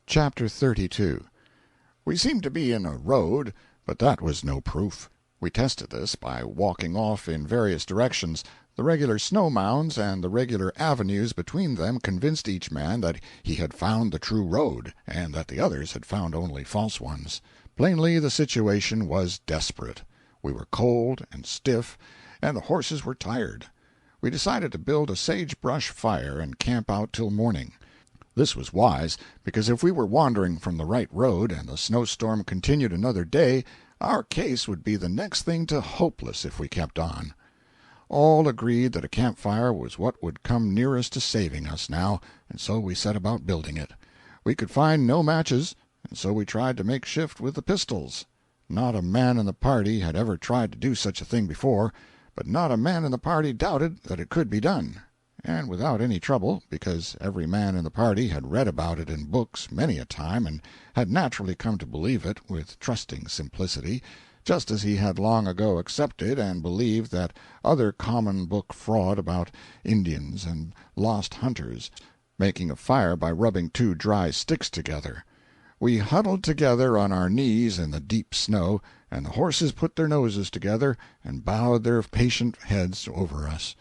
Chapter 32. We seemed to be in a road, but that was no proof. We tested this by walking off in various directions. The regular snow mounds and the regular avenues between them convinced each man that he had found the true road, and that the others had found only false ones. Plainly the situation was desperate. We were cold and stiff, and the horses were tired. We decided to build a sage-brush fire and camp out till morning. This was wise, because if we were wandering from the right road and the snowstorm continued another day, our case would be the next thing to hopeless if we kept on. All agreed that a campfire was what would come nearest to saving us now, and so we set about building it. We could find no matches, and so we tried to make shift with the pistols. Not a man in the party had ever tried to do such a thing before, but not a man in the party doubted that it could be done. And without any trouble, because every man in the party had read about it in books many a time and had naturally come to believe it with trusting simplicity, just as he had long ago accepted and believed that other common book fraud about Indians and lost hunters, making a fire by rubbing two dry sticks together. We huddled together on our knees in the deep snow, and the horses put their noses together and bowed their patient heads over us.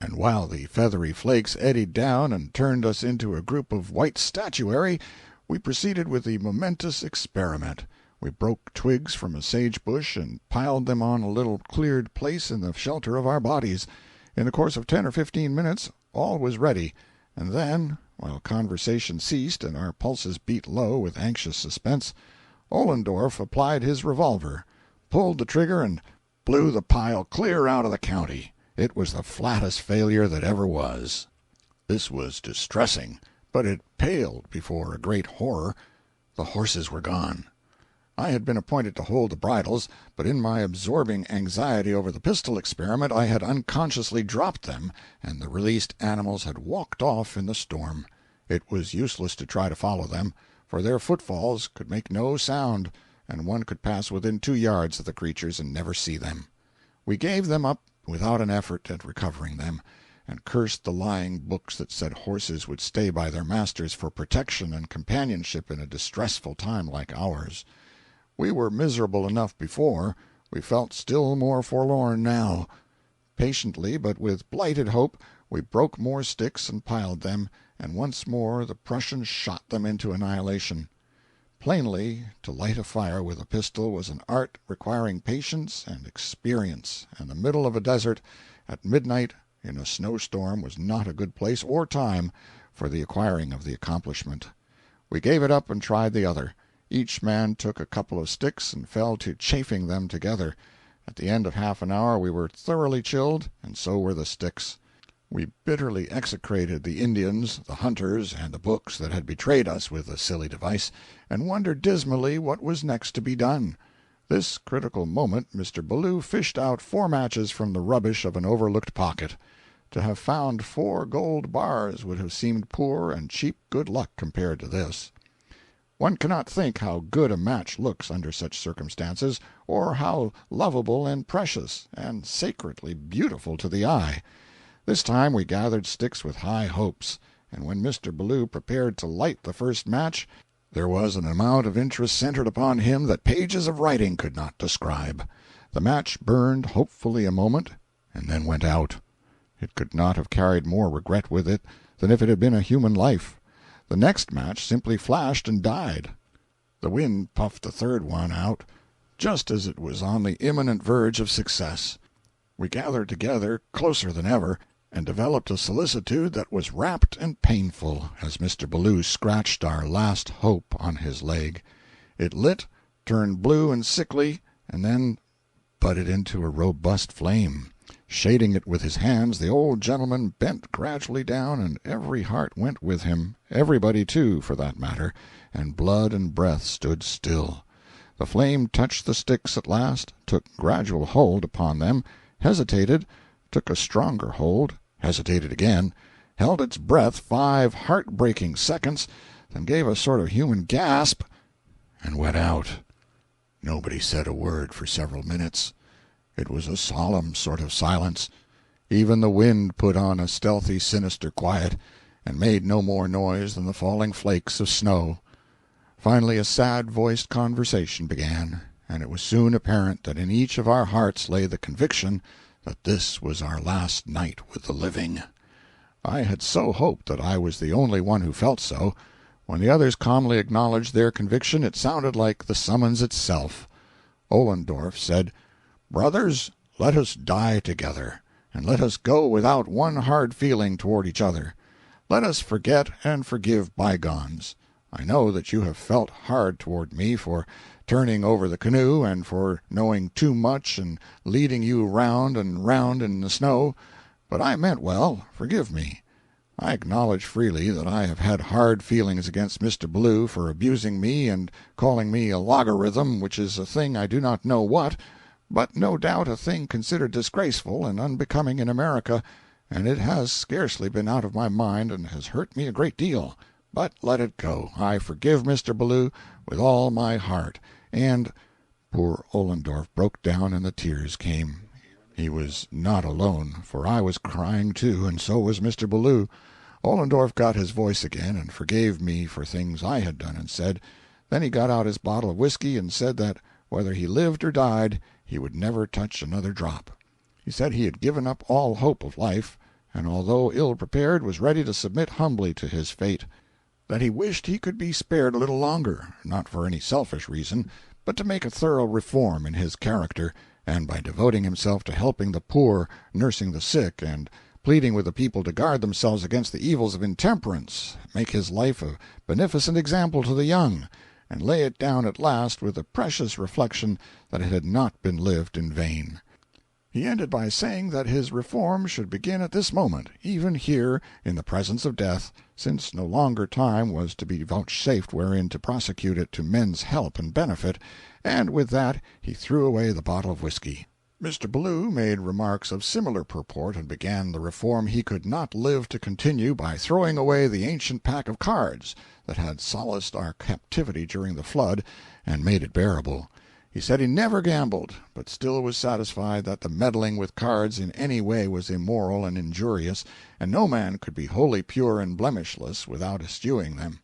And while the feathery flakes eddied down and turned us into a group of white statuary, we proceeded with the momentous experiment. We broke twigs from a sage-bush and piled them on a little cleared place in the shelter of our bodies. In the course of 10 or 15 minutes all was ready, and then, while conversation ceased and our pulses beat low with anxious suspense, Ollendorf applied his revolver, pulled the trigger, and blew the pile clear out of the county. It was the flattest failure that ever was. This was distressing, but it paled before a great horror. The horses were gone. I had been appointed to hold the bridles, but in my absorbing anxiety over the pistol experiment I had unconsciously dropped them, and the released animals had walked off in the storm. It was useless to try to follow them, for their footfalls could make no sound, and one could pass within 2 yards of the creatures and never see them. We gave them up without an effort at recovering them, and cursed the lying books that said horses would stay by their masters for protection and companionship in a distressful time like ours. We were miserable enough before, we felt still more forlorn now. Patiently, but with blighted hope, we broke more sticks and piled them, and once more the Prussians shot them into annihilation. Plainly, to light a fire with a pistol was an art requiring patience and experience, and the middle of a desert, at midnight, in a snowstorm, was not a good place or time for the acquiring of the accomplishment. We gave it up and tried the other. Each man took a couple of sticks and fell to chafing them together. At the end of half an hour we were thoroughly chilled, and so were the sticks. We bitterly execrated the Indians, the hunters, and the books that had betrayed us with the silly device, and wondered dismally what was next to be done. This critical moment Mr. Ballou fished out 4 matches from the rubbish of an overlooked pocket. To have found 4 gold bars would have seemed poor and cheap good luck compared to this. One cannot think how good a match looks under such circumstances, or how lovable and precious, and sacredly beautiful to the eye. This time we gathered sticks with high hopes, and when Mr. Ballou prepared to light the first match, there was an amount of interest centered upon him that pages of writing could not describe. The match burned hopefully a moment, and then went out. It could not have carried more regret with it than if it had been a human life. The next match simply flashed and died. The wind puffed the third one out, just as it was on the imminent verge of success. We gathered together closer than ever, and developed a solicitude that was rapt and painful as Mr. Ballou scratched our last hope on his leg. It lit, turned blue and sickly, and then budded into a robust flame. Shading it with his hands, the old gentleman bent gradually down, and every heart went with him, everybody, too, for that matter, and blood and breath stood still. The flame touched the sticks at last, took gradual hold upon them, hesitated, took a stronger hold, hesitated again, held its breath 5 heart-breaking seconds, then gave a sort of human gasp, and went out. Nobody said a word for several minutes. It was a solemn sort of silence. Even the wind put on a stealthy, sinister quiet, and made no more noise than the falling flakes of snow. Finally a sad-voiced conversation began, and it was soon apparent that in each of our hearts lay the conviction that this was our last night with the living. I had so hoped that I was the only one who felt so. When the others calmly acknowledged their conviction, it sounded like the summons itself. Ollendorff said, "Brothers, let us die together, and let us go without one hard feeling toward each other. Let us forget and forgive bygones. I know that you have felt hard toward me for turning over the canoe and for knowing too much and leading you round and round in the snow, but I meant well, forgive me. I acknowledge freely that I have had hard feelings against Mr. Ballou for abusing me and calling me a logarithm, which is a thing I do not know what, but no doubt a thing considered disgraceful and unbecoming in America, and it has scarcely been out of my mind and has hurt me a great deal. But let it go. I forgive Mr. Ballou with all my heart, and—" Poor Ollendorff broke down and the tears came. He was not alone, for I was crying too, and so was Mr. Ballou. Ollendorff got his voice again and forgave me for things I had done and said. Then he got out his bottle of whiskey and said that whether he lived or died he would never touch another drop. He said he had given up all hope of life, and although ill-prepared was ready to submit humbly to his fate. That he wished he could be spared a little longer, not for any selfish reason, but to make a thorough reform in his character, and by devoting himself to helping the poor, nursing the sick, and pleading with the people to guard themselves against the evils of intemperance, make his life a beneficent example to the young, and lay it down at last with the precious reflection that it had not been lived in vain. He ended by saying that his reform should begin at this moment, even here, in the presence of death, since no longer time was to be vouchsafed wherein to prosecute it to men's help and benefit, and with that he threw away the bottle of whiskey. Mr. Ballou made remarks of similar purport and began the reform he could not live to continue by throwing away the ancient pack of cards that had solaced our captivity during the flood and made it bearable. He said he never gambled, but still was satisfied that the meddling with cards in any way was immoral and injurious, and no man could be wholly pure and blemishless without eschewing them.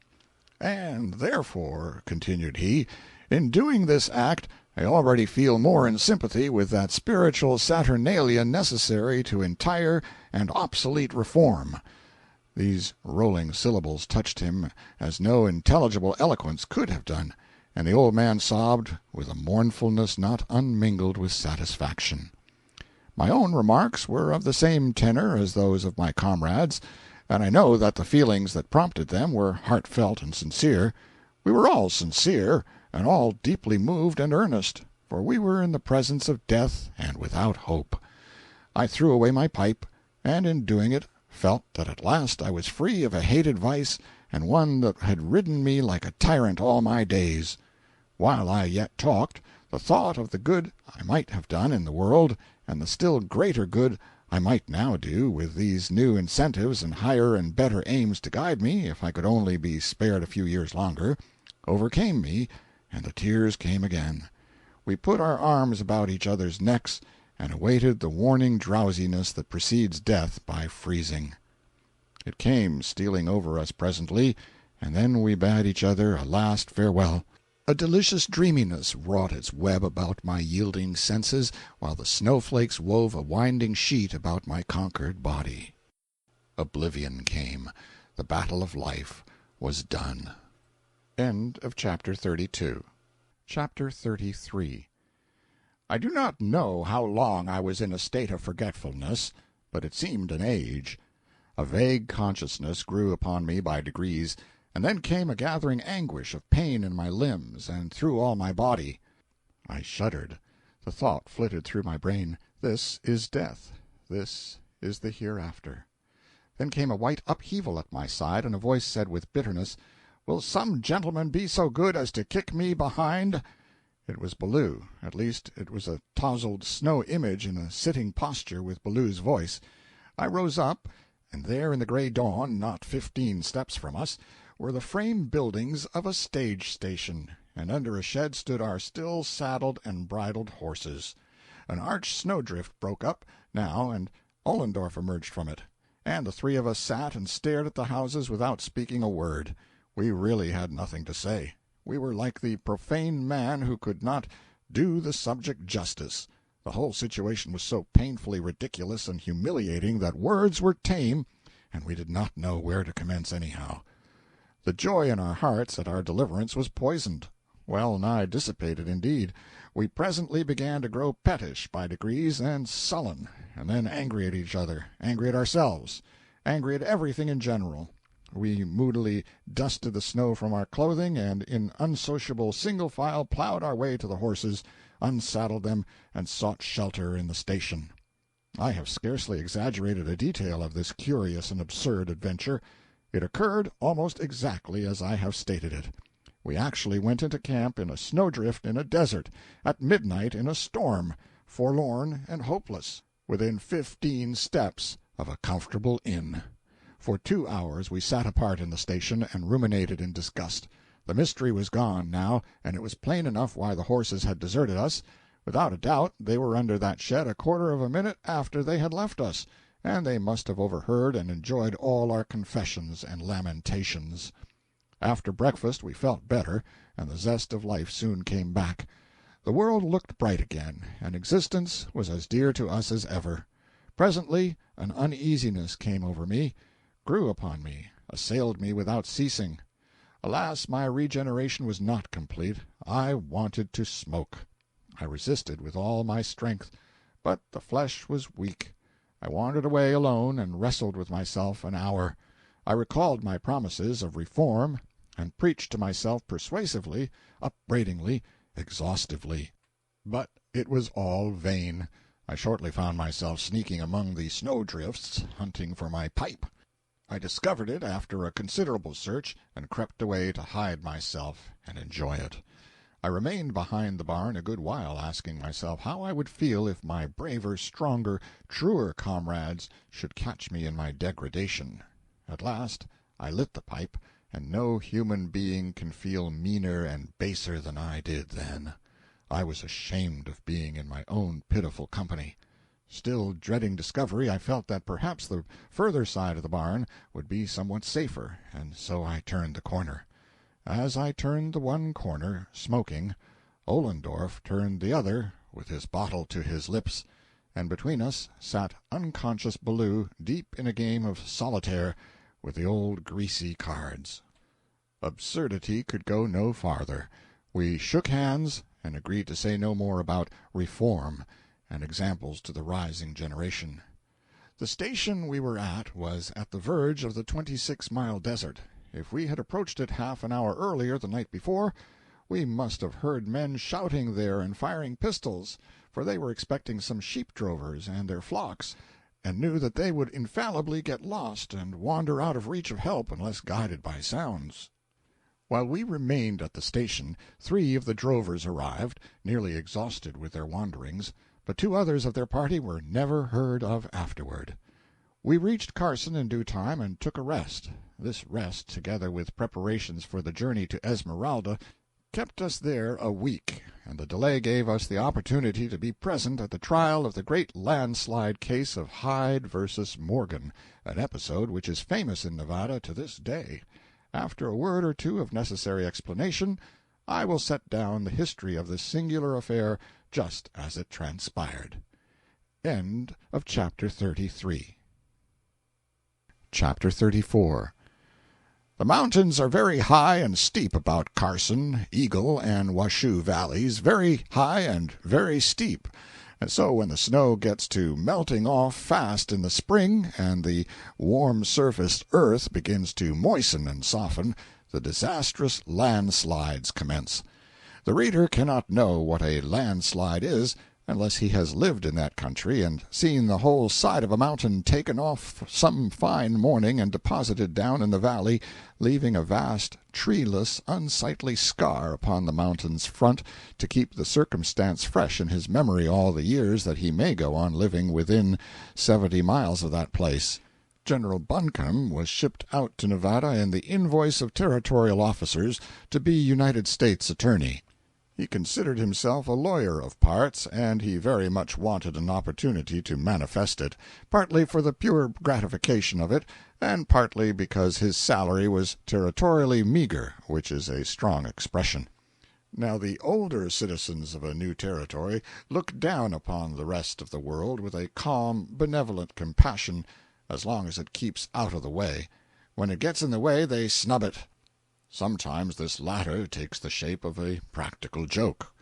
"And therefore," continued he, "in doing this act I already feel more in sympathy with that spiritual saturnalia necessary to entire and obsolete reform." These rolling syllables touched him as no intelligible eloquence could have done, and the old man sobbed with a mournfulness not unmingled with satisfaction. My own remarks were of the same tenor as those of my comrades, and I know that the feelings that prompted them were heartfelt and sincere. We were all sincere, and all deeply moved and earnest, for we were in the presence of death and without hope. I threw away my pipe, and in doing it felt that at last I was free of a hated vice and one that had ridden me like a tyrant all my days. While I yet talked, the thought of the good I might have done in the world, and the still greater good I might now do, with these new incentives and higher and better aims to guide me, if I could only be spared a few years longer, overcame me, and the tears came again. We put our arms about each other's necks, and awaited the warning drowsiness that precedes death by freezing. It came stealing over us presently, and then we bade each other a last farewell. A delicious dreaminess wrought its web about my yielding senses, while the snowflakes wove a winding sheet about my conquered body. Oblivion came. The battle of life was done. End of chapter 32. Chapter 33. I do not know how long I was in a state of forgetfulness, but it seemed an age. A vague consciousness grew upon me by degrees, and then came a gathering anguish of pain in my limbs and through all my body. I shuddered. The thought flitted through my brain, "This is death. This is the hereafter." Then came a white upheaval at my side, and a voice said with bitterness, "Will some gentleman be so good as to kick me behind?" It was Ballou. At least it was a tousled snow image in a sitting posture with Ballou's voice. I rose up, and there in the gray dawn, not 15 steps from us, were the frame buildings of a stage station, and under a shed stood our still saddled and bridled horses. An arched snowdrift broke up, now, and Ollendorff emerged from it, and the three of us sat and stared at the houses without speaking a word. We really had nothing to say. We were like the profane man who could not do the subject justice. The whole situation was so painfully ridiculous and humiliating that words were tame, and we did not know where to commence anyhow. The joy in our hearts at our deliverance was poisoned. Well nigh dissipated, indeed. We presently began to grow pettish by degrees, and sullen, and then angry at each other, angry at ourselves, angry at everything in general. We moodily dusted the snow from our clothing, and in unsociable single file plowed our way to the horses, unsaddled them, and sought shelter in the station. I have scarcely exaggerated a detail of this curious and absurd adventure. It occurred almost exactly as I have stated it. We actually went into camp in a snowdrift in a desert, at midnight in a storm, forlorn and hopeless, within 15 steps of a comfortable inn. For 2 hours we sat apart in the station and ruminated in disgust. The mystery was gone, now, and it was plain enough why the horses had deserted us. Without a doubt they were under that shed a quarter of a minute after they had left us, and they must have overheard and enjoyed all our confessions and lamentations. After breakfast we felt better, and the zest of life soon came back. The world looked bright again, and existence was as dear to us as ever. Presently an uneasiness came over me, grew upon me, assailed me without ceasing. Alas, my regeneration was not complete. I wanted to smoke. I resisted with all my strength, but the flesh was weak. I wandered away alone and wrestled with myself an hour. I recalled my promises of reform, and preached to myself persuasively, upbraidingly, exhaustively. But it was all vain. I shortly found myself sneaking among the snowdrifts, hunting for my pipe. I discovered it after a considerable search, and crept away to hide myself and enjoy it. I remained behind the barn a good while, asking myself how I would feel if my braver, stronger, truer comrades should catch me in my degradation. At last I lit the pipe, and no human being can feel meaner and baser than I did then. I was ashamed of being in my own pitiful company. Still dreading discovery, I felt that perhaps the further side of the barn would be somewhat safer, and so I turned the corner. As I turned the one corner, smoking, Ollendorf turned the other, with his bottle to his lips, and between us sat unconscious Ballou deep in a game of solitaire with the old greasy cards. Absurdity could go no farther. We shook hands, and agreed to say no more about reform and examples to the rising generation. The station we were at was at the verge of the 26-mile desert. If we had approached it half an hour earlier the night before, we must have heard men shouting there and firing pistols, for they were expecting some sheep-drovers and their flocks, and knew that they would infallibly get lost and wander out of reach of help unless guided by sounds. While we remained at the station, 3 of the drovers arrived, nearly exhausted with their wanderings, but 2 others of their party were never heard of afterward. We reached Carson in due time and took a rest. This rest, together with preparations for the journey to Esmeralda, kept us there a week, and the delay gave us the opportunity to be present at the trial of the great landslide case of Hyde versus Morgan, an episode which is famous in Nevada to this day. After a word or two of necessary explanation, I will set down the history of this singular affair just as it transpired. End of Chapter 33. Chapter 34. The mountains are very high and steep about Carson, Eagle, and Washoe valleys, very high and very steep, and so when the snow gets to melting off fast in the spring, and the warm-surfaced earth begins to moisten and soften, the disastrous landslides commence. The reader cannot know what a landslide is unless he has lived in that country and seen the whole side of a mountain taken off some fine morning and deposited down in the valley, leaving a vast, treeless, unsightly scar upon the mountain's front to keep the circumstance fresh in his memory all the years that he may go on living within 70 miles of that place. General Buncombe was shipped out to Nevada in the invoice of territorial officers to be United States Attorney. He considered himself a lawyer of parts, and he very much wanted an opportunity to manifest it, partly for the pure gratification of it, and partly because his salary was territorially meager, which is a strong expression. Now the older citizens of a new territory look down upon the rest of the world with a calm, benevolent compassion, as long as it keeps out of the way. When it gets in the way, they snub it. Sometimes this latter takes the shape of a practical joke.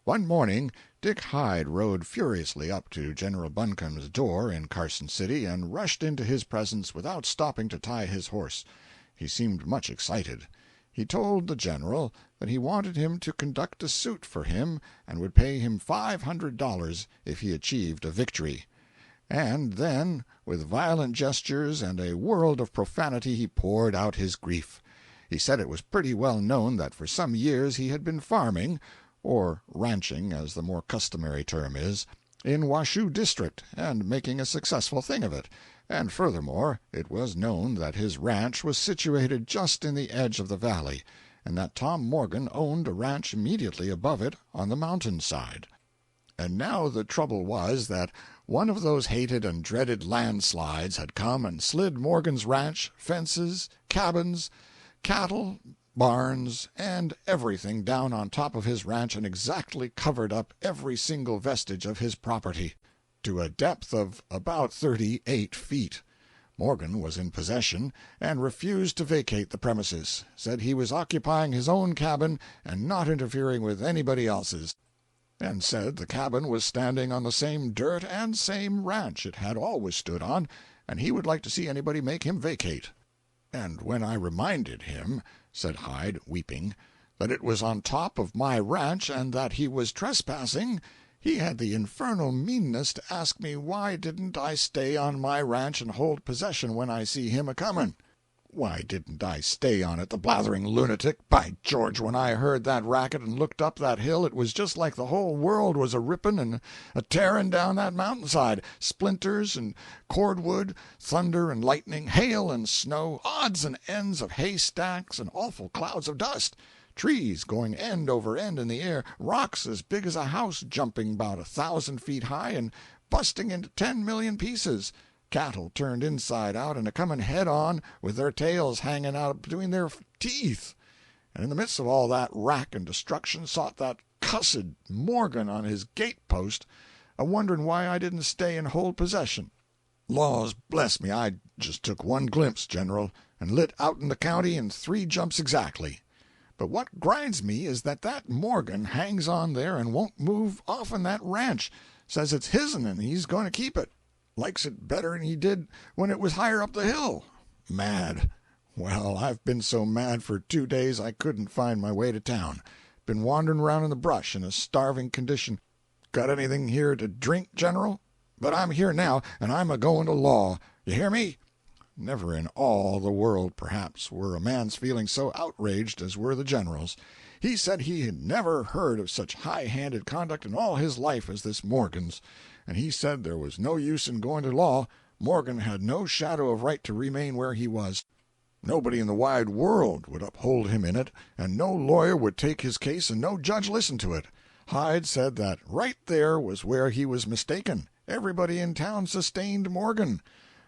One morning Dick Hyde rode furiously up to General Buncombe's door in Carson City and rushed into his presence without stopping to tie his horse. He seemed much excited. He told the General that he wanted him to conduct a suit for him and would pay him $500 if he achieved a victory. And then, with violent gestures and a world of profanity, he poured out his grief. He said it was pretty well known that for some years he had been farming, or ranching as the more customary term is, in Washoe District, and making a successful thing of it, and furthermore it was known that his ranch was situated just in the edge of the valley, and that Tom Morgan owned a ranch immediately above it on the mountain side. And now the trouble was that one of those hated and dreaded landslides had come and slid Morgan's ranch, fences, cabins, cattle, barns, and everything down on top of his ranch and exactly covered up every single vestige of his property, to a depth of about 38 feet. Morgan was in possession, and refused to vacate the premises, said he was occupying his own cabin and not interfering with anybody else's, and said the cabin was standing on the same dirt and same ranch it had always stood on, and he would like to see anybody make him vacate. And when I reminded him, said Hyde, weeping, that it was on top of my ranch and that he was trespassing, he had the infernal meanness to ask me why didn't I stay on my ranch and hold possession when I see him a-comin'. Why didn't I stay on it, the blathering lunatic? By George, when I heard that racket and looked up that hill, it was just like the whole world was a-ripping and a-tearing down that mountainside. Splinters and cordwood, thunder and lightning, hail and snow, odds and ends of haystacks and awful clouds of dust. Trees going end over end in the air, rocks as big as a house jumping about 1,000 feet high and busting into 10,000,000 pieces. Cattle turned inside out and a-comin' head-on with their tails hanging out between their teeth. And in the midst of all that wrack and destruction sot that cussed Morgan on his gate-post, a-wondering why I didn't stay and hold possession. Laws bless me, I just took one glimpse, General, and lit out in the county in 3 jumps exactly. But what grinds me is that Morgan hangs on there and won't move off'n that ranch, says it's his'n and he's going to keep it. Likes it better'n he did when it was higher up the hill. Mad. Well, I've been so mad for 2 days I couldn't find my way to town. Been wandering around in the brush in a starving condition. Got anything here to drink, General? But I'm here now, and I'm a-going to law. You hear me? Never in all the world, perhaps, were a man's feelings so outraged as were the General's. He said he had never heard of such high-handed conduct in all his life as this Morgan's, and he said there was no use in going to law. Morgan had no shadow of right to remain where he was. Nobody in the wide world would uphold him in it, and no lawyer would take his case and no judge listen to it. Hyde said that right there was where he was mistaken. Everybody in town sustained Morgan.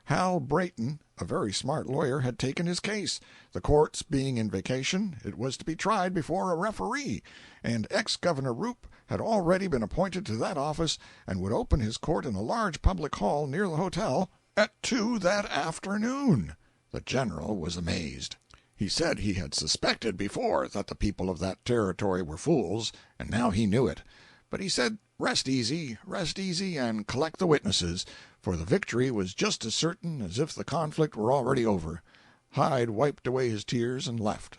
Hal Brayton, a very smart lawyer, had taken his case. The courts being in vacation, it was to be tried before a referee, and ex-Governor Roop had already been appointed to that office and would open his court in a large public hall near the hotel at 2 that afternoon. The General was amazed. He said he had suspected before that the people of that territory were fools, and now he knew it. But he said rest easy, and collect the witnesses, for the victory was just as certain as if the conflict were already over. Hyde wiped away his tears and left.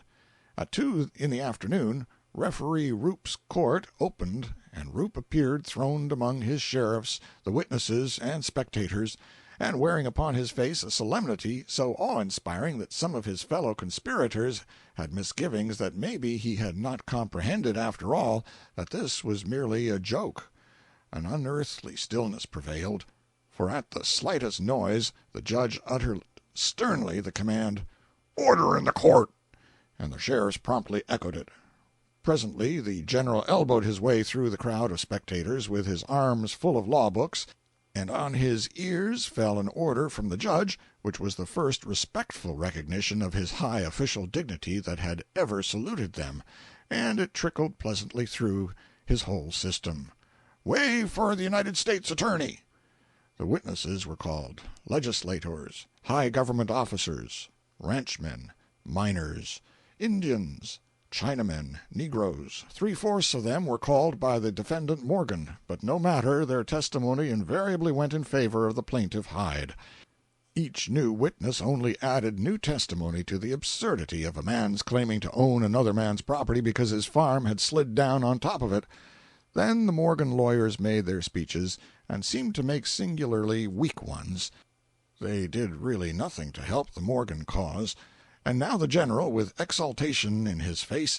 At 2 in the afternoon, Referee Roop's court opened, and Roop appeared throned among his sheriffs, the witnesses, and spectators, and wearing upon his face a solemnity so awe-inspiring that some of his fellow conspirators had misgivings that maybe he had not comprehended after all that this was merely a joke. An unearthly stillness prevailed, for at the slightest noise the judge uttered sternly the command, "Order in the court!" and the sheriffs promptly echoed it. Presently the General elbowed his way through the crowd of spectators with his arms full of law books, and on his ears fell an order from the judge which was the first respectful recognition of his high official dignity that had ever saluted them, and it trickled pleasantly through his whole system. "Way for the United States Attorney!" The witnesses were called: legislators, high government officers, ranchmen, miners, Indians, Chinamen, negroes. 3/4 of them were called by the defendant Morgan, but no matter, their testimony invariably went in favor of the plaintiff Hyde. Each new witness only added new testimony to the absurdity of a man's claiming to own another man's property because his farm had slid down on top of it. Then the Morgan lawyers made their speeches, and seemed to make singularly weak ones. They did really nothing to help the Morgan cause. And now the General, with exultation in his face,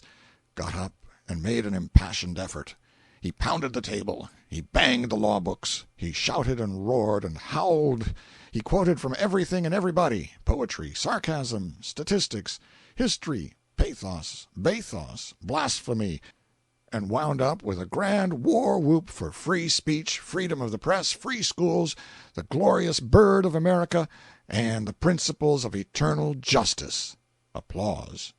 got up and made an impassioned effort. He pounded the table, he banged the law books, he shouted and roared and howled, he quoted from everything and everybody: poetry, sarcasm, statistics, history, pathos, bathos, blasphemy, and wound up with a grand war-whoop for free speech, freedom of the press, free schools, the glorious bird of America, and the principles of eternal justice. Applause.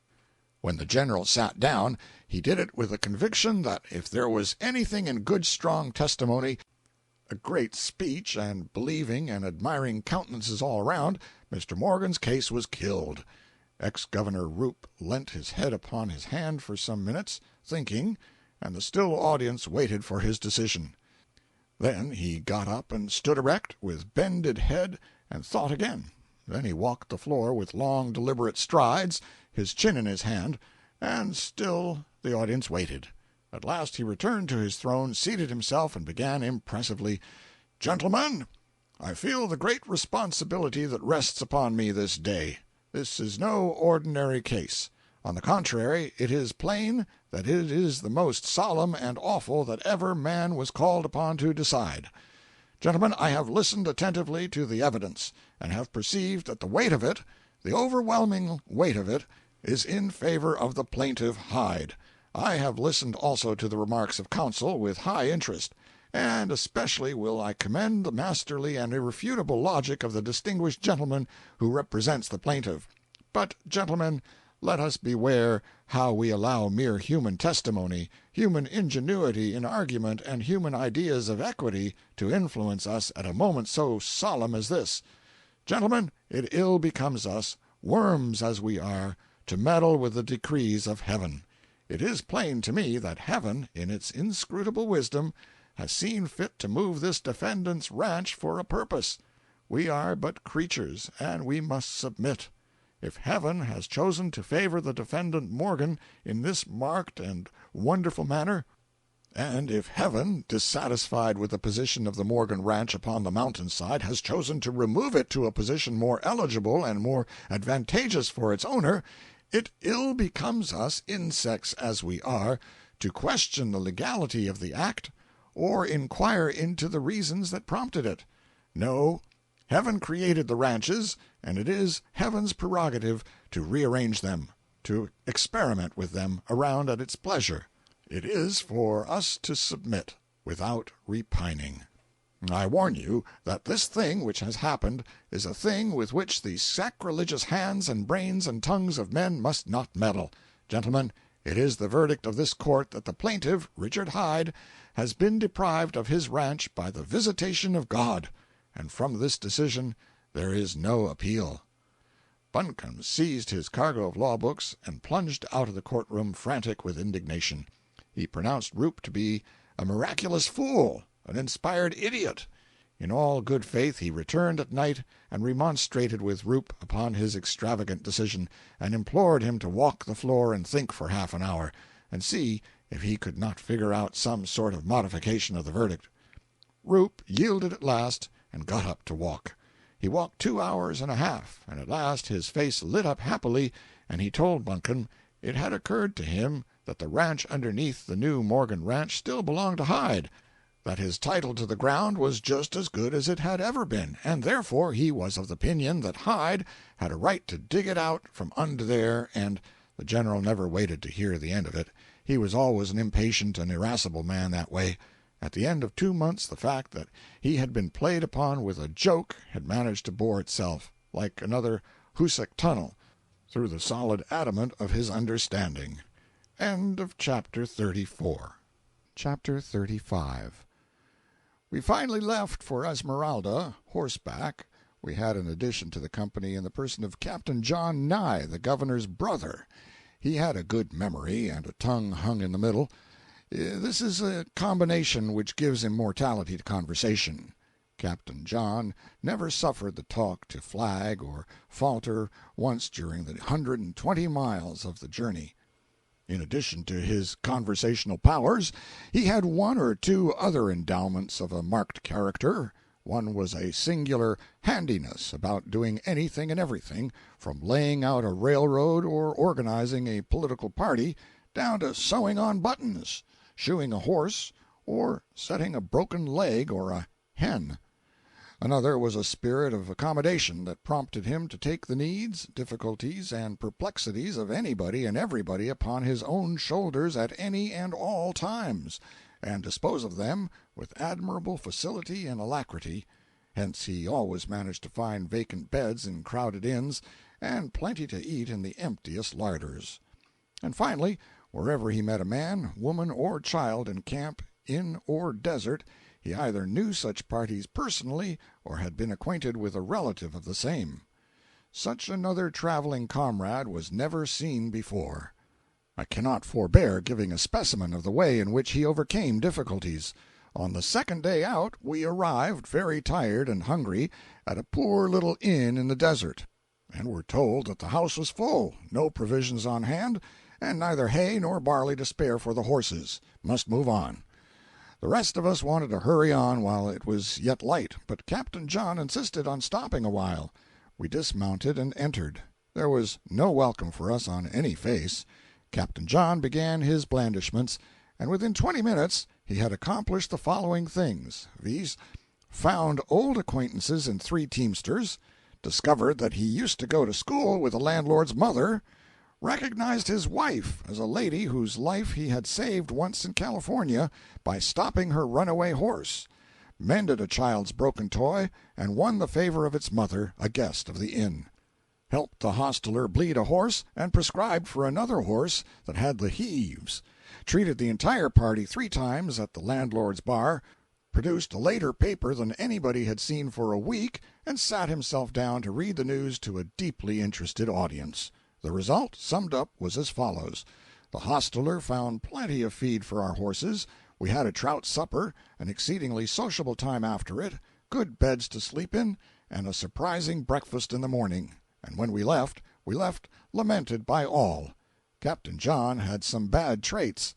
When the General sat down, he did it with the conviction that if there was anything in good strong testimony, a great speech, and believing and admiring countenances all around, Mr. Morgan's case was killed. Ex-Governor Roop leant his head upon his hand for some minutes, thinking, and the still audience waited for his decision. Then he got up and stood erect, with bended head, and thought again. Then he walked the floor with long, deliberate strides, his chin in his hand, and still the audience waited. At last he returned to his throne, seated himself, and began impressively: "Gentlemen, I feel the great responsibility that rests upon me this day. This is no ordinary case. On the contrary, it is plain that it is the most solemn and awful that ever man was called upon to decide. Gentlemen, I have listened attentively to the evidence, and have perceived that the weight of it, the overwhelming weight of it, is in favor of the plaintiff Hyde. I have listened also to the remarks of counsel with high interest, and especially will I commend the masterly and irrefutable logic of the distinguished gentleman who represents the plaintiff. But, gentlemen, let us beware how we allow mere human testimony, human ingenuity in argument, and human ideas of equity to influence us at a moment so solemn as this. Gentlemen, it ill becomes us, worms as we are, to meddle with the decrees of heaven. It is plain to me that heaven, in its inscrutable wisdom, has seen fit to move this defendant's ranch for a purpose. We are but creatures, and we must submit. If heaven has chosen to favor the defendant Morgan in this marked and wonderful manner, and if heaven, dissatisfied with the position of the Morgan ranch upon the mountainside, has chosen to remove it to a position more eligible and more advantageous for its owner, it ill becomes us, insects as we are, to question the legality of the act, or inquire into the reasons that prompted it. No, heaven created the ranches, and it is heaven's prerogative to rearrange them, to experiment with them around at its pleasure. It is for us to submit without repining. I warn you that this thing which has happened is a thing with which the sacrilegious hands and brains and tongues of men must not meddle. Gentlemen, it is the verdict of this court that the plaintiff, Richard Hyde, has been deprived of his ranch by the visitation of God, and from this decision there is no appeal." Buncombe seized his cargo of law books and plunged out of the courtroom frantic with indignation. He pronounced Roop to be a miraculous fool, an inspired idiot. In all good faith he returned at night and remonstrated with Roop upon his extravagant decision, and implored him to walk the floor and think for half an hour, and see if he could not figure out some sort of modification of the verdict. Roop yielded at last, and got up to walk. He walked 2 hours and a half, and at last his face lit up happily, and he told Buncombe it had occurred to him that the ranch underneath the new Morgan ranch still belonged to Hyde, that his title to the ground was just as good as it had ever been, and therefore he was of the opinion that Hyde had a right to dig it out from under there, and the General never waited to hear the end of it. He was always an impatient and irascible man that way. At the end of 2 months the fact that he had been played upon with a joke had managed to bore itself, like another Hoosac tunnel, through the solid adamant of his understanding. End of chapter 34. Chapter 35. We finally left for Esmeralda, horseback. We had an addition to the company in the person of Captain John Nye, the governor's brother. He had a good memory, and a tongue hung in the middle. This is a combination which gives immortality to conversation. Captain John never suffered the talk to flag or falter once during the 120 miles of the journey. In addition to his conversational powers, he had one or two other endowments of a marked character. One was a singular handiness about doing anything and everything, from laying out a railroad or organizing a political party, down to sewing on buttons, shoeing a horse, or setting a broken leg or a hen. Another was a spirit of accommodation that prompted him to take the needs, difficulties, and perplexities of anybody and everybody upon his own shoulders at any and all times, and dispose of them with admirable facility and alacrity. Hence he always managed to find vacant beds in crowded inns, and plenty to eat in the emptiest larders. And finally, wherever he met a man, woman, or child in camp, inn, or desert, he either knew such parties personally or had been acquainted with a relative of the same. Such another traveling comrade was never seen before. I cannot forbear giving a specimen of the way in which he overcame difficulties. On the second day out we arrived, very tired and hungry, at a poor little inn in the desert, and were told that the house was full, no provisions on hand, and neither hay nor barley to spare for the horses. Must move on. The rest of us wanted to hurry on while it was yet light, but Captain John insisted on stopping a while. We dismounted and entered. There was no welcome for us on any face. Captain John began his blandishments, and within 20 minutes he had accomplished the following things, viz., found old acquaintances in 3 teamsters, discovered that he used to go to school with the landlord's mother, recognized his wife as a lady whose life he had saved once in California by stopping her runaway horse, mended a child's broken toy, and won the favor of its mother, a guest of the inn, helped the hostler bleed a horse, and prescribed for another horse that had the heaves, treated the entire party 3 times at the landlord's bar, produced a later paper than anybody had seen for a week, and sat himself down to read the news to a deeply interested audience. The result, summed up, was as follows. The hostler found plenty of feed for our horses, we had a trout supper, an exceedingly sociable time after it, good beds to sleep in, and a surprising breakfast in the morning, and when we left lamented by all. Captain John had some bad traits,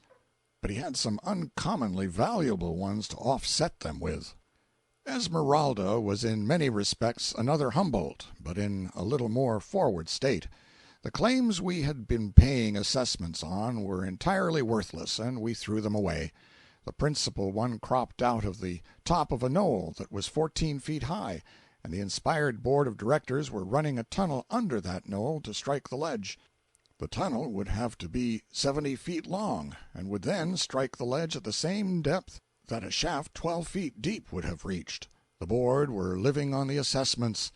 but he had some uncommonly valuable ones to offset them with. Esmeralda was in many respects another Humboldt, but in a little more forward state. The claims we had been paying assessments on were entirely worthless, and we threw them away. The principal one cropped out of the top of a knoll that was 14 feet high, and the inspired board of directors were running a tunnel under that knoll to strike the ledge. The tunnel would have to be 70 feet long, and would then strike the ledge at the same depth that a shaft 12 feet deep would have reached. The board were living on the assessments.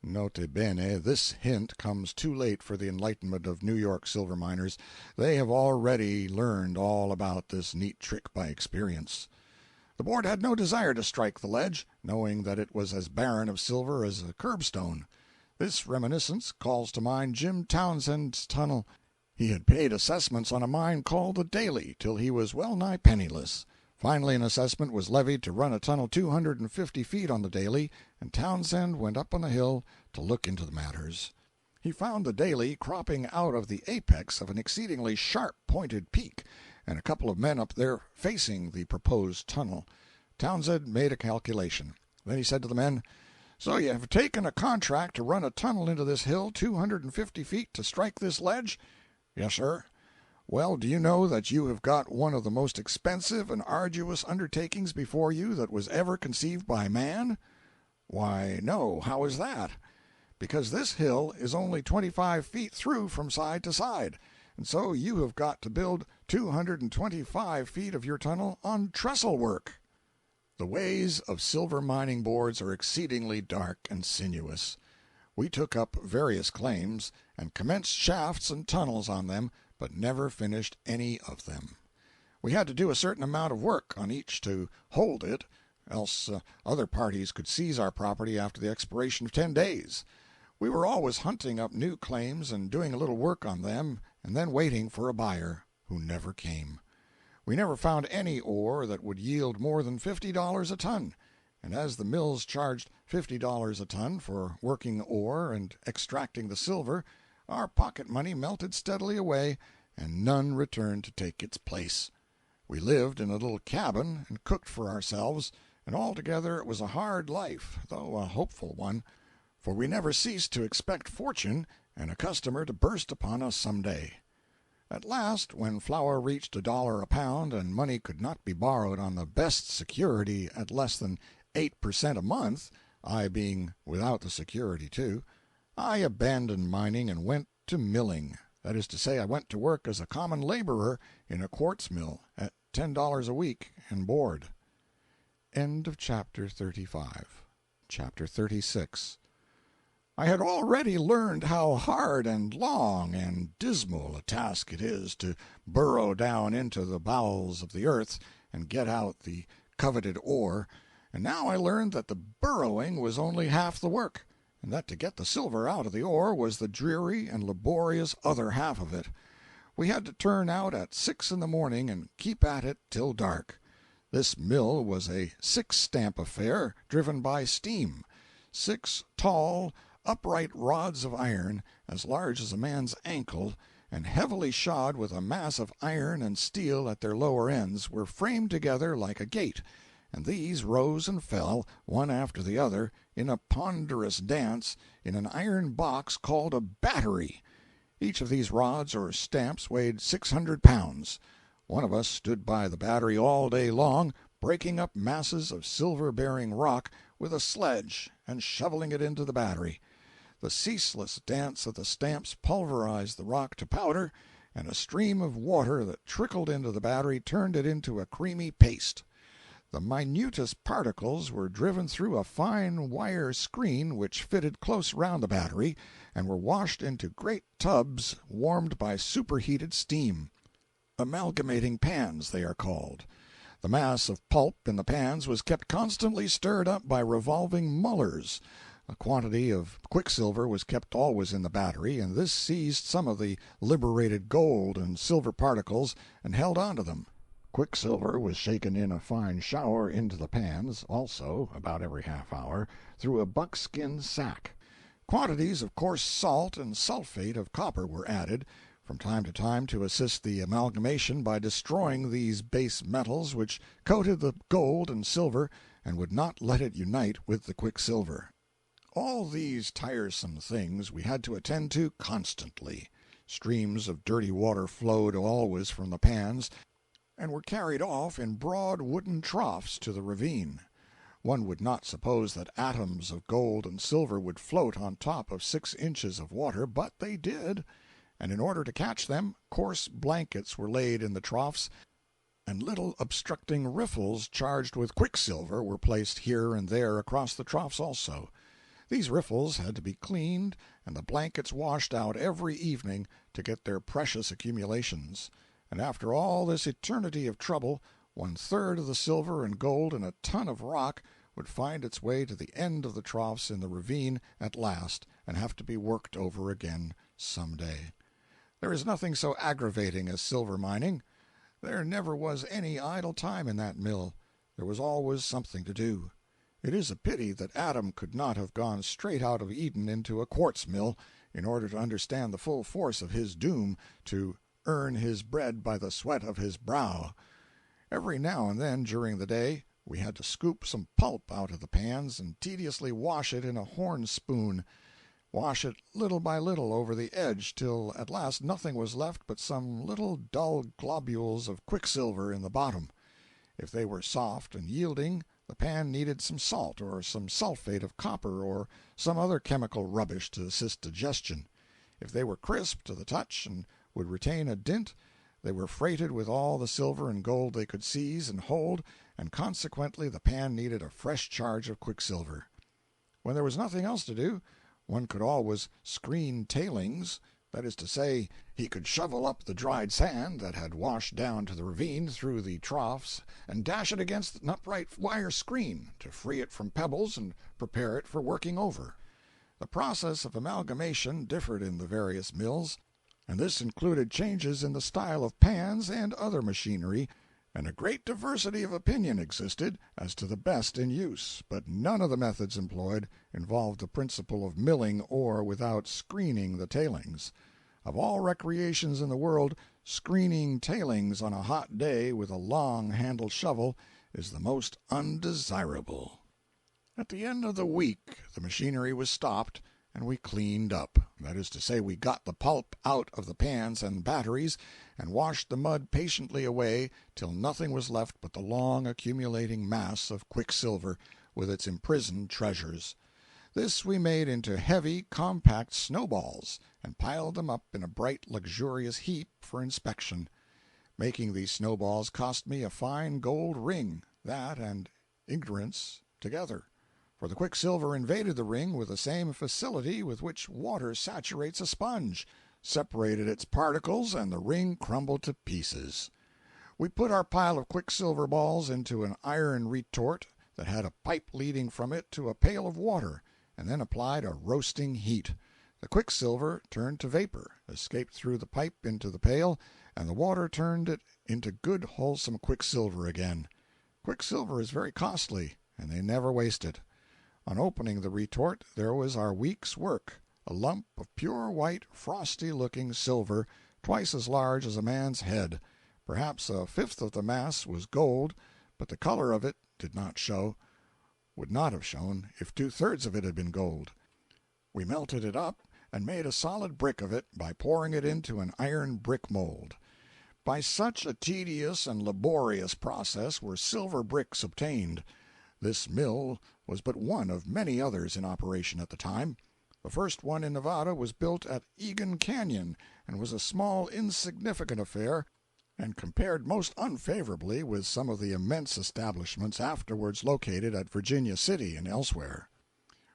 Note bene, this hint comes too late for the enlightenment of New York silver miners. They have already learned all about this neat trick by experience. The board had no desire to strike the ledge, knowing that it was as barren of silver as a curbstone. This reminiscence calls to mind Jim Townsend's tunnel. He had paid assessments on a mine called the Daly till he was well nigh penniless. Finally an assessment was levied to run a tunnel 250 feet on the Daly, and Townsend went up on the hill to look into the matters. He found the Daly cropping out of the apex of an exceedingly sharp-pointed peak, and a couple of men up there facing the proposed tunnel. Townsend made a calculation. Then he said to the men, "So you have taken a contract to run a tunnel into this hill 250 feet to strike this ledge?" "Yes, sir." "Well, do you know that you have got one of the most expensive and arduous undertakings before you that was ever conceived by man?" "Why, no. How is that?" "Because this hill is only 25 feet through from side to side, and so you have got to build 225 feet of your tunnel on trestle work. The ways of silver mining boards are exceedingly dark and sinuous. We took up various claims, and commenced shafts and tunnels on them, but never finished any of them. We had to do a certain amount of work on each to hold it, else other parties could seize our property after the expiration of 10 days. We were always hunting up new claims and doing a little work on them, and then waiting for a buyer, who never came. We never found any ore that would yield more than $50 a ton, and as the mills charged $50 a ton for working ore and extracting the silver, our pocket money melted steadily away, and none returned to take its place. We lived in a little cabin and cooked for ourselves, and altogether it was a hard life, though a hopeful one, for we never ceased to expect fortune and a customer to burst upon us some day. At last, when flour reached $1 a pound and money could not be borrowed on the best security at less than 8% a month, I being without the security too, I abandoned mining and went to milling. That is to say, I went to work as a common laborer in a quartz mill at $10 a week and board. End of chapter 35. Chapter 36. I had already learned how hard and long and dismal a task it is to burrow down into the bowels of the earth and get out the coveted ore, and now I learned that the burrowing was only half the work, and that to get the silver out of the ore was the dreary and laborious other half of it. We had to turn out at 6 in the morning and keep at it till dark. This mill was a 6-stamp affair driven by steam. 6 tall, upright rods of iron, as large as a man's ankle, and heavily shod with a mass of iron and steel at their lower ends, were framed together like a gate, and these rose and fell, one after the other, in a ponderous dance, in an iron box called a battery. Each of these rods or stamps weighed 600 pounds. One of us stood by the battery all day long, breaking up masses of silver-bearing rock with a sledge and shoveling it into the battery. The ceaseless dance of the stamps pulverized the rock to powder, and a stream of water that trickled into the battery turned it into a creamy paste. The minutest particles were driven through a fine wire screen which fitted close round the battery, and were washed into great tubs warmed by superheated steam. Amalgamating pans, they are called. The mass of pulp in the pans was kept constantly stirred up by revolving mullers. A quantity of quicksilver was kept always in the battery, and this seized some of the liberated gold and silver particles and held on to them. Quicksilver was shaken in a fine shower into the pans, also, about every half hour, through a buckskin sack. Quantities of coarse salt and sulphate of copper were added, from time to time, to assist the amalgamation by destroying these base metals which coated the gold and silver and would not let it unite with the quicksilver. All these tiresome things we had to attend to constantly. Streams of dirty water flowed always from the pans, and were carried off in broad wooden troughs to the ravine. One would not suppose that atoms of gold and silver would float on top of 6 inches of water, but they did, and in order to catch them, coarse blankets were laid in the troughs, and little obstructing riffles charged with quicksilver were placed here and there across the troughs also. These riffles had to be cleaned and the blankets washed out every evening to get their precious accumulations, and after all this eternity of trouble, 1/3 of the silver and gold in a ton of rock would find its way to the end of the troughs in the ravine at last and have to be worked over again some day. There is nothing so aggravating as silver mining. There never was any idle time in that mill. There was always something to do. It is a pity that Adam could not have gone straight out of Eden into a quartz mill, in order to understand the full force of his doom to earn his bread by the sweat of his brow. Every now and then during the day we had to scoop some pulp out of the pans and tediously wash it in a horn spoon, wash it little by little over the edge till at last nothing was left but some little dull globules of quicksilver in the bottom. If they were soft and yielding, the pan needed some salt or some sulphate of copper or some other chemical rubbish to assist digestion. If they were crisp to the touch and would retain a dint, they were freighted with all the silver and gold they could seize and hold, and consequently the pan needed a fresh charge of quicksilver. When there was nothing else to do, one could always "screen tailings," that is to say, he could shovel up the dried sand that had washed down to the ravine through the troughs and dash it against an upright wire screen, to free it from pebbles and prepare it for working over. The process of amalgamation differed in the various mills, and this included changes in the style of pans and other machinery, and a great diversity of opinion existed as to the best in use, but none of the methods employed involved the principle of milling ore without screening the tailings. Of all recreations in the world, screening tailings on a hot day with a long-handled shovel is the most undesirable. At the end of the week the machinery was stopped, and we cleaned up. That is to say, we got the pulp out of the pans and batteries, and washed the mud patiently away till nothing was left but the long accumulating mass of quicksilver, with its imprisoned treasures. This we made into heavy, compact snowballs, and piled them up in a bright, luxurious heap for inspection. Making these snowballs cost me a fine gold ring, that and ignorance together, for the quicksilver invaded the ring with the same facility with which water saturates a sponge, separated its particles, and the ring crumbled to pieces. We put our pile of quicksilver balls into an iron retort that had a pipe leading from it to a pail of water, and then applied a roasting heat. The quicksilver turned to vapor, escaped through the pipe into the pail, and the water turned it into good wholesome quicksilver again. Quicksilver is very costly, and they never waste it. On opening the retort there was our week's work, a lump of pure white, frosty-looking silver, twice as large as a man's head. Perhaps a fifth of the mass was gold, but the color of it did not show, would not have shown if two-thirds of it had been gold. We melted it up and made a solid brick of it by pouring it into an iron brick mold. By such a tedious and laborious process were silver bricks obtained. This mill was but one of many others in operation at the time. The first one in Nevada was built at Egan Canyon, and was a small, insignificant affair, and compared most unfavorably with some of the immense establishments afterwards located at Virginia City and elsewhere.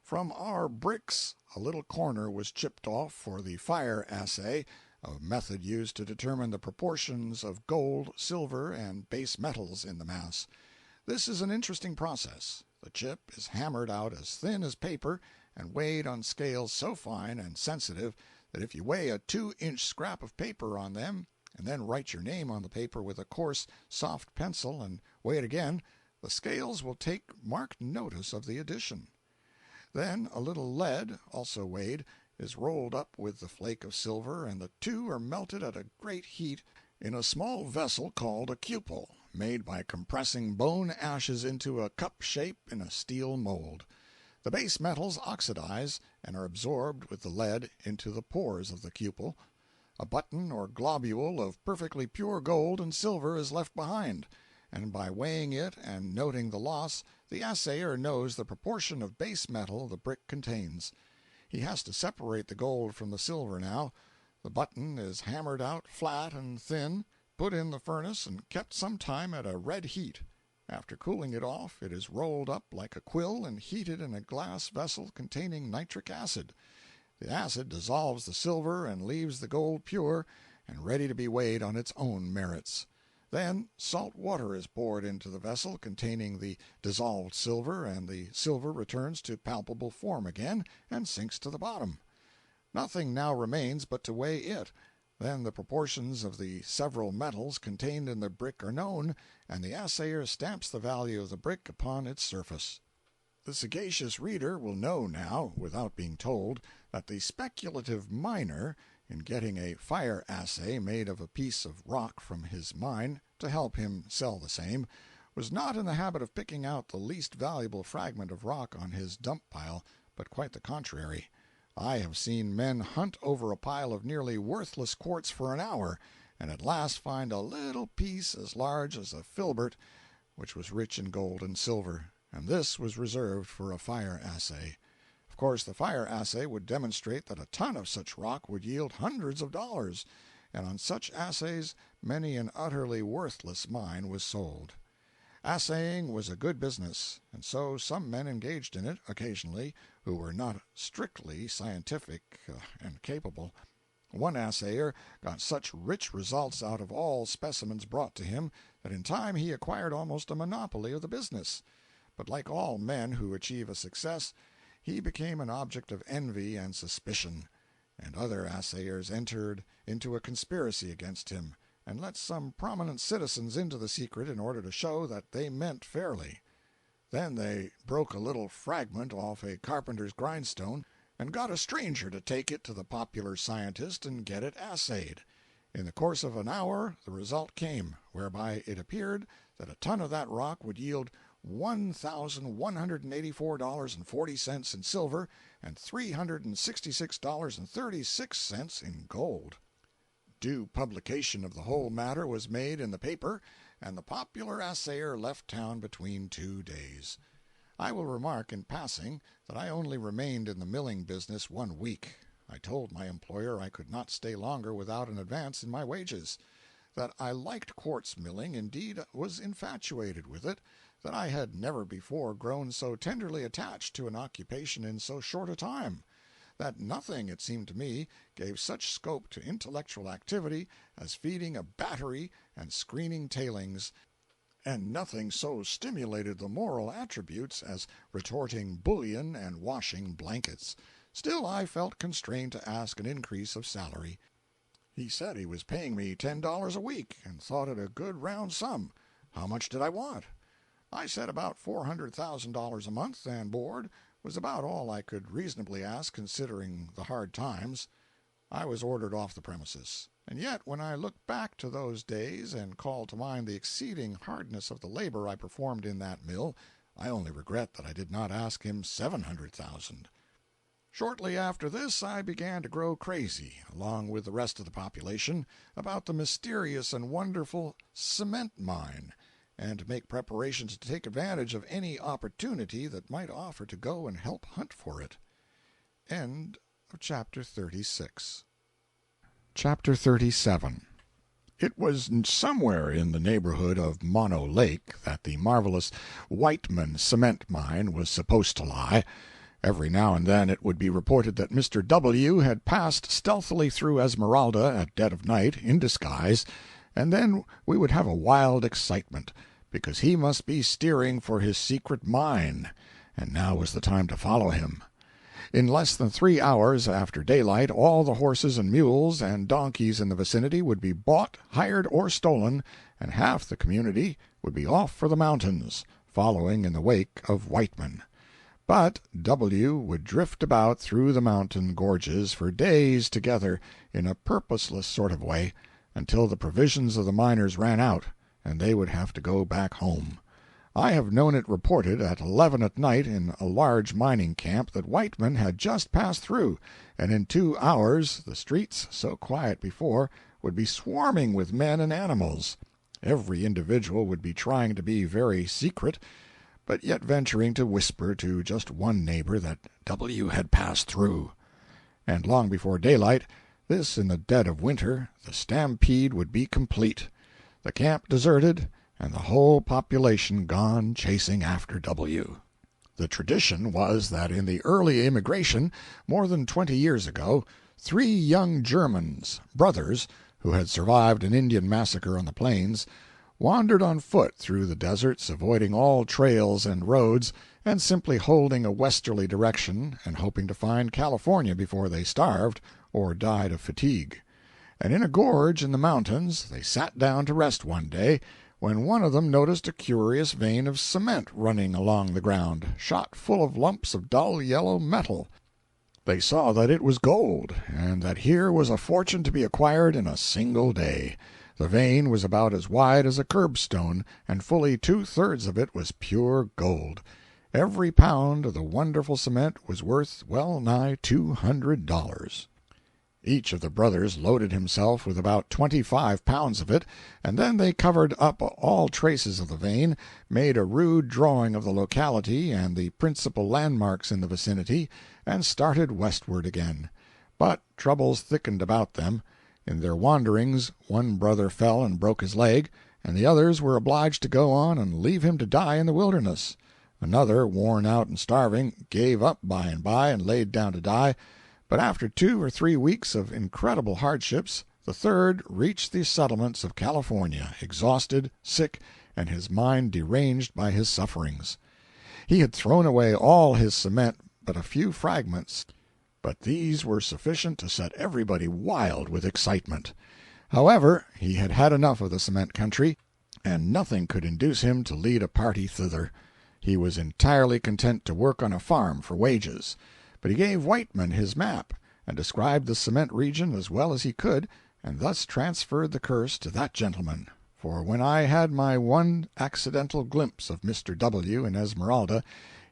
From our bricks a little corner was chipped off for the fire assay, a method used to determine the proportions of gold, silver, and base metals in the mass. This is an interesting process. The chip is hammered out as thin as paper and weighed on scales so fine and sensitive that if you weigh a 2-inch scrap of paper on them and then write your name on the paper with a coarse, soft pencil and weigh it again, the scales will take marked notice of the addition. Then a little lead, also weighed, is rolled up with the flake of silver, and the two are melted at a great heat in a small vessel called a cupel, made by compressing bone ashes into a cup shape in a steel mold. The base metals oxidize and are absorbed with the lead into the pores of the cupel. A button or globule of perfectly pure gold and silver is left behind, and by weighing it and noting the loss, the assayer knows the proportion of base metal the brick contains. He has to separate the gold from the silver now. The button is hammered out flat and thin, put in the furnace and kept some time at a red heat. After cooling it off, it is rolled up like a quill and heated in a glass vessel containing nitric acid. The acid dissolves the silver and leaves the gold pure and ready to be weighed on its own merits. Then salt water is poured into the vessel containing the dissolved silver, and the silver returns to palpable form again and sinks to the bottom. Nothing now remains but to weigh it. Then the proportions of the several metals contained in the brick are known, and the assayer stamps the value of the brick upon its surface. The sagacious reader will know now, without being told, that the speculative miner, in getting a fire assay made of a piece of rock from his mine to help him sell the same, was not in the habit of picking out the least valuable fragment of rock on his dump pile, but quite the contrary. I have seen men hunt over a pile of nearly worthless quartz for an hour, and at last find a little piece as large as a filbert, which was rich in gold and silver, and this was reserved for a fire assay. Of course the fire assay would demonstrate that a ton of such rock would yield hundreds of dollars, and on such assays many an utterly worthless mine was sold. Assaying was a good business, and so some men engaged in it occasionally who were not strictly scientific and capable. One assayer got such rich results out of all specimens brought to him that in time he acquired almost a monopoly of the business. But like all men who achieve a success, he became an object of envy and suspicion, and other assayers entered into a conspiracy against him, and let some prominent citizens into the secret in order to show that they meant fairly. Then they broke a little fragment off a carpenter's grindstone, and got a stranger to take it to the popular scientist and get it assayed. In the course of an hour the result came, whereby it appeared that a ton of that rock would yield $1,184.40 in silver and $366.36 in gold. Due publication of the whole matter was made in the paper, and the popular assayer left town between 2 days. I will remark in passing that I only remained in the milling business 1 week. I told my employer I could not stay longer without an advance in my wages. That I liked quartz milling, indeed was infatuated with it, that I had never before grown so tenderly attached to an occupation in so short a time, that nothing, it seemed to me, gave such scope to intellectual activity as feeding a battery and screening tailings, and nothing so stimulated the moral attributes as retorting bullion and washing blankets. Still I felt constrained to ask an increase of salary. He said he was paying me $10 a week, and thought it a good round sum. How much did I want? I said about $400,000 a month, and board was about all I could reasonably ask considering the hard times. I was ordered off the premises. And yet when I look back to those days and call to mind the exceeding hardness of the labor I performed in that mill, I only regret that I did not ask him $700,000. Shortly after this I began to grow crazy, along with the rest of the population, about the mysterious and wonderful cement mine, and to make preparations to take advantage of any opportunity that might offer to go and help hunt for it. End of Chapter 36. Chapter 37. It was somewhere in the neighborhood of Mono Lake that the marvelous Whiteman cement mine was supposed to lie. Every now and then it would be reported that Mr. W. had passed stealthily through Esmeralda at dead of night, in disguise, and then we would have a wild excitement, because he must be steering for his secret mine, and now was the time to follow him. In less than 3 hours after daylight all the horses and mules and donkeys in the vicinity would be bought, hired, or stolen, and half the community would be off for the mountains, following in the wake of Whiteman. But W. would drift about through the mountain gorges for days together in a purposeless sort of way, until the provisions of the miners ran out, and they would have to go back home. I have known it reported at 11 at night in a large mining camp that Whiteman had just passed through, and in 2 hours the streets, so quiet before, would be swarming with men and animals. Every individual would be trying to be very secret, but yet venturing to whisper to just one neighbor that W. had passed through. And long before daylight, this in the dead of winter, the stampede would be complete, the camp deserted, and the whole population gone chasing after W. The tradition was that in the early immigration, more than 20 years ago, 3 young Germans, brothers, who had survived an Indian massacre on the plains, wandered on foot through the deserts, avoiding all trails and roads, and simply holding a westerly direction and hoping to find California before they starved or died of fatigue. And in a gorge in the mountains they sat down to rest one day, when one of them noticed a curious vein of cement running along the ground, shot full of lumps of dull yellow metal. They saw that it was gold, and that here was a fortune to be acquired in a single day. The vein was about as wide as a curbstone, and fully 2/3 of it was pure gold. Every pound of the wonderful cement was worth well nigh $200. Each of the brothers loaded himself with about 25 pounds of it, and then they covered up all traces of the vein, made a rude drawing of the locality and the principal landmarks in the vicinity, and started westward again. But troubles thickened about them. In their wanderings one brother fell and broke his leg, and the others were obliged to go on and leave him to die in the wilderness. Another, worn out and starving, gave up by and by and laid down to die, but after 2 or 3 weeks of incredible hardships, the third reached the settlements of California, exhausted, sick, and his mind deranged by his sufferings. He had thrown away all his cement but a few fragments, but these were sufficient to set everybody wild with excitement. However, he had had enough of the cement country, and nothing could induce him to lead a party thither. He was entirely content to work on a farm for wages. But he gave Whiteman his map, and described the cement region as well as he could, and thus transferred the curse to that gentleman. For when I had my one accidental glimpse of Mr. W. in Esmeralda,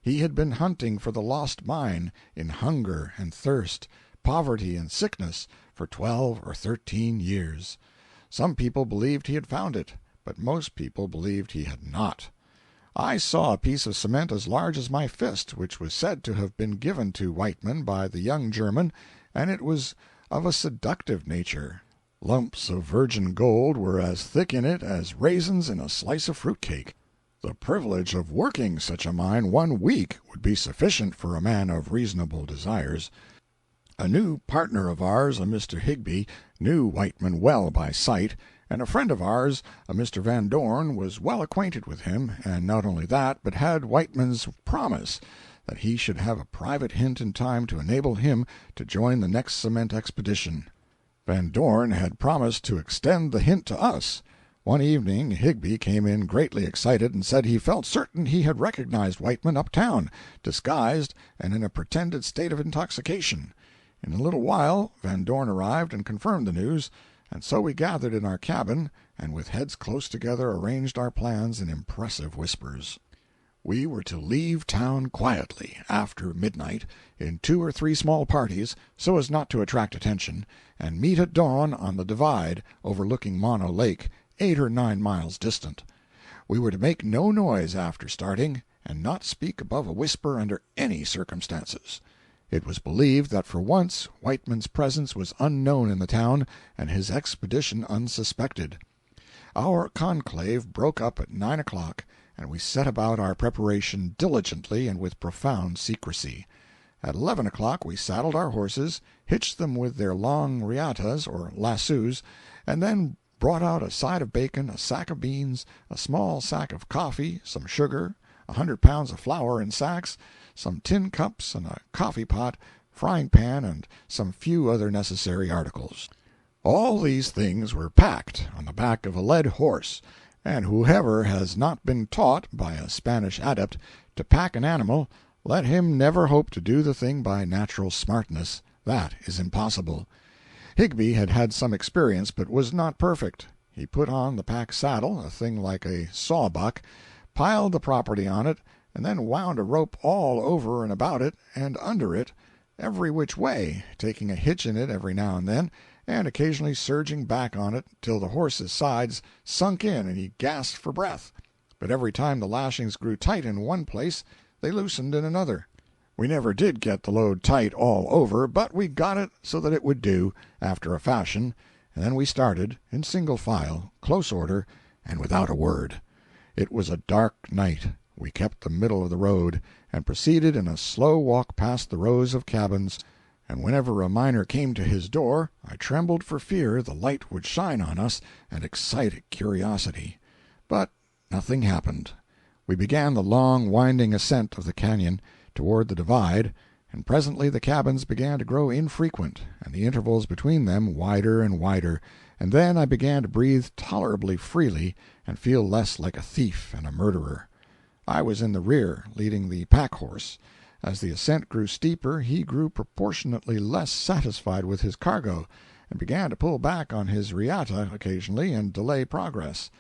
he had been hunting for the lost mine, in hunger and thirst, poverty and sickness, for 12 or 13 years. Some people believed he had found it, but most people believed he had not. I saw a piece of cement as large as my fist, which was said to have been given to Whiteman by the young German, and it was of a seductive nature. Lumps of virgin gold were as thick in it as raisins in a slice of fruit cake. The privilege of working such a mine 1 week would be sufficient for a man of reasonable desires. A new partner of ours, a Mr. Higbie, knew Whiteman well by sight, and a friend of ours, a Mr. Van Dorn, was well acquainted with him, and not only that, but had Whiteman's promise that he should have a private hint in time to enable him to join the next cement expedition. Van Dorn had promised to extend the hint to us. One evening Higbie came in greatly excited and said he felt certain he had recognized Whiteman uptown, disguised and in a pretended state of intoxication. In a little while Van Dorn arrived and confirmed the news, and so we gathered in our cabin, and with heads close together arranged our plans in impressive whispers. We were to leave town quietly, after midnight, in 2 or 3 small parties, so as not to attract attention, and meet at dawn on the divide overlooking Mono Lake, 8 or 9 miles distant. We were to make no noise after starting, and not speak above a whisper under any circumstances. It was believed that for once Whiteman's presence was unknown in the town, and his expedition unsuspected. Our conclave broke up at 9 o'clock, and we set about our preparation diligently and with profound secrecy. At 11 o'clock we saddled our horses, hitched them with their long riatas, or lassos, and then brought out a side of bacon, a sack of beans, a small sack of coffee, some sugar, 100 pounds of flour in sacks, some tin cups and a coffee pot, frying pan, and some few other necessary articles. All these things were packed on the back of a led horse, and whoever has not been taught, by a Spanish adept, to pack an animal, let him never hope to do the thing by natural smartness. That is impossible. Higbie had had some experience, but was not perfect. He put on the pack saddle, a thing like a sawbuck, piled the property on it, and then wound a rope all over and about it and under it, every which way, taking a hitch in it every now and then, and occasionally surging back on it till the horse's sides sunk in and he gasped for breath. But every time the lashings grew tight in one place, they loosened in another. We never did get the load tight all over, but we got it so that it would do, after a fashion, and then we started, in single file, close order, and without a word. It was a dark night. We kept the middle of the road, and proceeded in a slow walk past the rows of cabins, and whenever a miner came to his door I trembled for fear the light would shine on us and excite curiosity. But nothing happened. We began the long winding ascent of the canyon toward the divide, and presently the cabins began to grow infrequent, and the intervals between them wider and wider, and then I began to breathe tolerably freely and feel less like a thief and a murderer. I was in the rear, leading the pack-horse. As the ascent grew steeper, he grew proportionately less satisfied with his cargo, and began to pull back on his riata occasionally and delay progress.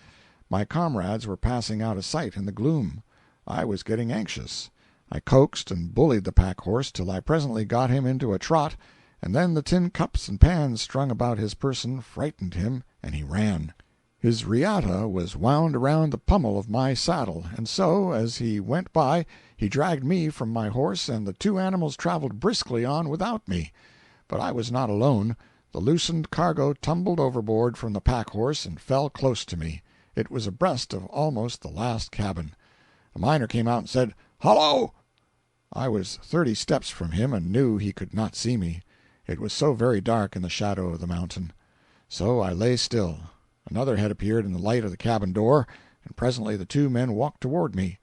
My comrades were passing out of sight in the gloom. I was getting anxious. I coaxed and bullied the pack-horse till I presently got him into a trot, and then the tin cups and pans strung about his person frightened him, and he ran. His riata was wound around the pummel of my saddle, and so, as he went by, he dragged me from my horse, and the 2 animals traveled briskly on without me. But I was not alone. The loosened cargo tumbled overboard from the pack-horse and fell close to me. It was abreast of almost the last cabin. A miner came out and said, "Hullo!" I was 30 steps from him and knew he could not see me. It was so very dark in the shadow of the mountain. So I lay still. Another head appeared in the light of the cabin door, and presently the 2 men walked toward me.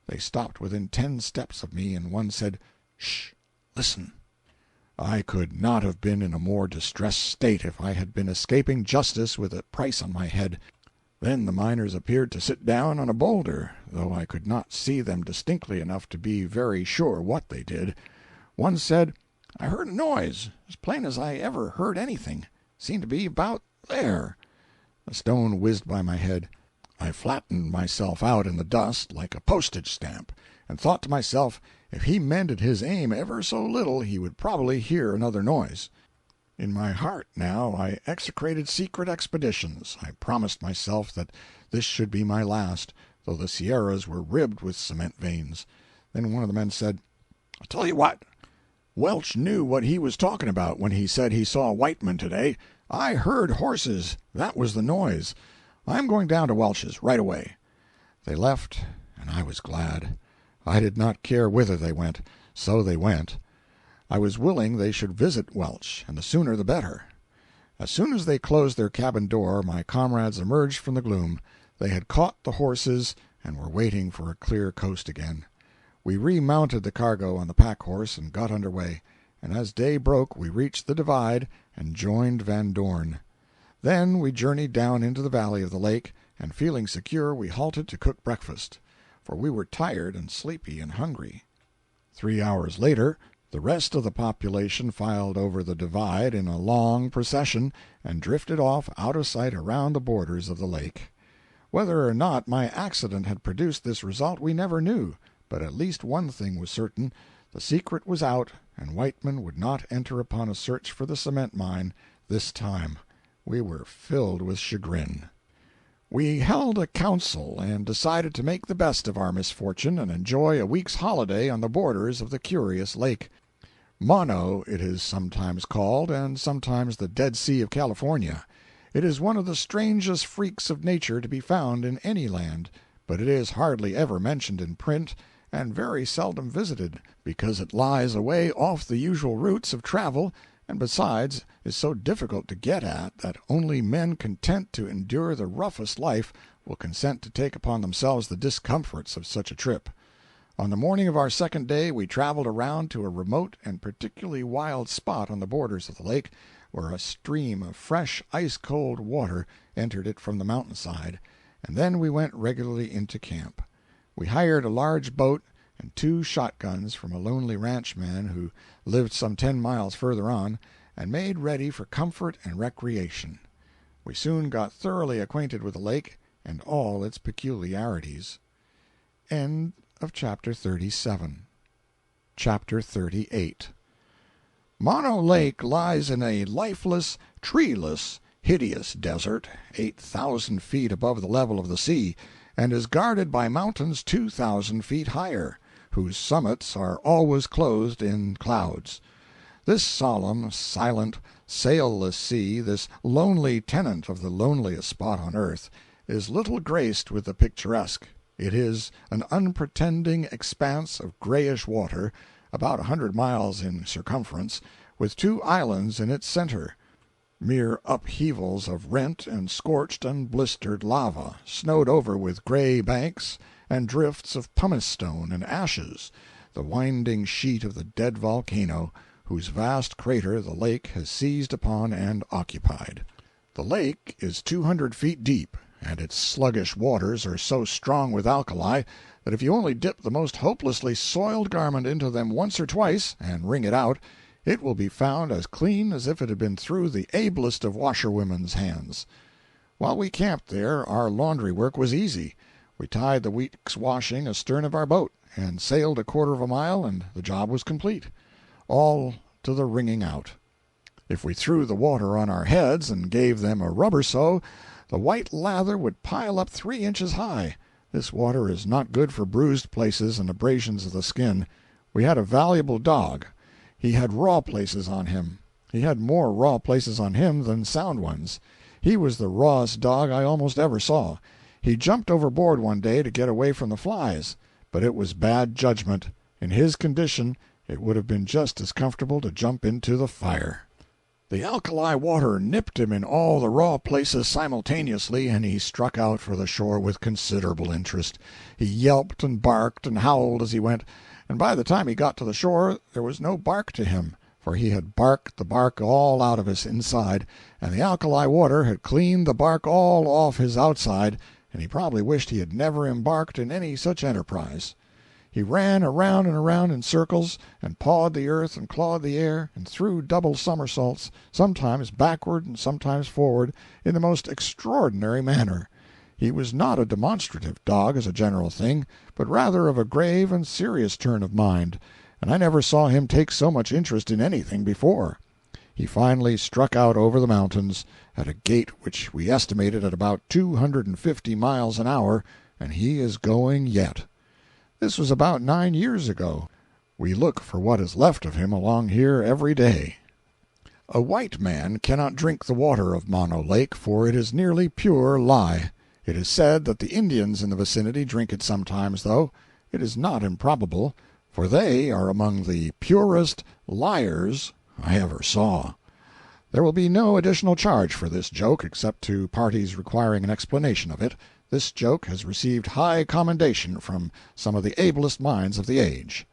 They stopped within 10 steps of me, and one said, "Shh! Listen!" I could not have been in a more distressed state if I had been escaping justice with a price on my head. Then the miners appeared to sit down on a boulder, though I could not see them distinctly enough to be very sure what they did. One said, "I heard a noise, as plain as I ever heard anything. Seemed to be about there." A stone whizzed by my head. I flattened myself out in the dust like a postage stamp, and thought to myself, if he mended his aim ever so little he would probably hear another noise. In my heart now I execrated secret expeditions. I promised myself that this should be my last, though the Sierras were ribbed with cement veins. Then one of the men said, "I'll tell you what. Welch knew what he was talking about when he said he saw white men today. I heard horses. That was the noise. I'm going down to Welch's right away." They left, and I was glad. I did not care whither they went, so they went. I was willing they should visit Welch, and the sooner the better. As soon as they closed their cabin door, my comrades emerged from the gloom. They had caught the horses and were waiting for a clear coast again. We remounted the cargo on the pack-horse and got under way, and as day broke we reached the divide and joined Van Dorn. Then we journeyed down into the valley of the lake, and feeling secure we halted to cook breakfast, for we were tired and sleepy and hungry. 3 hours later the rest of the population filed over the divide in a long procession and drifted off out of sight around the borders of the lake. Whether or not my accident had produced this result we never knew, but at least one thing was certain: the secret was out, and white men would not enter upon a search for the cement mine this time. We were filled with chagrin. We held a council and decided to make the best of our misfortune and enjoy a week's holiday on the borders of the curious lake. Mono it is sometimes called, and sometimes the Dead Sea of California. It is one of the strangest freaks of nature to be found in any land, but it is hardly ever mentioned in print, and very seldom visited, because it lies away off the usual routes of travel, and besides is so difficult to get at that only men content to endure the roughest life will consent to take upon themselves the discomforts of such a trip. On the morning of our second day we traveled around to a remote and particularly wild spot on the borders of the lake, where a stream of fresh ice-cold water entered it from the mountainside, and then we went regularly into camp. We hired a large boat and 2 shotguns from a lonely ranchman who lived some 10 miles further on, and made ready for comfort and recreation. We soon got thoroughly acquainted with the lake and all its peculiarities. End of Chapter 37. Chapter 38. Mono Lake lies in a lifeless, treeless, hideous desert, 8,000 feet above the level of the sea, and is guarded by mountains 2,000 feet higher, whose summits are always clothed in clouds. This solemn, silent, sailless sea, this lonely tenant of the loneliest spot on earth, is little graced with the picturesque. It is an unpretending expanse of grayish water, about 100 miles in circumference, with 2 islands in its center, mere upheavals of rent and scorched and blistered lava, snowed over with gray banks and drifts of pumice stone and ashes, the winding sheet of the dead volcano, whose vast crater the lake has seized upon and occupied. The lake is 200 feet deep, and its sluggish waters are so strong with alkali that if you only dip the most hopelessly soiled garment into them once or twice, and wring it out, it will be found as clean as if it had been through the ablest of washerwomen's hands. While we camped there, our laundry work was easy. We tied the week's washing astern of our boat, and sailed a quarter of a mile, and the job was complete, all to the wringing out. If we threw the water on our heads and gave them a rub or so, the white lather would pile up 3 inches high. This water is not good for bruised places and abrasions of the skin. We had a valuable dog. He had raw places on him. He had more raw places on him than sound ones. He was the rawest dog I almost ever saw. He jumped overboard one day to get away from the flies, but it was bad judgment. In his condition it would have been just as comfortable to jump into the fire. The alkali water nipped him in all the raw places simultaneously, and he struck out for the shore with considerable interest. He yelped and barked and howled as he went, and by the time he got to the shore there was no bark to him, for he had barked the bark all out of his inside, and the alkali water had cleaned the bark all off his outside, and he probably wished he had never embarked in any such enterprise. He ran around and around in circles, and pawed the earth and clawed the air, and threw double somersaults, sometimes backward and sometimes forward, in the most extraordinary manner. He was not a demonstrative dog as a general thing, but rather of a grave and serious turn of mind, and I never saw him take so much interest in anything before. He finally struck out over the mountains, at a gait which we estimated at about 250 miles an hour, and he is going yet. This was about 9 years ago. We look for what is left of him along here every day. A white man cannot drink the water of Mono Lake, for it is nearly pure lye. It is said that the Indians in the vicinity drink it sometimes, though. It is not improbable, for they are among the purest liars I ever saw. There will be no additional charge for this joke, except to parties requiring an explanation of it. This joke has received high commendation from some of the ablest minds of the age.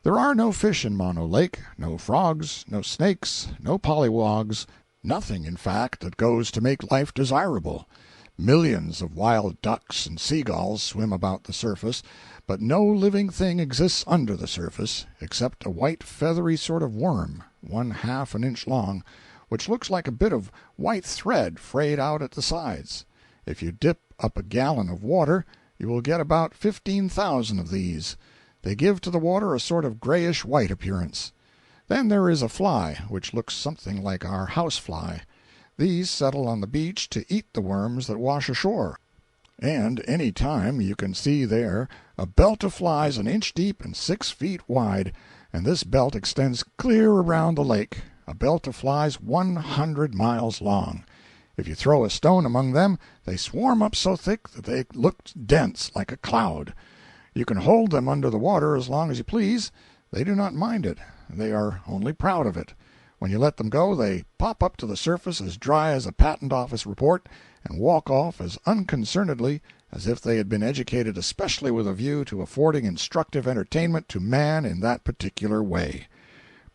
There are no fish in Mono Lake, no frogs, no snakes, no pollywogs, nothing, in fact, that goes to make life desirable. Millions of wild ducks and seagulls swim about the surface, but no living thing exists under the surface, except a white feathery sort of worm, 1/2 an inch long, which looks like a bit of white thread frayed out at the sides. If you dip up a gallon of water, you will get about 15,000 of these. They give to the water a sort of grayish-white appearance. Then there is a fly, which looks something like our house fly. These settle on the beach to eat the worms that wash ashore. And any time you can see there a belt of flies an inch deep and 6 feet wide, and this belt extends clear around the lake, a belt of flies 100 miles long. If you throw a stone among them, they swarm up so thick that they look dense like a cloud. You can hold them under the water as long as you please. They do not mind it. They are only proud of it. When you let them go, they pop up to the surface as dry as a patent office report, and walk off as unconcernedly as if they had been educated especially with a view to affording instructive entertainment to man in that particular way.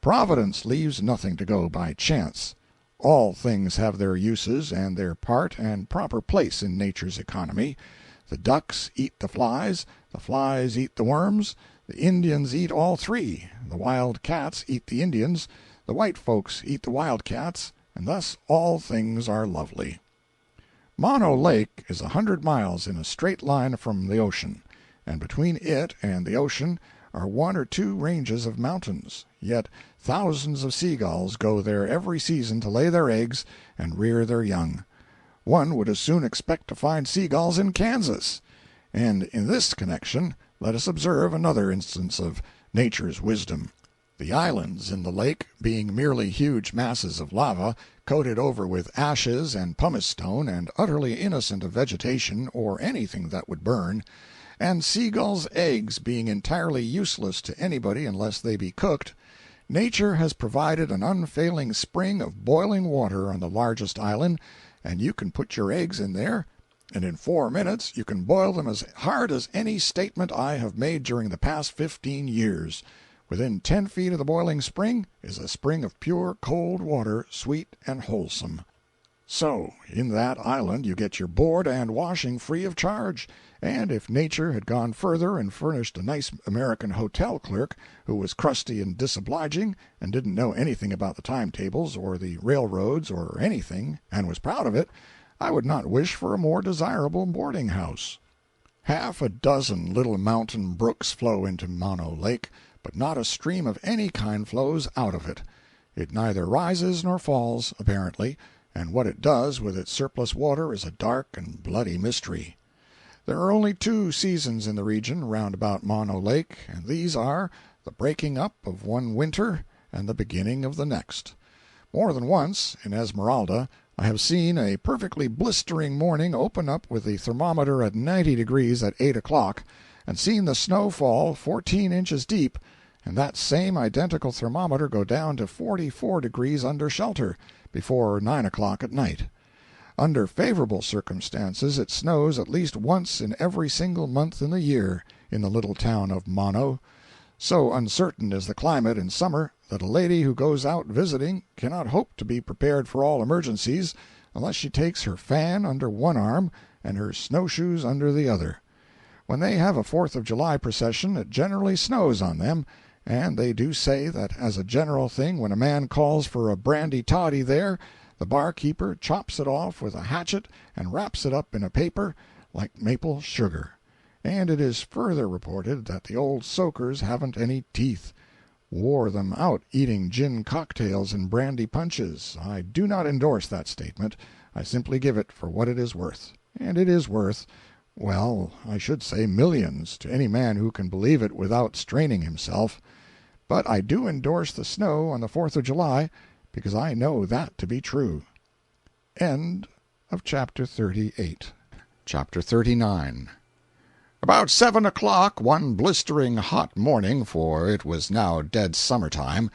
Providence leaves nothing to go by chance. All things have their uses and their part and proper place in nature's economy. The ducks eat the flies eat the worms, the Indians eat all three, the wild cats eat the Indians, the white folks eat the wild cats, and thus all things are lovely. Mono Lake is 100 miles in a straight line from the ocean, and between it and the ocean are 1 or 2 ranges of mountains, yet thousands of seagulls go there every season to lay their eggs and rear their young. One would as soon expect to find seagulls in Kansas. And in this connection let us observe another instance of nature's wisdom. The islands in the lake being merely huge masses of lava, coated over with ashes and pumice stone and utterly innocent of vegetation or anything that would burn, and seagulls' eggs being entirely useless to anybody unless they be cooked, nature has provided an unfailing spring of boiling water on the largest island, and you can put your eggs in there, and in 4 minutes you can boil them as hard as any statement I have made during the past 15 years. Within 10 feet of the boiling spring is a spring of pure cold water, sweet and wholesome. So, in that island you get your board and washing free of charge, and if nature had gone further and furnished a nice American hotel clerk who was crusty and disobliging and didn't know anything about the timetables or the railroads or anything, and was proud of it, I would not wish for a more desirable boarding house. Half a dozen little mountain brooks flow into Mono Lake, but not a stream of any kind flows out of it. It neither rises nor falls, apparently, and what it does with its surplus water is a dark and bloody mystery. There are only 2 seasons in the region round about Mono Lake, and these are the breaking up of one winter and the beginning of the next. More than once, in Esmeralda, I have seen a perfectly blistering morning open up with the thermometer at 90 degrees at 8 o'clock, and seen the snow fall 14 inches deep, and that same identical thermometer go down to 44 degrees under shelter, before 9 o'clock at night. Under favorable circumstances it snows at least once in every single month in the year in the little town of Mono. So uncertain is the climate in summer that a lady who goes out visiting cannot hope to be prepared for all emergencies unless she takes her fan under one arm and her snowshoes under the other. When they have a 4th of July procession it generally snows on them, and they do say that as a general thing when a man calls for a brandy toddy there, the barkeeper chops it off with a hatchet and wraps it up in a paper like maple sugar. And it is further reported that the old soakers haven't any teeth. Wore them out eating gin cocktails and brandy punches. I do not endorse that statement. I simply give it for what it is worth. And it is worth, well, I should say millions, to any man who can believe it without straining himself. But I do endorse the snow on the 4th of July, because I know that to be true. End of Chapter 38. Chapter 39. About 7 o'clock one blistering hot morning, for it was now dead summer-time,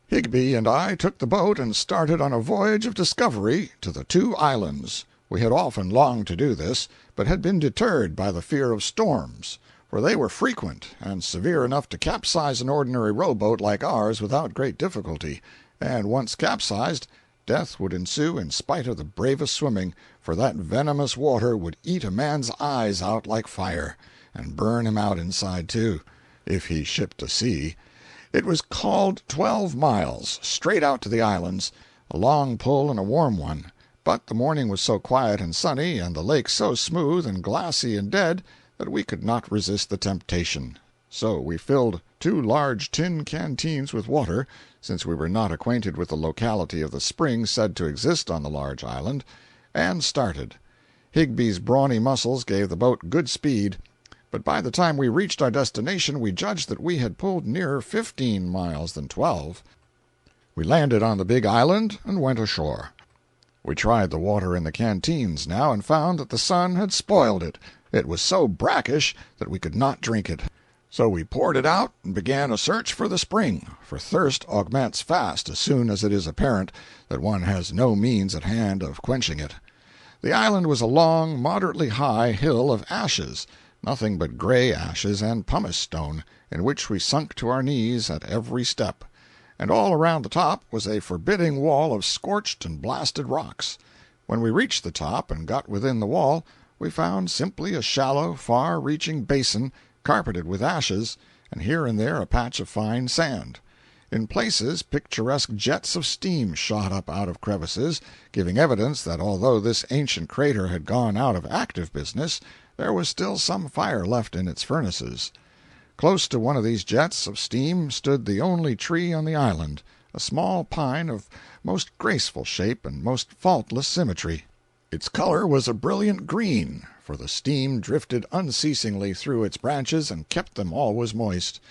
Higbee and I took the boat and started on a voyage of discovery to the 2 islands. We had often longed to do this, but had been deterred by the fear of storms, for they were frequent and severe enough to capsize an ordinary rowboat like ours without great difficulty, and once capsized, death would ensue in spite of the bravest swimming, for that venomous water would eat a man's eyes out like fire, and burn him out inside too, if he shipped to sea. It was called 12 miles, straight out to the islands, a long pull and a warm one, but the morning was so quiet and sunny, and the lake so smooth and glassy and dead, that we could not resist the temptation. So we filled 2 large tin canteens with water, since we were not acquainted with the locality of the spring said to exist on the large island, and started. Higbee's brawny muscles gave the boat good speed, but by the time we reached our destination we judged that we had pulled nearer 15 miles than 12. We landed on the big island and went ashore. We tried the water in the canteens now, and found that the sun had spoiled it. It was so brackish that we could not drink it. So we poured it out and began a search for the spring, for thirst augments fast as soon as it is apparent that one has no means at hand of quenching it. The island was a long, moderately high hill of ashes, nothing but gray ashes and pumice stone, in which we sunk to our knees at every step, and all around the top was a forbidding wall of scorched and blasted rocks. When we reached the top and got within the wall, we found simply a shallow, far-reaching basin carpeted with ashes, and here and there a patch of fine sand. In places picturesque jets of steam shot up out of crevices, giving evidence that although this ancient crater had gone out of active business, there was still some fire left in its furnaces. Close to one of these jets of steam stood the only tree on the island, a small pine of most graceful shape and most faultless symmetry. Its color was a brilliant green, for the steam drifted unceasingly through its branches and kept them always moist.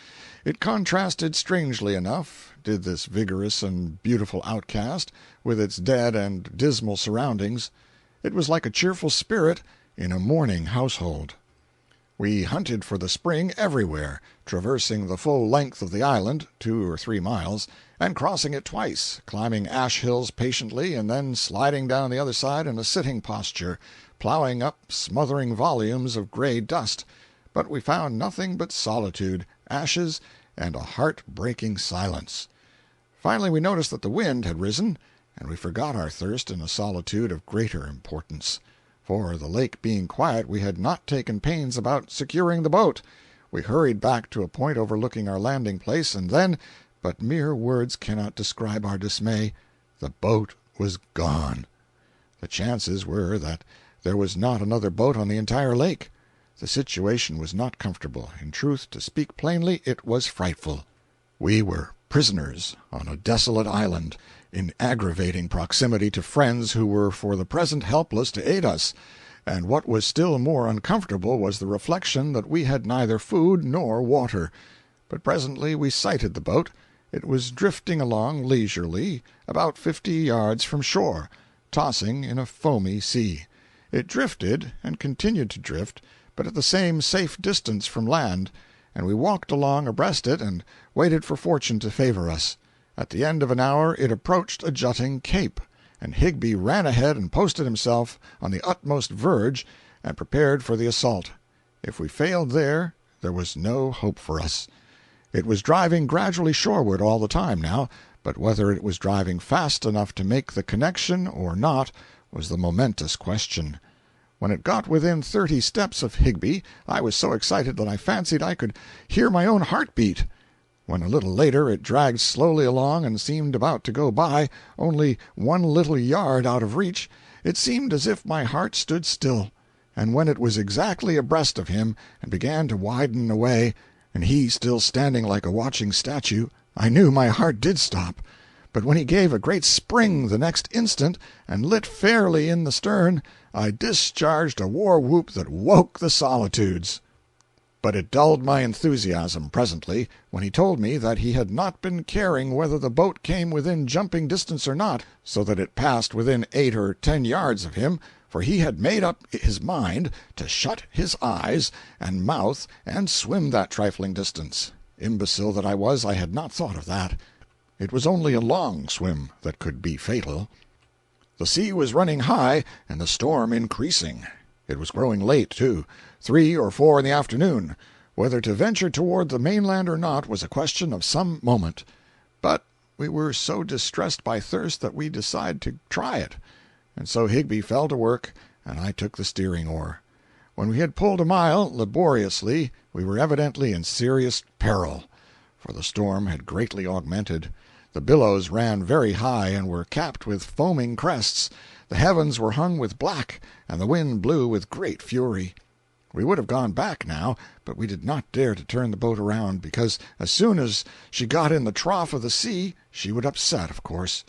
It contrasted strangely enough, did this vigorous and beautiful outcast, with its dead and dismal surroundings. It was like a cheerful spirit in a mourning household. We hunted for the spring everywhere, traversing the full length of the island, 2 or 3 miles, and crossing it twice, climbing ash hills patiently and then sliding down the other side in a sitting posture, plowing up smothering volumes of gray dust, but we found nothing but solitude, ashes, and a heart-breaking silence. Finally we noticed that the wind had risen, and we forgot our thirst in a solitude of greater importance. For, the lake being quiet, we had not taken pains about securing the boat. We hurried back to a point overlooking our landing place, and then, but mere words cannot describe our dismay, the boat was gone. The chances were that there was not another boat on the entire lake. The situation was not comfortable. In truth, to speak plainly, it was frightful. We were prisoners on a desolate island, in aggravating proximity to friends who were for the present helpless to aid us, and what was still more uncomfortable was the reflection that we had neither food nor water. But presently we sighted the boat, It was drifting along leisurely, about 50 yards from shore, tossing in a foamy sea. It drifted, and continued to drift, but at the same safe distance from land, and we walked along abreast it and waited for fortune to favor us. At the end of an hour it approached a jutting cape, and Higbee ran ahead and posted himself on the utmost verge and prepared for the assault. If we failed there, there was no hope for us. It was driving gradually shoreward all the time now, but whether it was driving fast enough to make the connection or not was the momentous question. When it got within 30 steps of Higbee, I was so excited that I fancied I could hear my own heart beat. When a little later it dragged slowly along and seemed about to go by, only 1 little yard out of reach, it seemed as if my heart stood still. And when it was exactly abreast of him and began to widen away, and he still standing like a watching statue, I knew my heart did stop. But when he gave a great spring the next instant and lit fairly in the stern, I discharged a war-whoop that woke the solitudes. But it dulled my enthusiasm presently, when he told me that he had not been caring whether the boat came within jumping distance or not, so that it passed within 8 or 10 yards of him, for he had made up his mind to shut his eyes and mouth and swim that trifling distance. Imbecile that I was, I had not thought of that. It was only a long swim that could be fatal. The sea was running high and the storm increasing. It was growing late, too, 3 or 4 in the afternoon. Whether to venture toward the mainland or not was a question of some moment. But we were so distressed by thirst that we decided to try it. And so Higbee fell to work, and I took the steering oar. When we had pulled a mile, laboriously, we were evidently in serious peril, for the storm had greatly augmented. The billows ran very high and were capped with foaming crests. The heavens were hung with black, and the wind blew with great fury. We would have gone back now, but we did not dare to turn the boat around, because as soon as she got in the trough of the sea she would upset, of course.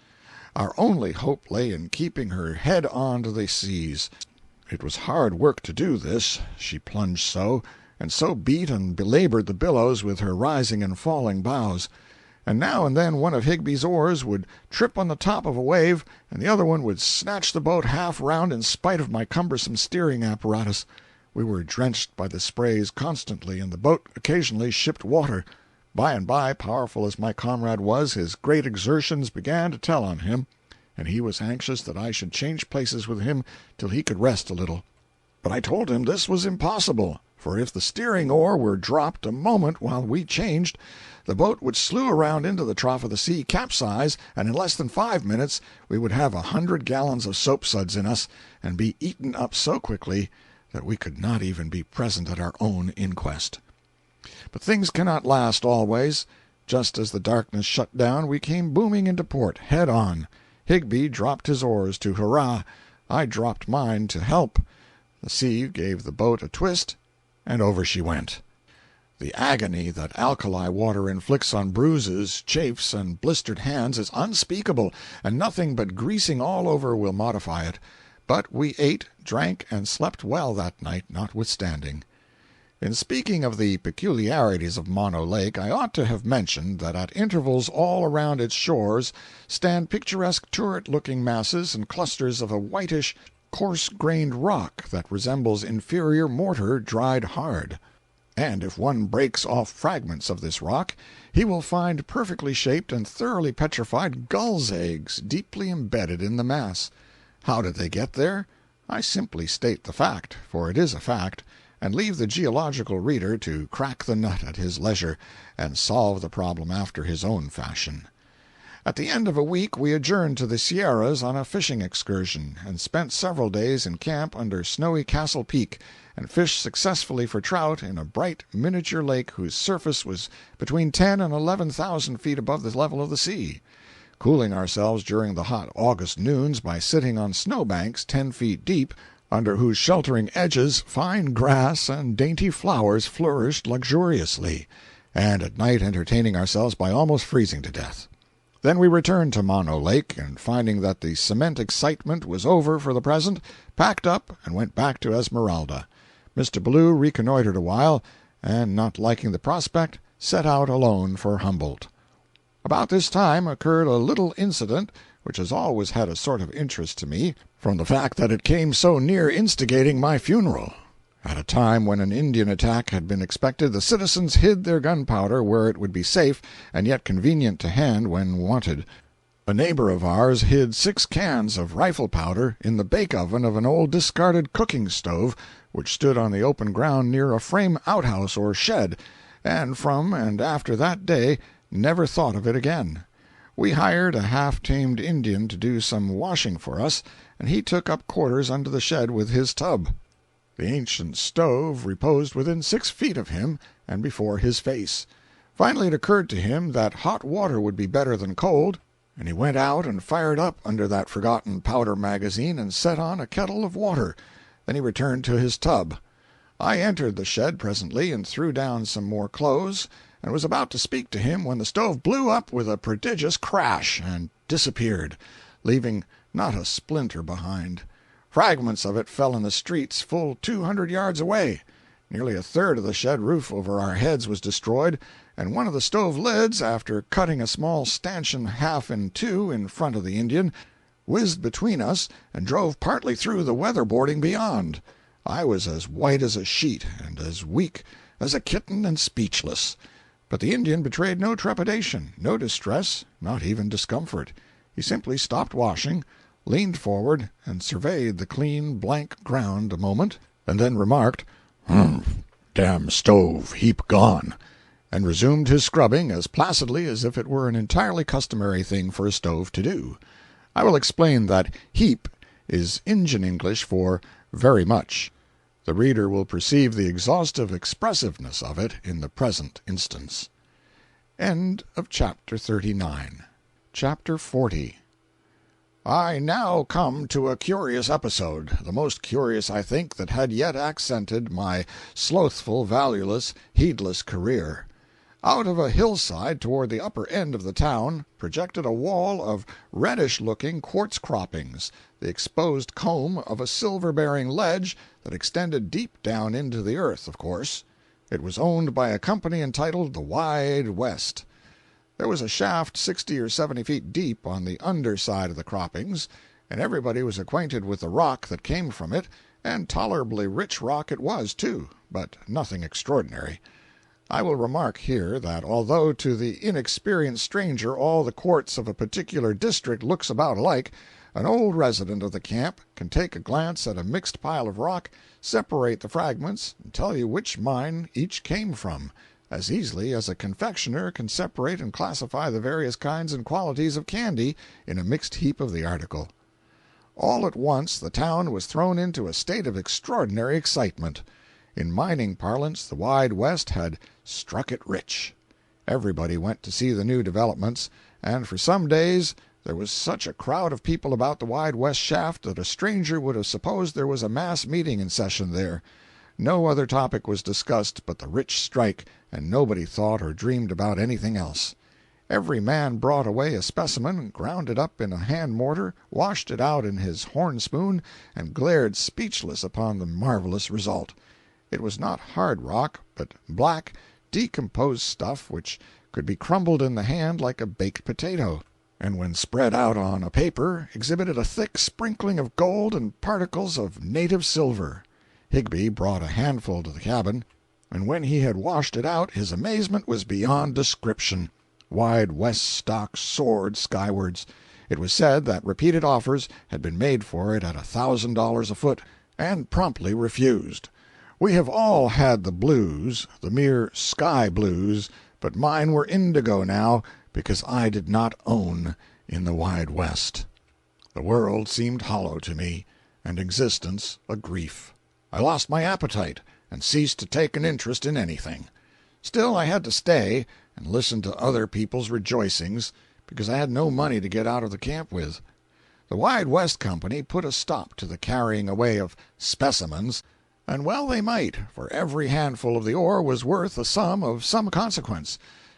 Our only hope lay in keeping her head on to the seas. It was hard work to do this, she plunged so, and so beat and belabored the billows with her rising and falling bows. And now and then one of Higbee's oars would trip on the top of a wave, and the other one would snatch the boat half round in spite of my cumbersome steering apparatus. We were drenched by the sprays constantly, and the boat occasionally shipped water. By and by, powerful as my comrade was, his great exertions began to tell on him, and he was anxious that I should change places with him till he could rest a little. But I told him this was impossible, for if the steering oar were dropped a moment while we changed, the boat would slew around into the trough of the sea, capsize, and in less than 5 minutes we would have 100 gallons of soap-suds in us, and be eaten up so quickly that we could not even be present at our own inquest. But things cannot last always. Just as the darkness shut down, we came booming into port, head on. Higbee dropped his oars to hurrah. I dropped mine to help. The sea gave the boat a twist, and over she went. The agony that alkali water inflicts on bruises, chafes, and blistered hands is unspeakable, and nothing but greasing all over will modify it. But we ate, drank, and slept well that night, notwithstanding. In speaking of the peculiarities of Mono Lake, I ought to have mentioned that at intervals all around its shores stand picturesque turret-looking masses and clusters of a whitish, coarse-grained rock that resembles inferior mortar dried hard. And if one breaks off fragments of this rock, he will find perfectly shaped and thoroughly petrified gulls' eggs deeply embedded in the mass. How did they get there? I simply state the fact, for it is a fact, and leave the geological reader to crack the nut at his leisure and solve the problem after his own fashion. At the end of a week we adjourned to the Sierras on a fishing excursion, and spent several days in camp under snowy Castle Peak, and fished successfully for trout in a bright miniature lake whose surface was between 10 and 11,000 feet above the level of the sea. Cooling ourselves during the hot August noons by sitting on snowbanks 10 feet deep, under whose sheltering edges fine grass and dainty flowers flourished luxuriously, and at night entertaining ourselves by almost freezing to death. Then we returned to Mono Lake, and finding that the cement excitement was over for the present, packed up and went back to Esmeralda. Mr. Ballou reconnoitered a while, and not liking the prospect, set out alone for Humboldt. About this time occurred a little incident which has always had a sort of interest to me, from the fact that it came so near instigating my funeral. At a time when an Indian attack had been expected, the citizens hid their gunpowder where it would be safe and yet convenient to hand when wanted. A neighbor of ours hid 6 cans of rifle powder in the bake-oven of an old discarded cooking stove which stood on the open ground near a frame outhouse or shed, and from and after that day never thought of it again. We hired a half-tamed Indian to do some washing for us, and he took up quarters under the shed with his tub. The ancient stove reposed within 6 feet of him and before his face. Finally it occurred to him that hot water would be better than cold, and he went out and fired up under that forgotten powder magazine and set on a kettle of water. Then he returned to his tub. I entered the shed presently and threw down some more clothes, and was about to speak to him when the stove blew up with a prodigious crash and disappeared, leaving not a splinter behind. Fragments of it fell in the streets full 200 yards away. Nearly a third of the shed roof over our heads was destroyed, and one of the stove lids, after cutting a small stanchion half in two in front of the Indian, whizzed between us and drove partly through the weatherboarding beyond. I was as white as a sheet and as weak as a kitten and speechless. But the Indian betrayed no trepidation, no distress, not even discomfort. He simply stopped washing, leaned forward and surveyed the clean, blank ground a moment, and then remarked, "Damn stove, heap gone," and resumed his scrubbing as placidly as if it were an entirely customary thing for a stove to do. I will explain that heap is Injun English for very much. The reader will perceive the exhaustive expressiveness of it in the present instance. End of Chapter 39. Chapter 40. I now come to a curious episode, the most curious, I think, that had yet accented my slothful, valueless, heedless career. Out of a hillside toward the upper end of the town projected a wall of reddish-looking quartz croppings, the exposed comb of a silver-bearing ledge that extended deep down into the earth, of course. It was owned by a company entitled the Wide West. There was a shaft 60 or 70 feet deep on the under side of the croppings, and everybody was acquainted with the rock that came from it, and tolerably rich rock it was, too, but nothing extraordinary. I will remark here that although to the inexperienced stranger all the quartz of a particular district looks about alike, an old resident of the camp can take a glance at a mixed pile of rock, separate the fragments, and tell you which mine each came from, as easily as a confectioner can separate and classify the various kinds and qualities of candy in a mixed heap of the article. All at once the town was thrown into a state of extraordinary excitement. In mining parlance, the Wide West had "struck it rich." Everybody went to see the new developments, and for some days there was such a crowd of people about the Wide West shaft that a stranger would have supposed there was a mass meeting in session there. No other topic was discussed but the rich strike, and nobody thought or dreamed about anything else. Every man brought away a specimen, ground it up in a hand mortar, washed it out in his horn spoon, and glared speechless upon the marvelous result. It was not hard rock, but black, decomposed stuff which could be crumbled in the hand like a baked potato, and when spread out on a paper exhibited a thick sprinkling of gold and particles of native silver. Higbie brought a handful to the cabin, and when he had washed it out his amazement was beyond description. Wide West stock soared skywards. It was said that repeated offers had been made for it at $1,000 a foot, and promptly refused. We have all had the blues, the mere sky blues, but mine were indigo now, because I did not own in the Wide West. The world seemed hollow to me, and existence a grief. I lost my appetite, and ceased to take an interest in anything. Still I had to stay and listen to other people's rejoicings, because I had no money to get out of the camp with. The Wide West Company put a stop to the carrying away of "specimens," and well they might, for every handful of the ore was worth a sum of some consequence.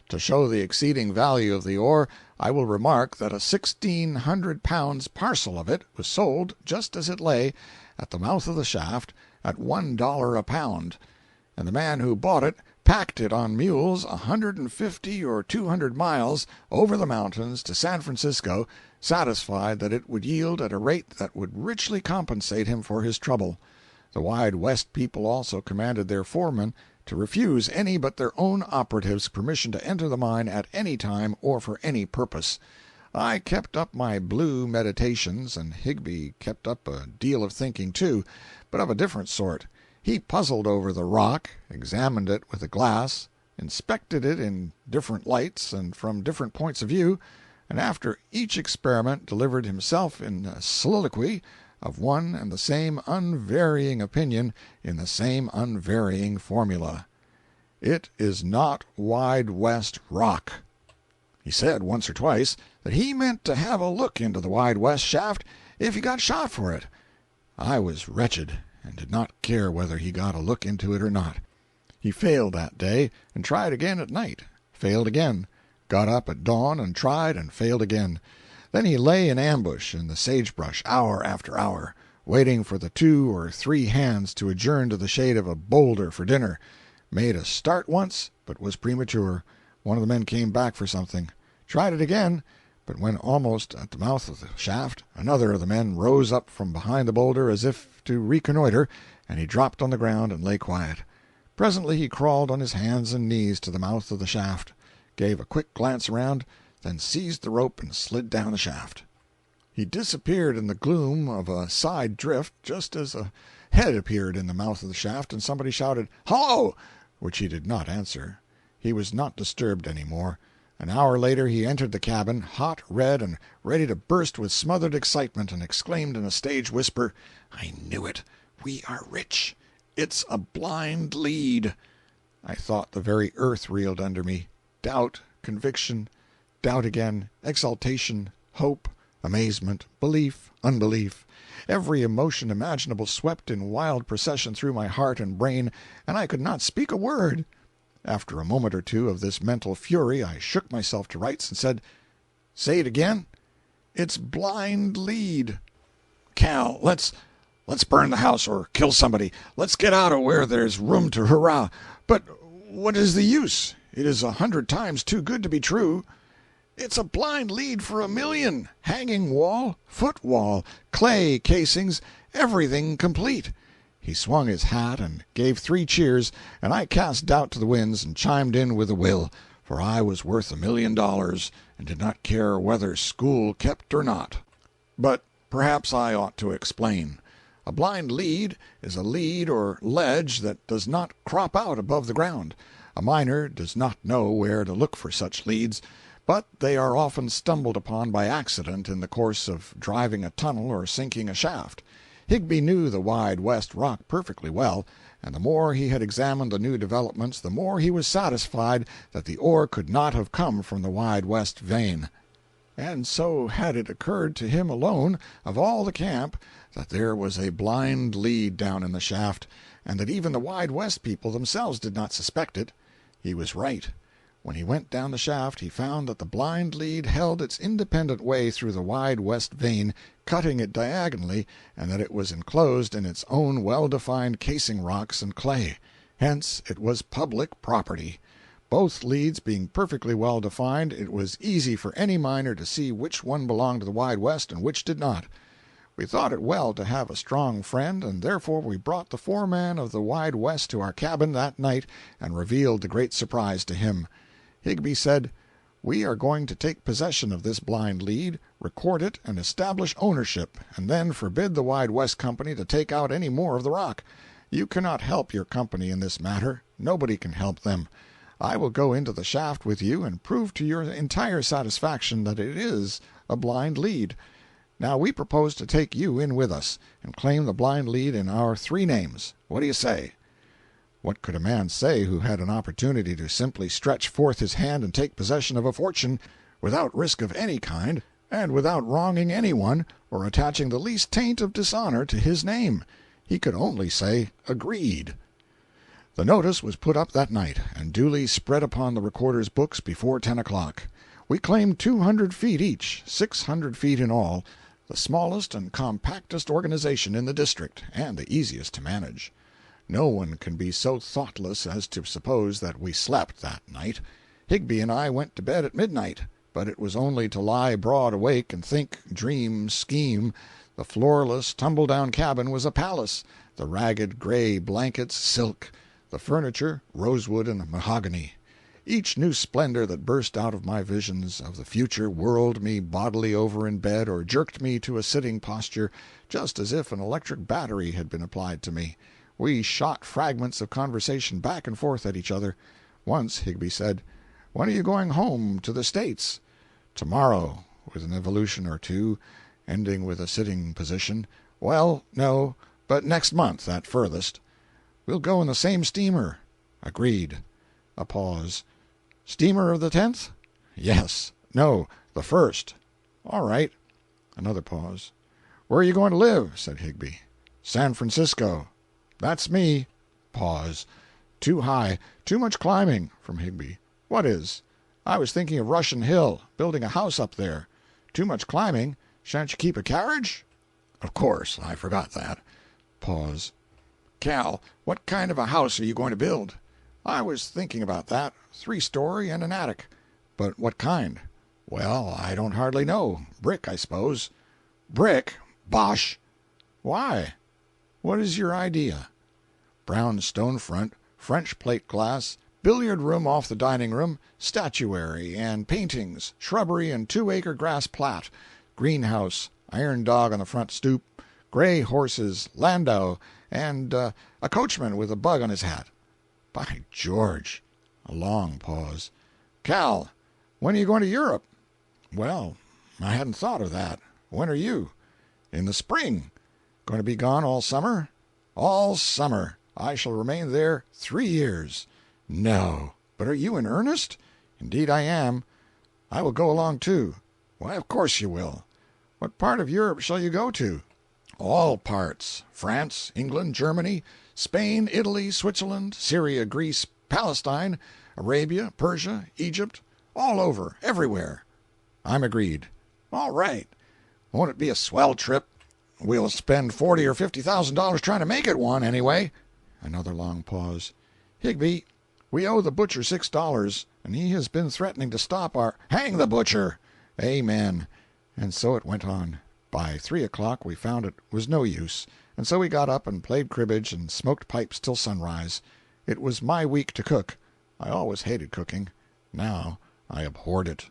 To show the exceeding value of the ore, I will remark that a 1,600-pound parcel of it was sold just as it lay, at the mouth of the shaft, at $1 a pound, and the man who bought it packed it on mules 150 or 200 miles over the mountains to San Francisco, satisfied that it would yield at a rate that would richly compensate him for his trouble. The Wide West people also commanded their foremen to refuse any but their own operatives permission to enter the mine at any time or for any purpose. I kept up my blue meditations, and Higbie kept up a deal of thinking, too, but of a different sort. He puzzled over the rock, examined it with a glass, inspected it in different lights and from different points of view, and after each experiment delivered himself in a soliloquy of one and the same unvarying opinion in the same unvarying formula: "It is not Wide West rock." He said once or twice that he meant to have a look into the Wide West shaft if he got shot for it. I was wretched, and did not care whether he got a look into it or not. He failed that day, and tried again at night, failed again, got up at dawn and tried, and failed again. Then he lay in ambush in the sagebrush hour after hour, waiting for the 2 or 3 hands to adjourn to the shade of a boulder for dinner. Made a start once, but was premature. One of the men came back for something. Tried it again, but when almost at the mouth of the shaft, another of the men rose up from behind the boulder as if to reconnoiter, and he dropped on the ground and lay quiet. Presently he crawled on his hands and knees to the mouth of the shaft, gave a quick glance around, then seized the rope and slid down the shaft. He disappeared in the gloom of a side drift just as a head appeared in the mouth of the shaft, and somebody shouted, "Hello!" which he did not answer. He was not disturbed any more. An hour later he entered the cabin, hot, red, and ready to burst with smothered excitement, and exclaimed in a stage whisper, "I knew it! We are rich! It's a blind lead!" I thought the very earth reeled under me. Doubt, conviction, doubt again, exultation, hope, amazement, belief, unbelief. Every emotion imaginable swept in wild procession through my heart and brain, and I could not speak a word. After a moment or two of this mental fury, I shook myself to rights and said, "Say it again." "It's blind lead." "Cal, let's burn the house or kill somebody. Let's get out of where there's room to hurrah. But what is the use? It is 100 times too good to be true." "It's a blind lead for 1,000,000. Hanging wall, foot wall, clay casings, everything complete." He swung his hat and gave 3 cheers, and I cast doubt to the winds and chimed in with a will, for I was worth $1,000,000 and did not care whether school kept or not. But perhaps I ought to explain. A blind lead is a lead or ledge that does not crop out above the ground. A miner does not know where to look for such leads, but they are often stumbled upon by accident in the course of driving a tunnel or sinking a shaft. Higbie knew the Wide West rock perfectly well, and the more he had examined the new developments, the more he was satisfied that the ore could not have come from the Wide West vein. And so had it occurred to him alone, of all the camp, that there was a blind lead down in the shaft, and that even the Wide West people themselves did not suspect it. He was right. When he went down the shaft he found that the blind lead held its independent way through the Wide West vein, cutting it diagonally, and that it was enclosed in its own well-defined casing rocks and clay. Hence it was public property. Both leads being perfectly well defined, it was easy for any miner to see which one belonged to the Wide West and which did not. We thought it well to have a strong friend, and therefore we brought the foreman of the Wide West to our cabin that night and revealed the great surprise to him. Higbie said, "We are going to take possession of this blind lead, record it, and establish ownership, and then forbid the Wide West Company to take out any more of the rock. You cannot help your company in this matter. Nobody can help them. I will go into the shaft with you and prove to your entire satisfaction that it is a blind lead. Now we propose to take you in with us, and claim the blind lead in our 3 names. What do you say?" What could a man say who had an opportunity to simply stretch forth his hand and take possession of a fortune, without risk of any kind, and without wronging anyone or attaching the least taint of dishonor to his name? He could only say, "Agreed." The notice was put up that night, and duly spread upon the recorder's books before 10 o'clock. We claimed 200 feet each, 600 feet in all, the smallest and compactest organization in the district, and the easiest to manage. No one can be so thoughtless as to suppose that we slept that night. Higbie and I went to bed at midnight, but it was only to lie broad awake and think, dream, scheme. The floorless, tumble-down cabin was a palace, the ragged gray blankets silk, the furniture rosewood and mahogany. Each new splendor that burst out of my visions of the future whirled me bodily over in bed or jerked me to a sitting posture, just as if an electric battery had been applied to me. We shot fragments of conversation back and forth at each other. Once Higbie said, "When are you going home to the States?" "Tomorrow," with an evolution or two, ending with a sitting position. "Well, no, but next month at furthest." "We'll go in the same steamer." "Agreed." A pause. "Steamer of the 10th?" "Yes. No, the 1st." "All right." Another pause. "Where are you going to live?" said Higbie. "San Francisco." "That's me." Pause. "Too high. Too much climbing." From Higbie. "What is?" "I was thinking of Russian Hill, building a house up there." "Too much climbing? Shan't you keep a carriage?" "Of course. I forgot that." Pause. "Cal, what kind of a house are you going to build?" "I was thinking about that. 3-story and an attic." "But what kind?" "Well, I don't hardly know. Brick, I suppose." "Brick? Bosh!" "Why? What is your idea?" "Brown stone front, French plate glass, billiard room off the dining room, statuary and paintings, shrubbery and 2-acre grass plat, greenhouse, iron dog on the front stoop, gray horses, landau, and a coachman with a bug on his hat." "By George!" A long pause. "Cal, when are you going to Europe?" "Well, I hadn't thought of that. When are you?" "In the spring." "Going to be gone all summer?" "All summer. I shall remain there 3 years." "No! But are you in earnest?" "Indeed I am." "I will go along, too." "Why, of course you will." "What part of Europe shall you go to?" "All parts. France, England, Germany, Spain, Italy, Switzerland, Syria, Greece, Palestine, Arabia, Persia, Egypt, all over, everywhere." "I'm agreed." "All right. Won't it be a swell trip? We'll spend $40,000 or $50,000 trying to make it one, anyway." Another long pause. "Higbie, we owe the butcher $6, and he has been threatening to stop our—" "Hang the butcher!" "Amen." And so it went on. By 3 o'clock we found it was no use, and so we got up and played cribbage and smoked pipes till sunrise. It was my week to cook. I always hated cooking. Now I abhorred it.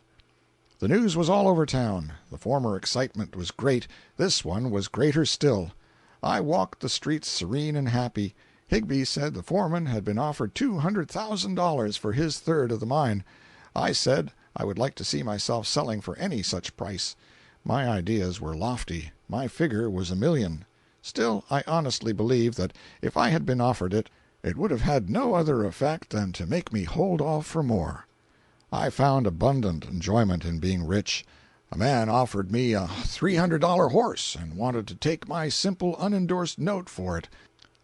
The news was all over town. The former excitement was great. This one was greater still. I walked the streets serene and happy. Higbie said the foreman had been offered $200,000 for his third of the mine. I said I would like to see myself selling for any such price. My ideas were lofty. My figure was $1,000,000. Still, I honestly believe that if I had been offered it, it would have had no other effect than to make me hold off for more. I found abundant enjoyment in being rich. A man offered me a $300 horse and wanted to take my simple unendorsed note for it.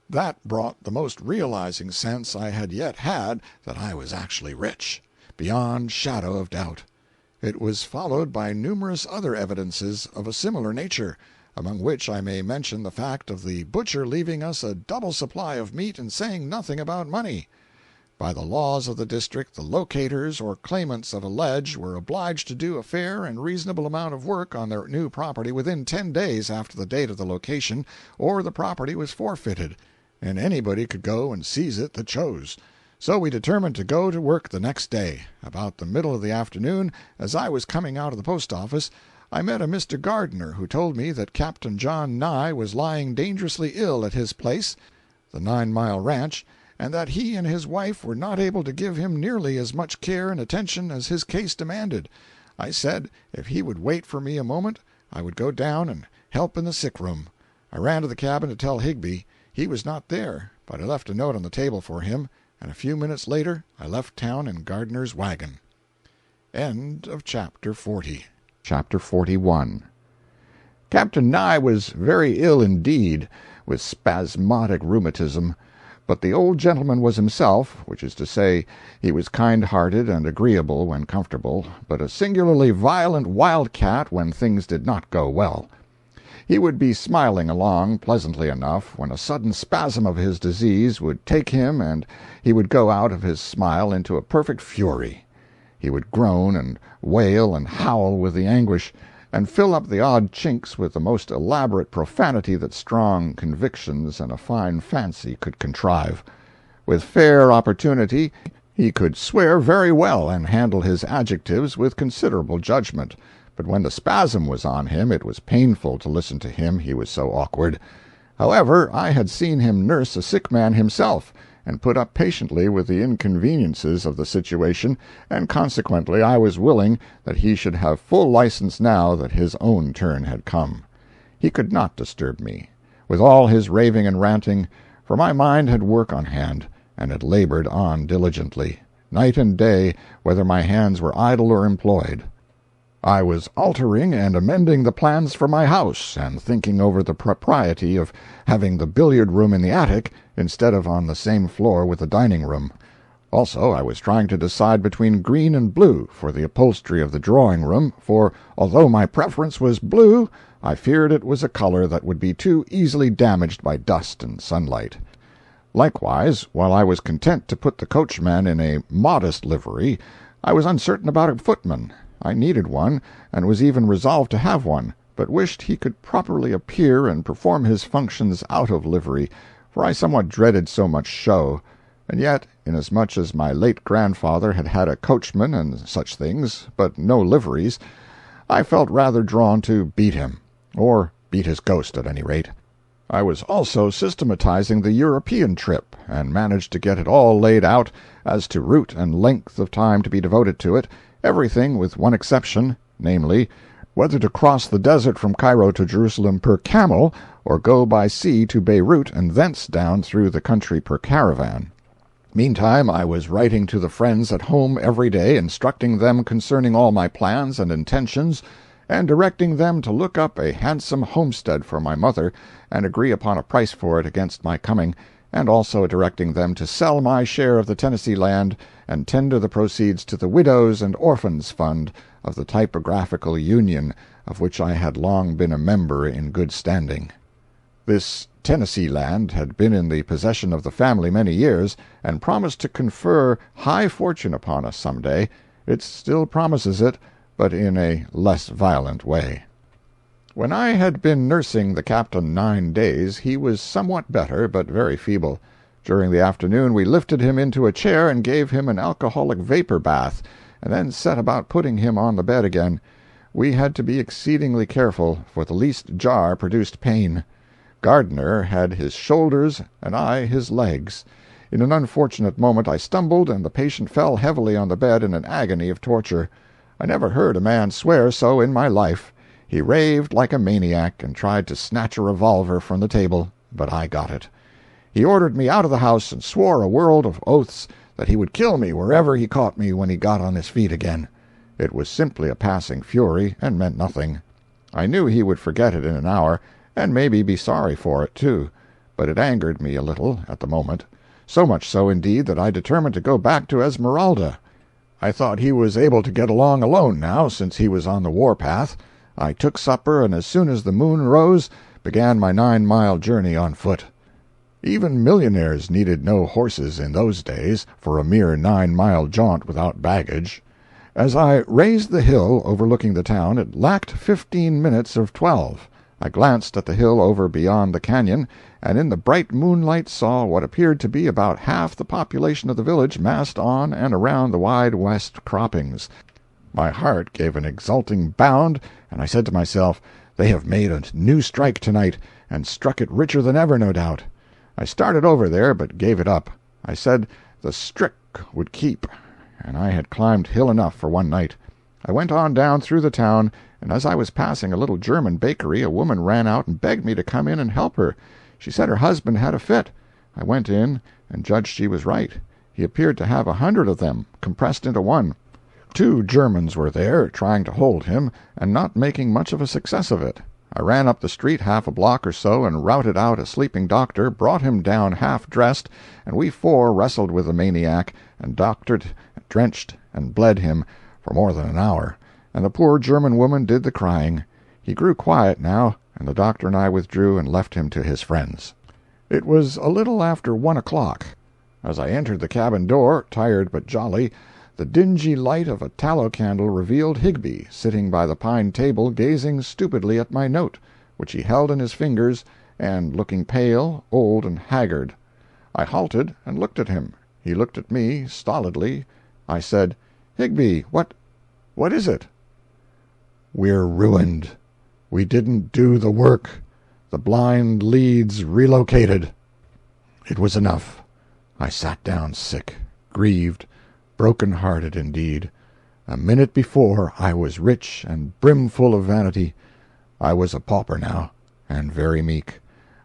That brought the most realizing sense I had yet had that I was actually rich, beyond shadow of doubt. It was followed by numerous other evidences of a similar nature, among which I may mention the fact of the butcher leaving us a double supply of meat and saying nothing about money. By the laws of the district, the locators or claimants of a ledge were obliged to do a fair and reasonable amount of work on their new property within 10 days after the date of the location, or the property was forfeited, and anybody could go and seize it that chose. So we determined to go to work the next day. About the middle of the afternoon, as I was coming out of the post-office, I met a Mr. Gardner who told me that Captain John Nye was lying dangerously ill at his place, the 9 Mile Ranch, and that he and his wife were not able to give him nearly as much care and attention as his case demanded. I said if he would wait for me a moment I would go down and help in the sick room. I ran to the cabin to tell Higbie. He was not there, but I left a note on the table for him, and a few minutes later I left town in Gardner's wagon. End of Chapter 40. Chapter 41. Captain Nye was very ill indeed, with spasmodic rheumatism, but the old gentleman was himself, which is to say, he was kind-hearted and agreeable when comfortable, but a singularly violent wildcat when things did not go well. He would be smiling along pleasantly enough when a sudden spasm of his disease would take him and he would go out of his smile into a perfect fury. He would groan and wail and howl with the anguish, and fill up the odd chinks with the most elaborate profanity that strong convictions and a fine fancy could contrive. With fair opportunity he could swear very well and handle his adjectives with considerable judgment, but when the spasm was on him it was painful to listen to him, he was so awkward. However, I had seen him nurse a sick man himself, and put up patiently with the inconveniences of the situation, and consequently I was willing that he should have full license now that his own turn had come. He could not disturb me, with all his raving and ranting, for my mind had work on hand, and it labored on diligently, night and day, whether my hands were idle or employed. I was altering and amending the plans for my house, and thinking over the propriety of having the billiard-room in the attic instead of on the same floor with the dining-room. Also, I was trying to decide between green and blue for the upholstery of the drawing-room, for, although my preference was blue, I feared it was a color that would be too easily damaged by dust and sunlight. Likewise, while I was content to put the coachman in a modest livery, I was uncertain about a footman. I needed one, and was even resolved to have one, but wished he could properly appear and perform his functions out of livery, for I somewhat dreaded so much show. And yet, inasmuch as my late grandfather had had a coachman and such things, but no liveries, I felt rather drawn to beat him, or beat his ghost at any rate. I was also systematizing the European trip, and managed to get it all laid out as to route and length of time to be devoted to it, everything with one exception, namely, whether to cross the desert from Cairo to Jerusalem per camel, or go by sea to Beirut and thence down through the country per caravan. Meantime I was writing to the friends at home every day, instructing them concerning all my plans and intentions, and directing them to look up a handsome homestead for my mother and agree upon a price for it against my coming, and also directing them to sell my share of the Tennessee land and tender the proceeds to the Widows' and Orphans' Fund of the Typographical Union, of which I had long been a member in good standing. This Tennessee land had been in the possession of the family many years, and promised to confer high fortune upon us some day. It still promises it, but in a less violent way. When I had been nursing the captain 9 days, he was somewhat better, but very feeble. During the afternoon we lifted him into a chair and gave him an alcoholic vapor bath, and then set about putting him on the bed again. We had to be exceedingly careful, for the least jar produced pain. Gardner had his shoulders and I his legs. In an unfortunate moment I stumbled, and the patient fell heavily on the bed in an agony of torture. I never heard a man swear so in my life. He raved like a maniac, and tried to snatch a revolver from the table, but I got it. He ordered me out of the house, and swore a world of oaths that he would kill me wherever he caught me when he got on his feet again. It was simply a passing fury, and meant nothing. I knew he would forget it in an hour, and maybe be sorry for it, too, but it angered me a little at the moment, so much so, indeed, that I determined to go back to Esmeralda. I thought he was able to get along alone now, since he was on the war-path. I took supper, and as soon as the moon rose, began my 9-mile journey on foot. Even millionaires needed no horses in those days for a mere 9-mile jaunt without baggage. As I raised the hill overlooking the town, it lacked 15 minutes of 12. I glanced at the hill over beyond the canyon, and in the bright moonlight saw what appeared to be about half the population of the village massed on and around the wide west croppings. My heart gave an exulting bound, and I said to myself, "They have made a new strike tonight, and struck it richer than ever, no doubt." I started over there, but gave it up. I said the strick would keep, and I had climbed hill enough for one night. I went on down through the town, and as I was passing a little German bakery, a woman ran out and begged me to come in and help her. She said her husband had a fit. I went in, and judged she was right. He appeared to have 100 of them, compressed into one. 2 Germans were there, trying to hold him, and not making much of a success of it. I ran up the street half a block or so, and routed out a sleeping doctor, brought him down half-dressed, and we 4 wrestled with the maniac, and doctored, drenched, and bled him for more than an hour, and the poor German woman did the crying. He grew quiet now, and the doctor and I withdrew and left him to his friends. It was a little after 1 o'clock. As I entered the cabin door, tired but jolly, the dingy light of a tallow candle revealed Higbie, sitting by the pine table gazing stupidly at my note, which he held in his fingers, and looking pale, old, and haggard. I halted and looked at him. He looked at me stolidly. I said, "Higbie, what is it?" "We're ruined. We didn't do the work. The blind lead's relocated." It was enough. I sat down sick, grieved, broken-hearted indeed. A minute before I was rich and brimful of vanity. I was a pauper now, and very meek.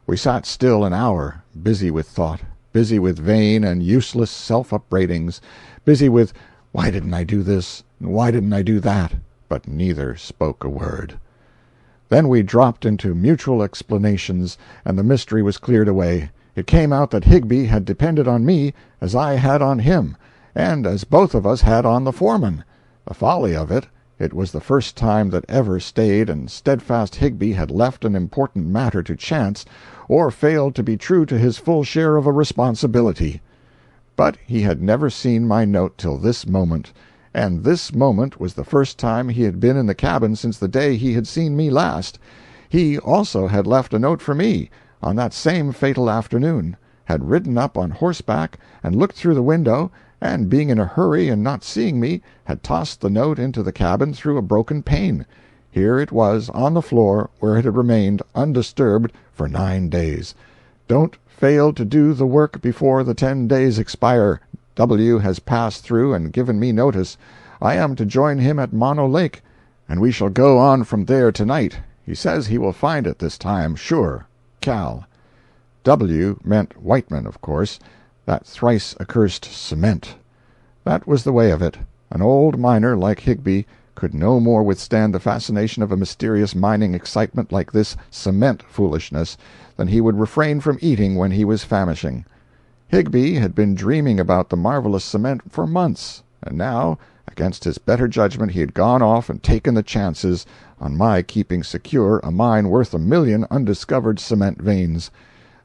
We sat still an hour, busy with thought, busy with vain and useless self-upbraidings, busy with "Why didn't I do this, and why didn't I do that?" But neither spoke a word. Then we dropped into mutual explanations, and the mystery was cleared away. It came out that Higbie had depended on me as I had on him, and as both of us had on the foreman. The folly of it! It was the first time that ever staid and steadfast Higbie had left an important matter to chance, or failed to be true to his full share of a responsibility. But he had never seen my note till this moment, and this moment was the first time he had been in the cabin since the day he had seen me last. He also had left a note for me, on that same fatal afternoon, had ridden up on horseback and looked through the window, and being in a hurry and not seeing me, had tossed the note into the cabin through a broken pane. Here it was on the floor, where it had remained undisturbed for 9 days. "Don't fail to do the work before the 10 days expire. W. has passed through and given me notice. I am to join him at Mono Lake, and we shall go on from there tonight. He says he will find it this time, sure. Cal." W. meant Whiteman, of course, that thrice accursed cement. That was the way of it. An old miner like Higbie could no more withstand the fascination of a mysterious mining excitement like this cement foolishness than he would refrain from eating when he was famishing. Higbie had been dreaming about the marvelous cement for months, and now, against his better judgment, he had gone off and taken the chances on my keeping secure a mine worth 1,000,000 undiscovered cement veins.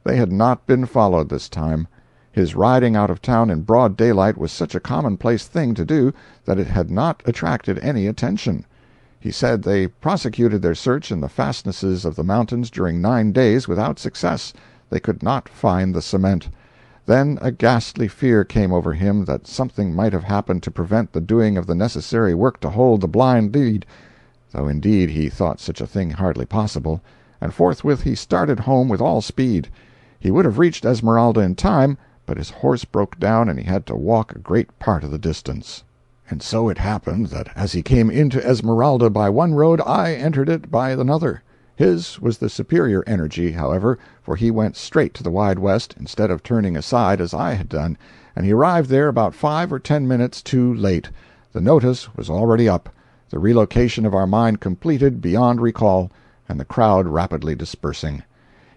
They had not been followed this time. His riding out of town in broad daylight was such a commonplace thing to do that it had not attracted any attention. He said they prosecuted their search in the fastnesses of the mountains during 9 days without success. They could not find the cement. Then a ghastly fear came over him that something might have happened to prevent the doing of the necessary work to hold the blind lead, though indeed he thought such a thing hardly possible, and forthwith he started home with all speed. He would have reached Esmeralda in time, but his horse broke down and he had to walk a great part of the distance. And so it happened that as he came into Esmeralda by one road, I entered it by another. His was the superior energy, however, for he went straight to the Wide West, instead of turning aside as I had done, and he arrived there about 5 or 10 minutes too late. The notice was already up, the relocation of our mine completed beyond recall, and the crowd rapidly dispersing.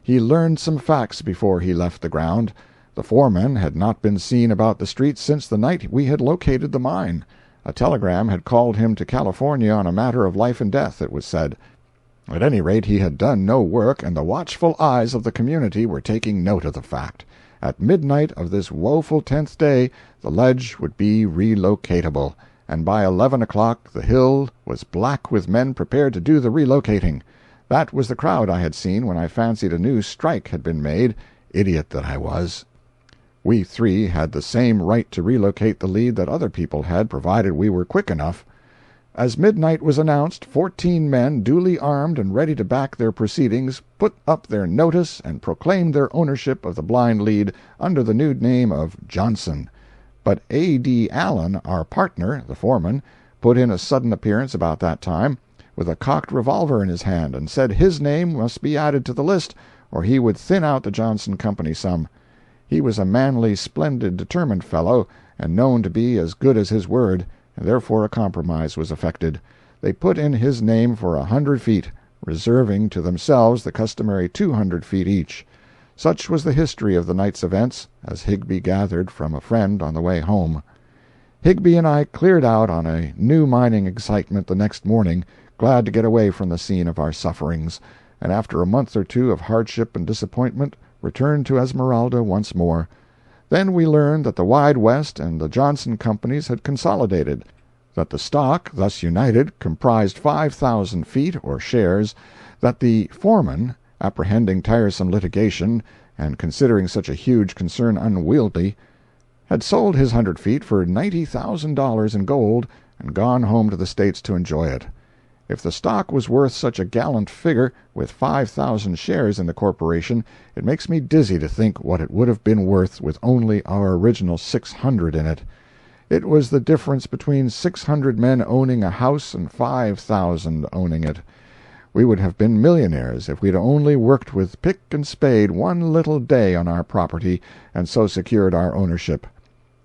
He learned some facts before he left the ground. The foreman had not been seen about the streets since the night we had located the mine. A telegram had called him to California on a matter of life and death, it was said. At any rate, he had done no work, and the watchful eyes of the community were taking note of the fact. At midnight of this woeful 10th day the ledge would be relocatable, and by 11 o'clock the hill was black with men prepared to do the relocating. That was the crowd I had seen when I fancied a new strike had been made, idiot that I was. We 3 had the same right to relocate the lead that other people had, provided we were quick enough. As midnight was announced, 14 men, duly armed and ready to back their proceedings, put up their notice and proclaimed their ownership of the blind lead under the new name of Johnson. But A.D. Allen, our partner, the foreman, put in a sudden appearance about that time, with a cocked revolver in his hand, and said his name must be added to the list, or he would thin out the Johnson Company some. He was a manly, splendid, determined fellow, and known to be as good as his word, and therefore a compromise was effected. They put in his name for 100 feet, reserving to themselves the customary 200 feet each. Such was the history of the night's events, as Higbie gathered from a friend on the way home. Higbie and I cleared out on a new mining excitement the next morning, glad to get away from the scene of our sufferings, and after a month or two of hardship and disappointment, returned to Esmeralda once more. Then we learned that the Wide West and the Johnson companies had consolidated, that the stock, thus united, comprised 5,000 feet, or shares, that the foreman, apprehending tiresome litigation, and considering such a huge concern unwieldy, had sold his 100 feet for $90,000 in gold and gone home to the States to enjoy it. If the stock was worth such a gallant figure, with 5,000 shares in the corporation, it makes me dizzy to think what it would have been worth with only our original 600 in it. It was the difference between 600 men owning a house and 5,000 owning it. We would have been millionaires if we'd only worked with pick and spade one little day on our property and so secured our ownership.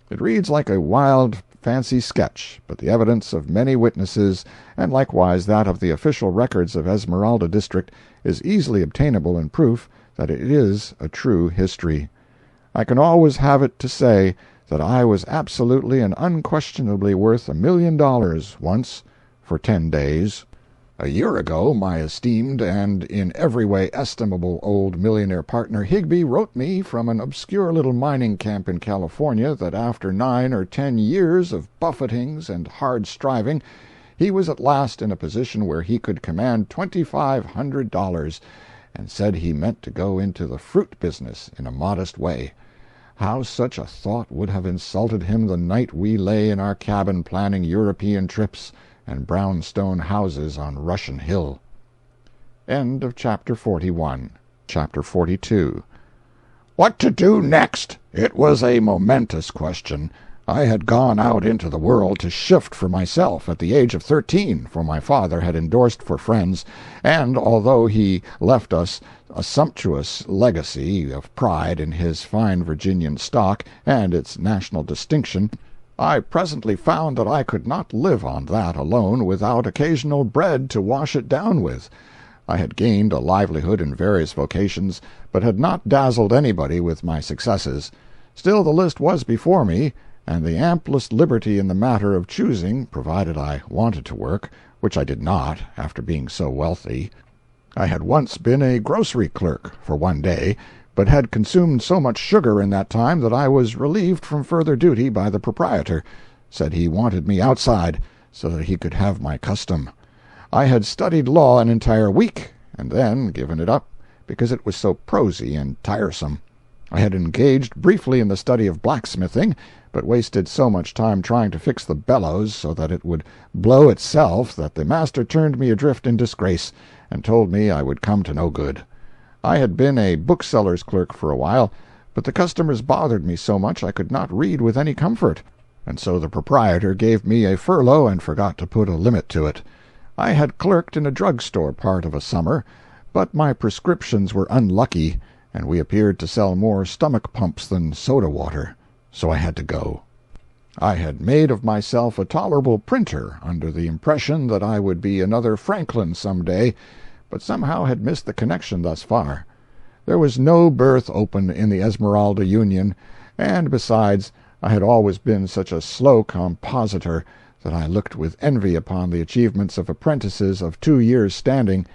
It reads like a wild fancy sketch, but the evidence of many witnesses, and likewise that of the official records of Esmeralda district, is easily obtainable in proof that it is a true history. I can always have it to say that I was absolutely and unquestionably worth $1,000,000 once, for 10 days. A year ago my esteemed and in every way estimable old millionaire partner Higbie wrote me from an obscure little mining camp in California that after 9 or 10 years of buffetings and hard striving he was at last in a position where he could command $2,500, and said he meant to go into the fruit business in a modest way. How such a thought would have insulted him the night we lay in our cabin planning European trips and brownstone houses on Russian Hill. End of Chapter 41. Chapter 42. What to do next? It was a momentous question. I had gone out into the world to shift for myself at the age of 13, for my father had endorsed for friends, and although he left us a sumptuous legacy of pride in his fine Virginian stock and its national distinction, I presently found that I could not live on that alone without occasional bread to wash it down with. I had gained a livelihood in various vocations, but had not dazzled anybody with my successes. Still the list was before me, and the amplest liberty in the matter of choosing, provided I wanted to work, which I did not, after being so wealthy. I had once been a grocery clerk for one day, but had consumed so much sugar in that time that I was relieved from further duty by the proprietor. Said he wanted me outside, so that he could have my custom. I had studied law an entire week, and then given it up, because it was so prosy and tiresome. I had engaged briefly in the study of blacksmithing, but wasted so much time trying to fix the bellows so that it would blow itself that the master turned me adrift in disgrace, and told me I would come to no good. I had been a bookseller's clerk for a while, but the customers bothered me so much I could not read with any comfort, and so the proprietor gave me a furlough and forgot to put a limit to it. I had clerked in a drug-store part of a summer, but my prescriptions were unlucky, and we appeared to sell more stomach pumps than soda water, so I had to go. I had made of myself a tolerable printer, under the impression that I would be another Franklin some day, but somehow had missed the connection thus far. There was no berth open in the Esmeralda Union, and besides, I had always been such a slow compositor that I looked with envy upon the achievements of apprentices of 2 years' standing,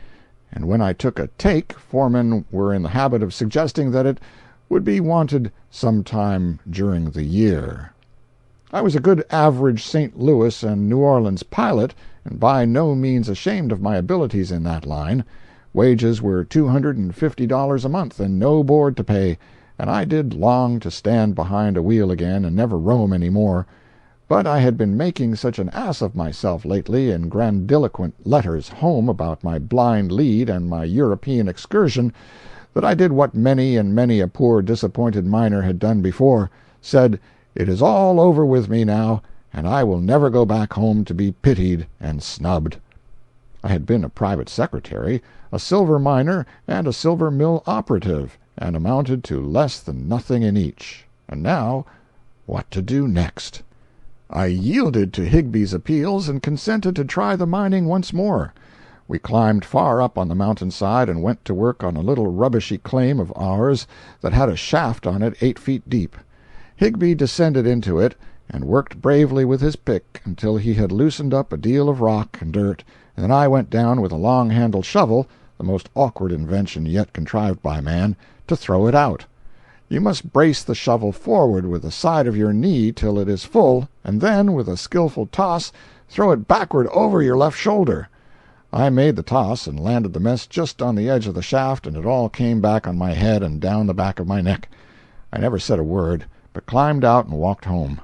and when I took a take, foremen were in the habit of suggesting that it would be wanted some time during the year. I was a good average St. Louis and New Orleans pilot, and by no means ashamed of my abilities in that line. Wages were $250 a month, and no board to pay, and I did long to stand behind a wheel again and never roam any more. But I had been making such an ass of myself lately in grandiloquent letters home about my blind lead and my European excursion, that I did what many and many a poor disappointed miner had done before, said, "It is all over with me now, and I will never go back home to be pitied and snubbed." I had been a private secretary, a silver miner, and a silver mill operative, and amounted to less than nothing in each. And now, what to do next? I yielded to Higbie's appeals and consented to try the mining once more. We climbed far up on the mountainside and went to work on a little rubbishy claim of ours that had a shaft on it 8 feet deep. Higbie descended into it, and worked bravely with his pick until he had loosened up a deal of rock and dirt, and then I went down with a long-handled shovel, the most awkward invention yet contrived by man, to throw it out. You must brace the shovel forward with the side of your knee till it is full, and then, with a skillful toss, throw it backward over your left shoulder. I made the toss and landed the mess just on the edge of the shaft, and it all came back on my head and down the back of my neck. I never said a word, but climbed out and walked home.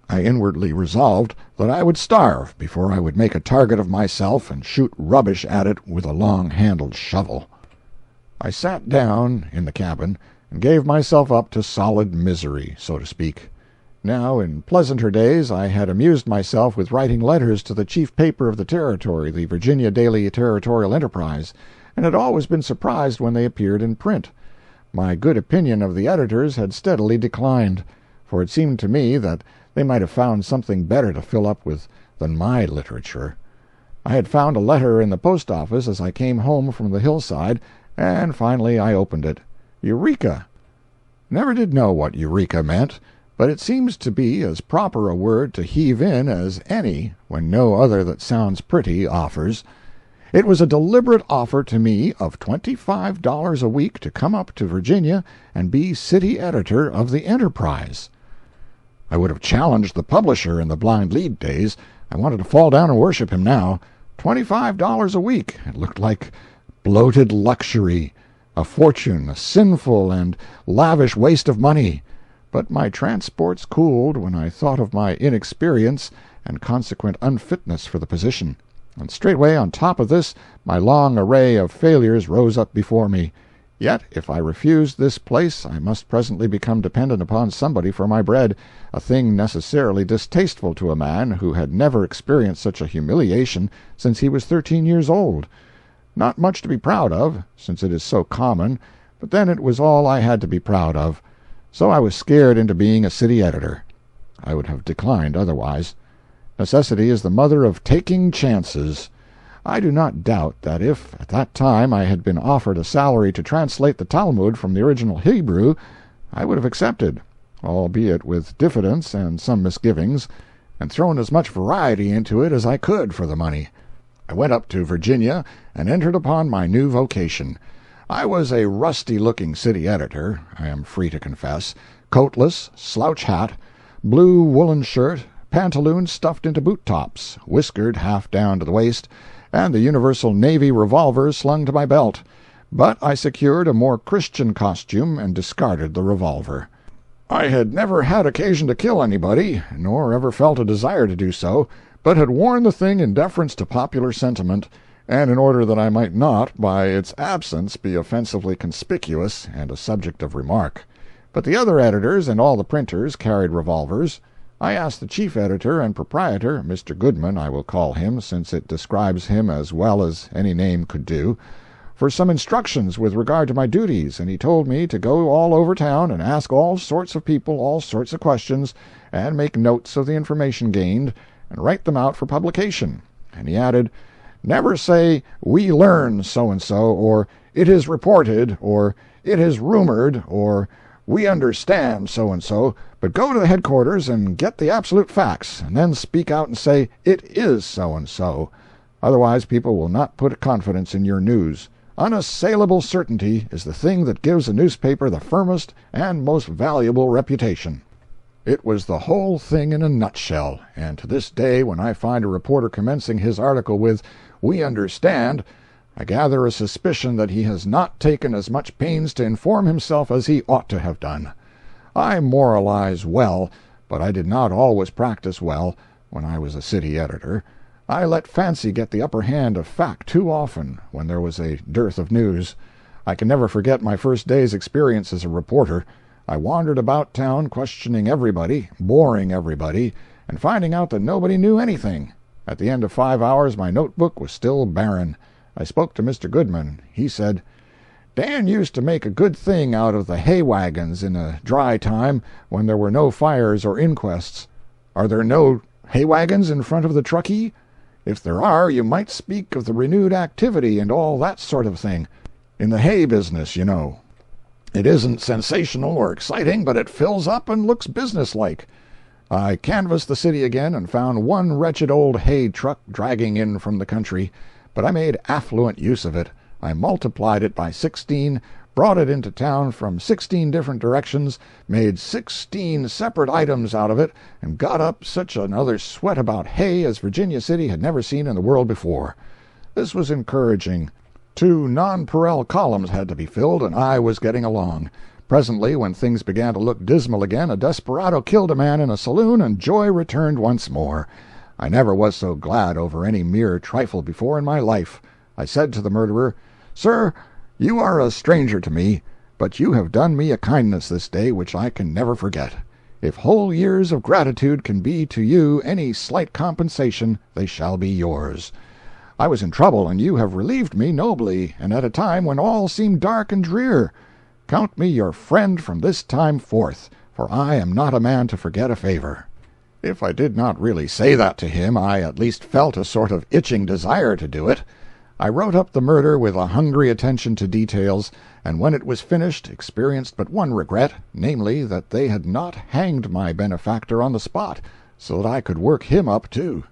I inwardly resolved that I would starve before I would make a target of myself and shoot rubbish at it with a long-handled shovel. I sat down in the cabin and gave myself up to solid misery, so to speak. Now, in pleasanter days, I had amused myself with writing letters to the chief paper of the territory, the Virginia Daily Territorial Enterprise, and had always been surprised when they appeared in print. My good opinion of the editors had steadily declined, for it seemed to me that they might have found something better to fill up with than my literature. I had found a letter in the post-office as I came home from the hillside, and finally I opened it. Eureka! Never did know what Eureka meant, but it seems to be as proper a word to heave in as any when no other that sounds pretty offers. It was a deliberate offer to me of $25 a week to come up to Virginia and be city editor of the Enterprise. I would have challenged the publisher in the Blind Lead days. I wanted to fall down and worship him now. $25 a week. It looked like bloated luxury, a fortune, a sinful and lavish waste of money. But my transports cooled when I thought of my inexperience and consequent unfitness for the position. And straightway on top of this my long array of failures rose up before me. Yet if I refused this place I must presently become dependent upon somebody for my bread, a thing necessarily distasteful to a man who had never experienced such a humiliation since he was 13 years old. Not much to be proud of, since it is so common, but then it was all I had to be proud of. So I was scared into being a city editor. I would have declined otherwise. Necessity is the mother of taking chances. I do not doubt that if, at that time, I had been offered a salary to translate the Talmud from the original Hebrew, I would have accepted, albeit with diffidence and some misgivings, and thrown as much variety into it as I could for the money. I went up to Virginia and entered upon my new vocation. I was a rusty-looking city editor, I am free to confess, coatless, slouch hat, blue woolen shirt, pantaloons stuffed into boot-tops, whiskered half down to the waist, and the universal navy revolver slung to my belt. But I secured a more Christian costume and discarded the revolver. I had never had occasion to kill anybody, nor ever felt a desire to do so, but had worn the thing in deference to popular sentiment, and in order that I might not, by its absence, be offensively conspicuous and a subject of remark. But the other editors and all the printers carried revolvers. I asked the chief editor and proprietor, Mr. Goodman I will call him, since it describes him as well as any name could do, for some instructions with regard to my duties, and he told me to go all over town and ask all sorts of people all sorts of questions, and make notes of the information gained, and write them out for publication. And he added, "Never say, 'We learn so-and-so,' or 'It is reported,' or 'It is rumored,' or 'We understand so-and-so,' but go to the headquarters and get the absolute facts, and then speak out and say, 'It is so-and-so.' Otherwise people will not put confidence in your news. Unassailable certainty is the thing that gives a newspaper the firmest and most valuable reputation." It was the whole thing in a nutshell, and to this day when I find a reporter commencing his article with, "We understand," I gather a suspicion that he has not taken as much pains to inform himself as he ought to have done. I moralize well, but I did not always practice well when I was a city editor. I let fancy get the upper hand of fact too often when there was a dearth of news. I can never forget my first day's experience as a reporter. I wandered about town questioning everybody, boring everybody, and finding out that nobody knew anything. At the end of 5 hours my notebook was still barren. I spoke to Mr. Goodman. He said, "Dan used to make a good thing out of the hay wagons in a dry time when there were no fires or inquests. Are there no hay wagons in front of the Truckee? If there are, you might speak of the renewed activity and all that sort of thing. In the hay business, you know. It isn't sensational or exciting, but it fills up and looks businesslike." I canvassed the city again and found one wretched old hay truck dragging in from the country, but I made affluent use of it. I multiplied it by 16, brought it into town from 16 different directions, made 16 separate items out of it, and got up such another sweat about hay as Virginia City had never seen in the world before. This was encouraging. 2 nonpareil columns had to be filled, and I was getting along. Presently, when things began to look dismal again, a desperado killed a man in a saloon, and joy returned once more. I never was so glad over any mere trifle before in my life. I said to the murderer, "Sir, you are a stranger to me, but you have done me a kindness this day which I can never forget. If whole years of gratitude can be to you any slight compensation, they shall be yours. I was in trouble, and you have relieved me nobly, and at a time when all seemed dark and drear. Count me your friend from this time forth, for I am not a man to forget a favor." If I did not really say that to him, I at least felt a sort of itching desire to do it. I wrote up the murder with a hungry attention to details, and when it was finished experienced but one regret, namely, that they had not hanged my benefactor on the spot, so that I could work him up too.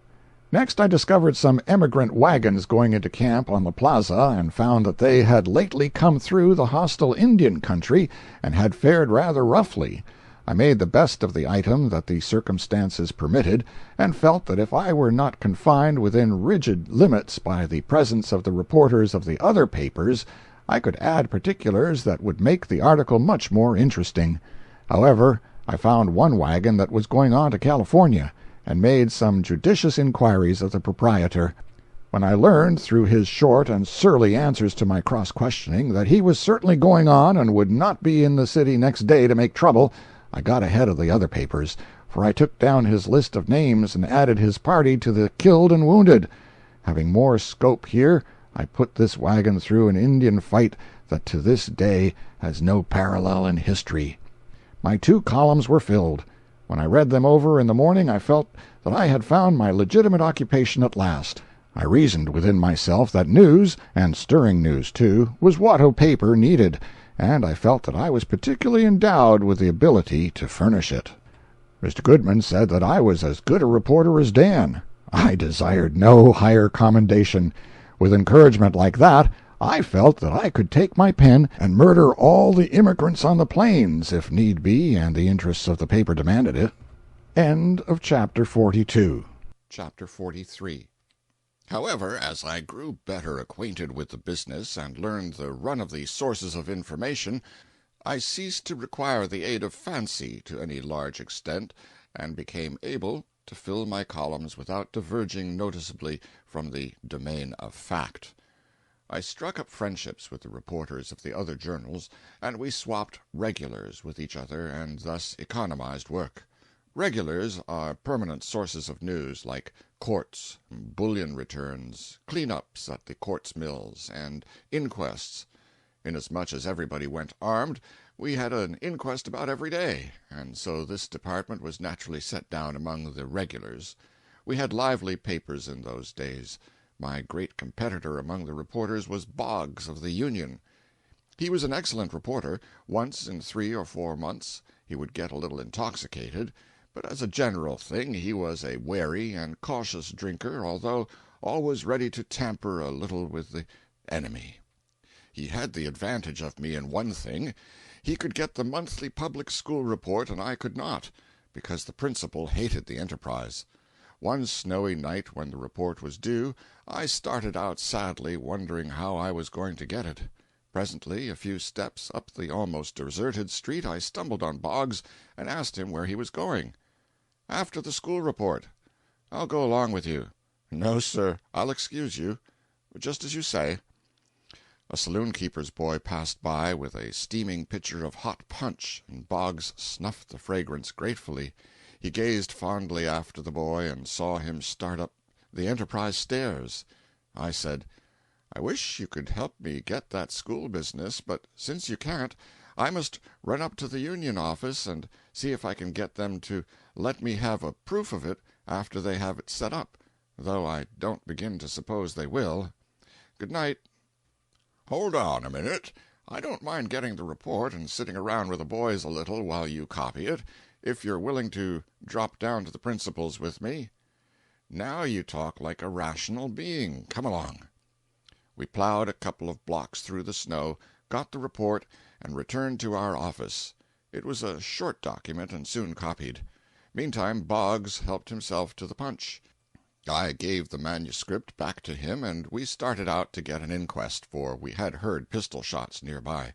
Next I discovered some emigrant wagons going into camp on the plaza, and found that they had lately come through the hostile Indian country, and had fared rather roughly. I made the best of the item that the circumstances permitted, and felt that if I were not confined within rigid limits by the presence of the reporters of the other papers, I could add particulars that would make the article much more interesting. However, I found one wagon that was going on to California, and made some judicious inquiries of the proprietor. When I learned, through his short and surly answers to my cross-questioning, that he was certainly going on and would not be in the city next day to make trouble, I got ahead of the other papers, for I took down his list of names and added his party to the killed and wounded. Having more scope here, I put this wagon through an Indian fight that to this day has no parallel in history. My 2 columns were filled. When I read them over in the morning, I felt that I had found my legitimate occupation at last. I reasoned within myself that news, and stirring news too, was what a paper needed, and I felt that I was particularly endowed with the ability to furnish it. Mr. Goodman said that I was as good a reporter as Dan. I desired no higher commendation. With encouragement like that, I felt that I could take my pen and murder all the immigrants on the plains, if need be, and the interests of the paper demanded it. End of Chapter 42. Chapter 43. However, as I grew better acquainted with the business and learned the run of the sources of information, I ceased to require the aid of fancy to any large extent, and became able to fill my columns without diverging noticeably from the domain of fact. I struck up friendships with the reporters of the other journals, and we swapped "regulars" with each other, and thus economized work. Regulars are permanent sources of news, like courts, bullion returns, clean-ups at the quartz mills, and inquests. Inasmuch as everybody went armed, we had an inquest about every day, and so this department was naturally set down among the regulars. We had lively papers in those days. My great competitor among the reporters was Boggs of the Union. He was an excellent reporter. Once in 3 or 4 months he would get a little intoxicated, but as a general thing he was a wary and cautious drinker, although always ready to tamper a little with the enemy. He had the advantage of me in one thing: he could get the monthly public school report, and I could not, because the principal hated the enterprise. One snowy night when the report was due, I started out sadly, wondering how I was going to get it. Presently, a few steps up the almost deserted street, I stumbled on Boggs, and asked him where he was going. "After the school report." "I'll go along with you." "No, sir, I'll excuse you." "Just as you say." A saloon-keeper's boy passed by with a steaming pitcher of hot punch, and Boggs snuffed the fragrance gratefully. He gazed fondly after the boy, and saw him start up the Enterprise stairs. I said, "I wish you could help me get that school business, but since you can't, I must run up to the Union office and see if I can get them to let me have a proof of it after they have it set up, though I don't begin to suppose they will. Good night." "Hold on a minute. I don't mind getting the report and sitting around with the boys a little while you copy it, if you're willing to drop down to the principal's with me." "Now you talk like a rational being. Come along." We plowed a couple of blocks through the snow, got the report, and returned to our office. It was a short document and soon copied. Meantime Boggs helped himself to the punch. I gave the manuscript back to him, and we started out to get an inquest, for we had heard pistol shots near by.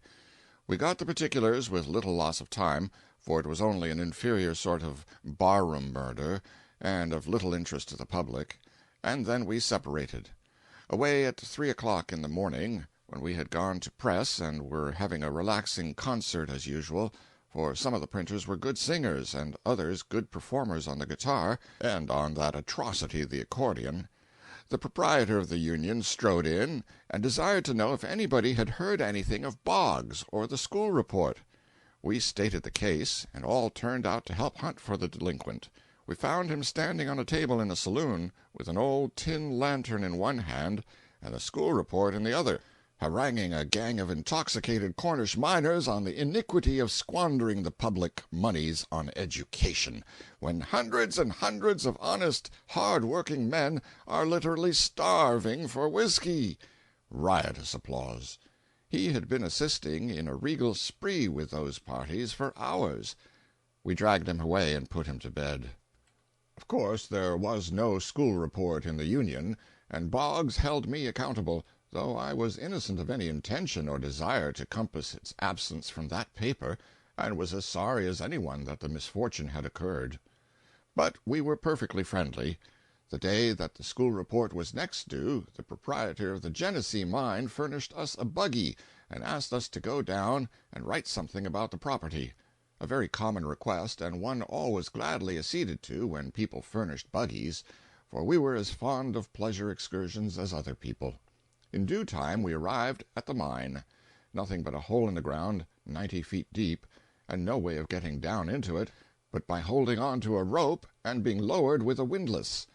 We got the particulars with little loss of time, for it was only an inferior sort of bar-room murder, and of little interest to the public, and then we separated. Away at 3 o'clock in the morning, when we had gone to press and were having a relaxing concert as usual, for some of the printers were good singers and others good performers on the guitar and on that atrocity the accordion, the proprietor of the Union strode in and desired to know if anybody had heard anything of Boggs or the school report. We stated the case, and all turned out to help hunt for the delinquent. We found him standing on a table in a saloon, with an old tin lantern in one hand and the school report in the other, haranguing a gang of intoxicated Cornish miners on the iniquity of squandering the public moneys on education, when hundreds and hundreds of honest, hard-working men are literally starving for whiskey. Riotous applause. He had been assisting in a regal spree with those parties for hours. We dragged him away and put him to bed. Of course there was no school report in the Union, and Boggs held me accountable, though I was innocent of any intention or desire to compass its absence from that paper, and was as sorry as anyone that the misfortune had occurred. But we were perfectly friendly. The day that the school report was next due, the proprietor of the Genesee mine furnished us a buggy, and asked us to go down and write something about the property, a very common request, and one always gladly acceded to when people furnished buggies, for we were as fond of pleasure excursions as other people. In due time we arrived at the mine. Nothing but a hole in the ground, 90 feet deep, and no way of getting down into it but by holding on to a rope and being lowered with a windlass.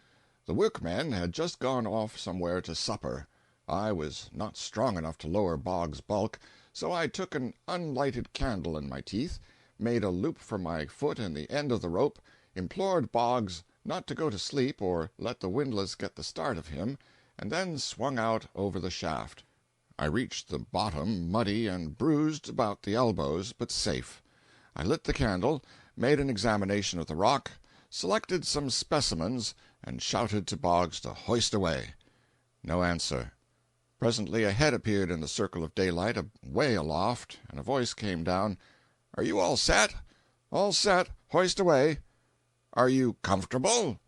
The workmen had just gone off somewhere to supper. I was not strong enough to lower Boggs' bulk, so I took an unlighted candle in my teeth, made a loop for my foot in the end of the rope, implored Boggs not to go to sleep or let the windlass get the start of him, and then swung out over the shaft. I reached the bottom, muddy and bruised about the elbows, but safe. I lit the candle, made an examination of the rock, selected some specimens, and shouted to Boggs to hoist away. No answer. Presently a head appeared in the circle of daylight away aloft, and a voice came down, "Are you all set?" "All set. Hoist away." "Are you comfortable?"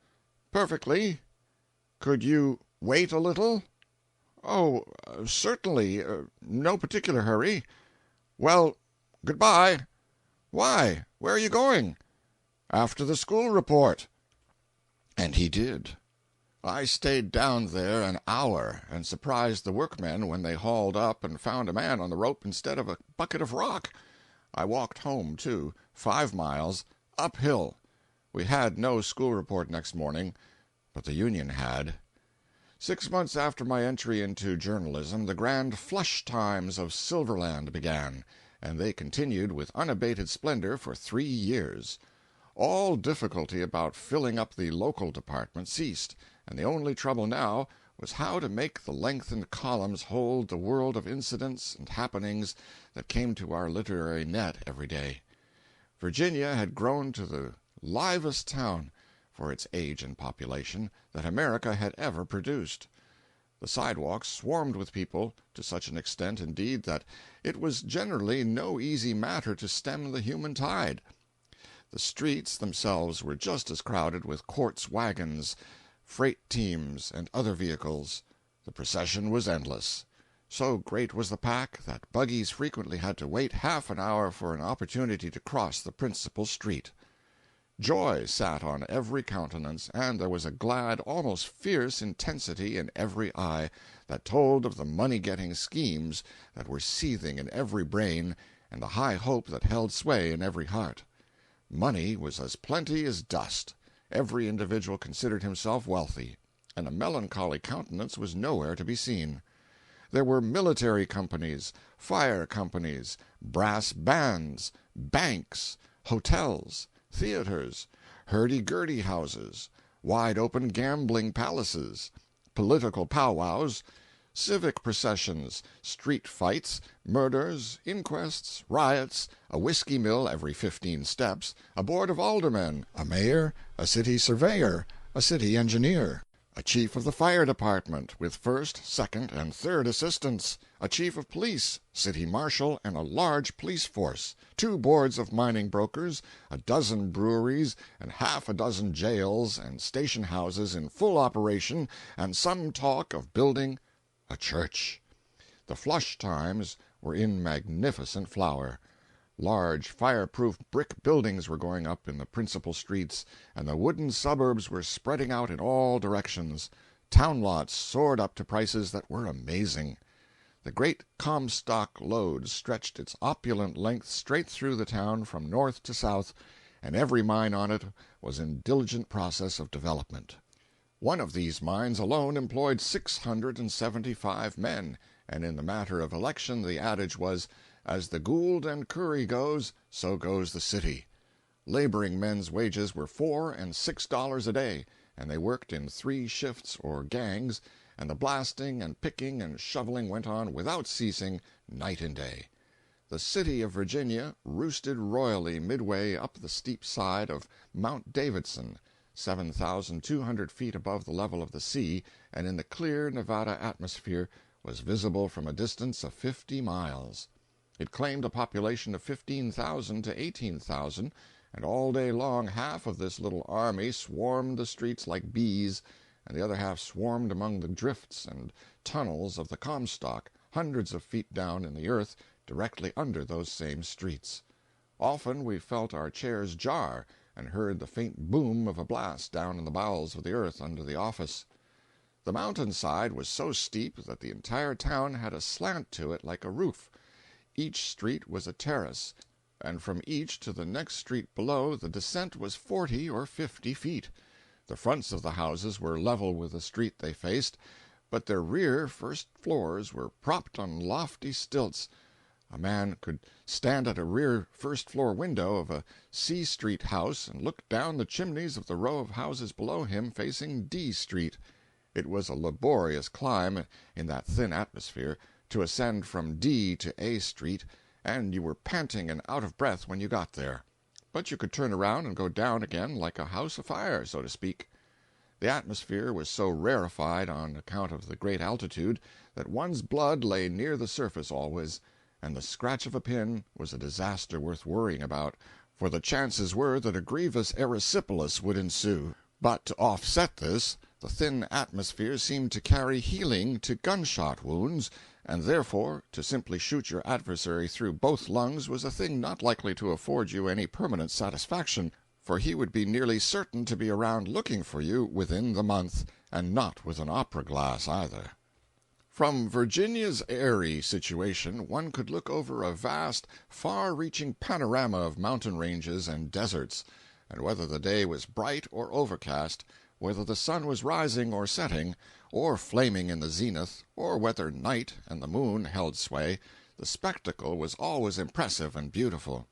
"Perfectly." "Could you wait a little?" "Oh, certainly. No particular hurry." "Well, good-bye." "Why? Where are you going?" "After the school report." And he did. I stayed down there an hour, and surprised the workmen when they hauled up and found a man on the rope instead of a bucket of rock. I walked home, too, 5 miles, uphill. We had no school report next morning, but the Union had. 6 months after my entry into journalism, the grand flush times of Silverland began, and they continued with unabated splendor for 3 years. All difficulty about filling up the local department ceased, and the only trouble now was how to make the lengthened columns hold the world of incidents and happenings that came to our literary net every day. Virginia had grown to the livest town, for its age and population, that America had ever produced. The sidewalks swarmed with people, to such an extent, indeed, that it was generally no easy matter to stem the human tide. The streets themselves were just as crowded with quartz wagons, freight teams, and other vehicles. The procession was endless. So great was the pack that buggies frequently had to wait half an hour for an opportunity to cross the principal street. Joy sat on every countenance, and there was a glad, almost fierce intensity in every eye that told of the money-getting schemes that were seething in every brain and the high hope that held sway in every heart. Money was as plenty as dust. Every individual considered himself wealthy, and a melancholy countenance was nowhere to be seen. There were military companies, fire companies, brass bands, banks, hotels, theaters, hurdy-gurdy houses, wide-open gambling palaces, political powwows, civic processions, street fights, murders, inquests, riots, a whiskey mill every 15 steps, a board of aldermen, A mayor, a city surveyor, a city engineer, a chief of the fire department, with first, second, and third assistants, a chief of police, city marshal, and a large police force, 2 boards of mining brokers, a dozen breweries, and half a dozen jails and station houses in full operation, and some talk of building a church. The flush times were in magnificent flower. Large fire-proof brick buildings were going up in the principal streets, and the wooden suburbs were spreading out in all directions. Town lots soared up to prices that were amazing. The great Comstock lode stretched its opulent length straight through the town from north to south, and every mine on it was in diligent process of development. One of these mines alone employed 675 men, and in the matter of election the adage was, "As the Gould and Curry goes, so goes the city." Laboring men's wages were $4 and $6 a day, and they worked in 3 shifts or gangs, and the blasting and picking and shoveling went on without ceasing, night and day. The city of Virginia roosted royally midway up the steep side of Mount Davidson, 7,200 feet above the level of the sea, and in the clear Nevada atmosphere was visible from a distance of 50 miles. It claimed a population of 15,000 to 18,000, and all day long half of this little army swarmed the streets like bees, and the other half swarmed among the drifts and tunnels of the Comstock, hundreds of feet down in the earth, directly under those same streets. Often we felt our chairs jar, and heard the faint boom of a blast down in the bowels of the earth under the office. The mountainside was so steep that the entire town had a slant to it like a roof. Each street was a terrace, and from each to the next street below the descent was 40 or 50 feet. The fronts of the houses were level with the street they faced, but their rear first floors were propped on lofty stilts. A man could stand at a rear first-floor window of a C Street house and look down the chimneys of the row of houses below him facing D Street. It was a laborious climb, in that thin atmosphere, to ascend from D to A Street, and you were panting and out of breath when you got there. But you could turn around and go down again like a house afire, so to speak. The atmosphere was so rarefied on account of the great altitude that one's blood lay near the surface always, and the scratch of a pin was a disaster worth worrying about, for the chances were that a grievous erysipelas would ensue. But to offset this, the thin atmosphere seemed to carry healing to gunshot wounds, and therefore to simply shoot your adversary through both lungs was a thing not likely to afford you any permanent satisfaction, for he would be nearly certain to be around looking for you within the month, and not with an opera glass either. From Virginia's airy situation one could look over a vast, far-reaching panorama of mountain ranges and deserts, and whether the day was bright or overcast, whether the sun was rising or setting, or flaming in the zenith, or whether night and the moon held sway, the spectacle was always impressive and beautiful.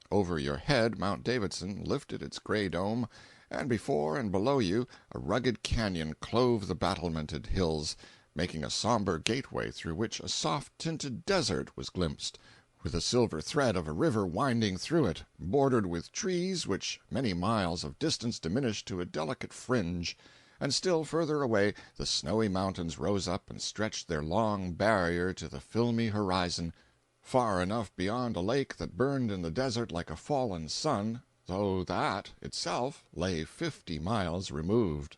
Over your head Mount Davidson lifted its gray dome, and before and below you a rugged canyon clove the battlemented hills, making a somber gateway through which a soft-tinted desert was glimpsed, with a silver thread of a river winding through it, bordered with trees which many miles of distance diminished to a delicate fringe, and still further away the snowy mountains rose up and stretched their long barrier to the filmy horizon, far enough beyond a lake that burned in the desert like a fallen sun, though that itself lay 50 miles removed.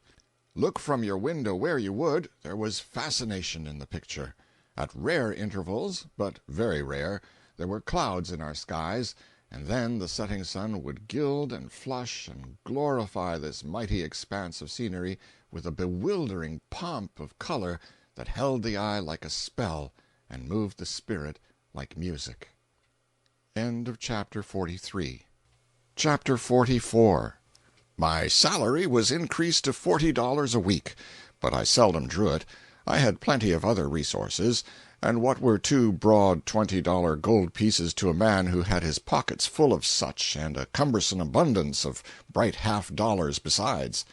Look from your window where you would, there was fascination in the picture. At rare intervals, but very rare, there were clouds in our skies, and then the setting sun would gild and flush and glorify this mighty expanse of scenery with a bewildering pomp of color that held the eye like a spell and moved the spirit like music. End of chapter 43. Chapter 44. My salary was increased to $40 a week, but I seldom drew it. I had plenty of other resources, and what were 2 broad $20 gold pieces to a man who had his pockets full of such, and a cumbersome abundance of bright half-dollars besides?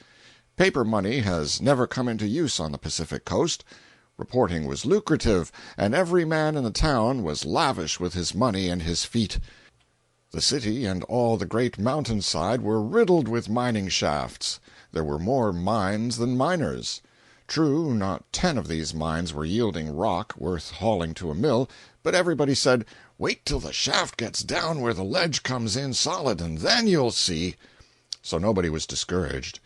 Paper money has never come into use on the Pacific coast. Reporting was lucrative, and every man in the town was lavish with his money and his feet. The city and all the great mountainside were riddled with mining shafts. There were more mines than miners. True, not 10 of these mines were yielding rock worth hauling to a mill, but everybody said, "Wait till the shaft gets down where the ledge comes in solid, and then you'll see." So nobody was discouraged.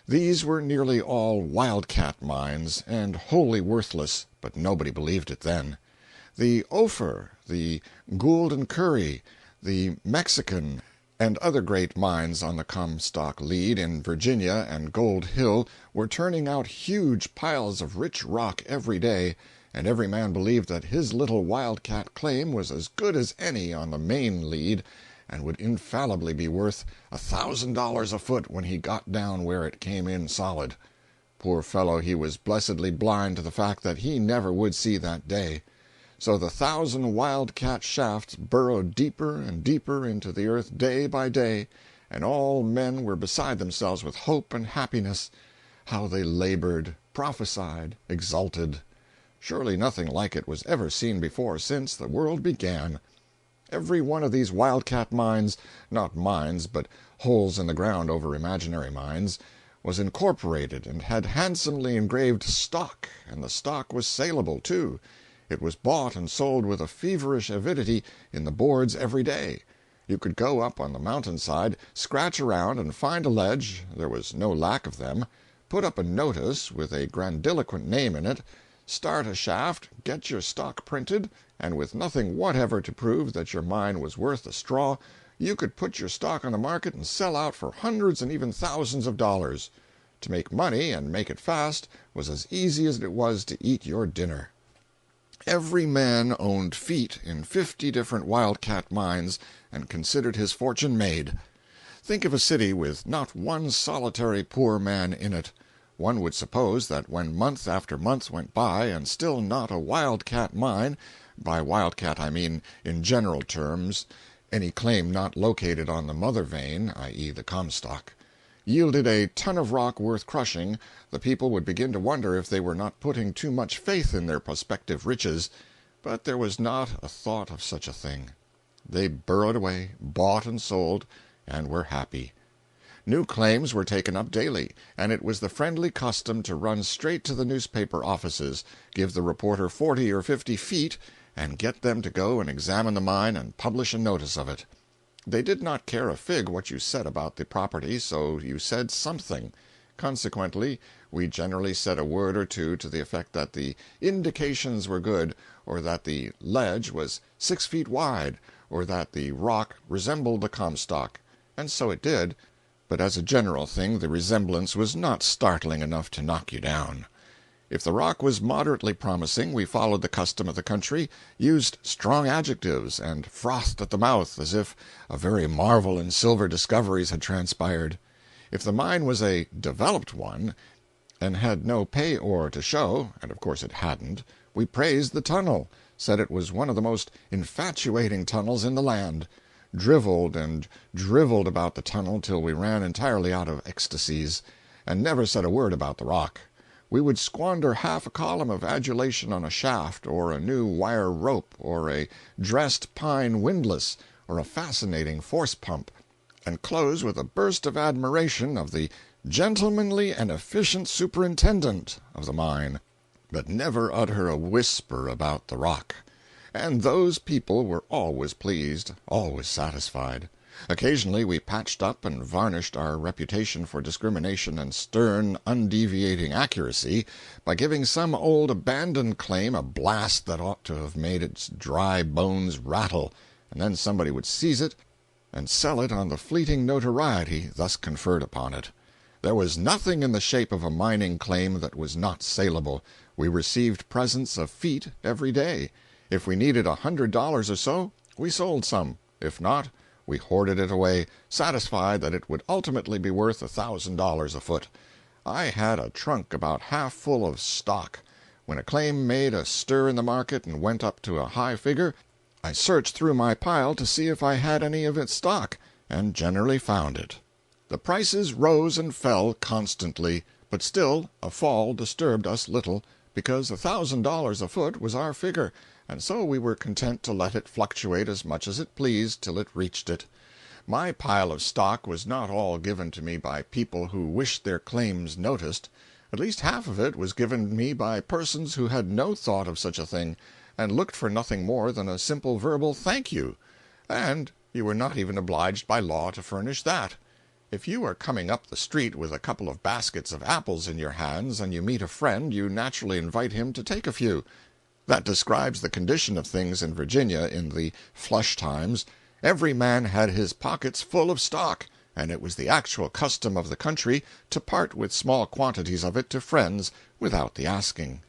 These were nearly all wildcat mines, and wholly worthless, but nobody believed it then. The Ophir, the Gould and Curry, the Mexican, and other great mines on the Comstock lead in Virginia and Gold Hill were turning out huge piles of rich rock every day, and every man believed that his little wildcat claim was as good as any on the main lead, and would infallibly be worth $1,000 a foot when he got down where it came in solid. Poor fellow, he was blessedly blind to the fact that he never would see that day. So the 1,000 wildcat shafts burrowed deeper and deeper into the earth day by day, and all men were beside themselves with hope and happiness. How they labored, prophesied, exulted! Surely nothing like it was ever seen before since the world began. Every one of these wildcat mines, not mines, but holes in the ground over imaginary mines, was incorporated and had handsomely engraved stock, and the stock was saleable, too. It was bought and sold with a feverish avidity in the boards every day. You could go up on the mountainside, scratch around and find a ledge (there was no lack of them), put up a notice with a grandiloquent name in it, start a shaft, get your stock printed, and with nothing whatever to prove that your mine was worth a straw, you could put your stock on the market and sell out for hundreds and even thousands of dollars. To make money, and make it fast, was as easy as it was to eat your dinner. Every man owned feet in 50 different wildcat mines and considered his fortune made. Think of a city with not one solitary poor man in it. One would suppose that when month after month went by and still not a wildcat mine (by wildcat I mean, in general terms, any claim not located on the mother vein, i.e. the Comstock) yielded a ton of rock worth crushing, the people would begin to wonder if they were not putting too much faith in their prospective riches. But there was not a thought of such a thing. They burrowed away, bought and sold, and were happy. New claims were taken up daily, and it was the friendly custom to run straight to the newspaper offices, give the reporter 40 or 50 feet, and get them to go and examine the mine and publish a notice of it. They did not care a fig what you said about the property, so you said something. Consequently, we generally said a word or two to the effect that the indications were good, or that the ledge was 6 feet wide, or that the rock resembled the Comstock. And so it did, but as a general thing the resemblance was not startling enough to knock you down. If the rock was moderately promising, we followed the custom of the country, used strong adjectives, and frothed at the mouth as if a very marvel in silver discoveries had transpired. If the mine was a "developed" one, and had no pay-ore to show, and of course it hadn't, we praised the tunnel, said it was one of the most infatuating tunnels in the land, driveled and driveled about the tunnel till we ran entirely out of ecstasies, and never said a word about the rock. We would squander half a column of adulation on a shaft, or a new wire rope, or a dressed pine windlass, or a fascinating force pump, and close with a burst of admiration of the gentlemanly and efficient superintendent of the mine, but never utter a whisper about the rock. And those people were always pleased, always satisfied. Occasionally we patched up and varnished our reputation for discrimination and stern, undeviating accuracy by giving some old abandoned claim a blast that ought to have made its dry bones rattle, and then somebody would seize it and sell it on the fleeting notoriety thus conferred upon it. There was nothing in the shape of a mining claim that was not saleable. We received presents of feet every day. If we needed $100 or so, we sold some. If not, we hoarded it away, satisfied that it would ultimately be worth $1,000 a foot. I had a trunk about half full of stock. When a claim made a stir in the market and went up to a high figure, I searched through my pile to see if I had any of its stock, and generally found it. The prices rose and fell constantly, but still a fall disturbed us little, because $1,000 a foot was our figure, and so we were content to let it fluctuate as much as it pleased till it reached it. My pile of stock was not all given to me by people who wished their claims noticed. At least half of it was given me by persons who had no thought of such a thing, and looked for nothing more than a simple verbal thank you. And you were not even obliged by law to furnish that. If you are coming up the street with a couple of baskets of apples in your hands and you meet a friend, you naturally invite him to take a few. That describes the condition of things in Virginia in the "flush times." Every man had his pockets full of stock, and it was the actual custom of the country to part with small quantities of it to friends without the asking.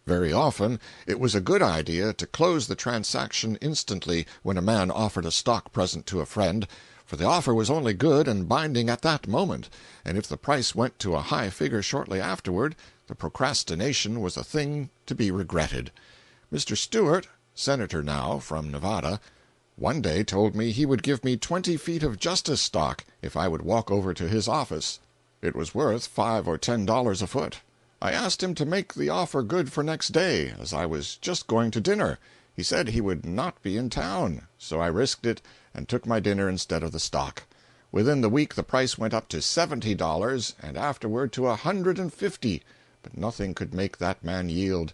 Very often it was a good idea to close the transaction instantly when a man offered a stock present to a friend, for the offer was only good and binding at that moment, and if the price went to a high figure shortly afterward, the procrastination was a thing to be regretted. Mr. Stewart, Senator now, from Nevada, one day told me he would give me 20 feet of justice stock if I would walk over to his office. It was worth $5 or $10 a foot. I asked him to make the offer good for next day, as I was just going to dinner. He said he would not be in town, so I risked it and took my dinner instead of the stock. Within the week the price went up to $70 and afterward to $150, but nothing could make that man yield.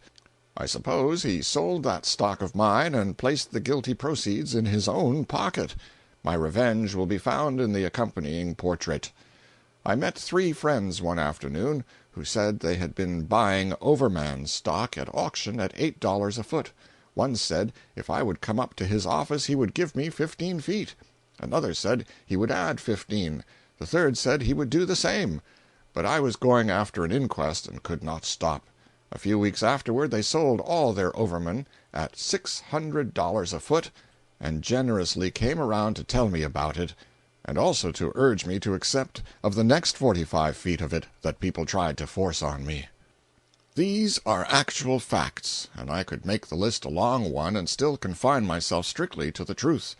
I suppose he sold that stock of mine and placed the guilty proceeds in his own pocket. My revenge will be found in the accompanying portrait. I met 3 friends one afternoon who said they had been buying Overman's stock at auction at $8 a foot. One said if I would come up to his office he would give me 15 feet. Another said he would add 15. The third said he would do the same. But I was going after an inquest and could not stop. A few weeks afterward they sold all their Overman at $600 a foot, and generously came around to tell me about it, and also to urge me to accept of the next 45 feet of it that people tried to force on me. These are actual facts, and I could make the list a long one and still confine myself strictly to the truth.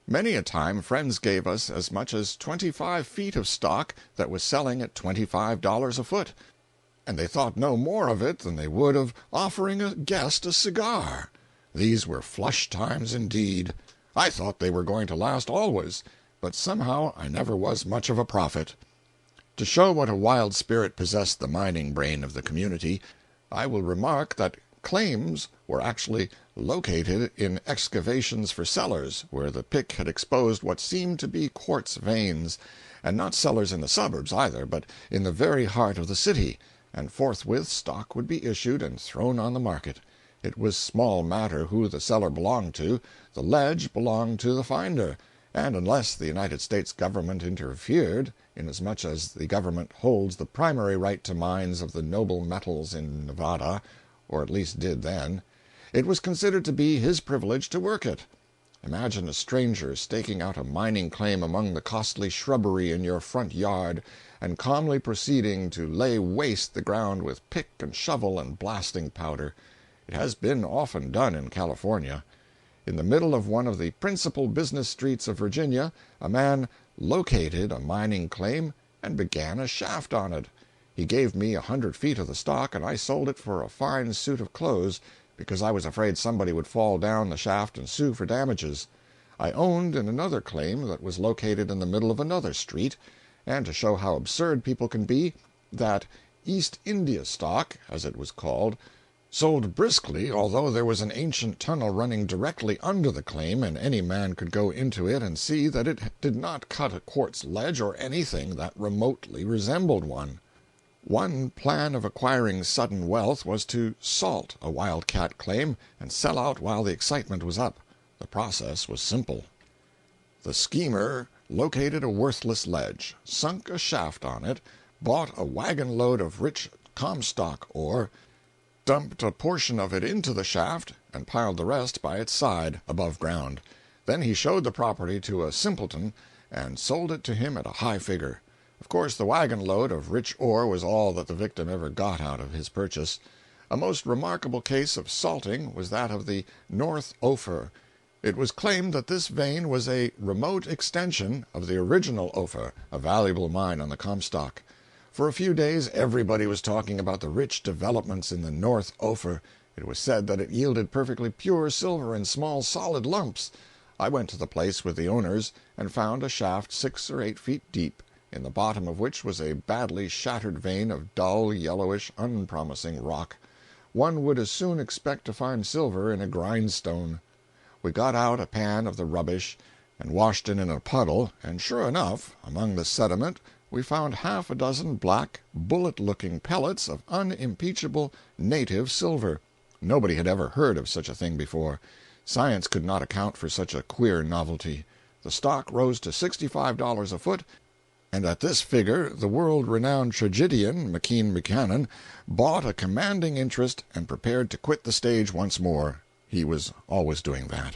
Many a time friends gave us as much as 25 feet of stock that was selling at $25 a foot, and they thought no more of it than they would of offering a guest a cigar. These were flush times indeed. I thought they were going to last always, but somehow I never was much of a prophet. To show what a wild spirit possessed the mining brain of the community, I will remark that claims were actually located in excavations for cellars where the pick had exposed what seemed to be quartz veins, and not cellars in the suburbs either, but in the very heart of the city, and forthwith stock would be issued and thrown on the market. It was small matter who the seller belonged to, the ledge belonged to the finder, and unless the United States government interfered, inasmuch as the government holds the primary right to mines of the noble metals in Nevada, or at least did then, it was considered to be his privilege to work it. Imagine a stranger staking out a mining claim among the costly shrubbery in your front yard, and calmly proceeding to lay waste the ground with pick and shovel and blasting powder. It has been often done in California. In the middle of one of the principal business streets of Virginia, a man located a mining claim and began a shaft on it. He gave me 100 feet of the stock, and I sold it for a fine suit of clothes, because I was afraid somebody would fall down the shaft and sue for damages. I owned in another claim that was located in the middle of another street, and to show how absurd people can be, that East India stock, as it was called, sold briskly, although there was an ancient tunnel running directly under the claim, and any man could go into it and see that it did not cut a quartz ledge or anything that remotely resembled one. One plan of acquiring sudden wealth was to "salt" a wildcat claim and sell out while the excitement was up. The process was simple. The schemer located a worthless ledge, sunk a shaft on it, bought a wagon load of rich Comstock ore, dumped a portion of it into the shaft, and piled the rest by its side, above ground. Then he showed the property to a simpleton and sold it to him at a high figure. Of course the wagon load of rich ore was all that the victim ever got out of his purchase. A most remarkable case of salting was that of the North Ophir. It was claimed that this vein was a remote extension of the original Ophir, a valuable mine on the Comstock. For a few days everybody was talking about the rich developments in the North Ophir. It was said that it yielded perfectly pure silver in small solid lumps. I went to the place with the owners and found a shaft 6 or 8 feet deep, in the bottom of which was a badly shattered vein of dull, yellowish, unpromising rock. One would as soon expect to find silver in a grindstone. We got out a pan of the rubbish and washed it in a puddle, and sure enough, among the sediment we found half a dozen black, bullet-looking pellets of unimpeachable native silver. Nobody had ever heard of such a thing before. Science could not account for such a queer novelty. The stock rose to $65 a foot, and at this figure the world-renowned tragedian, McKean Buchanan, bought a commanding interest and prepared to quit the stage once more. He was always doing that.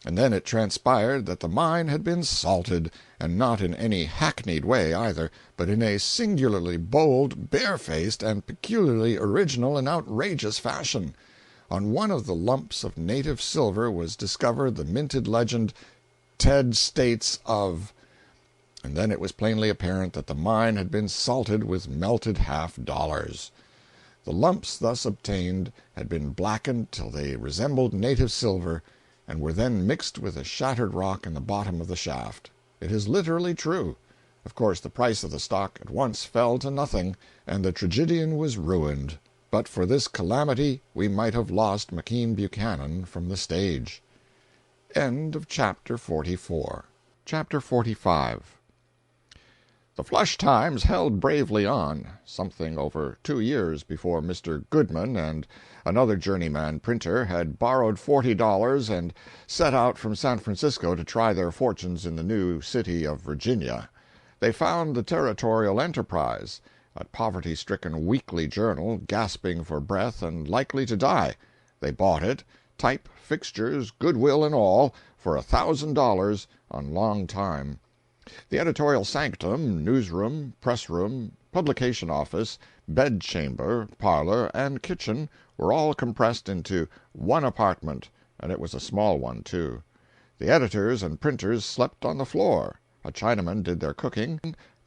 And then it transpired that the mine had been salted, and not in any hackneyed way either, but in a singularly bold, barefaced, and peculiarly original and outrageous fashion. On one of the lumps of native silver was discovered the minted legend, "Ted states of," and then it was plainly apparent that the mine had been salted with melted $half-dollars. The lumps thus obtained had been blackened till they resembled native silver, and were then mixed with a shattered rock in the bottom of the shaft. It is literally true. Of course the price of the stock at once fell to nothing, and the tragedian was ruined. But for this calamity we might have lost McKean Buchanan from the stage. End of Chapter 44. Chapter 45. The Flush Times held bravely on, something over 2 years before Mr. Goodman and another journeyman printer had borrowed $40 and set out from San Francisco to try their fortunes in the new city of Virginia. They found the Territorial Enterprise, a poverty-stricken weekly journal, gasping for breath and likely to die. They bought it, type, fixtures, goodwill and all, for $1,000 on long time. The editorial sanctum, newsroom, pressroom, publication office, bedchamber, parlor, and kitchen were all compressed into one apartment, and it was a small one, too. The editors and printers slept on the floor, a Chinaman did their cooking,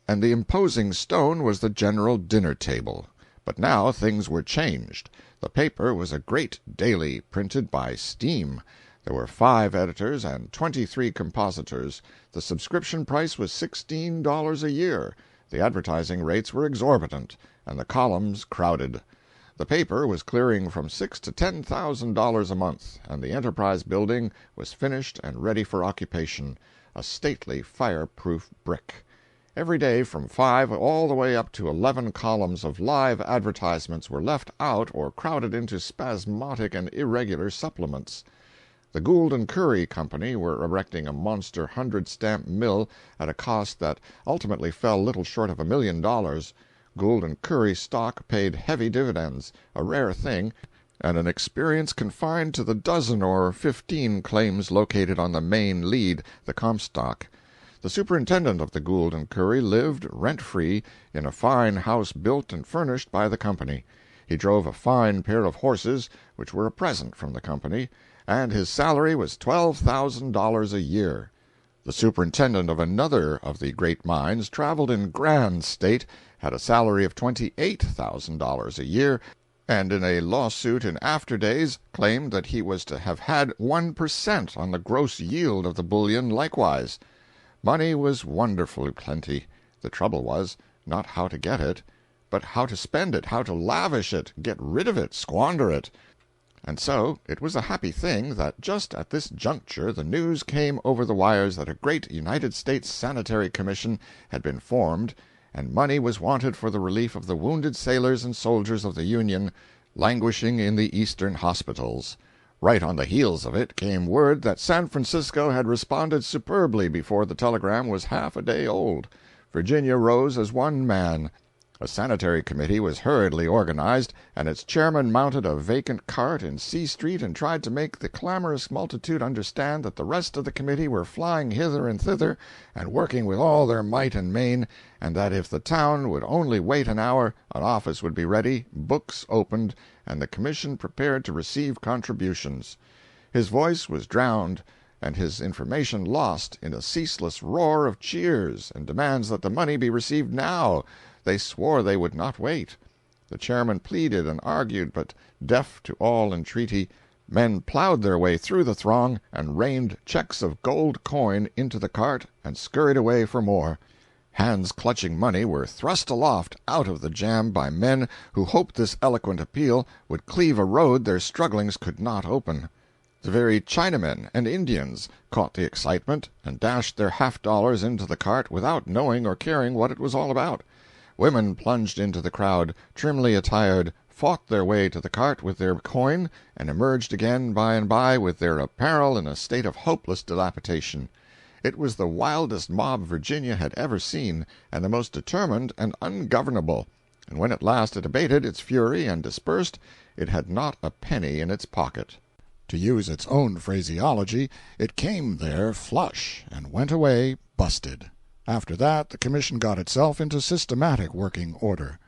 and the imposing stone was the general dinner-table. But now things were changed. The paper was a great daily, printed by steam. There were 5 editors and 23 compositors. The subscription price was $16 a year. The advertising rates were exorbitant, and the columns crowded. The paper was clearing from $6,000 to $10,000 a month, and the Enterprise building was finished and ready for occupation, a stately fire-proof brick. Every day from 5 all the way up to 11 columns of live advertisements were left out or crowded into spasmodic and irregular supplements. The Gould & Curry Company were erecting a monster 100-stamp mill at a cost that ultimately fell little short of $1 million. Gould & Curry stock paid heavy dividends, a rare thing, and an experience confined to the dozen or 15 claims located on the main lead, the Comstock. The superintendent of the Gould & Curry lived, rent-free, in a fine house built and furnished by the company. He drove a fine pair of horses, which were a present from the company, and his salary was $12,000 a year. The superintendent of another of the great mines traveled in grand state, had a salary of $28,000 a year, and in a lawsuit in after days claimed that he was to have had 1% on the gross yield of the bullion likewise. Money was wonderfully plenty. The trouble was, not how to get it, but how to spend it, how to lavish it, get rid of it, squander it. And so it was a happy thing that just at this juncture the news came over the wires that a great United States Sanitary Commission had been formed, and money was wanted for the relief of the wounded sailors and soldiers of the Union languishing in the Eastern hospitals. Right on the heels of it came word that San Francisco had responded superbly before the telegram was half a day old. Virginia rose as one man. A sanitary committee was hurriedly organized, and its chairman mounted a vacant cart in C Street and tried to make the clamorous multitude understand that the rest of the committee were flying hither and thither and working with all their might and main, and that if the town would only wait an hour, an office would be ready, books opened, and the commission prepared to receive contributions. His voice was drowned and his information lost in a ceaseless roar of cheers and demands that the money be received now, They swore they would not wait. The chairman pleaded and argued, but, deaf to all entreaty, men plowed their way through the throng and rained checks of gold coin into the cart and scurried away for more. Hands clutching money were thrust aloft out of the jam by men who hoped this eloquent appeal would cleave a road their strugglings could not open. The very Chinamen and Indians caught the excitement and dashed their half-dollars into the cart without knowing or caring what it was all about. Women plunged into the crowd, trimly attired, fought their way to the cart with their coin, and emerged again by and by with their apparel in a state of hopeless dilapidation. It was the wildest mob Virginia had ever seen, and the most determined and ungovernable, and when at last it abated its fury and dispersed, it had not a penny in its pocket. To use its own phraseology, it came there flush and went away busted. After that, the commission got itself into systematic working order.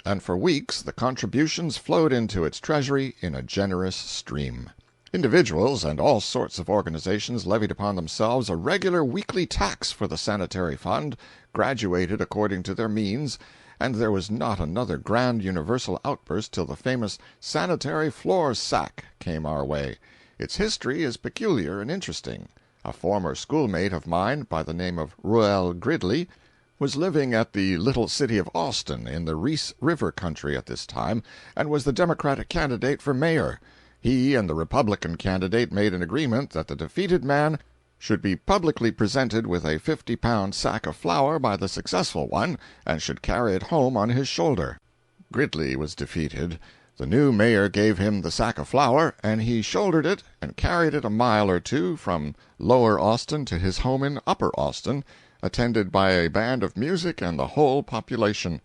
And for weeks the contributions flowed into its treasury in a generous stream. Individuals and all sorts of organizations levied upon themselves a regular weekly tax for the sanitary fund, graduated according to their means, and there was not another grand universal outburst till the famous sanitary floor sack came our way. Its history is peculiar and interesting. A former schoolmate of mine, by the name of Ruel Gridley, was living at the little city of Austin in the Reese River country at this time, and was the Democratic candidate for mayor. He and the Republican candidate made an agreement that the defeated man should be publicly presented with a 50-pound sack of flour by the successful one, and should carry it home on his shoulder. Gridley was defeated. The new mayor gave him the sack of flour, and he shouldered it and carried it a mile or two from Lower Austin to his home in Upper Austin, attended by a band of music and the whole population.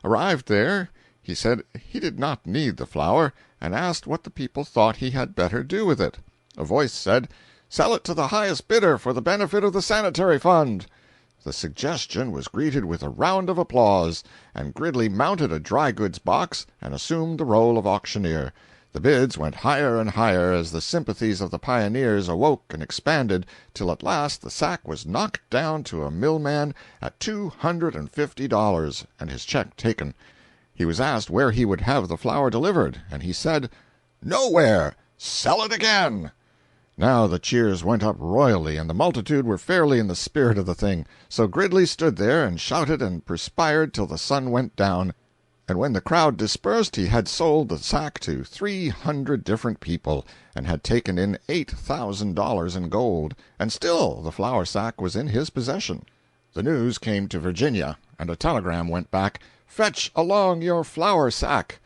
Arrived there, he said he did not need the flour, and asked what the people thought he had better do with it. A voice said, "Sell it to the highest bidder for the benefit of the sanitary fund." The suggestion was greeted with a round of applause, and Gridley mounted a dry goods box and assumed the role of auctioneer. The bids went higher and higher as the sympathies of the pioneers awoke and expanded, till at last the sack was knocked down to a millman at $250, and his check taken. He was asked where he would have the flour delivered, and he said, "Nowhere. Sell it again." Now the cheers went up royally, and the multitude were fairly in the spirit of the thing. So Gridley stood there and shouted and perspired till the sun went down, and when the crowd dispersed he had sold the sack to 300 different people, and had taken in $8,000 in gold, and still the flour sack was in his possession. The news came to Virginia, and a telegram went back, "Fetch along your flour sack."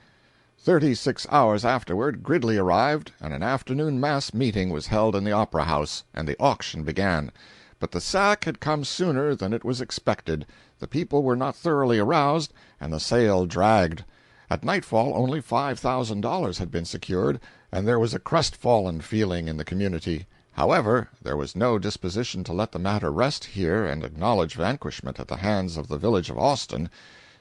36 hours afterward Gridley arrived, and an afternoon mass meeting was held in the Opera House, and the auction began. But the sack had come sooner than it was expected, the people were not thoroughly aroused, and the sale dragged. At nightfall only $5,000 had been secured, and there was a crestfallen feeling in the community. However, there was no disposition to let the matter rest here and acknowledge vanquishment at the hands of the village of Austin.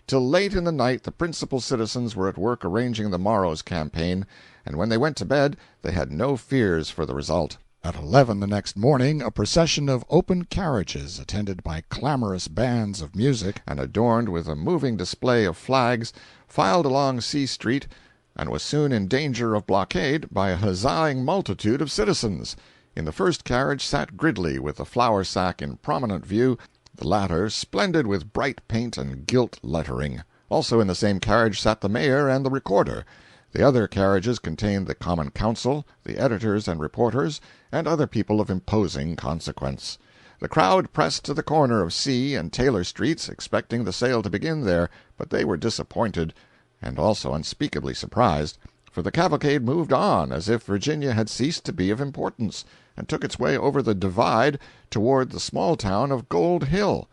Till late in the night the principal citizens were at work arranging the morrow's campaign, and when they went to bed they had no fears for the result. At 11 the next morning, a procession of open carriages, attended by clamorous bands of music, and adorned with a moving display of flags, filed along C Street, and was soon in danger of blockade by a huzzaing multitude of citizens. In the first carriage sat Gridley with the flour sack in prominent view, the latter splendid with bright paint and gilt lettering. Also in the same carriage sat the mayor and the recorder. The other carriages contained the common council, the editors and reporters, and other people of imposing consequence. The crowd pressed to the corner of C and Taylor Streets, expecting the sale to begin there, but they were disappointed, and also unspeakably surprised, for the cavalcade moved on as if Virginia had ceased to be of importance, and took its way over the divide toward the small town of Gold Hill.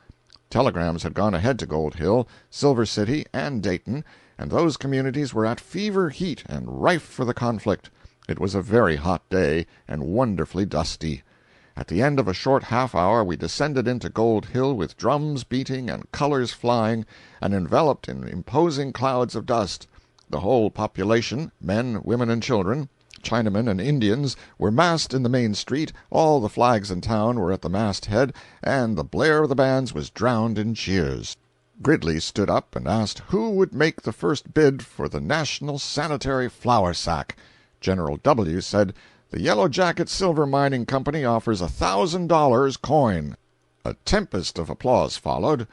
Telegrams had gone ahead to Gold Hill, Silver City, and Dayton, and those communities were at fever heat and rife for the conflict. It was a very hot day, and wonderfully dusty. At the end of a short half-hour we descended into Gold Hill with drums beating and colors flying, and enveloped in imposing clouds of dust. The whole population, men, women, and children, Chinamen and Indians, were massed in the main street, all the flags in town were at the mast-head, and the blare of the bands was drowned in cheers. Gridley stood up and asked who would make the first bid for the National Sanitary Flour Sack. General W. said, "The Yellow Jacket Silver Mining Company offers $1,000 coin." A tempest of applause followed.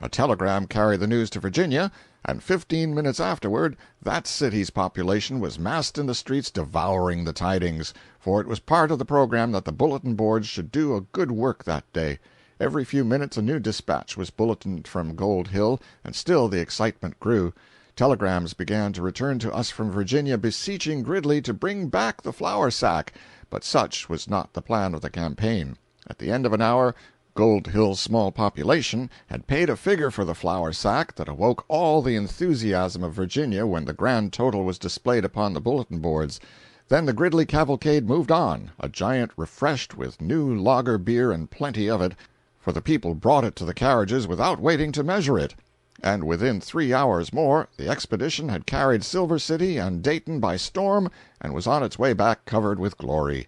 A telegram carried the news to Virginia, and 15 minutes afterward that city's population was massed in the streets devouring the tidings, for it was part of the program that the bulletin boards should do a good work that day. Every few minutes a new dispatch was bulletined from Gold Hill, and still the excitement grew. Telegrams began to return to us from Virginia beseeching Gridley to bring back the flour sack, but such was not the plan of the campaign. At the end of an hour, Gold Hill's small population had paid a figure for the flour sack that awoke all the enthusiasm of Virginia when the grand total was displayed upon the bulletin boards. Then the Gridley cavalcade moved on, a giant refreshed with new lager beer and plenty of it, for the people brought it to the carriages without waiting to measure it. And within 3 hours more the expedition had carried Silver City and Dayton by storm and was on its way back covered with glory.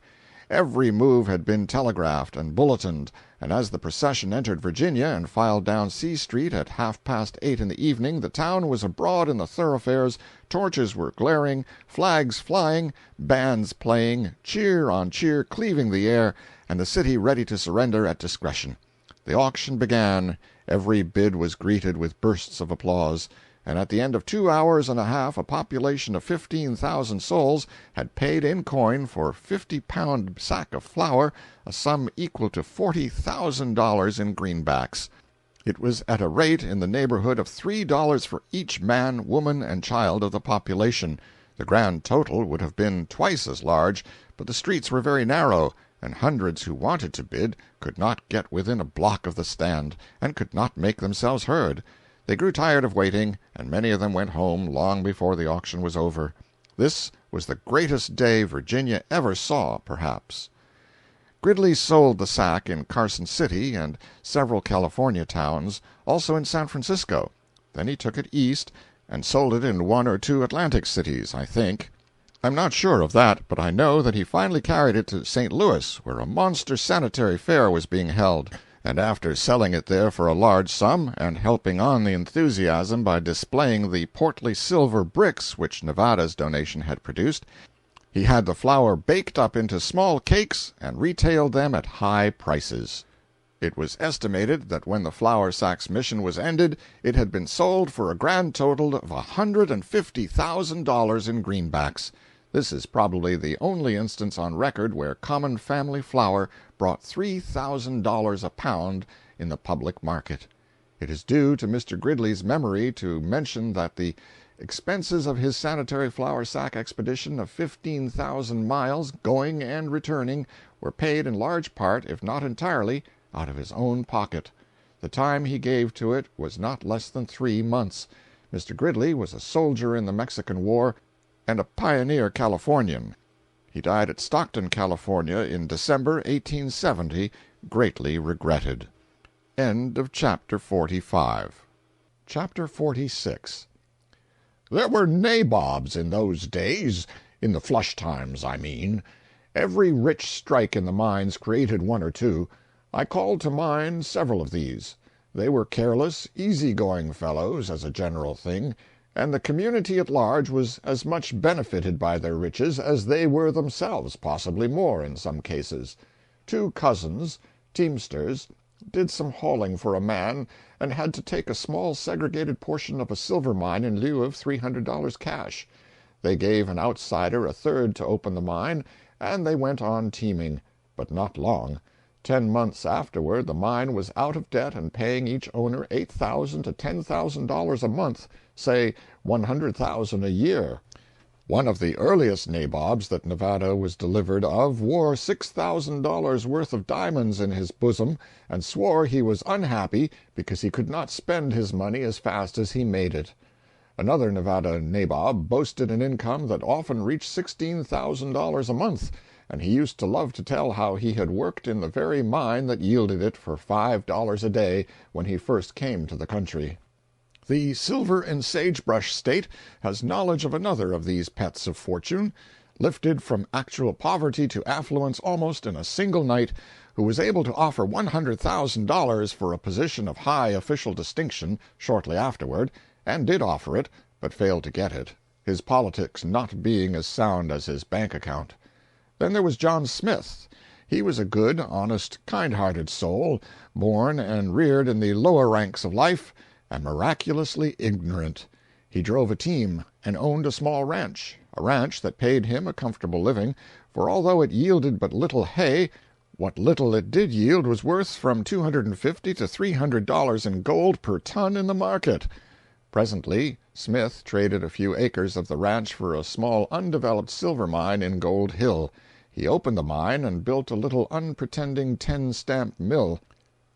Every move had been telegraphed and bulletined, and as the procession entered Virginia and filed down C Street at 8:30 in the evening, the town was abroad in the thoroughfares, torches were glaring, flags flying, bands playing, cheer on cheer cleaving the air, and the city ready to surrender at discretion. The auction began. Every bid was greeted with bursts of applause, and at the end of 2 hours and a half a population of 15,000 souls had paid in coin for a 50-pound sack of flour a sum equal to $40,000 in greenbacks. It was at a rate in the neighborhood of $3 for each man, woman, and child of the population. The grand total would have been twice as large, but the streets were very narrow, and hundreds who wanted to bid could not get within a block of the stand, and could not make themselves heard. They grew tired of waiting, and many of them went home long before the auction was over. This was the greatest day Virginia ever saw, perhaps. Gridley sold the sack in Carson City and several California towns, also in San Francisco. Then he took it East and sold it in 1 or 2 Atlantic cities, I think. I'm not sure of that, but I know that he finally carried it to St. Louis, where a monster sanitary fair was being held, and after selling it there for a large sum, and helping on the enthusiasm by displaying the portly silver bricks which Nevada's donation had produced, he had the flour baked up into small cakes and retailed them at high prices. It was estimated that when the flour sack's mission was ended, it had been sold for a grand total of $150,000 in greenbacks. This is probably the only instance on record where common family flour brought $3,000 a pound in the public market. It is due to Mr. Gridley's memory to mention that the expenses of his sanitary flour sack expedition of 15,000 miles, going and returning, were paid in large part, if not entirely, out of his own pocket. The time he gave to it was not less than 3 months. Mr. Gridley was a soldier in the Mexican War and a pioneer Californian. He died at Stockton, California, in December, 1870, greatly regretted. End of Chapter 45. Chapter 46. There were nabobs in those days, in the flush times, I mean. Every rich strike in the mines created 1 or 2. I called to mind several of these. They were careless, easy-going fellows, as a general thing, and the community at large was as much benefited by their riches as they were themselves, possibly more in some cases. 2 cousins, teamsters, did some hauling for a man and had to take a small segregated portion of a silver mine in lieu of $300 cash. They gave an outsider a third to open the mine, and they went on teaming, but not long. 10 months afterward the mine was out of debt and paying each owner $8,000 to $10,000 a month, say $100,000 a year. One of the earliest nabobs that Nevada was delivered of wore $6,000 worth of diamonds in his bosom and swore he was unhappy because he could not spend his money as fast as he made it. Another Nevada nabob boasted an income that often reached $16,000 a month, and he used to love to tell how he had worked in the very mine that yielded it for $5 a day when he first came to the country. The Silver and Sagebrush State has knowledge of another of these pets of fortune. lifted from actual poverty to affluence almost in a single night, who was able to offer $100,000 for a position of high official distinction shortly afterward, and did offer it, but failed to get it, his politics not being as sound as his bank account. Then there was John Smith. He was a good, honest, kind-hearted soul, born and reared in the lower ranks of life, and miraculously ignorant. He drove a team, and owned a small ranch, a ranch that paid him a comfortable living, for although it yielded but little hay, what little it did yield was worth from $250 to $300 in gold per ton in the market. Presently, Smith traded a few acres of the ranch for a small undeveloped silver mine in Gold Hill. He opened the mine and built a little unpretending 10-stamp mill.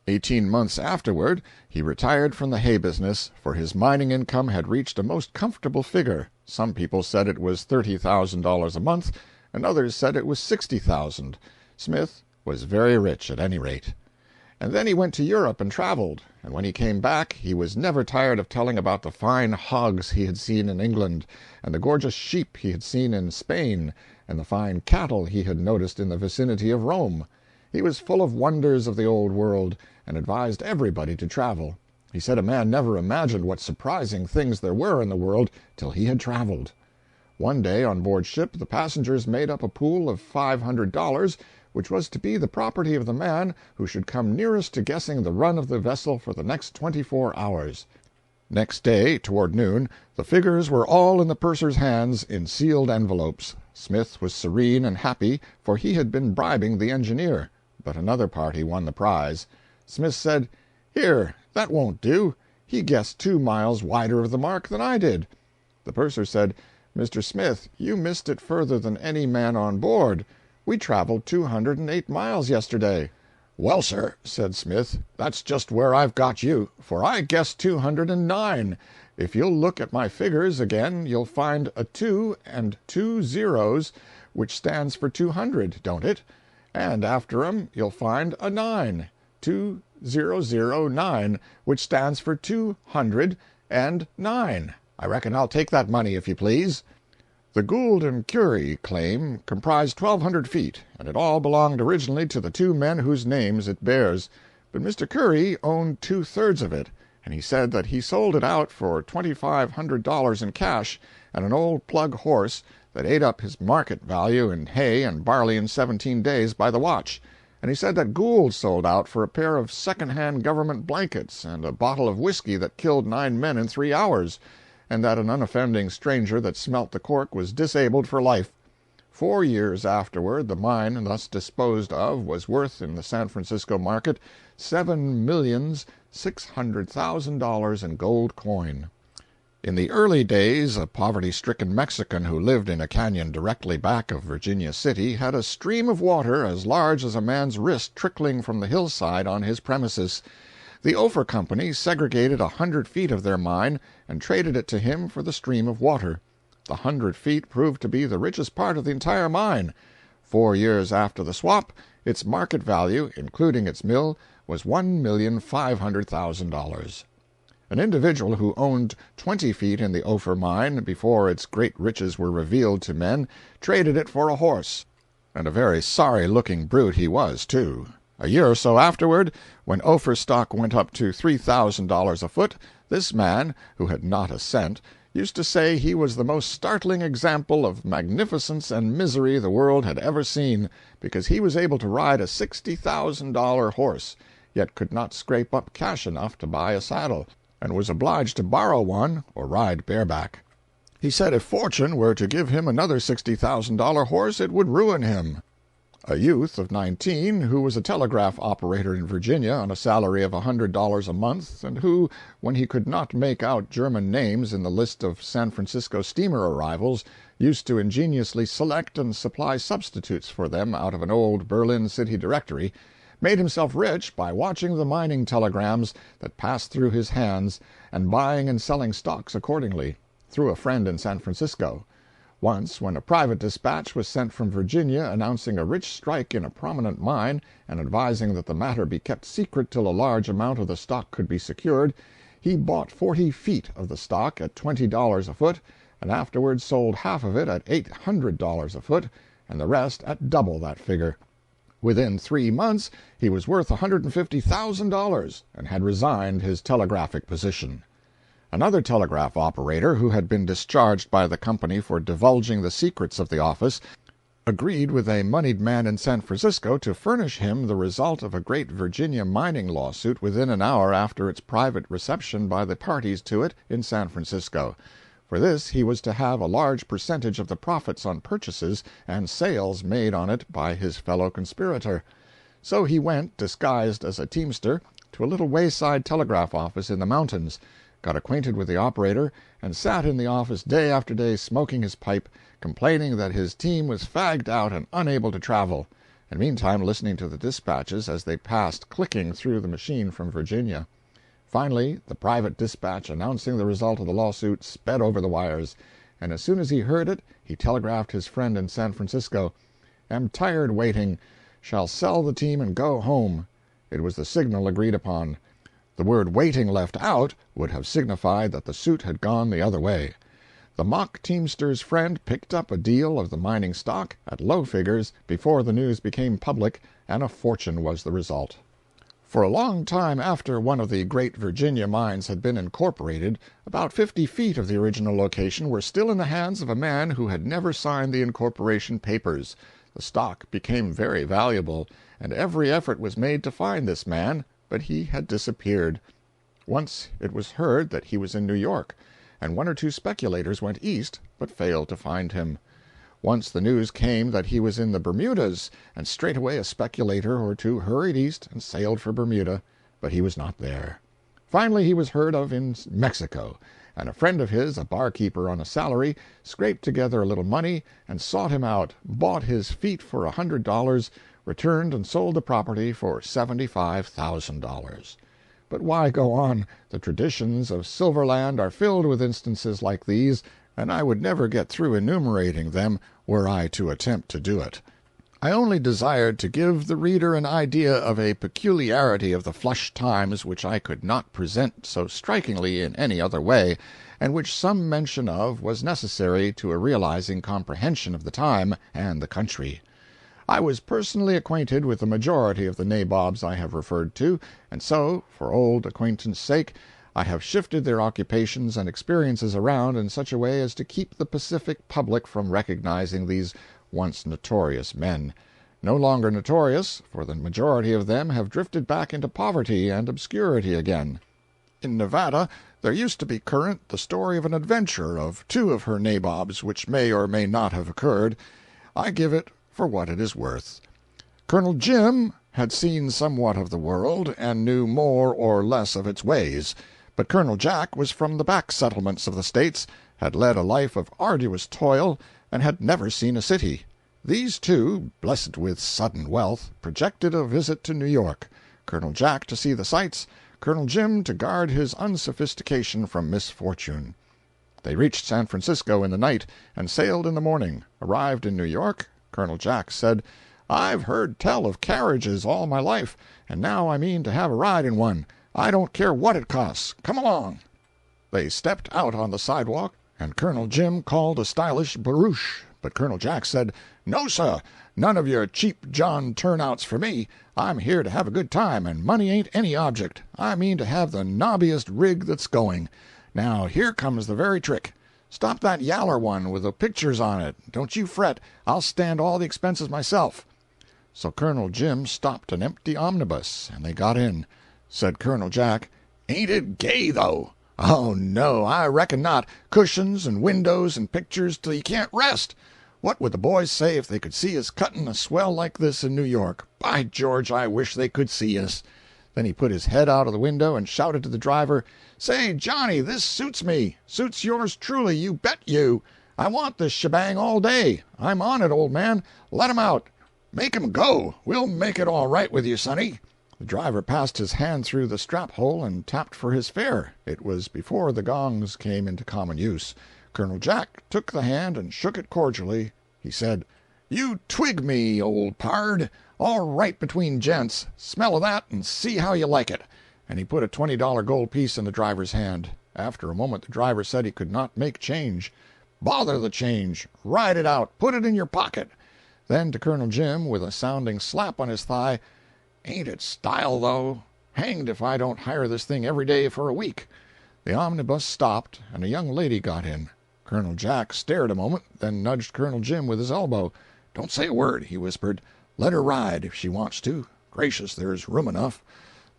18 months afterward he retired from the hay business, for his mining income had reached a most comfortable figure. Some people said it was $30,000 a month, and others said it was $60,000. Smith was very rich at any rate. And then he went to Europe and traveled, and when he came back he was never tired of telling about the fine hogs he had seen in England, and the gorgeous sheep he had seen in Spain, and the fine cattle he had noticed in the vicinity of Rome. He was full of wonders of the old world, and advised everybody to travel. He said a man never imagined what surprising things there were in the world till he had traveled. One day on board ship the passengers made up a pool of $500, which was to be the property of the man who should come nearest to guessing the run of the vessel for the next 24 hours. Next day, toward noon, the figures were all in the purser's hands in sealed envelopes. Smith was serene and happy, for he had been bribing the engineer, but another party won the prize. Smith said, "Here, that won't do. He guessed 2 miles wider of the mark than I did." The purser said, "Mr. Smith, you missed it further than any man on board. We traveled 208 miles yesterday." "Well, sir," said Smith, "that's just where I've got you, for I guessed 209. If you'll look at my figures again you'll find a 2 and 2 zeros, which stands for 200, don't it? And after 'em you'll find a 9, 2009, which stands for 209. I reckon I'll take that money, if you please." The Gould and Curie claim comprised 1,200 feet, and it all belonged originally to the 2 men whose names it bears. But Mr. Curie owned 2/3 of it, and he said that he sold it out for $2,500 in cash and an old plug horse that ate up his market value in hay and barley in 17 days by the watch. And he said that Gould sold out for a pair of second-hand government blankets and a bottle of whiskey that killed 9 men in 3 hours, and that an unoffending stranger that smelt the cork was disabled for life. 4 years afterward the mine thus disposed of was worth in the San Francisco market $7,600,000 in gold coin. In the early days a poverty-stricken Mexican who lived in a canyon directly back of Virginia City had a stream of water as large as a man's wrist trickling from the hillside on his premises. The Ophir Company segregated 100 feet of their mine and traded it to him for the stream of water. The 100 feet proved to be the richest part of the entire mine. 4 years after the swap, its market value, including its mill, was $1,500,000. An individual who owned 20 feet in the Ophir mine before its great riches were revealed to men traded it for a horse, and a very sorry-looking brute he was, too. A year or so afterward, when Ophir stock went up to $3,000 a foot, this man, who had not a cent, used to say he was the most startling example of magnificence and misery the world had ever seen, because he was able to ride a $60,000 horse, yet could not scrape up cash enough to buy a saddle, and was obliged to borrow one or ride bareback. He said if fortune were to give him another $60,000 horse it would ruin him. A youth of 19, who was a telegraph operator in Virginia on a salary of $100 a month, and who, when he could not make out German names in the list of San Francisco steamer arrivals, used to ingeniously select and supply substitutes for them out of an old Berlin city directory, made himself rich by watching the mining telegrams that passed through his hands and buying and selling stocks accordingly, through a friend in San Francisco. Once, when a private dispatch was sent from Virginia announcing a rich strike in a prominent mine and advising that the matter be kept secret till a large amount of the stock could be secured, he bought 40 feet of the stock at $20 a foot and afterwards sold half of it at $800 a foot and the rest at double that figure. Within 3 months he was worth $150,000 and had resigned his telegraphic position. Another telegraph operator, who had been discharged by the company for divulging the secrets of the office, agreed with a moneyed man in San Francisco to furnish him the result of a great Virginia mining lawsuit within an hour after its private reception by the parties to it in San Francisco. For this he was to have a large percentage of the profits on purchases and sales made on it by his fellow conspirator. So he went, disguised as a teamster, to a little wayside telegraph office in the mountains, got acquainted with the operator, and sat in the office day after day smoking his pipe, complaining that his team was fagged out and unable to travel, and meantime listening to the dispatches as they passed clicking through the machine from Virginia. Finally, the private dispatch announcing the result of the lawsuit sped over the wires, and as soon as he heard it he telegraphed his friend in San Francisco, "Am tired waiting. Shall sell the team and go home." It was the signal agreed upon. The word "waiting" left out would have signified that the suit had gone the other way. The mock teamster's friend picked up a deal of the mining stock at low figures before the news became public, and a fortune was the result. For a long time after one of the great Virginia mines had been incorporated, about 50 feet of the original location were still in the hands of a man who had never signed the incorporation papers. The stock became very valuable, and every effort was made to find this man, but he had disappeared. Once it was heard that he was in New York, and 1 or 2 speculators went east, but failed to find him. Once the news came that he was in the Bermudas, and straightway a speculator or 2 hurried east and sailed for Bermuda, but he was not there. Finally he was heard of in Mexico, and a friend of his, a barkeeper on a salary, scraped together a little money and sought him out, bought his feet for $100, returned and sold the property for $75,000. But why go on? The traditions of Silverland are filled with instances like these, and I would never get through enumerating them were I to attempt to do it. I only desired to give the reader an idea of a peculiarity of the flush times which I could not present so strikingly in any other way, and which some mention of was necessary to a realizing comprehension of the time and the country. I was personally acquainted with the majority of the nabobs I have referred to, and so, for old acquaintance' sake, I have shifted their occupations and experiences around in such a way as to keep the Pacific public from recognizing these once notorious men. No longer notorious, for the majority of them have drifted back into poverty and obscurity again. In Nevada there used to be current the story of an adventure of 2 of her nabobs which may or may not have occurred. I give it for what it is worth. Colonel Jim had seen somewhat of the world, and knew more or less of its ways, but Colonel Jack was from the back settlements of the States, had led a life of arduous toil, and had never seen a city. These 2, blessed with sudden wealth, projected a visit to New York, Colonel Jack to see the sights, Colonel Jim to guard his unsophistication from misfortune. They reached San Francisco in the night, and sailed in the morning. Arrived in New York, Colonel Jack said, "I've heard tell of carriages all my life, and now I mean to have a ride in one. I don't care what it costs. Come along." They stepped out on the sidewalk, and Colonel Jim called a stylish barouche, but Colonel Jack said, "No, sir, none of your cheap John turnouts for me. I'm here to have a good time, and money ain't any object. I mean to have the nobbiest rig that's going. Now here comes the very trick. Stop that yaller one with the pictures on it. Don't you fret. I'll stand all the expenses myself." So Colonel Jim stopped an empty omnibus, and they got in. Said Colonel Jack, "Ain't it gay, though?" "Oh, no, I reckon not. Cushions and windows and pictures till you can't rest. What would the boys say if they could see us cutting a swell like this in New York? By George, I wish they could see us." Then he put his head out of the window and shouted to the driver, "Say, Johnny, this suits me. Suits yours truly, you bet you. I want this shebang all day. I'm on it, old man. Let 'em out. Make 'em go. We'll make it all right with you, sonny." The driver passed his hand through the strap-hole and tapped for his fare. It was before the gongs came into common use. Colonel Jack took the hand and shook it cordially. He said, "You twig me, old pard. All right between gents. Smell of that and see how you like it." And he put a $20 gold piece in the driver's hand. After a moment the driver said he could not make change. Bother the change. Ride it out. Put it in your pocket." Then to Colonel Jim, with a sounding slap on his thigh, "Ain't it style, though? Hanged if I don't hire this thing every day for a week." The omnibus stopped, and a young lady got in. Colonel Jack stared a moment, then nudged Colonel Jim with his elbow. "Don't say a word," he whispered. "Let her ride, if she wants to. Gracious, there's room enough."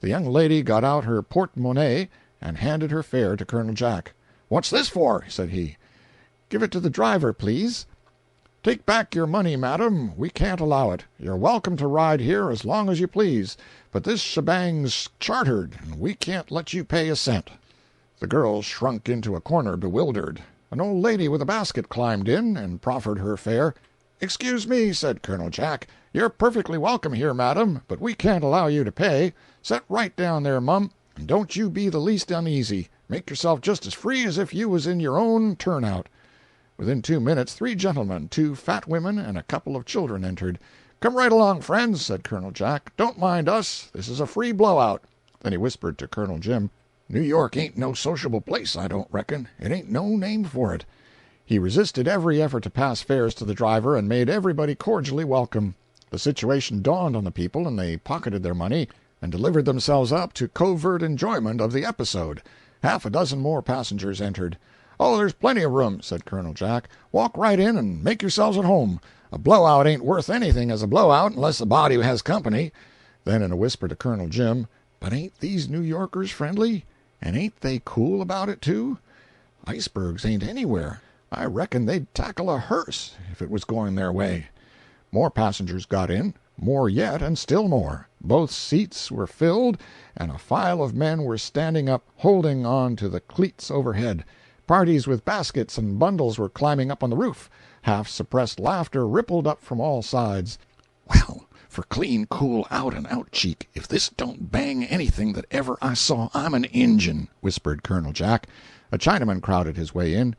The young lady got out her porte-monnaie and handed her fare to Colonel Jack. "What's this for?" said he. "Give it to the driver, please." "Take back your money, madam. We can't allow it. You're welcome to ride here as long as you please, but this shebang's chartered, and we can't let you pay a cent." The girl shrunk into a corner, bewildered. An old lady with a basket climbed in and proffered her fare. "Excuse me," said Colonel Jack. "You're perfectly welcome here, madam, but we can't allow you to pay. Set right down there, mum, and don't you be the least uneasy. Make yourself just as free as if you was in your own turnout." Within 2 minutes 3 gentlemen, 2 fat women, and a couple of children entered. "Come right along, friends," said Colonel Jack. "Don't mind us. This is a free blowout." Then he whispered to Colonel Jim, "New York ain't no sociable place, I don't reckon. It ain't no name for it." He resisted every effort to pass fares to the driver, and made everybody cordially welcome. The situation dawned on the people, and they pocketed their money and delivered themselves up to covert enjoyment of the episode. Half a dozen more passengers entered. "Oh, there's plenty of room," said Colonel Jack. "Walk right in and make yourselves at home. A blowout ain't worth anything as a blowout unless the body has company." Then in a whisper to Colonel Jim, "But ain't these New Yorkers friendly? And ain't they cool about it, too? Icebergs ain't anywhere. I reckon they'd tackle a hearse if it was going their way." More passengers got in, more yet, and still more. Both seats were filled, and a file of men were standing up, holding on to the cleats overhead. Parties with baskets and bundles were climbing up on the roof. Half-suppressed laughter rippled up from all sides. "Well, for clean, cool, out-and-out cheek, if this don't bang anything that ever I saw, I'm an Injun," whispered Colonel Jack. A Chinaman crowded his way in.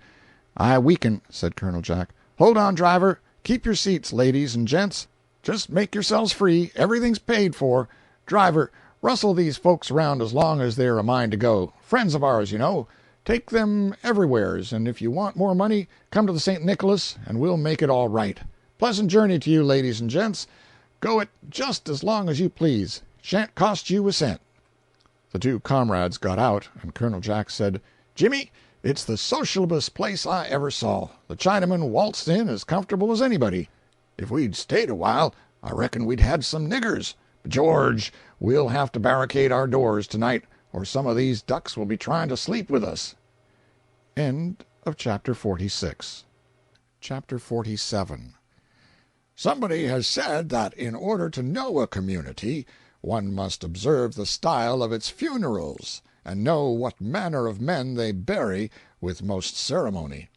"I weaken," said Colonel Jack. "Hold on, driver. Keep your seats, ladies and gents. Just make yourselves free. Everything's paid for. Driver, rustle these folks around as long as they're a mind to go. Friends of ours, you know. Take them everywheres, and if you want more money, come to the St. Nicholas, and we'll make it all right. Pleasant journey to you, ladies and gents. Go it just as long as you please. Shan't cost you a cent." The 2 comrades got out, and Colonel Jack said, "Jimmy, it's the sociablest place I ever saw. The Chinaman waltzed in as comfortable as anybody. If we'd stayed a while, I reckon we'd had some niggers. But George, we'll have to barricade our doors tonight, or some of these ducks will be trying to sleep with us." End of chapter 46. Chapter 47. Somebody has said that in order to know a community, one must observe the style of its funerals, and know what manner of men they bury with most ceremony.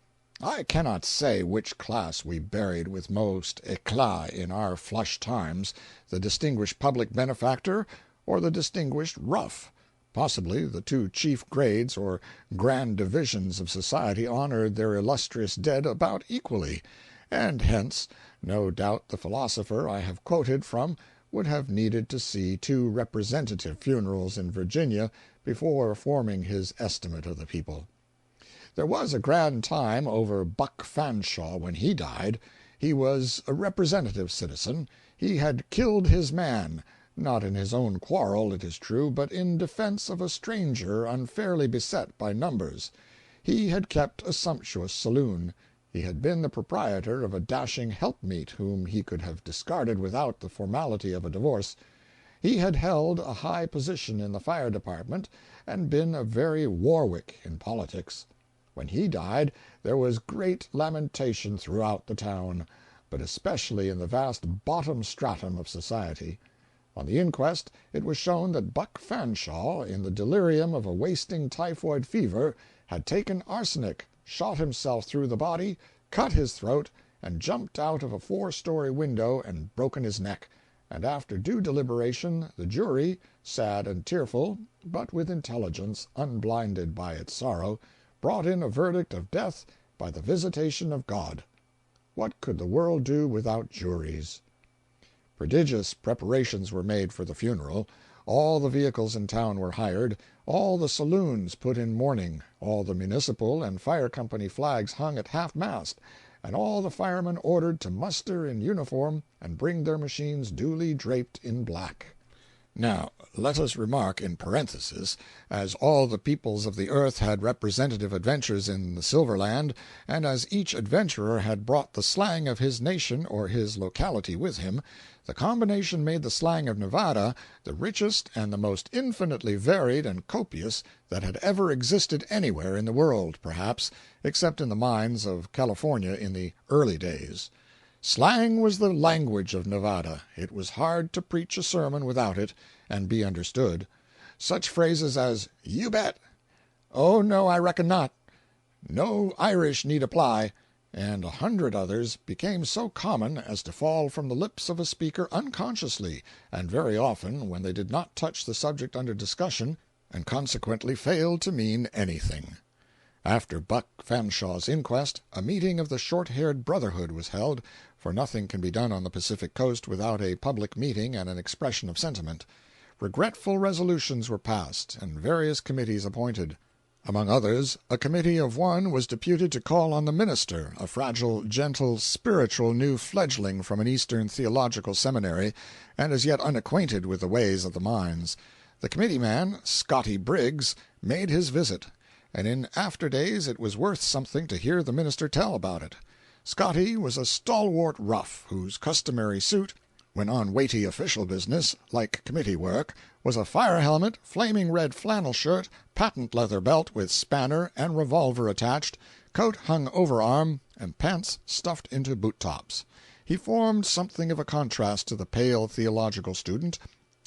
I cannot say which class we buried with most éclat in our flush times, the distinguished public benefactor or the distinguished rough. Possibly the 2 chief grades or grand divisions of society honored their illustrious dead about equally, and hence no doubt the philosopher I have quoted from would have needed to see 2 representative funerals in Virginia before forming his estimate of the people. There was a grand time over Buck Fanshaw when he died. He was a representative citizen. He had killed his man, not in his own quarrel, it is true, but in defense of a stranger unfairly beset by numbers. He had kept a sumptuous saloon. He had been the proprietor of a dashing helpmeet whom he could have discarded without the formality of a divorce. He had held a high position in the fire department, and been a very Warwick in politics. When he died there was great lamentation throughout the town, but especially in the vast bottom stratum of society. On the inquest it was shown that Buck Fanshaw, in the delirium of a wasting typhoid fever, had taken arsenic, shot himself through the body, cut his throat, and jumped out of a 4-story window and broken his neck, and after due deliberation the jury, sad and tearful, but with intelligence unblinded by its sorrow, brought in a verdict of death by the visitation of God. What could the world do without juries? Prodigious preparations were made for the funeral. all the vehicles in town were hired, all the saloons put in mourning, all the municipal and fire company flags hung at half-mast, and all the firemen ordered to muster in uniform and bring their machines duly draped in black. Now, let us remark in parenthesis, as all the peoples of the earth had representative adventures in the Silver Land, and as each adventurer had brought the slang of his nation or his locality with him, the combination made the slang of Nevada the richest and the most infinitely varied and copious that had ever existed anywhere in the world, perhaps, except in the mines of California in the early days. Slang was the language of Nevada. It was hard to preach a sermon without it, and be understood. Such phrases as "You bet," "Oh, no, I reckon not," "No Irish need apply," and 100 others, became so common as to fall from the lips of a speaker unconsciously, and very often when they did not touch the subject under discussion, and consequently failed to mean anything. After Buck Fanshaw's inquest, a meeting of the Short-Haired Brotherhood was held, for nothing can be done on the Pacific Coast without a public meeting and an expression of sentiment. Regretful resolutions were passed, and various committees appointed. Among others, a committee of one was deputed to call on the minister, a fragile, gentle, spiritual new fledgling from an Eastern theological seminary, and as yet unacquainted with the ways of the mines. The committee man, Scotty Briggs, made his visit, and in after days it was worth something to hear the minister tell about it. Scotty was a stalwart rough, whose customary suit, when on weighty official business, like committee work, was a fire helmet, flaming red flannel shirt, patent leather belt with spanner and revolver attached, coat hung over arm, and pants stuffed into boot tops. He formed something of a contrast to the pale theological student.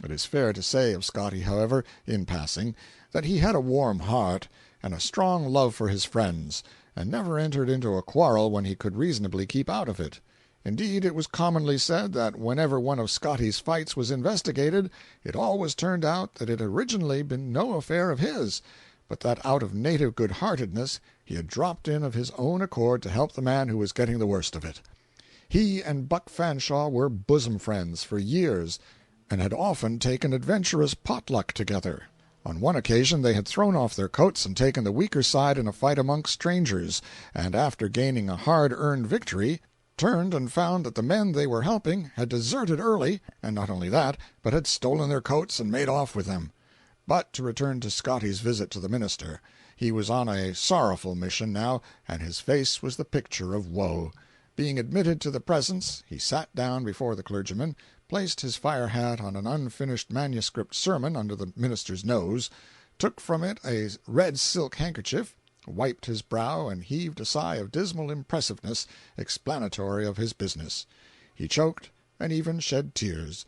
It is fair to say of Scotty, however, in passing, that he had a warm heart and a strong love for his friends, and never entered into a quarrel when he could reasonably keep out of it. Indeed, it was commonly said that whenever one of Scotty's fights was investigated, it always turned out that it had originally been no affair of his, but that out of native good-heartedness he had dropped in of his own accord to help the man who was getting the worst of it. He and Buck Fanshaw were bosom friends for years, and had often taken adventurous potluck together. On one occasion they had thrown off their coats and taken the weaker side in a fight among strangers, and after gaining a hard-earned victory, turned and found that the men they were helping had deserted early, and not only that, but had stolen their coats and made off with them. But to return to Scotty's visit to the minister. He was on a sorrowful mission now, and his face was the picture of woe. Being admitted to the presence, he sat down before the clergyman, placed his fire hat on an unfinished manuscript sermon under the minister's nose, took from it a red silk handkerchief, wiped his brow, and heaved a sigh of dismal impressiveness explanatory of his business. He choked and even shed tears,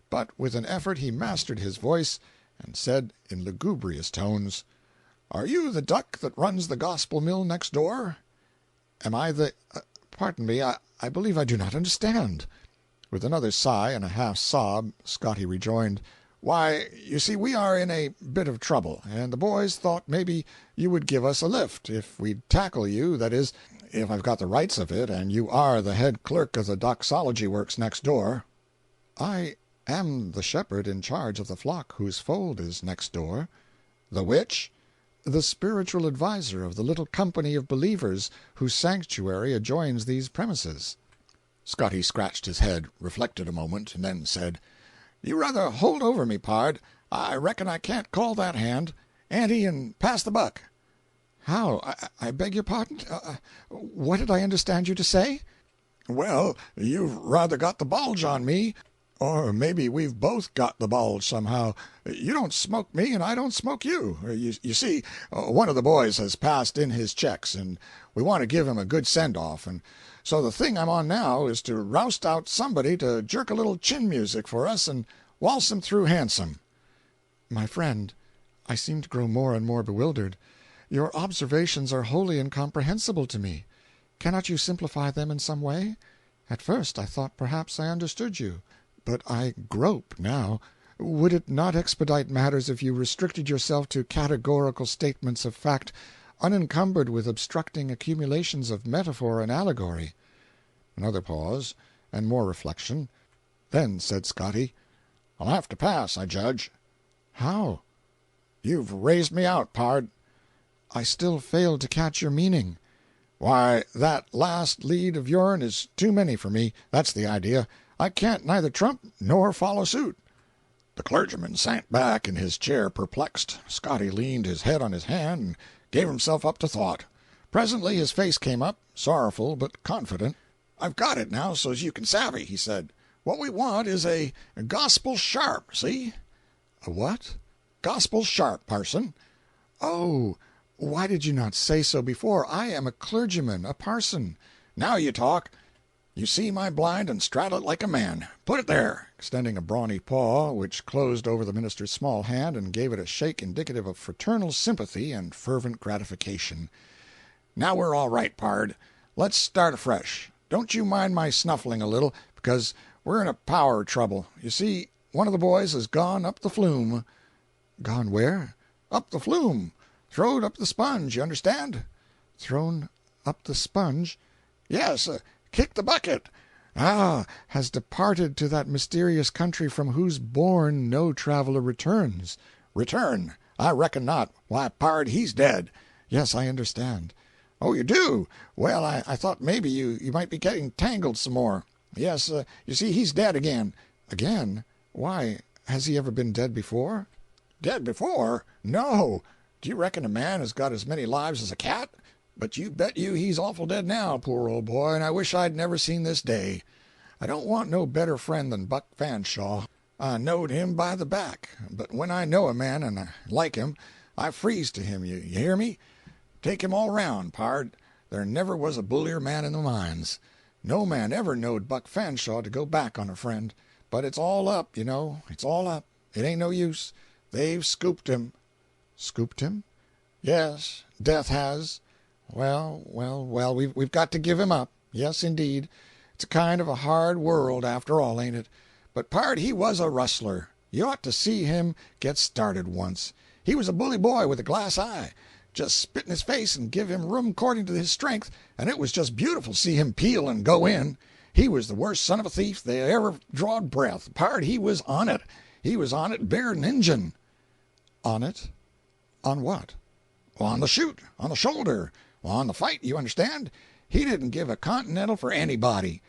but with an effort he mastered his voice and said in lugubrious tones, "Are you the duck that runs the gospel mill next door?" "Am I the— pardon me, I believe I do not understand." With another sigh and a half-sob, Scotty rejoined, "Why, you see, we are in a bit of trouble, and the boys thought maybe you would give us a lift if we'd tackle you, that is, if I've got the rights of it, and you are the head clerk of the doxology works next door." "I am the shepherd in charge of the flock whose fold is next door." "The which?" "The spiritual adviser of the little company of believers whose sanctuary adjoins these premises." Scotty scratched his head, reflected a moment, and then said, "You rather hold over me, pard. I reckon I can't call that hand. Ante and pass the buck." "How? I beg your pardon? What did I understand you to say?" "Well, you've rather got the bulge on me. Or maybe we've both got the bulge somehow. You don't smoke me, and I don't smoke you. You see, one of the boys has passed in his checks, and we want to give him a good send-off, and so the thing I'm on now is to roust out somebody to jerk a little chin music for us and waltz him through handsome." "My friend, I seem to grow more and more bewildered. Your observations are wholly incomprehensible to me. Cannot you simplify them in some way? At first I thought perhaps I understood you, but I grope now. Would it not expedite matters if you restricted yourself to categorical statements of fact, unencumbered with obstructing accumulations of metaphor and allegory?" Another pause, and more reflection. Then said Scotty, "I'll have to pass, I judge." "How?" "You've raised me out, pard." "I still fail to catch your meaning." "Why, that last lead of yourn is too many for me. That's the idea. I can't neither trump nor follow suit." The clergyman sank back in his chair perplexed. Scotty leaned his head on his hand and gave himself up to thought. Presently his face came up, sorrowful but confident. "I've got it now so's you can savvy," he said. "What we want is a gospel sharp, see?" "A what?" "Gospel sharp, parson." "Oh, why did you not say so before? I am a clergyman, a parson." "Now you talk. You see my blind and straddle it like a man. Put it there," extending a brawny paw, which closed over the minister's small hand and gave it a shake indicative of fraternal sympathy and fervent gratification. "Now we're all right, pard. Let's start afresh. Don't you mind my snuffling a little, because we're in a power of trouble. You see, one of the boys has gone up the flume." "Gone where?" "Up the flume. Throwed up the sponge, you understand?" "Thrown up the sponge?" "Yes, kicked the bucket." "Ah, has departed to that mysterious country from whose bourne no traveler returns." "Return? I reckon not. Why, pard, he's dead." "Yes, I understand." "Oh, you do? Well, I thought maybe you might be getting tangled some more. Yes, you see, he's dead again." "Again? Why, has he ever been dead before?" "Dead before? No. Do you reckon a man has got as many lives as a cat? But you bet you he's awful dead now, poor old boy, and I wish I'd never seen this day. I don't want no better friend than Buck Fanshaw. I knowed him by the back, but when I know a man and I like him, I freeze to him, you hear me? Take him all round, pard. There never was a bullier man in the mines. No man ever knowed Buck Fanshaw to go back on a friend. But it's all up, you know, it's all up. It ain't no use. They've scooped him." "Scooped him?" "Yes, death has. Well, we've got to give him up. Yes, indeed. It's a kind of a hard world, after all, ain't it? But, pard, he was a rustler. You ought to see him get started once. He was a bully boy with a glass eye. Just spit in his face and give him room according to his strength, and it was just beautiful to see him peel and go in. He was the worst son of a thief they ever drawed breath. Pard, he was on it. He was on it bigger'n Injun." "On it? On what?" "On the shoot, on the shoulder, on the fight, you understand. He didn't give a continental for anybody.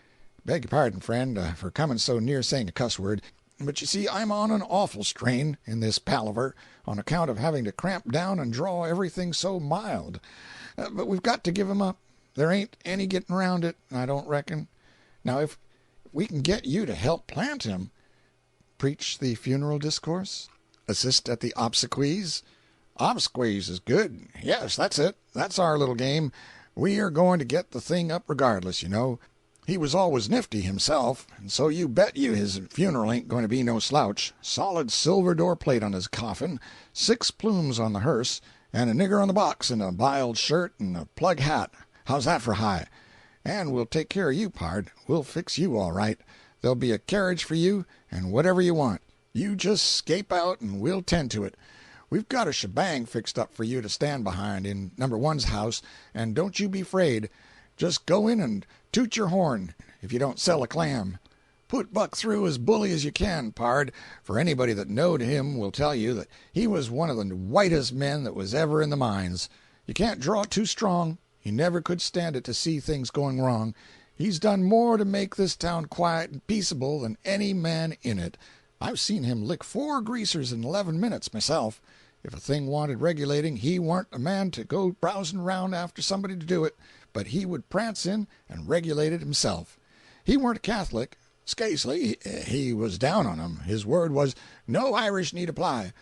Beg your pardon, friend, for coming so near saying a cuss word, but you see I'm on an awful strain in this palaver on account of having to cramp down and draw everything so mild. But we've got to give him up. There ain't any getting around it, I don't reckon. Now, if we can get you to help plant him—" "Preach the funeral discourse? Assist at the obsequies?" "Obsequies is good. Yes, that's it. That's our little game. We are going to get the thing up regardless, you know. He was always nifty himself, and so you bet you his funeral ain't going to be no slouch. Solid silver door plate on his coffin, 6 plumes on the hearse, and a nigger on the box in a biled shirt and a plug hat. How's that for high? And we'll take care of you, pard. We'll fix you all right. There'll be a carriage for you, and whatever you want. You just scape out and we'll tend to it. We've got a shebang fixed up for you to stand behind in number one's house, and don't you be afraid. Just go in and toot your horn if you don't sell a clam. Put Buck through as bully as you can, pard, for anybody that knowed him will tell you that he was one of the whitest men that was ever in the mines. You can't draw too strong. He never could stand it to see things going wrong. He's done more to make this town quiet and peaceable than any man in it. I've seen him lick 4 greasers in 11 minutes, myself. If a thing wanted regulating, he warn't a man to go browsing round after somebody to do it, but he would prance in and regulate it himself. He weren't a Catholic. Scasely, he was down on 'em. His word was, no Irish need apply.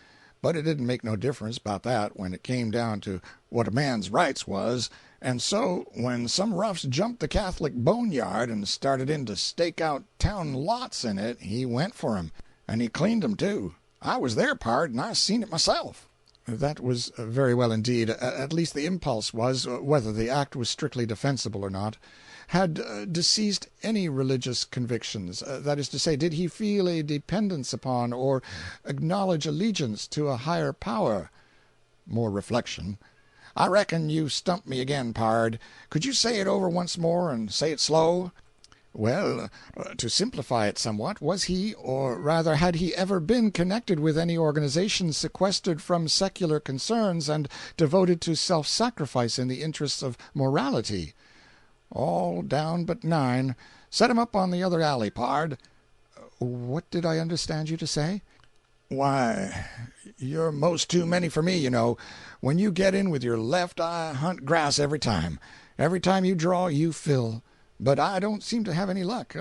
But it didn't make no difference about that when it came down to what a man's rights was, and so when some roughs jumped the Catholic boneyard and started in to stake out town lots in it, he went for 'em, and he cleaned 'em too. I was there, pard, and I seen it myself." "That was very well indeed. At least the impulse was, whether the act was strictly defensible or not. Had deceased any religious convictions? That is to say, did he feel a dependence upon or acknowledge allegiance to a higher power?" More reflection. "I reckon you've stumped me again, pard. Could you say it over once more, and say it slow?" Well, to simplify it somewhat, was he, or rather had he ever been connected with any organization sequestered from secular concerns and devoted to self-sacrifice in the interests of morality? All down but 9. Set him up on the other alley, pard. What did I understand you to say? Why, you're most too many for me, you know. When you get in with your left, I hunt grass every time. Every time you draw, you fill. But I don't seem to have any luck.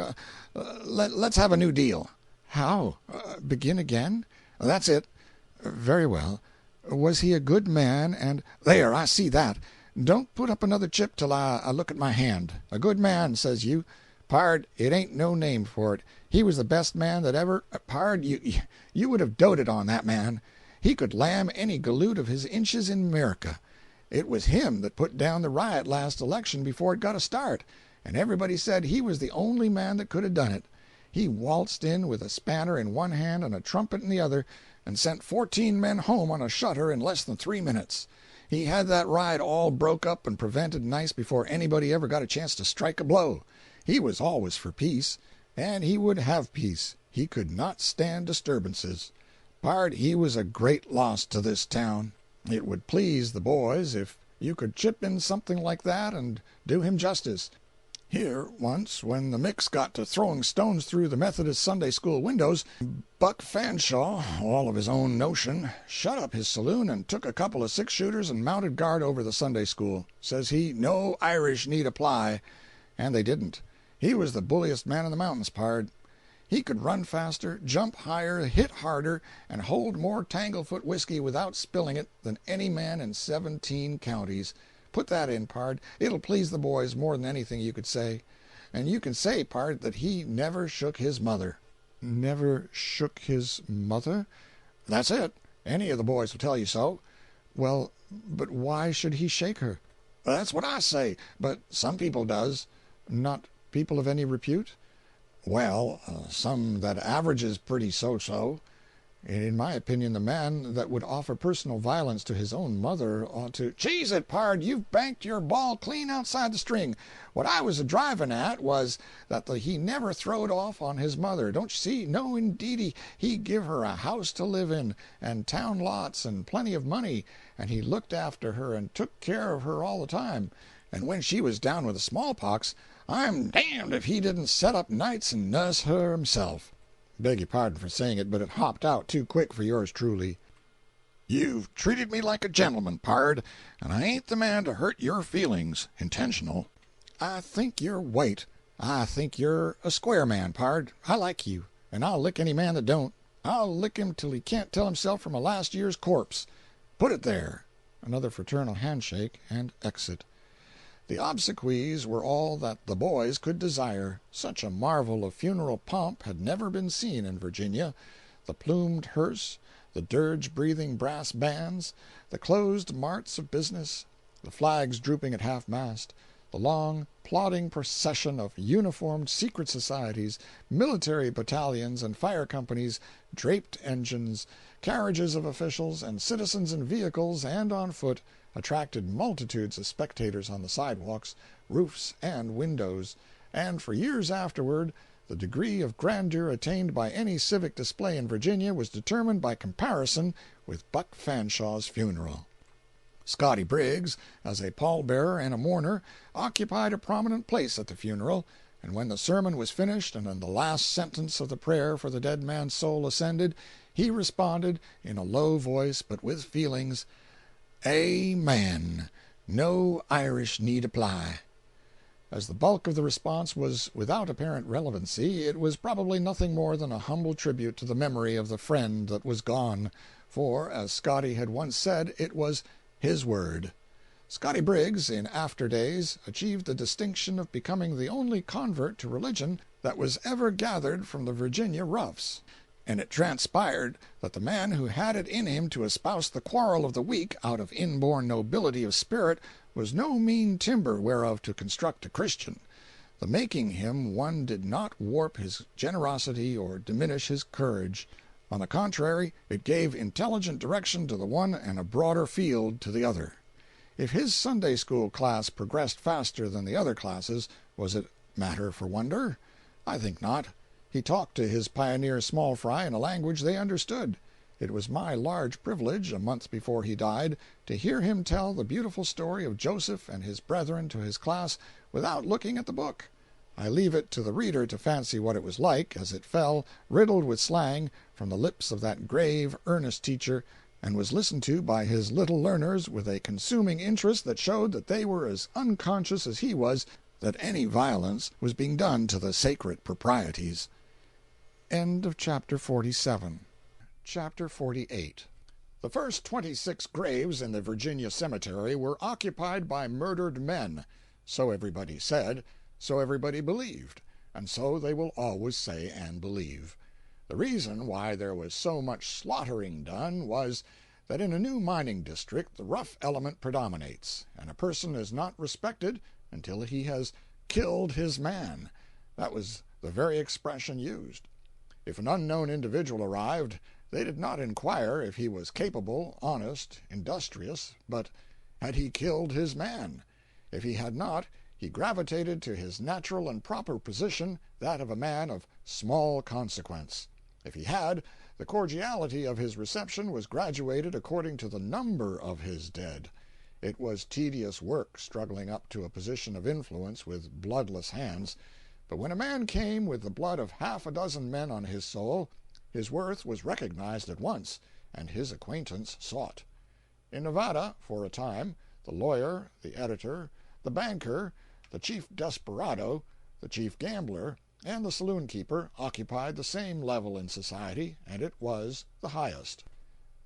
Let's have a new deal. How? Begin again? That's it. Very well. Was he a good man and— There, I see that. Don't put up another chip till I look at my hand. A good man, says you. Pard, it ain't no name for it. He was the best man that ever— Pard, you would have doted on that man. He could lamb any galoot of his inches in America. It was him that put down the riot last election before it got a start, and everybody said he was the only man that could have done it. He waltzed in with a spanner in one hand and a trumpet in the other, and sent 14 men home on a shutter in less than 3 minutes. He had that riot all broke up and prevented nice before anybody ever got a chance to strike a blow. He was always for peace, and he would have peace. He could not stand disturbances. Pard, he was a great loss to this town. It would please the boys if you could chip in something like that and do him justice. Here, once, when the mix got to throwing stones through the Methodist Sunday school windows, Buck Fanshaw, all of his own notion, shut up his saloon and took a couple of 6-shooters and mounted guard over the Sunday school. Says he, no Irish need apply. And they didn't. He was the bulliest man in the mountains, pard. He could run faster, jump higher, hit harder, and hold more Tanglefoot whiskey without spilling it than any man in 17 counties. Put that in, pard. It'll please the boys more than anything you could say. And you can say, pard, that he never shook his mother. Never shook his mother? That's it. Any of the boys will tell you so. Well, but why should he shake her? That's what I say, but some people does. Not people of any repute? Well, some that averages pretty so-so. In my opinion, the man that would offer personal violence to his own mother ought to— Cheese it, pard, you've banked your ball clean outside the string. What I was a-driving at was that he never throwed off on his mother. Don't you see? No, indeedy. He give her a house to live in, and town lots, and plenty of money, and he looked after her and took care of her all the time. And when she was down with the smallpox, I'm damned if he didn't set up nights and nuss her himself. Beg your pardon for saying it, but it hopped out too quick for yours truly. You've treated me like a gentleman, pard, and I ain't the man to hurt your feelings, intentional. I think you're white. I think you're a square man, pard. I like you, and I'll lick any man that don't. I'll lick him till he can't tell himself from a last year's corpse. Put it there. Another fraternal handshake and exit. The obsequies were all that the boys could desire. Such a marvel of funeral pomp had never been seen in Virginia. The plumed hearse, the dirge-breathing brass bands, the closed marts of business, the flags drooping at half-mast, the long, plodding procession of uniformed secret societies, military battalions and fire companies, draped engines, carriages of officials, and citizens in vehicles and on foot, attracted multitudes of spectators on the sidewalks, roofs, and windows, and for years afterward the degree of grandeur attained by any civic display in Virginia was determined by comparison with Buck Fanshaw's funeral. Scotty Briggs, as a pallbearer and a mourner, occupied a prominent place at the funeral, and when the sermon was finished and the last sentence of the prayer for the dead man's soul ascended, he responded in a low voice but with feelings, "Amen. No Irish need apply." As the bulk of the response was without apparent relevancy, it was probably nothing more than a humble tribute to the memory of the friend that was gone, for, as Scotty had once said, it was his word. Scotty Briggs, in after days, achieved the distinction of becoming the only convert to religion that was ever gathered from the Virginia roughs. And it transpired that the man who had it in him to espouse the quarrel of the weak out of inborn nobility of spirit was no mean timber whereof to construct a Christian. The making him one did not warp his generosity or diminish his courage. On the contrary, it gave intelligent direction to the one and a broader field to the other. If his Sunday school class progressed faster than the other classes, was it Matter for wonder? I think not. He talked to his pioneer small fry in a language they understood. It was my large privilege, a month before he died, to hear him tell the beautiful story of Joseph and his brethren to his class without looking at the book. I leave it to the reader to fancy what it was like, as it fell, riddled with slang, from the lips of that grave, earnest teacher, and was listened to by his little learners with a consuming interest that showed that they were as unconscious as he was that any violence was being done to the sacred proprieties. End of chapter 47. Chapter 48. The first 26 graves in the Virginia cemetery were occupied by murdered men. So everybody said, so everybody believed, and so they will always say and believe. The reason why there was so much slaughtering done was that in a new mining district the rough element predominates, and a person is not respected until he has killed his man. That was the very expression used. If an unknown individual arrived, they did not inquire if he was capable, honest, industrious, but had he killed his man? If he had not, he gravitated to his natural and proper position, that of a man of small consequence. If he had, the cordiality of his reception was graduated according to the number of his dead. It was tedious work struggling up to a position of influence with bloodless hands, but when a man came with the blood of half a dozen men on his soul, his worth was recognized at once, and his acquaintance sought. In Nevada, for a time, the lawyer, the editor, the banker, the chief desperado, the chief gambler, and the saloon-keeper occupied the same level in society, and it was the highest.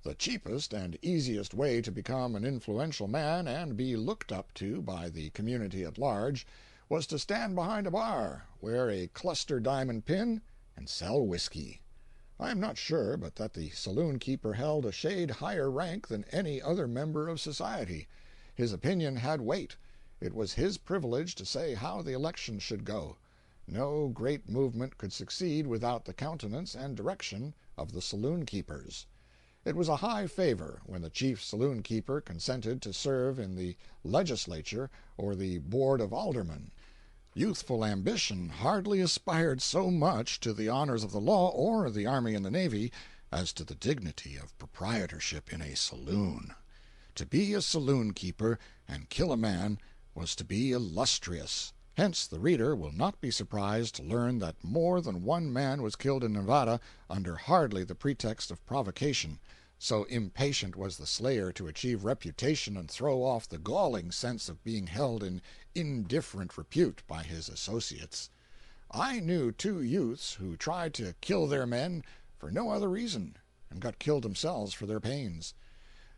The cheapest and easiest way to become an influential man and be looked up to by the community at large was to stand behind a bar, wear a cluster diamond pin, and sell whiskey. I am not sure but that the saloon-keeper held a shade higher rank than any other member of society. His opinion had weight. It was his privilege to say how the election should go. No great movement could succeed without the countenance and direction of the saloon-keepers. It was a high favor when the chief saloon-keeper consented to serve in the legislature or the board of aldermen. Youthful ambition hardly aspired so much to the honors of the law or the army and the navy as to the dignity of proprietorship in a saloon. To be a saloon-keeper and kill a man was to be illustrious. Hence the reader will not be surprised to learn that more than one man was killed in Nevada under hardly the pretext of provocation, so impatient was the slayer to achieve reputation and throw off the galling sense of being held in indifferent repute by his associates. I knew 2 youths who tried to kill their men for no other reason, and got killed themselves for their pains.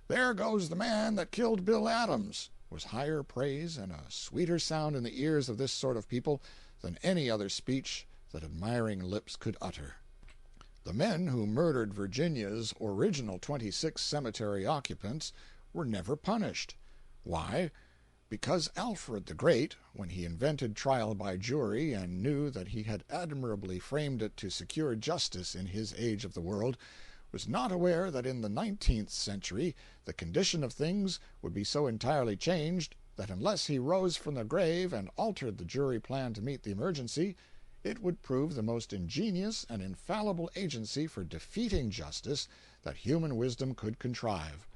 "There goes the man that killed Bill Adams," was higher praise and a sweeter sound in the ears of this sort of people than any other speech that admiring lips could utter. The men who murdered Virginia's original 26 cemetery occupants were never punished. Why? Because Alfred the Great, when he invented trial by jury and knew that he had admirably framed it to secure justice in his age of the world, was not aware that in the 19th century the condition of things would be so entirely changed that unless he rose from the grave and altered the jury plan to meet the emergency, it would prove the most ingenious and infallible agency for defeating justice that human wisdom could contrive.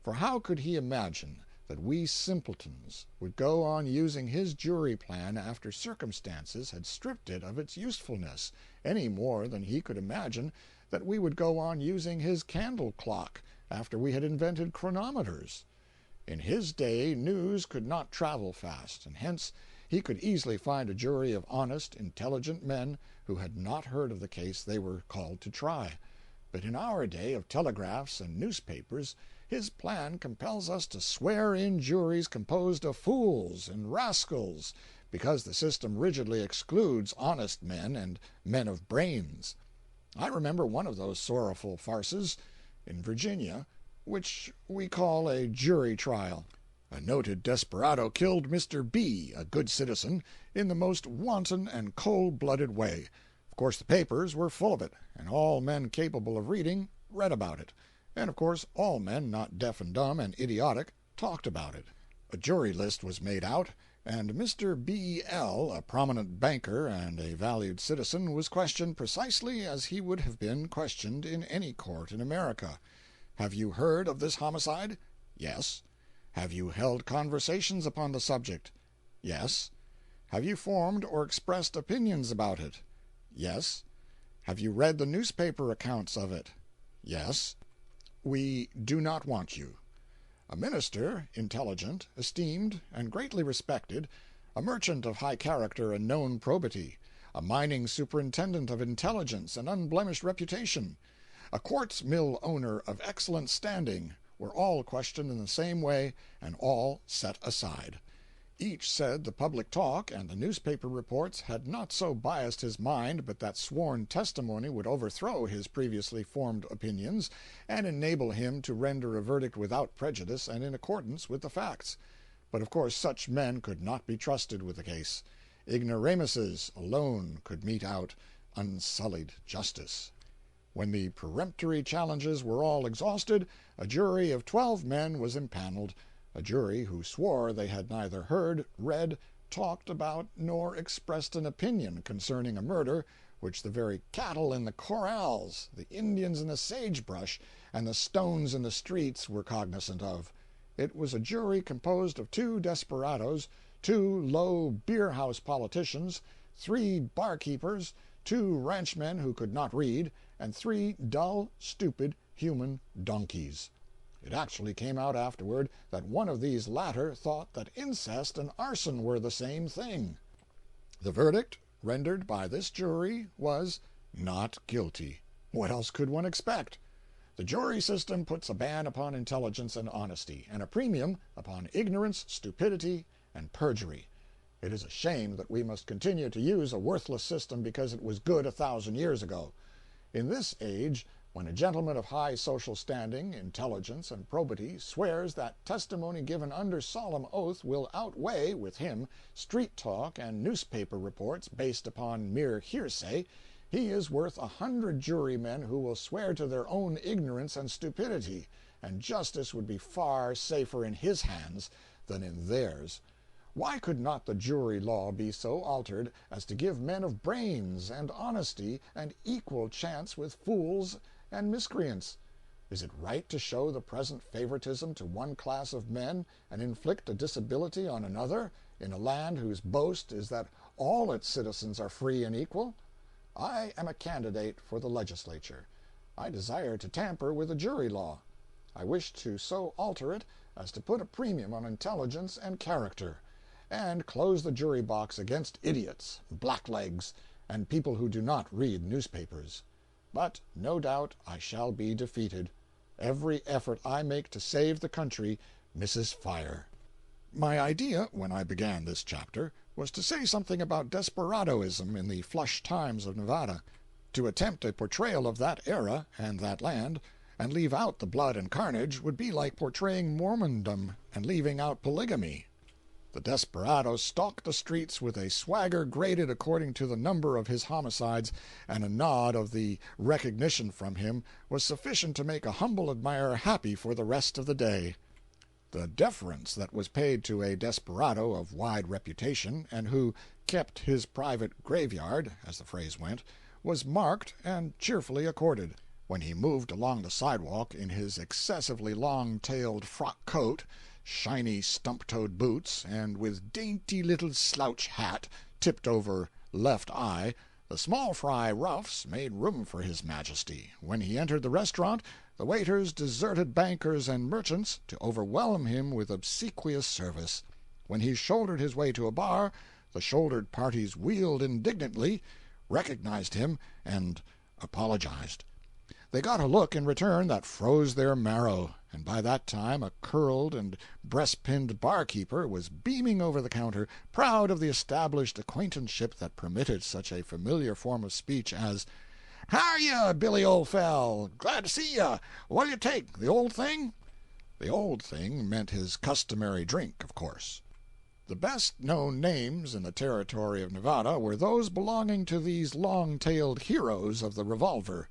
For how could he imagine that we simpletons would go on using his jury plan after circumstances had stripped it of its usefulness, any more than he could imagine that we would go on using his candle clock after we had invented chronometers? In his day news could not travel fast, and hence he could easily find a jury of honest, intelligent men who had not heard of the case they were called to try. But in our day of telegraphs and newspapers, his plan compels us to swear in juries composed of fools and rascals, because the system rigidly excludes honest men and men of brains. I remember one of those sorrowful farces, in Virginia, which we call a jury trial. A noted desperado killed Mr. B., a good citizen, in the most wanton and cold-blooded way. Of course the papers were full of it, and all men capable of reading read about it, and of course all men not deaf and dumb and idiotic talked about it. A jury list was made out, and Mr. B. L., a prominent banker and a valued citizen, was questioned precisely as he would have been questioned in any court in America. "Have you heard of this homicide?" "Yes." "Have you held conversations upon the subject?" "Yes." "Have you formed or expressed opinions about it?" "Yes." "Have you read the newspaper accounts of it?" "Yes." "We do not want you." A minister, intelligent, esteemed, and greatly respected, a merchant of high character and known probity, a mining superintendent of intelligence and unblemished reputation, a quartz mill owner of excellent standing, were all questioned in the same way and all set aside. Each said the public talk and the newspaper reports had not so biased his mind but that sworn testimony would overthrow his previously formed opinions and enable him to render a verdict without prejudice and in accordance with the facts. But of course such men could not be trusted with the case. Ignoramuses alone could mete out unsullied justice. When the peremptory challenges were all exhausted, a jury of 12 men was impaneled, a jury who swore they had neither heard, read, talked about, nor expressed an opinion concerning a murder which the very cattle in the corrals, the Indians in the sagebrush, and the stones in the streets were cognizant of. It was a jury composed of 2 desperadoes, 2 low beer-house politicians, 3 barkeepers, 2 ranchmen who could not read, and 3 dull, stupid, human donkeys. It actually came out afterward that one of these latter thought that incest and arson were the same thing. The verdict rendered by this jury was "not guilty." What else could one expect? The jury system puts a ban upon intelligence and honesty, and a premium upon ignorance, stupidity, and perjury. It is a shame that we must continue to use a worthless system because it was good 1,000 years ago. In this age, when a gentleman of high social standing, intelligence, and probity swears that testimony given under solemn oath will outweigh, with him, street talk and newspaper reports based upon mere hearsay, he is worth 100 jurymen who will swear to their own ignorance and stupidity, and justice would be far safer in his hands than in theirs. Why could not the jury law be so altered as to give men of brains and honesty an equal chance with fools and miscreants? Is it right to show the present favoritism to one class of men and inflict a disability on another, in a land whose boast is that all its citizens are free and equal? I am a candidate for the legislature. I desire to tamper with the jury law. I wish to so alter it as to put a premium on intelligence and character, and close the jury box against idiots, blacklegs, and people who do not read newspapers. But no doubt I shall be defeated. Every effort I make to save the country misses fire. My idea, when I began this chapter, was to say something about desperadoism in the flush times of Nevada. To attempt a portrayal of that era and that land, and leave out the blood and carnage, would be like portraying Mormondom and leaving out polygamy. The desperado stalked the streets with a swagger graded according to the number of his homicides, and a nod of the recognition from him was sufficient to make a humble admirer happy for the rest of the day. The deference that was paid to a desperado of wide reputation, and who "kept his private graveyard," as the phrase went, was marked and cheerfully accorded. When he moved along the sidewalk in his excessively long-tailed frock coat, shiny stump-toed boots, and with dainty little slouch hat tipped over left eye, the small fry roughs made room for his majesty. When he entered the restaurant, the waiters deserted bankers and merchants to overwhelm him with obsequious service. When he shouldered his way to a bar, the shouldered parties wheeled indignantly, recognized him, and apologized. They got a look in return that froze their marrow, and by that time a curled and breast-pinned barkeeper was beaming over the counter, proud of the established acquaintanceship that permitted such a familiar form of speech as, "How're you, Billy, old fel? Glad to see you. What'll you take, the old thing?" The old thing meant his customary drink, of course. The best-known names in the territory of Nevada were those belonging to these long-tailed heroes of the revolver.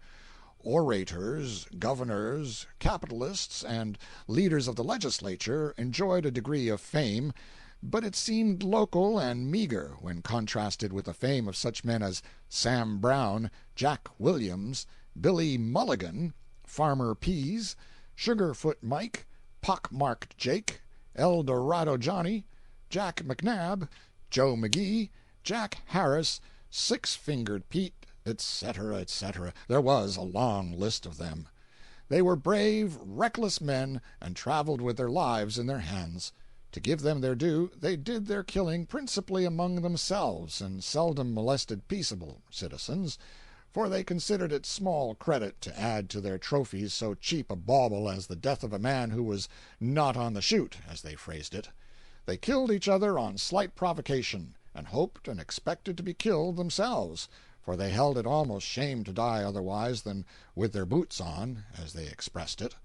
Orators, governors, capitalists, and leaders of the legislature enjoyed a degree of fame, but it seemed local and meager when contrasted with the fame of such men as Sam Brown, Jack Williams, Billy Mulligan, Farmer Pease, Sugarfoot Mike, Pockmarked Jake, El Dorado Johnny, Jack McNabb, Joe McGee, Jack Harris, Six-Fingered Pete, etc., etc. There was a long list of them. They were brave, reckless men, and traveled with their lives in their hands. To give them their due, they did their killing principally among themselves, and seldom molested peaceable citizens, for they considered it small credit to add to their trophies so cheap a bauble as the death of a man who was "not on the shoot," as they phrased it. They killed each other on slight provocation, and hoped and expected to be killed themselves, for they held it almost shame to die otherwise than "with their boots on," as they expressed it.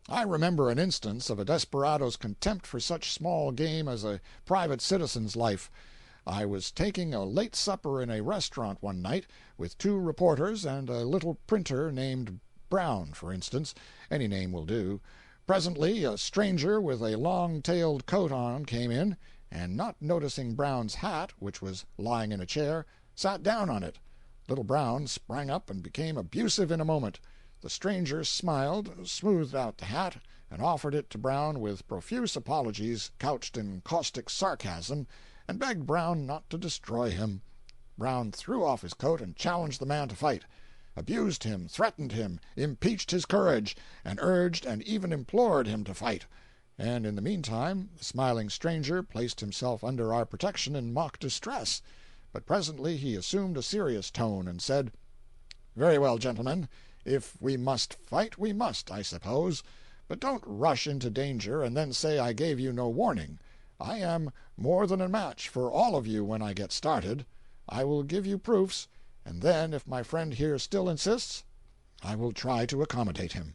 I remember an instance of a desperado's contempt for such small game as a private citizen's life. I was taking a late supper in a restaurant one night, with 2 reporters and a little printer named Brown, for instance. Any name will do. Presently a stranger with a long-tailed coat on came in, and not noticing Brown's hat, which was lying in a chair, sat down on it. Little Brown sprang up and became abusive in a moment. The stranger smiled, smoothed out the hat, and offered it to Brown with profuse apologies couched in caustic sarcasm, and begged Brown not to destroy him. Brown threw off his coat and challenged the man to fight, abused him, threatened him, impeached his courage, and urged and even implored him to fight. And in the meantime the smiling stranger placed himself under our protection in mock distress. But presently he assumed a serious tone, and said: "Very well, gentlemen, if we must fight, we must, I suppose. But don't rush into danger and then say I gave you no warning. I am more than a match for all of you when I get started. I will give you proofs, and then if my friend here still insists, I will try to accommodate him."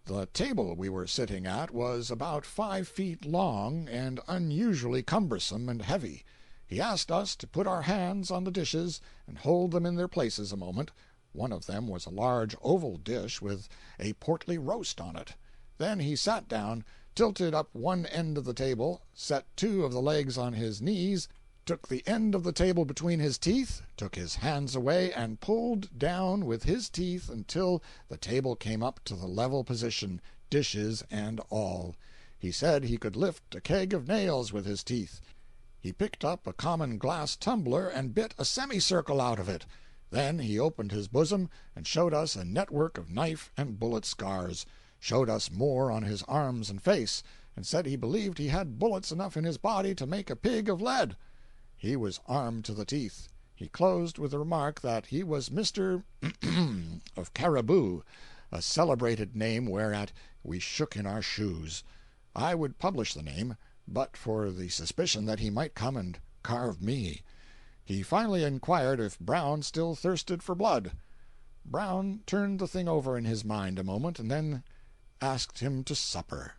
The table we were sitting at was about 5 feet long and unusually cumbersome and heavy. He asked us to put our hands on the dishes and hold them in their places a moment. One of them was a large oval dish with a portly roast on it. Then he sat down, tilted up one end of the table, set 2 of the legs on his knees, took the end of the table between his teeth, took his hands away, and pulled down with his teeth until the table came up to the level position, dishes and all. He said he could lift a keg of nails with his teeth. He picked up a common glass tumbler and bit a semicircle out of it. Then he opened his bosom and showed us a network of knife and bullet scars, showed us more on his arms and face, and said he believed he had bullets enough in his body to make a pig of lead. He was armed to the teeth. He closed with the remark that he was Mr. of Caribou, a celebrated name whereat we shook in our shoes. I would publish the name, but for the suspicion that he might come and carve me. He finally inquired if Brown still thirsted for blood. Brown turned the thing over in his mind a moment, and then asked him to supper.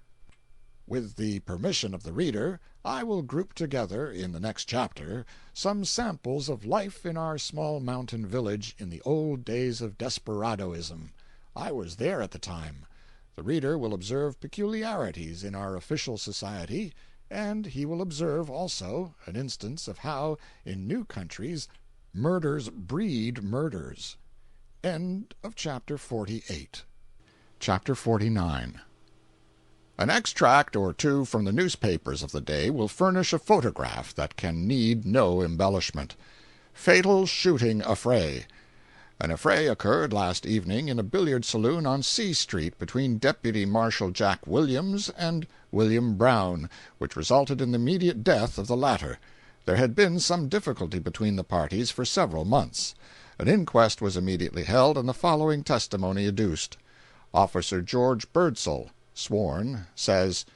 With the permission of the reader, I will group together, in the next chapter, some samples of life in our small mountain village in the old days of desperadoism. I was there at the time. The reader will observe peculiarities in our official society, and he will observe, also, an instance of how, in new countries, murders breed murders. End of Chapter 48. Chapter 49. An extract or 2 from the newspapers of the day will furnish a photograph that can need no embellishment. Fatal shooting affray. An affray occurred last evening in a billiard saloon on C Street between Deputy Marshal Jack Williams and William Brown, which resulted in the immediate death of the latter. There had been some difficulty between the parties for several months. An inquest was immediately held, and the following testimony adduced. Officer George Birdsall, sworn, says: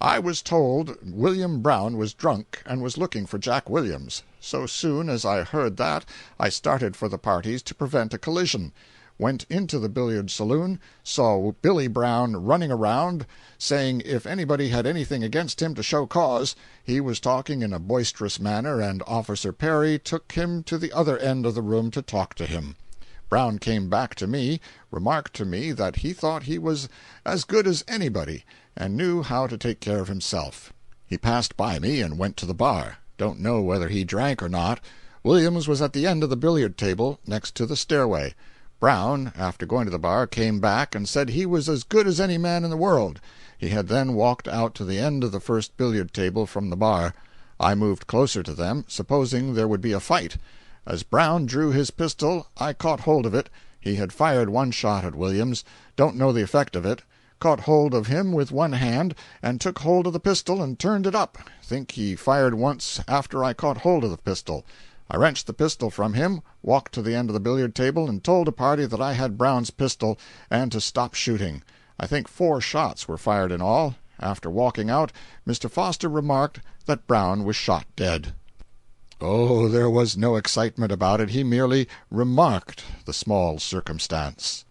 "I was told William Brown was drunk and was looking for Jack Williams. So soon as I heard that, I started for the parties to prevent a collision. Went into the billiard saloon, saw Billy Brown running around, saying if anybody had anything against him to show cause. He was talking in a boisterous manner, and Officer Perry took him to the other end of the room to talk to him. Brown came back to me, remarked to me that he thought he was as good as anybody, and knew how to take care of himself. He passed by me and went to the bar. Don't know whether he drank or not. Williams was at the end of the billiard table, next to the stairway. Brown, after going to the bar, came back and said he was as good as any man in the world. He had then walked out to the end of the first billiard table from the bar. I moved closer to them, supposing there would be a fight. As Brown drew his pistol, I caught hold of it. He had fired one shot at Williams. Don't know the effect of it. Caught hold of him with one hand, and took hold of the pistol and turned it up. Think he fired once after I caught hold of the pistol. I wrenched the pistol from him, walked to the end of the billiard table, and told a party that I had Brown's pistol, and to stop shooting. I think 4 shots were fired in all. After walking out, Mr. Foster remarked that Brown was shot dead. Oh, there was no excitement about it. He merely remarked the small circumstance.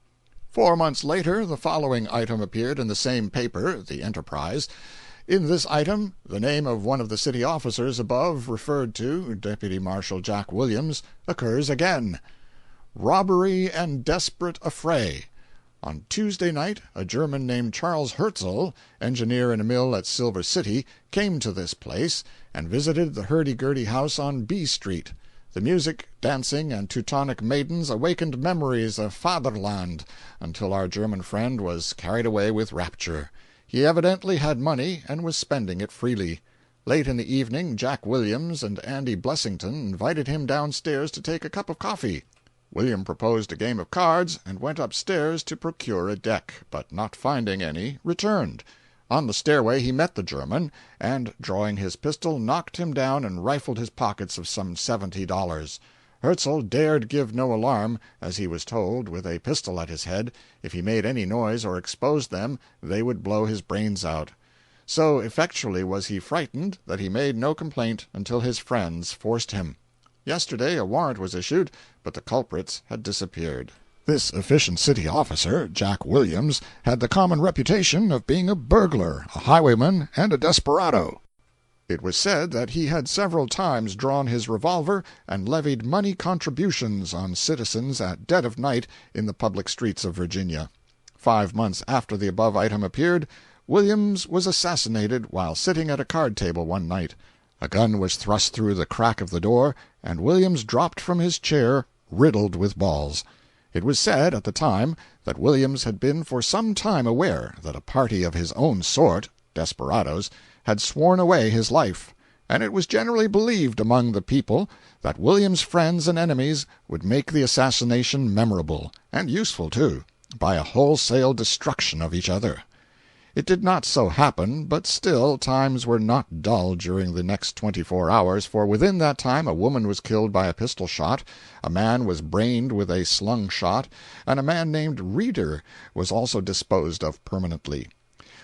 4 months later, the following item appeared in the same paper, the Enterprise. In this item, the name of one of the city officers above referred to, Deputy Marshal Jack Williams, occurs again. Robbery and desperate affray. On Tuesday night, a German named Charles Herzl, engineer in a mill at Silver City, came to this place and visited the hurdy-gurdy house on B Street. The music, dancing, and Teutonic maidens awakened memories of Vaterland until our German friend was carried away with rapture. He evidently had money and was spending it freely. Late in the evening, Jack Williams and Andy Blessington invited him downstairs to take a cup of coffee. William proposed a game of cards and went upstairs to procure a deck, but not finding any, returned. On the stairway he met the German, and, drawing his pistol, knocked him down and rifled his pockets of some $70. Herzl dared give no alarm, as he was told, with a pistol at his head, if he made any noise or exposed them, they would blow his brains out. So effectually was he frightened that he made no complaint until his friends forced him. Yesterday a warrant was issued, but the culprits had disappeared. This efficient city officer, Jack Williams, had the common reputation of being a burglar, a highwayman, and a desperado. It was said that he had several times drawn his revolver and levied money contributions on citizens at dead of night in the public streets of Virginia. 5 months after the above item appeared, Williams was assassinated while sitting at a card table one night. A gun was thrust through the crack of the door, and Williams dropped from his chair, riddled with balls. It was said at the time that Williams had been for some time aware that a party of his own sort, desperadoes, had sworn away his life, and it was generally believed among the people that William's friends and enemies would make the assassination memorable, and useful too, by a wholesale destruction of each other. It did not so happen, but still times were not dull during the next 24 hours, for within that time a woman was killed by a pistol shot, a man was brained with a slung shot, and a man named Reeder was also disposed of permanently.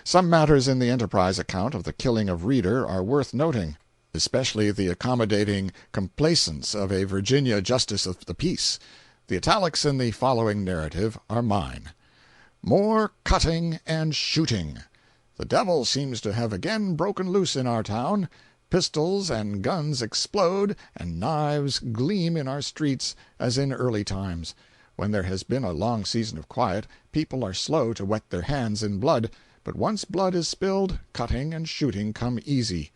Some matters in the Enterprise account of the killing of Reeder are worth noting, especially the accommodating complaisance of a Virginia justice of the peace. The italics in the following narrative are mine. More cutting and shooting. The devil seems to have again broken loose in our town. Pistols and guns explode, and knives gleam in our streets as in early times. When there has been a long season of quiet, people are slow to wet their hands in blood, but once blood is spilled, cutting and shooting come easy.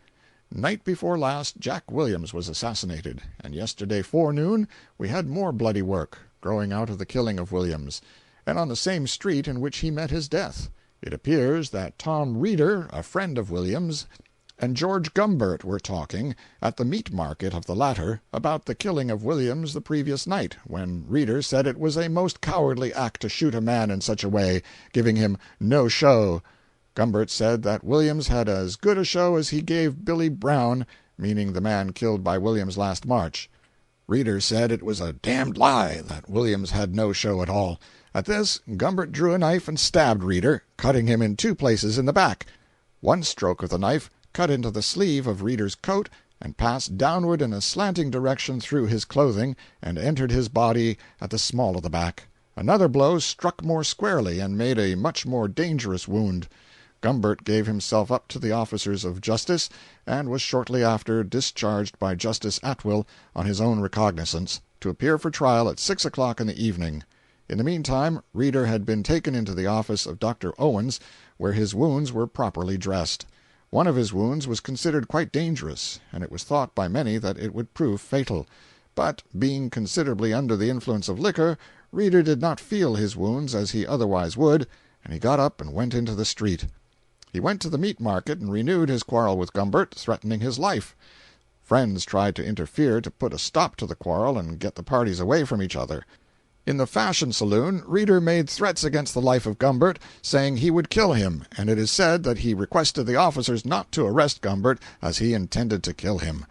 Night before last Jack Williams was assassinated, and yesterday forenoon we had more bloody work, growing out of the killing of Williams, and on the same street in which he met his death. It appears that Tom Reeder, a friend of Williams, and George Gumbert were talking, at the meat market of the latter, about the killing of Williams the previous night, when Reeder said it was a most cowardly act to shoot a man in such a way, giving him no show. Gumbert said that Williams had as good a show as he gave Billy Brown, meaning the man killed by Williams last March. Reeder said it was a damned lie, that Williams had no show at all. At this, Gumbert drew a knife and stabbed Reeder, cutting him in 2 places in the back. One stroke of the knife cut into the sleeve of Reeder's coat and passed downward in a slanting direction through his clothing and entered his body at the small of the back. Another blow struck more squarely and made a much more dangerous wound. Gumbert gave himself up to the officers of justice, and was shortly after discharged by Justice Atwill on his own recognizance, to appear for trial at 6 o'clock in the evening. In the meantime, Reeder had been taken into the office of Dr. Owens, where his wounds were properly dressed. One of his wounds was considered quite dangerous, and it was thought by many that it would prove fatal. But, being considerably under the influence of liquor, Reeder did not feel his wounds as he otherwise would, and he got up and went into the street. He went to the meat market and renewed his quarrel with Gumbert, threatening his life. Friends tried to interfere to put a stop to the quarrel and get the parties away from each other. In the Fashion Saloon, Reeder made threats against the life of Gumbert, saying he would kill him, and it is said that he requested the officers not to arrest Gumbert, as he intended to kill him.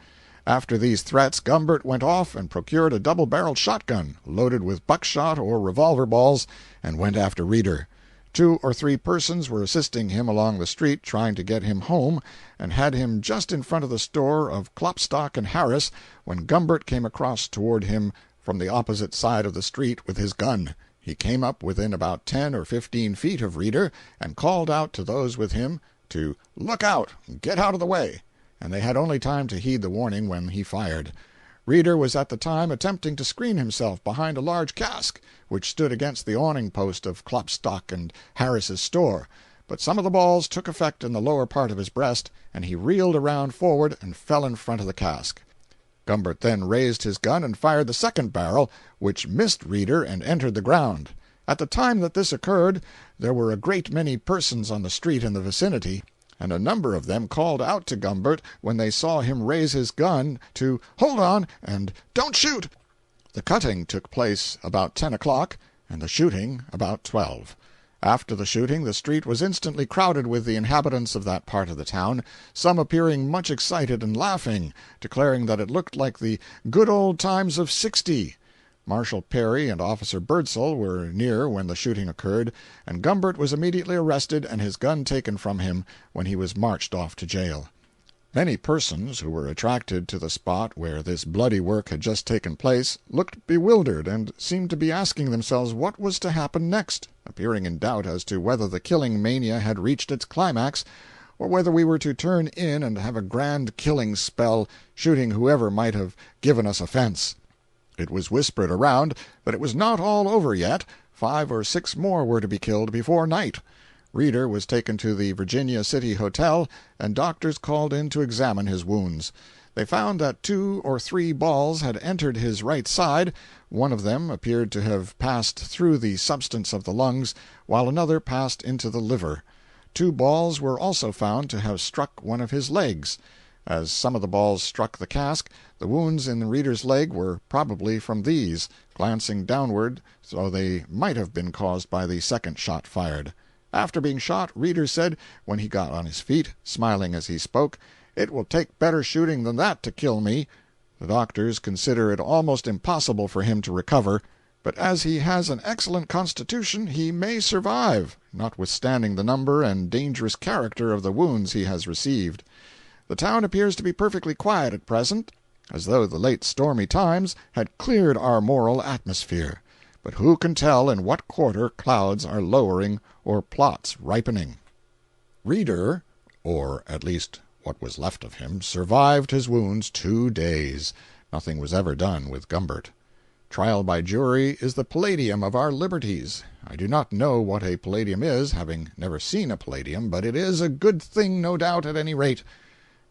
After these threats, Gumbert went off and procured a double-barreled shotgun, loaded with buckshot or revolver balls, and went after Reeder. 2 or 3 persons were assisting him along the street trying to get him home, and had him just in front of the store of Klopstock and Harris when Gumbert came across toward him from the opposite side of the street with his gun. He came up within about 10 or 15 feet of Reeder and called out to those with him to "look out, get out of the way," and they had only time to heed the warning when he fired. Reeder was at the time attempting to screen himself behind a large cask which stood against the awning post of Klopstock and Harris's store, but some of the balls took effect in the lower part of his breast, and he reeled around forward and fell in front of the cask. Gumbert then raised his gun and fired the second barrel, which missed Reeder and entered the ground. At the time that this occurred, there were a great many persons on the street in the vicinity, and a number of them called out to Gumbert when they saw him raise his gun to "hold on" and "don't shoot." The cutting took place about 10 o'clock, and the shooting about 12. After the shooting, the street was instantly crowded with the inhabitants of that part of the town, some appearing much excited and laughing, declaring that it looked like the good old times of '60. Marshal Perry and Officer Birdsall were near when the shooting occurred, and Gumbert was immediately arrested and his gun taken from him, when he was marched off to jail. Many persons who were attracted to the spot where this bloody work had just taken place looked bewildered and seemed to be asking themselves what was to happen next, appearing in doubt as to whether the killing mania had reached its climax, or whether we were to turn in and have a grand killing spell, shooting whoever might have given us offense. It was whispered around that it was not all over yet. 5 or 6 more were to be killed before night. Reeder was taken to the Virginia City Hotel, and doctors called in to examine his wounds. They found that 2 or 3 balls had entered his right side. One of them appeared to have passed through the substance of the lungs, while another passed into the liver. 2 balls were also found to have struck one of his legs. As some of the balls struck the cask, the wounds in Reeder's leg were probably from these, glancing downward, so they might have been caused by the second shot fired. After being shot, Reeder said, when he got on his feet, smiling as he spoke, "It will take better shooting than that to kill me." The doctors consider it almost impossible for him to recover, but as he has an excellent constitution he may survive, notwithstanding the number and dangerous character of the wounds he has received. The town appears to be perfectly quiet at present, as though the late stormy times had cleared our moral atmosphere. But who can tell in what quarter clouds are lowering or plots ripening? Reeder, or at least what was left of him, survived his wounds 2 days. Nothing was ever done with Gumbert. Trial by jury is the palladium of our liberties. I do not know what a palladium is, having never seen a palladium, but it is a good thing, no doubt, at any rate.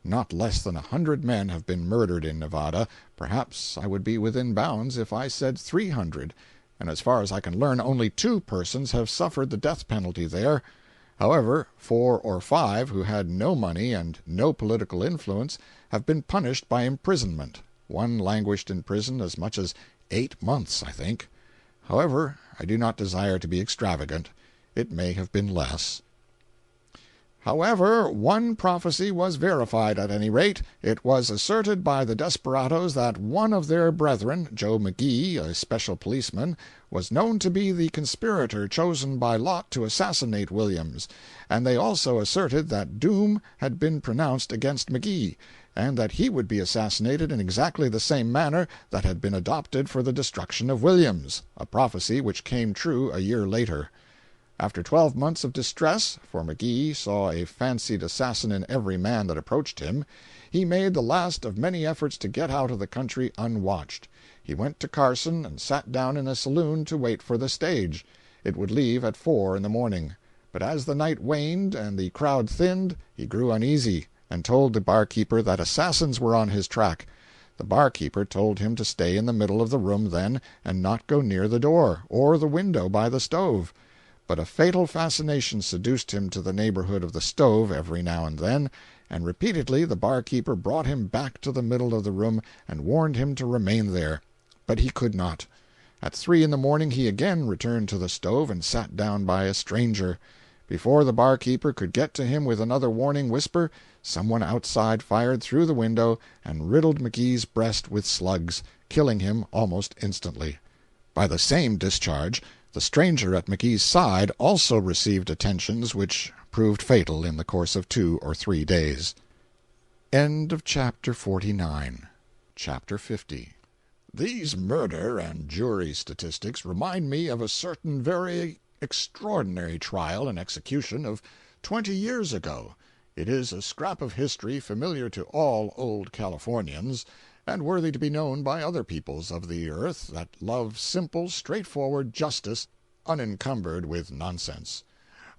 Not less than 100 men have been murdered in Nevada. Perhaps I would be within bounds if I said 300, and as far as I can learn only 2 persons have suffered the death penalty there. However, 4 or 5 who had no money and no political influence have been punished by imprisonment. One languished in prison as much as 8 months, I think. However, I do not desire to be extravagant. It may have been less. However, one prophecy was verified at any rate. It was asserted by the desperadoes that one of their brethren, Joe McGee, a special policeman, was known to be the conspirator chosen by lot to assassinate Williams, and they also asserted that doom had been pronounced against McGee, and that he would be assassinated in exactly the same manner that had been adopted for the destruction of Williams, a prophecy which came true a year later. After 12 months of distress, for McGee saw a fancied assassin in every man that approached him, he made the last of many efforts to get out of the country unwatched. He went to Carson and sat down in a saloon to wait for the stage. It would leave at 4 in the morning. But as the night waned and the crowd thinned, he grew uneasy, and told the barkeeper that assassins were on his track. The barkeeper told him to stay in the middle of the room then, and not go near the door, or the window by the stove. But a fatal fascination seduced him to the neighborhood of the stove every now and then, and repeatedly the barkeeper brought him back to the middle of the room and warned him to remain there. But he could not. At 3 in the morning he again returned to the stove and sat down by a stranger. Before the barkeeper could get to him with another warning whisper, someone outside fired through the window and riddled McGee's breast with slugs, killing him almost instantly. By the same discharge, the stranger at McGee's side also received attentions which proved fatal in the course of 2 or 3 days. End of chapter 49. Chapter 50. These murder and jury statistics remind me of a certain very extraordinary trial and execution of 20 years ago. It is a scrap of history familiar to all old Californians, and worthy to be known by other peoples of the earth that love simple, straightforward justice unencumbered with nonsense.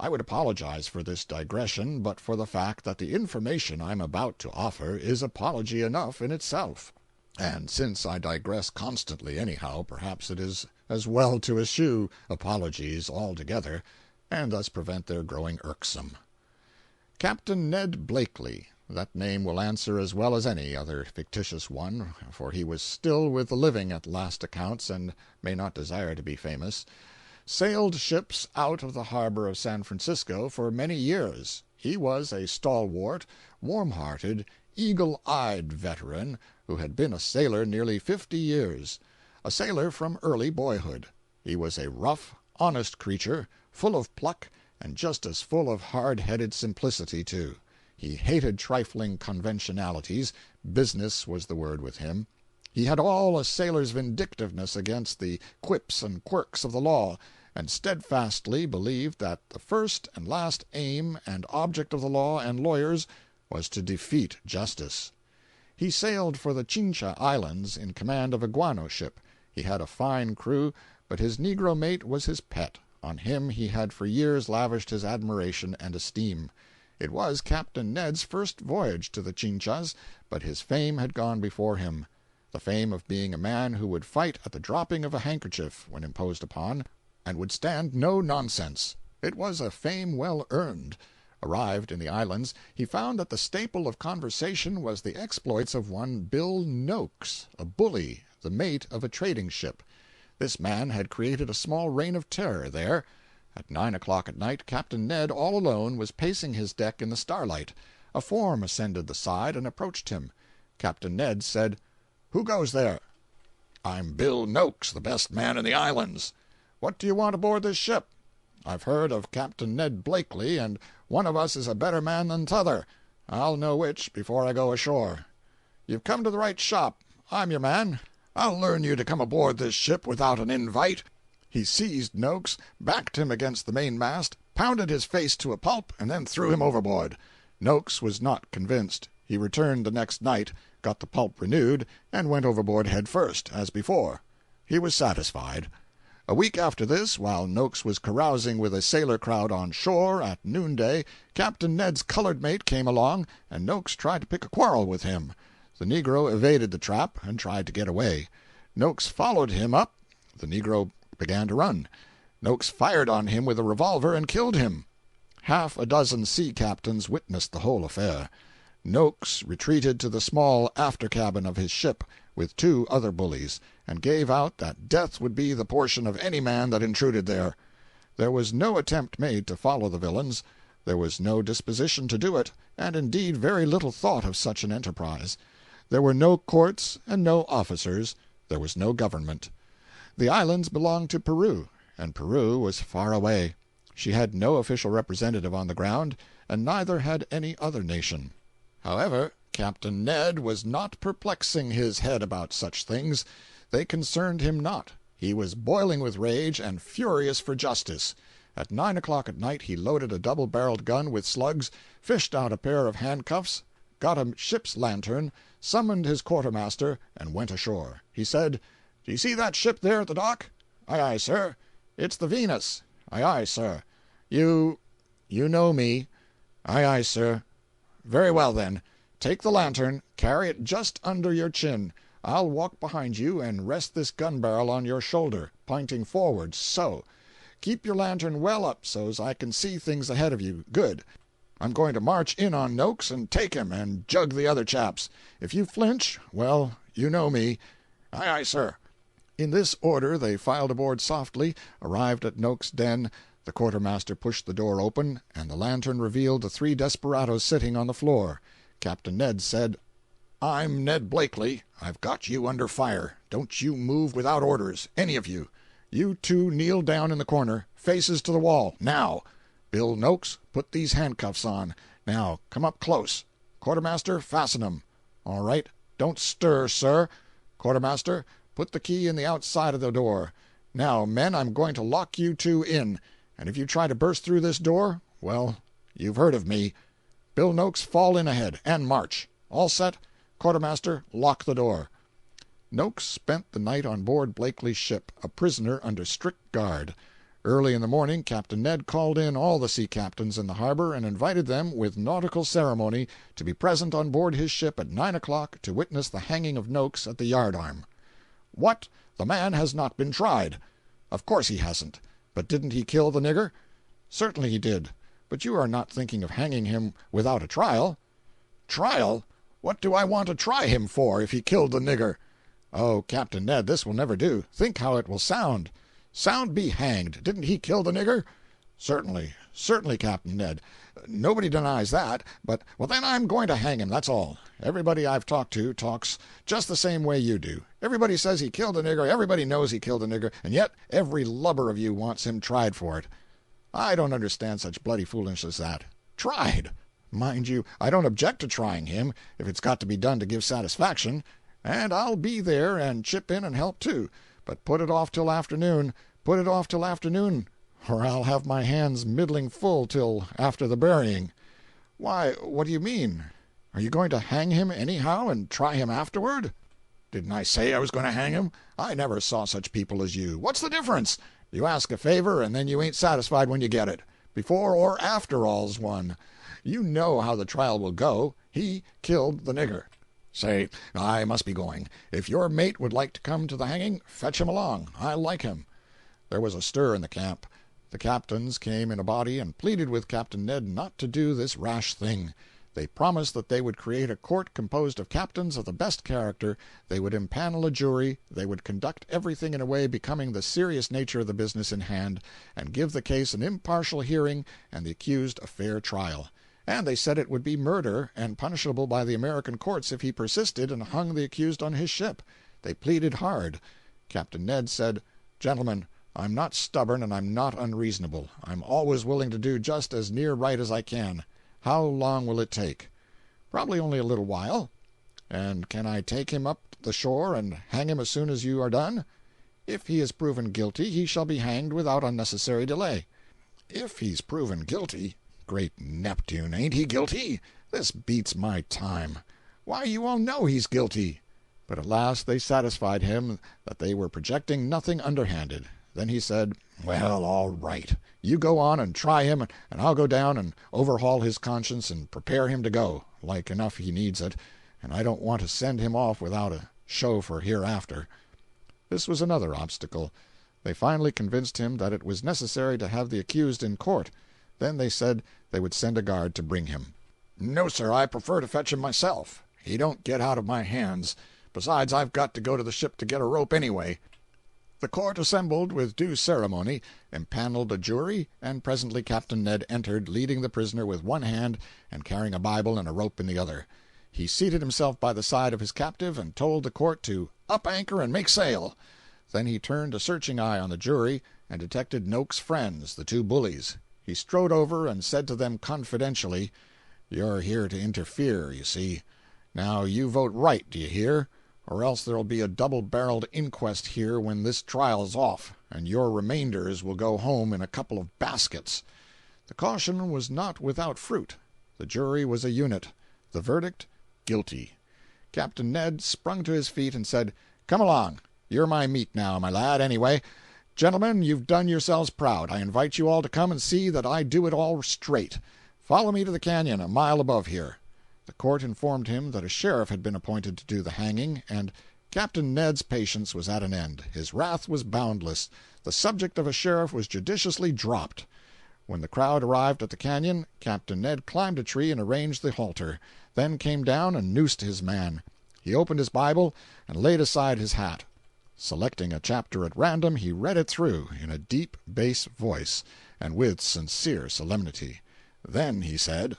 I would apologize for this digression but for the fact that the information I am about to offer is apology enough in itself. And since I digress constantly anyhow, perhaps it is as well to eschew apologies altogether, and thus prevent their growing irksome. Captain Ned Blakely, that name will answer as well as any other fictitious one, for he was still with the living at last accounts and may not desire to be famous, sailed ships out of the harbor of San Francisco for many years. He was a stalwart, warm-hearted, eagle-eyed veteran who had been a sailor nearly 50 years, a sailor from early boyhood. He was a rough, honest creature, full of pluck, and just as full of hard-headed simplicity, too. He hated trifling conventionalities. Business was the word with him. He had all a sailor's vindictiveness against the quips and quirks of the law, and steadfastly believed that the first and last aim and object of the law and lawyers was to defeat justice. He sailed for the Chincha Islands in command of a guano ship. He had a fine crew, but his negro mate was his pet. On him he had for years lavished his admiration and esteem. It was Captain Ned's first voyage to the Chinchas, but his fame had gone before him. The fame of being a man who would fight at the dropping of a handkerchief when imposed upon, and would stand no nonsense. It was a fame well earned. Arrived in the islands, he found that the staple of conversation was the exploits of one Bill Noakes, a bully, the mate of a trading ship. This man had created a small reign of terror there. At 9 o'clock at night, Captain Ned, all alone, was pacing his deck in the starlight. A form ascended the side and approached him. Captain Ned said, "Who goes there?" "I'm Bill Noakes, the best man in the islands." "What do you want aboard this ship?" "I've heard of Captain Ned Blakely, and one of us is a better man than t'other. I'll know which before I go ashore." "You've come to the right shop. I'm your man. I'll learn you to come aboard this ship without an invite." He seized Noakes, backed him against the mainmast, pounded his face to a pulp, and then threw him overboard. Noakes was not convinced. He returned the next night, got the pulp renewed, and went overboard head first, as before. He was satisfied. A week after this, while Noakes was carousing with a sailor crowd on shore, at noonday, Captain Ned's colored mate came along, and Noakes tried to pick a quarrel with him. The negro evaded the trap, and tried to get away. Noakes followed him up. The negro began to run. Noakes fired on him with a revolver and killed him. Half a dozen sea captains witnessed the whole affair. Noakes retreated to the small after cabin of his ship, with 2 other bullies, and gave out that death would be the portion of any man that intruded there. There was no attempt made to follow the villains. There was no disposition to do it, and indeed very little thought of such an enterprise. There were no courts and no officers. There was no government. The islands belonged to Peru, and Peru was far away. She had no official representative on the ground, and neither had any other nation. However, Captain Ned was not perplexing his head about such things. They concerned him not. He was boiling with rage and furious for justice. At 9 o'clock at night he loaded a double-barreled gun with slugs, fished out a pair of handcuffs, got a ship's lantern, summoned his quartermaster, and went ashore. He said, "Do you see that ship there at the dock?" "Aye, aye, sir." "It's the Venus." "Aye, aye, sir." "You You know me." "Aye, aye, sir." "Very well, then. Take the lantern, carry it just under your chin. I'll walk behind you and rest this gun barrel on your shoulder, pointing forward, so. Keep your lantern well up so's I can see things ahead of you. Good. I'm going to march in on Noakes and take him, and jug the other chaps. If you flinch, well, you know me." "Aye, aye, sir." In this order they filed aboard softly, arrived at Noakes' den. The quartermaster pushed the door open, and the lantern revealed the three desperadoes sitting on the floor. Captain Ned said: "I'm Ned Blakely. I've got you under fire. Don't you move without orders, any of you. You two kneel down in the corner, faces to the wall. Now. Bill Noakes, put these handcuffs on. Now, come up close. Quartermaster, fasten 'em. All right. Don't stir, sir. Quartermaster, put the key in the outside of the door. Now, men, I'm going to lock you two in, and if you try to burst through this door, well, you've heard of me. Bill Noakes, fall in ahead, and march. All set? Quartermaster, lock the door." Noakes spent the night on board Blakely's ship, a prisoner under strict guard. Early in the morning Captain Ned called in all the sea captains in the harbor and invited them, with nautical ceremony, to be present on board his ship at 9 o'clock to witness the hanging of Noakes at the yardarm. "What? The man has not been tried." "Of course he hasn't. But didn't he kill the nigger?" "Certainly he did. But you are not thinking of hanging him without a trial." "Trial? What do I want to try him for, if he killed the nigger?" "Oh, Captain Ned, this will never do. Think how it will sound." "Sound be hanged. Didn't he kill the nigger?" "Certainly, certainly, Captain Ned. Nobody denies that. But, well, then I'm going to hang him, that's all. Everybody I've talked to talks just the same way you do. Everybody says he killed the nigger, everybody knows he killed the nigger, and yet every lubber of you wants him tried for it. I don't understand such bloody foolishness as that. Tried! Mind you, I don't object to trying him, if it's got to be done to give satisfaction. And I'll be there and chip in and help, too. But put it off till afternoon. Put it off till afternoon, or I'll have my hands middling full till after the burying." "Why, what do you mean? Are you going to hang him anyhow, and try him afterward?" "Didn't I say I was going to hang him? I never saw such people as you. What's the difference? You ask a favor, and then you ain't satisfied when you get it. Before or after all's one. You know how the trial will go. He killed the nigger. Say, I must be going. If your mate would like to come to the hanging, fetch him along. I like him." There was a stir in the camp. The captains came in a body and pleaded with Captain Ned not to do this rash thing. They promised that they would create a court composed of captains of the best character, they would impanel a jury, they would conduct everything in a way becoming the serious nature of the business in hand, and give the case an impartial hearing and the accused a fair trial. And they said it would be murder, and punishable by the American courts if he persisted and hung the accused on his ship. They pleaded hard. Captain Ned said, "Gentlemen, I'm not stubborn and I'm not unreasonable. I'm always willing to do just as near right as I can. How long will it take?" "Probably only a little while." "And can I take him up the shore and hang him as soon as you are done?" "If he is proven guilty, he shall be hanged without unnecessary delay." "If he's proven guilty? Great Neptune, ain't he guilty? This beats my time. Why, you all know he's guilty." But at last they satisfied him that they were projecting nothing underhanded. Then he said, "Well, all right. You go on and try him, and I'll go down and overhaul his conscience and prepare him to go. Like enough he needs it, and I don't want to send him off without a show for hereafter." This was another obstacle. They finally convinced him that it was necessary to have the accused in court. Then they said they would send a guard to bring him. "No, sir, I prefer to fetch him myself. He don't get out of my hands. Besides, I've got to go to the ship to get a rope anyway." The court assembled with due ceremony, empaneled a jury, and presently Captain Ned entered, leading the prisoner with one hand and carrying a Bible and a rope in the other. He seated himself by the side of his captive and told the court to "up anchor and make sail." Then he turned a searching eye on the jury and detected Noakes' friends, the two bullies. He strode over and said to them confidentially, "You're here to interfere, you see. Now you vote right, do you hear? Or else there'll be a double-barreled inquest here when this trial's off, and your remainders will go home in a couple of baskets." The caution was not without fruit. The jury was a unit. The verdict, guilty. Captain Ned sprung to his feet and said, "Come along. You're my meat now, my lad, anyway. Gentlemen, you've done yourselves proud. I invite you all to come and see that I do it all straight. Follow me to the canyon, a mile above here." The court informed him that a sheriff had been appointed to do the hanging, and Captain Ned's patience was at an end. His wrath was boundless. The subject of a sheriff was judiciously dropped. When the crowd arrived at the canyon, Captain Ned climbed a tree and arranged the halter, then came down and noosed his man. He opened his Bible and laid aside his hat. Selecting a chapter at random, he read it through in a deep bass voice and with sincere solemnity. Then he said: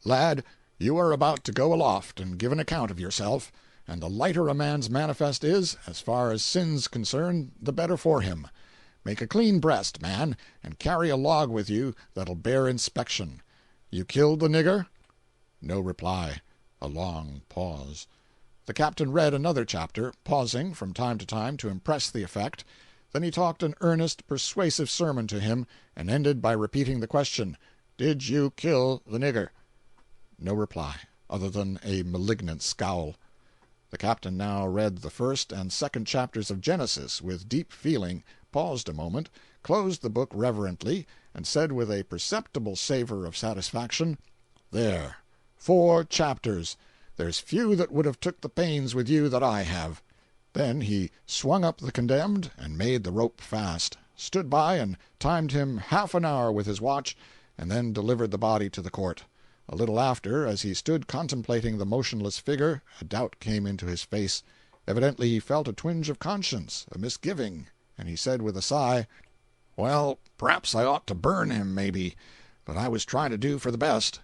"Lad, you are about to go aloft and give an account of yourself, and the lighter a man's manifest is, as far as sin's concerned, the better for him. Make a clean breast, man, and carry a log with you that'll bear inspection. You killed the nigger?" No reply. A long pause. The captain read another chapter, pausing from time to time to impress the effect. Then he talked an earnest, persuasive sermon to him, and ended by repeating the question, "Did you kill the nigger?" No reply, other than a malignant scowl. The captain now read the first and second chapters of Genesis with deep feeling, paused a moment, closed the book reverently, and said with a perceptible savor of satisfaction, "There, 4 chapters. There's few that would have took the pains with you that I have." Then he swung up the condemned and made the rope fast, stood by and timed him half an hour with his watch, and then delivered the body to the court. A little after, as he stood contemplating the motionless figure, a doubt came into his face. Evidently he felt a twinge of conscience, a misgiving, and he said with a sigh, "Well, p'raps I ought to burn him, maybe, but I was trying to do for the best."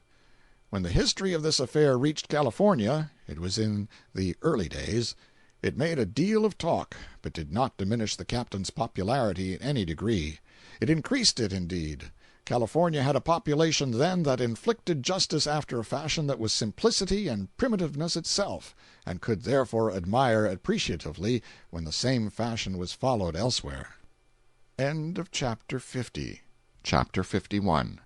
When the history of this affair reached California, it was in the early days, it made a deal of talk, but did not diminish the captain's popularity in any degree. It increased it, indeed. California had a population then that inflicted justice after a fashion that was simplicity and primitiveness itself, and could therefore admire appreciatively when the same fashion was followed elsewhere. End of Chapter 50. Chapter 51.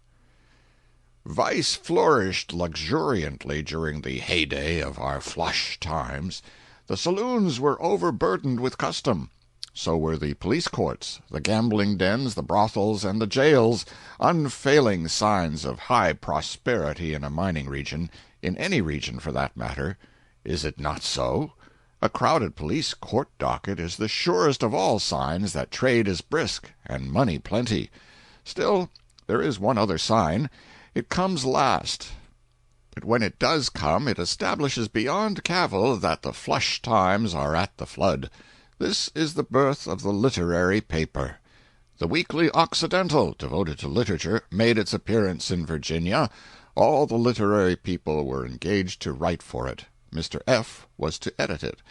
Vice flourished luxuriantly during the heyday of our flush times. The saloons were overburdened with custom. So were the police courts, the gambling dens, the brothels, and the jails, unfailing signs of high prosperity in a mining region, in any region for that matter. Is it not so? A crowded police court docket is the surest of all signs that trade is brisk and money plenty. Still, there is one other sign. It comes last. But when it does come, it establishes beyond cavil that the flush times are at the flood. This is the birth of the literary paper. The Weekly Occidental, devoted to literature, made its appearance in Virginia. All the literary people were engaged to write for it. Mr. F. was to edit it.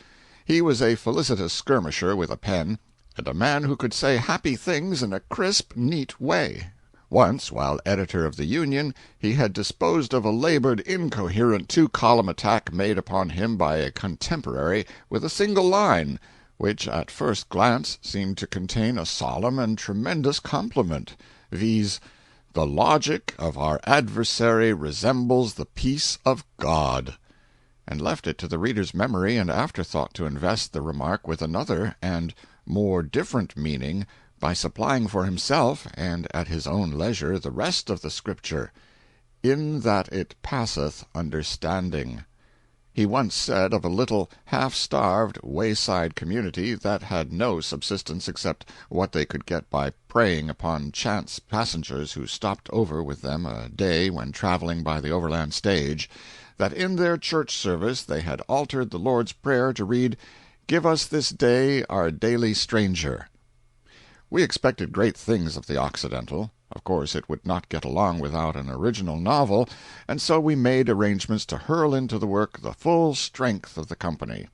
He was a felicitous skirmisher with a pen, and a man who could say happy things in a crisp, neat way. Once, while editor of the Union, he had disposed of a labored, incoherent 2-column attack made upon him by a contemporary with a single line, which at first glance seemed to contain a solemn and tremendous compliment, viz., "The logic of our adversary resembles the peace of God," and left it to the reader's memory and afterthought to invest the remark with another and more different meaning by supplying for himself, and at his own leisure, the rest of the Scripture, "in that it passeth understanding." He once said of a little half-starved wayside community that had no subsistence except what they could get by preying upon chance passengers who stopped over with them a day when traveling by the overland stage, that in their church service they had altered the Lord's Prayer to read, "Give us this day our daily stranger." We expected great things of the Occidental. Of course it would not get along without an original novel, and so we made arrangements to hurl into the work the full strength of the company.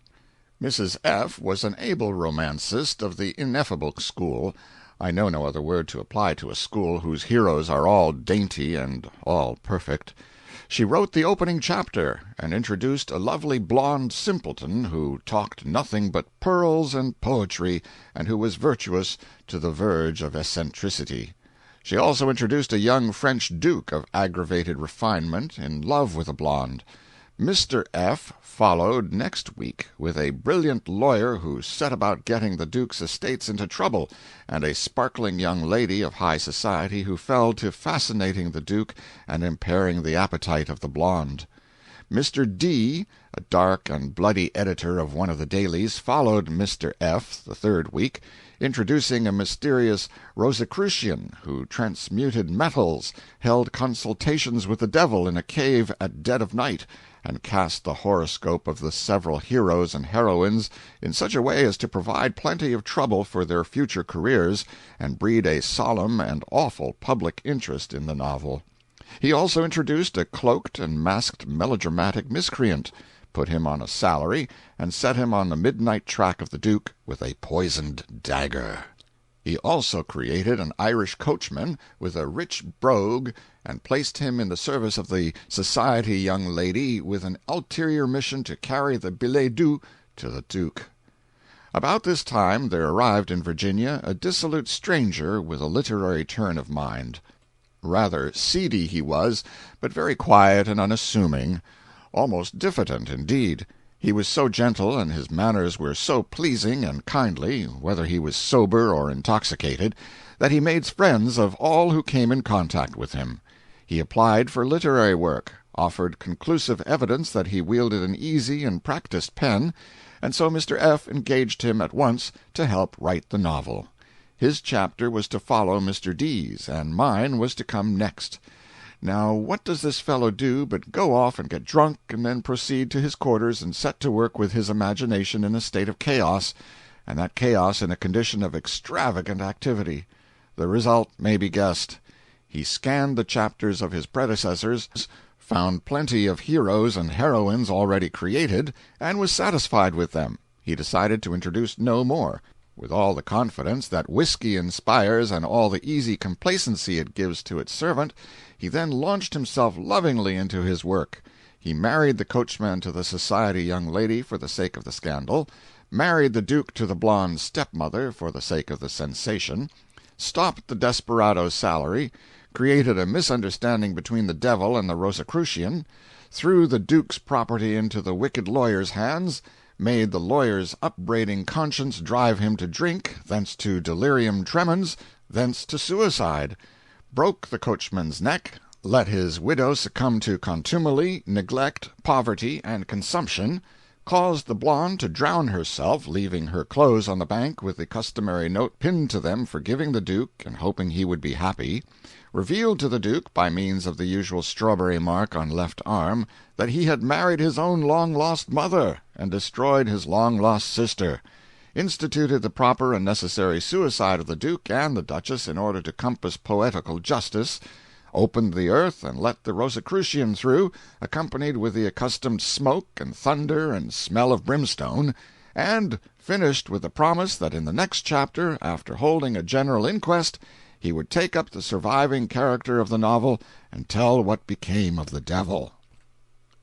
Mrs. F. was an able romancist of the ineffable school. I know no other word to apply to a school whose heroes are all dainty and all perfect. She wrote the opening chapter, and introduced a lovely blonde simpleton who talked nothing but pearls and poetry, and who was virtuous to the verge of eccentricity. She also introduced a young French duke of aggravated refinement, in love with a blonde. Mr. F. followed next week, with a brilliant lawyer who set about getting the Duke's estates into trouble, and a sparkling young lady of high society who fell to fascinating the Duke and impairing the appetite of the blonde. Mr. D., a dark and bloody editor of one of the dailies, followed Mr. F. the third week, introducing a mysterious Rosicrucian who transmuted metals, held consultations with the devil in a cave at dead of night, and cast the horoscope of the several heroes and heroines in such a way as to provide plenty of trouble for their future careers and breed a solemn and awful public interest in the novel. He also introduced a cloaked and masked melodramatic miscreant, put him on a salary, and set him on the midnight track of the Duke with a poisoned dagger. He also created an Irish coachman with a rich brogue, and placed him in the service of the society young lady with an ulterior mission to carry the billet doux to the Duke. About this time there arrived in Virginia a dissolute stranger with a literary turn of mind. Rather seedy he was, but very quiet and unassuming, almost diffident indeed. He was so gentle, and his manners were so pleasing and kindly, whether he was sober or intoxicated, that he made friends of all who came in contact with him. He applied for literary work, offered conclusive evidence that he wielded an easy and practised pen, and so Mr. F. engaged him at once to help write the novel. His chapter was to follow Mr. D.'s, and mine was to come next. Now what does this fellow do but go off and get drunk, and then proceed to his quarters and set to work with his imagination in a state of chaos, and that chaos in a condition of extravagant activity. The result may be guessed. He scanned the chapters of his predecessors, found plenty of heroes and heroines already created, and was satisfied with them. He decided to introduce no more. With all the confidence that whiskey inspires and all the easy complacency it gives to its servant, he then launched himself lovingly into his work. He married the coachman to the society young lady for the sake of the scandal, married the Duke to the blonde stepmother for the sake of the sensation, stopped the desperado's salary, created a misunderstanding between the devil and the Rosicrucian, threw the Duke's property into the wicked lawyer's hands, made the lawyer's upbraiding conscience drive him to drink, thence to delirium tremens, thence to suicide, broke the coachman's neck, let his widow succumb to contumely, neglect, poverty, and consumption, caused the blonde to drown herself, leaving her clothes on the bank with the customary note pinned to them forgiving the Duke and hoping he would be happy, revealed to the Duke, by means of the usual strawberry mark on left arm, that he had married his own long-lost mother, and destroyed his long-lost sister, instituted the proper and necessary suicide of the Duke and the Duchess in order to compass poetical justice, opened the earth and let the Rosicrucian through, accompanied with the accustomed smoke and thunder and smell of brimstone, and finished with the promise that in the next chapter, after holding a general inquest, he would take up the surviving character of the novel and tell what became of the devil.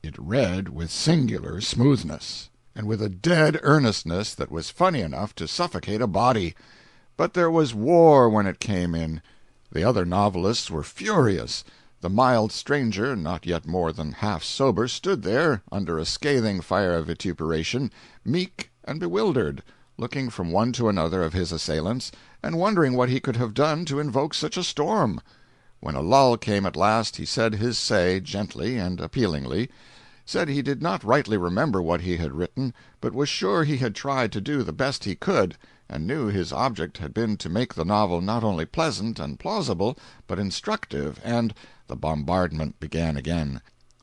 It read with singular smoothness, and with a dead earnestness that was funny enough to suffocate a body. But there was war when it came in. The other novelists were furious. The mild stranger, not yet more than half sober, stood there, under a scathing fire of vituperation, meek and bewildered, looking from one to another of his assailants, and wondering what he could have done to invoke such a storm. When a lull came at last, he said his say, gently and appealingly, said he did not rightly remember what he had written, but was sure he had tried to do the best he could, and knew his object had been to make the novel not only pleasant and plausible, but instructive, and the bombardment began again.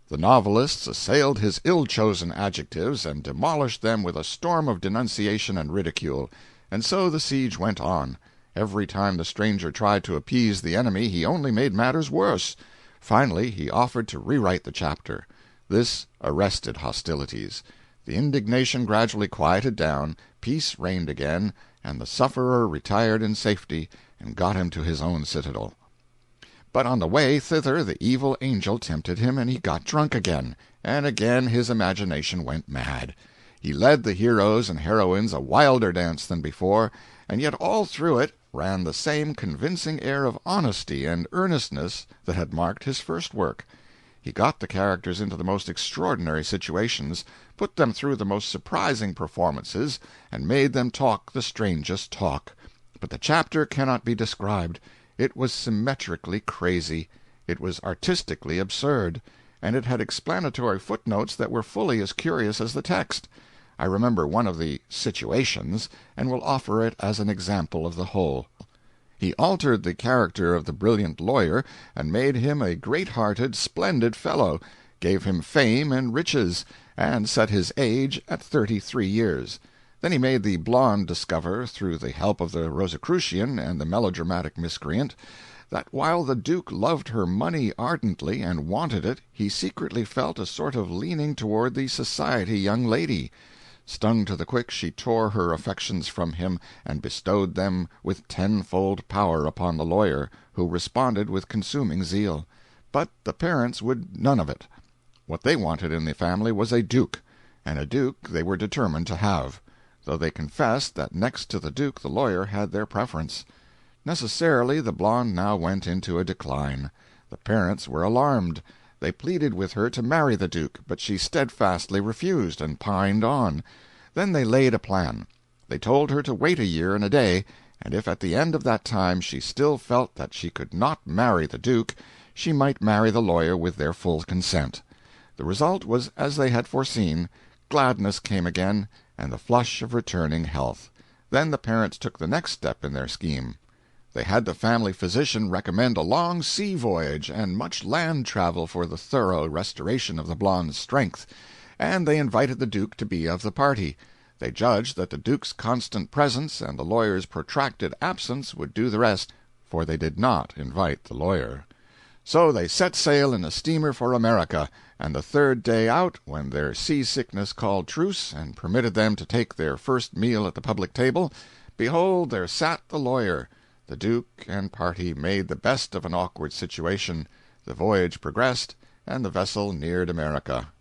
The novelists assailed his ill-chosen adjectives and demolished them with a storm of denunciation and ridicule, and so the siege went on. Every time the stranger tried to appease the enemy he only made matters worse. Finally he offered to rewrite the chapter. This arrested hostilities. The indignation gradually quieted down, peace reigned again, and the sufferer retired in safety and got him to his own citadel. But on the way thither the evil angel tempted him, and he got drunk again, and again his imagination went mad. He led the heroes and heroines a wilder dance than before, and yet all through it ran the same convincing air of honesty and earnestness that had marked his first work. He got the characters into the most extraordinary situations, put them through the most surprising performances, and made them talk the strangest talk. But the chapter cannot be described. It was symmetrically crazy. It was artistically absurd. And it had explanatory footnotes that were fully as curious as the text. I remember one of the situations, and will offer it as an example of the whole. He altered the character of the brilliant lawyer, and made him a great-hearted, splendid fellow, gave him fame and riches, and set his age at 33 years. Then he made the blonde discover, through the help of the Rosicrucian and the melodramatic miscreant, that while the Duke loved her money ardently and wanted it, he secretly felt a sort of leaning toward the society young lady. Stung to the quick, she tore her affections from him, and bestowed them with tenfold power upon the lawyer, who responded with consuming zeal. But the parents would none of it. What they wanted in the family was a duke, and a duke they were determined to have, though they confessed that next to the Duke the lawyer had their preference. Necessarily the blonde now went into a decline. The parents were alarmed. They pleaded with her to marry the Duke, but she steadfastly refused, and pined on. Then they laid a plan. They told her to wait a year and a day, and if at the end of that time she still felt that she could not marry the Duke, she might marry the lawyer with their full consent. The result was as they had foreseen. Gladness came again, and the flush of returning health. Then the parents took the next step in their scheme. They had the family physician recommend a long sea voyage and much land travel for the thorough restoration of the blonde's strength, and they invited the Duke to be of the party. They judged that the Duke's constant presence and the lawyer's protracted absence would do the rest, for they did not invite the lawyer. So they set sail in a steamer for America, and the third day out, when their seasickness called truce and permitted them to take their first meal at the public table, behold, there sat the lawyer. The Duke and party made the best of an awkward situation. The voyage progressed, and the vessel neared America.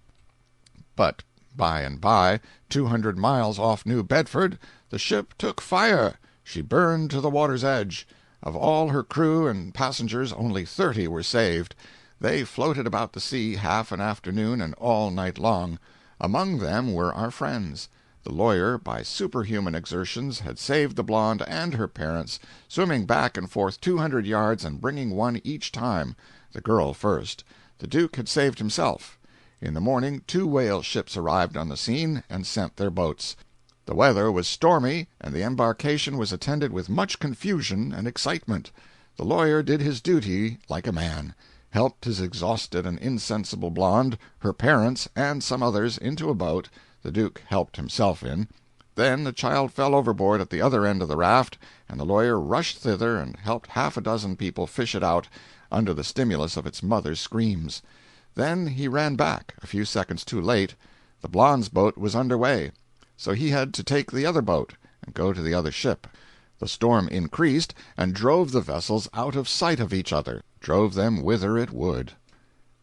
But by and by, 200 miles off New Bedford, the ship took fire. She burned to the water's edge. Of all her crew and passengers, only 30 were saved. They floated about the sea half an afternoon and all night long. Among them were our friends. The lawyer, by superhuman exertions, had saved the blonde and her parents, swimming back and forth 200 yards and bringing one each time, the girl first. The Duke had saved himself. In the morning 2 whale ships arrived on the scene and sent their boats. The weather was stormy, and the embarkation was attended with much confusion and excitement. The lawyer did his duty like a man, helped his exhausted and insensible blonde, her parents, and some others into a boat the Duke helped himself in. Then the child fell overboard at the other end of the raft, and the lawyer rushed thither and helped half a dozen people fish it out, under the stimulus of its mother's screams. Then he ran back, a few seconds too late. The blonde's boat was under way, so he had to take the other boat and go to the other ship. The storm increased, and drove the vessels out of sight of each other, drove them whither it would.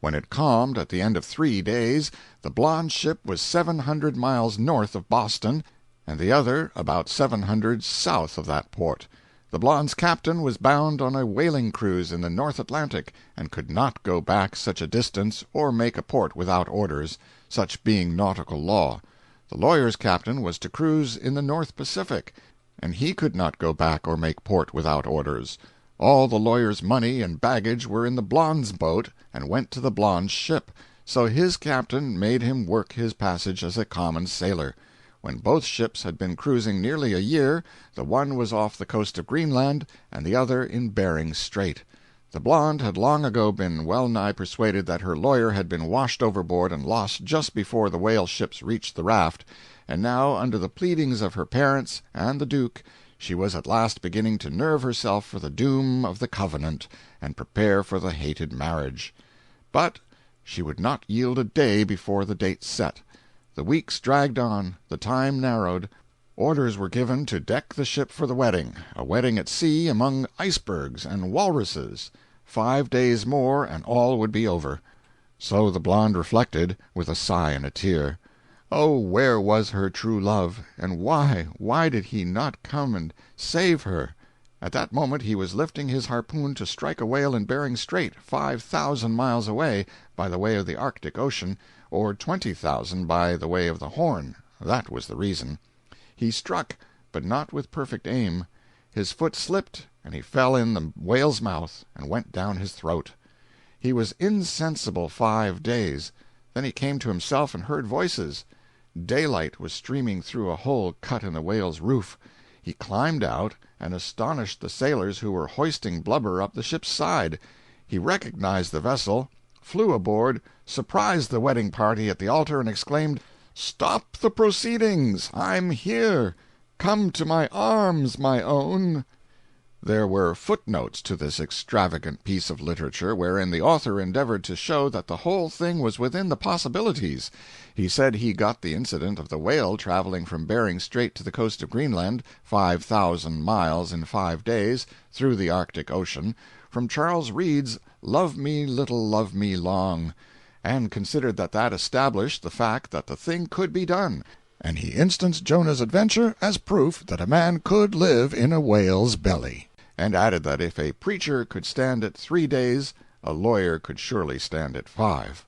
When it calmed at the end of 3 days, the blonde ship was 700 miles north of Boston, and the other about 700 south of that port. The blonde's captain was bound on a whaling cruise in the North Atlantic, and could not go back such a distance or make a port without orders, such being nautical law. The lawyer's captain was to cruise in the North Pacific, and he could not go back or make port without orders. All the lawyer's money and baggage were in the blonde's boat, and went to the blonde's ship, so his captain made him work his passage as a common sailor. When both ships had been cruising nearly a year, the one was off the coast of Greenland, and the other in Bering Strait. The blonde had long ago been well nigh persuaded that her lawyer had been washed overboard and lost just before the whale ships reached the raft, and now, under the pleadings of her parents and the Duke, she was at last beginning to nerve herself for the doom of the covenant, and prepare for the hated marriage. But she would not yield a day before the date set. The weeks dragged on, the time narrowed. Orders were given to deck the ship for the wedding, a wedding at sea among icebergs and walruses. 5 days more, and all would be over. So the blonde reflected, with a sigh and a tear. Oh, where was her true love, and why did he not come and save her? At that moment he was lifting his harpoon to strike a whale in Bering Strait, 5,000 miles away, by the way of the Arctic Ocean, or 20,000 by the way of the Horn. That was the reason. He struck, but not with perfect aim. His foot slipped, and he fell in the whale's mouth and went down his throat. He was insensible 5 days. Then he came to himself and heard voices. Daylight was streaming through a hole cut in the whale's roof. He climbed out and astonished the sailors who were hoisting blubber up the ship's side. He recognized the vessel, flew aboard, surprised the wedding party at the altar, and exclaimed, "Stop the proceedings! I'm here! Come to my arms, my own!" There were footnotes to this extravagant piece of literature, wherein the author endeavored to show that the whole thing was within the possibilities. He said he got the incident of the whale traveling from Bering Strait to the coast of Greenland, 5,000 miles in 5 days, through the Arctic Ocean, from Charles Reade's "Love Me Little, Love Me Long," and considered that that established the fact that the thing could be done, and he instanced Jonah's adventure as proof that a man could live in a whale's belly, and added that if a preacher could stand it 3 days, a lawyer could surely stand it 5.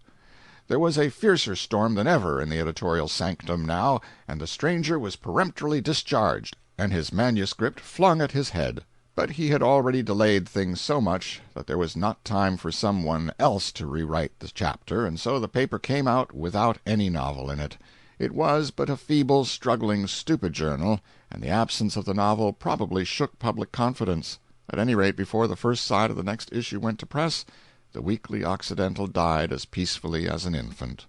There was a fiercer storm than ever in the editorial sanctum now, and the stranger was peremptorily discharged, and his manuscript flung at his head. But he had already delayed things so much that there was not time for some one else to rewrite the chapter, and so the paper came out without any novel in it. It was but a feeble, struggling, stupid journal, and the absence of the novel probably shook public confidence. At any rate, before the first side of the next issue went to press, the Weekly Occidental died as peacefully as an infant.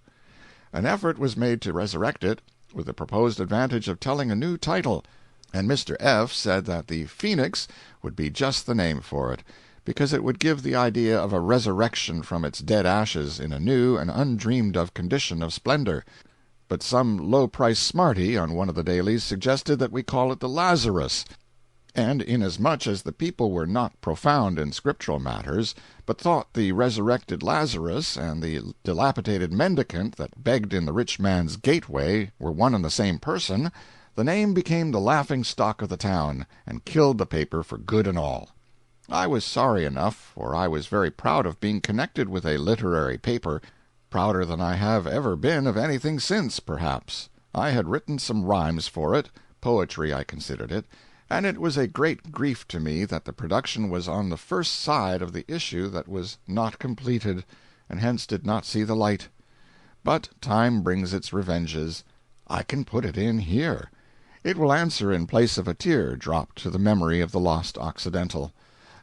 An effort was made to resurrect it, with the proposed advantage of telling a new title, and Mr. F. said that the Phoenix would be just the name for it, because it would give the idea of a resurrection from its dead ashes in a new and undreamed-of condition of splendor. But some low-priced smarty on one of the dailies suggested that we call it the Lazarus, and inasmuch as the people were not profound in scriptural matters, but thought the resurrected Lazarus and the dilapidated mendicant that begged in the rich man's gateway were one and the same person, the name became the laughing-stock of the town, and killed the paper for good and all. I was sorry enough, for I was very proud of being connected with a literary paper, prouder than I have ever been of anything since, perhaps. I had written some rhymes for it, poetry I considered it, and it was a great grief to me that the production was on the first side of the issue that was not completed, and hence did not see the light. But time brings its revenges. I can put it in here. It will answer in place of a tear dropped to the memory of the lost Occidental.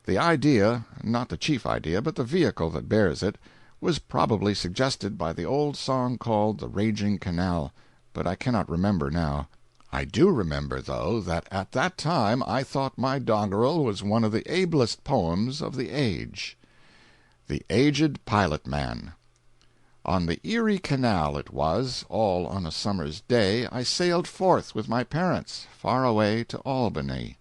The idea, not the chief idea, but the vehicle that bears it, was probably suggested by the old song called "The Raging Canal," but I cannot remember now. I do remember, though, that at that time I thought my doggerel was one of the ablest poems of the age. The Aged Pilot Man. On the Erie Canal it was, all on a summer's day, I sailed forth with my parents, far away to Albany.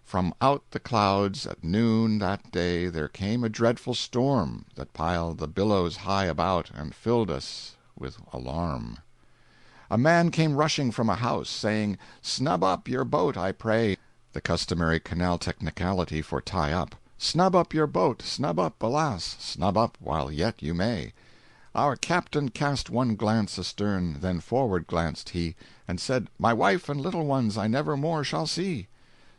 From out the clouds at noon that day there came a dreadful storm that piled the billows high about and filled us with alarm. A man came rushing from a house, saying, "Snub up your boat, I pray," the customary canal technicality for tie up. "Snub up your boat, snub up, alas, snub up while yet you may." Our captain cast one glance astern, then forward glanced he, and said, "My wife and little ones I never more shall see."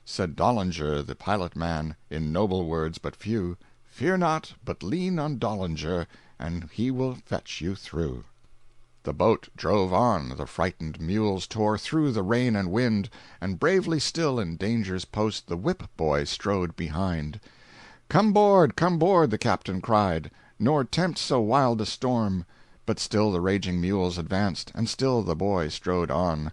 Said Dollinger, the pilot man, in noble words but few, "Fear not, but lean on Dollinger, and he will fetch you through." The boat drove on, the frightened mules tore through the rain and wind, and bravely still in danger's post the whip-boy strode behind. Come board, the captain cried, "nor tempt so wild a storm." But still the raging mules advanced, and still the boy strode on.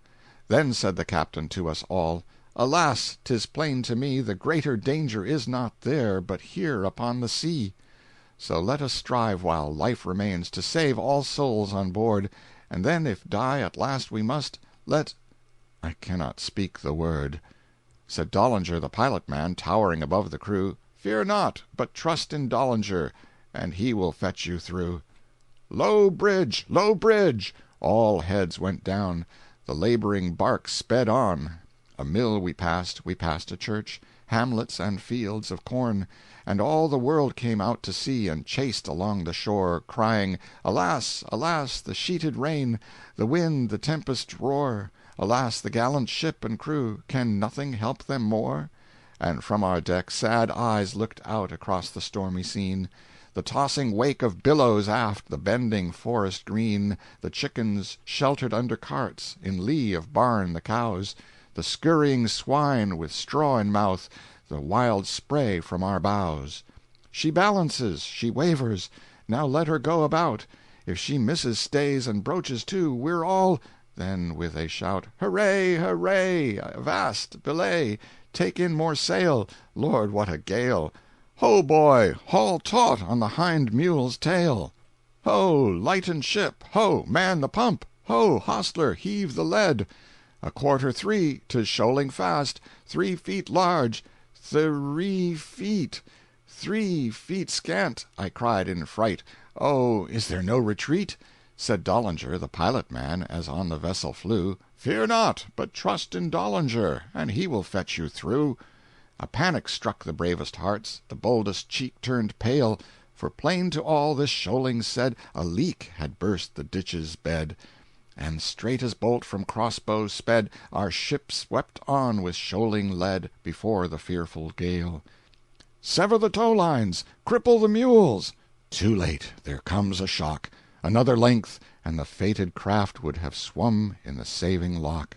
Then said the captain to us all, "Alas, 'tis plain to me the greater danger is not there, but here upon the sea. So let us strive while life remains to save all souls on board, and then if die at last we must, let—" I cannot speak the word. Said Dollinger the pilot man, towering above the crew, "Fear not, but trust in Dollinger, and he will fetch you through." "Low bridge! Low bridge!" All heads went down. The laboring bark sped on. A mill we passed a church. hamlets and fields of corn, and all the world came out to see, and chased along the shore, crying, Alas, alas, the sheeted rain, the wind, the tempest roar! Alas, the gallant ship and crew, can nothing help them more? And from our deck sad eyes looked out across the stormy scene, the tossing wake of billows aft, the bending forest green, the chickens sheltered under carts, in lee of barn the cows, the scurrying swine with straw in mouth, the wild spray from our bows. She balances, she wavers, now let her go about. If she misses stays and broaches too, we're all— Then with a shout, Hooray, hooray! Avast, belay! Take in more sail! Lord, what a gale! Ho, boy! Haul taut on the hind mule's tail! Ho, lighten ship! Ho, man the pump! Ho, hostler, heave the lead! A quarter 3, 'tis shoaling fast, 3 feet large, 3 feet! 3 feet scant! I cried in fright. Oh, is there no retreat? Said Dollinger, the pilot-man, as on the vessel flew, Fear not, but trust in Dollinger, and he will fetch you through. A panic struck the bravest hearts, the boldest cheek turned pale, for plain to all this shoaling said, a leak had burst the ditch's bed, and straight as bolt from crossbow sped, our ship swept on with shoaling lead, before the fearful gale. Sever the tow-lines! Cripple the mules! Too late, there comes a shock. Another length, and the fated craft would have swum in the saving lock.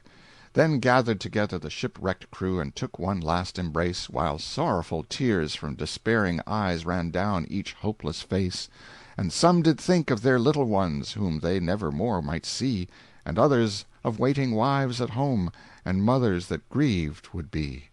Then gathered together the shipwrecked crew, and took one last embrace, while sorrowful tears from despairing eyes ran down each hopeless face. And some did think of their little ones, whom they never more might see, and others of waiting wives at home, and mothers that grieved would be.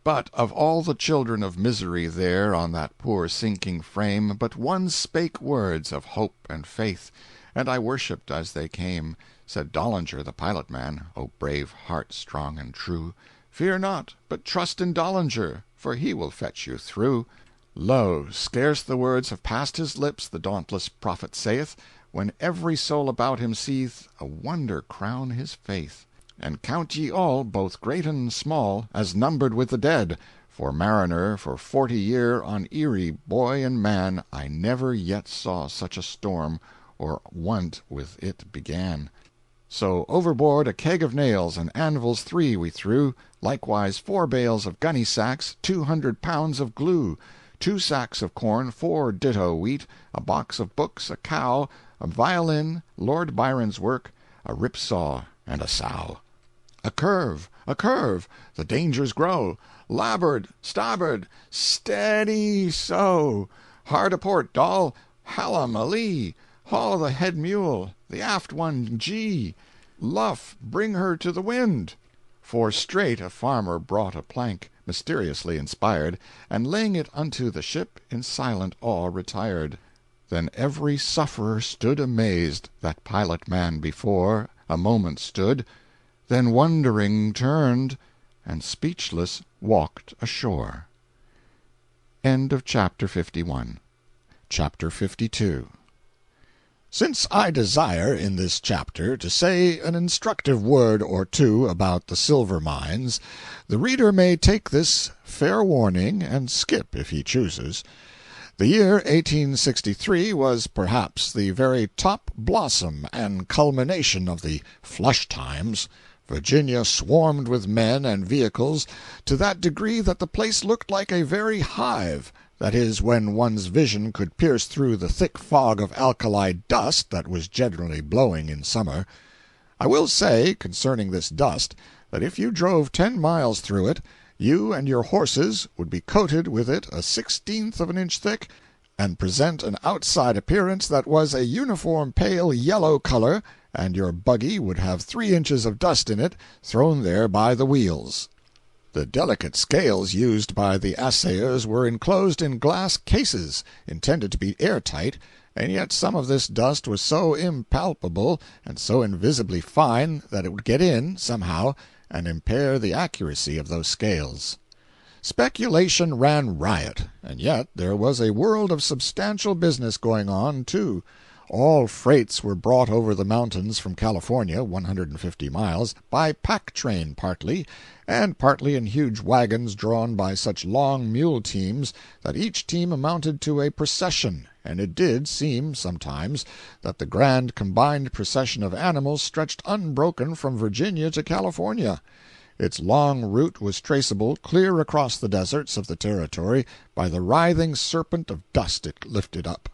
But of all the children of misery there on that poor sinking frame, but one spake words of hope and faith, and I worshipped as they came. Said Dollinger, the pilot-man, O brave heart strong and true, Fear not, but trust in Dollinger, for he will fetch you through. Lo, scarce the words have passed his lips, the dauntless prophet saith, when every soul about him seeth a wonder crown his faith. And count ye all, both great and small, as numbered with the dead, for mariner for 40 year on Erie, boy and man, I never yet saw such a storm, or want with it began. So overboard a keg of nails and anvils 3 we threw, likewise 4 bales of gunny sacks, 200 pounds of glue, 2 sacks of corn, 4 ditto wheat, a box of books, a cow, a violin, Lord Byron's work, a rip-saw, and a sow. A curve! A curve! The dangers grow! Larboard! Starboard! Steady so! Hard a port, Doll! Hallum a lee! Haul the head mule! The aft one gee! Luff, bring her to the wind! For straight a farmer brought a plank, mysteriously inspired, and laying it unto the ship, in silent awe retired. Then every sufferer stood amazed, that pilot-man before a moment stood, then wondering turned, and speechless walked ashore. End of chapter 51. Chapter 52. Since I desire in this chapter to say an instructive word or two about the silver mines, the reader may take this fair warning and skip if he chooses. The year 1863 was perhaps the very top blossom and culmination of the flush times. Virginia swarmed with men and vehicles to that degree that the place looked like a very hive, that is, when one's vision could pierce through the thick fog of alkali dust that was generally blowing in summer. I will say, concerning this dust, that if you drove 10 miles through it, you and your horses would be coated with it a 1/16 of an inch thick, and present an outside appearance that was a uniform pale yellow color, and your buggy would have 3 inches of dust in it, thrown there by the wheels. The delicate scales used by the assayers were enclosed in glass cases, intended to be airtight, and yet some of this dust was so impalpable and so invisibly fine that it would get in, somehow, and impair the accuracy of those scales. Speculation ran riot, and yet there was a world of substantial business going on, too. All freights were brought over the mountains from California, 150 miles, by pack train partly, and partly in huge wagons drawn by such long mule teams that each team amounted to a procession, and it did seem, sometimes, that the grand combined procession of animals stretched unbroken from Virginia to California. Its long route was traceable clear across the deserts of the Territory by the writhing serpent of dust it lifted up.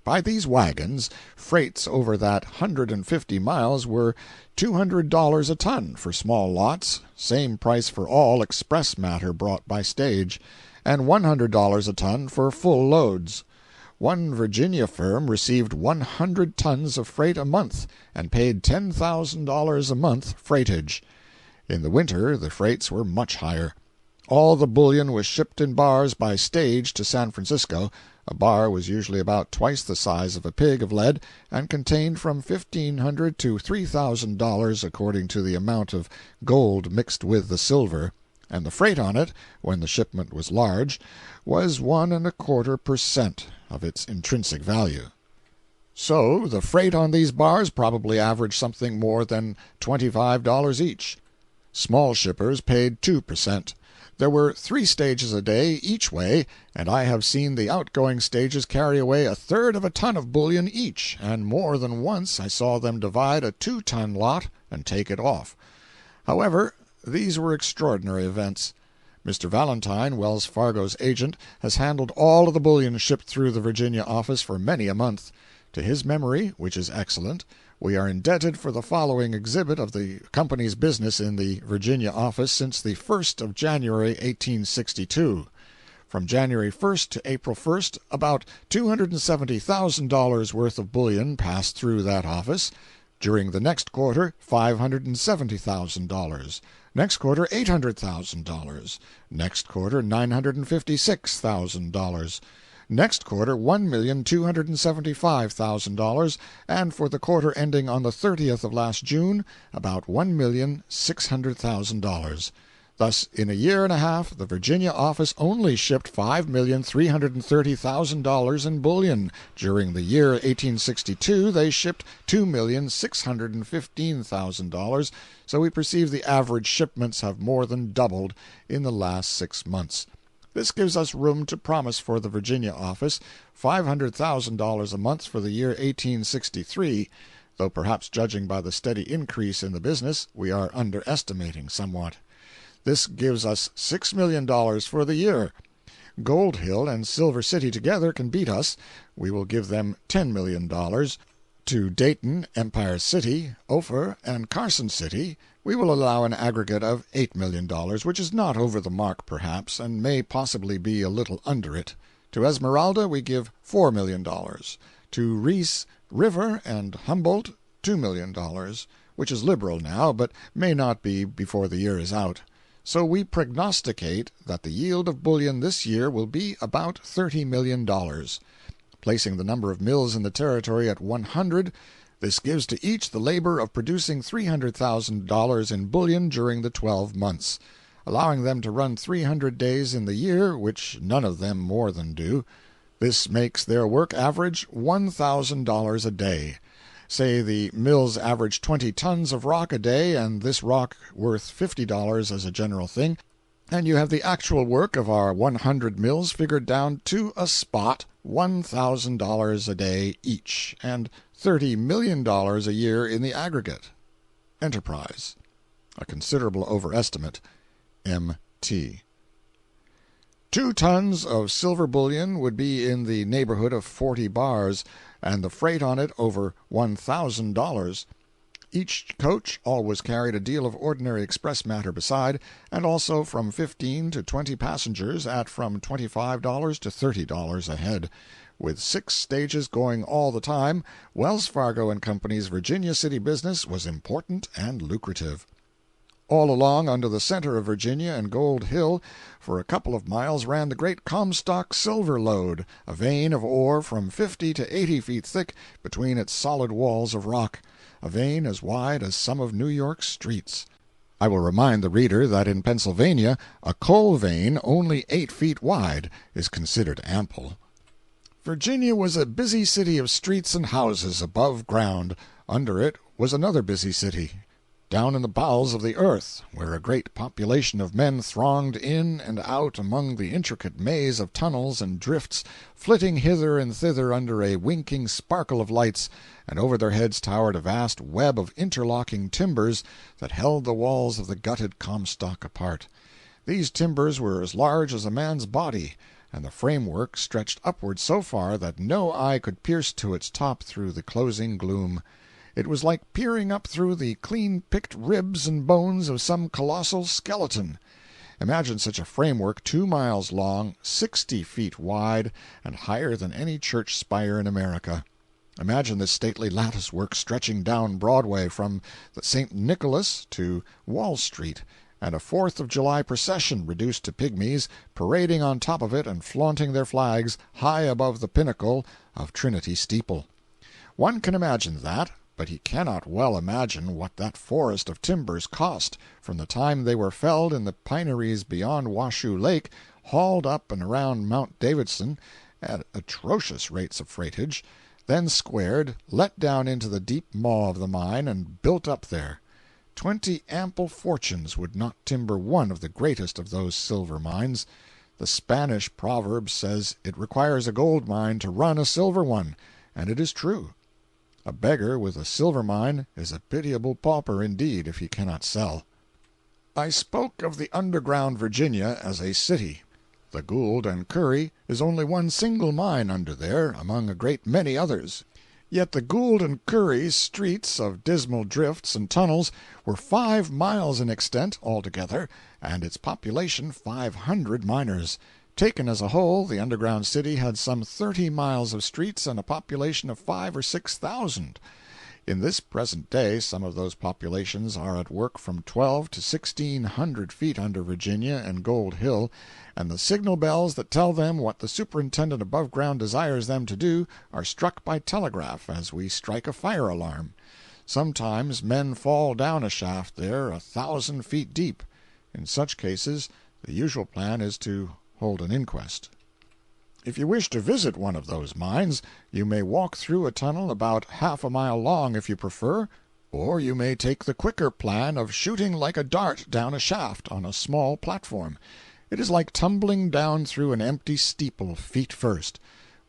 By these wagons, freights over that 150 miles were $200 a ton for small lots, same price for all express matter brought by stage, and $100 a ton for full loads. One Virginia firm received 100 tons of freight a month and paid $10,000 a month freightage. In the winter the freights were much higher. All the bullion was shipped in bars by stage to San Francisco. A bar was usually about twice the size of a pig of lead, and contained from $1,500 to $3,000 according to the amount of gold mixed with the silver, and the freight on it, when the shipment was large, was 1¼ per cent. Of its intrinsic value. So the freight on these bars probably averaged something more than $25 each. Small shippers paid 2 per cent. There were 3 stages a day each way, and I have seen the outgoing stages carry away 1/3 of a ton of bullion each, and more than once I saw them divide a 2-ton lot and take it off. However, these were extraordinary events. Mr. Valentine, Wells Fargo's agent, has handled all of the bullion shipped through the Virginia office for many a month. To his memory, which is excellent, we are indebted for the following exhibit of the company's business in the Virginia office since the 1st of January, 1862. From January 1st to April 1st, about $270,000 worth of bullion passed through that office. During the next quarter, $570,000. Next quarter, $800,000. Next quarter, $956,000. Next quarter, $1,275,000, and for the quarter ending on the 30th of last June, about $1,600,000. Thus, in a year and a half, the Virginia office only shipped $5,330,000 in bullion. During the year 1862, they shipped $2,615,000, so we perceive the average shipments have more than doubled in the last 6 months. This gives us room to promise for the Virginia office $500,000 a month for the year 1863, though perhaps judging by the steady increase in the business, we are underestimating somewhat. This gives us $6 million for the year. Gold Hill and Silver City together can beat us. We will give them $10 million. To Dayton, Empire City, Ophir, and Carson City we will allow an aggregate of $8 million, which is not over the mark perhaps, and may possibly be a little under it. To Esmeralda we give $4 million. To Reese, River, and Humboldt, $2 million, which is liberal now, but may not be before the year is out. So we prognosticate that the yield of bullion this year will be about $30 million. Placing the number of mills in the Territory at 100, this gives to each the labor of producing $300,000 in bullion during the 12 months. Allowing them to run 300 days in the year, which none of them more than do, this makes their work average $1,000 a day. Say the mills average 20 tons of rock a day, and this rock worth $50 as a general thing, and you have the actual work of our 100 mills figured down to a spot, $1,000 a day each, and $30 million a year in the aggregate. Enterprise. A considerable overestimate. M.T. 2 tons of silver bullion would be in the neighborhood of 40 bars, and the freight on it over $1,000. Each coach always carried a deal of ordinary express matter beside, and also from 15 to 20 passengers at from $25 to $30 a head. With 6 stages going all the time, Wells Fargo and Company's Virginia City business was important and lucrative. All along under the center of Virginia and Gold Hill, for a couple of miles ran the great Comstock Silver Lode, a vein of ore from 50 to 80 feet thick between its solid walls of rock, a vein as wide as some of New York's streets. I will remind the reader that in Pennsylvania a coal vein only 8 feet wide is considered ample. Virginia was a busy city of streets and houses above ground. Under it was another busy city, down in the bowels of the earth, where a great population of men thronged in and out among the intricate maze of tunnels and drifts, flitting hither and thither under a winking sparkle of lights, and over their heads towered a vast web of interlocking timbers that held the walls of the gutted Comstock apart. These timbers were as large as a man's body, and the framework stretched upward so far that no eye could pierce to its top through the closing gloom. It was like peering up through the clean-picked ribs and bones of some colossal skeleton. Imagine such a framework 2 miles long, 60 feet wide, and higher than any church spire in America. Imagine this stately lattice-work stretching down Broadway from the St. Nicholas to Wall Street, and a Fourth of July procession, reduced to pygmies, parading on top of it and flaunting their flags high above the pinnacle of Trinity Steeple. One can imagine that, but he cannot well imagine what that forest of timbers cost, from the time they were felled in the pineries beyond Washoe Lake, hauled up and around Mount Davidson at atrocious rates of freightage, then squared, let down into the deep maw of the mine, and built up there. 20 ample fortunes would not timber one of the greatest of those silver mines. The Spanish proverb says it requires a gold mine to run a silver one, and it is true. A beggar with a silver mine is a pitiable pauper indeed if he cannot sell. I spoke of the underground Virginia as a city. The Gould and Curry is only one single mine under there, among a great many others. Yet the Gould and Curry streets of dismal drifts and tunnels were 5 miles in extent altogether, and its population 500 miners. Taken as a whole, the underground city had some 30 miles of streets and a population of 5,000 or 6,000. In this present day some of those populations are at work from 12 to 1,600 feet under Virginia and Gold Hill, and the signal bells that tell them what the superintendent above ground desires them to do are struck by telegraph as we strike a fire alarm. Sometimes men fall down a shaft there 1,000 feet deep. In such cases the usual plan is to hold an inquest. If you wish to visit one of those mines, you may walk through a tunnel about half a mile long if you prefer, or you may take the quicker plan of shooting like a dart down a shaft on a small platform. It is like tumbling down through an empty steeple, feet first.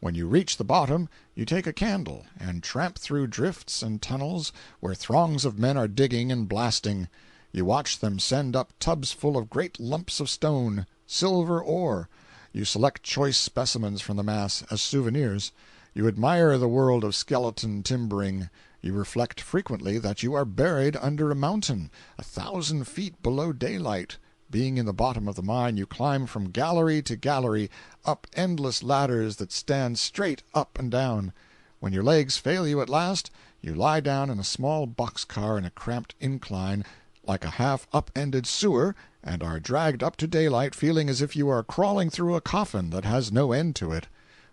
When you reach the bottom, you take a candle and tramp through drifts and tunnels where throngs of men are digging and blasting. You watch them send up tubs full of great lumps of stone, silver ore. You select choice specimens from the mass as souvenirs. You admire the world of skeleton timbering. You reflect frequently that you are buried under a mountain, 1,000 feet below daylight. Being in the bottom of the mine, you climb from gallery to gallery, up endless ladders that stand straight up and down. When your legs fail you at last, you lie down in a small box-car in a cramped incline, like a half-up-ended sewer, and are dragged up to daylight feeling as if you are crawling through a coffin that has no end to it.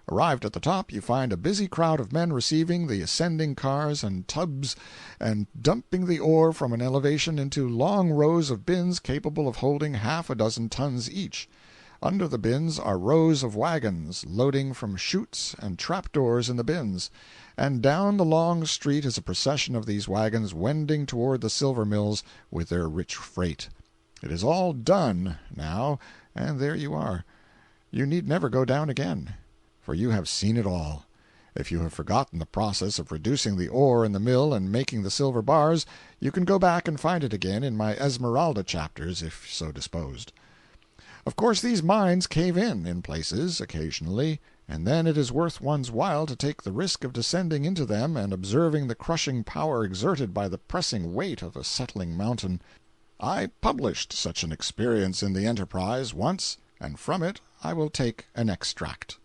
Arrived at the top, you find a busy crowd of men receiving the ascending cars and tubs and dumping the ore from an elevation into long rows of bins capable of holding half a dozen tons each. Under the bins are rows of wagons, loading from chutes and trapdoors in the bins, and down the long street is a procession of these wagons wending toward the silver mills with their rich freight. It is all done, now, and there you are. You need never go down again, for you have seen it all. If you have forgotten the process of reducing the ore in the mill and making the silver bars, you can go back and find it again in my Esmeralda chapters, if so disposed. Of course these mines cave in places, occasionally, and then it is worth one's while to take the risk of descending into them and observing the crushing power exerted by the pressing weight of a settling mountain. I published such an experience in the Enterprise once, and from it I will take an extract.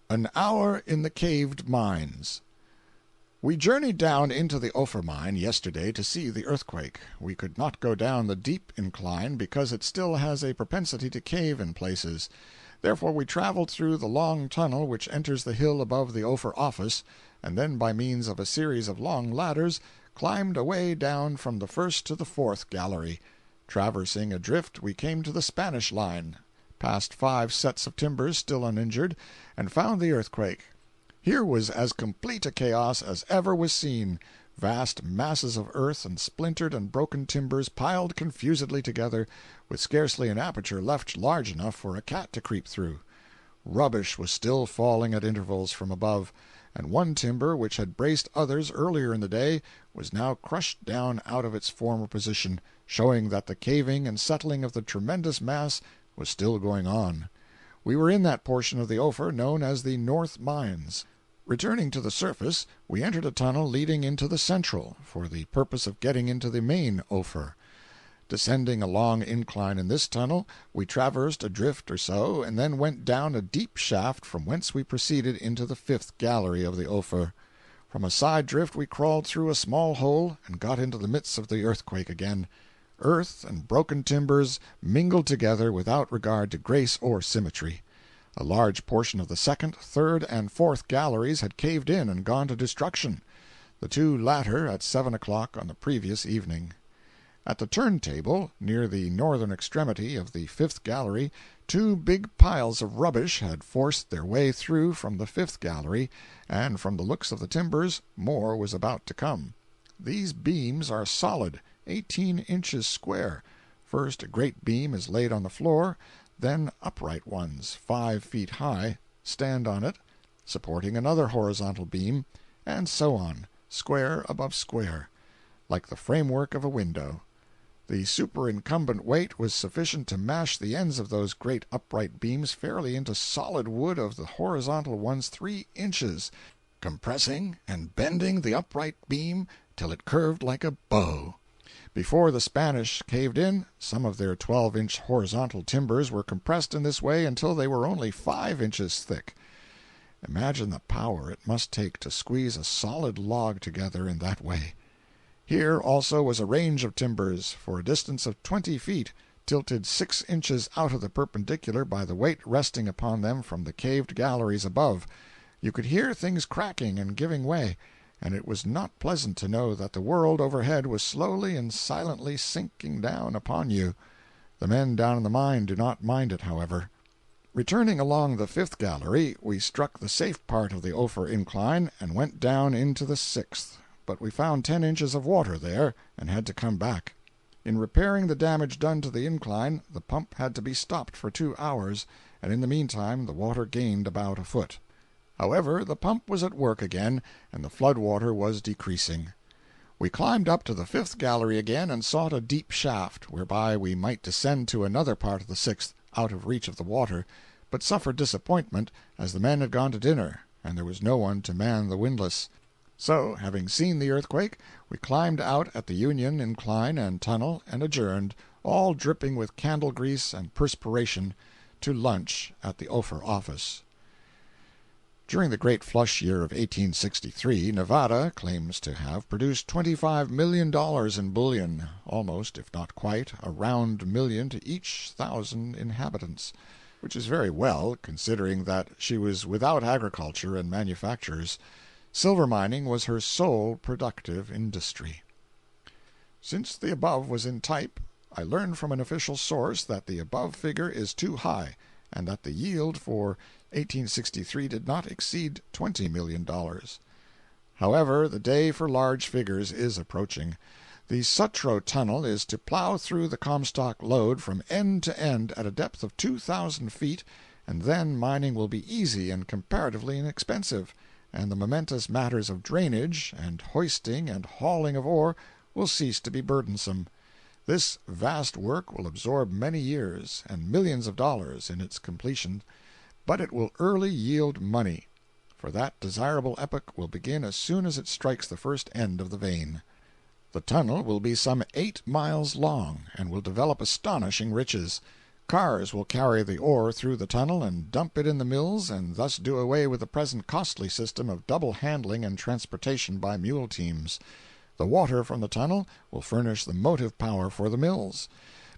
An Hour in the Caved Mines. We journeyed down into the Ophir mine yesterday to see the earthquake. We could not go down the deep incline because it still has a propensity to cave in places. Therefore we traveled through the long tunnel which enters the hill above the Ophir office, and then by means of a series of long ladders climbed away down from the first to the fourth gallery. Traversing a drift we came to the Spanish line, passed 5 sets of timbers still uninjured, and found the earthquake. Here was as complete a chaos as ever was seen. Vast masses of earth and splintered and broken timbers piled confusedly together, with scarcely an aperture left large enough for a cat to creep through. Rubbish was still falling at intervals from above, and one timber which had braced others earlier in the day was now crushed down out of its former position, showing that the caving and settling of the tremendous mass was still going on. We were in that portion of the Ophir known as the North Mines. Returning to the surface, we entered a tunnel leading into the Central, for the purpose of getting into the main Ophir. Descending a long incline in this tunnel, we traversed a drift or so, and then went down a deep shaft from whence we proceeded into the 5th gallery of the Ophir. From a side drift we crawled through a small hole and got into the midst of the earthquake again. Earth and broken timbers mingled together without regard to grace or symmetry. A large portion of the 2nd, 3rd, and 4th galleries had caved in and gone to destruction, the 2 latter at 7 o'clock on the previous evening. At the turntable, near the northern extremity of the 5th gallery, 2 big piles of rubbish had forced their way through from the 5th gallery, and from the looks of the timbers more was about to come. These beams are solid, 18 inches square. First a great beam is laid on the floor, then upright ones, 5 feet high, stand on it, supporting another horizontal beam, and so on, square above square, like the framework of a window. The superincumbent weight was sufficient to mash the ends of those great upright beams fairly into solid wood of the horizontal ones 3 inches, compressing and bending the upright beam till it curved like a bow. Before the Spanish caved in, some of their 12-inch horizontal timbers were compressed in this way until they were only 5 inches thick. Imagine the power it must take to squeeze a solid log together in that way. Here also was a range of timbers, for a distance of 20 feet, tilted 6 inches out of the perpendicular by the weight resting upon them from the caved galleries above. You could hear things cracking and giving way, and it was not pleasant to know that the world overhead was slowly and silently sinking down upon you. The men down in the mine do not mind it, however. Returning along the 5th gallery, we struck the safe part of the Ophir incline and went down into the 6th, but we found 10 inches of water there and had to come back. In repairing the damage done to the incline, the pump had to be stopped for 2 hours, and in the meantime the water gained about a foot. However, the pump was at work again, and the flood water was decreasing. We climbed up to the 5th gallery again and sought a deep shaft, whereby we might descend to another part of the 6th, out of reach of the water, but suffered disappointment, as the men had gone to dinner, and there was no one to man the windlass. So, having seen the earthquake, we climbed out at the Union incline and tunnel and adjourned, all dripping with candle grease and perspiration, to lunch at the Ophir office. During the great flush year of 1863, Nevada claims to have produced $25 million in bullion, almost, if not quite, a round million to each 1,000 inhabitants, which is very well, considering that she was without agriculture and manufactures. Silver mining was her sole productive industry. Since the above was in type, I learned from an official source that the above figure is too high, and that the yield for 1863 did not exceed $20 million. However, the day for large figures is approaching. The Sutro Tunnel is to plow through the Comstock lode from end to end at a depth of 2,000 feet, and then mining will be easy and comparatively inexpensive, and the momentous matters of drainage, and hoisting and hauling of ore will cease to be burdensome. This vast work will absorb many years and millions of dollars in its completion, but it will early yield money, for that desirable epoch will begin as soon as it strikes the first end of the vein. The tunnel will be some 8 miles long, and will develop astonishing riches. Cars will carry the ore through the tunnel and dump it in the mills, and thus do away with the present costly system of double handling and transportation by mule teams. The water from the tunnel will furnish the motive power for the mills.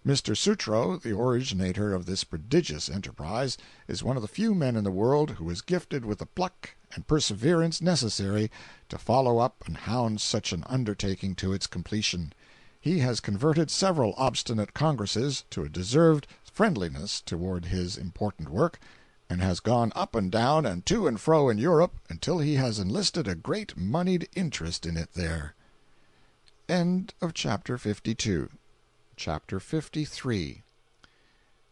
Mr. Sutro, the originator of this prodigious enterprise, is one of the few men in the world who is gifted with the pluck and perseverance necessary to follow up and hound such an undertaking to its completion. He has converted several obstinate Congresses to a deserved friendliness toward his important work, and has gone up and down and to and fro in Europe until he has enlisted a great moneyed interest in it there. End of chapter 52. Chapter 53.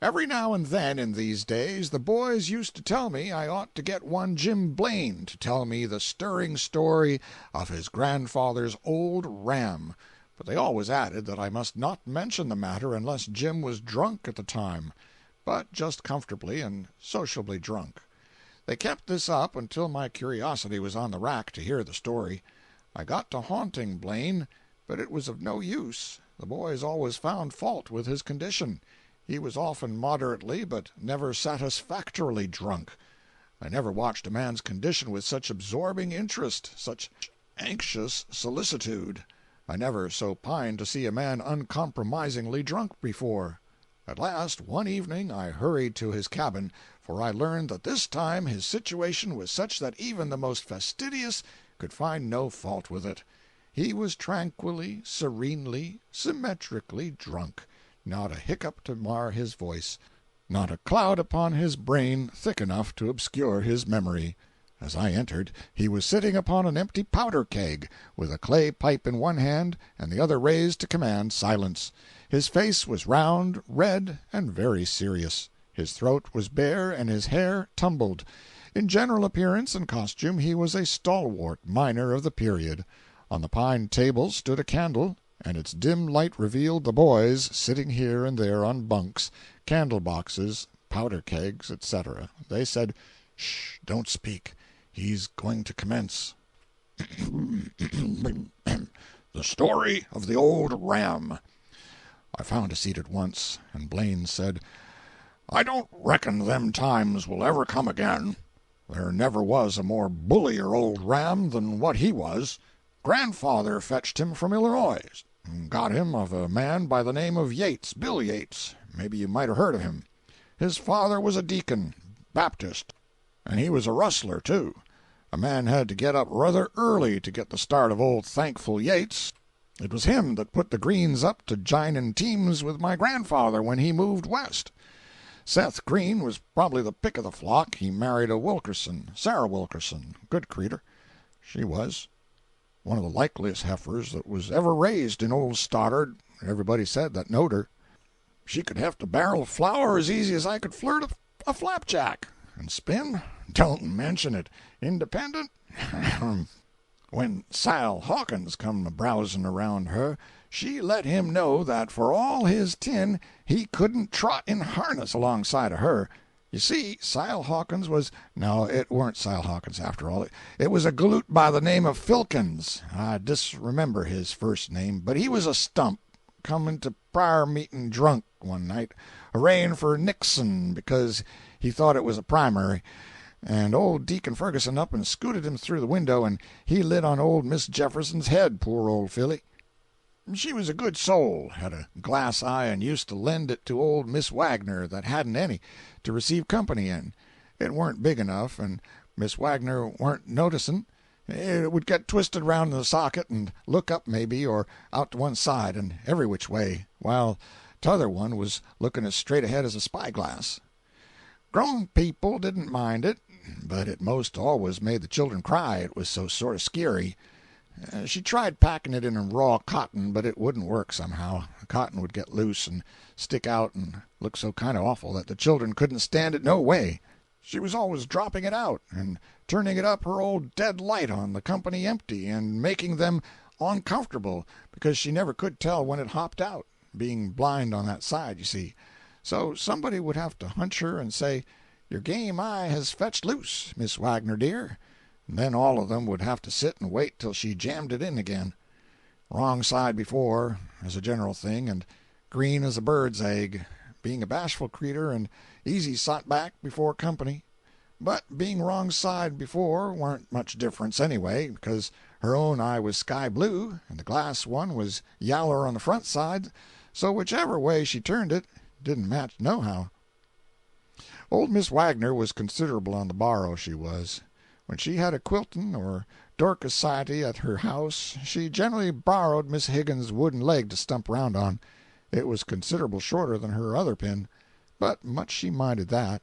Every now and then in these days the boys used to tell me I ought to get one Jim Blaine to tell me the stirring story of his grandfather's old ram, but they always added that I must not mention the matter unless Jim was drunk at the time, but just comfortably and sociably drunk. They kept this up until my curiosity was on the rack to hear the story. I got to haunting Blaine, but it was of no use. The boys always found fault with his condition. He was often moderately but never satisfactorily drunk. I never watched a man's condition with such absorbing interest, such anxious solicitude. I never so pined to see a man uncompromisingly drunk before. At last, one evening, I hurried to his cabin, for I learned that this time his situation was such that even the most fastidious could find no fault with it. He was tranquilly, serenely, symmetrically drunk. Not a hiccup to mar his voice, not a cloud upon his brain thick enough to obscure his memory. As I entered, he was sitting upon an empty powder keg, with a clay pipe in one hand and the other raised to command silence. His face was round, red, and very serious. His throat was bare and his hair tumbled. In general appearance and costume he was a stalwart miner of the period. On the pine table stood a candle, and its dim light revealed the boys sitting here and there on bunks, candle-boxes, powder-kegs, etc. They said, "Shh, don't speak. He's going to commence." "The story of the old ram." I found a seat at once, and Blaine said, "I don't reckon them times will ever come again. There never was a more bullier old ram than what he was. Grandfather fetched him from Illinois. Got him of a man by the name of Yates, Bill Yates. Maybe you might have heard of him. His father was a deacon, Baptist, and he was a rustler, too. A man had to get up rather early to get the start of old Thankful Yates. It was him that put the Greens up to jinin' teams with my grandfather when he moved west. Seth Green was probably the pick of the flock. He married a Wilkerson, Sarah Wilkerson, good creetur. She was. One of the likeliest heifers that was ever raised in old Stoddard, everybody said that knowed her. She could heft a barrel of flour as easy as I could flirt a flapjack. And spin? Don't mention it. Independent? When Sile Hawkins come a-browsing around her, she let him know that for all his tin he couldn't trot in harness alongside of her. You see, Sile Hawkins was— No, it weren't Sile Hawkins after all. It was a galoot by the name of Filkins. I disremember his first name, but he was a stump, coming to prayer meeting drunk one night, hurraying for Nixon because he thought it was a primary, and old Deacon Ferguson up and scooted him through the window, and he lit on old Miss Jefferson's head, poor old filly. She was a good soul, had a glass eye, and used to lend it to old Miss Wagner that hadn't any, to receive company in. It weren't big enough, and Miss Wagner weren't noticing. It would get twisted round in the socket and look up maybe, or out to one side, and every which way, while t'other one was looking as straight ahead as a spyglass. Grown people didn't mind it, but it most always made the children cry, it was so sort of skeery. She tried packing it in raw cotton, but it wouldn't work somehow. The cotton would get loose and stick out and look so kind of awful that the children couldn't stand it no way. She was always dropping it out and turning it up her old dead light on the company empty and making them uncomfortable because she never could tell when it hopped out, being blind on that side, you see. So somebody would have to hunch her and say, "Your game eye has fetched loose, Miss Wagner dear," and then all of them would have to sit and wait till she jammed it in again. Wrong side before, as a general thing, and green as a bird's egg, being a bashful creetur and easy sot back before company. But being wrong side before warn't much difference anyway, because her own eye was sky blue, and the glass one was yaller on the front side, so whichever way she turned it, didn't match nohow. Old Miss Wagner was considerable on the borrow, she was. When she had a quiltin' or Dorcas society at her house, she generally borrowed Miss Higgins' wooden leg to stump round on. It was considerable shorter than her other pin. but much she minded that.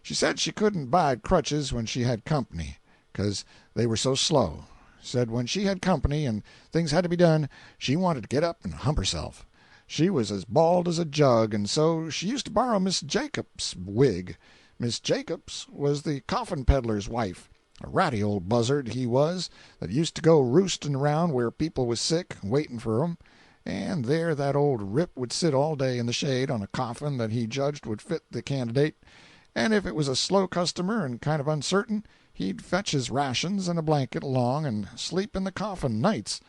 She said she couldn't bide crutches when she had company, 'cause they were so slow. Said when she had company and things had to be done, she wanted to get up and hump herself. She was as bald as a jug, and so she used to borrow Miss Jacobs's wig. Miss Jacobs was the coffin peddler's wife. A ratty old buzzard he was, that used to go roosting around where people was sick, waiting for 'em, and there that old rip would sit all day in the shade on a coffin that he judged would fit the candidate, and if it was a slow customer and kind of uncertain, he'd fetch his rations and a blanket along and sleep in the coffin nights.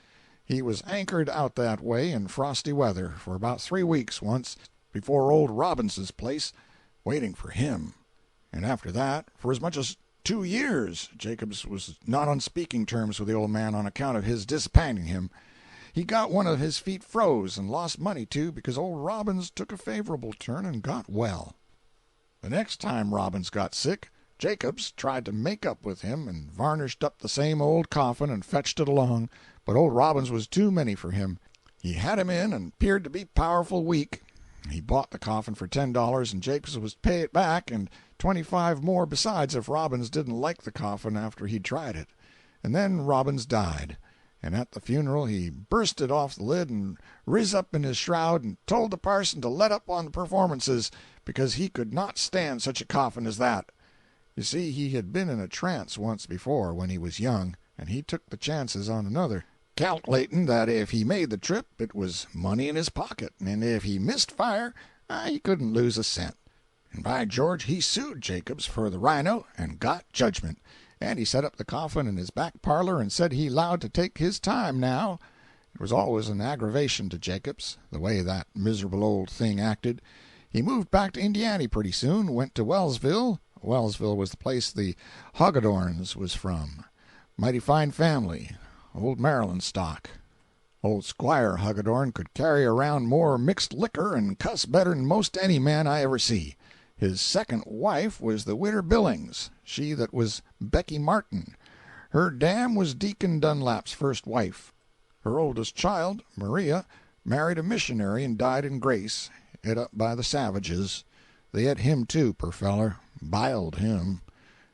He was anchored out that way in frosty weather for about 3 weeks once, before old Robbins's place, waiting for him. And after that, for as much as 2 years, Jacobs was not on speaking terms with the old man on account of his disappointing him. He got one of his feet froze and lost money, too, because old Robbins took a favorable turn and got well. The next time Robbins got sick, Jacobs tried to make up with him and varnished up the same old coffin and fetched it along, but old Robbins was too many for him. He had him in and 'peared to be powerful weak. He bought the coffin for $10, and Jacobs was to pay it back and 25 more besides if Robbins didn't like the coffin after he'd tried it. And then Robbins died, and at the funeral he bursted off the lid and riz up in his shroud and told the parson to let up on the performances, because he could not stand such a coffin as that. You see, he had been in a trance once before when he was young, and he took the chances on another, calculating that if he made the trip it was money in his pocket, and if he missed fire he couldn't lose a cent. And by George, he sued Jacobs for the rhino and got judgment, and he set up the coffin in his back parlor and said he allowed to take his time now. It was always an aggravation to Jacobs, the way that miserable old thing acted. He moved back to Indiany pretty soon, went to Wellsville. Wellsville was the place the Hoggadorns was from. Mighty fine family, old Maryland stock. Old Squire Hoggadorn could carry around more mixed liquor and cuss better than most any man I ever see. His second wife was the Widder Billings, she that was Becky Martin. Her dam was Deacon Dunlap's first wife. Her oldest child, Maria, married a missionary and died in grace, et up by the savages. They et him too, poor feller, biled him.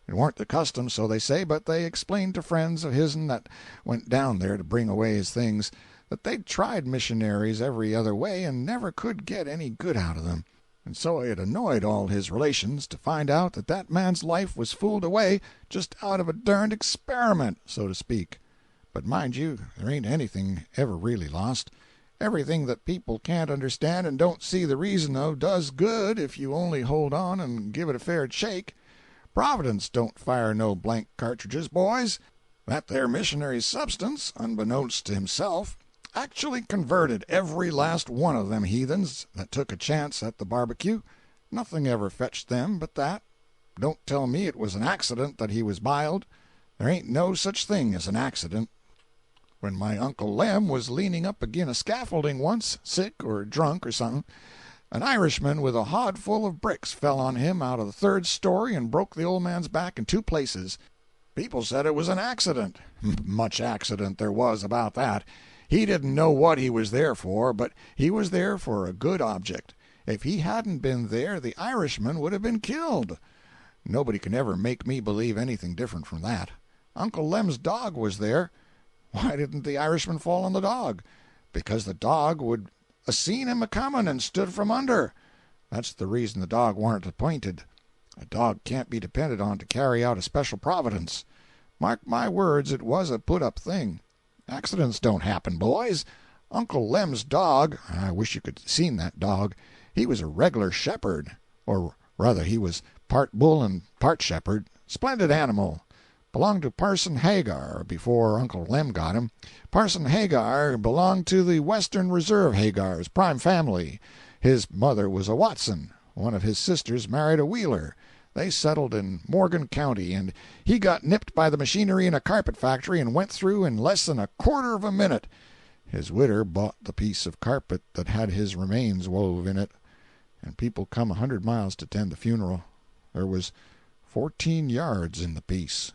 It warn't the custom, so they say, but they explained to friends of his'n that went down there to bring away his things that they'd tried missionaries every other way and never could get any good out of them, and so it annoyed all his relations to find out that that man's life was fooled away just out of a derned experiment, so to speak. But mind you, there ain't anything ever really lost. Everything that people can't understand and don't see the reason of does good if you only hold on and give it a fair shake. Providence don't fire no blank cartridges, boys. That there missionary's substance, unbeknownst to himself, actually converted every last one of them heathens that took a chance at the barbecue. Nothing ever fetched them but that. Don't tell me it was an accident that he was biled. There ain't no such thing as an accident. When my Uncle Lem was leaning up agin a scaffolding once, sick or drunk or something, an Irishman with a hod full of bricks fell on him out of the 3rd story and broke the old man's back in 2 places. People said it was an accident. Much accident there was about that. He didn't know what he was there for, but he was there for a good object. If he hadn't been there, the Irishman would have been killed. Nobody can ever make me believe anything different from that. Uncle Lem's dog was there. Why didn't the Irishman fall on the dog? Because the dog would a seen him a-comin' and stood from under. That's the reason the dog warn't appointed. A dog can't be depended on to carry out a special providence. Mark my words, it was a put-up thing. Accidents don't happen, boys. Uncle Lem's dog, I wish you could seen that dog. He was a reg'lar shepherd, or rather he was part bull and part shepherd. Splendid animal. Belonged to Parson Hagar before Uncle Lem got him. Parson Hagar belonged to the Western Reserve Hagars, prime family. His mother was a Watson. One of his sisters married a Wheeler. They settled in Morgan County, and he got nipped by the machinery in a carpet factory and went through in less than a quarter of a minute. His widder bought the piece of carpet that had his remains wove in it, and people come 100 miles to attend the funeral. There was 14 yards in the piece.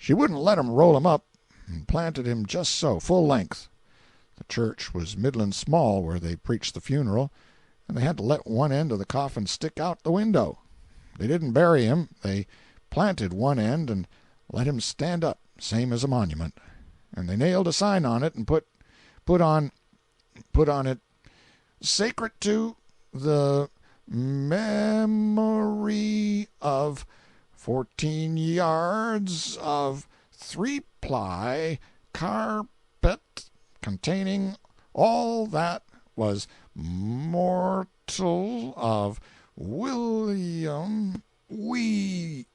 She wouldn't let 'em roll him up, and planted him just so, full length. The church was middlin' small where they preached the funeral, and they had to let one end of the coffin stick out the window. They didn't bury him. They planted one end and let him stand up, same as a monument. And they nailed a sign on it and put on it, "Sacred to the memory of 14 yards of 3-ply carpet containing all that was mortal of William Wee."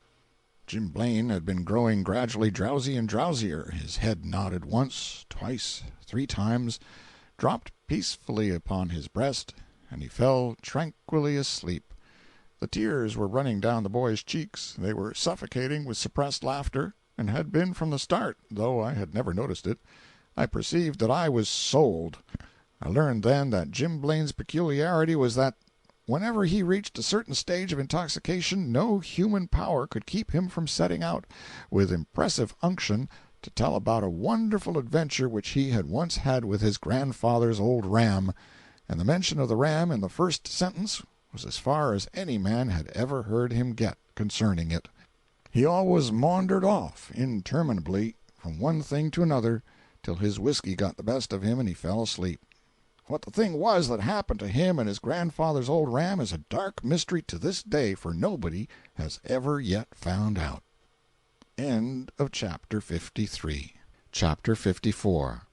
Jim Blaine had been growing gradually drowsy and drowsier. His head nodded once, twice, 3 times, dropped peacefully upon his breast, and he fell tranquilly asleep. The tears were running down the boy's cheeks. They were suffocating with suppressed laughter, and had been from the start, though I had never noticed it. I perceived that I was sold. I learned then that Jim Blaine's peculiarity was that whenever he reached a certain stage of intoxication no human power could keep him from setting out, with impressive unction, to tell about a wonderful adventure which he had once had with his grandfather's old ram, and the mention of the ram in the first sentence was as far as any man had ever heard him get concerning it. He always maundered off interminably from one thing to another till his whiskey got the best of him and he fell asleep. What the thing was that happened to him and his grandfather's old ram is a dark mystery to this day, for nobody has ever yet found out. End of Chapter 53. Chapter 54.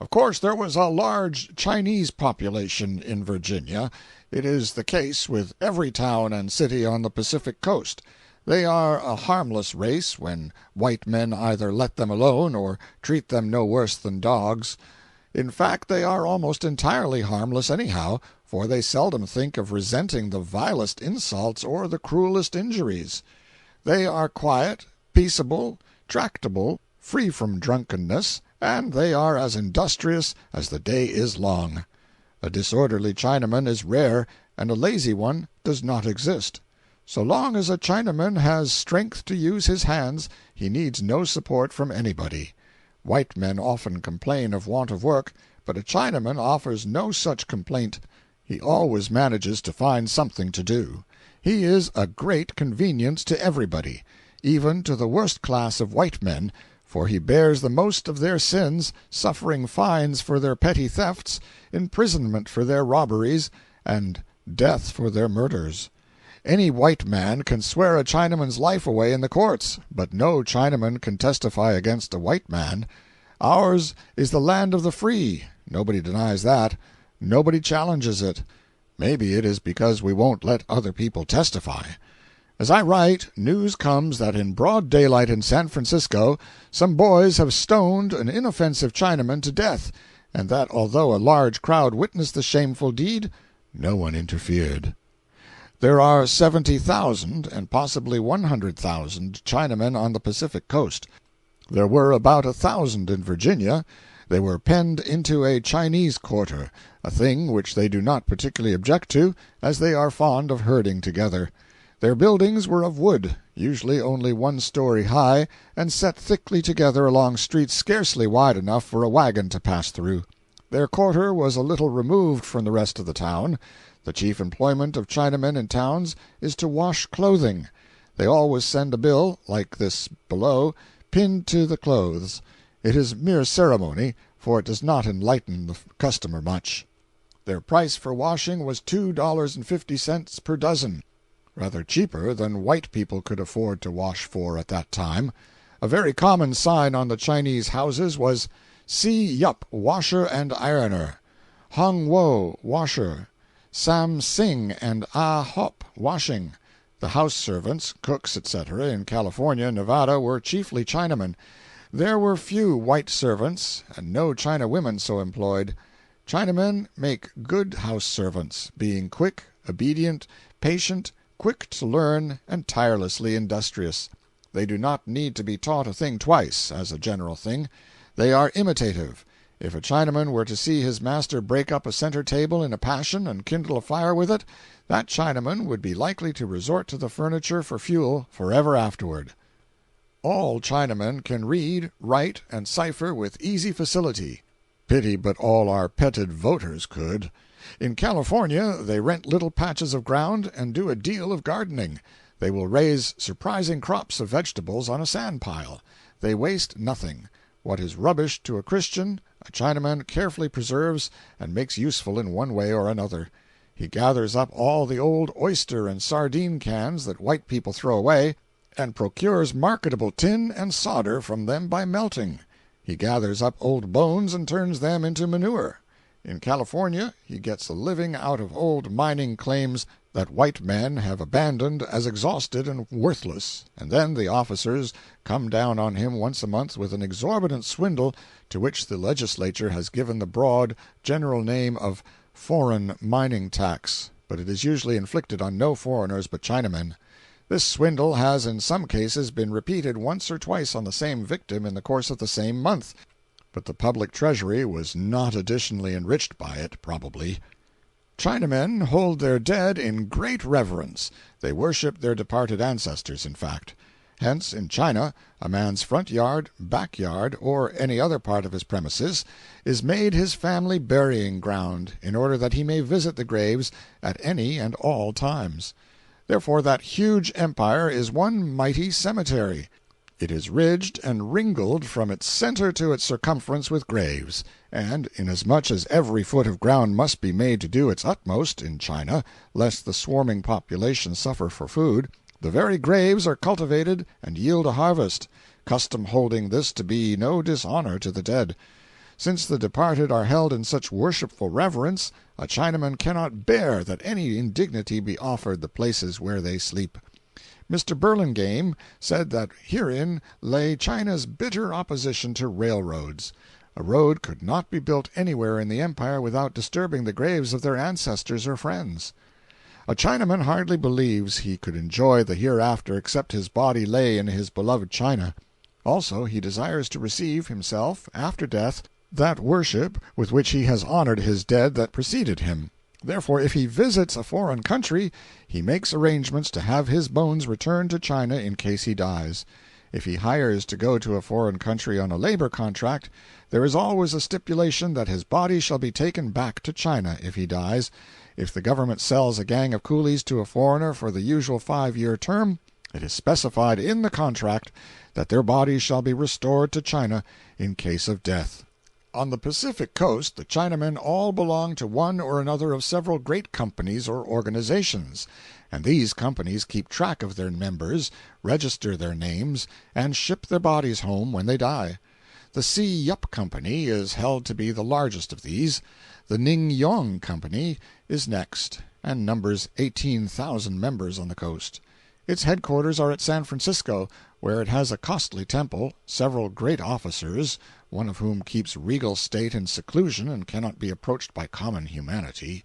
Of course there was a large Chinese population in Virginia. It is the case with every town and city on the Pacific coast. They are a harmless race when white men either let them alone or treat them no worse than dogs. In fact, they are almost entirely harmless anyhow, for they seldom think of resenting the vilest insults or the cruelest injuries. They are quiet, peaceable, tractable, free from drunkenness, and they are as industrious as the day is long. A disorderly Chinaman is rare, and a lazy one does not exist. So long as a Chinaman has strength to use his hands, he needs no support from anybody. White men often complain of want of work, but a Chinaman offers no such complaint. He always manages to find something to do. He is a great convenience to everybody, even to the worst class of white men, for he bears the most of their sins, suffering fines for their petty thefts, imprisonment for their robberies, and death for their murders. Any white man can swear a Chinaman's life away in the courts, but no Chinaman can testify against a white man. Ours is the land of the free. Nobody denies that. Nobody challenges it. Maybe it is because we won't let other people testify. As I write, news comes that in broad daylight in San Francisco some boys have stoned an inoffensive Chinaman to death, and that although a large crowd witnessed the shameful deed, no one interfered. There are 70,000 and possibly 100,000 Chinamen on the Pacific coast. There were about 1,000 in Virginia. They were penned into a Chinese quarter, a thing which they do not particularly object to, as they are fond of herding together. Their buildings were of wood, usually only 1 story high, and set thickly together along streets scarcely wide enough for a wagon to pass through. Their quarter was a little removed from the rest of the town. The chief employment of Chinamen in towns is to wash clothing. They always send a bill, like this below, pinned to the clothes. It is mere ceremony, for it does not enlighten the customer much. Their price for washing was $2.50 per dozen, rather cheaper than white people could afford to wash for at that time. A very common sign on the Chinese houses was, "See Yup, Washer and Ironer," "Hung Wo, Washer," "Sam Sing and Ah Hop, Washing." The house servants, cooks, etc., in California and Nevada were chiefly Chinamen. There were few white servants, and no China women so employed. Chinamen make good house servants, being quick, obedient, patient, quick to learn, and tirelessly industrious. They do not need to be taught a thing twice, as a general thing. They are imitative. If a Chinaman were to see his master break up a center table in a passion and kindle a fire with it, that Chinaman would be likely to resort to the furniture for fuel forever afterward. All Chinamen can read, write, and cipher with easy facility. Pity but all our petted voters could. In California they rent little patches of ground and do a deal of gardening. They will raise surprising crops of vegetables on a sand pile. They waste nothing. What is rubbish to a Christian, a Chinaman carefully preserves and makes useful in one way or another. He gathers up all the old oyster and sardine cans that white people throw away, and procures marketable tin and solder from them by melting. He gathers up old bones and turns them into manure. In California he gets a living out of old mining claims that white men have abandoned as exhausted and worthless, and then the officers come down on him once a month with an exorbitant swindle to which the legislature has given the broad, general name of foreign mining tax, but it is usually inflicted on no foreigners but Chinamen. This swindle has in some cases been repeated once or twice on the same victim in the course of the same month, but the public treasury was not additionally enriched by it, probably. Chinamen hold their dead in great reverence. They worship their departed ancestors, in fact. Hence, in China, a man's front yard, back yard, or any other part of his premises, is made his family burying ground, in order that he may visit the graves at any and all times. Therefore that huge empire is one mighty cemetery. It is ridged and ringled from its center to its circumference with graves, and inasmuch as every foot of ground must be made to do its utmost, in China, lest the swarming population suffer for food, the very graves are cultivated and yield a harvest, custom holding this to be no dishonor to the dead. Since the departed are held in such worshipful reverence, a Chinaman cannot bear that any indignity be offered the places where they sleep. Mr. Burlingame said that herein lay China's bitter opposition to railroads. A road could not be built anywhere in the empire without disturbing the graves of their ancestors or friends. A Chinaman hardly believes he could enjoy the hereafter except his body lay in his beloved China. Also, he desires to receive, himself, after death, that worship with which he has honored his dead that preceded him. Therefore, if he visits a foreign country, he makes arrangements to have his bones returned to China in case he dies. If he hires to go to a foreign country on a labor contract, there is always a stipulation that his body shall be taken back to China if he dies. If the government sells a gang of coolies to a foreigner for the usual 5-year term, it is specified in the contract that their bodies shall be restored to China in case of death. On the Pacific coast the Chinamen all belong to one or another of several great companies or organizations, and these companies keep track of their members, register their names, and ship their bodies home when they die. The Si Yup Company is held to be the largest of these. The Ning Yong Company is next, and numbers 18,000 members on the coast. Its headquarters are at San Francisco, where it has a costly temple, several great officers, one of whom keeps regal state in seclusion and cannot be approached by common humanity,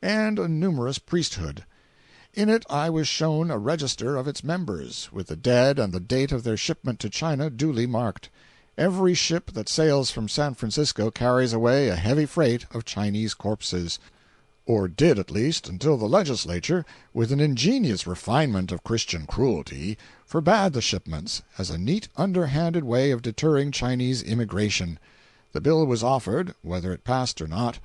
and a numerous priesthood. In it I was shown a register of its members, with the dead and the date of their shipment to China duly marked. Every ship that sails from San Francisco carries away a heavy freight of Chinese corpses, or did at least until the legislature, with an ingenious refinement of Christian cruelty, forbade the shipments as a neat underhanded way of deterring Chinese immigration. The bill was offered, whether it passed or not.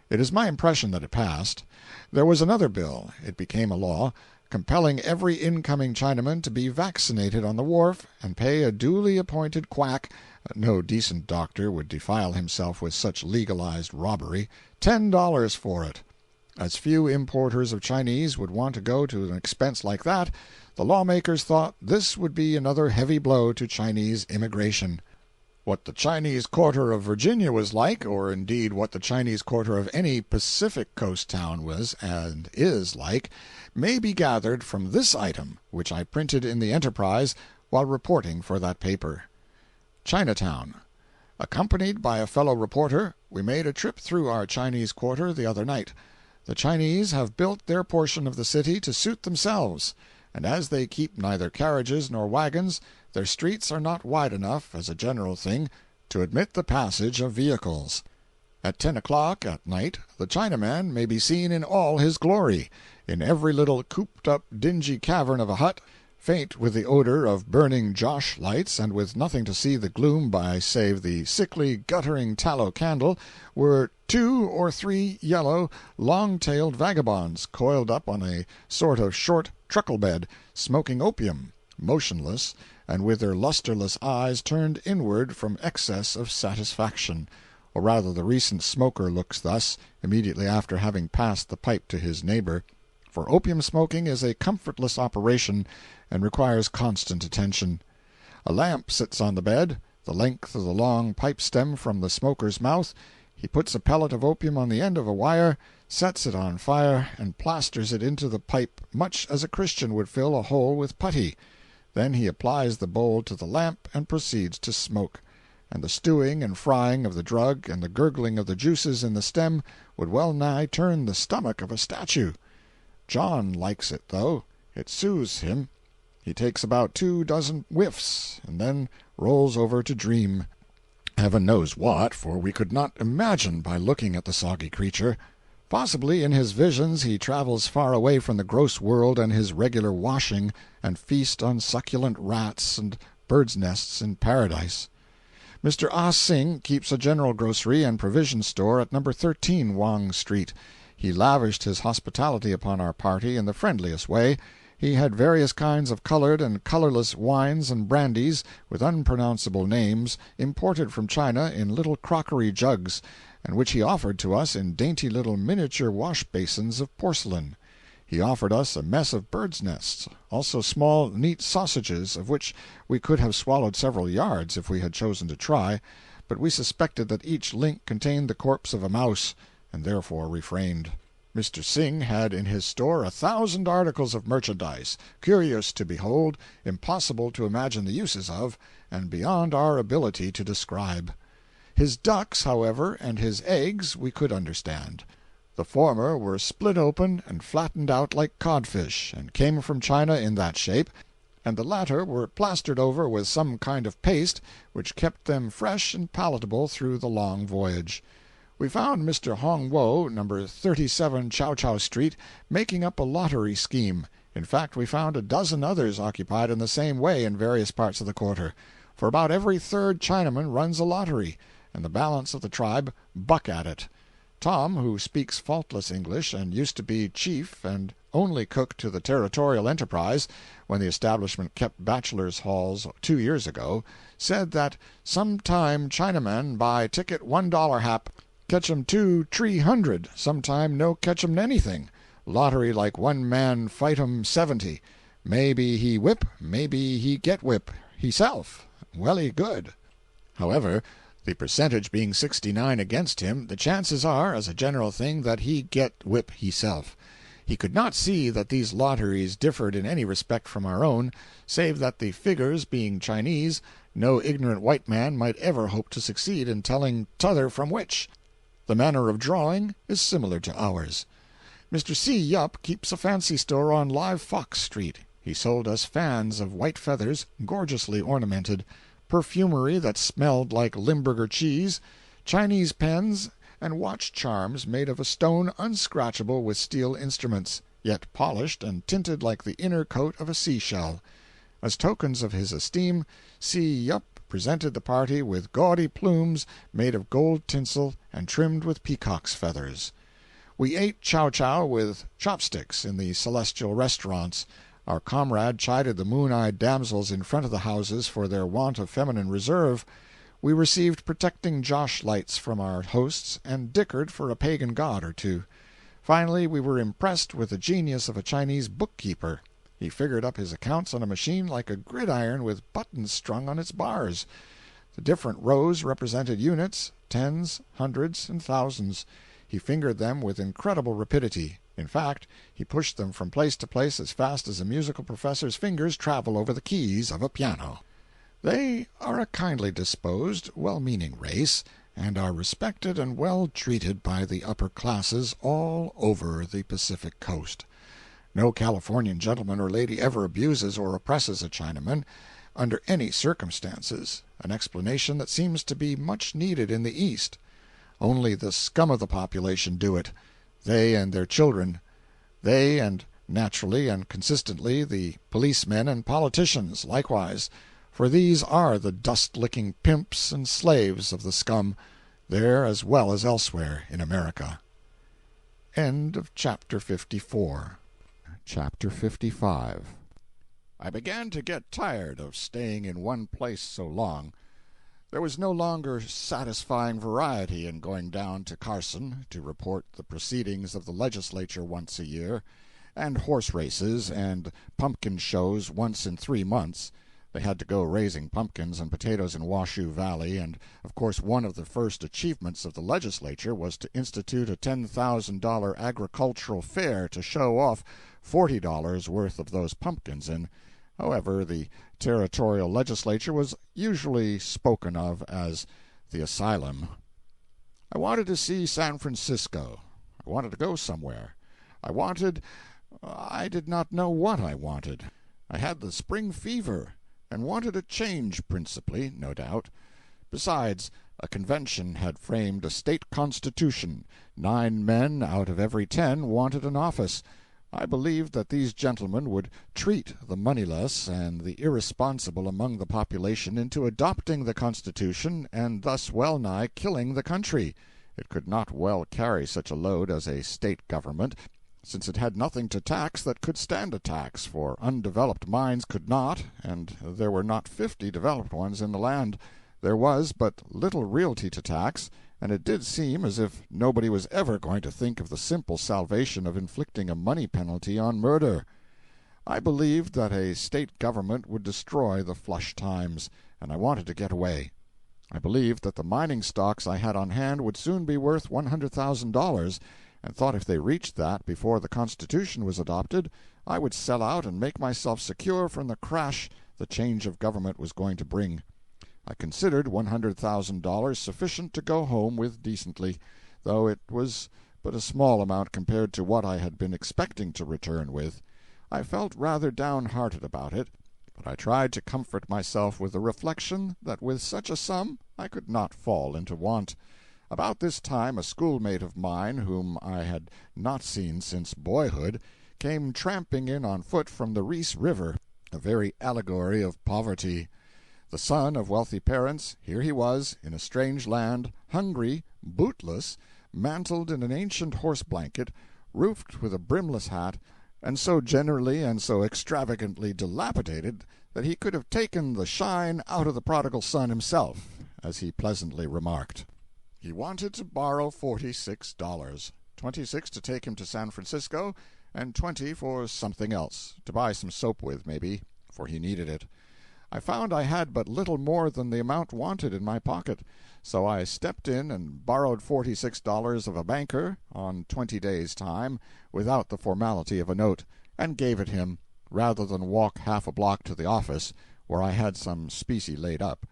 It is my impression that it passed. There was another bill, it became a law, compelling every incoming Chinaman to be vaccinated on the wharf and pay a duly appointed quack (no decent doctor would defile himself with such legalized robbery) $10 for it. As few importers of Chinese would want to go to an expense like that, the lawmakers thought this would be another heavy blow to Chinese immigration. What the Chinese quarter of Virginia was like, or indeed what the Chinese quarter of any Pacific coast town was and is like, may be gathered from this item, which I printed in the Enterprise while reporting for that paper. Chinatown. Accompanied by a fellow reporter, we made a trip through our Chinese quarter the other night. The Chinese have built their portion of the city to suit themselves, and as they keep neither carriages nor wagons, their streets are not wide enough, as a general thing, to admit the passage of vehicles. At 10 o'clock at night the Chinaman may be seen in all his glory, in every little cooped-up dingy cavern of a hut, faint with the odor of burning Josh lights and with nothing to see the gloom by save the sickly guttering tallow candle, were 2 or 3 yellow, long-tailed vagabonds, coiled up on a sort of short truckle-bed, smoking opium, motionless, and with their lusterless eyes turned inward from excess of satisfaction, or rather the recent smoker looks thus, immediately after having passed the pipe to his neighbor, for opium smoking is a comfortless operation and requires constant attention. A lamp sits on the bed, the length of the long pipe stem from the smoker's mouth. He puts a pellet of opium on the end of a wire, sets it on fire, and plasters it into the pipe much as a Christian would fill a hole with putty. Then he applies the bowl to the lamp and proceeds to smoke, and the stewing and frying of the drug and the gurgling of the juices in the stem would well nigh turn the stomach of a statue. John likes it, though. It soothes him. He takes about 2 dozen whiffs, and then rolls over to dream. Heaven knows what, for we could not imagine by looking at the soggy creature. Possibly in his visions he travels far away from the gross world and his regular washing, and feast on succulent rats and birds' nests in paradise. Mr. Ah Sing keeps a general grocery and provision store at No. 13 Wang Street. He lavished his hospitality upon our party in the friendliest way. He had various kinds of colored and colorless wines and brandies, with unpronounceable names, imported from China in little crockery jugs, and which he offered to us in dainty little miniature wash-basins of porcelain. He offered us a mess of birds' nests, also small, neat sausages, of which we could have swallowed several yards if we had chosen to try, but we suspected that each link contained the corpse of a mouse, and therefore refrained. Mr. Sing had in his store 1,000 articles of merchandise, curious to behold, impossible to imagine the uses of, and beyond our ability to describe. His ducks, however, and his eggs we could understand. The former were split open and flattened out like codfish, and came from China in that shape, and the latter were plastered over with some kind of paste which kept them fresh and palatable through the long voyage. We found Mr. Hong Wo, No. 37 Chow Chow Street, making up a lottery scheme. In fact, we found a dozen others occupied in the same way in various parts of the quarter, for about every third Chinaman runs a lottery, and the balance of the tribe buck at it. Tom, who speaks faultless English and used to be chief and only cook to the Territorial Enterprise when the establishment kept bachelors' halls 2 years ago, said that some time Chinaman buy ticket $1 hap, catch 'em 2-300, sometime no catch 'em anything. Lottery like one man fight 'em 70. Maybe he whip, maybe he get whip, heself. Welly good. However, the percentage being 69 against him, the chances are, as a general thing, that he get whip heself. He could not see that these lotteries differed in any respect from our own, save that the figures being Chinese, no ignorant white man might ever hope to succeed in telling t'other from which. The manner of drawing is similar to ours. Mr. C. Yupp keeps a fancy store on Live Fox Street. He sold us fans of white feathers, gorgeously ornamented, perfumery that smelled like Limburger cheese, Chinese pens, and watch charms made of a stone unscratchable with steel instruments, yet polished and tinted like the inner coat of a sea-shell. As tokens of his esteem, C. Yupp presented the party with gaudy plumes made of gold tinsel and trimmed with peacock's feathers. We ate chow-chow with chopsticks in the celestial restaurants. Our comrade chided the moon-eyed damsels in front of the houses for their want of feminine reserve. We received protecting josh-lights from our hosts, and dickered for a pagan god or two. Finally, we were impressed with the genius of a Chinese bookkeeper. He figured up his accounts on a machine like a gridiron with buttons strung on its bars. The different rows represented units, tens, hundreds, and thousands. He fingered them with incredible rapidity. In fact, he pushed them from place to place as fast as a musical professor's fingers travel over the keys of a piano. They are a kindly disposed, well-meaning race, and are respected and well treated by the upper classes all over the Pacific coast. No Californian gentleman or lady ever abuses or oppresses a Chinaman, under any circumstances, an explanation that seems to be much needed in the East. Only the scum of the population do it, they and their children. They, and naturally and consistently the policemen and politicians likewise, for these are the dust-licking pimps and slaves of the scum. there as well as elsewhere in America. End of Chapter 54. Chapter 55. I began to get tired of staying in one place so long. There was no longer satisfying variety in going down to Carson to report the proceedings of the legislature once a year, and horse races and pumpkin shows once in 3 months. They had to go raising pumpkins and potatoes in Washoe Valley, and of course one of the first achievements of the legislature was to institute a $10,000 agricultural fair to show off $40 worth of those pumpkins in. However, the territorial legislature was usually spoken of as the asylum. I wanted to see San Francisco. I wanted to go somewhere. I did not know what I wanted. I had the spring fever, and wanted a change principally, no doubt. Besides, a convention had framed a state constitution. 9 men out of every 10 wanted an office. I believed that these gentlemen would treat the moneyless and the irresponsible among the population into adopting the Constitution and thus well nigh killing the country. It could not well carry such a load as a state government, since it had nothing to tax that could stand a tax, for undeveloped minds could not, and there were not 50 developed ones in the land. There was but little realty to tax, and it did seem as if nobody was ever going to think of the simple salvation of inflicting a money penalty on murder. I believed that a state government would destroy the flush times, and I wanted to get away. I believed that the mining stocks I had on hand would soon be worth $100,000, and thought if they reached that before the Constitution was adopted, I would sell out and make myself secure from the crash the change of government was going to bring. I considered $100,000 sufficient to go home with decently, though it was but a small amount compared to what I had been expecting to return with. I felt rather downhearted about it, but I tried to comfort myself with the reflection that with such a sum I could not fall into want. About this time a schoolmate of mine, whom I had not seen since boyhood, came tramping in on foot from the Reese River, a very allegory of poverty. The son of wealthy parents, here he was, in a strange land, hungry, bootless, mantled in an ancient horse blanket, roofed with a brimless hat, and so generally and so extravagantly dilapidated that he could have taken the shine out of the prodigal son himself, as he pleasantly remarked. He wanted to borrow $46, 26 to take him to San Francisco, and 20 for something else, to buy some soap with, maybe, for he needed it. I found I had but little more than the amount wanted in my pocket, so I stepped in and borrowed $46 of a banker on 20 days' time, without the formality of a note, and gave it him, rather than walk half a block to the office, where I had some specie laid up.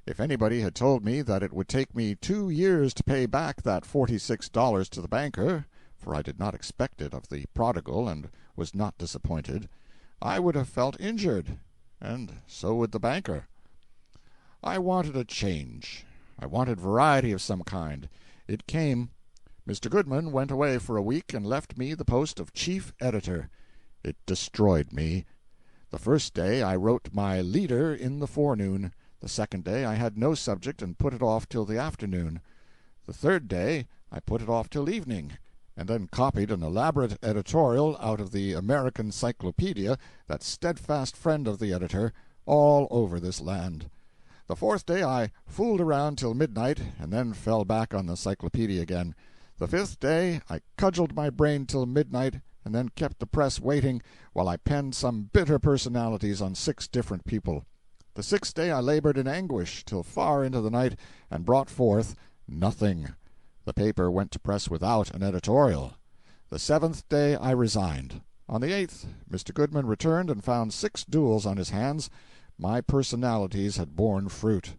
If anybody had told me that it would take me 2 years to pay back that $46 to the banker, for I did not expect it of the prodigal and was not disappointed, I would have felt injured, and so would the banker. I wanted a change. I wanted variety of some kind. It came. Mr. Goodman went away for a week and left me the post of chief editor. It destroyed me. The first day I wrote my leader in the forenoon. The second day I had no subject and put it off till the afternoon. The third day I put it off till evening, and then copied an elaborate editorial out of the American Cyclopedia, that steadfast friend of the editor, all over this land. The fourth day I fooled around till midnight, and then fell back on the Cyclopedia again. The fifth day I cudgeled my brain till midnight, and then kept the press waiting while I penned some bitter personalities on 6 different people. The sixth day I labored in anguish till far into the night, and brought forth nothing. The paper went to press without an editorial. The 7th day I resigned. On the 8th Mr. Goodman returned and found 6 duels on his hands. My personalities had borne fruit.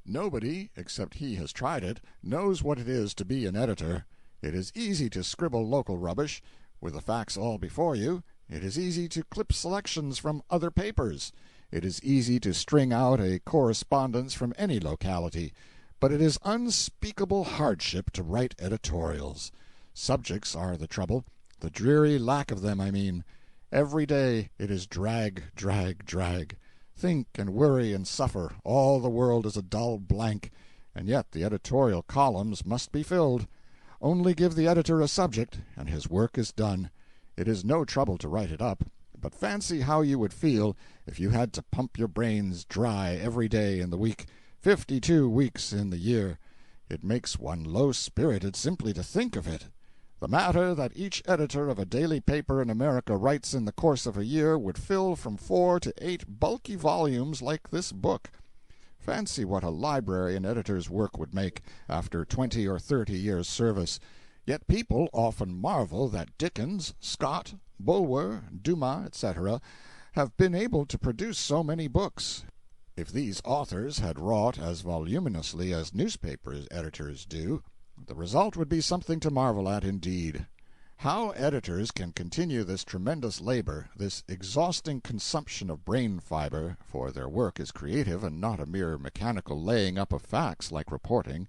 Nobody, except he has tried it, knows what it is to be an editor. It is easy to scribble local rubbish. With the facts all before you, it is easy to clip selections from other papers. It is easy to string out a correspondence from any locality, but it is unspeakable hardship to write editorials. Subjects are the trouble, the dreary lack of them, I mean. Every day it is drag, drag, drag. Think and worry and suffer, all the world is a dull blank, and yet the editorial columns must be filled. Only give the editor a subject, and his work is done. It is no trouble to write it up, but fancy how you would feel if you had to pump your brains dry every day in the week, 52 weeks in the year. It makes one low-spirited simply to think of it. The matter that each editor of a daily paper in America writes in the course of a year would fill from 4 to 8 bulky volumes like this book. Fancy what a library an editor's work would make, after 20 or 30 years' service. Yet people often marvel that Dickens, Scott, Bulwer, Dumas, etc., have been able to produce so many books. If these authors had wrought as voluminously as newspaper editors do, the result would be something to marvel at indeed. How editors can continue this tremendous labor, this exhausting consumption of brain fiber, for their work is creative and not a mere mechanical laying up of facts like reporting,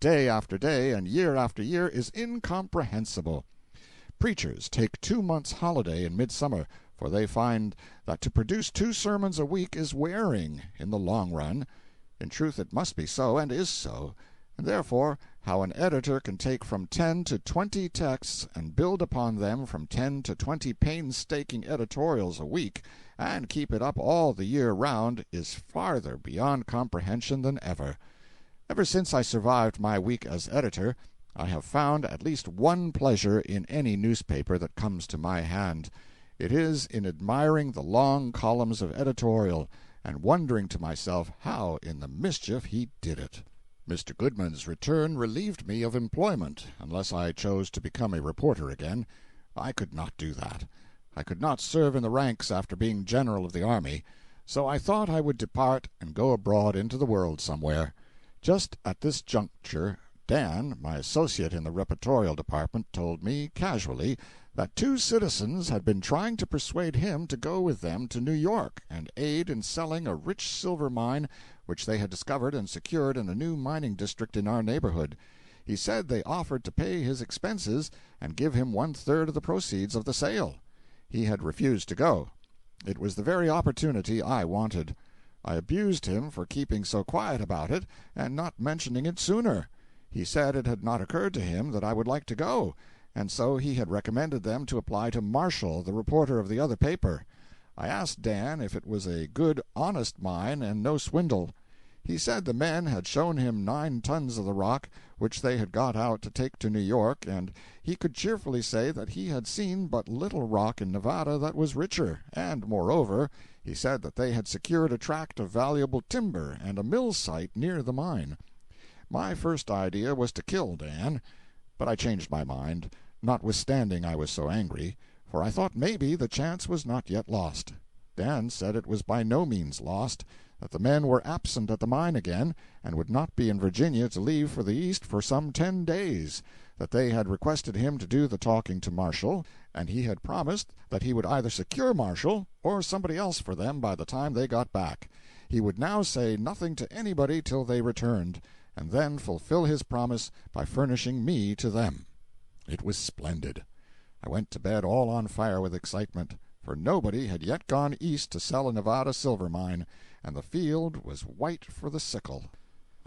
day after day and year after year, is incomprehensible. Preachers take 2 months' holiday in midsummer, for they find that to produce 2 sermons a week is wearing, in the long run. In truth it must be so, and is so. And therefore, how an editor can take from 10 to 20 texts and build upon them from 10 to 20 painstaking editorials a week, and keep it up all the year round, is farther beyond comprehension than ever. Ever since I survived my week as editor, I have found at least one pleasure in any newspaper that comes to my hand. It is in admiring the long columns of editorial, and wondering to myself how in the mischief he did it. Mr. Goodman's return relieved me of employment, unless I chose to become a reporter again. I could not do that. I could not serve in the ranks after being general of the army, so I thought I would depart and go abroad into the world somewhere. Just at this juncture, Dan, my associate in the reportorial department, told me, casually, that 2 citizens had been trying to persuade him to go with them to New York and aid in selling a rich silver mine which they had discovered and secured in a new mining district in our neighborhood. He said they offered to pay his expenses and give him 1/3 of the proceeds of the sale. He had refused to go. It was the very opportunity I wanted. I abused him for keeping so quiet about it and not mentioning it sooner. He said it had not occurred to him that I would like to go, and so he had recommended them to apply to Marshall, the reporter of the other paper. I asked Dan if it was a good, honest mine and no swindle. He said the men had shown him 9 tons of the rock which they had got out to take to New York, and he could cheerfully say that he had seen but little rock in Nevada that was richer, and, moreover, he said that they had secured a tract of valuable timber and a mill site near the mine. My first idea was to kill Dan, but I changed my mind, notwithstanding I was so angry, for I thought maybe the chance was not yet lost. Dan said it was by no means lost, that the men were absent at the mine again, and would not be in Virginia to leave for the East for some 10 days, that they had requested him to do the talking to Marshall, and he had promised that he would either secure Marshall or somebody else for them by the time they got back. He would now say nothing to anybody till they returned, and then fulfill his promise by furnishing me to them. It was splendid. I went to bed all on fire with excitement, for nobody had yet gone east to sell a Nevada silver mine, and the field was white for the sickle.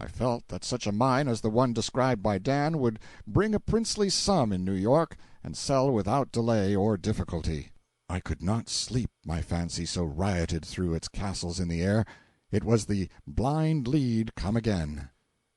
I felt that such a mine as the one described by Dan would bring a princely sum in New York and sell without delay or difficulty. I could not sleep, my fancy so rioted through its castles in the air. It was the blind lead come again.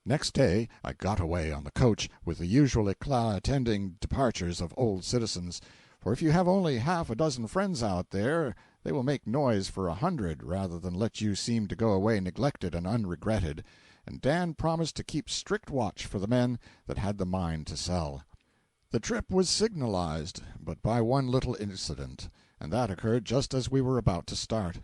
Next day I got away on the coach, with the usual éclat attending departures of old citizens, for if you have only half a dozen friends out there, they will make noise for 100 rather than let you seem to go away neglected and unregretted, and Dan promised to keep strict watch for the men that had the mine to sell. The trip was signalized, but by one little incident, and that occurred just as we were about to start.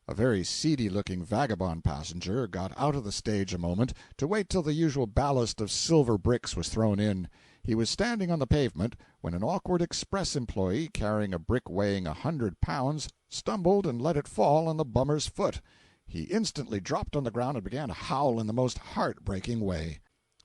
A very seedy-looking vagabond passenger got out of the stage a moment to wait till the usual ballast of silver bricks was thrown in. He was standing on the pavement when an awkward express employee carrying a brick weighing 100 pounds stumbled and let it fall on the bummer's foot. He instantly dropped on the ground and began to howl in the most heart-breaking way.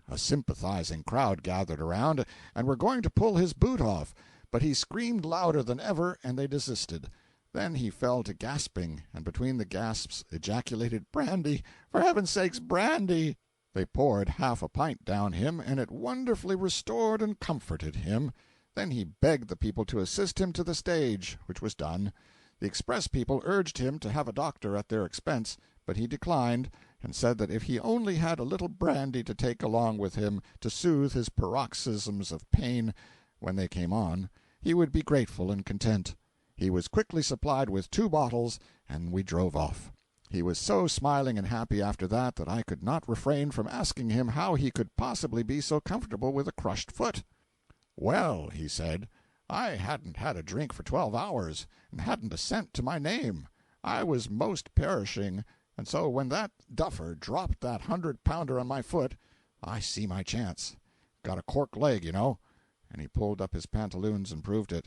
A sympathizing crowd gathered around and were going to pull his boot off, but he screamed louder than ever and they desisted. Then he fell to gasping, and between the gasps ejaculated, "Brandy! For heaven's sake, brandy!" They poured half a pint down him, and it wonderfully restored and comforted him. Then he begged the people to assist him to the stage, which was done. The express people urged him to have a doctor at their expense, but he declined, and said that if he only had a little brandy to take along with him to soothe his paroxysms of pain when they came on, he would be grateful and content. He was quickly supplied with 2 bottles, and we drove off. He was so smiling and happy after that I could not refrain from asking him how he could possibly be so comfortable with a crushed foot. "Well," he said, "I hadn't had a drink for 12 hours, and hadn't a cent to my name. I was most perishing, and so when that duffer dropped that 100-pounder on my foot, I see my chance. Got a cork leg, you know." And he pulled up his pantaloons and proved it.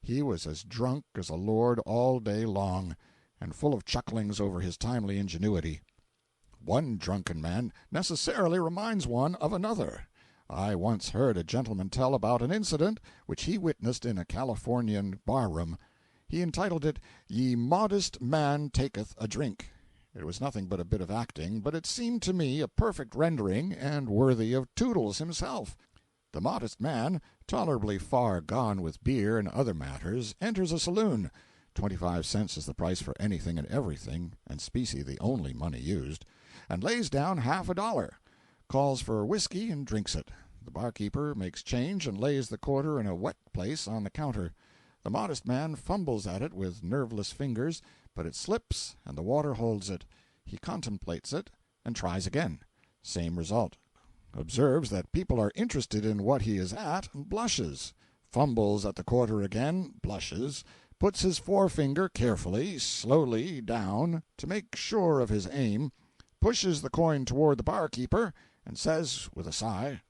He was as drunk as a lord all day long, and full of chucklings over his timely ingenuity. One drunken man necessarily reminds one of another. I once heard a gentleman tell about an incident which he witnessed in a Californian bar-room. He entitled it, "Ye Modest Man Taketh a Drink." It was nothing but a bit of acting, but it seemed to me a perfect rendering, and worthy of Toodles himself. The modest man, tolerably far gone with beer and other matters, enters a saloon. 25 cents is the price for anything and everything, and specie the only money used, and lays down half a dollar. Calls for whiskey and drinks it. The barkeeper makes change and lays the quarter in a wet place on the counter. The modest man fumbles at it with nerveless fingers, but it slips and the water holds it. He contemplates it and tries again. Same result. Observes that people are interested in what he is at, and blushes. Fumbles at the quarter again, blushes, puts his forefinger carefully, slowly down, to make sure of his aim, pushes the coin toward the barkeeper, and says, with a sigh,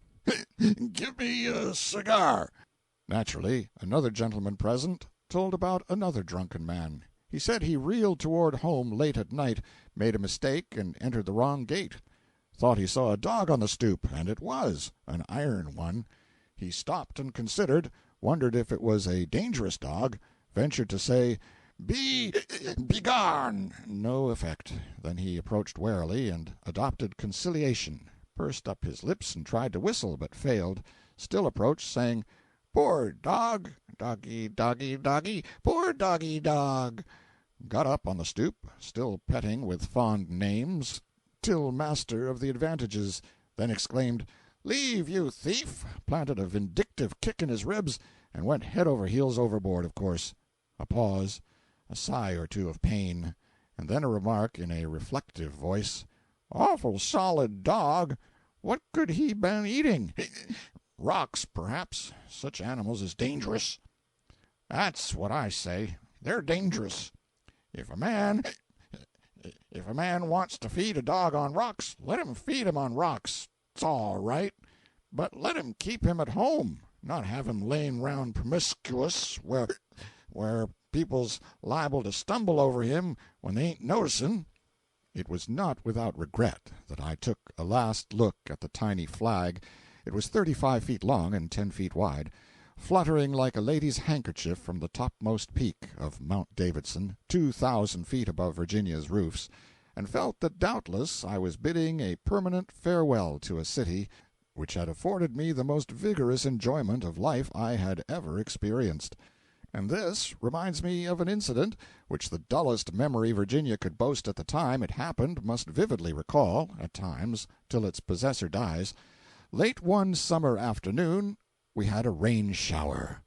"Give me a cigar." Naturally, another gentleman present told about another drunken man. He said he reeled toward home late at night, made a mistake, and entered the wrong gate. Thought he saw a dog on the stoop, and it was, an iron one. He stopped and considered, wondered if it was a dangerous dog, ventured to say, Begone!" No effect. Then he approached warily, and adopted conciliation, pursed up his lips and tried to whistle, but failed. Still approached, saying, "Poor dog, doggy, doggy, doggy, poor doggy dog." Got up on the stoop, still petting with fond names, till master of the advantages, then exclaimed, "Leave, you thief!" planted a vindictive kick in his ribs, and went head over heels overboard, of course. A pause, a sigh or two of pain, and then a remark in a reflective voice, "Awful solid dog. What could he been eating? Rocks, perhaps. Such animals is dangerous." "That's what I say. They're dangerous. If a man wants to feed a dog on rocks, let him feed him on rocks. It's all right. But let him keep him at home, not have him laying round promiscuous where people's liable to stumble over him when they ain't noticing." It was not without regret that I took a last look at the tiny flag. It was 35 feet long and 10 feet wide, fluttering like a lady's handkerchief from the topmost peak of Mount Davidson, 2,000 feet above Virginia's roofs, and felt that doubtless I was bidding a permanent farewell to a city which had afforded me the most vigorous enjoyment of life I had ever experienced. And this reminds me of an incident which the dullest memory Virginia could boast at the time it happened must vividly recall, at times, till its possessor dies. Late one summer afternoon we had a rain shower.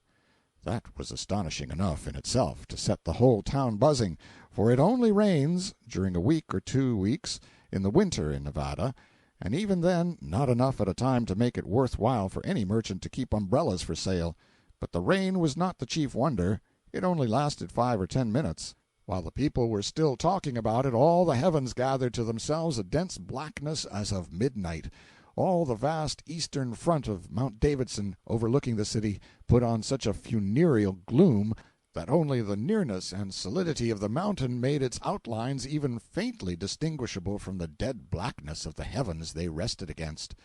That was astonishing enough in itself to set the whole town buzzing, for it only rains, during a week or 2 weeks, in the winter in Nevada, and even then not enough at a time to make it worth while for any merchant to keep umbrellas for sale. But the rain was not the chief wonder. It only lasted 5 or 10 minutes. While the people were still talking about it, all the heavens gathered to themselves a dense blackness as of midnight. All the vast eastern front of Mount Davidson, overlooking the city, put on such a funereal gloom that only the nearness and solidity of the mountain made its outlines even faintly distinguishable from the dead blackness of the heavens they rested against.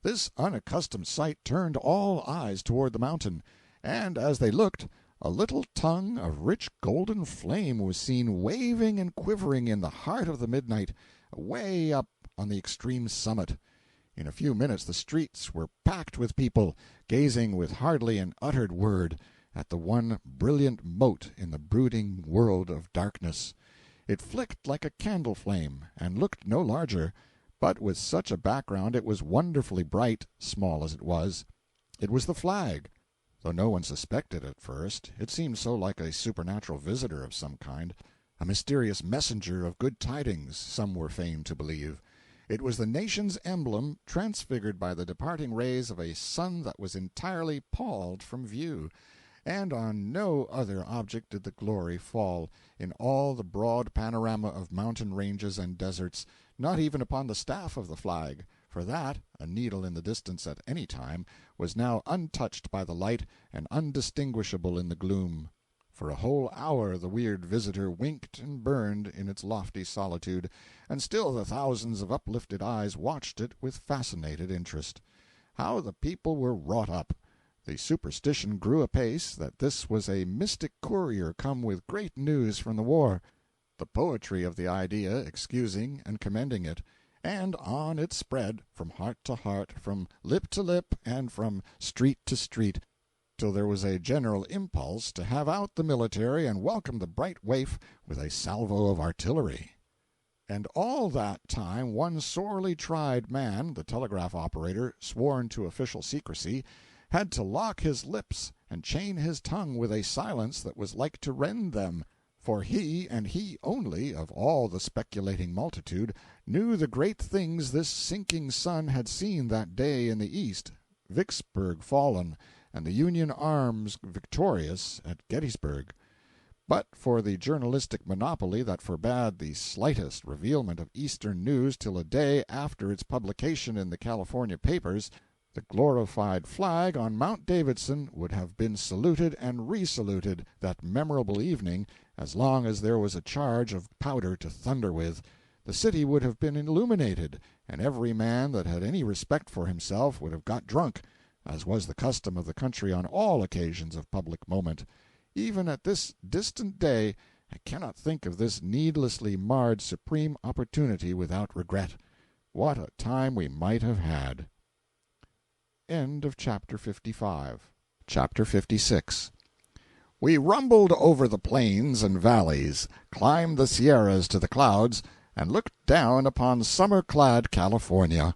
This unaccustomed sight turned all eyes toward the mountain, and as they looked, a little tongue of rich golden flame was seen waving and quivering in the heart of the midnight, away up on the extreme summit. In a few minutes the streets were packed with people, gazing with hardly an uttered word at the one brilliant mote in the brooding world of darkness. It flicked like a candle flame, and looked no larger, but with such a background it was wonderfully bright, small as it was. It was the flag. Though no one suspected at first, it seemed so like a supernatural visitor of some kind, a mysterious messenger of good tidings, some were fain to believe. It was the nation's emblem, transfigured by the departing rays of a sun that was entirely palled from view, and on no other object did the glory fall in all the broad panorama of mountain ranges and deserts, not even upon the staff of the flag, for that, a needle in the distance at any time, was now untouched by the light and undistinguishable in the gloom. For a whole hour the weird visitor winked and burned in its lofty solitude, and still the thousands of uplifted eyes watched it with fascinated interest. How the people were wrought up! The superstition grew apace that this was a mystic courier come with great news from the war, the poetry of the idea excusing and commending it, and on it spread, from heart to heart, from lip to lip, and from street to street, till there was a general impulse to have out the military and welcome the bright waif with a salvo of artillery. And all that time one sorely tried man, the telegraph operator, sworn to official secrecy, had to lock his lips and chain his tongue with a silence that was like to rend them, for he, and he only, of all the speculating multitude, knew the great things this sinking sun had seen that day in the east, Vicksburg fallen, and the Union arms victorious at Gettysburg. But for the journalistic monopoly that forbade the slightest revealment of Eastern news till a day after its publication in the California papers, the glorified flag on Mount Davidson would have been saluted and resaluted that memorable evening as long as there was a charge of powder to thunder with. The city would have been illuminated, and every man that had any respect for himself would have got drunk, as was the custom of the country on all occasions of public moment. Even at this distant day I cannot think of this needlessly marred supreme opportunity without regret. What a time we might have had! End of chapter 55. Chapter 56. We rumbled over the plains and valleys, climbed the Sierras to the clouds, and looked down upon summer-clad California.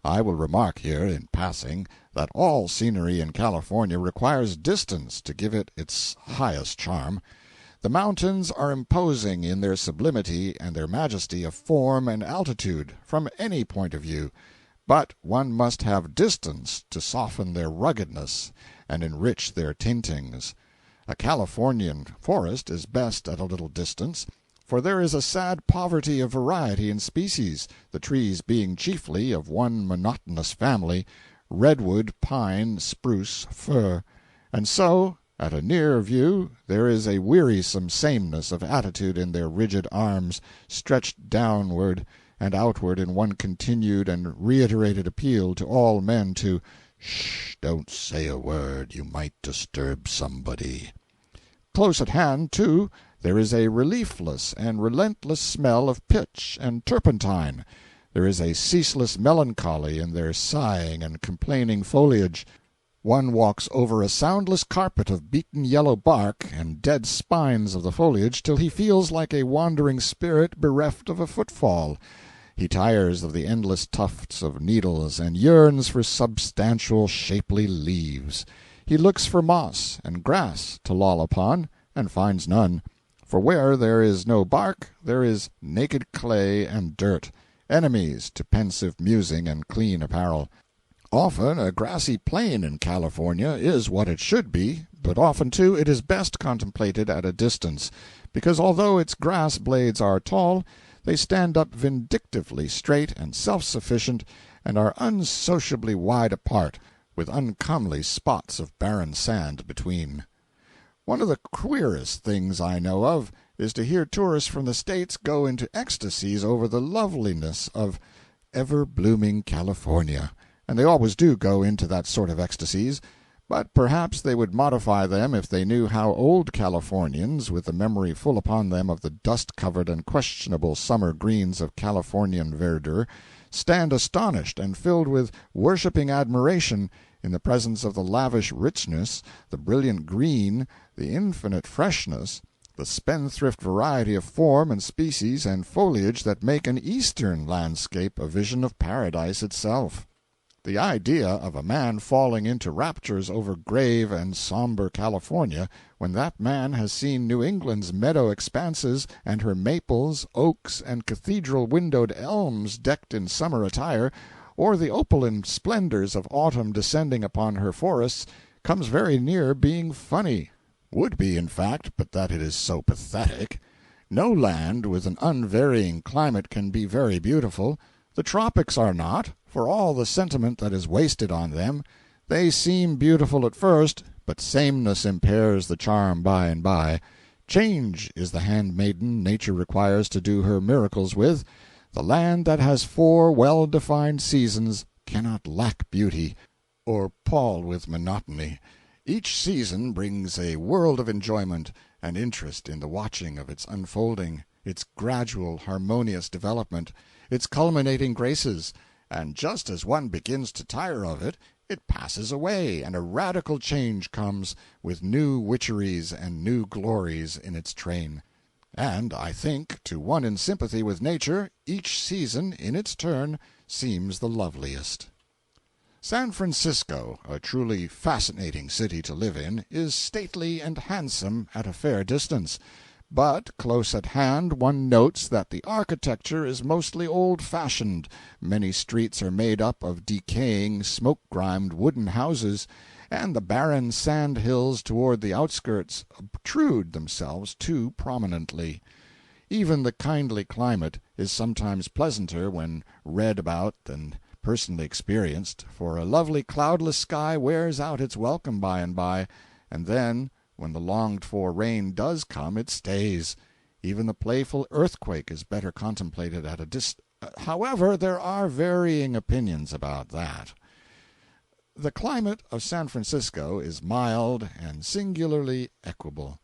I will remark here, in passing, that all scenery in California requires distance to give it its highest charm. The mountains are imposing in their sublimity and their majesty of form and altitude, from any point of view, but one must have distance to soften their ruggedness and enrich their tintings. A Californian forest is best at a little distance, for there is a sad poverty of variety in species, the trees being chiefly of one monotonous family, redwood, pine, spruce, fir; and so, at a near view, there is a wearisome sameness of attitude in their rigid arms, stretched downward and outward in one continued and reiterated appeal to all men to "Shh, don't say a word, you might disturb somebody." Close at hand, too, there is a reliefless and relentless smell of pitch and turpentine. There is a ceaseless melancholy in their sighing and complaining foliage. One walks over a soundless carpet of beaten yellow bark and dead spines of the foliage till he feels like a wandering spirit bereft of a footfall. He tires of the endless tufts of needles and yearns for substantial, shapely leaves. He looks for moss and grass to loll upon, and finds none. For where there is no bark, there is naked clay and dirt, enemies to pensive musing and clean apparel. Often a grassy plain in California is what it should be, but often, too, it is best contemplated at a distance, because although its grass blades are tall, they stand up vindictively straight and self-sufficient, and are unsociably wide apart, with uncomely spots of barren sand between. One of the queerest things I know of is to hear tourists from the States go into ecstasies over the loveliness of ever-blooming California, and they always do go into that sort of ecstasies, but perhaps they would modify them if they knew how old Californians, with the memory full upon them of the dust-covered and questionable summer greens of Californian verdure, stand astonished and filled with worshipping admiration in the presence of the lavish richness, the brilliant green, the infinite freshness, the spendthrift variety of form and species and foliage that make an Eastern landscape a vision of paradise itself. The idea of a man falling into raptures over grave and somber California, when that man has seen New England's meadow expanses and her maples, oaks, and cathedral-windowed elms decked in summer attire, or the opaline splendors of autumn descending upon her forests, comes very near being funny. Would be, in fact, but that it is so pathetic. No land with an unvarying climate can be very beautiful. The tropics are not, for all the sentiment that is wasted on them. They seem beautiful at first, but sameness impairs the charm by and by. Change is the handmaiden Nature requires to do her miracles with. The land that has 4 well-defined seasons cannot lack beauty, or pall with monotony. Each season brings a world of enjoyment and interest in the watching of its unfolding, its gradual, harmonious development, its culminating graces, and just as one begins to tire of it, it passes away, and a radical change comes, with new witcheries and new glories in its train. And I think, to one in sympathy with nature, each season, in its turn, seems the loveliest. San Francisco, a truly fascinating city to live in, is stately and handsome at a fair distance. But close at hand one notes that the architecture is mostly old-fashioned. Many streets are made up of decaying, smoke-grimed wooden houses, and the barren sand hills toward the outskirts obtrude themselves too prominently. Even the kindly climate is sometimes pleasanter when read about than personally experienced, for a lovely cloudless sky wears out its welcome by, and then, when the longed-for rain does come, it stays. Even the playful earthquake is better contemplated at a distance. However, there are varying opinions about that. The climate of San Francisco is mild and singularly equable.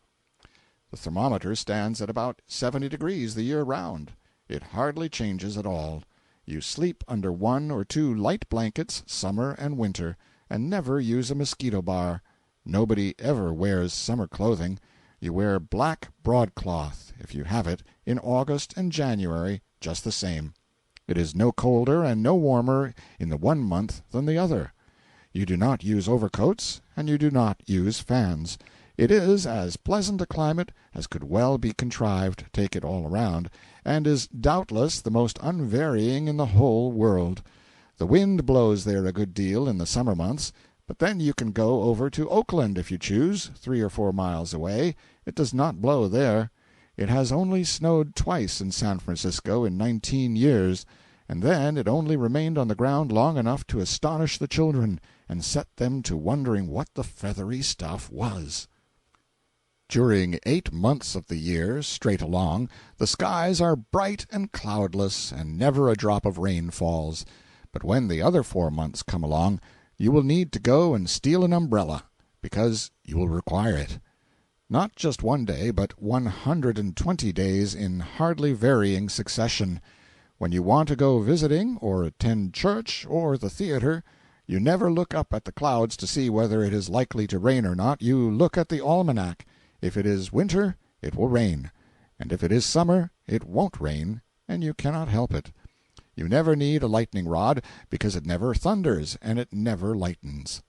The thermometer stands at about 70 degrees the year round. It hardly changes at all. You sleep under 1 or 2 light blankets, summer and winter, and never use a mosquito bar. Nobody ever wears summer clothing. You wear black broadcloth, if you have it, in August and January, just the same. It is no colder and no warmer in the one month than the other. You do not use overcoats, and you do not use fans. It is as pleasant a climate as could well be contrived, take it all around, and is doubtless the most unvarying in the whole world. The wind blows there a good deal in the summer months, but then you can go over to Oakland if you choose, 3 or 4 miles away. It does not blow there. It has only snowed twice in San Francisco in 19 years, and then it only remained on the ground long enough to astonish the children and set them to wondering what the feathery stuff was. During 8 months of the year, straight along, the skies are bright and cloudless, and never a drop of rain falls. But when the other 4 months come along, you will need to go and steal an umbrella, because you will require it. Not just one day, but 120 days in hardly varying succession. When you want to go visiting, or attend church, or the theater, you never look up at the clouds to see whether it is likely to rain or not. You look at the almanac. If it is winter, it will rain, and if it is summer, it won't rain, and you cannot help it. You never need a lightning rod, because it never thunders, and it never lightens.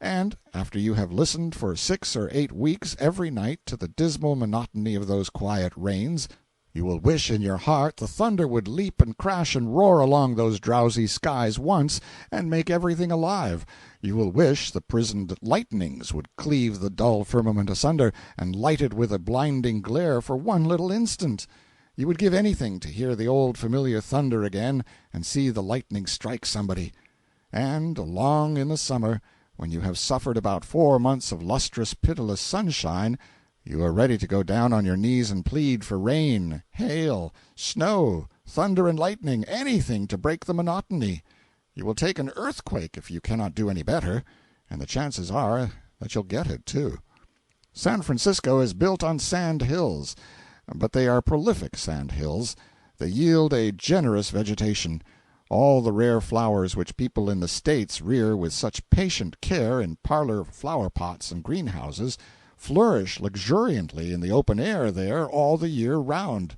And after you have listened for 6 or 8 weeks every night to the dismal monotony of those quiet rains, you will wish in your heart the thunder would leap and crash and roar along those drowsy skies once, and make everything alive. You will wish the prisoned lightnings would cleave the dull firmament asunder, and light it with a blinding glare for one little instant. You would give anything to hear the old familiar thunder again, and see the lightning strike somebody. And along in the summer, when you have suffered about 4 months of lustrous, pitiless sunshine, you are ready to go down on your knees and plead for rain, hail, snow, thunder and lightning, anything to break the monotony. You will take an earthquake if you cannot do any better, and the chances are that you'll get it, too. San Francisco is built on sand hills, but they are prolific sand hills. They yield a generous vegetation. All the rare flowers which people in the States rear with such patient care in parlor flower-pots and greenhouses flourish luxuriantly in the open air there all the year round.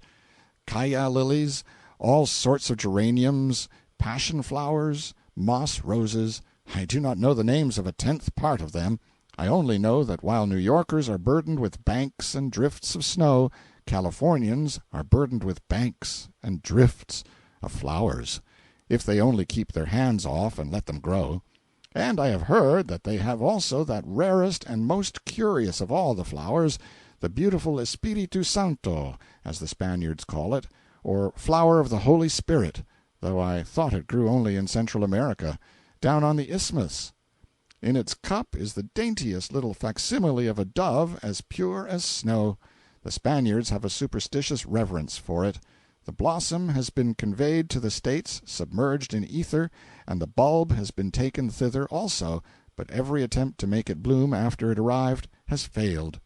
Calla lilies, all sorts of geraniums, passion flowers, moss roses. I do not know the names of a tenth part of them. I only know that while New Yorkers are burdened with banks and drifts of snow, Californians are burdened with banks and drifts of flowers, if they only keep their hands off and let them grow. And I have heard that they have also that rarest and most curious of all the flowers, the beautiful Espiritu Santo, as the Spaniards call it, or flower of the Holy Spirit, though I thought it grew only in Central America, down on the Isthmus. In its cup is the daintiest little facsimile of a dove, as pure as snow. The Spaniards have a superstitious reverence for it. The blossom has been conveyed to the States, submerged in ether, and the bulb has been taken thither also, but every attempt to make it bloom after it arrived has failed.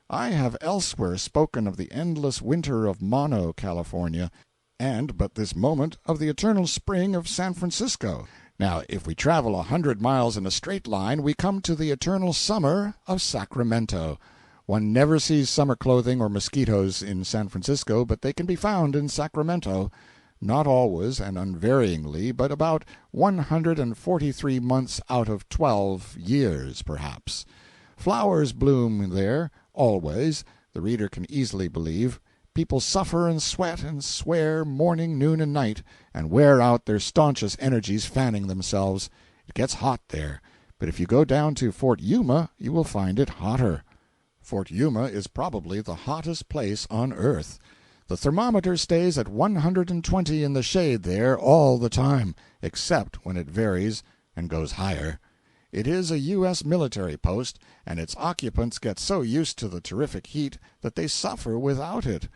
I have elsewhere spoken of the endless winter of Mono, California, and but this moment of the eternal spring of San Francisco. Now, if we travel 100 miles in a straight line, we come to the eternal summer of Sacramento. One never sees summer clothing or mosquitoes in San Francisco, but they can be found in Sacramento. Not always and unvaryingly, but about 143 months out of 12 years, perhaps. Flowers bloom there, always, the reader can easily believe. People suffer and sweat and swear morning, noon, and night, and wear out their staunchest energies fanning themselves. It gets hot there, but if you go down to Fort Yuma you will find it hotter. Fort Yuma is probably the hottest place on earth. The thermometer stays at 120 in the shade there all the time, except when it varies and goes higher. It is a U.S. military post, and its occupants get so used to the terrific heat that they suffer without it.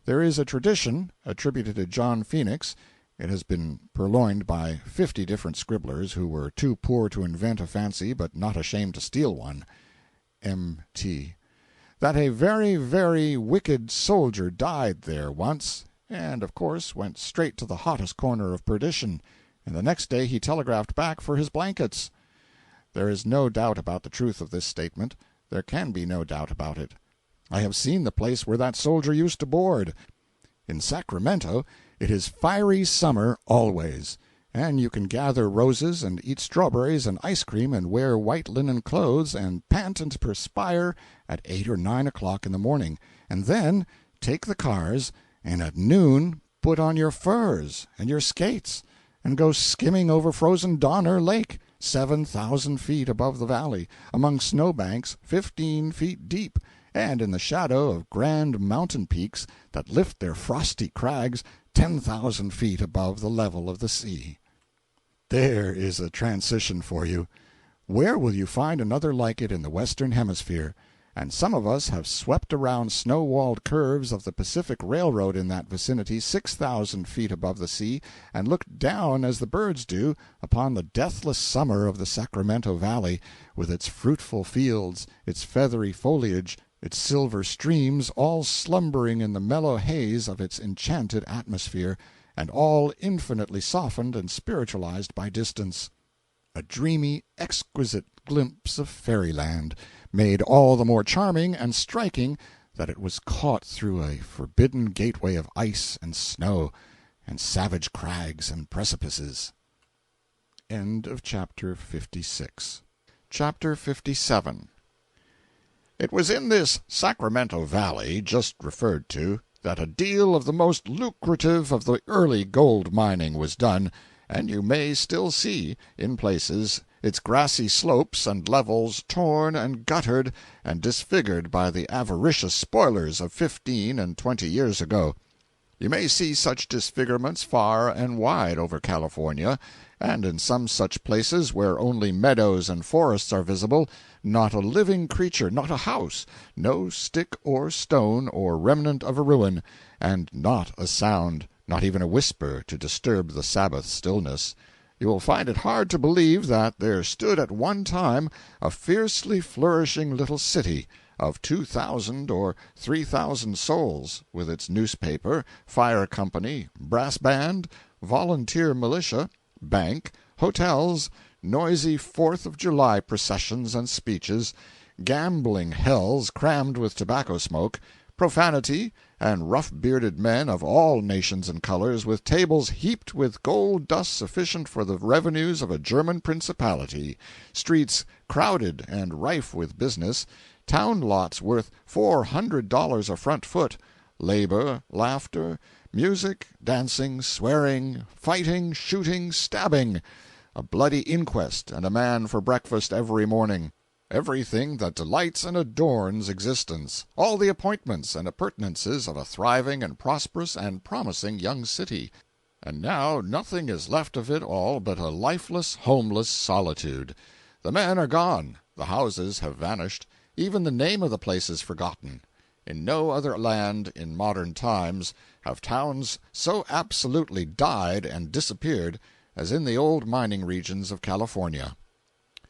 There is a tradition, attributed to John Phoenix, it has been purloined by 50 different scribblers who were too poor to invent a fancy but not ashamed to steal one. M.T. That a very, very wicked soldier died there once, and of course went straight to the hottest corner of perdition, and the next day he telegraphed back for his blankets. There is no doubt about the truth of this statement. There can be no doubt about it. I have seen the place where that soldier used to board. In Sacramento it is fiery summer always, and you can gather roses and eat strawberries and ice cream and wear white linen clothes and pant and perspire at 8 or 9 o'clock in the morning, and then take the cars and at noon put on your furs and your skates and go skimming over frozen Donner Lake, 7,000 feet above the valley, among snowbanks 15 feet deep, and in the shadow of grand mountain peaks that lift their frosty crags 10,000 feet above the level of the sea. There is a transition for you. Where will you find another like it in the Western Hemisphere? And some of us have swept around snow-walled curves of the Pacific Railroad in that vicinity 6,000 feet above the sea, and looked down, as the birds do, upon the deathless summer of the Sacramento Valley, with its fruitful fields, its feathery foliage, its silver streams, all slumbering in the mellow haze of its enchanted atmosphere, and all infinitely softened and spiritualized by distance. A dreamy, exquisite glimpse of fairyland, made all the more charming and striking that it was caught through a forbidden gateway of ice and snow and savage crags and precipices. End of chapter 56. Chapter 57. It was in this Sacramento Valley, just referred to, that a deal of the most lucrative of the early gold mining was done, and you may still see, in places, its grassy slopes and levels torn and guttered and disfigured by the avaricious spoilers of 15 and 20 years ago. You may see such disfigurements far and wide over California, and in some such places where only meadows and forests are visible, not a living creature, not a house, no stick or stone or remnant of a ruin, and not a sound, not even a whisper, to disturb the Sabbath stillness. You will find it hard to believe that there stood at one time a fiercely flourishing little city of 2,000 or 3,000 souls, with its newspaper, fire company, brass band, volunteer militia, bank, hotels, noisy Fourth of July processions and speeches, gambling hells crammed with tobacco smoke, profanity, and rough-bearded men of all nations and colors, with tables heaped with gold dust sufficient for the revenues of a German principality, streets crowded and rife with business, town lots worth $400 a front foot, labor, laughter, music, dancing, swearing, fighting, shooting, stabbing, a bloody inquest and a man for breakfast every morning, everything that delights and adorns existence, all the appointments and appurtenances of a thriving and prosperous and promising young city. And now nothing is left of it all but a lifeless, homeless solitude. The men are gone, the houses have vanished, even the name of the place is forgotten. In no other land in modern times have towns so absolutely died and disappeared as in the old mining regions of California.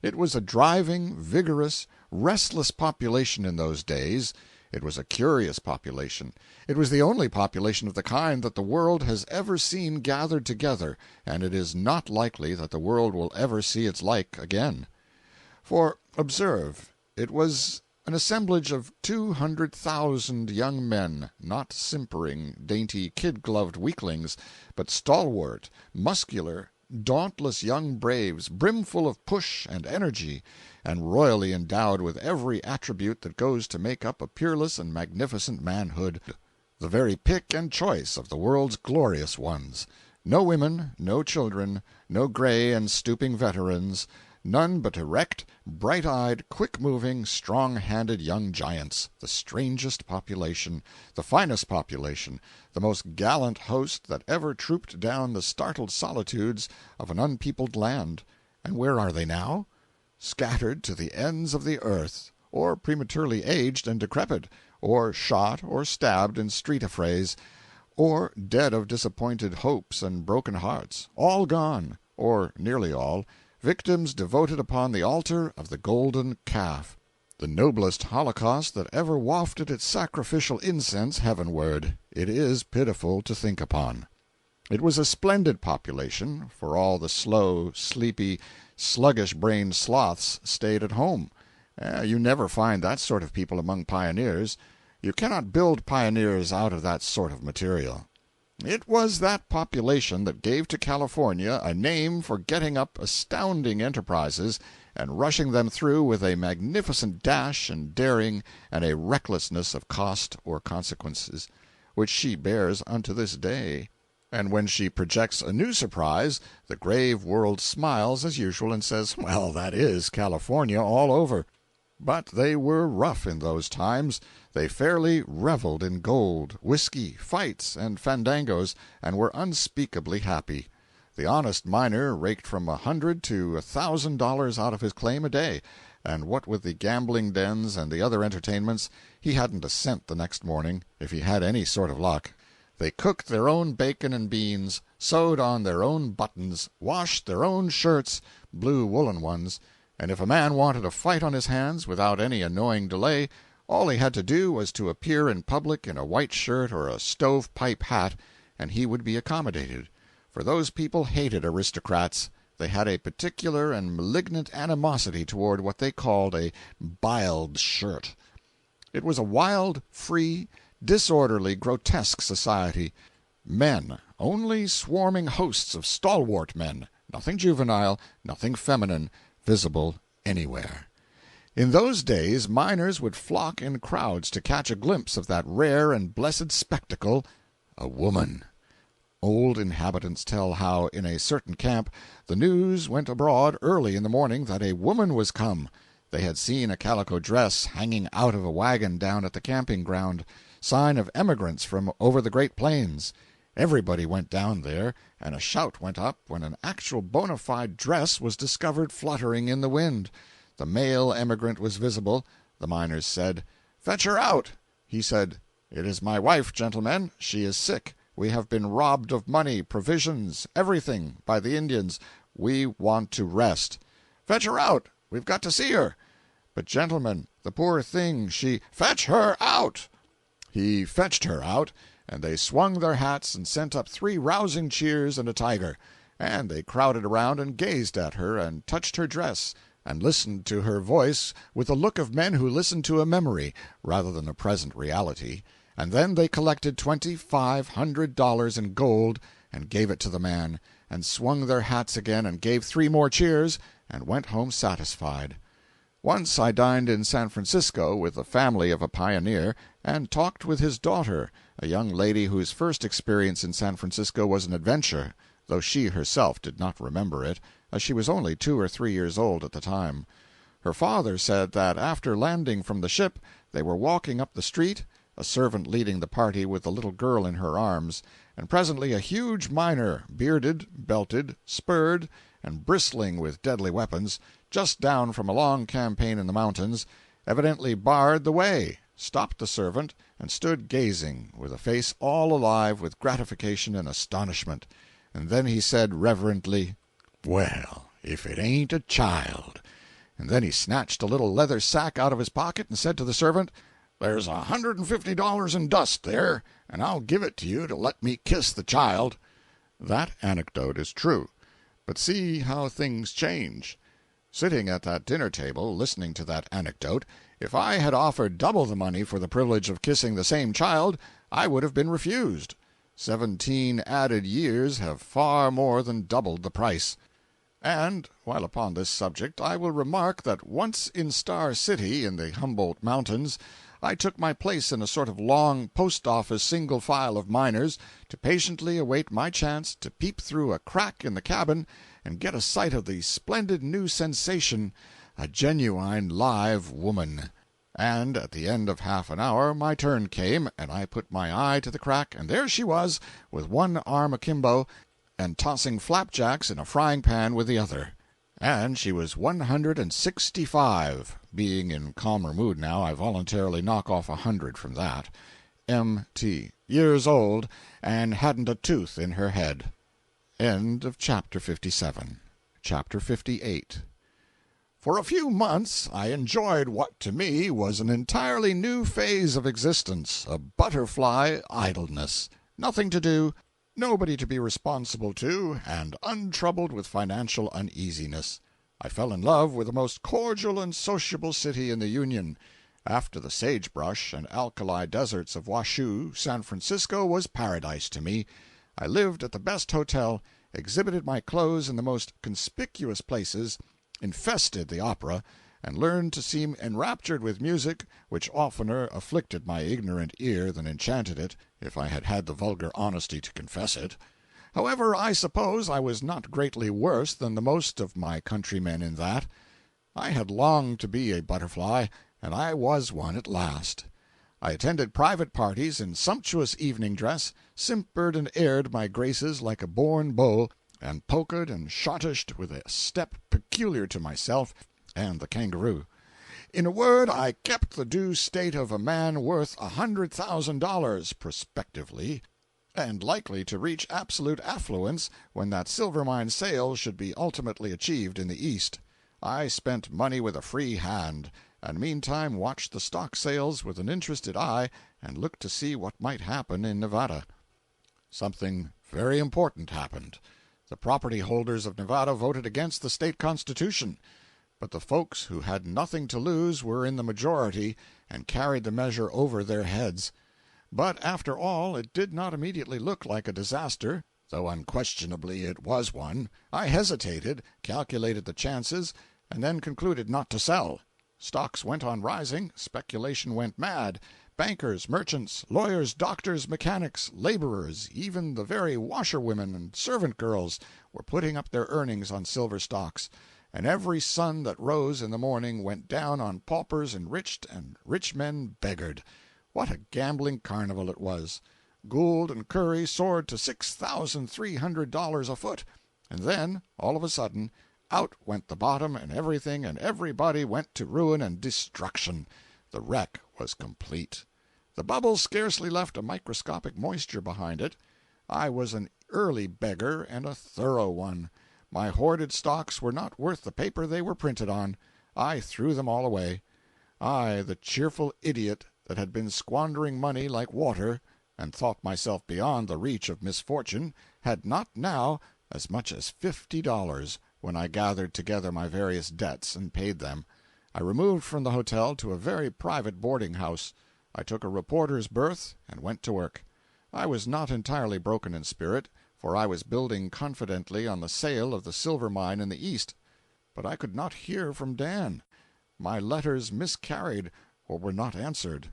It was a driving, vigorous, restless population in those days. It was a curious population. It was the only population of the kind that the world has ever seen gathered together, and it is not likely that the world will ever see its like again. For, observe, it was an assemblage of 200,000 young men, not simpering, dainty, kid-gloved weaklings, but stalwart, muscular, dauntless young braves, brimful of push and energy, and royally endowed with every attribute that goes to make up a peerless and magnificent manhood, the very pick and choice of the world's glorious ones. No women, no children, no gray and stooping veterans, none but erect, bright-eyed, quick-moving, strong-handed young giants, the strangest population, the finest population, the most gallant host that ever trooped down the startled solitudes of an unpeopled land. And where are they now? Scattered to the ends of the earth, or prematurely aged and decrepit, or shot or stabbed in street affrays, or dead of disappointed hopes and broken hearts, all gone, or nearly all, victims devoted upon the altar of the golden calf, the noblest holocaust that ever wafted its sacrificial incense heavenward. It is pitiful to think upon. It was a splendid population, for all the slow, sleepy, sluggish-brained sloths stayed at home. You never find that sort of people among pioneers. You cannot build pioneers out of that sort of material. It was that population that gave to California a name for getting up astounding enterprises and rushing them through with a magnificent dash and daring and a recklessness of cost or consequences, which she bears unto this day. And when she projects a new surprise, the grave world smiles as usual and says, well, that is California all over. But they were rough in those times. They fairly reveled in gold, whiskey, fights, and fandangos, and were unspeakably happy. The honest miner raked from $100 to $1,000 out of his claim a day, and what with the gambling dens and the other entertainments, he hadn't a cent the next morning, if he had any sort of luck. They cooked their own bacon and beans, sewed on their own buttons, washed their own shirts, blue woolen ones, and if a man wanted a fight on his hands without any annoying delay, all he had to do was to appear in public in a white shirt or a stove-pipe hat, and he would be accommodated. For those people hated aristocrats. They had a particular and malignant animosity toward what they called a biled shirt. It was a wild, free, disorderly, grotesque society. Men, only swarming hosts of stalwart men, nothing juvenile, nothing feminine, visible anywhere. In those days miners would flock in crowds to catch a glimpse of that rare and blessed spectacle, a woman. Old inhabitants tell how, in a certain camp, the news went abroad early in the morning that a woman was come. They had seen a calico dress hanging out of a wagon down at the camping ground, sign of emigrants from over the Great Plains. Everybody went down there, and a shout went up when an actual bona fide dress was discovered fluttering in the wind. The male emigrant was visible. The miners said, "Fetch her out." He said, "It is my wife, gentlemen. She is sick. We have been robbed of money, provisions, everything, by the Indians. We want to rest." "Fetch her out. We've got to see her." "But, gentlemen, the poor thing, she—" "Fetch her out." He fetched her out, and they swung their hats and sent up 3 rousing cheers and a tiger, and they crowded around and gazed at her and touched her dress and listened to her voice with the look of men who listen to a memory rather than a present reality, and then they collected $2,500 in gold and gave it to the man, and swung their hats again and gave 3 more cheers, and went home satisfied. Once I dined in San Francisco with the family of a pioneer, and talked with his daughter, a young lady whose first experience in San Francisco was an adventure, though she herself did not remember it, as she was only 2 or 3 years old at the time. Her father said that after landing from the ship they were walking up the street, a servant leading the party with the little girl in her arms, and presently a huge miner, bearded, belted, spurred, and bristling with deadly weapons, just down from a long campaign in the mountains, evidently barred the way, stopped the servant, and stood gazing, with a face all alive with gratification and astonishment. And then he said reverently, "Well, if it ain't a child!" And then he snatched a little leather sack out of his pocket and said to the servant, "There's $150 in dust there, and I'll give it to you to let me kiss the child." That anecdote is true. But see how things change. Sitting at that dinner table, listening to that anecdote, if I had offered double the money for the privilege of kissing the same child, I would have been refused. 17 added years have far more than doubled the price. And, while upon this subject, I will remark that once in Star City, in the Humboldt Mountains, I took my place in a sort of long post-office single file of miners to patiently await my chance to peep through a crack in the cabin and get a sight of the splendid new sensation, a genuine live woman. And at the end of half an hour my turn came, and I put my eye to the crack, and there she was, with one arm akimbo, and tossing flapjacks in a frying-pan with the other. And she was 165. Being in calmer mood now, I voluntarily knock off 100 from that. M.T. years old, and hadn't a tooth in her head. End of Chapter 57. Chapter 58. For a few months I enjoyed what to me was an entirely new phase of existence, a butterfly idleness. Nothing to do, nobody to be responsible to, and untroubled with financial uneasiness. I fell in love with the most cordial and sociable city in the Union. After the sagebrush and alkali deserts of Washoe, San Francisco was paradise to me. I lived at the best hotel, exhibited my clothes in the most conspicuous places, infested the opera, and learned to seem enraptured with music which oftener afflicted my ignorant ear than enchanted it, if I had had the vulgar honesty to confess it. However, I suppose I was not greatly worse than the most of my countrymen in that. I had longed to be a butterfly, and I was one at last. I attended private parties in sumptuous evening dress, simpered and aired my graces like a born beau, and polkaed and schottished with a step peculiar to myself and the kangaroo. In a word, I kept the due state of a man worth $100,000 prospectively, and likely to reach absolute affluence when that silver mine sale should be ultimately achieved in the East. I spent money with a free hand, and meantime watched the stock sales with an interested eye and looked to see what might happen in Nevada. Something very important happened. The property holders of Nevada voted against the state constitution, but the folks who had nothing to lose were in the majority and carried the measure over their heads. But after all, it did not immediately look like a disaster, though unquestionably it was one. I hesitated, calculated the chances, and then concluded not to sell. Stocks went on rising, speculation went mad. Bankers, merchants, lawyers, doctors, mechanics, laborers, even the very washerwomen and servant girls, were putting up their earnings on silver stocks, and every sun that rose in the morning went down on paupers enriched and rich men beggared. What a gambling carnival it was! Gould and Curry soared to $6,300 a foot, and then, all of a sudden, out went the bottom, and everything and everybody went to ruin and destruction. The wreck was complete. The bubble scarcely left a microscopic moisture behind it. I was an early beggar, and a thorough one. My hoarded stocks were not worth the paper they were printed on. I threw them all away. I, the cheerful idiot that had been squandering money like water, and thought myself beyond the reach of misfortune, had not now as much as $50 when I gathered together my various debts and paid them. I removed from the hotel to a very private boarding-house. I took a reporter's berth and went to work. I was not entirely broken in spirit, for I was building confidently on the sale of the silver mine in the East. But I could not hear from Dan. My letters miscarried or were not answered.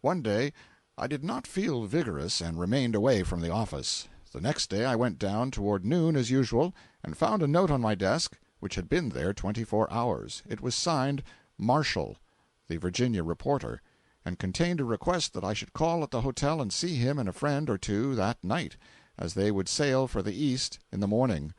One day I did not feel vigorous and remained away from the office. The next day I went down toward noon as usual and found a note on my desk which had been there 24 hours. It was signed Marshall, the Virginia reporter, and contained a request that I should call at the hotel and see him and a friend or two that night, as they would sail for the East in the morning.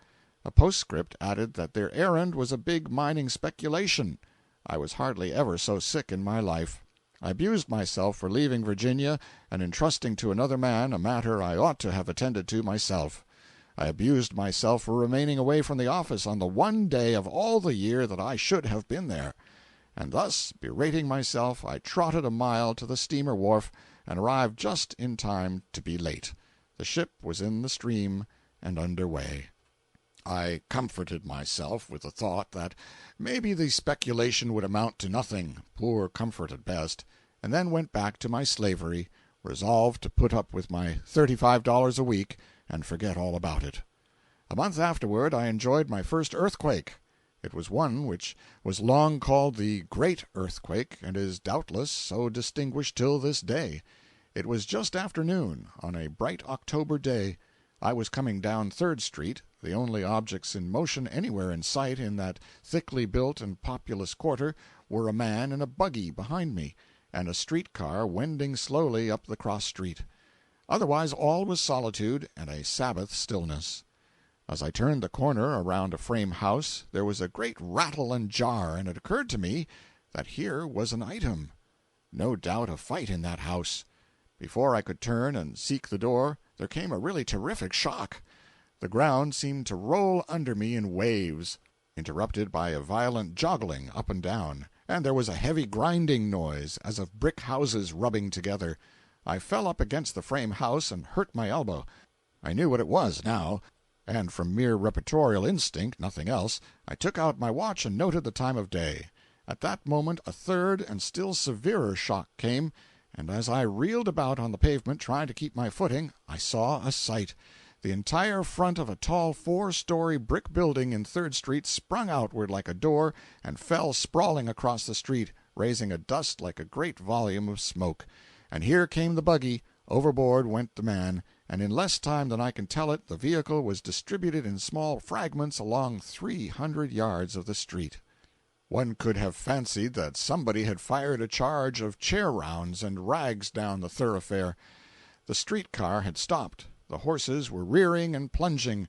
A postscript added that their errand was a big mining speculation. I was hardly ever so sick in my life. I abused myself for leaving Virginia and entrusting to another man a matter I ought to have attended to myself. I abused myself for remaining away from the office on the one day of all the year that I should have been there. And thus, berating myself, I trotted a mile to the steamer wharf and arrived just in time to be late. The ship was in the stream and under way. I comforted myself with the thought that maybe the speculation would amount to nothing, poor comfort at best, and then went back to my slavery, resolved to put up with my $35 a week and forget all about it. A month afterward I enjoyed my first earthquake. It was one which was long called the Great Earthquake, and is doubtless so distinguished till this day. It was just after noon, on a bright October day. I was coming down Third Street. The only objects in motion anywhere in sight in that thickly built and populous quarter were a man in a buggy behind me, and a street-car wending slowly up the cross-street. Otherwise all was solitude and a Sabbath stillness. As I turned the corner around a frame house, there was a great rattle and jar, and it occurred to me that here was an item. No doubt a fight in that house. Before I could turn and seek the door, there came a really terrific shock. The ground seemed to roll under me in waves, interrupted by a violent joggling up and down, and there was a heavy grinding noise, as of brick houses rubbing together. I fell up against the frame house and hurt my elbow. I knew what it was now, and from mere reportorial instinct, nothing else, I took out my watch and noted the time of day. At that moment a third and still severer shock came, and as I reeled about on the pavement trying to keep my footing, I saw a sight. The entire front of a tall 4-story brick building in Third Street sprung outward like a door and fell sprawling across the street, raising a dust like a great volume of smoke. And here came the buggy, overboard went the man, and in less time than I can tell it the vehicle was distributed in small fragments along 300 yards of the street. One could have fancied that somebody had fired a charge of chair-rounds and rags down the thoroughfare. The street-car had stopped. The horses were rearing and plunging.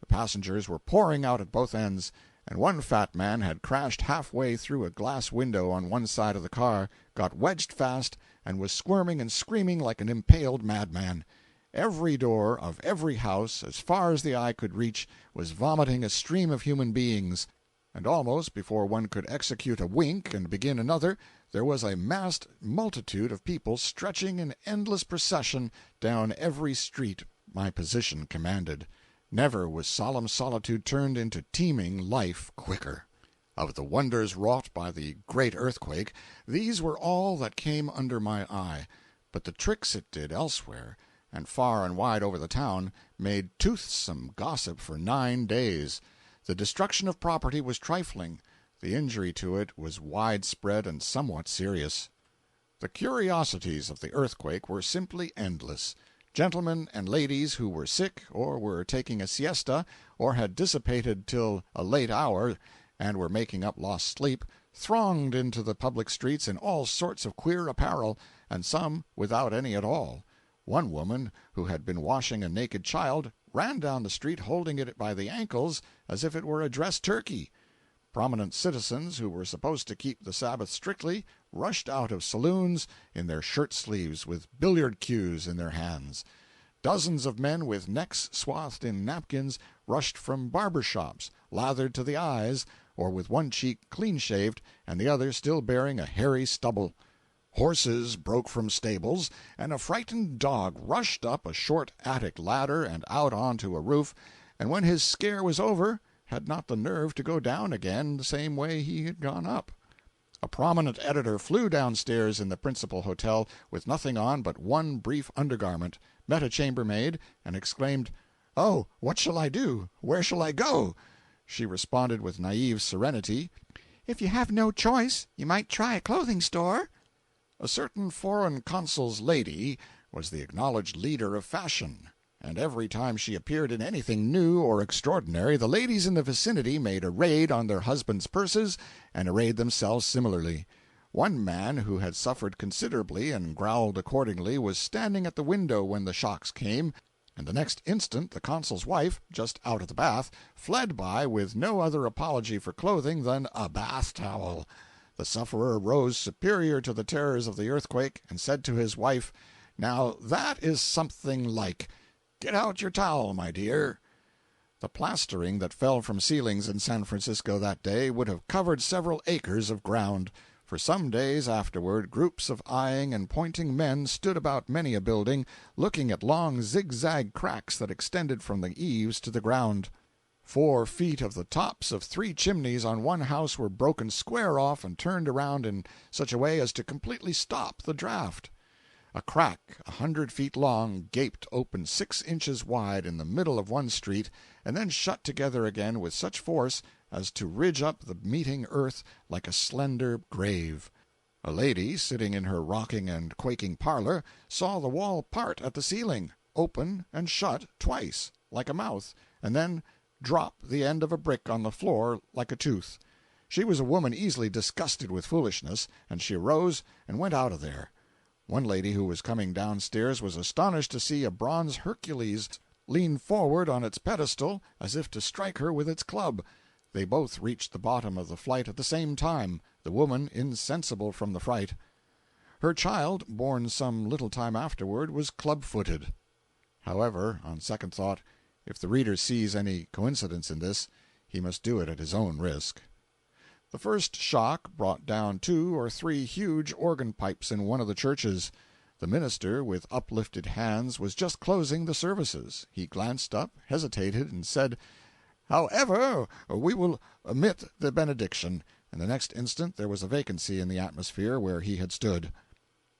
The passengers were pouring out at both ends, and one fat man had crashed halfway through a glass window on one side of the car, got wedged fast, and was squirming and screaming like an impaled madman. Every door of every house, as far as the eye could reach, was vomiting a stream of human beings, and almost before one could execute a wink and begin another, there was a massed multitude of people stretching in endless procession down every street my position commanded. Never was solemn solitude turned into teeming life quicker. Of the wonders wrought by the great earthquake, these were all that came under my eye, but the tricks it did elsewhere, and far and wide over the town, made toothsome gossip for 9 days. The destruction of property was trifling. The injury to it was widespread and somewhat serious. The curiosities of the earthquake were simply endless. Gentlemen and ladies who were sick, or were taking a siesta, or had dissipated till a late hour, and were making up lost sleep, thronged into the public streets in all sorts of queer apparel, and some without any at all. One woman, who had been washing a naked child, ran down the street holding it by the ankles as if it were a dressed turkey. Prominent citizens, who were supposed to keep the Sabbath strictly, rushed out of saloons in their shirt-sleeves with billiard cues in their hands. Dozens of men with necks swathed in napkins rushed from barber shops, lathered to the eyes, or with one cheek clean-shaved and the other still bearing a hairy stubble. Horses broke from stables, and a frightened dog rushed up a short attic ladder and out onto a roof, and when his scare was over, had not the nerve to go down again the same way he had gone up. A prominent editor flew downstairs in the principal hotel with nothing on but one brief undergarment, met a chambermaid, and exclaimed, "Oh, what shall I do? Where shall I go?" She responded with naive serenity, "If you have no choice, you might try a clothing store." A certain foreign consul's lady was the acknowledged leader of fashion, and every time she appeared in anything new or extraordinary, the ladies in the vicinity made a raid on their husbands' purses and arrayed themselves similarly. One man who had suffered considerably and growled accordingly was standing at the window when the shocks came, and the next instant the consul's wife, just out of the bath, fled by with no other apology for clothing than a bath-towel. The sufferer rose superior to the terrors of the earthquake, and said to his wife, "Now that is something like! Get out your towel, my dear." The plastering that fell from ceilings in San Francisco that day would have covered several acres of ground. For some days afterward groups of eyeing and pointing men stood about many a building, looking at long zigzag cracks that extended from the eaves to the ground. 4 feet of the tops of 3 chimneys on one house were broken square off and turned around in such a way as to completely stop the draft. A crack 100 feet long gaped open 6 inches wide in the middle of one street, and then shut together again with such force as to ridge up the meeting earth like a slender grave. A lady, sitting in her rocking and quaking parlor, saw the wall part at the ceiling, open and shut twice, like a mouth, and then drop the end of a brick on the floor like a tooth. She was a woman easily disgusted with foolishness, and she arose and went out of there. One lady who was coming downstairs was astonished to see a bronze Hercules lean forward on its pedestal as if to strike her with its club. They both reached the bottom of the flight at the same time, the woman insensible from the fright. Her child, born some little time afterward, was club-footed. However, on second thought, if the reader sees any coincidence in this, he must do it at his own risk. The first shock brought down 2 or 3 huge organ pipes in one of the churches. The minister, with uplifted hands, was just closing the services. He glanced up, hesitated, and said, "However, we will omit the benediction," and the next instant there was a vacancy in the atmosphere where he had stood.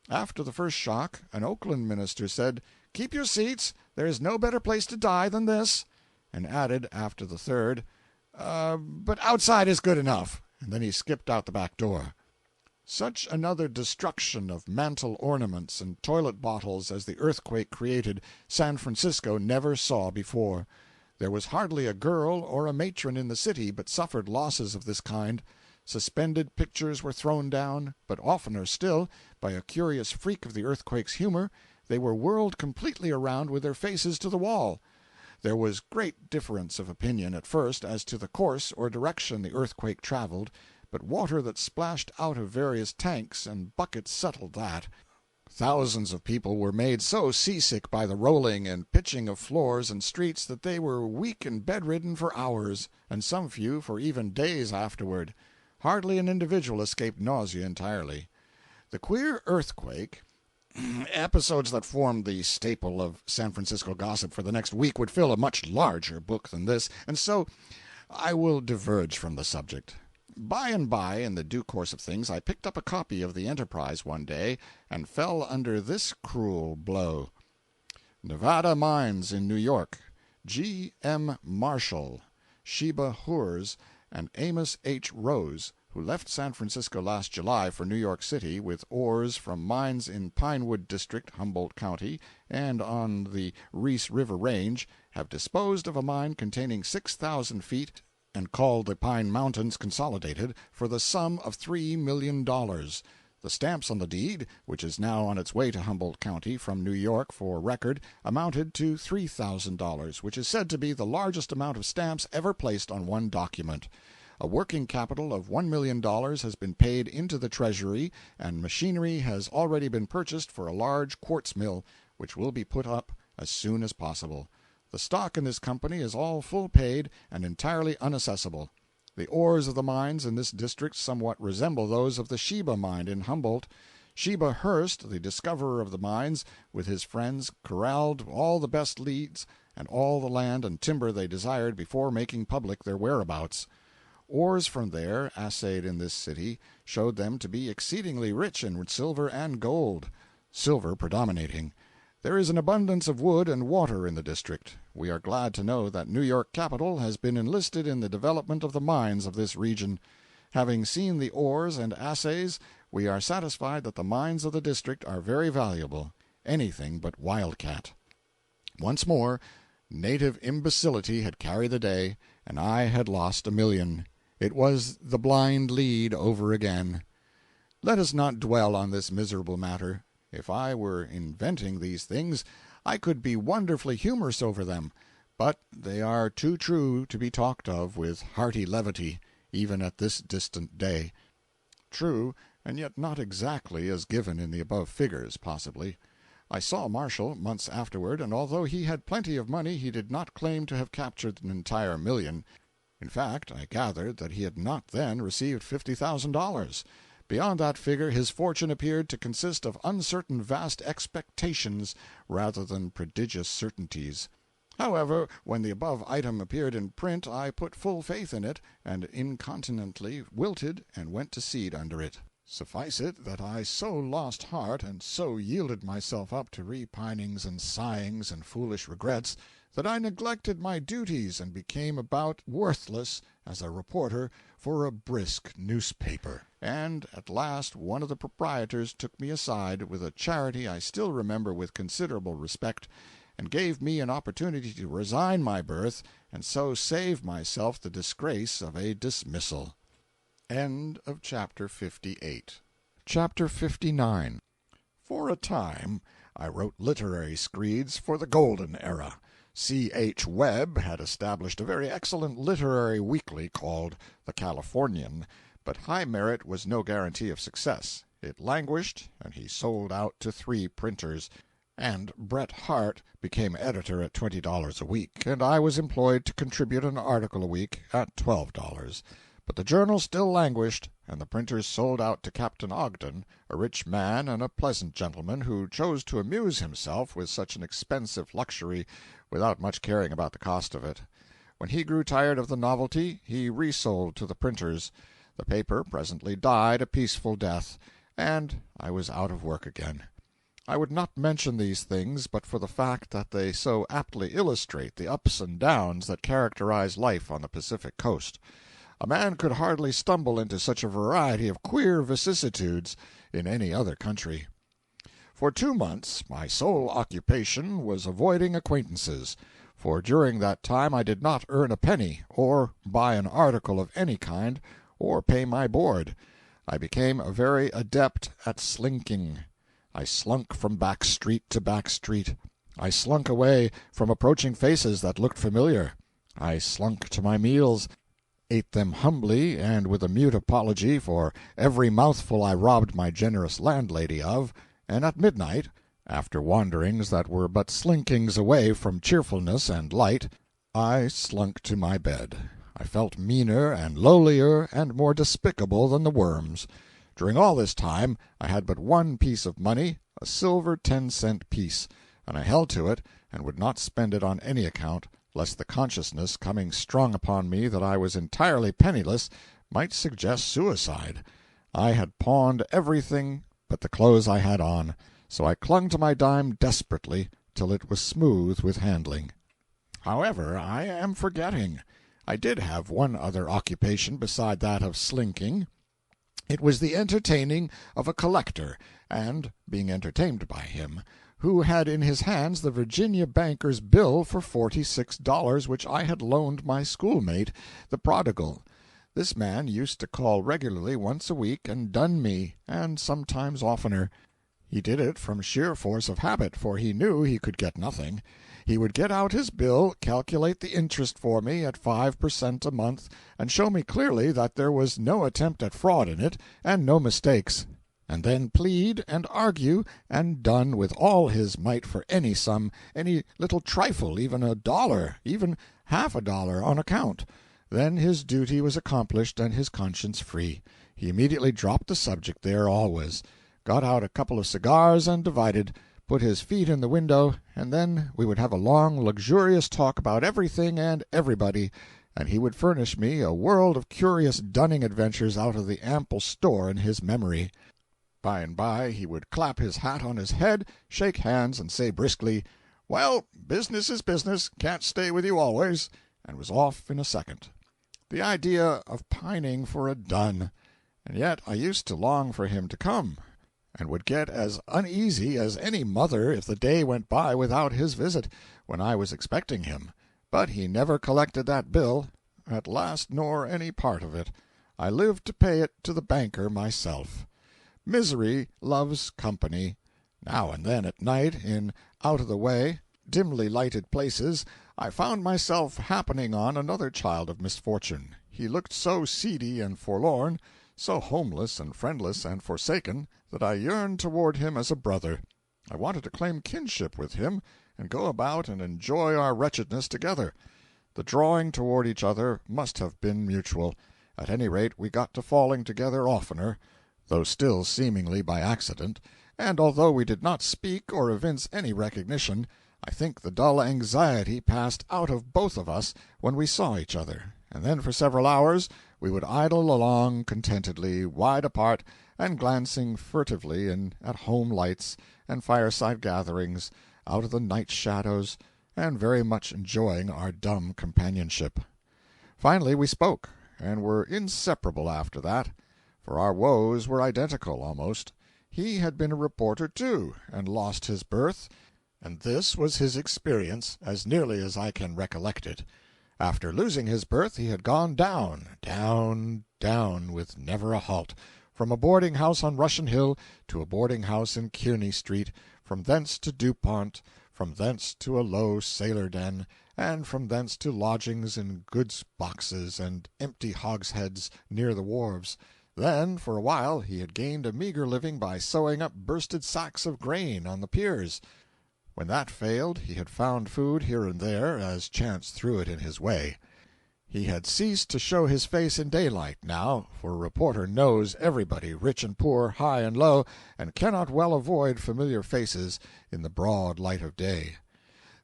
After the first shock, an Oakland minister said, "Keep your seats, there is no better place to die than this," and added, after the third, "But outside is good enough," and then he skipped out the back door. Such another destruction of mantel ornaments and toilet bottles as the earthquake created, San Francisco never saw before. There was hardly a girl or a matron in the city but suffered losses of this kind. Suspended pictures were thrown down, but oftener still, by a curious freak of the earthquake's humor, they were whirled completely around with their faces to the wall. There was great difference of opinion at first as to the course or direction the earthquake traveled, but water that splashed out of various tanks and buckets settled that. Thousands of people were made so seasick by the rolling and pitching of floors and streets that they were weak and bedridden for hours, and some few for even days afterward. Hardly an individual escaped nausea entirely. The queer earthquake, episodes that formed the staple of San Francisco gossip for the next week, would fill a much larger book than this, and so I will diverge from the subject. By and by, in the due course of things, I picked up a copy of the Enterprise one day, and fell under this cruel blow: Nevada Mines in New York. G. M. Marshall, Sheba Hurs, and Amos H. Rose, who left San Francisco last July for New York City with ores from mines in Pinewood District, Humboldt County, and on the Reese River Range, have disposed of a mine containing 6,000 feet and called the Pine Mountains Consolidated, for the sum of $3 million. The stamps on the deed, which is now on its way to Humboldt County from New York for record, amounted to $3,000, which is said to be the largest amount of stamps ever placed on one document. A working capital of $1 million has been paid into the Treasury, and machinery has already been purchased for a large quartz mill, which will be put up as soon as possible. The stock in this company is all full paid and entirely unaccessible. The ores of the mines in this district somewhat resemble those of the Sheba mine in Humboldt. Sheba Hurst, the discoverer of the mines, with his friends corralled all the best leads and all the land and timber they desired before making public their whereabouts. Ores from there, assayed in this city, showed them to be exceedingly rich in silver and gold, silver predominating. There is an abundance of wood and water in the district. We are glad to know that New York capital has been enlisted in the development of the mines of this region. Having seen the ores and assays, we are satisfied that the mines of the district are very valuable, anything but wildcat. Once more, native imbecility had carried the day, and I had lost $1 million. It was the blind lead over again. Let us not dwell on this miserable matter. If I were inventing these things, I could be wonderfully humorous over them, but they are too true to be talked of with hearty levity, even at this distant day. True, and yet not exactly as given in the above figures, possibly. I saw Marshall, months afterward, and although he had plenty of money, he did not claim to have captured an entire $1,000,000. In fact, I gathered that he had not then received $50,000. Beyond that figure, his fortune appeared to consist of uncertain vast expectations rather than prodigious certainties. However, when the above item appeared in print, I put full faith in it, and incontinently wilted and went to seed under it. Suffice it that I so lost heart, and so yielded myself up to repinings and sighings and foolish regrets, that I neglected my duties and became about worthless as a reporter for a brisk newspaper. And at last one of the proprietors took me aside with a charity I still remember with considerable respect, and gave me an opportunity to resign my berth and so save myself the disgrace of a dismissal. End of chapter 58. Chapter 59. For a time I wrote literary screeds for the golden era. C. H. Webb had established a very excellent literary weekly called The Californian, but high merit was no guarantee of success. It languished, and he sold out to 3 printers, and Bret Harte became editor at $20 a week, and I was employed to contribute an article a week at $12. But the journal still languished, and the printers sold out to Captain Ogden, a rich man and a pleasant gentleman, who chose to amuse himself with such an expensive luxury without much caring about the cost of it. When he grew tired of the novelty, he resold to the printers. The paper presently died a peaceful death, and I was out of work again. I would not mention these things but for the fact that they so aptly illustrate the ups and downs that characterize life on the Pacific coast. A man could hardly stumble into such a variety of queer vicissitudes in any other country. For 2 months my sole occupation was avoiding acquaintances, for during that time I did not earn a penny, or buy an article of any kind, or pay my board. I became a very adept at slinking. I slunk from back street to back street. I slunk away from approaching faces that looked familiar. I slunk to my meals, ate them humbly and with a mute apology for every mouthful I robbed my generous landlady of, and at midnight, after wanderings that were but slinkings away from cheerfulness and light, I slunk to my bed. I felt meaner and lowlier and more despicable than the worms. During all this time I had but one piece of money, a silver 10-cent piece, and I held to it and would not spend it on any account, lest the consciousness, coming strong upon me that I was entirely penniless, might suggest suicide. I had pawned everything but the clothes I had on, so I clung to my dime desperately till it was smooth with handling. However, I am forgetting. I did have one other occupation beside that of slinking. It was the entertaining of a collector, and being entertained by him, who had in his hands the Virginia banker's bill for $46 which I had loaned my schoolmate, the prodigal. This man used to call regularly once a week and dun me, and sometimes oftener. He did it from sheer force of habit, for he knew he could get nothing. He would get out his bill, calculate the interest for me at 5 per cent a month, and show me clearly that there was no attempt at fraud in it, and no mistakes, and then plead and argue and dun with all his might for any sum, any little trifle, even $1, even half $1 on account. Then his duty was accomplished and his conscience free. He immediately dropped the subject there always. got out a couple of cigars and divided, put his feet in the window, and then we would have a long, luxurious talk about everything and everybody, and he would furnish me a world of curious dunning adventures out of the ample store in his memory. By and by he would clap his hat on his head, shake hands, and say briskly, "Well, business is business, can't stay with you always," and was off in a second. The idea of pining for a dun! And yet I used to long for him to come, and would get as uneasy as any mother if the day went by without his visit, when I was expecting him. But he never collected that bill, at last, nor any part of it. I lived to pay it to the banker myself. Misery loves company. Now and then at night, in out-of-the-way, dimly lighted places, I found myself happening on another child of misfortune. He looked so seedy and forlorn, so homeless and friendless and forsaken, that I yearned toward him as a brother. I wanted to claim kinship with him, and go about and enjoy our wretchedness together. The drawing toward each other must have been mutual. At any rate, we got to falling together oftener, though still seemingly by accident, and although we did not speak or evince any recognition, I think the dull anxiety passed out of both of us when we saw each other, and then for several hours we would idle along contentedly, wide apart, and glancing furtively in at home lights and fireside gatherings, out of the night shadows, and very much enjoying our dumb companionship. Finally we spoke, and were inseparable after that, for our woes were identical, almost. He had been a reporter, too, and lost his berth, and this was his experience, as nearly as I can recollect it. After losing his berth he had gone down, down, down, with never a halt, from a boarding-house on Russian Hill to a boarding-house in Kearney Street, from thence to Dupont, from thence to a low sailor den, and from thence to lodgings in goods boxes and empty hogsheads near the wharves. Then, for a while, he had gained a meagre living by sewing up bursted sacks of grain on the piers. When that failed, he had found food here and there, as chance threw it in his way. He had ceased to show his face in daylight, now, for a reporter knows everybody, rich and poor, high and low, and cannot well avoid familiar faces in the broad light of day.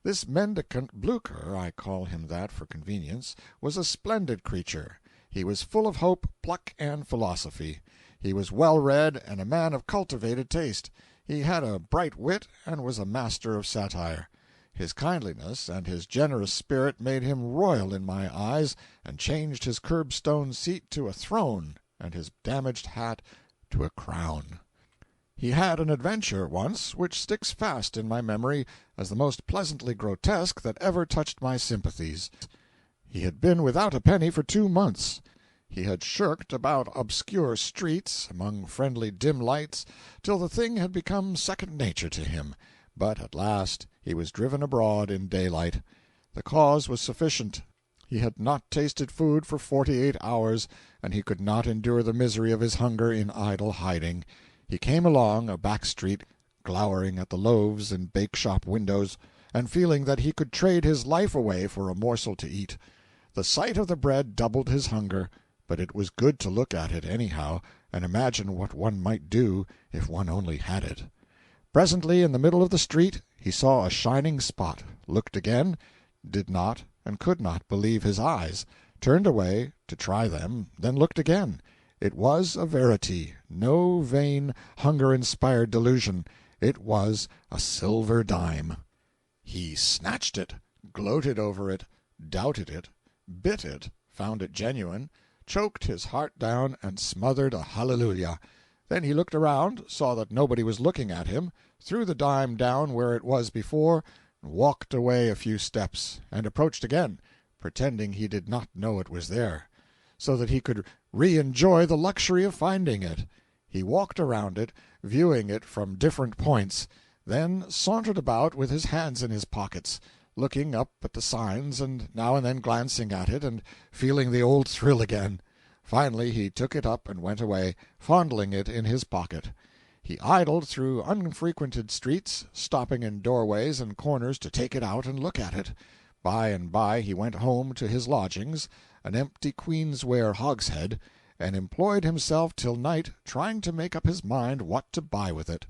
This mendicant Blucher, I call him that for convenience, was a splendid creature. He was full of hope, pluck, and philosophy. He was well-read and a man of cultivated taste. He had a bright wit and was a master of satire. His kindliness and his generous spirit made him royal in my eyes, and changed his curbstone seat to a throne and his damaged hat to a crown. He had an adventure, once, which sticks fast in my memory as the most pleasantly grotesque that ever touched my sympathies. He had been without a penny for 2 months. He had shirked about obscure streets, among friendly dim lights, till the thing had become second nature to him. But at last he was driven abroad in daylight. The cause was sufficient. He had not tasted food for 48 hours, and he could not endure the misery of his hunger in idle hiding. He came along a back street, glowering at the loaves and bake-shop windows, and feeling that he could trade his life away for a morsel to eat. The sight of the bread doubled his hunger, but it was good to look at it, anyhow, and imagine what one might do if one only had it. Presently, in the middle of the street, he saw a shining spot, looked again, did not and could not believe his eyes, turned away to try them, then looked again. It was a verity, no vain, hunger-inspired delusion. It was a silver dime. He snatched it, gloated over it, doubted it, bit it, found it genuine, choked his heart down, and smothered a hallelujah. Then he looked around, saw that nobody was looking at him, threw the dime down where it was before, and walked away a few steps, and approached again, pretending he did not know it was there, so that he could re-enjoy the luxury of finding it. He walked around it, viewing it from different points, then sauntered about with his hands in his pockets, looking up at the signs and now and then glancing at it and feeling the old thrill again. Finally he took it up and went away, fondling it in his pocket. He idled through unfrequented streets, stopping in doorways and corners to take it out and look at it. By and by he went home to his lodgings, an empty queensware hogshead, and employed himself till night trying to make up his mind what to buy with it.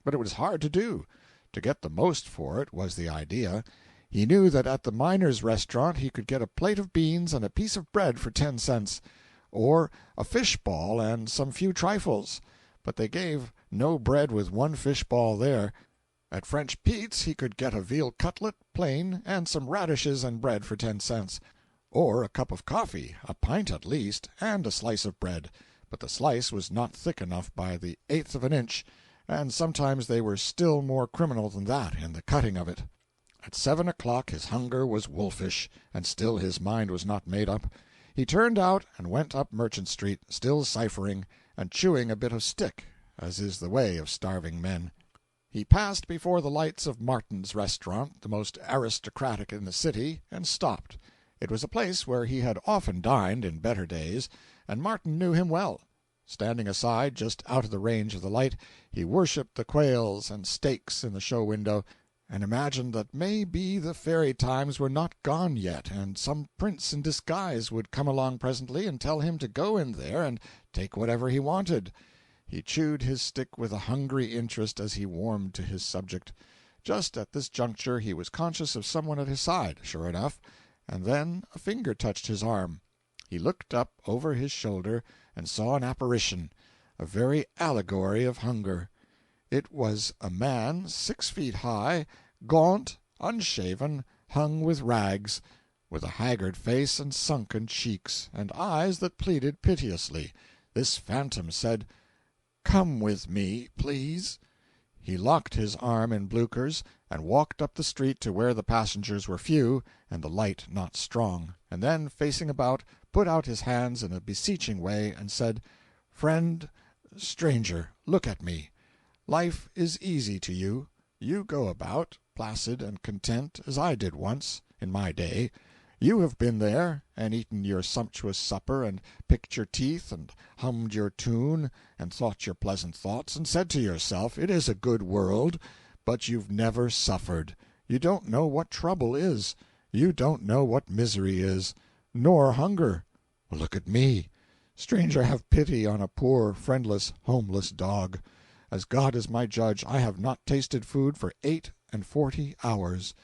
But it was hard to do. To get the most for it was the idea. He knew that at the miner's restaurant he could get a plate of beans and a piece of bread for 10 cents, or a fish ball and some few trifles, but they gave no bread with one fish ball there. At French Pete's he could get a veal cutlet, plain, and some radishes and bread for 10 cents, or a cup of coffee, a pint at least, and a slice of bread, but the slice was not thick enough by the eighth of an inch, and sometimes they were still more criminal than that in the cutting of it. At 7 o'clock his hunger was wolfish, and still his mind was not made up. He turned out and went up Merchant Street, still ciphering, and chewing a bit of stick, as is the way of starving men. He passed before the lights of Martin's restaurant, the most aristocratic in the city, and stopped. It was a place where he had often dined in better days, and Martin knew him well. Standing aside, just out of the range of the light, he worshipped the quails and steaks in the show window, and imagined that may be the fairy times were not gone yet, and some prince in disguise would come along presently and tell him to go in there and take whatever he wanted. He chewed his stick with a hungry interest as he warmed to his subject. Just at this juncture he was conscious of someone at his side, sure enough, and then a finger touched his arm. He looked up over his shoulder and saw an apparition, a very allegory of hunger. It was a man 6 feet high, gaunt, unshaven, hung with rags, with a haggard face and sunken cheeks, and eyes that pleaded piteously. This phantom said, "Come with me, please." He locked his arm in Blucher's and walked up the street to where the passengers were few and the light not strong, and then, facing about, put out his hands in a beseeching way and said, "Friend, stranger, look at me. Life is easy to you. You go about, placid and content, as I did once, in my day. You have been there, and eaten your sumptuous supper, and picked your teeth, and hummed your tune, and thought your pleasant thoughts, and said to yourself, it is a good world, but you've never suffered. You don't know what trouble is. You don't know what misery is, nor hunger. Look at me. Stranger, have pity on a poor, friendless, homeless dog. As God is my judge, I have not tasted food for 48 hours.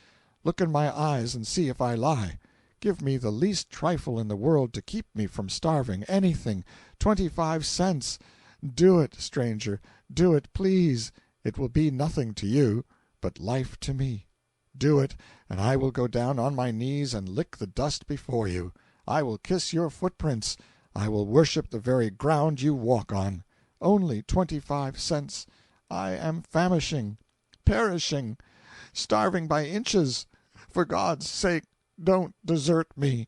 Look in my eyes and see if I lie. Give me the least trifle in the world to keep me from starving, anything, 25 cents. Do it, stranger, do it, please. It will be nothing to you, but life to me. Do it, and I will go down on my knees and lick the dust before you. I will kiss your footprints. I will worship the very ground you walk on. Only 25 cents. I am famishing, perishing, starving by inches. For God's sake, don't desert me."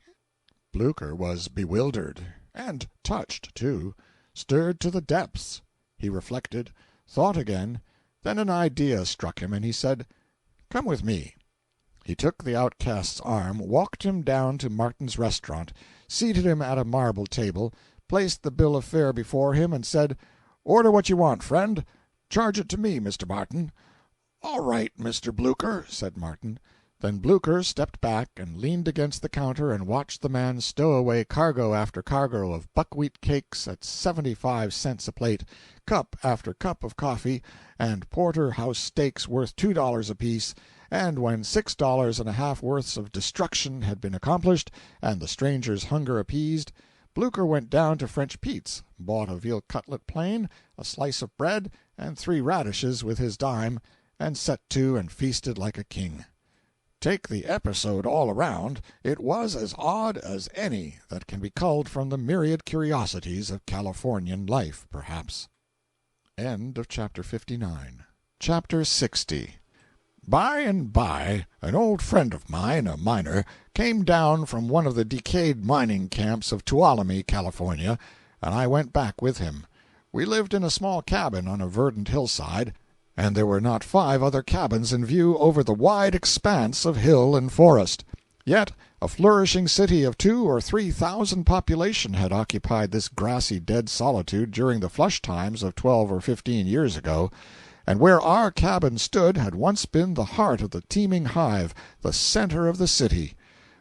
Blucher was bewildered, and touched, too, stirred to the depths. He reflected, thought again, then an idea struck him, and he said, "Come with me." He took the outcast's arm, walked him down to Martin's restaurant, seated him at a marble table, placed the bill of fare before him, and said, "Order what you want, friend. Charge it to me, Mr. Martin." "All right, Mr. Blucher," said Martin. Then Blucher stepped back and leaned against the counter and watched the man stow away cargo after cargo of buckwheat cakes at 75 cents a plate, cup after cup of coffee, and porterhouse steaks worth $2 apiece, and when $6.50 worths of destruction had been accomplished and the stranger's hunger appeased, Blucher went down to French Pete's, bought a veal cutlet plain, a slice of bread, and 3 radishes with his dime, and set to and feasted like a king. Take the episode all around, it was as odd as any that can be culled from the myriad curiosities of Californian life, perhaps. End of chapter 59. Chapter 60. By and by, an old friend of mine, a miner, came down from one of the decayed mining camps of Tuolumne, California, and I went back with him. We lived in a small cabin on a verdant hillside, and there were not 5 other cabins in view over the wide expanse of hill and forest. Yet a flourishing city of 2,000 or 3,000 population had occupied this grassy dead solitude during the flush times of 12 or 15 years ago, and where our cabin stood had once been the heart of the teeming hive, the center of the city.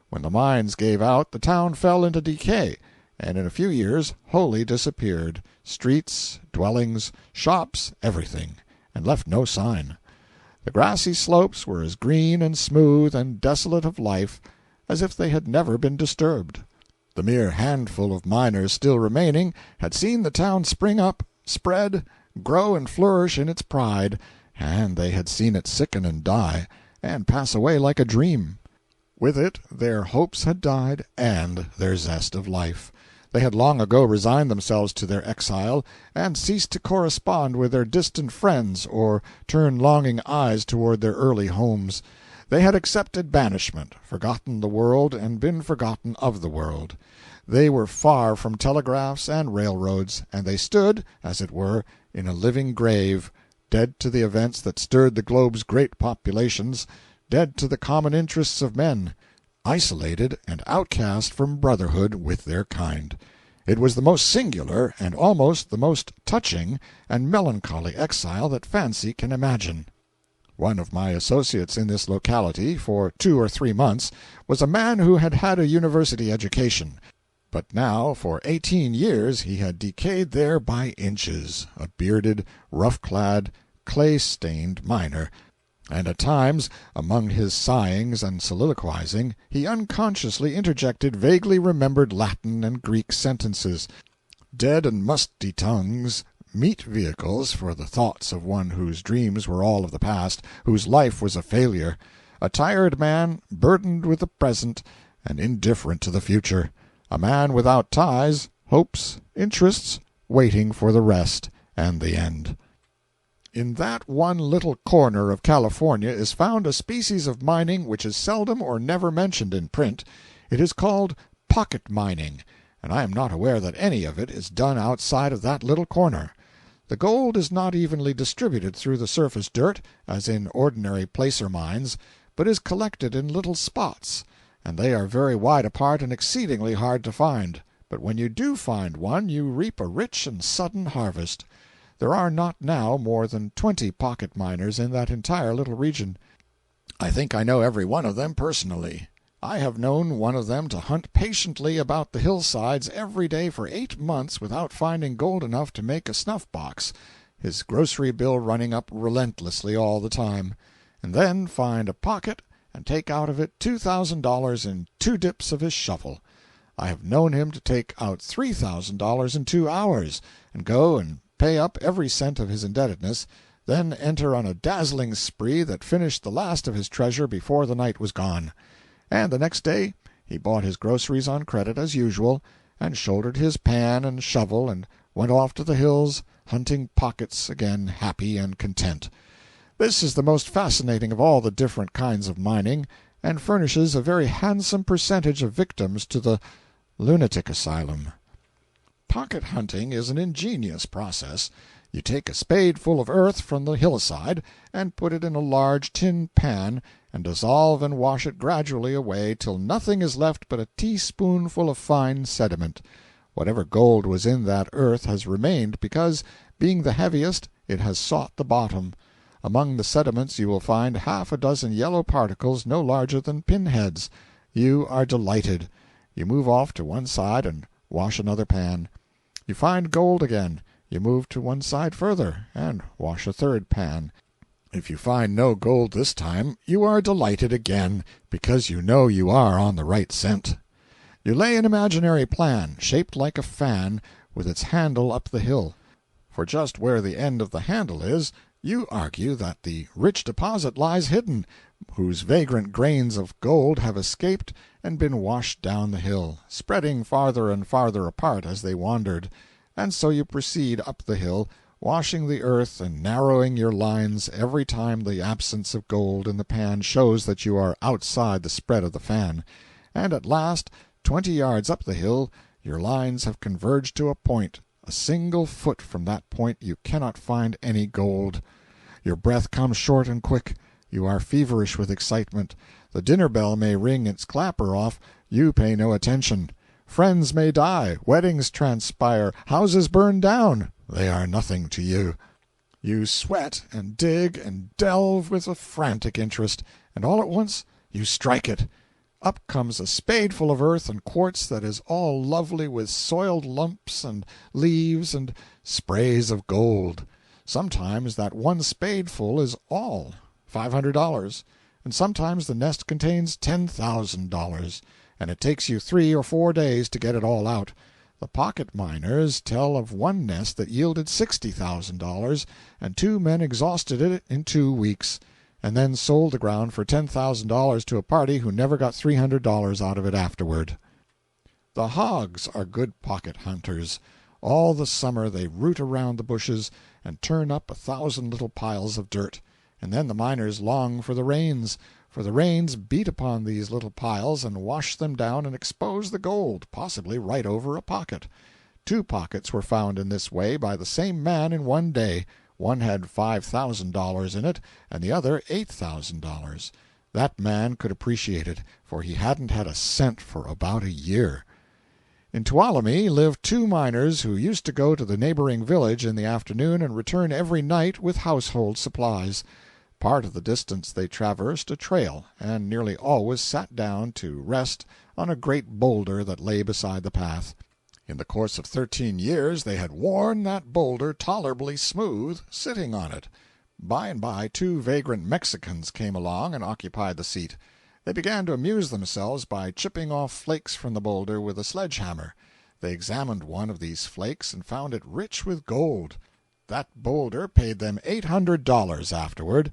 When the mines gave out, the town fell into decay, and in a few years wholly disappeared, streets, dwellings, shops, everything, and left no sign. The grassy slopes were as green and smooth and desolate of life as if they had never been disturbed. The mere handful of miners still remaining had seen the town spring up, spread, grow and flourish in its pride, and they had seen it sicken and die, and pass away like a dream. With it their hopes had died, and their zest of life. They had long ago resigned themselves to their exile, and ceased to correspond with their distant friends or turn longing eyes toward their early homes. They had accepted banishment, forgotten the world, and been forgotten of the world. They were far from telegraphs and railroads, and they stood, as it were, in a living grave, dead to the events that stirred the globe's great populations, dead to the common interests of men, isolated and outcast from brotherhood with their kind. It was the most singular and almost the most touching and melancholy exile that fancy can imagine. One of my associates in this locality, for 2 or 3 months, was a man who had had a university education, but now for 18 years he had decayed there by inches, a bearded, rough-clad, clay-stained miner, and at times, among his sighings and soliloquizing, he unconsciously interjected vaguely remembered Latin and Greek sentences, dead and musty tongues, meet vehicles for the thoughts of one whose dreams were all of the past, whose life was a failure, a tired man burdened with the present and indifferent to the future, a man without ties, hopes, interests, waiting for the rest and the end. In that one little corner of California is found a species of mining which is seldom or never mentioned in print. It is called pocket mining, and I am not aware that any of it is done outside of that little corner. The gold is not evenly distributed through the surface dirt, as in ordinary placer mines, but is collected in little spots, and they are very wide apart and exceedingly hard to find. But when you do find one, you reap a rich and sudden harvest. There are not now more than 20 pocket miners in that entire little region. I think I know every one of them personally. I have known one of them to hunt patiently about the hillsides every day for 8 months without finding gold enough to make a snuff-box, his grocery bill running up relentlessly all the time, and then find a pocket and take out of it $2,000 in 2 dips of his shovel. I have known him to take out $3,000 in 2 hours, and go and pay up every cent of his indebtedness, then enter on a dazzling spree that finished the last of his treasure before the night was gone. And the next day he bought his groceries on credit as usual, and shouldered his pan and shovel and went off to the hills, hunting pockets again, happy and content. This is the most fascinating of all the different kinds of mining, and furnishes a very handsome percentage of victims to the lunatic asylum. Pocket hunting is an ingenious process. You take a spadeful of earth from the hillside and put it in a large tin pan and dissolve and wash it gradually away till nothing is left but a teaspoonful of fine sediment. Whatever gold was in that earth has remained because, being the heaviest, it has sought the bottom. Among the sediments you will find half a dozen yellow particles no larger than pinheads. You are delighted. You move off to one side and wash another pan. You find gold again. You move to one side further, and wash a third pan. If you find no gold this time, you are delighted again, because you know you are on the right scent. You lay an imaginary plan, shaped like a fan, with its handle up the hill. For just where the end of the handle is, you argue that the rich deposit lies hidden, whose vagrant grains of gold have escaped and been washed down the hill, spreading farther and farther apart as they wandered, and so you proceed up the hill, washing the earth and narrowing your lines every time the absence of gold in the pan shows that you are outside the spread of the fan, and at last, 20 yards up the hill, your lines have converged to a point. A single foot from that point you cannot find any gold. Your breath comes short and quick. You are feverish with excitement. The dinner bell may ring its clapper off. You pay no attention. Friends may die, weddings transpire, houses burn down. They are nothing to you. You sweat and dig and delve with a frantic interest, and all at once you strike it. up comes a spadeful of earth and quartz that is all lovely with soiled lumps and leaves and sprays of gold. Sometimes that one spadeful is all, $500, and sometimes the nest contains $10,000, and it takes you 3 or 4 days to get it all out. The pocket miners tell of one nest that yielded $60,000, and 2 men exhausted it in 2 weeks, and then sold the ground for $10,000 to a party who never got $300 out of it afterward. The hogs are good pocket hunters. All the summer they root around the bushes and turn up 1,000 little piles of dirt, and then the miners long for the rains, for the rains beat upon these little piles and wash them down and expose the gold, possibly right over a pocket. 2 pockets were found in this way by the same man in one day. One had $5,000 in it, and the other $8,000. That man could appreciate it, for he hadn't had a cent for about a year. In Tuolumne lived 2 miners who used to go to the neighboring village in the afternoon and return every night with household supplies. Part of the distance they traversed a trail, and nearly always sat down to rest on a great boulder that lay beside the path. In the course of 13 years they had worn that boulder tolerably smooth, sitting on it. By and by 2 vagrant Mexicans came along and occupied the seat. They began to amuse themselves by chipping off flakes from the boulder with a sledge-hammer. They examined one of these flakes and found it rich with gold. That boulder paid them $800 afterward.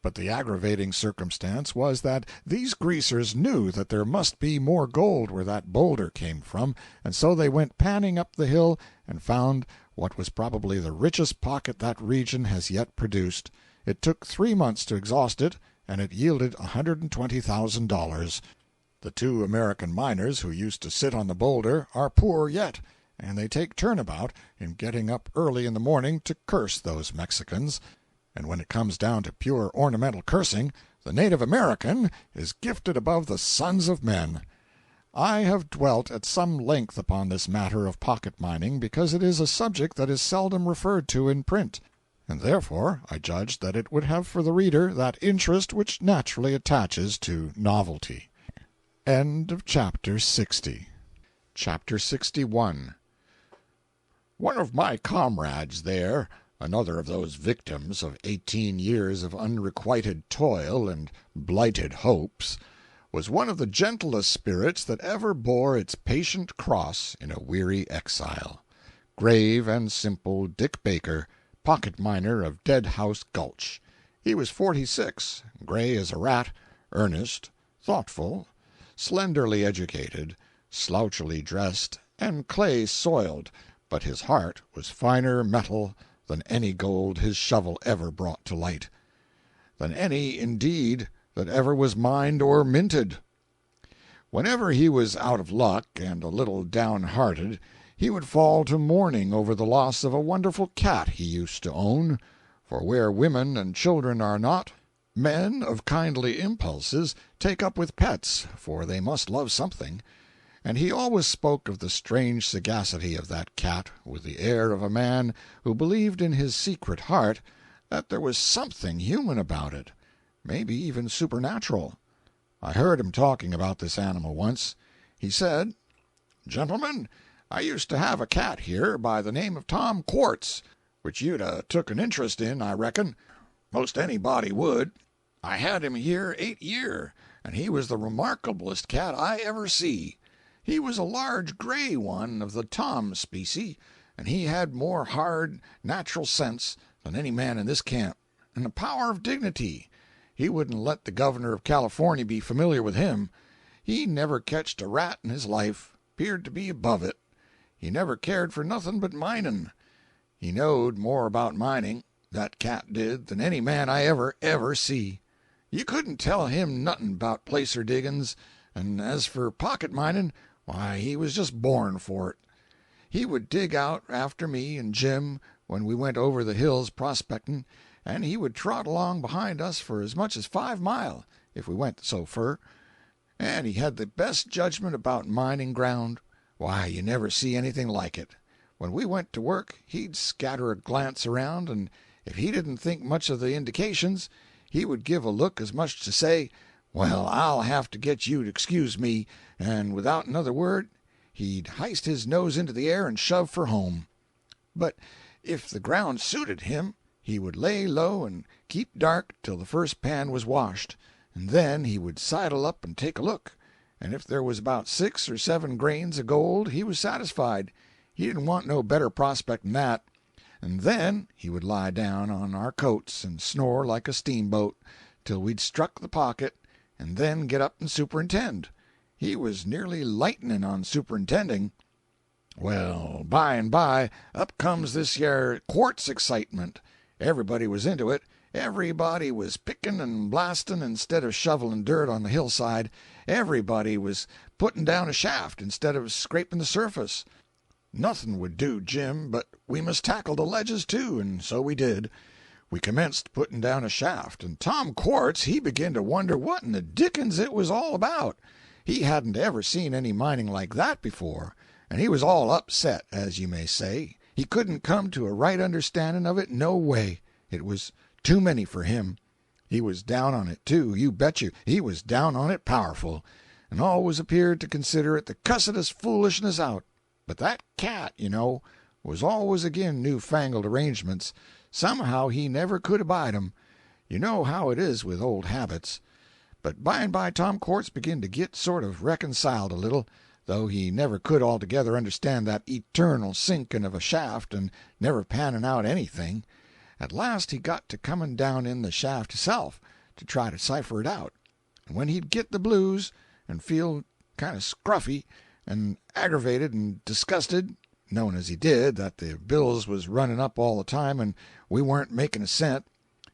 But the aggravating circumstance was that these greasers knew that there must be more gold where that boulder came from, and so they went panning up the hill and found what was probably the richest pocket that region has yet produced. It took 3 months to exhaust it, and it yielded $120,000. The 2 American miners who used to sit on the boulder are poor yet, and they take turnabout in getting up early in the morning to curse those Mexicans. And when it comes down to pure ornamental cursing, the native American is gifted above the sons of men. I have dwelt at some length upon this matter of pocket mining because it is a subject that is seldom referred to in print, and therefore I judged that it would have for the reader that interest which naturally attaches to novelty. End of Chapter 60. Chapter 61. One of my comrades there, another of those victims of 18 years of unrequited toil and blighted hopes, was one of the gentlest spirits that ever bore its patient cross in a weary exile. Grave and simple Dick Baker, pocket miner of Dead House Gulch. He was 46, gray as a rat, earnest, thoughtful, slenderly educated, slouchily dressed, and clay-soiled, but his heart was finer metal than any gold his shovel ever brought to light, than any, indeed, that ever was mined or minted. Whenever he was out of luck and a little downhearted, he would fall to mourning over the loss of a wonderful cat he used to own, for where women and children are not, men of kindly impulses take up with pets, for they must love something. And he always spoke of the strange sagacity of that cat with the air of a man who believed in his secret heart that there was something human about it, maybe even supernatural. I heard him talking about this animal once. He said, "Gentlemen, I used to have a cat here by the name of Tom Quartz, which you'd took an interest in, I reckon. Most anybody would. I had him here 8 year, and he was the remarkablest cat I ever see. He was a large gray one of the Tom specie, and he had more hard, natural sense than any man in this camp, and a power of dignity. He wouldn't let the governor of California be familiar with him. He never ketched a rat in his life, 'peared to be above it. He never cared for nothing but mining. He knowed more about mining, that cat did, than any man I ever see. You couldn't tell him nothing about placer diggin's, and as for pocket mining, why, he was just born for it. He would dig out after me and Jim when we went over the hills prospecting, and he would trot along behind us for as much as 5 mile, if we went so fur. And he had the best judgment about mining ground. Why, you never see anything like it. When we went to work, he'd scatter a glance around, and if he didn't think much of the indications, he would give a look as much to say, Well, I'll have to get you to excuse me," and without another word he'd hist his nose into the air and shove for home. But if the ground suited him, he would lay low and keep dark till the first pan was washed, and then he would sidle up and take a look, and if there was about 6 or 7 grains of gold he was satisfied. He didn't want no better prospect than that. And then he would lie down on our coats and snore like a steamboat till we'd struck the pocket, and then get up and superintend. He was nearly lightning on superintending. Well, by and by, up comes this yer quartz excitement. Everybody was into it. Everybody was picking and blasting instead of shoveling dirt on the hillside. Everybody was putting down a shaft instead of scraping the surface. Nothing would do Jim but we must tackle the ledges too, and so we did. We commenced putting down a shaft, and Tom Quartz he began to wonder what in the dickens it was all about. He hadn't ever seen any mining like that before, and he was all upset, as you may say. He couldn't come to a right understanding of it no way. It was too many for him. He was down on it, too, you bet you. He was down on it powerful, and always appeared to consider it the cussedest foolishness out. But that cat, you know, was always agin new-fangled arrangements. Somehow he never could abide 'em. You know how it is with old habits. But by and by Tom Quartz begun to git sort of reconciled a little, though he never could altogether understand that eternal sinking of a shaft and never panning out anything. At last he got to comin' down in the shaft hisself, to try to cipher it out, and when he'd git the blues, and feel kind of scruffy, and aggravated and disgusted, knowin' as he did that the bills was runnin' up all the time and we warn't making a cent,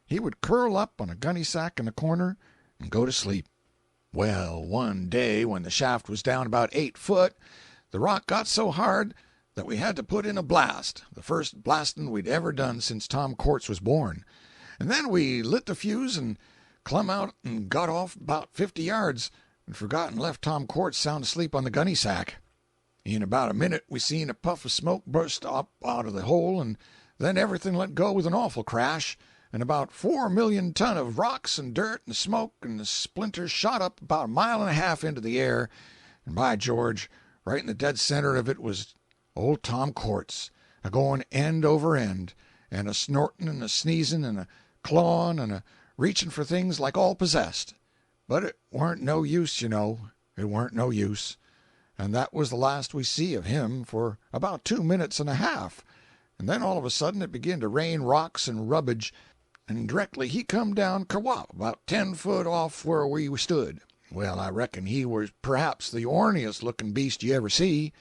he would curl up on a gunny sack in a corner and go to sleep. Well, one day when the shaft was down about 8 foot, the rock got so hard that we had to put in a blast, the first blastin' we'd ever done since Tom Quartz was born. And then we lit the fuse and clumb out and got off about 50 yards, and forgot and left Tom Quartz sound asleep on the gunny sack. In about a minute we seen a puff of smoke burst up out of the hole, and then everything let go with an awful crash, and about 4,000,000 ton of rocks and dirt and smoke and the splinters shot up about a mile and a half into the air, and by George, right in the dead center of it was old Tom Quartz, a-going end over end, and a-snorting and a-sneezing and a-clawing and a-reaching for things like all possessed. But it warn't no use, you know, it warn't no use. And that was the last we see of him for about 2 minutes and a half, and then all of a sudden it began to rain rocks and rubbage, and directly he come down kerwop about 10 foot off where we stood. Well, I reckon he was perhaps the orniest looking beast you ever see.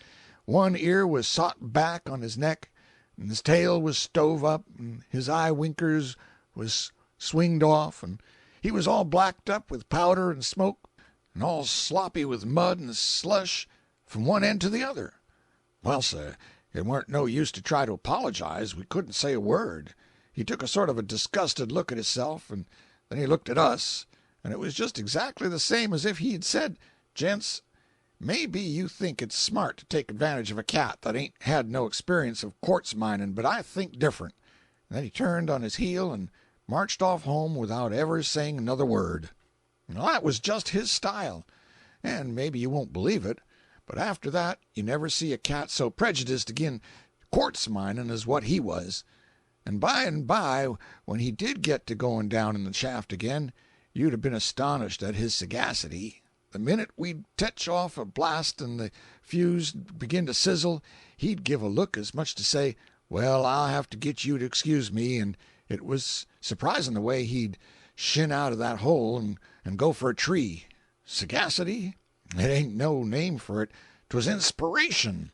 One ear was sot back on his neck, and his tail was stove up, and his eye winkers was swinged off, and he was all blacked up with powder and smoke, and all sloppy with mud and slush from one end to the other. Well, sir, it warn't no use to try to apologize. We couldn't say a word. He took a sort of a disgusted look at himself, and then he looked at us, and it was just exactly the same as if he had said, "Gents, maybe you think it's smart to take advantage of a cat that ain't had no experience of quartz mining, but I think different." And then he turned on his heel and marched off home without ever saying another word. Now, that was just his style, and maybe you won't believe it, but after that you never see a cat so prejudiced agin quartz mining as what he was. And by, when he did get to going down in the shaft again, you'd have been astonished at his sagacity. The minute we'd tetch off a blast and the fuse begin to sizzle, he'd give a look as much to say, "Well, I'll have to get you to excuse me," and it was surprising the way he'd shin out of that hole and go for a tree. Sagacity? It ain't no name for it. 'Twas inspiration.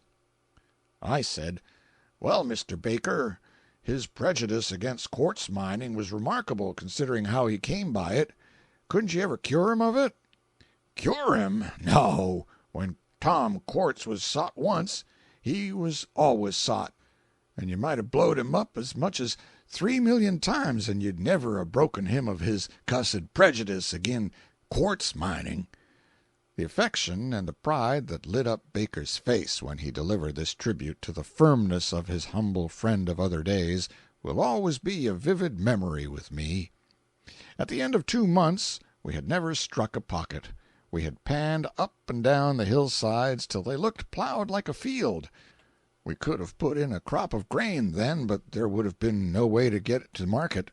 I said, "Well, Mr. Baker, his prejudice against quartz mining was remarkable, considering how he came by it. Couldn't you ever cure him of it?" "Cure him? No. When Tom Quartz was sot once, he was always sot, and you might have blowed him up as much as 3,000,000 times, and you'd never have broken him of his cussed prejudice agin quartz mining." The affection and the pride that lit up Baker's face when he delivered this tribute to the firmness of his humble friend of other days will always be a vivid memory with me. At the end of 2 months we had never struck a pocket. We had panned up and down the hillsides till they looked plowed like a field. We could have put in a crop of grain then, but there would have been no way to get it to market.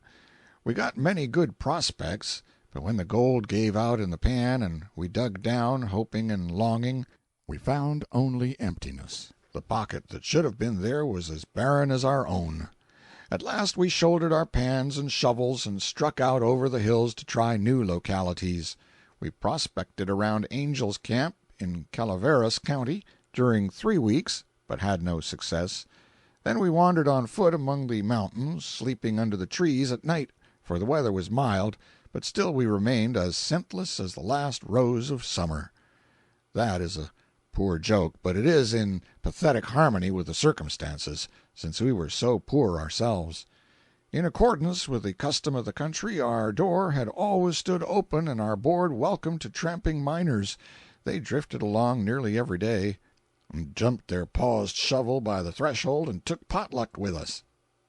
We got many good prospects, but when the gold gave out in the pan and we dug down, hoping and longing, we found only emptiness. The pocket that should have been there was as barren as our own. At last we shouldered our pans and shovels and struck out over the hills to try new localities. We prospected around Angel's Camp in Calaveras County during 3 weeks, but had no success. Then we wandered on foot among the mountains, sleeping under the trees at night, for the weather was mild, but still we remained as scentless as the last rose of summer. That is a poor joke, but it is in pathetic harmony with the circumstances, since we were so poor ourselves. In accordance with the custom of the country, our door had always stood open and our board welcome to tramping miners. They drifted along nearly every day, and jumped their paused shovel by the threshold and took potluck with us.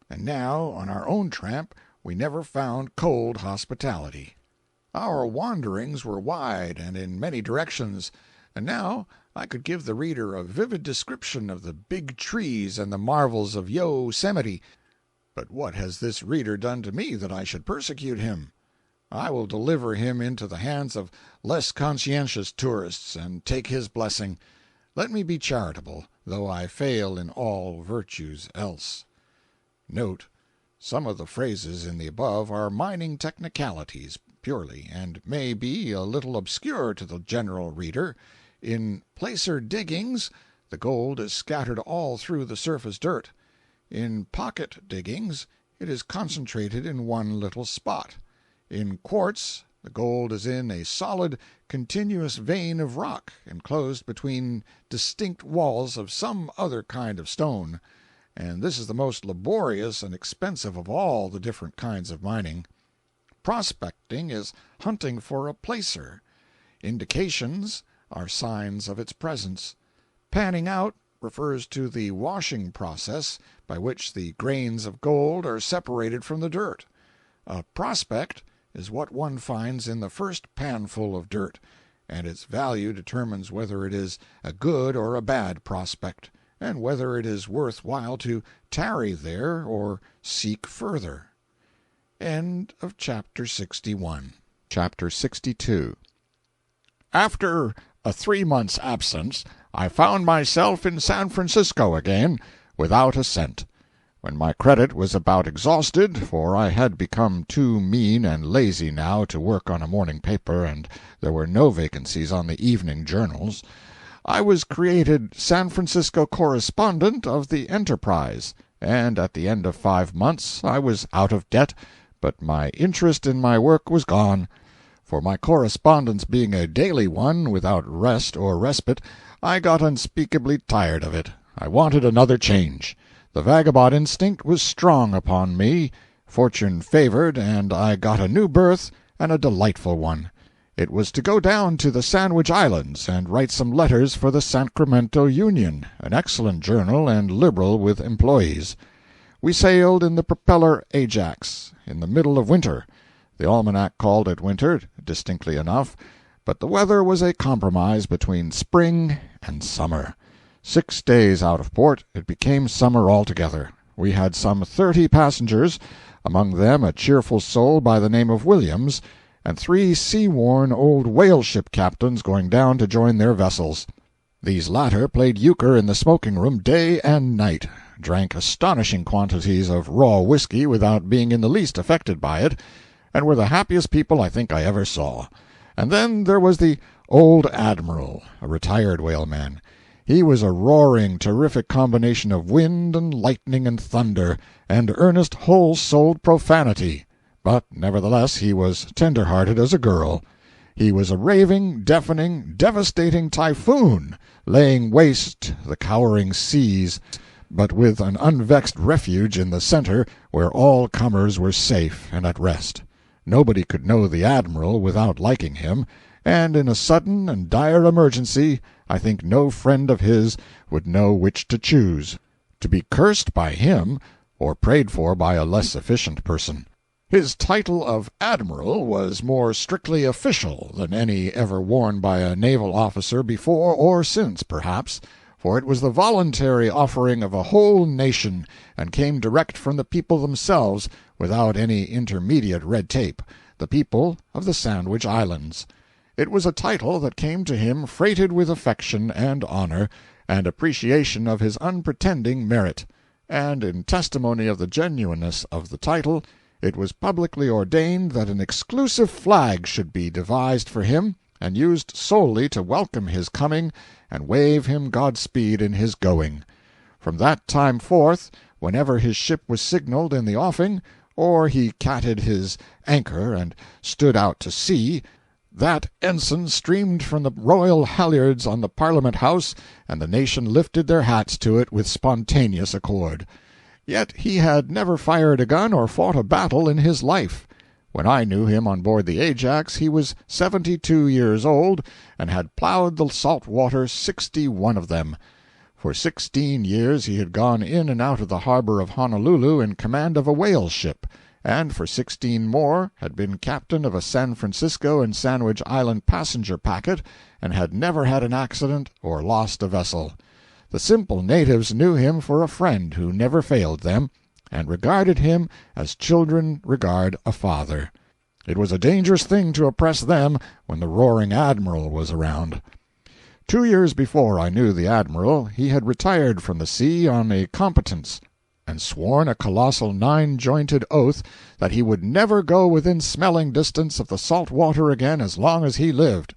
And now, on our own tramp, we never found cold hospitality. Our wanderings were wide and in many directions, and now I could give the reader a vivid description of the big trees and the marvels of Yosemite. But what has this reader done to me that I should persecute him? I will deliver him into the hands of less conscientious tourists, and take his blessing. Let me be charitable, though I fail in all virtues else. Note: some of the phrases in the above are mining technicalities purely, and may be a little obscure to the general reader. In placer diggings, the gold is scattered all through the surface dirt. In pocket diggings, it is concentrated in one little spot. In quartz, the gold is in a solid, continuous vein of rock, enclosed between distinct walls of some other kind of stone, and this is the most laborious and expensive of all the different kinds of mining. Prospecting is hunting for a placer. Indications are signs of its presence. Panning out refers to the washing process by which the grains of gold are separated from the dirt. A prospect is what one finds in the first panful of dirt, and its value determines whether it is a good or a bad prospect, and whether it is worth while to tarry there or seek further. End of Chapter 61. Chapter 62. After a 3 months' absence, I found myself in San Francisco again, without a cent. When my credit was about exhausted, for I had become too mean and lazy now to work on a morning paper, and there were no vacancies on the evening journals, I was created San Francisco correspondent of the Enterprise, and at the end of 5 months I was out of debt, but my interest in my work was gone. For my correspondence being a daily one, without rest or respite, I got unspeakably tired of it. I wanted another change. The vagabond instinct was strong upon me. Fortune favored, and I got a new berth, and a delightful one. It was to go down to the Sandwich Islands and write some letters for the Sacramento Union, an excellent journal and liberal with employees. We sailed in the propeller Ajax, in the middle of winter. The almanac called it winter, distinctly enough, but the weather was a compromise between spring and summer. 6 days out of port, it became summer altogether. We had some 30 passengers, among them a cheerful soul by the name of Williams, and 3 sea-worn old whale-ship captains going down to join their vessels. These latter played euchre in the smoking-room day and night, drank astonishing quantities of raw whiskey without being in the least affected by it, and were the happiest people I think I ever saw. And then there was the old Admiral, a retired whaleman. He was a roaring, terrific combination of wind and lightning and thunder, and earnest, whole-souled profanity. But nevertheless he was tender-hearted as a girl. He was a raving, deafening, devastating typhoon, laying waste the cowering seas, but with an unvexed refuge in the center where all comers were safe and at rest. Nobody could know the Admiral without liking him, and in a sudden and dire emergency I think no friend of his would know which to choose, to be cursed by him or prayed for by a less efficient person. His title of Admiral was more strictly official than any ever worn by a naval officer before or since, perhaps, for it was the voluntary offering of a whole nation, and came direct from the people themselves without any intermediate red tape, the people of the Sandwich Islands. It was a title that came to him freighted with affection and honor, and appreciation of his unpretending merit; and in testimony of the genuineness of the title, it was publicly ordained that an exclusive flag should be devised for him, and used solely to welcome his coming and wave him Godspeed in his going. From that time forth, whenever his ship was signaled in the offing, or he catted his anchor and stood out to sea, that ensign streamed from the royal halyards on the Parliament House, and the nation lifted their hats to it with spontaneous accord. Yet he had never fired a gun or fought a battle in his life. When I knew him on board the Ajax he was 72 years old, and had plowed the salt water 61 of them. For 16 years he had gone in and out of the harbor of Honolulu in command of a whale ship, and for 16 more had been captain of a San Francisco and Sandwich Island passenger packet, and had never had an accident or lost a vessel. The simple natives knew him for a friend who never failed them, and regarded him as children regard a father. It was a dangerous thing to oppress them when the roaring Admiral was around. 2 years before I knew the Admiral, he had retired from the sea on a competence, and sworn a colossal 9-jointed oath that he would never go within smelling distance of the salt water again as long as he lived.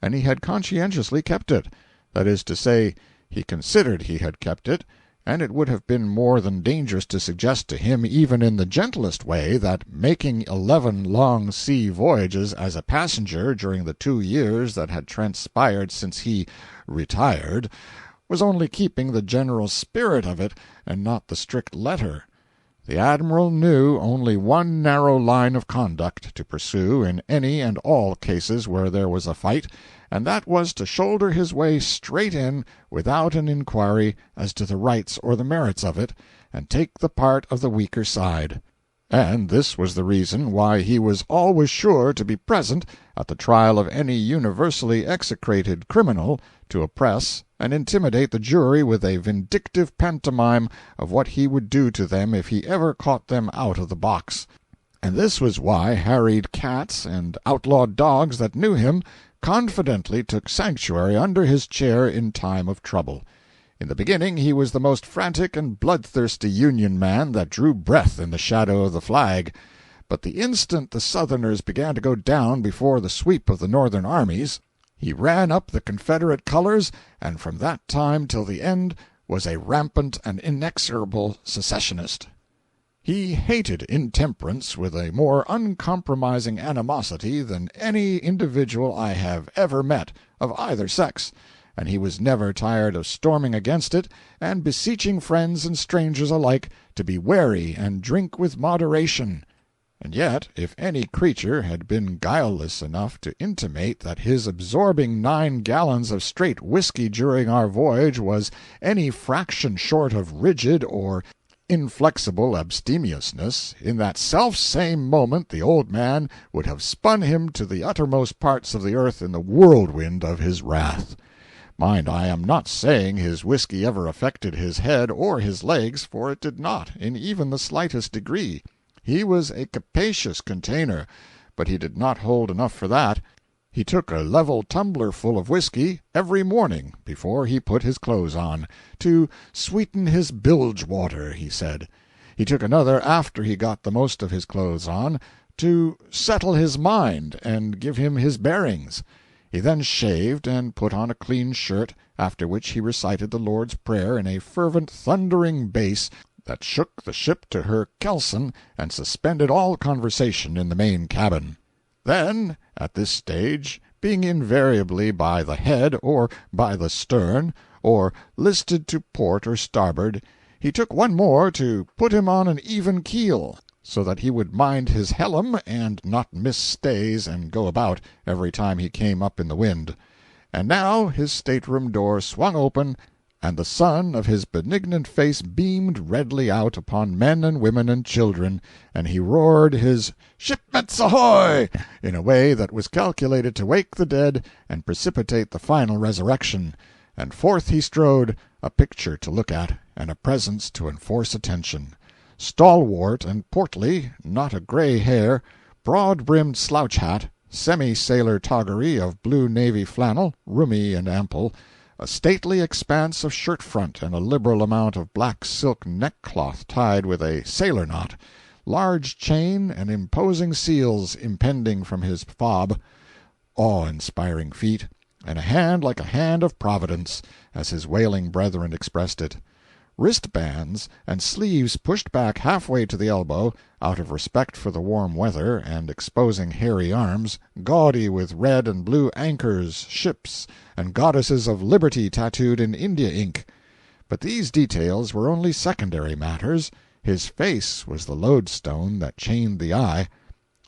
And he had conscientiously kept it. That is to say, he considered he had kept it, and it would have been more than dangerous to suggest to him even in the gentlest way that making 11 long sea voyages as a passenger during the 2 years that had transpired since he "retired" was only keeping the general spirit of it and not the strict letter. The Admiral knew only one narrow line of conduct to pursue in any and all cases where there was a fight, and that was to shoulder his way straight in without an inquiry as to the rights or the merits of it, and take the part of the weaker side. And this was the reason why he was always sure to be present at the trial of any universally execrated criminal, to oppress and intimidate the jury with a vindictive pantomime of what he would do to them if he ever caught them out of the box. And this was why harried cats and outlawed dogs that knew him confidently took sanctuary under his chair in time of trouble. In the beginning he was the most frantic and bloodthirsty Union man that drew breath in the shadow of the flag. But the instant the Southerners began to go down before the sweep of the Northern armies, he ran up the Confederate colors, and from that time till the end was a rampant and inexorable secessionist. He hated intemperance with a more uncompromising animosity than any individual I have ever met, of either sex, and he was never tired of storming against it and beseeching friends and strangers alike to be wary and drink with moderation. And yet, if any creature had been guileless enough to intimate that his absorbing 9 gallons of straight whiskey during our voyage was any fraction short of rigid or inflexible abstemiousness, in that self-same moment the old man would have spun him to the uttermost parts of the earth in the whirlwind of his wrath. Mind, I am not saying his whiskey ever affected his head or his legs, for it did not, in even the slightest degree. He was a capacious container, but he did not hold enough for that. He took a level tumbler full of whiskey every morning before he put his clothes on, to sweeten his bilge water, he said. He took another after he got the most of his clothes on, to settle his mind and give him his bearings. He then shaved and put on a clean shirt, after which he recited the Lord's Prayer in a fervent thundering bass that shook the ship to her kelson and suspended all conversation in the main cabin. Then, at this stage, being invariably by the head or by the stern, or listed to port or starboard, he took one more to put him on an even keel, so that he would mind his helm and not miss stays and go about every time he came up in the wind. And now his stateroom door swung open, and the sun of his benignant face beamed redly out upon men and women and children, and he roared his "Shipmets ahoy!" in a way that was calculated to wake the dead and precipitate the final resurrection, and forth he strode, a picture to look at and a presence to enforce attention. Stalwart and portly, not a gray hair, broad-brimmed slouch hat, semi-sailor toggery of blue navy flannel, roomy and ample, a stately expanse of shirt-front and a liberal amount of black silk neckcloth tied with a sailor knot, large chain and imposing seals impending from his fob, awe-inspiring feat, and a hand like a hand of Providence, as his wailing brethren expressed it. Wristbands and sleeves pushed back halfway to the elbow, out of respect for the warm weather, and exposing hairy arms, gaudy with red and blue anchors, ships, and goddesses of liberty tattooed in India ink. But these details were only secondary matters. His face was the lodestone that chained the eye.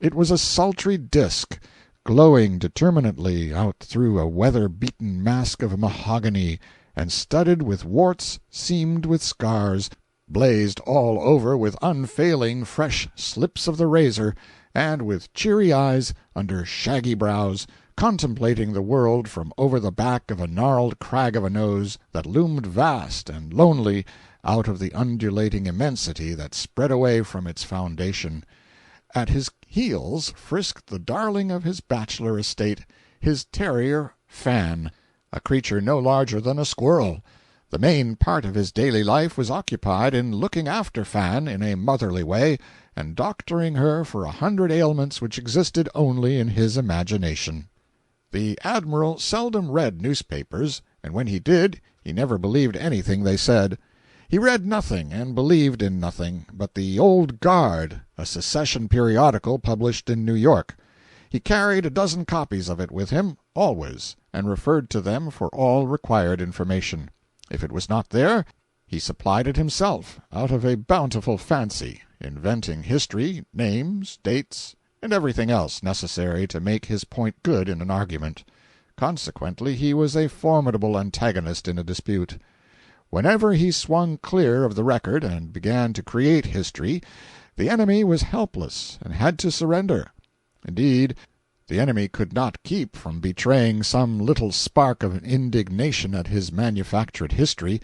It was a sultry disk, glowing determinately out through a weather-beaten mask of mahogany, and studded with warts, seamed with scars, blazed all over with unfailing fresh slips of the razor, and with cheery eyes under shaggy brows, contemplating the world from over the back of a gnarled crag of a nose that loomed vast and lonely out of the undulating immensity that spread away from its foundation. At his heels frisked the darling of his bachelor estate, his terrier Fan, a creature no larger than a squirrel. The main part of his daily life was occupied in looking after Fan in a motherly way, and doctoring her for 100 ailments which existed only in his imagination. The Admiral seldom read newspapers, and when he did, he never believed anything they said. He read nothing and believed in nothing but the Old Guard, a secession periodical published in New York. He carried a dozen copies of it with him, always, and referred to them for all required information. If it was not there, he supplied it himself, out of a bountiful fancy, inventing history, names, dates, and everything else necessary to make his point good in an argument. Consequently, he was a formidable antagonist in a dispute. Whenever he swung clear of the record and began to create history, the enemy was helpless and had to surrender. Indeed, the enemy could not keep from betraying some little spark of indignation at his manufactured history,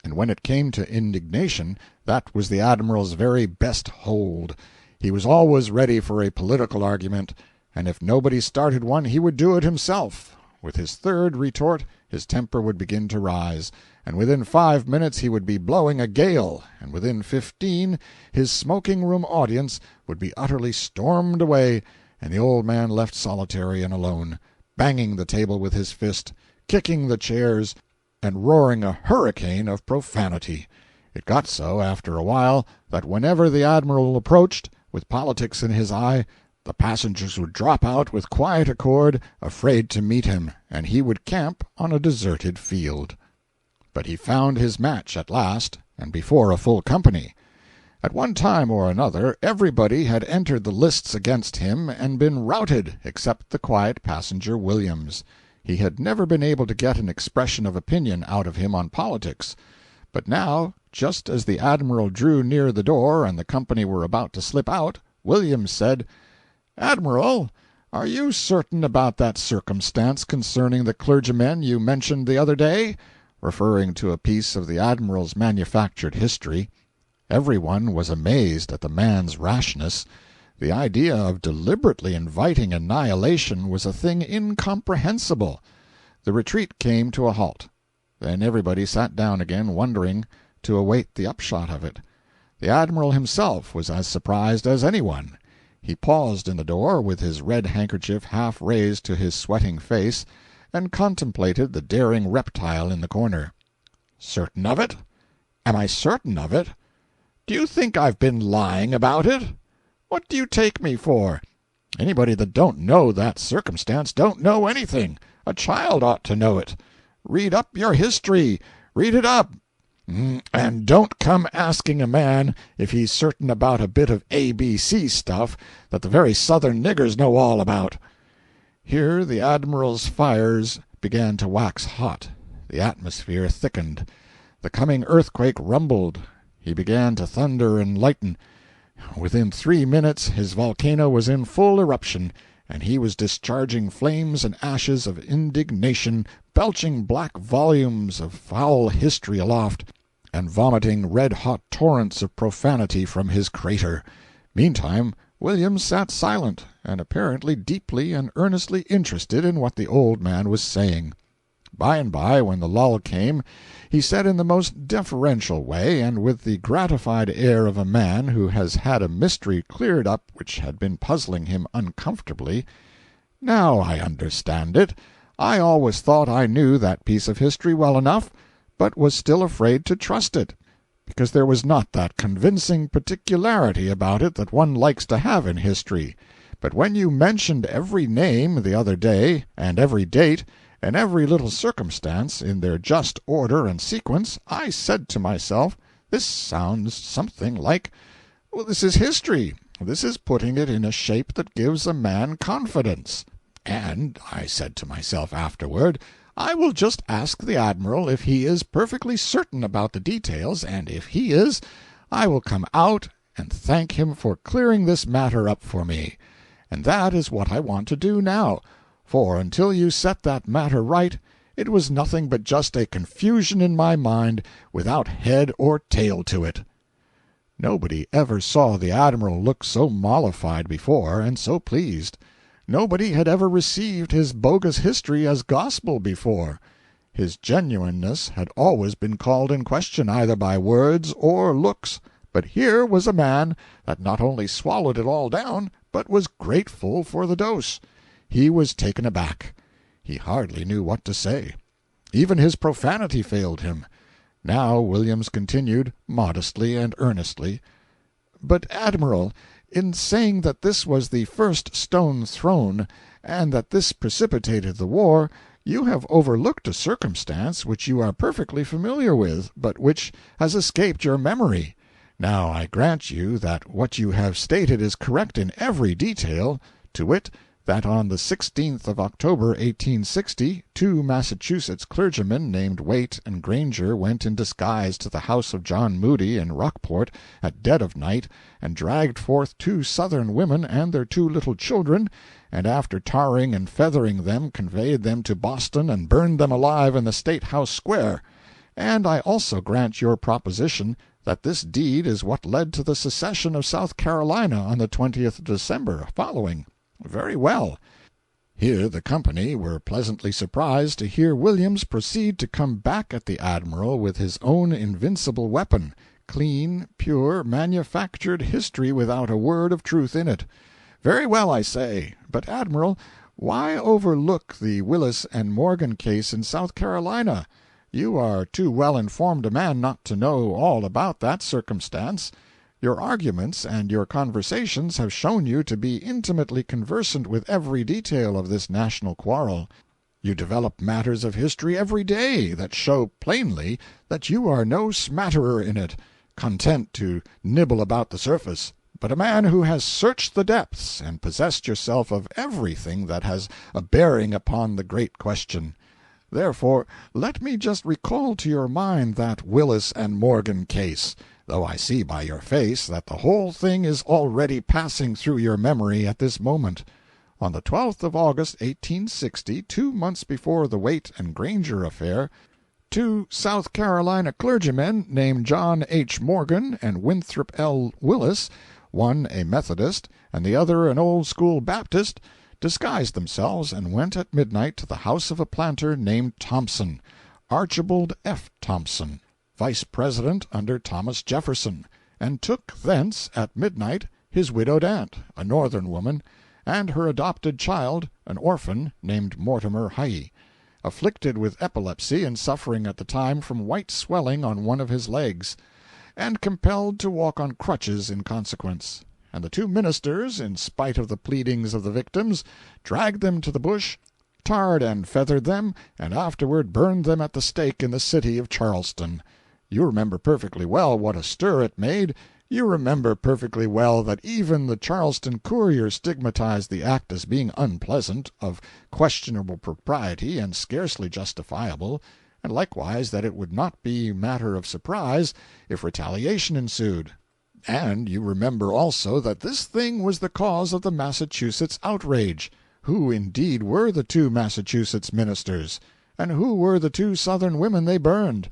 and when it came to indignation, that was the Admiral's very best hold. He was always ready for a political argument, and if nobody started one he would do it himself. With his third retort his temper would begin to rise, and within 5 minutes he would be blowing a gale, and within 15 his smoking-room audience would be utterly stormed away, and the old man left solitary and alone, banging the table with his fist, kicking the chairs, and roaring a hurricane of profanity. It got so, after a while, that whenever the Admiral approached, with politics in his eye, the passengers would drop out with quiet accord, afraid to meet him, and he would camp on a deserted field. But he found his match at last, and before a full company. At one time or another everybody had entered the lists against him and been routed, except the quiet passenger Williams. He had never been able to get an expression of opinion out of him on politics. But now, just as the Admiral drew near the door and the company were about to slip out, Williams said, "Admiral, are you certain about that circumstance concerning the clergymen you mentioned the other day?" referring to a piece of the Admiral's manufactured history. Every one was amazed at the man's rashness. The idea of deliberately inviting annihilation was a thing incomprehensible. The retreat came to a halt. Then everybody sat down again, wondering, to await the upshot of it. The Admiral himself was as surprised as any one. He paused in the door, with his red handkerchief half raised to his sweating face, and contemplated the daring reptile in the corner. "Certain of it? Am I certain of it? Do you think I've been lying about it? What do you take me for? Anybody that don't know that circumstance don't know anything. A child ought to know it. Read up your history. Read it up. And don't come asking a man if he's certain about a bit of ABC stuff that the very Southern niggers know all about." Here the Admiral's fires began to wax hot. The atmosphere thickened. The coming earthquake rumbled. He began to thunder and lighten. Within 3 minutes his volcano was in full eruption, and he was discharging flames and ashes of indignation, belching black volumes of foul history aloft, and vomiting red-hot torrents of profanity from his crater. Meantime, William sat silent, and apparently deeply and earnestly interested in what the old man was saying. By and by, when the lull came, he said in the most deferential way, and with the gratified air of a man who has had a mystery cleared up which had been puzzling him uncomfortably, "Now I understand it. I always thought I knew that piece of history well enough, but was still afraid to trust it, because there was not that convincing particularity about it that one likes to have in history. But when you mentioned every name the other day, and every date, and every little circumstance, in their just order and sequence, I said to myself, this sounds something like this is history. This is putting it in a shape that gives a man confidence. And I said to myself afterward, I will just ask the Admiral if he is perfectly certain about the details, and if he is, I will come out and thank him for clearing this matter up for me. And that is what I want to do now. For until you set that matter right, it was nothing but just a confusion in my mind without head or tail to it." Nobody ever saw the Admiral look so mollified before, and so pleased. Nobody had ever received his bogus history as gospel before. His genuineness had always been called in question either by words or looks, but here was a man that not only swallowed it all down, but was grateful for the dose. He was taken aback. He hardly knew what to say. Even his profanity failed him. Now Williams continued, modestly and earnestly, "But, Admiral, in saying that this was the first stone thrown, and that this precipitated the war, you have overlooked a circumstance which you are perfectly familiar with, but which has escaped your memory. Now I grant you that what you have stated is correct in every detail, to wit, that on the 16th of October, 1860, 2 Massachusetts clergymen named Waite and Granger went in disguise to the house of John Moody in Rockport at dead of night, and dragged forth 2 Southern women and their 2 little children, and after tarring and feathering them conveyed them to Boston and burned them alive in the State House Square. And I also grant your proposition that this deed is what led to the secession of South Carolina on the 20th of December following. Very well." Here the company were pleasantly surprised to hear Williams proceed to come back at the Admiral with his own invincible weapon, clean, pure, manufactured history without a word of truth in it. "Very well, I say. But, Admiral, why overlook the Willis and Morgan case in South Carolina? You are too well informed a man not to know all about that circumstance. Your arguments and your conversations have shown you to be intimately conversant with every detail of this national quarrel. You develop matters of history every day that show plainly that you are no smatterer in it, content to nibble about the surface, but a man who has searched the depths and possessed yourself of everything that has a bearing upon the great question. Therefore, let me just recall to your mind that Willis and Morgan case, though I see by your face that the whole thing is already passing through your memory at this moment. On the 12th of August, 1860, 2 months before the Waite and Granger affair, 2 South Carolina clergymen named John H. Morgan and Winthrop L. Willis, one a Methodist and the other an old-school Baptist, disguised themselves and went at midnight to the house of a planter named Thompson, Archibald F. Thompson, Vice President under Thomas Jefferson, and took thence at midnight his widowed aunt, a Northern woman, and her adopted child, an orphan, named Mortimer Heye, afflicted with epilepsy and suffering at the time from white swelling on one of his legs, and compelled to walk on crutches in consequence. And the 2 ministers, in spite of the pleadings of the victims, dragged them to the bush, tarred and feathered them, and afterward burned them at the stake in the city of Charleston. You remember perfectly well what a stir it made. You remember perfectly well that even the Charleston Courier stigmatized the act as being unpleasant, of questionable propriety, and scarcely justifiable, and likewise that it would not be matter of surprise if retaliation ensued. And you remember also that this thing was the cause of the Massachusetts outrage. Who, indeed, were the 2 Massachusetts ministers? And who were the 2 Southern women they burned?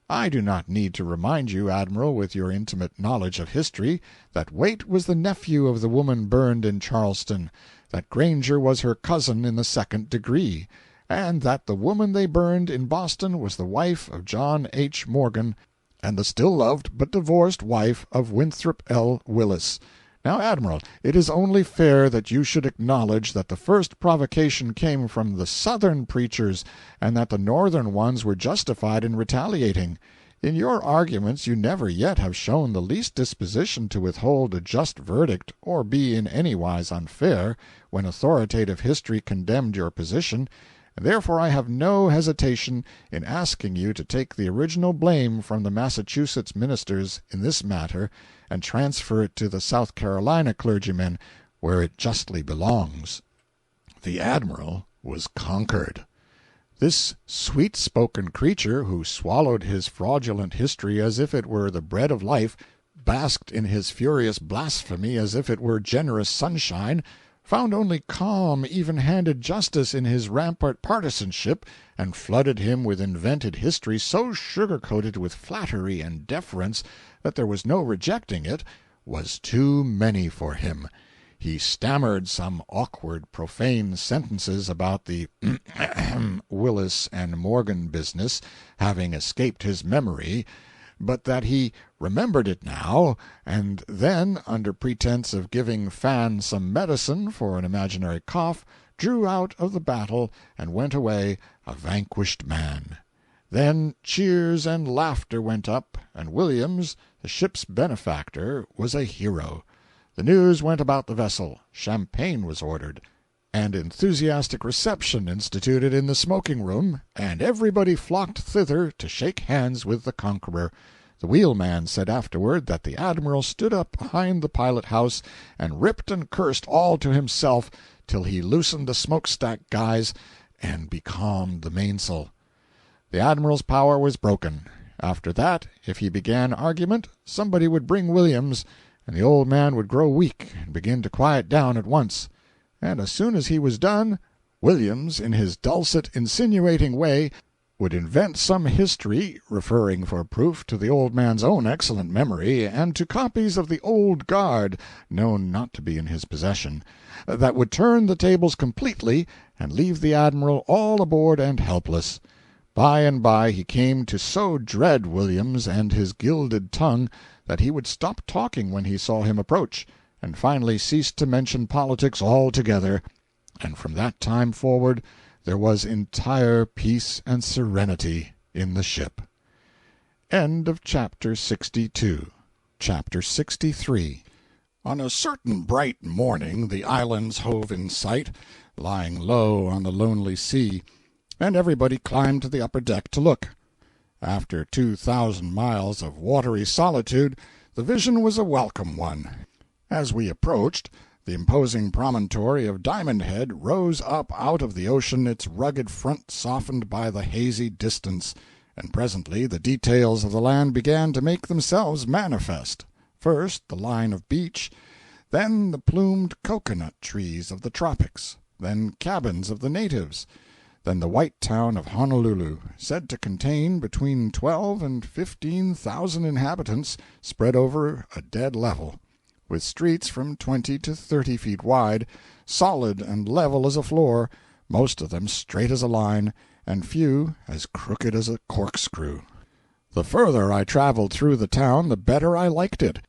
I do not need to remind you, Admiral, with your intimate knowledge of history, that Waite was the nephew of the woman burned in Charleston, that Granger was her cousin in the 2nd degree, and that the woman they burned in Boston was the wife of John H. Morgan, and the still loved but divorced wife of Winthrop L. Willis. Now, Admiral, it is only fair that you should acknowledge that the first provocation came from the Southern preachers, and that the Northern ones were justified in retaliating. In your arguments you never yet have shown the least disposition to withhold a just verdict or be in any wise unfair, when authoritative history condemned your position, and therefore I have no hesitation in asking you to take the original blame from the Massachusetts ministers in this matter and transfer it to the South Carolina clergymen, where it justly belongs." The Admiral was conquered. This sweet-spoken creature, who swallowed his fraudulent history as if it were the bread of life, basked in his furious blasphemy as if it were generous sunshine, found only calm, even-handed justice in his rampart partisanship, and flooded him with invented history so sugar-coated with flattery and deference that there was no rejecting it, was too many for him. He stammered some awkward, profane sentences about the Willis and Morgan business having escaped his memory, but that he remembered it now, and then, under pretense of giving Fan some medicine for an imaginary cough, drew out of the battle and went away a vanquished man. Then cheers and laughter went up, and Williams, the ship's benefactor, was a hero. The news went about the vessel, champagne was ordered, and enthusiastic reception instituted in the smoking-room, and everybody flocked thither to shake hands with the conqueror. The wheelman said afterward that the Admiral stood up behind the pilot-house and ripped and cursed all to himself till he loosened the smokestack guys and becalmed the mainsail. The Admiral's power was broken. After that, if he began argument, somebody would bring Williams, and the old man would grow weak and begin to quiet down at once. And as soon as he was done, Williams, in his dulcet, insinuating way, would invent some history, referring for proof to the old man's own excellent memory and to copies of the Old Guard, known not to be in his possession, that would turn the tables completely and leave the Admiral all aboard and helpless. By and by he came to so dread Williams and his gilded tongue that he would stop talking when he saw him approach, and finally ceased to mention politics altogether, and from that time forward there was entire peace and serenity in the ship. End of Chapter 62. Chapter 63. On a certain bright morning the islands hove in sight, lying low on the lonely sea, and everybody climbed to the upper deck to look. After 2,000 miles of watery solitude, the vision was a welcome one. As we approached, the imposing promontory of Diamond Head rose up out of the ocean, its rugged front softened by the hazy distance, and presently the details of the land began to make themselves manifest. First the line of beach, then the plumed cocoanut trees of the tropics, then cabins of the natives, then the white town of Honolulu, said to contain between 12 and 15,000 inhabitants spread over a dead level, with streets from 20 to 30 feet wide, solid and level as a floor, most of them straight as a line, and few as crooked as a corkscrew. The further I traveled through the town, the better I liked it.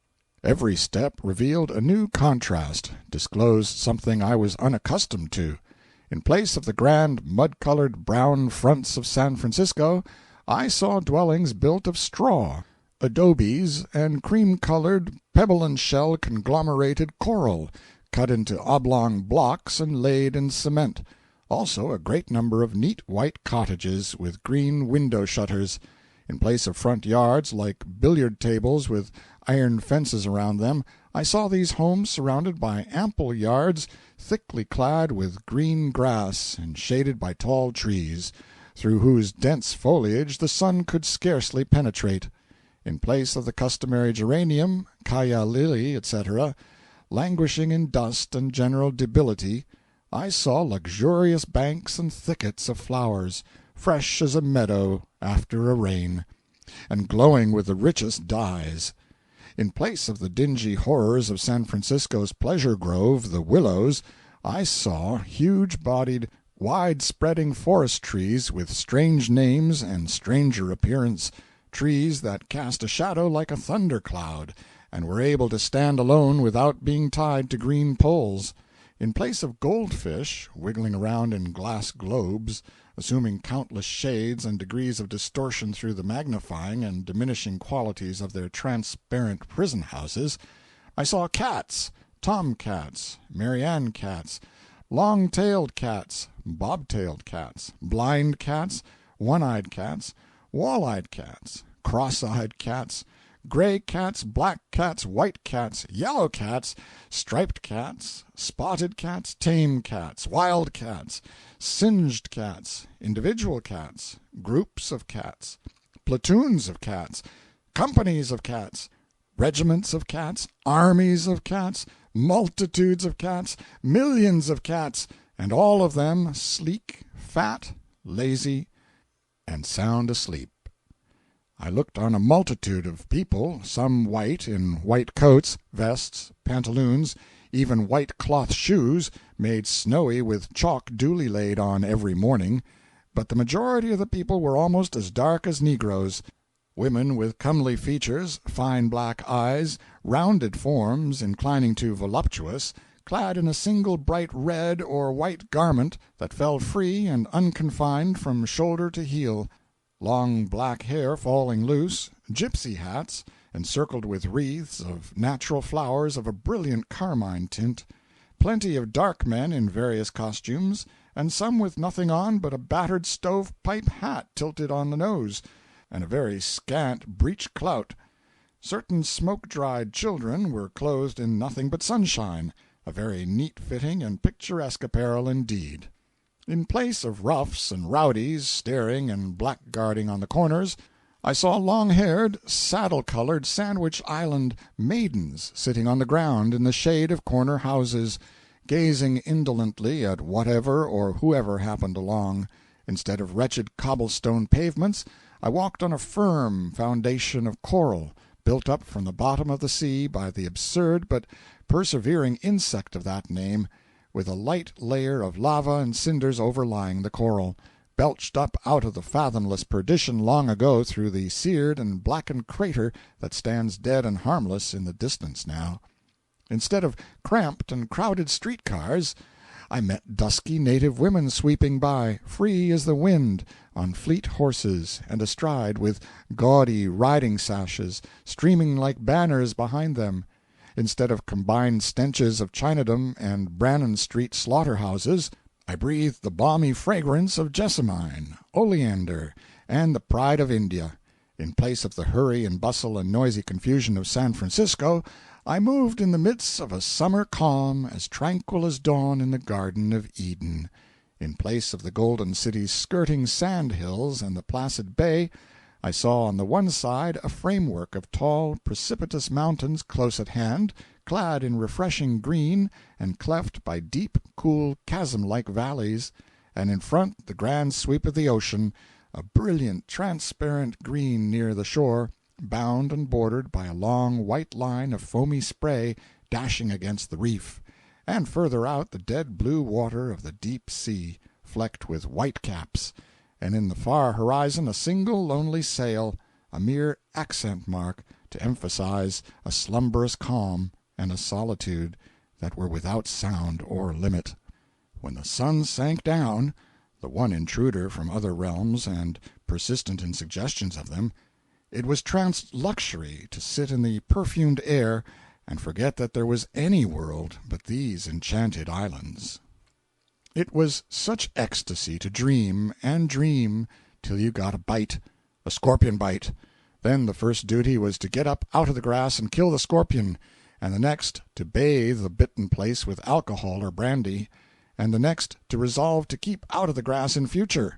Every step revealed a new contrast, disclosed something I was unaccustomed to. In place of the grand mud-colored brown fronts of San Francisco, I saw dwellings built of straw, adobes, and cream-colored, pebble-and-shell conglomerated coral, cut into oblong blocks and laid in cement. Also a great number of neat white cottages with green window-shutters. In place of front yards like billiard-tables with iron fences around them, I saw these homes surrounded by ample yards thickly clad with green grass and shaded by tall trees, through whose dense foliage the sun could scarcely penetrate. In place of the customary geranium, calla lily, etc., languishing in dust and general debility, I saw luxurious banks and thickets of flowers, fresh as a meadow after a rain, and glowing with the richest dyes. In place of the dingy horrors of San Francisco's pleasure grove, the willows, I saw huge-bodied, wide-spreading forest trees with strange names and stranger appearance, trees that cast a shadow like a thunder-cloud, and were able to stand alone without being tied to green poles. In place of goldfish, wiggling around in glass globes, assuming countless shades and degrees of distortion through the magnifying and diminishing qualities of their transparent prison-houses, I saw cats, tom-cats, Marianne cats, long-tailed cats, bob-tailed cats, blind cats, one-eyed cats, wall-eyed cats, cross-eyed cats, gray cats, black cats, white cats, yellow cats, striped cats, spotted cats, tame cats, wild cats, singed cats, individual cats, groups of cats, platoons of cats, companies of cats, regiments of cats, armies of cats, multitudes of cats, millions of cats, and all of them sleek, fat, lazy, and sound asleep. I looked on a multitude of people, some white, in white coats, vests, pantaloons, even white cloth shoes, made snowy with chalk duly laid on every morning, but the majority of the people were almost as dark as negroes, women with comely features, fine black eyes, rounded forms inclining to voluptuous, clad in a single bright red or white garment that fell free and unconfined from shoulder to heel, long black hair falling loose, gypsy hats, encircled with wreaths of natural flowers of a brilliant carmine tint, plenty of dark men in various costumes, and some with nothing on but a battered stove-pipe hat tilted on the nose, and a very scant breech-clout. Certain smoke-dried children were clothed in nothing but sunshine, a very neat-fitting and picturesque apparel indeed. In place of roughs and rowdies staring and blackguarding on the corners, I saw long-haired, saddle-colored Sandwich Island maidens sitting on the ground in the shade of corner houses, gazing indolently at whatever or whoever happened along. Instead of wretched cobblestone pavements, I walked on a firm foundation of coral, built up from the bottom of the sea by the absurd but persevering insect of that name, with a light layer of lava and cinders overlying the coral, belched up out of the fathomless perdition long ago through the seared and blackened crater that stands dead and harmless in the distance now. Instead of cramped and crowded street-cars, I met dusky native women sweeping by, free as the wind, on fleet horses, and astride, with gaudy riding sashes streaming like banners behind them. Instead of combined stenches of Chinadom and Brannan Street slaughter-houses, I breathed the balmy fragrance of jessamine, oleander, and the pride of India. In place of the hurry and bustle and noisy confusion of San Francisco, I moved in the midst of a summer calm as tranquil as dawn in the Garden of Eden. In place of the golden city's skirting sand hills and the placid bay, I saw on the one side a framework of tall, precipitous mountains close at hand, clad in refreshing green and cleft by deep, cool, chasm-like valleys, and in front the grand sweep of the ocean, a brilliant, transparent green near the shore, bound and bordered by a long white line of foamy spray dashing against the reef, and further out the dead blue water of the deep sea, flecked with white caps, and in the far horizon a single lonely sail, a mere accent mark to emphasize a slumberous calm and a solitude that were without sound or limit. When the sun sank down, the one intruder from other realms and persistent in suggestions of them, it was trans-luxury to sit in the perfumed air and forget that there was any world but these enchanted islands. It was such ecstasy to dream and dream till you got a bite, a scorpion bite. Then the first duty was to get up out of the grass and kill the scorpion, and the next to bathe the bitten place with alcohol or brandy, and the next to resolve to keep out of the grass in future.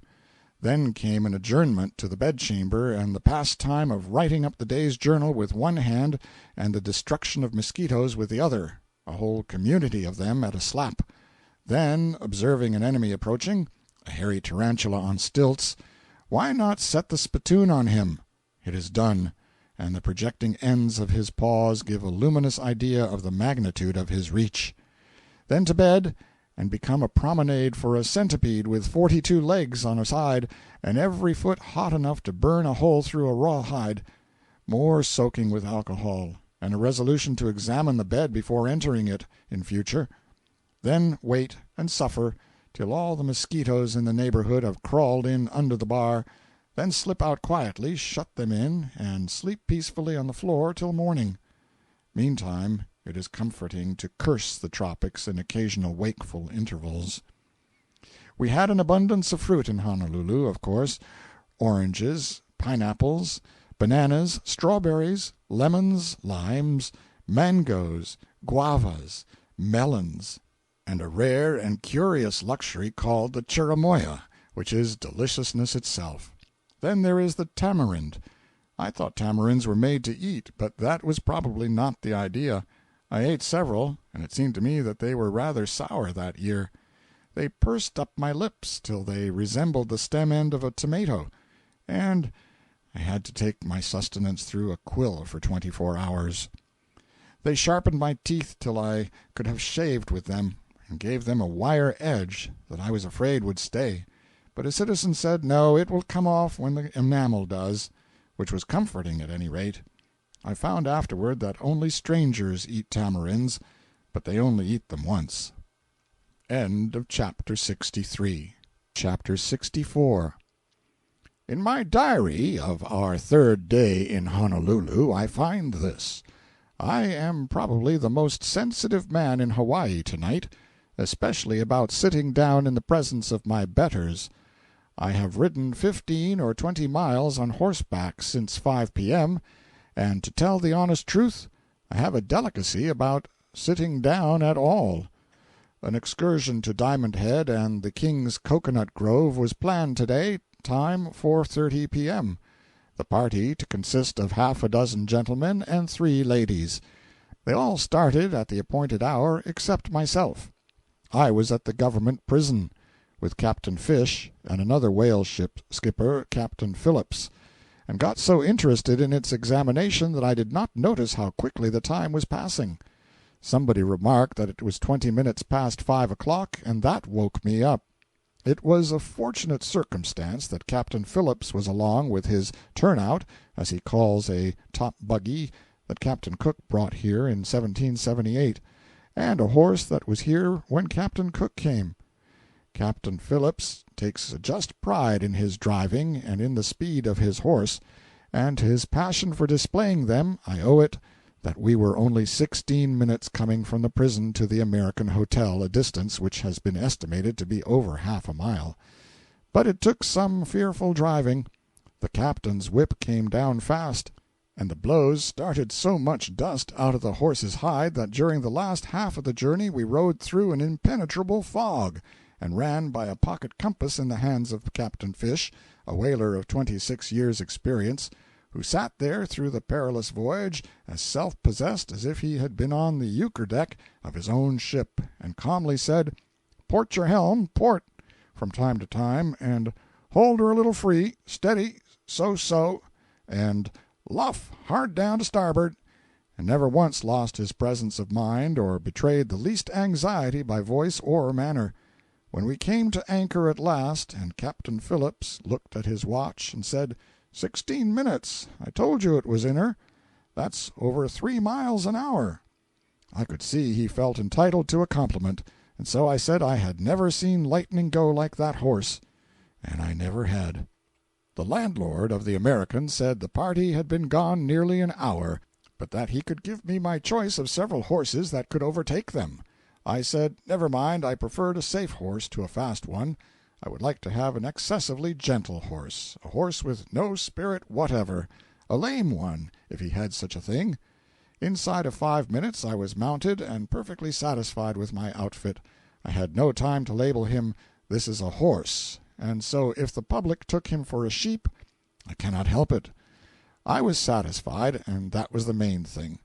Then came an adjournment to the bedchamber and the pastime of writing up the day's journal with one hand and the destruction of mosquitoes with the other, a whole community of them at a slap. Then, observing an enemy approaching, a hairy tarantula on stilts, why not set the spittoon on him? It is done, and the projecting ends of his paws give a luminous idea of the magnitude of his reach. Then to bed, and become a promenade for a centipede with 42 legs on a side, and every foot hot enough to burn a hole through a rawhide. More soaking with alcohol, and a resolution to examine the bed before entering it in future. Then wait and suffer till all the mosquitoes in the neighborhood have crawled in under the bar, then slip out quietly, shut them in, and sleep peacefully on the floor till morning. Meantime, it is comforting to curse the tropics in occasional wakeful intervals. We had an abundance of fruit in Honolulu, of course: oranges, pineapples, bananas, strawberries, lemons, limes, mangoes, guavas, melons, and a rare and curious luxury called the cherimoya, which is deliciousness itself. Then there is the tamarind. I thought tamarinds were made to eat, but that was probably not the idea. I ate several, and it seemed to me that they were rather sour that year. They pursed up my lips till they resembled the stem end of a tomato, and I had to take my sustenance through a quill for 24 hours. They sharpened my teeth till I could have shaved with them, and gave them a wire edge that I was afraid would stay. But a citizen said, no, it will come off when the enamel does, which was comforting at any rate. I found afterward that only strangers eat tamarinds, but they only eat them once. End of chapter 63. Chapter 64. In my diary of our third day in Honolulu I find this: I am probably the most sensitive man in Hawaii tonight, especially about sitting down in the presence of my betters. I have ridden 15 or 20 miles on horseback since 5 p.m., and to tell the honest truth, I have a delicacy about sitting down at all. An excursion to Diamond Head and the King's Coconut Grove was planned today, time 4:30 p.m., the party to consist of half a dozen gentlemen and 3 ladies. They all started at the appointed hour except myself. I was at the government prison, with Captain Fish and another whale ship skipper, Captain Phillips, and got so interested in its examination that I did not notice how quickly the time was passing. Somebody remarked that it was 20 minutes past 5 o'clock, and that woke me up. It was a fortunate circumstance that Captain Phillips was along with his turnout, as he calls a top buggy that Captain Cook brought here in 1778, and a horse that was here when Captain Cook came. Captain Phillips takes a just pride in his driving and in the speed of his horse, and to his passion for displaying them I owe it that we were only 16 minutes coming from the prison to the American Hotel, a distance which has been estimated to be over half a mile. But it took some fearful driving. The captain's whip came down fast, and the blows started so much dust out of the horse's hide that during the last half of the journey we rode through an impenetrable fog, and ran by a pocket compass in the hands of Captain Fish, a whaler of 26 years' experience, who sat there through the perilous voyage as self-possessed as if he had been on the euchre deck of his own ship, and calmly said, "Port your helm, port," from time to time, and "Hold her a little free, steady, so," and "Luff, hard down to starboard," and never once lost his presence of mind or betrayed the least anxiety by voice or manner. When we came to anchor at last, and Captain Phillips looked at his watch and said, 16 minutes, I told you it was in her. That's over 3 miles an hour. I could see he felt entitled to a compliment, and so I said I had never seen lightning go like that horse. And I never had. The landlord of the American said the party had been gone nearly an hour, but that he could give me my choice of several horses that could overtake them. I said, never mind, I preferred a safe horse to a fast one. I would like to have an excessively gentle horse, a horse with no spirit whatever, a lame one, if he had such a thing. Inside of 5 minutes I was mounted and perfectly satisfied with my outfit. I had no time to label him, "This is a horse," and so if the public took him for a sheep, I cannot help it. I was satisfied, and that was the main thing.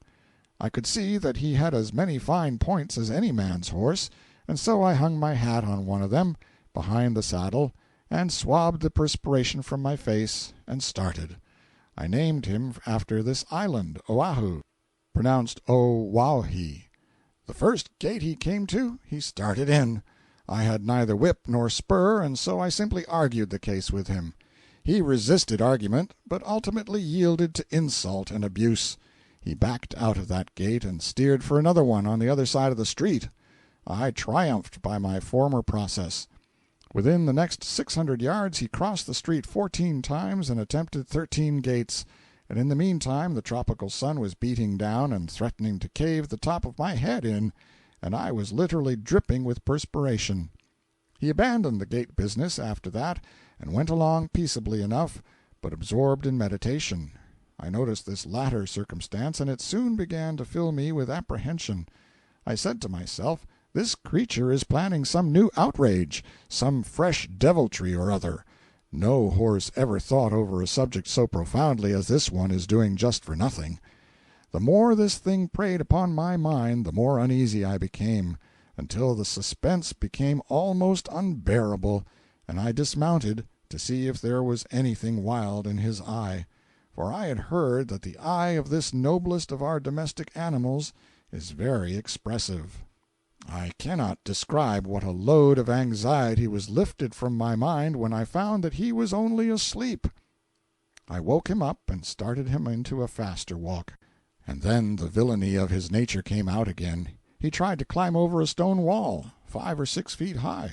I could see that he had as many fine points as any man's horse, and so I hung my hat on one of them, behind the saddle, and swabbed the perspiration from my face, and started. I named him after this island, Oahu, pronounced O-Wauhi. The first gate he came to, he started in. I had neither whip nor spur, and so I simply argued the case with him. He resisted argument, but ultimately yielded to insult and abuse. He backed out of that gate and steered for another one on the other side of the street. I triumphed by my former process. Within the next 600 yards he crossed the street 14 times and attempted 13 gates, and in the meantime the tropical sun was beating down and threatening to cave the top of my head in, and I was literally dripping with perspiration. He abandoned the gate business after that and went along peaceably enough, but absorbed in meditation. I noticed this latter circumstance, and it soon began to fill me with apprehension. I said to myself, this creature is planning some new outrage, some fresh deviltry or other. No horse ever thought over a subject so profoundly as this one is doing just for nothing. The more this thing preyed upon my mind, the more uneasy I became, until the suspense became almost unbearable, and I dismounted to see if there was anything wild in his eye. For I had heard that the eye of this noblest of our domestic animals is very expressive. I cannot describe what a load of anxiety was lifted from my mind when I found that he was only asleep. I woke him up and started him into a faster walk. And then the villainy of his nature came out again. He tried to climb over a stone wall, 5 or 6 feet high.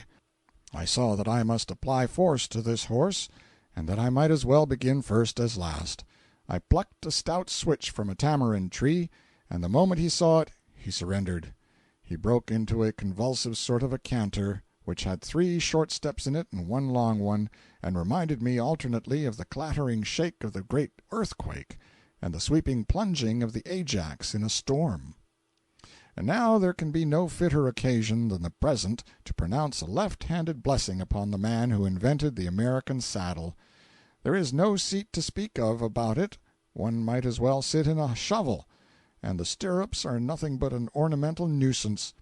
I saw that I must apply force to this horse, and that I might as well begin first as last. I plucked a stout switch from a tamarind tree, and the moment he saw it, he surrendered. He broke into a convulsive sort of a canter, which had 3 short steps in it and 1 long one, and reminded me alternately of the clattering shake of the great earthquake and the sweeping plunging of the Ajax in a storm. And now there can be no fitter occasion than the present to pronounce a left-handed blessing upon the man who invented the American saddle. There is no seat to speak of about it. One might as well sit in a shovel, and the stirrups are nothing but an ornamental nuisance.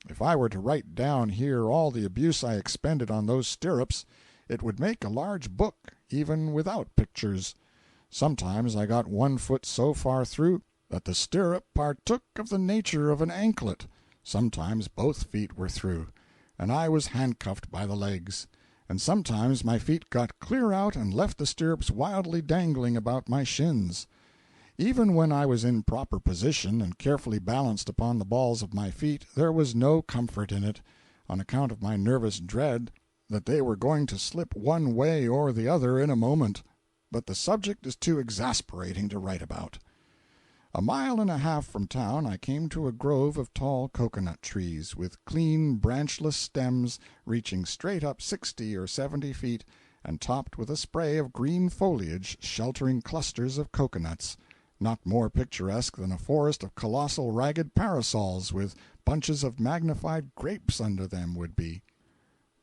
If I were to write down here all the abuse I expended on those stirrups, it would make a large book, even without pictures. Sometimes I got one foot so far through that the stirrup partook of the nature of an anklet. Sometimes both feet were through, and I was handcuffed by the legs. And sometimes my feet got clear out and left the stirrups wildly dangling about my shins. Even when I was in proper position and carefully balanced upon the balls of my feet, there was no comfort in it, on account of my nervous dread that they were going to slip one way or the other in a moment. But the subject is too exasperating to write about. A mile and a half from town I came to a grove of tall cocoanut trees, with clean branchless stems reaching straight up 60 or 70 feet, and topped with a spray of green foliage sheltering clusters of cocoanuts, not more picturesque than a forest of colossal ragged parasols with bunches of magnified grapes under them would be.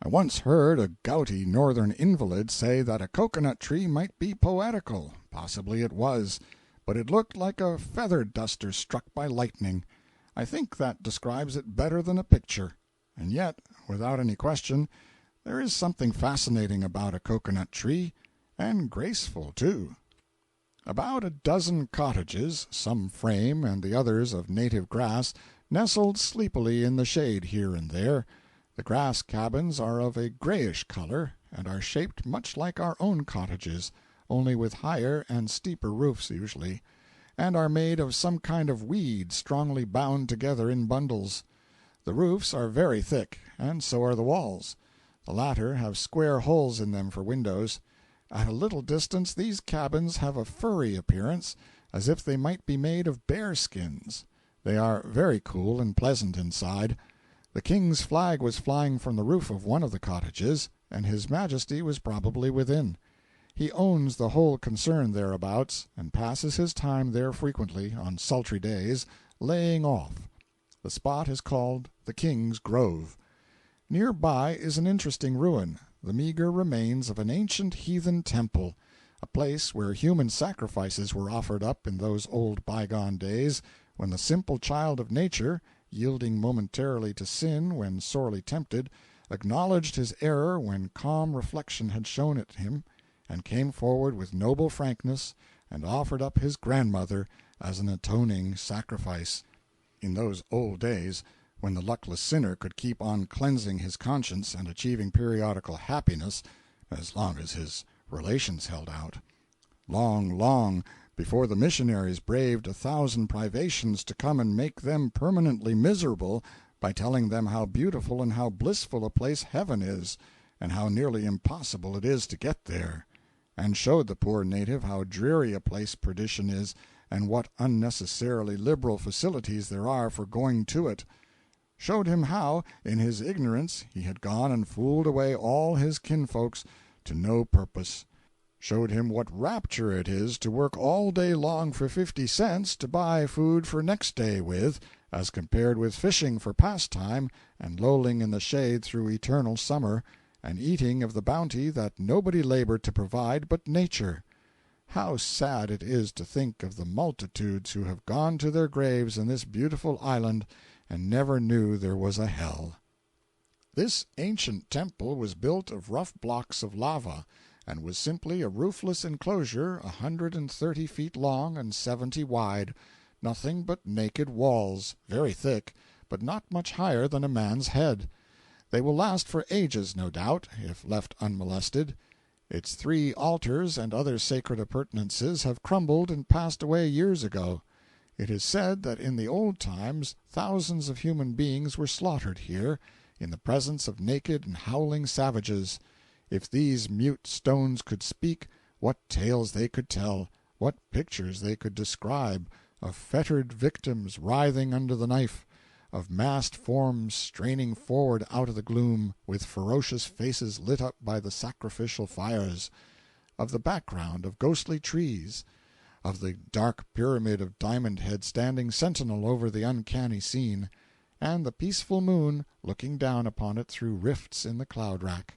I once heard a gouty northern invalid say that a cocoanut tree might be poetical. Possibly it was, but it looked like a feather duster struck by lightning. I think that describes it better than a picture. And yet, without any question, there is something fascinating about a cocoanut tree, and graceful, too. About a dozen cottages, some frame and the others of native grass, nestled sleepily in the shade here and there. The grass cabins are of a grayish color, and are shaped much like our own cottages, only with higher and steeper roofs usually, and are made of some kind of weed strongly bound together in bundles. The roofs are very thick, and so are the walls. The latter have square holes in them for windows. At a little distance these cabins have a furry appearance, as if they might be made of bear skins. They are very cool and pleasant inside. The King's flag was flying from the roof of one of the cottages, and His Majesty was probably within. He owns the whole concern thereabouts, and passes his time there frequently, on sultry days, laying off. The spot is called the King's Grove. Near by is an interesting ruin, the meager remains of an ancient heathen temple, a place where human sacrifices were offered up in those old bygone days when the simple child of nature, yielding momentarily to sin when sorely tempted, acknowledged his error when calm reflection had shown it him, and came forward with noble frankness and offered up his grandmother as an atoning sacrifice. In those old days, when the luckless sinner could keep on cleansing his conscience and achieving periodical happiness as long as his relations held out. Long, long before the missionaries braved 1,000 privations to come and make them permanently miserable by telling them how beautiful and how blissful a place heaven is, and how nearly impossible it is to get there, and showed the poor native how dreary a place perdition is, and what unnecessarily liberal facilities there are for going to it, showed him how, in his ignorance, he had gone and fooled away all his kinfolks to no purpose, showed him what rapture it is to work all day long for 50 cents to buy food for next day with, as compared with fishing for pastime and lolling in the shade through eternal summer, and eating of the bounty that nobody labored to provide but nature. How sad it is to think of the multitudes who have gone to their graves in this beautiful island and never knew there was a hell. This ancient temple was built of rough blocks of lava, and was simply a roofless enclosure 130 feet long and 70 wide, nothing but naked walls, very thick, but not much higher than a man's head. They will last for ages, no doubt, if left unmolested. Its 3 altars and other sacred appurtenances have crumbled and passed away years ago. It is said that in the old times thousands of human beings were slaughtered here, in the presence of naked and howling savages. If these mute stones could speak, what tales they could tell, what pictures they could describe, of fettered victims writhing under the knife, of massed forms straining forward out of the gloom, with ferocious faces lit up by the sacrificial fires, of the background of ghostly trees, of the dark pyramid of Diamond Head standing sentinel over the uncanny scene, and the peaceful moon looking down upon it through rifts in the cloud-rack.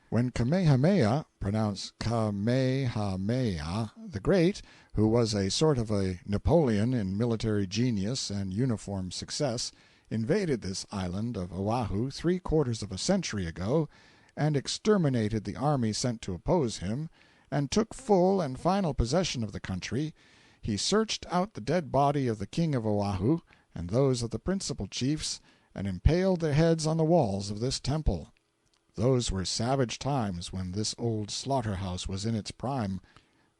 When Kamehameha, pronounced Kamehameha, the Great, who was a sort of a Napoleon in military genius and uniform success, invaded this island of Oahu 3/4 of a century ago, and exterminated the army sent to oppose him, and took full and final possession of the country, he searched out the dead body of the King of Oahu and those of the principal chiefs, and impaled their heads on the walls of this temple. Those were savage times when this old slaughter-house was in its prime.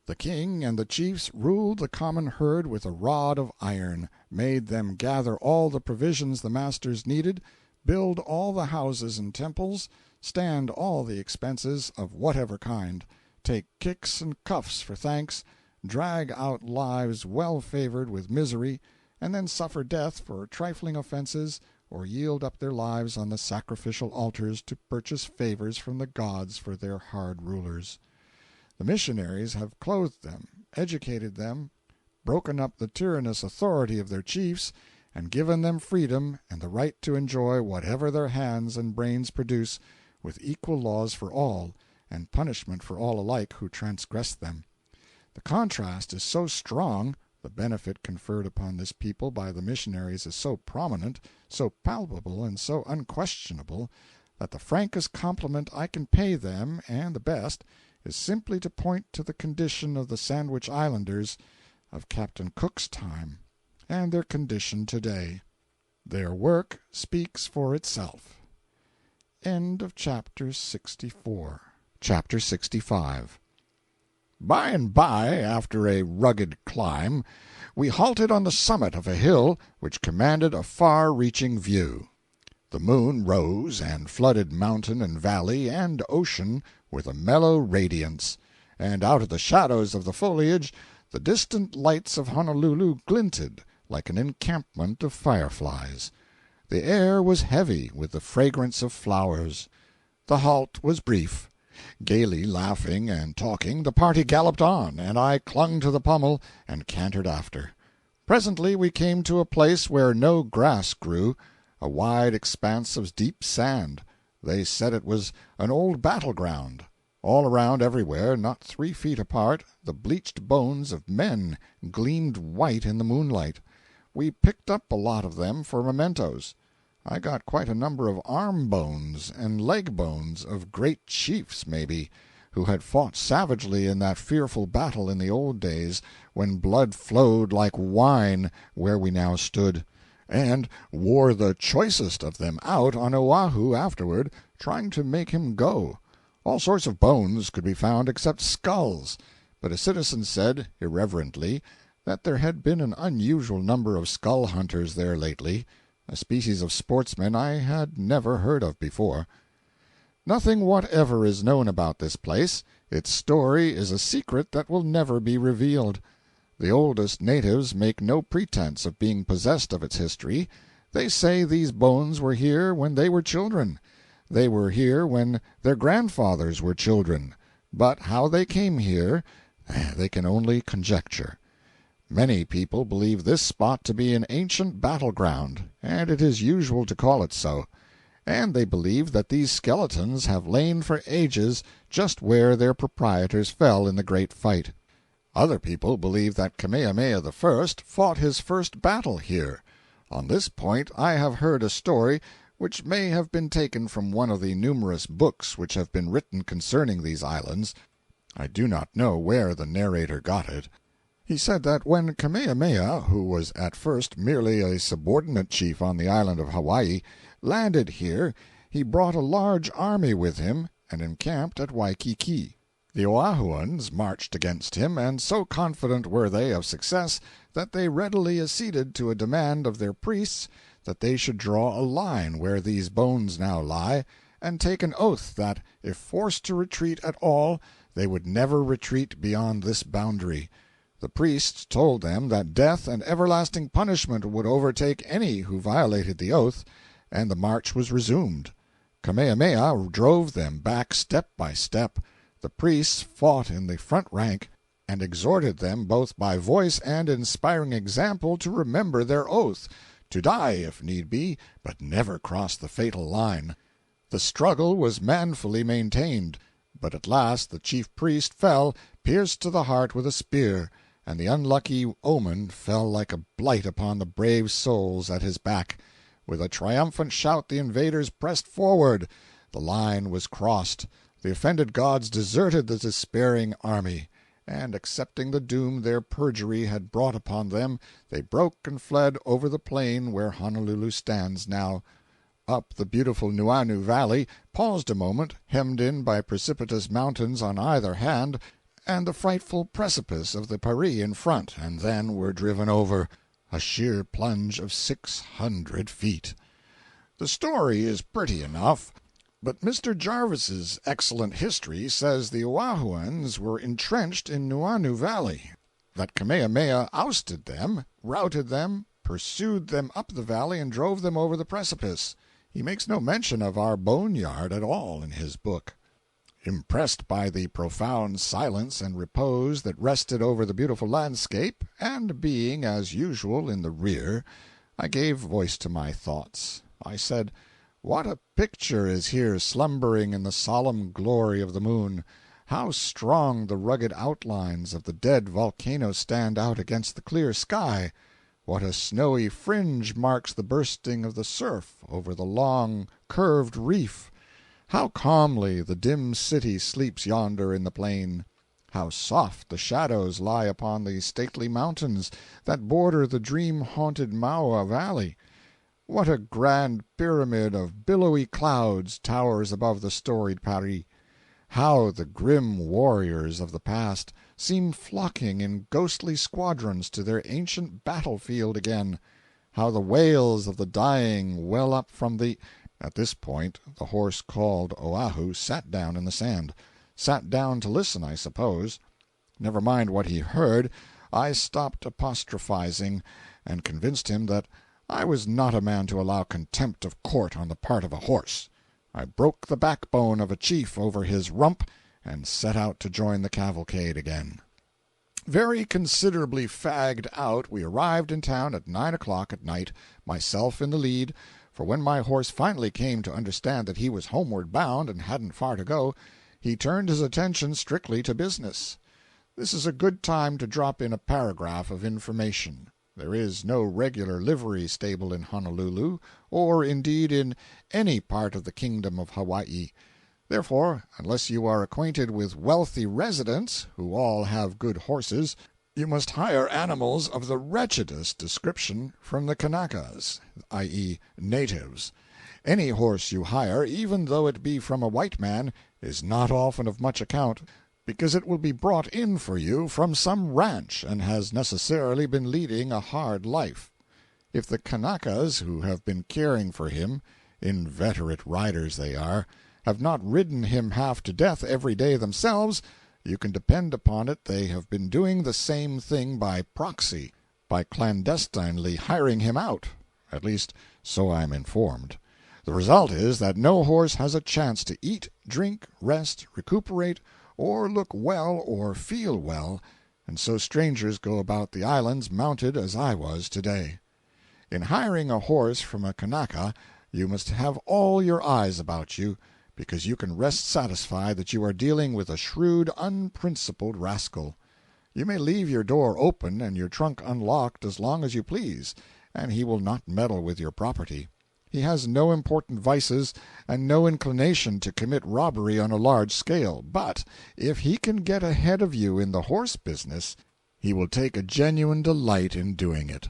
The king and the chiefs ruled the common herd with a rod of iron, made them gather all the provisions the masters needed, build all the houses and temples, stand all the expenses of whatever kind, take kicks and cuffs for thanks, drag out lives well favored with misery, and then suffer death for trifling offenses, or yield up their lives on the sacrificial altars to purchase favors from the gods for their hard rulers. The missionaries have clothed them, educated them, broken up the tyrannous authority of their chiefs, and given them freedom and the right to enjoy whatever their hands and brains produce, with equal laws for all, and punishment for all alike who transgress them. The contrast is so strong, the benefit conferred upon this people by the missionaries is so prominent, so palpable, and so unquestionable, that the frankest compliment I can pay them, and the best, is simply to point to the condition of the Sandwich Islanders of Captain Cook's time, and their condition today. Their work speaks for itself. End of Chapter 64. Chapter 65. By and by, after a rugged climb, we halted on the summit of a hill which commanded a far-reaching view. The moon rose and flooded mountain and valley and ocean with a mellow radiance, and out of the shadows of the foliage the distant lights of Honolulu glinted like an encampment of fireflies. The air was heavy with the fragrance of flowers. The halt was brief. Gaily laughing and talking, the party galloped on, and I clung to the pommel and cantered after. Presently we came to a place where no grass grew, a wide expanse of deep sand. They said it was an old battle-ground. All around, everywhere, not 3 feet apart, the bleached bones of men gleamed white in the moonlight. We picked up a lot of them for mementos. I got quite a number of arm bones and leg bones of great chiefs, maybe, who had fought savagely in that fearful battle in the old days when blood flowed like wine where we now stood, and wore the choicest of them out on Oahu afterward, trying to make him go. All sorts of bones could be found except skulls, but a citizen said, irreverently, that there had been an unusual number of skull hunters there lately, a species of sportsmen I had never heard of before. Nothing whatever is known about this place. Its story is a secret that will never be revealed. The oldest natives make no pretense of being possessed of its history. They say these bones were here when they were children. They were here when their grandfathers were children. But how they came here, they can only conjecture. Many people believe this spot to be an ancient battle-ground, and it is usual to call it so. And they believe that these skeletons have lain for ages just where their proprietors fell in the great fight. Other people believe that Kamehameha I fought his first battle here. On this point I have heard a story which may have been taken from one of the numerous books which have been written concerning these islands. I do not know where the narrator got it. He said that when Kamehameha, who was at first merely a subordinate chief on the island of Hawaii, landed here, he brought a large army with him and encamped at Waikiki. The Oahuans marched against him, and so confident were they of success that they readily acceded to a demand of their priests that they should draw a line where these bones now lie, and take an oath that, if forced to retreat at all, they would never retreat beyond this boundary. The priests told them that death and everlasting punishment would overtake any who violated the oath, and the march was resumed. Kamehameha drove them back step by step. The priests fought in the front rank, and exhorted them both by voice and inspiring example to remember their oath, to die if need be, but never cross the fatal line. The struggle was manfully maintained, but at last the chief priest fell, pierced to the heart with a spear, and the unlucky omen fell like a blight upon the brave souls at his back. With a triumphant shout the invaders pressed forward. The line was crossed. The offended gods deserted the despairing army, and, accepting the doom their perjury had brought upon them, they broke and fled over the plain where Honolulu stands now. Up the beautiful Nuuanu Valley, paused a moment, hemmed in by precipitous mountains on either hand, and the frightful precipice of the Paree in front, and then were driven over, a sheer plunge of 600 feet. The story is pretty enough, but Mr. Jarvis's excellent history says the Oahuans were entrenched in Nuuanu Valley, that Kamehameha ousted them, routed them, pursued them up the valley, and drove them over the precipice. He makes no mention of our boneyard at all in his book. Impressed by the profound silence and repose that rested over the beautiful landscape, and being, as usual, in the rear, I gave voice to my thoughts. I said, "What a picture is here slumbering in the solemn glory of the moon! How strong the rugged outlines of the dead volcano stand out against the clear sky! What a snowy fringe marks the bursting of the surf over the long, curved reef! How calmly the dim city sleeps yonder in the plain! How soft the shadows lie upon the stately mountains that border the dream-haunted Maua Valley! What a grand pyramid of billowy clouds towers above the storied Paree! How the grim warriors of the past seem flocking in ghostly squadrons to their ancient battlefield again! How the wails of the dying well up from the—" At this point the horse called Oahu sat down in the sand. Sat down to listen, I suppose. Never mind what he heard. I stopped apostrophizing, and convinced him that I was not a man to allow contempt of court on the part of a horse. I broke the backbone of a chief over his rump, and set out to join the cavalcade again. Very considerably fagged out, we arrived in town at 9 o'clock at night, myself in the lead, for when my horse finally came to understand that he was homeward bound and hadn't far to go, he turned his attention strictly to business. This is a good time to drop in a paragraph of information. There is no regular livery stable in Honolulu, or indeed in any part of the kingdom of Hawaii. Therefore, unless you are acquainted with wealthy residents, who all have good horses, you must hire animals of the wretchedest description from the Kanakas, i.e., natives. Any horse you hire, even though it be from a white man, is not often of much account, because it will be brought in for you from some ranch and has necessarily been leading a hard life. If the Kanakas who have been caring for him, inveterate riders they are, have not ridden him half to death every day themselves, you can depend upon it they have been doing the same thing by proxy, by clandestinely hiring him out. At least, so I am informed. The result is that no horse has a chance to eat, drink, rest, recuperate, or look well or feel well, and so strangers go about the islands mounted as I was today. In hiring a horse from a Kanaka, you must have all your eyes about you, because you can rest satisfied that you are dealing with a shrewd, unprincipled rascal. You may leave your door open and your trunk unlocked as long as you please, and he will not meddle with your property. He has no important vices and no inclination to commit robbery on a large scale, but if he can get ahead of you in the horse business, he will take a genuine delight in doing it.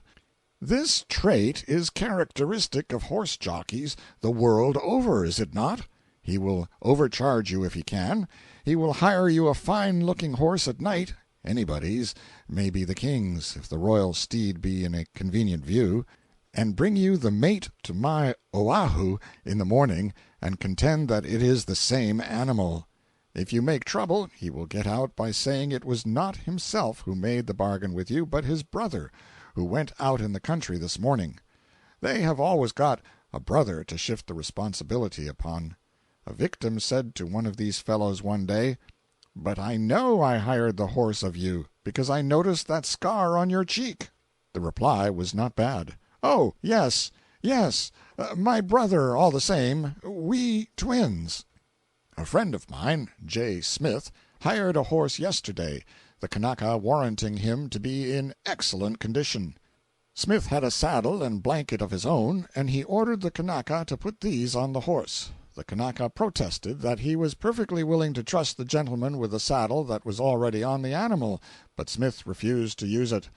This trait is characteristic of horse jockeys the world over, is it not? He will overcharge you if he can. He will hire you a fine-looking horse at night, anybody's, maybe the king's, if the royal steed be in a convenient view, and bring you the mate to my Oahu in the morning, and contend that it is the same animal. If you make trouble, he will get out by saying it was not himself who made the bargain with you, but his brother, who went out in the country this morning. They have always got a brother to shift the responsibility upon. A victim said to one of these fellows one day, "But I know I hired the horse of you, because I noticed that scar on your cheek." The reply was not bad. "Oh, yes, yes, my brother all the same, we twins." A friend of mine, J. Smith, hired a horse yesterday, the Kanaka warranting him to be in excellent condition. Smith had a saddle and blanket of his own, and he ordered the Kanaka to put these on the horse. The Kanaka protested that he was perfectly willing to trust the gentleman with the saddle that was already on the animal, but Smith refused to use it.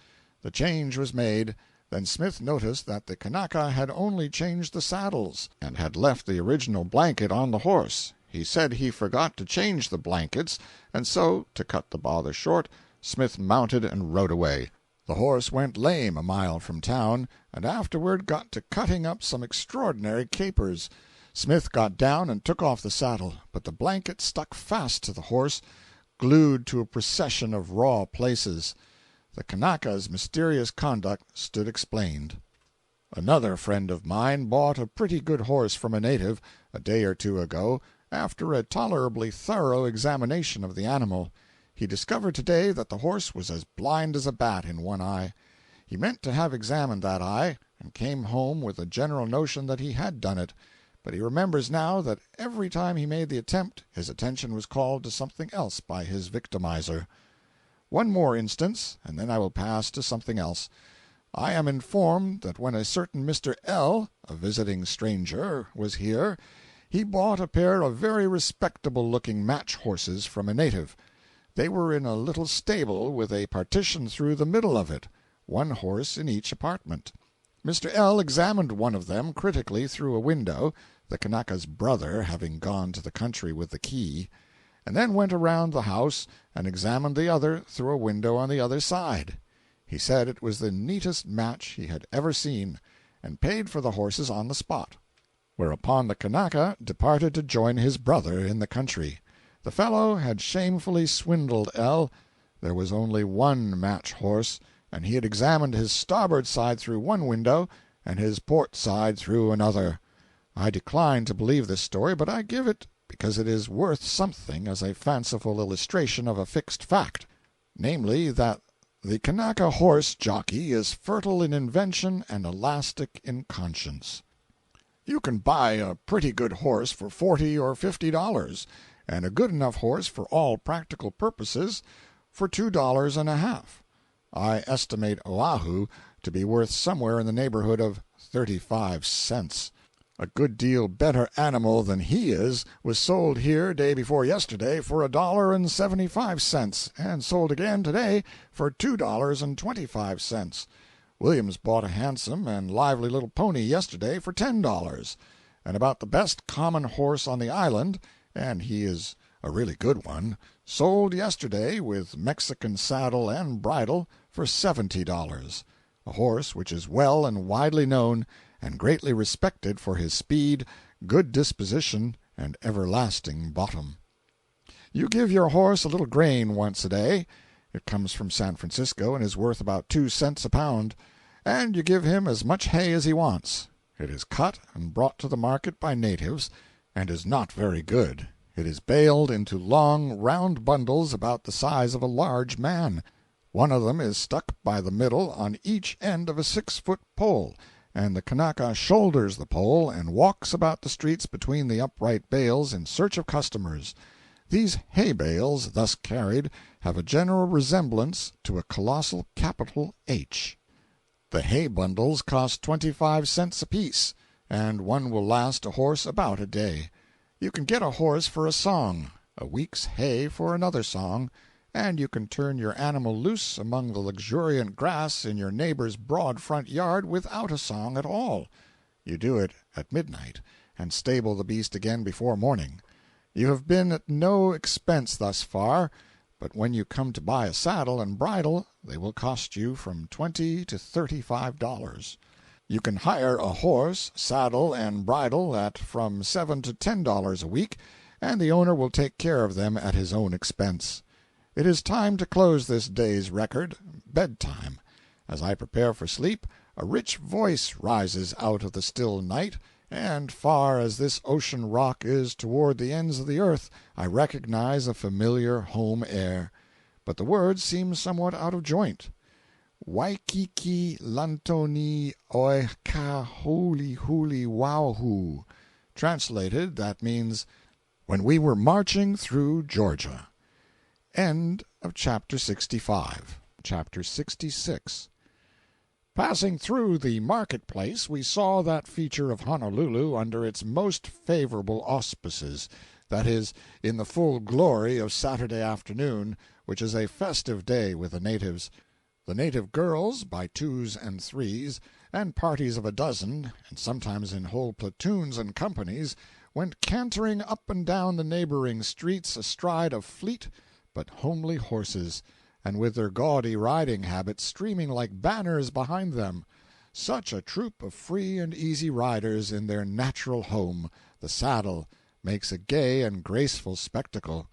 The change was made. Then Smith noticed that the Kanaka had only changed the saddles, and had left the original blanket on the horse. He said he forgot to change the blankets, and so, to cut the bother short, Smith mounted and rode away. The horse went lame a mile from town, and afterward got to cutting up some extraordinary capers. Smith got down and took off the saddle, but the blanket stuck fast to the horse, glued to a procession of raw places. The Kanaka's mysterious conduct stood explained. Another friend of mine bought a pretty good horse from a native, a day or two ago, after a tolerably thorough examination of the animal. He discovered today that the horse was as blind as a bat in one eye. He meant to have examined that eye, and came home with a general notion that he had done it, but he remembers now that every time he made the attempt his attention was called to something else by his victimizer. One more instance, and then I will pass to something else. I am informed that when a certain Mr. L., a visiting stranger, was here, he bought a pair of very respectable-looking match horses from a native. They were in a little stable with a partition through the middle of it, one horse in each apartment. Mr. L. examined one of them critically through a window, the Kanaka's brother having gone to the country with the key, and then went around the house and examined the other through a window on the other side. He said it was the neatest match he had ever seen, and paid for the horses on the spot. Whereupon the Kanaka departed to join his brother in the country. The fellow had shamefully swindled L. There was only one match horse, and he had examined his starboard side through one window and his port side through another. I decline to believe this story, but I give it because it is worth something as a fanciful illustration of a fixed fact, namely, that the Kanaka horse jockey is fertile in invention and elastic in conscience. You can buy a pretty good horse for $40 or $50, and a good enough horse for all practical purposes for $2.50. I estimate Oahu to be worth somewhere in the neighborhood of 35 cents. A good deal better animal than he is was sold here day before yesterday for $1.75, and sold again today for $2.25. Williams bought a handsome and lively little pony yesterday for $10, and about the best common horse on the island, and he is a really good one, sold yesterday with Mexican saddle and bridle for $70, a horse which is well and widely known and greatly respected for his speed, good disposition, and everlasting bottom. You give your horse a little grain once a day. It comes from San Francisco and is worth about 2 cents a pound. And you give him as much hay as he wants. It is cut and brought to the market by natives, and is not very good. It is baled into long, round bundles about the size of a large man. One of them is stuck by the middle on each end of a 6-foot pole, and the Kanaka shoulders the pole and walks about the streets between the upright bales in search of customers. These hay bales, thus carried, have a general resemblance to a colossal capital H. The hay bundles cost 25 cents apiece, and one will last a horse about a day. You can get a horse for a song, a week's hay for another song, and you can turn your animal loose among the luxuriant grass in your neighbor's broad front yard without a song at all. You do it at midnight, and stable the beast again before morning. You have been at no expense thus far, but when you come to buy a saddle and bridle they will cost you from $20 to $35. You can hire a horse, saddle, and bridle at from $7 to $10 a week, and the owner will take care of them at his own expense. It is time to close this day's record, bedtime. As I prepare for sleep, a rich voice rises out of the still night, and far as this ocean rock is toward the ends of the earth, I recognize a familiar home air. But the words seem somewhat out of joint. Waikiki lantoni oika huli huli wauhu. Translated, that means, when we were marching through Georgia. End of chapter 65. Chapter 66. Passing through the marketplace, we saw that feature of Honolulu under its most favorable auspices, that is, in the full glory of Saturday afternoon, which is a festive day with the natives. The native girls, by twos and threes, and parties of a dozen, and sometimes in whole platoons and companies, went cantering up and down the neighboring streets astride of fleet but homely horses, and with their gaudy riding habits streaming like banners behind them. Such a troop of free and easy riders in their natural home, the saddle, makes a gay and graceful spectacle.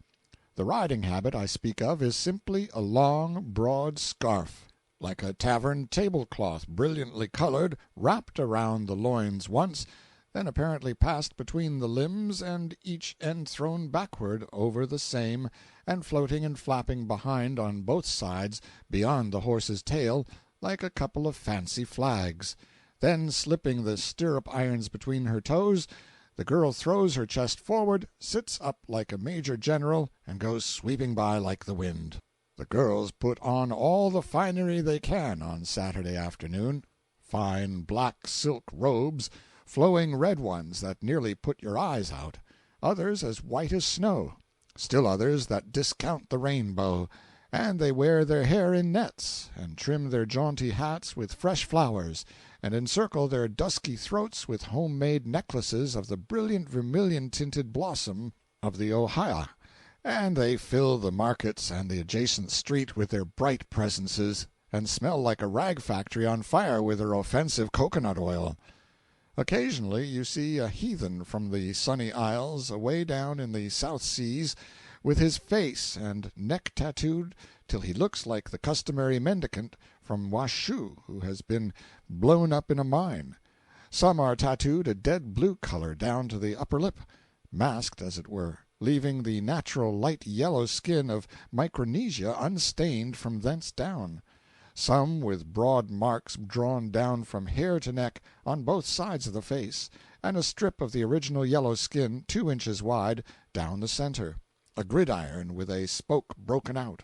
The riding habit I speak of is simply a long, broad scarf, like a tavern tablecloth, brilliantly colored, wrapped around the loins once, then apparently passed between the limbs and each end thrown backward over the same, and floating and flapping behind on both sides beyond the horse's tail like a couple of fancy flags. Then, slipping the stirrup irons between her toes, the girl throws her chest forward, sits up like a major general, and goes sweeping by like the wind. The girls put on all the finery they can on Saturday afternoon. Fine black silk robes, flowing red ones that nearly put your eyes out, others as white as snow, still others that discount the rainbow, and they wear their hair in nets, and trim their jaunty hats with fresh flowers, and encircle their dusky throats with home-made necklaces of the brilliant vermilion-tinted blossom of the ohia, and they fill the markets and the adjacent street with their bright presences, and smell like a rag factory on fire with their offensive cocoanut oil. Occasionally you see a heathen from the sunny isles away down in the South Seas, with his face and neck tattooed till he looks like the customary mendicant from Washoe who has been blown up in a mine. Some are tattooed a dead blue color down to the upper lip, masked as it were, leaving the natural light yellow skin of Micronesia unstained from thence down. some with broad marks drawn down from hair to neck on both sides of the face, and a strip of the original yellow skin 2 inches wide down the center, a gridiron with a spoke broken out,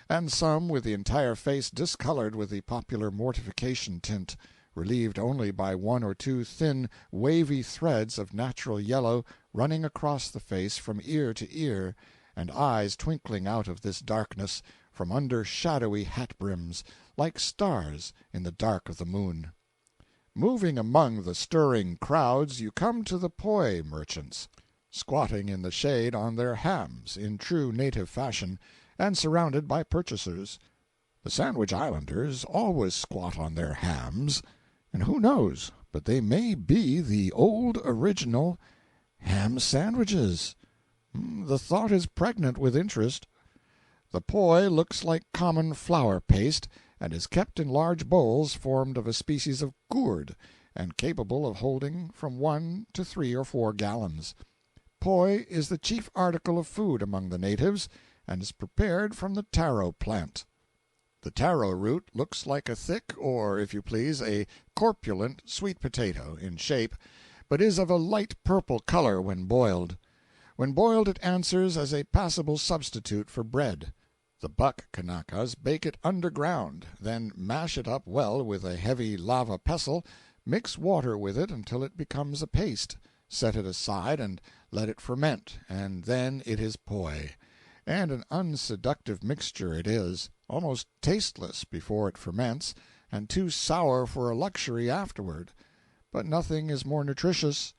and some with the entire face discolored with the popular mortification tint, relieved only by 1 or 2 thin, wavy threads of natural yellow running across the face from ear to ear, and eyes twinkling out of this darkness from under shadowy hat-brims, like stars in the dark of the moon. Moving among the stirring crowds, you come to the poi merchants, squatting in the shade on their hams, in true native fashion, and surrounded by purchasers. The Sandwich Islanders always squat on their hams, and who knows but they may be the old original ham sandwiches? The thought is pregnant with interest. The poi looks like common flour paste, and is kept in large bowls formed of a species of gourd, and capable of holding from 1 to 3 or 4 gallons. Poi is the chief article of food among the natives, and is prepared from the taro plant. The taro root looks like a thick, or, if you please, a corpulent sweet potato in shape, but is of a light purple color when boiled. When boiled it answers as a passable substitute for bread. The buck Kanakas bake it underground, then mash it up well with a heavy lava pestle, mix water with it until it becomes a paste, set it aside and let it ferment, and then it is poi. And an unseductive mixture it is, almost tasteless before it ferments, and too sour for a luxury afterward. But nothing is more nutritious.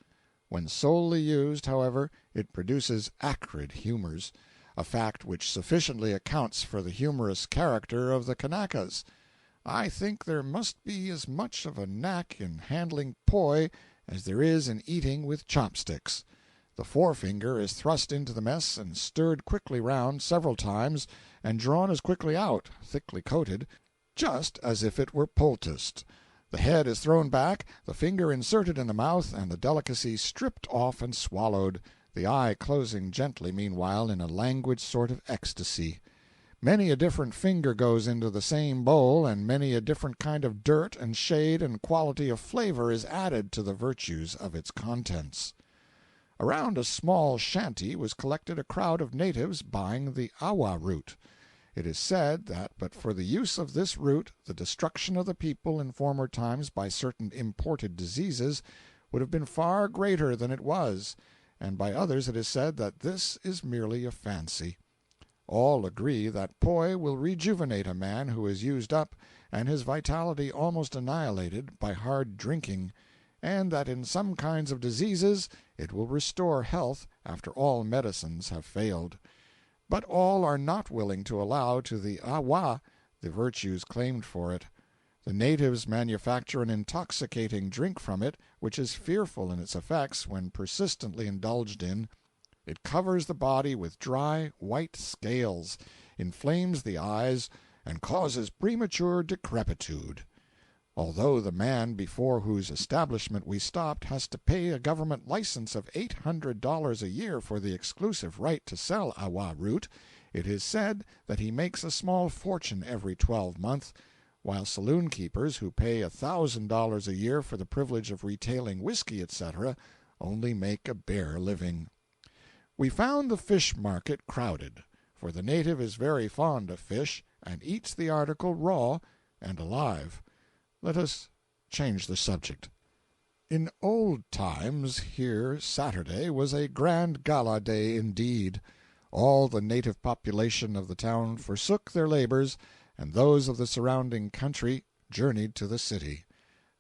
When solely used, however, it produces acrid humors, a fact which sufficiently accounts for the humorous character of the Kanakas. I think there must be as much of a knack in handling poi as there is in eating with chopsticks. The forefinger is thrust into the mess and stirred quickly round several times, and drawn as quickly out, thickly coated, just as if it were poulticed. The head is thrown back, the finger inserted in the mouth, and the delicacy stripped off and swallowed, the eye closing gently meanwhile in a languid sort of ecstasy. Many a different finger goes into the same bowl, and many a different kind of dirt and shade and quality of flavor is added to the virtues of its contents. Around a small shanty was collected a crowd of natives buying the awa root. It is said that but for the use of this root the destruction of the people in former times by certain imported diseases would have been far greater than it was, and by others it is said that this is merely a fancy. All agree that poi will rejuvenate a man who is used up and his vitality almost annihilated by hard drinking, and that in some kinds of diseases it will restore health after all medicines have failed. But all are not willing to allow to the awa the virtues claimed for it. The natives manufacture an intoxicating drink from it which is fearful in its effects when persistently indulged in. It covers the body with dry, white scales, inflames the eyes, and causes premature decrepitude. Although the man before whose establishment we stopped has to pay a government license of $800 a year for the exclusive right to sell awa root, it is said that he makes a small fortune every 12 months, while saloon-keepers who pay $1,000 a year for the privilege of retailing whiskey, etc., only make a bare living. We found the fish market crowded, for the native is very fond of fish, and eats the article raw and alive. Let us change the subject. In old times here Saturday was a grand gala day indeed. All the native population of the town forsook their labors, and those of the surrounding country journeyed to the city.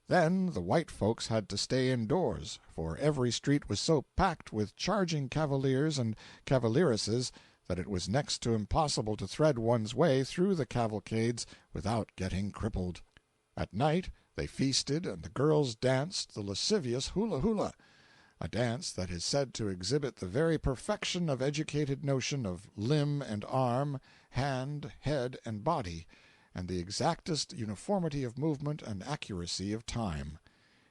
Then the white folks had to stay indoors, for every street was so packed with charging cavaliers and cavalieresses that it was next to impossible to thread one's way through the cavalcades without getting crippled. At night they feasted, and the girls danced the lascivious hula-hula, a dance that is said to exhibit the very perfection of educated notion of limb and arm, hand, head, and body, and the exactest uniformity of movement and accuracy of time.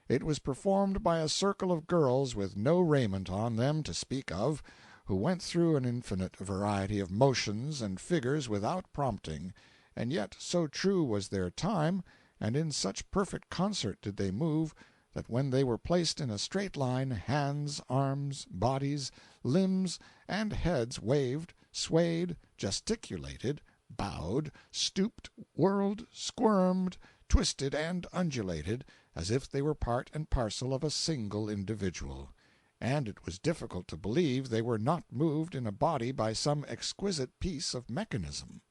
It was performed by a circle of girls with no raiment on them to speak of, who went through an infinite variety of motions and figures without prompting, and yet so true was their time, and in such perfect concert did they move, that when they were placed in a straight line, hands, arms, bodies, limbs, and heads waved, swayed, gesticulated, bowed, stooped, whirled, squirmed, twisted, and undulated, as if they were part and parcel of a single individual, and it was difficult to believe they were not moved in a body by some exquisite piece of mechanism.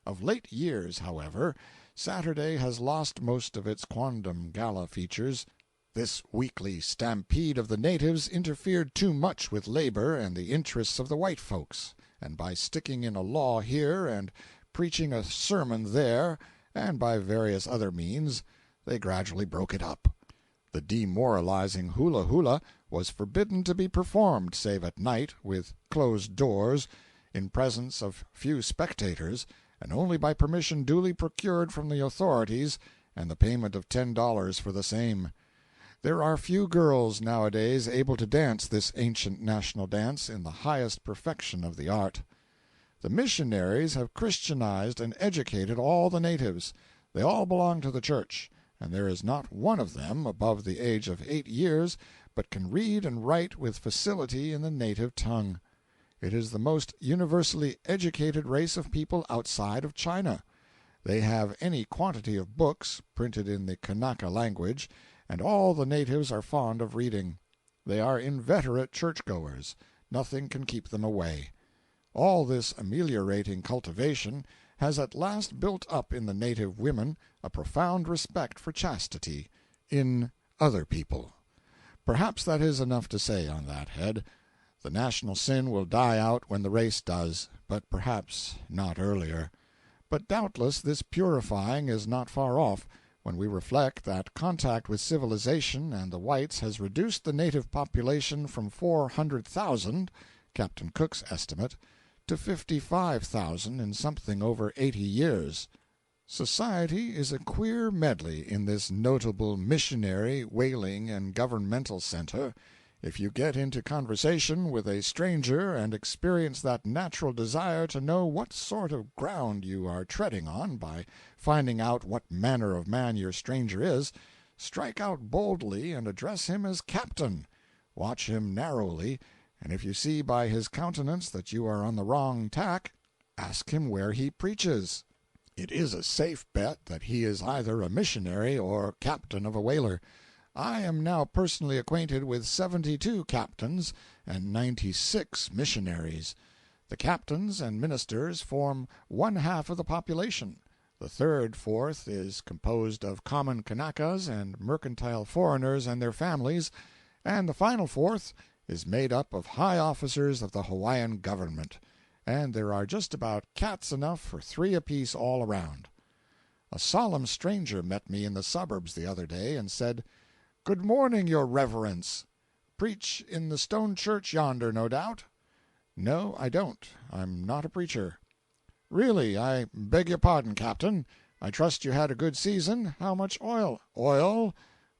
Of late years, however, Saturday has lost most of its quondam gala features. This weekly stampede of the natives interfered too much with labor and the interests of the white folks, and by sticking in a law here and preaching a sermon there, and by various other means, they gradually broke it up. The demoralizing hula hula was forbidden to be performed save at night, with closed doors, in presence of few spectators, and only by permission duly procured from the authorities and the payment of $10 for the same. There are few girls nowadays able to dance this ancient national dance in the highest perfection of the art. The missionaries have Christianized and educated all the natives. They all belong to the church, and there is not one of them above the age of 8 years but can read and write with facility in the native tongue. It is the most universally educated race of people outside of China. They have any quantity of books, printed in the Kanaka language, and all the natives are fond of reading. They are inveterate church-goers. Nothing can keep them away. All this ameliorating cultivation has at last built up in the native women a profound respect for chastity in other people. Perhaps that is enough to say on that head. The national sin will die out when the race does, but perhaps not earlier. But doubtless this purifying is not far off, when we reflect that contact with civilization and the whites has reduced the native population from 400,000, Captain Cook's estimate, to 55,000 in something over 80 years. Society is a queer medley in this notable missionary, whaling, and governmental center. If you get into conversation with a stranger and experience that natural desire to know what sort of ground you are treading on by finding out what manner of man your stranger is, strike out boldly and address him as Captain. Watch him narrowly, and if you see by his countenance that you are on the wrong tack, ask him where he preaches. It is a safe bet that he is either a missionary or captain of a whaler. I am now personally acquainted with 72 captains and 96 missionaries. The captains and ministers form one half of the population. The third fourth is composed of common Kanakas and mercantile foreigners and their families, and the final fourth is made up of high officers of the Hawaiian government, and there are just about cats enough for 3 apiece all around. A solemn stranger met me in the suburbs the other day and said, "Good morning, your reverence. Preach in the stone church yonder, no doubt?" "No, I don't. I'm not a preacher." "Really, I beg your pardon, Captain. I trust you had a good season. How much oil?" "Oil?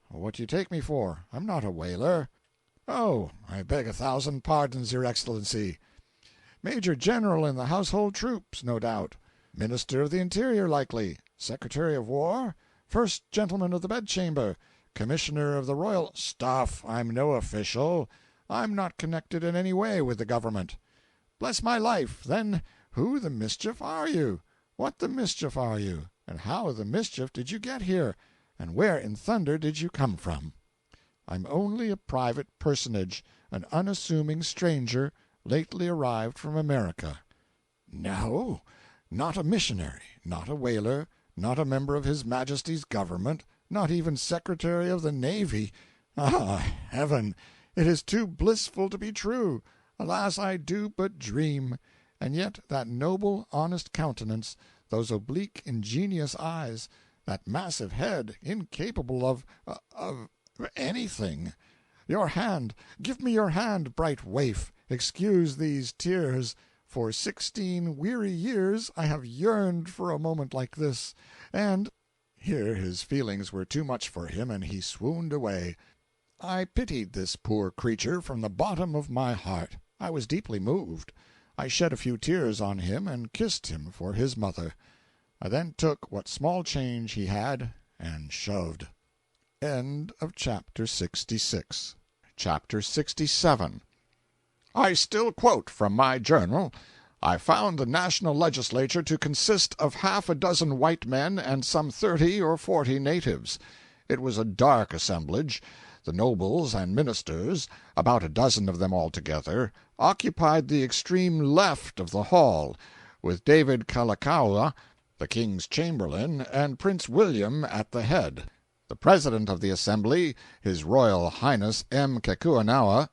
What do you take me for? I'm not a whaler." "Oh, I beg 1,000 pardons, your Excellency. Major General in the household troops, no doubt. Minister of the Interior, likely. Secretary of War. First Gentleman of the Bedchamber. Commissioner of the Royal—" "Stuff! I'm no official. I'm not connected in any way with the government." "Bless my life! Then who the mischief are you? What the mischief are you? And how the mischief did you get here? And where in thunder did you come from?" "I'm only a private personage, an unassuming stranger, lately arrived from America." "No? Not a missionary, not a whaler, not a member of His Majesty's government, not even Secretary of the Navy? Ah, heaven! It is too blissful to be true. Alas, I do but dream. And yet that noble, honest countenance, those oblique, ingenious eyes, that massive head, incapable of anything. Your hand! Give me your hand, bright waif! Excuse these tears. For 16 weary years I have yearned for a moment like this, and—" Here his feelings were too much for him, and he swooned away. I pitied this poor creature from the bottom of my heart. I was deeply moved. I shed a few tears on him and kissed him for his mother. I then took what small change he had and shoved. End of chapter 66. Chapter 67. I still quote from my journal. I found the national legislature to consist of half a dozen white men and some 30 or 40 natives. It was a dark assemblage. The nobles and ministers, about a dozen of them altogether, occupied the extreme left of the hall, with David Kalakaua, the King's Chamberlain, and Prince William at the head. The President of the Assembly, His Royal Highness M. Kekuanaoa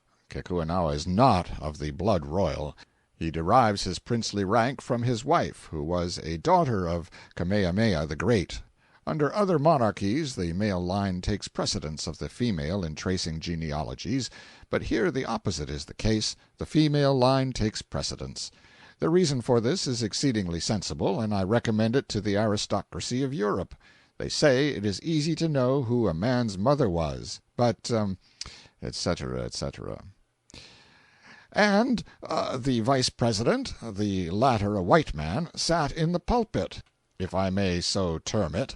is not of the blood royal. He derives his princely rank from his wife, who was a daughter of Kamehameha the Great. Under other monarchies the male line takes precedence of the female in tracing genealogies, but here the opposite is the case, the female line takes precedence. The reason for this is exceedingly sensible, and I recommend it to the aristocracy of Europe. They say it is easy to know who a man's mother was, but, etc., etc. And the vice president, the latter a white man, sat in the pulpit, if I may so term it.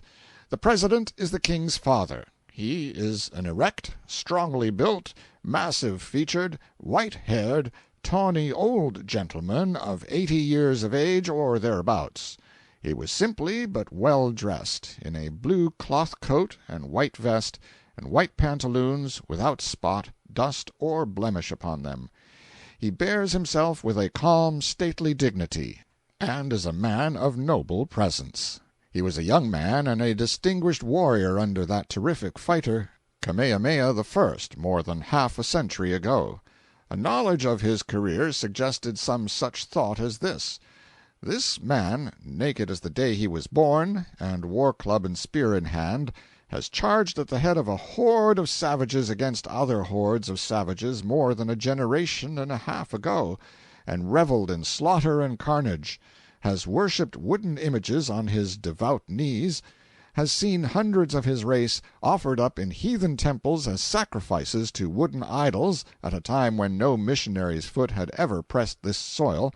The president is the king's father. He is an erect, strongly built, massive-featured, white-haired, tawny old gentleman of 80 years of age or thereabouts. He was simply but well dressed, in a blue cloth coat and white vest, and white pantaloons without spot, dust, or blemish upon them. He bears himself with a calm, stately dignity, and is a man of noble presence. He was a young man and a distinguished warrior under that terrific fighter, Kamehameha the First, more than half a century ago. A knowledge of his career suggested some such thought as this: this man, naked as the day he was born, and war-club and spear in hand, has charged at the head of a horde of savages against other hordes of savages more than a generation and a half ago, and reveled in slaughter and carnage, has worshipped wooden images on his devout knees, has seen hundreds of his race offered up in heathen temples as sacrifices to wooden idols at a time when no missionary's foot had ever pressed this soil,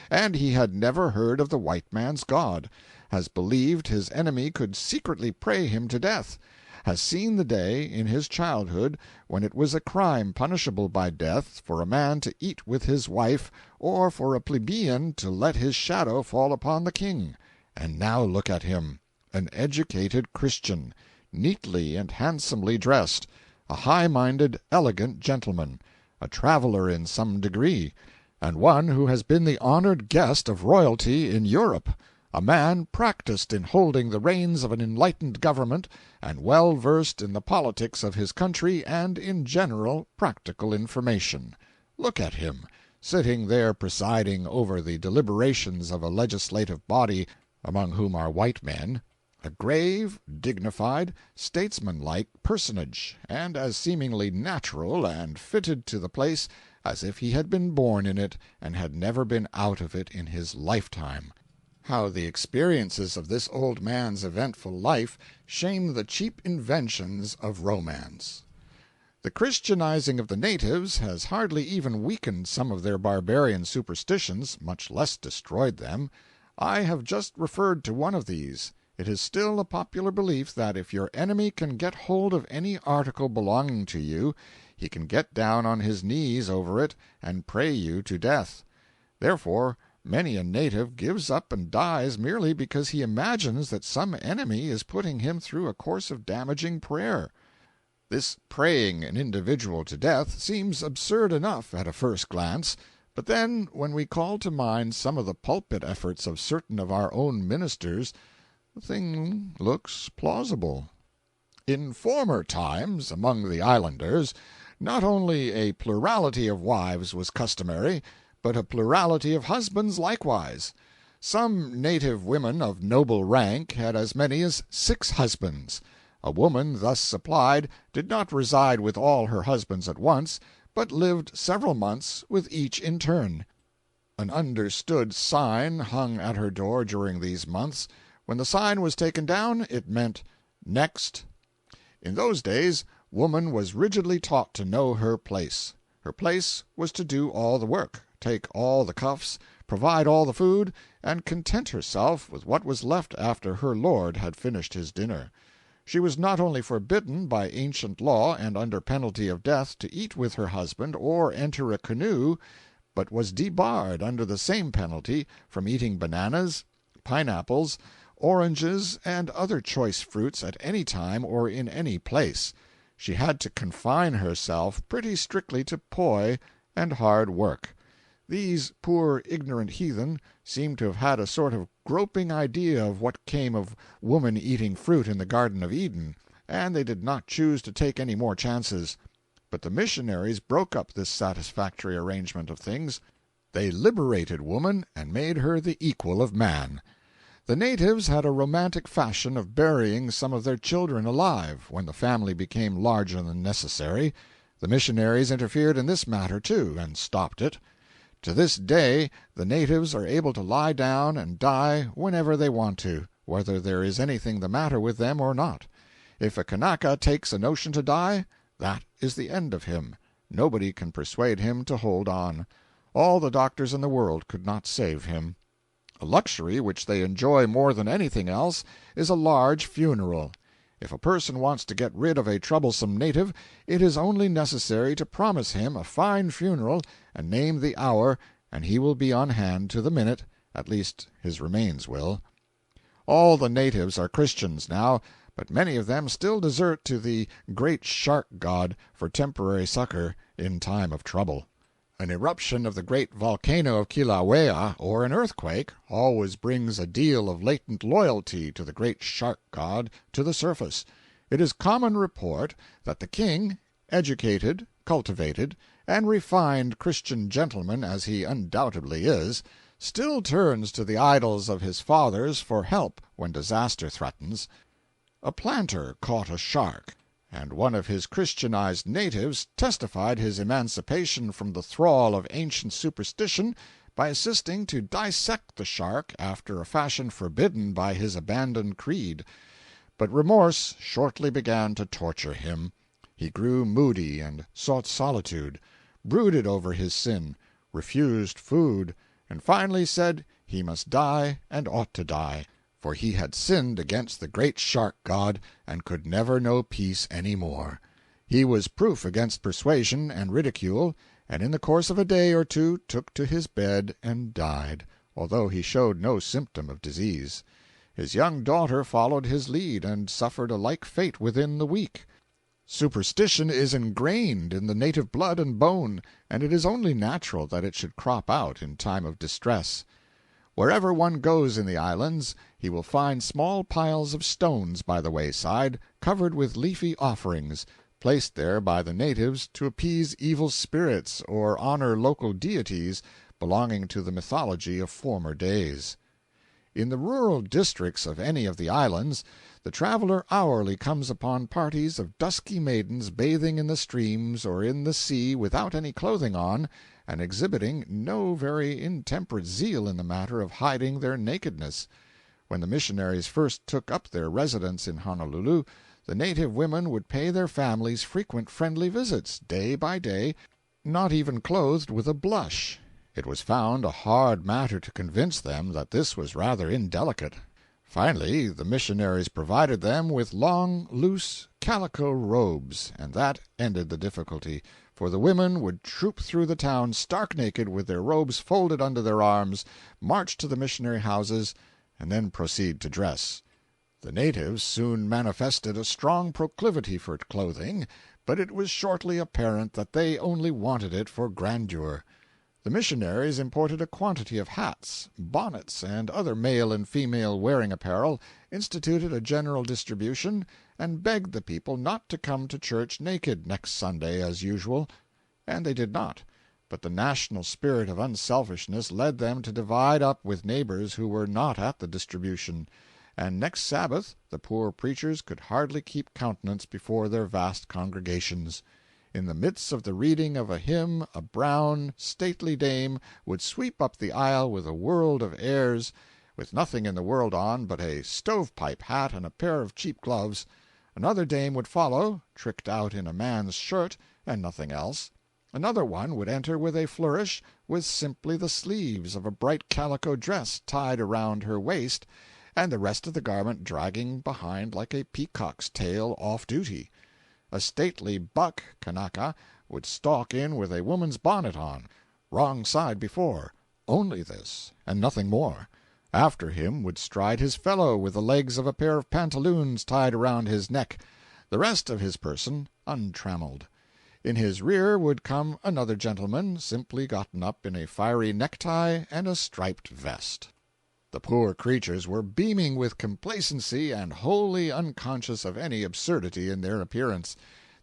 and he had never heard of the white man's God, has believed his enemy could secretly pray him to death, has seen the day, in his childhood, when it was a crime punishable by death for a man to eat with his wife, or for a plebeian to let his shadow fall upon the king. And now look at him, an educated Christian, neatly and handsomely dressed, a high-minded, elegant gentleman, a traveler in some degree, and one who has been the honored guest of royalty in Europe, a man practiced in holding the reins of an enlightened government, and well versed in the politics of his country and in general practical information. Look at him, sitting there presiding over the deliberations of a legislative body among whom are white men, a grave, dignified, statesmanlike personage, and as seemingly natural and fitted to the place as if he had been born in it and had never been out of it in his lifetime. How the experiences of this old man's eventful life shame the cheap inventions of romance. The Christianizing of the natives has hardly even weakened some of their barbarian superstitions, much less destroyed them. I have just referred to one of these. It is still a popular belief that if your enemy can get hold of any article belonging to you, he can get down on his knees over it and pray you to death. Therefore, many a native gives up and dies merely because he imagines that some enemy is putting him through a course of damaging prayer. This praying an individual to death seems absurd enough at a first glance, but then when we call to mind some of the pulpit efforts of certain of our own ministers, the thing looks plausible. In former times, among the islanders, not only a plurality of wives was customary, but a plurality of husbands likewise. Some native women of noble rank had as many as 6 husbands. A woman thus supplied did not reside with all her husbands at once, but lived several months with each in turn. An understood sign hung at her door during these months. When the sign was taken down, it meant "Next." In those days, woman was rigidly taught to know her place. Her place was to do all the work, take all the cuffs, provide all the food, and content herself with what was left after her lord had finished his dinner. She was not only forbidden by ancient law and under penalty of death to eat with her husband or enter a canoe, but was debarred under the same penalty from eating bananas, pineapples, oranges, and other choice fruits at any time or in any place. She had to confine herself pretty strictly to poi and hard work. These poor ignorant heathen seem to have had a sort of groping idea of what came of woman eating fruit in the Garden of Eden, and they did not choose to take any more chances. But the missionaries broke up this satisfactory arrangement of things. They liberated woman and made her the equal of man. The natives had a romantic fashion of burying some of their children alive when the family became larger than necessary. The missionaries interfered in this matter, too, and stopped it. To this day the natives are able to lie down and die whenever they want to, whether there is anything the matter with them or not. If a Kanaka takes a notion to die, that is the end of him. Nobody can persuade him to hold on. All the doctors in the world could not save him. A luxury which they enjoy more than anything else is a large funeral. If a person wants to get rid of a troublesome native, it is only necessary to promise him a fine funeral and name the hour, and he will be on hand to the minute, at least his remains will. All the natives are Christians now, but many of them still desert to the great shark god for temporary succor in time of trouble. An eruption of the great volcano of Kilauea, or an earthquake, always brings a deal of latent loyalty to the great shark god to the surface. It is common report that the king, educated, cultivated, and refined Christian gentleman as he undoubtedly is, still turns to the idols of his fathers for help when disaster threatens. A planter caught a shark, and one of his Christianized natives testified his emancipation from the thrall of ancient superstition by assisting to dissect the shark after a fashion forbidden by his abandoned creed. But remorse shortly began to torture him. He grew moody and sought solitude, brooded over his sin, refused food, and finally said he must die and ought to die, for he had sinned against the great shark god and could never know peace any more. He was proof against persuasion and ridicule, and in the course of a day or two took to his bed and died, although he showed no symptom of disease. His young daughter followed his lead and suffered a like fate within the week. Superstition is ingrained in the native blood and bone, and it is only natural that it should crop out in time of distress. Wherever one goes in the islands, he will find small piles of stones by the wayside, covered with leafy offerings, placed there by the natives to appease evil spirits or honor local deities belonging to the mythology of former days. In the rural districts of any of the islands, the traveler hourly comes upon parties of dusky maidens bathing in the streams or in the sea without any clothing on, and exhibiting no very intemperate zeal in the matter of hiding their nakedness. When the missionaries first took up their residence in Honolulu, the native women would pay their families frequent friendly visits, day by day, not even clothed with a blush. It was found a hard matter to convince them that this was rather indelicate. Finally, the missionaries provided them with long, loose, calico robes, and that ended the difficulty, for the women would troop through the town stark naked with their robes folded under their arms, march to the missionary houses, and then proceed to dress. The natives soon manifested a strong proclivity for clothing, but it was shortly apparent that they only wanted it for grandeur. The missionaries imported a quantity of hats, bonnets, and other male and female wearing apparel, instituted a general distribution, and begged the people not to come to church naked next Sunday as usual. And they did not, but the national spirit of unselfishness led them to divide up with neighbors who were not at the distribution, and next Sabbath the poor preachers could hardly keep countenance before their vast congregations. In the midst of the reading of a hymn a brown, stately dame would sweep up the aisle with a world of airs, with nothing in the world on but a stovepipe hat and a pair of cheap gloves. Another dame would follow, tricked out in a man's shirt, and nothing else. Another one would enter with a flourish with simply the sleeves of a bright calico dress tied around her waist, and the rest of the garment dragging behind like a peacock's tail off duty. A stately buck Kanaka would stalk in with a woman's bonnet on, wrong side before, only this, and nothing more. After him would stride his fellow with the legs of a pair of pantaloons tied around his neck, the rest of his person untrammeled. In his rear would come another gentleman, simply gotten up in a fiery necktie and a striped vest. The poor creatures were beaming with complacency and wholly unconscious of any absurdity in their appearance.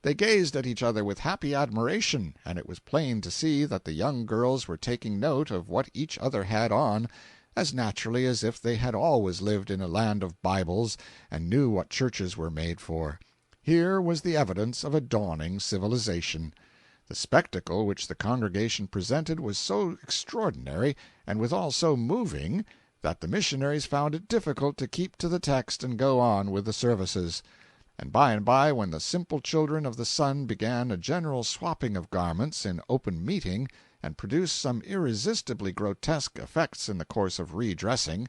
They gazed at each other with happy admiration, and it was plain to see that the young girls were taking note of what each other had on, as naturally as if they had always lived in a land of Bibles and knew what churches were made for. Here was the evidence of a dawning civilization. The spectacle which the congregation presented was so extraordinary, and withal so moving, that the missionaries found it difficult to keep to the text and go on with the services. And by, when the simple children of the sun began a general swapping of garments in open meeting, and produced some irresistibly grotesque effects in the course of redressing,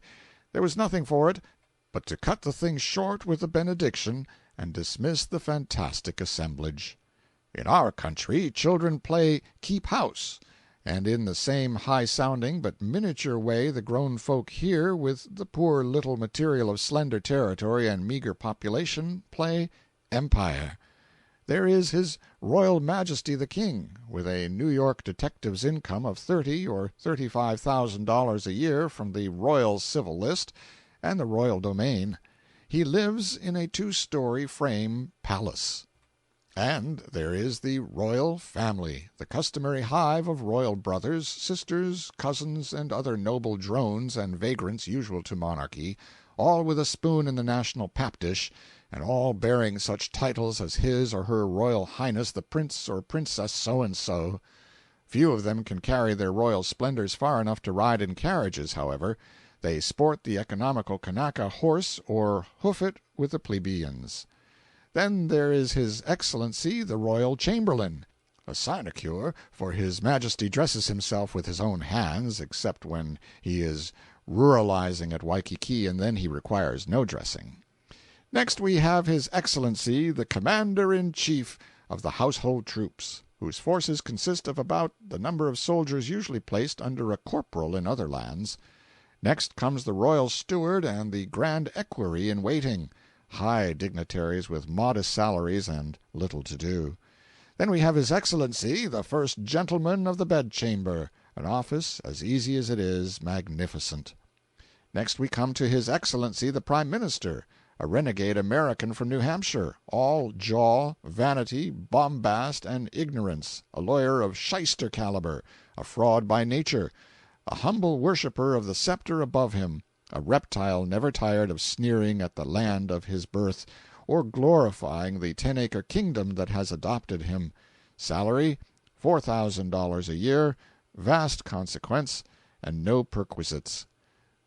there was nothing for it but to cut the thing short with the benediction and dismiss the fantastic assemblage. In our country children play keep house, and in the same high-sounding but miniature way the grown folk here, with the poor little material of slender territory and meager population, play empire. There is His Royal Majesty the King, with a New York detective's income of $30,000 or $35,000 a year from the Royal Civil List and the Royal Domain. He lives in a 2-story frame palace. And there is the Royal Family, the customary hive of royal brothers, sisters, cousins, and other noble drones and vagrants usual to monarchy, all with a spoon in the national pap dish, and all bearing such titles as His or Her Royal Highness the Prince or Princess So-and-so. Few of them can carry their royal splendors far enough to ride in carriages, however. They sport the economical Kanaka horse or hoof it with the plebeians. Then there is His Excellency the Royal Chamberlain, a sinecure, for His Majesty dresses himself with his own hands, except when he is ruralizing at Waikiki, and then he requires no dressing. Next we have His Excellency the Commander-in-Chief of the Household Troops, whose forces consist of about the number of soldiers usually placed under a corporal in other lands. Next comes the Royal Steward and the Grand Equerry in waiting, high dignitaries with modest salaries and little to do. Then we have His Excellency the First Gentleman of the Bedchamber, an office as easy as it is magnificent. Next we come to His Excellency the Prime Minister, a renegade American from New Hampshire, all jaw, vanity, bombast, and ignorance, a lawyer of shyster caliber, a fraud by nature, a humble worshipper of the scepter above him, a reptile never tired of sneering at the land of his birth, or glorifying the 10-acre kingdom that has adopted him. Salary, $4,000 a year, vast consequence, and no perquisites.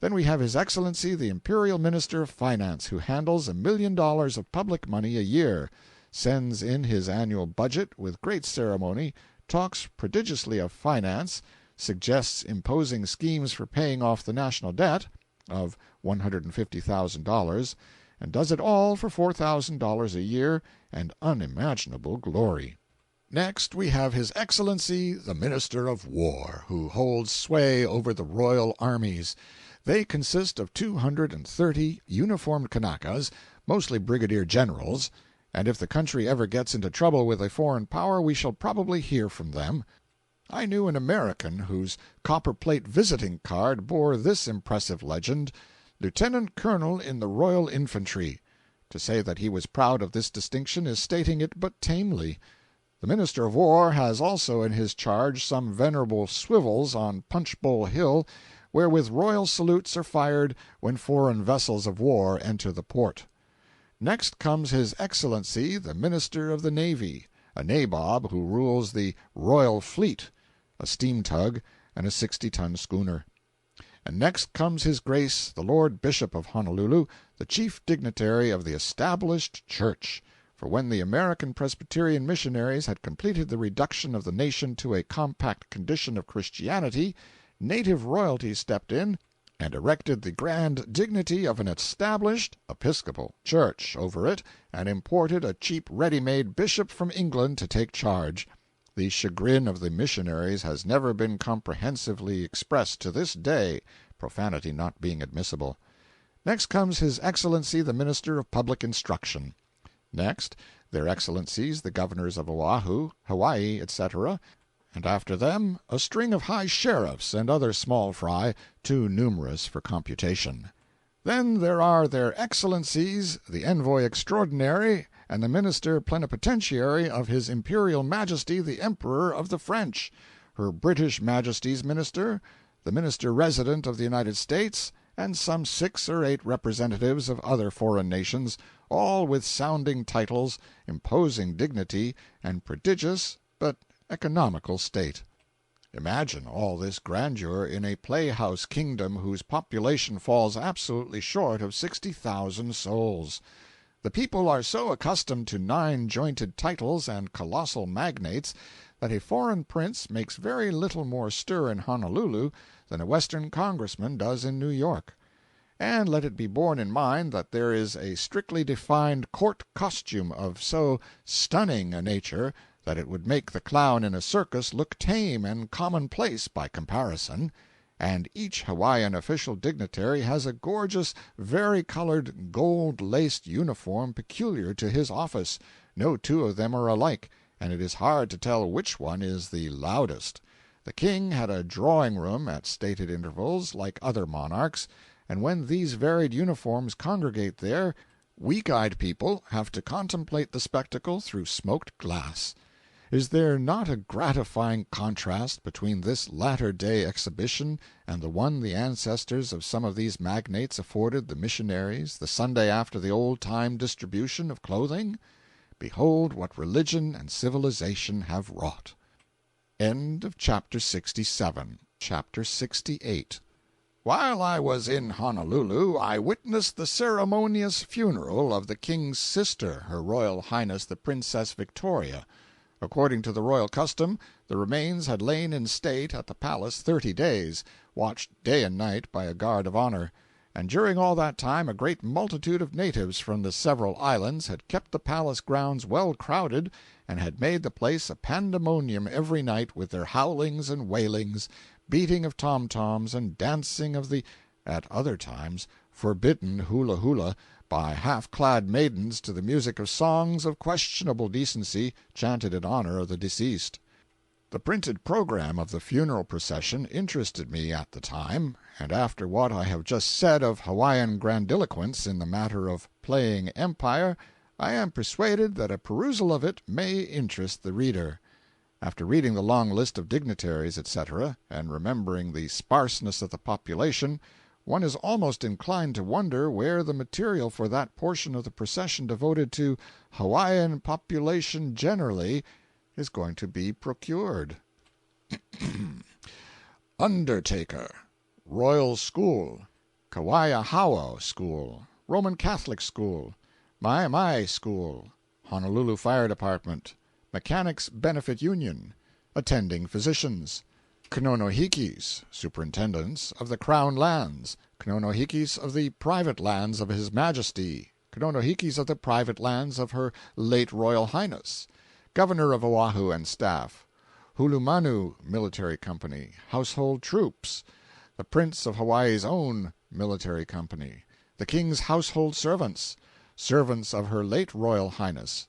Then we have His Excellency the Imperial Minister of Finance, who handles $1 million of public money a year, sends in his annual budget with great ceremony, talks prodigiously of finance, suggests imposing schemes for paying off the national debt of $150,000, and does it all for $4,000 a year and unimaginable glory. Next we have His Excellency the Minister of War, who holds sway over the royal armies. They consist of 230 uniformed Kanakas, mostly brigadier generals, and if the country ever gets into trouble with a foreign power we shall probably hear from them. I knew an American whose copper-plate visiting card bore this impressive legend: Lieutenant Colonel in the Royal Infantry. To say that he was proud of this distinction is stating it but tamely. The Minister of War has also in his charge some venerable swivels on Punchbowl Hill, wherewith royal salutes are fired when foreign vessels of war enter the port. Next comes His Excellency the Minister of the Navy, a nabob who rules the Royal Fleet, a steam-tug, and a 60-ton schooner. And next comes His Grace the Lord Bishop of Honolulu, the chief dignitary of the Established Church, For when the American Presbyterian missionaries had completed the reduction of the nation to a compact condition of Christianity, native royalty stepped in and erected the grand dignity of an established Episcopal church over it, and imported a cheap ready-made bishop from England to take charge. The chagrin of the missionaries has never been comprehensively expressed to this day, profanity not being admissible. Next comes His Excellency the Minister of Public Instruction. Next, Their Excellencies the Governors of Oahu, Hawaii, etc., and after them a string of high sheriffs and other small fry, too numerous for computation. Then there are Their Excellencies the Envoy Extraordinary and the Minister Plenipotentiary of His Imperial Majesty the Emperor of the French, Her British Majesty's Minister, the Minister Resident of the United States, and some 6 or 8 representatives of other foreign nations, all with sounding titles, imposing dignity, and prodigious but economical state. Imagine all this grandeur in a playhouse kingdom whose population falls absolutely short of 60,000 souls. The people are so accustomed to 9-jointed titles and colossal magnates that a foreign prince makes very little more stir in Honolulu than a Western congressman does in New York. And let it be borne in mind that there is a strictly defined court costume of so stunning a nature that it would make the clown in a circus look tame and commonplace by comparison, and each Hawaiian official dignitary has a gorgeous, vari-colored, gold-laced uniform peculiar to his office. No 2 of them are alike, and it is hard to tell which one is the loudest. The king had a drawing-room at stated intervals, like other monarchs, and when these varied uniforms congregate there, weak-eyed people have to contemplate the spectacle through smoked glass. Is there not a gratifying contrast between this latter-day exhibition and the one the ancestors of some of these magnates afforded the missionaries the Sunday after the old-time distribution of clothing? Behold what religion and civilization have wrought. End of chapter 67. Chapter 68. While I was in Honolulu, I witnessed the ceremonious funeral of the King's sister, Her Royal Highness the Princess Victoria. According to the royal custom, the remains had lain in state at the palace 30 days, watched day and night by a guard of honor, and during all that time a great multitude of natives from the several islands had kept the palace grounds well crowded, and had made the place a pandemonium every night with their howlings and wailings, beating of tom-toms, and dancing of the, at other times, forbidden hula-hula by half-clad maidens to the music of songs of questionable decency chanted in honor of the deceased. The printed program of the funeral procession interested me at the time, and after what I have just said of Hawaiian grandiloquence in the matter of playing empire, I am persuaded that a perusal of it may interest the reader. After reading the long list of dignitaries, etc., and remembering the sparseness of the population, one is almost inclined to wonder where the material for that portion of the procession devoted to Hawaiian population generally is going to be procured. Undertaker, Royal School, Kauaiahao School, Roman Catholic School, Mai School, Honolulu Fire Department, Mechanics Benefit Union, Attending Physicians, Knonohikis, Superintendents of the Crown Lands, Knonohikis of the Private Lands of His Majesty, Knonohikis of the Private Lands of Her late Royal Highness, Governor of Oahu and Staff, Hulumanu Military Company, Household Troops, the Prince of Hawaii's Own Military Company, the King's Household Servants, Servants of Her late Royal Highness,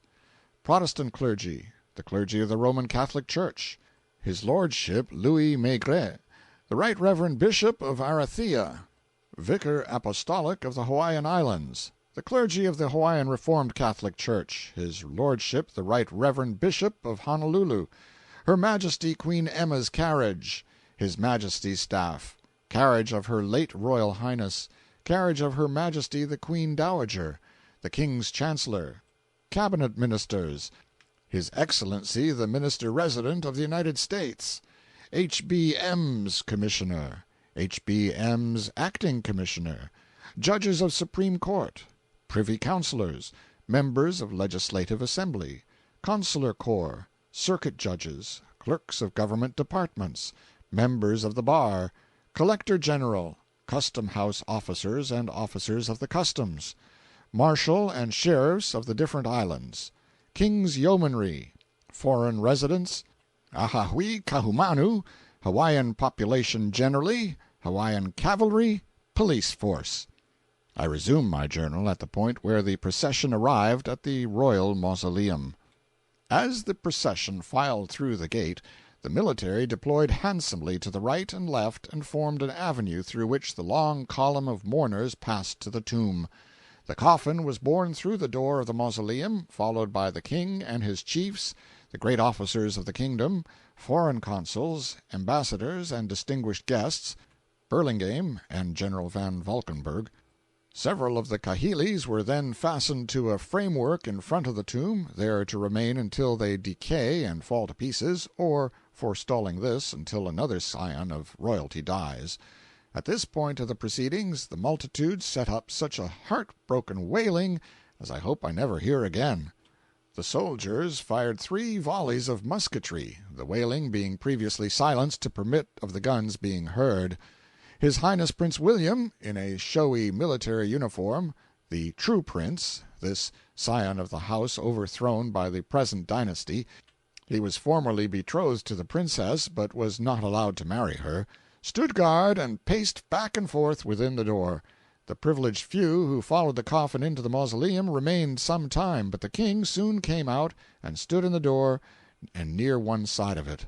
Protestant Clergy, the Clergy of the Roman Catholic Church, His Lordship Louis Maigret, the Right Reverend Bishop of Arathea, Vicar Apostolic of the Hawaiian Islands, the clergy of the Hawaiian Reformed Catholic Church, His Lordship the Right Reverend Bishop of Honolulu, Her Majesty Queen Emma's carriage, His Majesty's staff, carriage of Her late Royal Highness, carriage of Her Majesty the Queen Dowager, the King's Chancellor, Cabinet Ministers, His Excellency the Minister Resident of the United States, H.B.M.'s Commissioner, H.B.M.'s Acting Commissioner, Judges of Supreme Court, Privy Councilors, members of legislative assembly, consular corps, circuit judges, clerks of government departments, members of the bar, collector general, custom house officers and officers of the customs, marshal and sheriffs of the different islands, king's yeomanry, foreign residents, Ahahui Kahumanu, Hawaiian population generally, Hawaiian cavalry, police force. I resume my journal at the point where the procession arrived at the royal mausoleum. As the procession filed through the gate, the military deployed handsomely to the right and left and formed an avenue through which the long column of mourners passed to the tomb. The coffin was borne through the door of the mausoleum, followed by the king and his chiefs, the great officers of the kingdom, foreign consuls, ambassadors, and distinguished guests, Burlingame and General Van Valkenburg. Several of the kahilis were then fastened to a framework in front of the tomb, there to remain until they decay and fall to pieces, or, forestalling this, until another scion of royalty dies. At this point of the proceedings the multitude set up such a heart-broken wailing as I hope I never hear again. The soldiers fired 3 volleys of musketry, the wailing being previously silenced to permit of the guns being heard. His Highness Prince William, in a showy military uniform, the true prince, this scion of the house overthrown by the present dynasty, he was formerly betrothed to the princess but was not allowed to marry her, stood guard and paced back and forth within the door. The privileged few who followed the coffin into the mausoleum remained some time, but the king soon came out and stood in the door and near one side of it.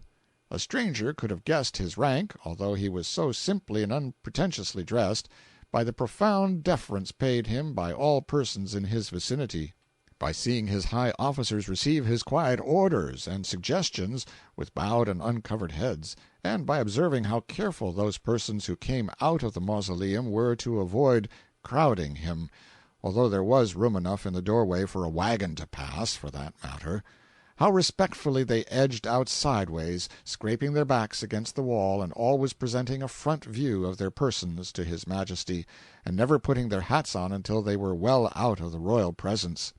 A stranger could have guessed his rank, although he was so simply and unpretentiously dressed, by the profound deference paid him by all persons in his vicinity, by seeing his high officers receive his quiet orders and suggestions with bowed and uncovered heads, and by observing how careful those persons who came out of the mausoleum were to avoid crowding him, although there was room enough in the doorway for a wagon to pass, for that matter. How respectfully they edged out sideways, scraping their backs against the wall and always presenting a front view of their persons to his majesty, and never putting their hats on until they were well out of the royal presence.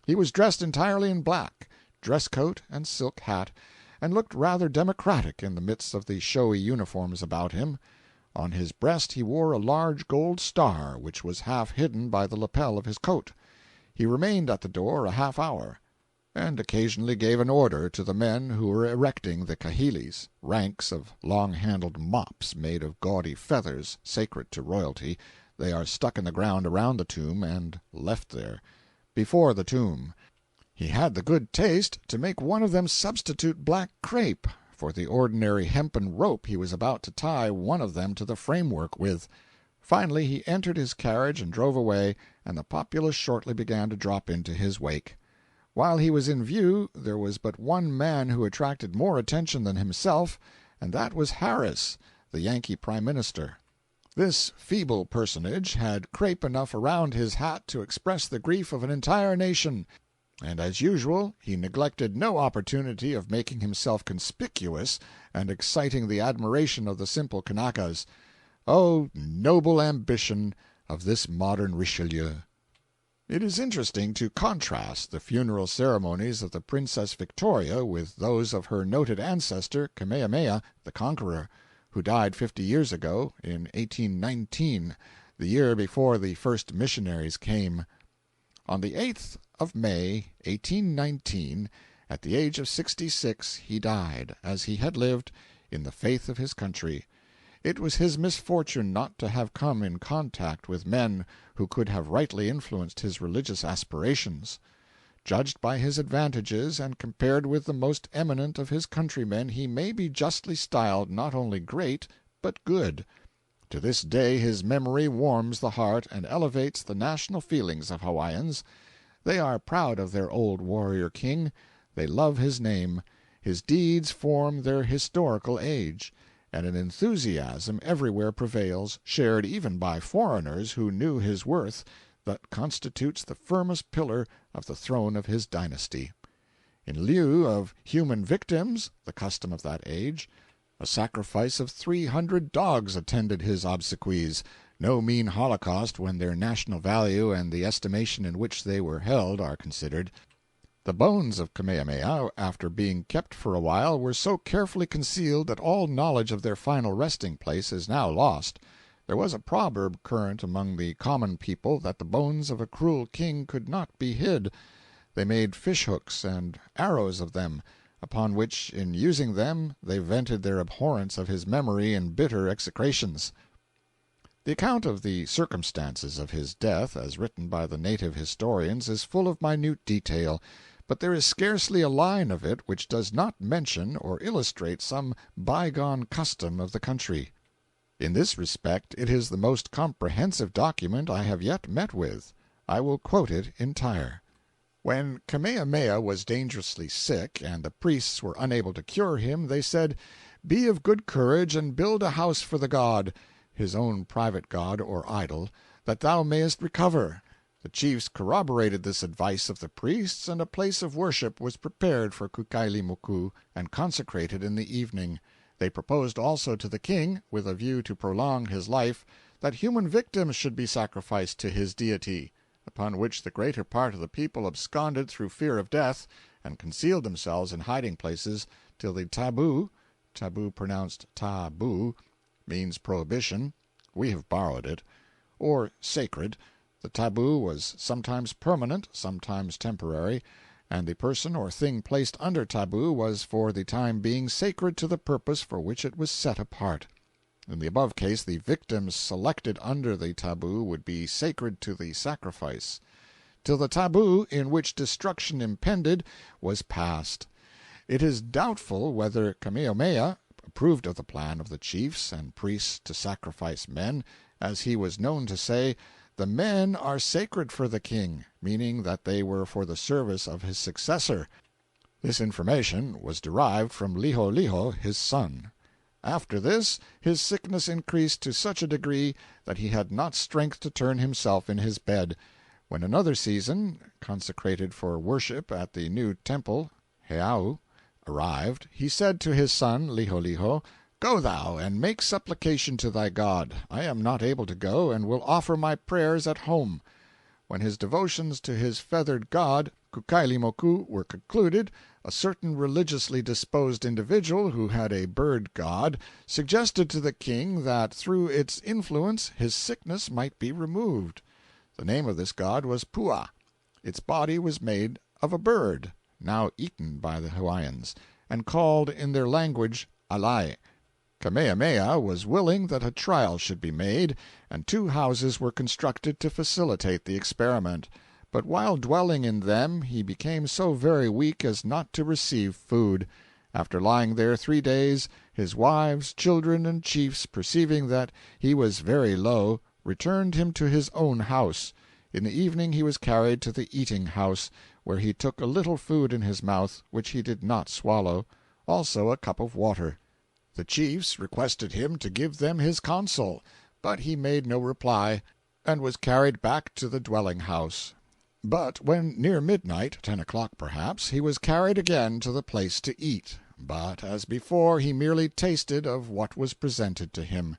He was dressed entirely in black, dress coat and silk hat, and looked rather democratic in the midst of the showy uniforms about him. On his breast he wore a large gold star, which was half hidden by the lapel of his coat. He remained at the door a half hour, and occasionally gave an order to the men who were erecting the kahilis, ranks of long-handled mops made of gaudy feathers, sacred to royalty. They are stuck in the ground around the tomb and left there, before the tomb. He had the good taste to make one of them substitute black crape for the ordinary hempen rope he was about to tie one of them to the framework with. Finally he entered his carriage and drove away, and the populace shortly began to drop into his wake. While he was in view there was but one man who attracted more attention than himself, and that was Harris, the Yankee Prime Minister. This feeble personage had crape enough around his hat to express the grief of an entire nation, and as usual he neglected no opportunity of making himself conspicuous and exciting the admiration of the simple Kanakas. Oh, noble ambition of this modern Richelieu! It is interesting to contrast the funeral ceremonies of the Princess Victoria with those of her noted ancestor Kamehameha the Conqueror, who died 50 years ago, in 1819, the year before the first missionaries came. On the 8th of May, 1819, at the age of 66, he died, as he had lived, in the faith of his country. It was his misfortune not to have come in contact with men who could have rightly influenced his religious aspirations. Judged by his advantages and compared with the most eminent of his countrymen, he may be justly styled not only great, but good. To this day his memory warms the heart and elevates the national feelings of Hawaiians. They are proud of their old warrior king. They love his name. His deeds form their historical age, and an enthusiasm everywhere prevails, shared even by foreigners who knew his worth, that constitutes the firmest pillar of the throne of his dynasty. In lieu of human victims, the custom of that age, a sacrifice of 300 dogs attended his obsequies, no mean holocaust when their national value and the estimation in which they were held are considered. The bones of Kamehameha, after being kept for a while, were so carefully concealed that all knowledge of their final resting place is now lost. There was a proverb current among the common people that the bones of a cruel king could not be hid. They made fish-hooks and arrows of them, upon which, in using them, they vented their abhorrence of his memory in bitter execrations. The account of the circumstances of his death, as written by the native historians, is full of minute detail, but there is scarcely a line of it which does not mention or illustrate some bygone custom of the country. In this respect it is the most comprehensive document I have yet met with. I will quote it entire. When Kamehameha was dangerously sick, and the priests were unable to cure him, they said, "Be of good courage, and build a house for the god," his own private god or idol, "that thou mayest recover." The chiefs corroborated this advice of the priests, and a place of worship was prepared for Kukailimoku and consecrated in the evening. They proposed also to the king, with a view to prolong his life, that human victims should be sacrificed to his deity, upon which the greater part of the people absconded through fear of death, and concealed themselves in hiding-places till the tabu pronounced ta-boo, means prohibition, we have borrowed it, or sacred. The tabu was sometimes permanent, sometimes temporary, and the person or thing placed under tabu was for the time being sacred to the purpose for which it was set apart. In the above case, the victims selected under the tabu would be sacred to the sacrifice, till the tabu in which destruction impended was passed. It is doubtful whether Kamehameha approved of the plan of the chiefs and priests to sacrifice men, as he was known to say, "The men are sacred for the king," meaning that they were for the service of his successor. This information was derived from Liholiho, his son. After this, his sickness increased to such a degree that he had not strength to turn himself in his bed. When another season, consecrated for worship at the new temple, Heau, arrived, he said to his son Liholiho, "Go thou and make supplication to thy God. I am not able to go, and will offer my prayers at home." When his devotions to his feathered god, Kukailimoku, were concluded, a certain religiously disposed individual, who had a bird god, suggested to the king that through its influence his sickness might be removed. The name of this god was Pua. Its body was made of a bird, now eaten by the Hawaiians, and called in their language alai. Kamehameha was willing that a trial should be made, and 2 houses were constructed to facilitate the experiment. But while dwelling in them he became so very weak as not to receive food. After lying there 3 days, his wives, children, and chiefs, perceiving that he was very low, returned him to his own house. In the evening he was carried to the eating-house, where he took a little food in his mouth, which he did not swallow, also a cup of water. The chiefs requested him to give them his counsel, but he made no reply, and was carried back to the dwelling-house. But when near midnight, 10 o'clock perhaps, he was carried again to the place to eat, but as before he merely tasted of what was presented to him.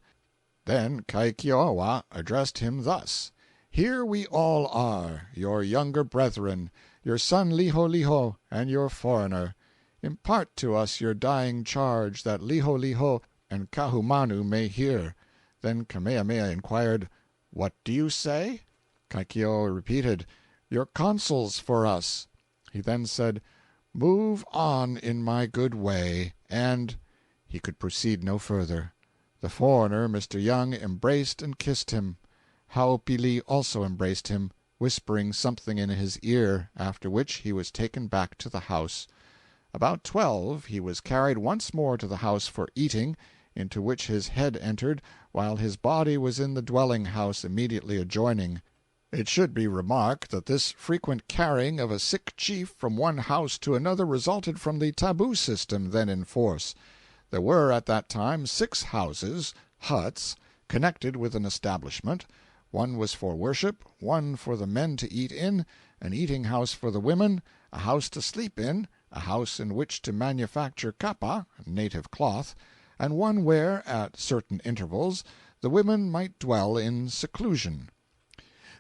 Then Kaikiowa addressed him thus: "Here we all are, your younger brethren, your son Liholiho, and your foreigner. Impart to us your dying charge, that Liholiho and Kahumanu may hear." Then Kamehameha inquired, "What do you say?" Kaikiowa repeated, "Your counsels for us." He then said, "Move on in my good way, and—" He could proceed no further. The foreigner, Mr. Young, embraced and kissed him. Haopili also embraced him, whispering something in his ear, after which he was taken back to the house. About 12 he was carried once more to the house for eating, into which his head entered, while his body was in the dwelling-house immediately adjoining. It should be remarked that this frequent carrying of a sick chief from one house to another resulted from the tabu system then in force. There were at that time 6 houses, huts, connected with an establishment. One was for worship, one for the men to eat in, an eating-house for the women, a house to sleep in, a house in which to manufacture kapa, native cloth, and one where, at certain intervals, the women might dwell in seclusion.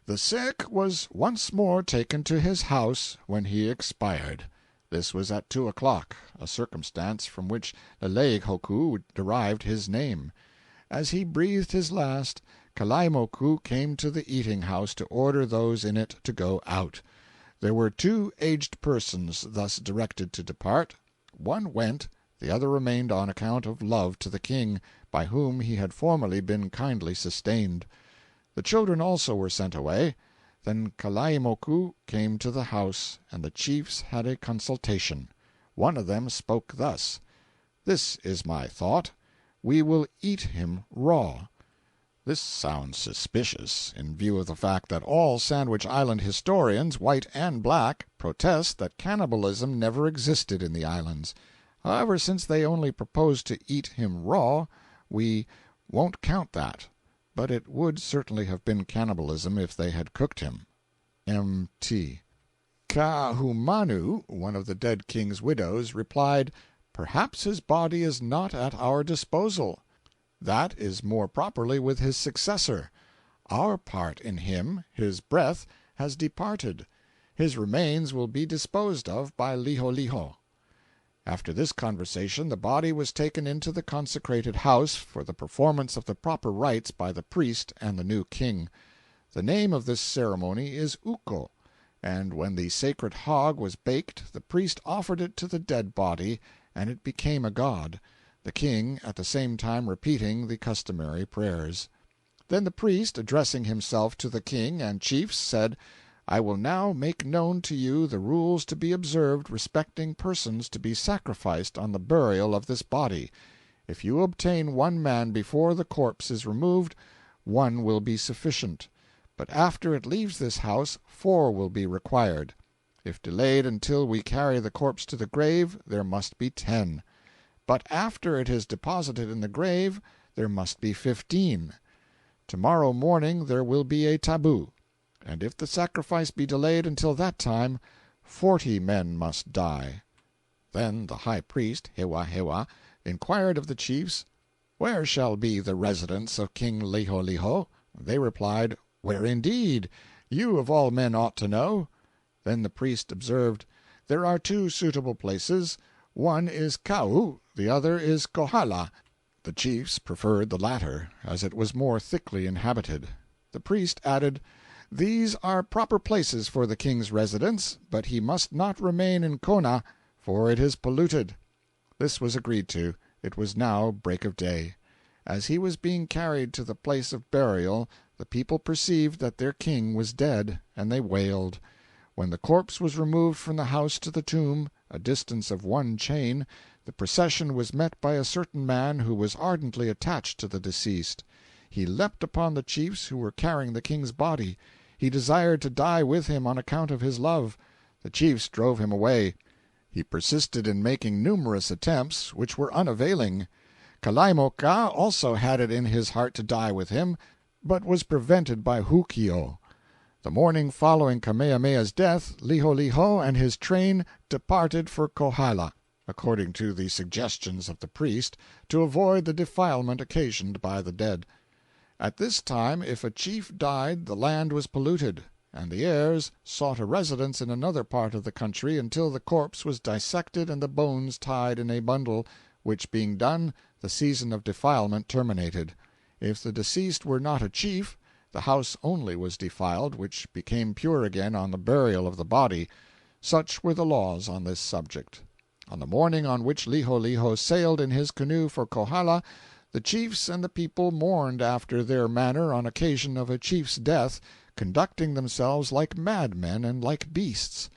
The sick was once more taken to his house when he expired. This was at 2 o'clock, a circumstance from which Leleiohoku derived his name. As he breathed his last, Kalaimoku came to the eating-house to order those in it to go out. There were 2 aged persons thus directed to depart. One went, the other remained on account of love to the king, by whom he had formerly been kindly sustained. The children also were sent away. Then Kalaimoku came to the house, and the chiefs had a consultation. One of them spoke thus: "This is my thought. We will eat him raw." This sounds suspicious, in view of the fact that all Sandwich Island historians, white and black, protest that cannibalism never existed in the islands. However, since they only propose to eat him raw, we won't count that. But it would certainly have been cannibalism if they had cooked him. M.T. Kahumanu, one of the dead king's widows, replied, "Perhaps his body is not at our disposal. That is more properly with his successor. Our part in him, his breath, has departed. His remains will be disposed of by Liholiho." After this conversation the body was taken into the consecrated house for the performance of the proper rites by the priest and the new king. The name of this ceremony is Uko, and when the sacred hog was baked the priest offered it to the dead body, and it became a god, the king at the same time repeating the customary prayers. Then the priest, addressing himself to the king and chiefs, said, "I will now make known to you the rules to be observed respecting persons to be sacrificed on the burial of this body. If you obtain 1 man before the corpse is removed, 1 will be sufficient. But after it leaves this house, 4 will be required. If delayed until we carry the corpse to the grave, there must be 10. But after it is deposited in the grave, there must be 15. Tomorrow morning there will be a tabu, and if the sacrifice be delayed until that time, 40 men must die." Then the high priest, Hewa, inquired of the chiefs, "Where shall be the residence of King Liholiho?" They replied, "Where indeed? You of all men ought to know." Then the priest observed, "There are 2 suitable places. One is Kau, the other is Kohala." The chiefs preferred the latter, as it was more thickly inhabited. The priest added, "These are proper places for the king's residence, but he must not remain in Kona, for it is polluted." This was agreed to. It was now break of day. As he was being carried to the place of burial, the people perceived that their king was dead, and they wailed. When the corpse was removed from the house to the tomb, a distance of 1 chain, the procession was met by a certain man who was ardently attached to the deceased. He leapt upon the chiefs who were carrying the king's body. He desired to die with him on account of his love. The chiefs drove him away. He persisted in making numerous attempts, which were unavailing. Kalaimoka also had it in his heart to die with him, but was prevented by Hukio. The morning following Kamehameha's death, Liholiho and his train departed for Kohala, according to the suggestions of the priest, to avoid the defilement occasioned by the dead. At this time, if a chief died, the land was polluted, and the heirs sought a residence in another part of the country until the corpse was dissected and the bones tied in a bundle, which being done, the season of defilement terminated. If the deceased were not a chief, the house only was defiled, which became pure again on the burial of the body. Such were the laws on this subject. On the morning on which Liholiho sailed in his canoe for Kohala, the chiefs and the people mourned after their manner on occasion of a chief's death, conducting themselves like madmen and like beasts.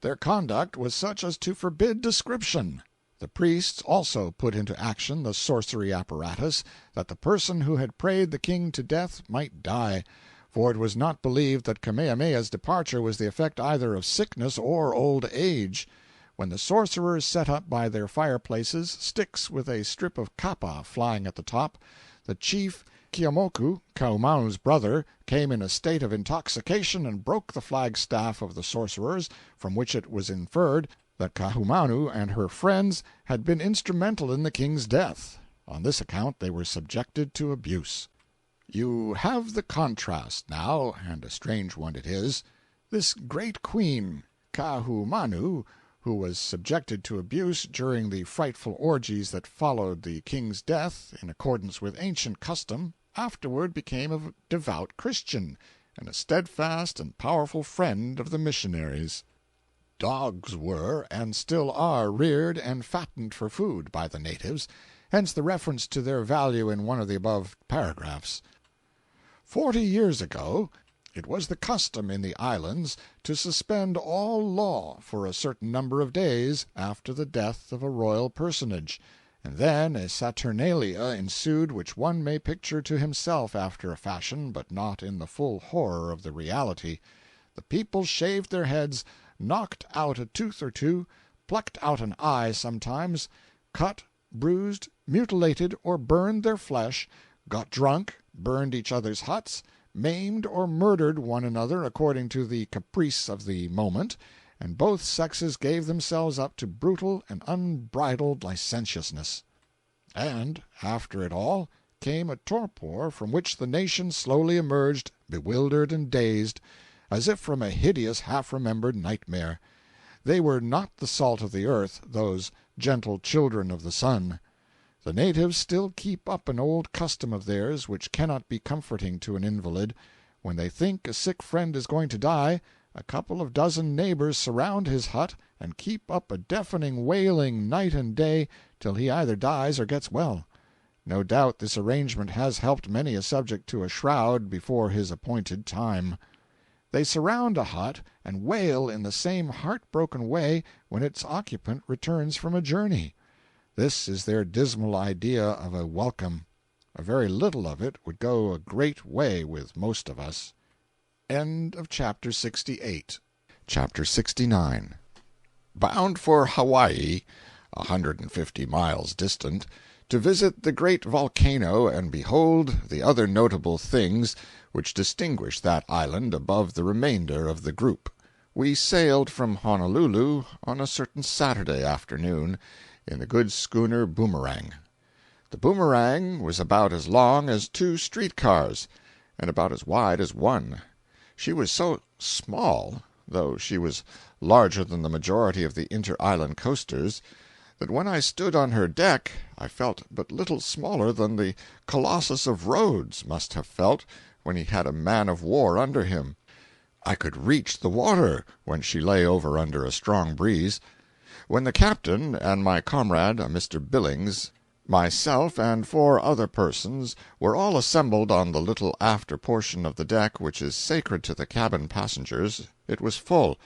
Their conduct was such as to forbid description. The priests also put into action the sorcery apparatus, that the person who had prayed the king to death might die, for it was not believed that Kamehameha's departure was the effect either of sickness or old age. When the sorcerers set up by their fireplaces sticks with a strip of kapa flying at the top, the chief Keeaumoku, Kaumau's brother, came in a state of intoxication and broke the flagstaff of the sorcerers, from which it was inferred that Kaahumanu and her friends had been instrumental in the king's death. On this account they were subjected to abuse. You have the contrast, now, and a strange one it is. This great queen, Kahumanu, who was subjected to abuse during the frightful orgies that followed the king's death, in accordance with ancient custom, afterward became a devout Christian, and a steadfast and powerful friend of the missionaries. Dogs were, and still are, reared and fattened for food by the natives, hence the reference to their value in one of the above paragraphs. 40 years ago it was the custom in the islands to suspend all law for a certain number of days after the death of a royal personage, and then a Saturnalia ensued which one may picture to himself after a fashion, but not in the full horror of the reality. The people shaved their heads, knocked out a tooth or two, plucked out an eye sometimes, cut, bruised, mutilated, or burned their flesh, got drunk, burned each other's huts, maimed or murdered one another according to the caprice of the moment, and both sexes gave themselves up to brutal and unbridled licentiousness. And, after it all, came a torpor from which the nation slowly emerged, bewildered and dazed, as if from a hideous half-remembered nightmare. They were not the salt of the earth, those gentle children of the sun. The natives still keep up an old custom of theirs which cannot be comforting to an invalid. When they think a sick friend is going to die, a couple of dozen neighbors surround his hut and keep up a deafening wailing night and day till he either dies or gets well. No doubt this arrangement has helped many a subject to a shroud before his appointed time. They surround a hut and wail in the same heart-broken way when its occupant returns from a journey. This is their dismal idea of a welcome. A very little of it would go a great way with most of us. End of Chapter 68. Chapter 69. Bound for Hawaii, 150 miles distant, to visit the great volcano and behold the other notable things which distinguish that island above the remainder of the group, we sailed from Honolulu on a certain Saturday afternoon in the good schooner Boomerang. The Boomerang was about as long as 2 streetcars, and about as wide as one. She was so small, though she was larger than the majority of the inter-island coasters, that when I stood on her deck I felt but little smaller than the Colossus of Rhodes must have felt when he had a man-of-war under him. I could reach the water when she lay over under a strong breeze. When the captain and my comrade, Mr. Billings, myself and 4 other persons were all assembled on the little after portion of the deck which is sacred to the cabin passengers, it was full.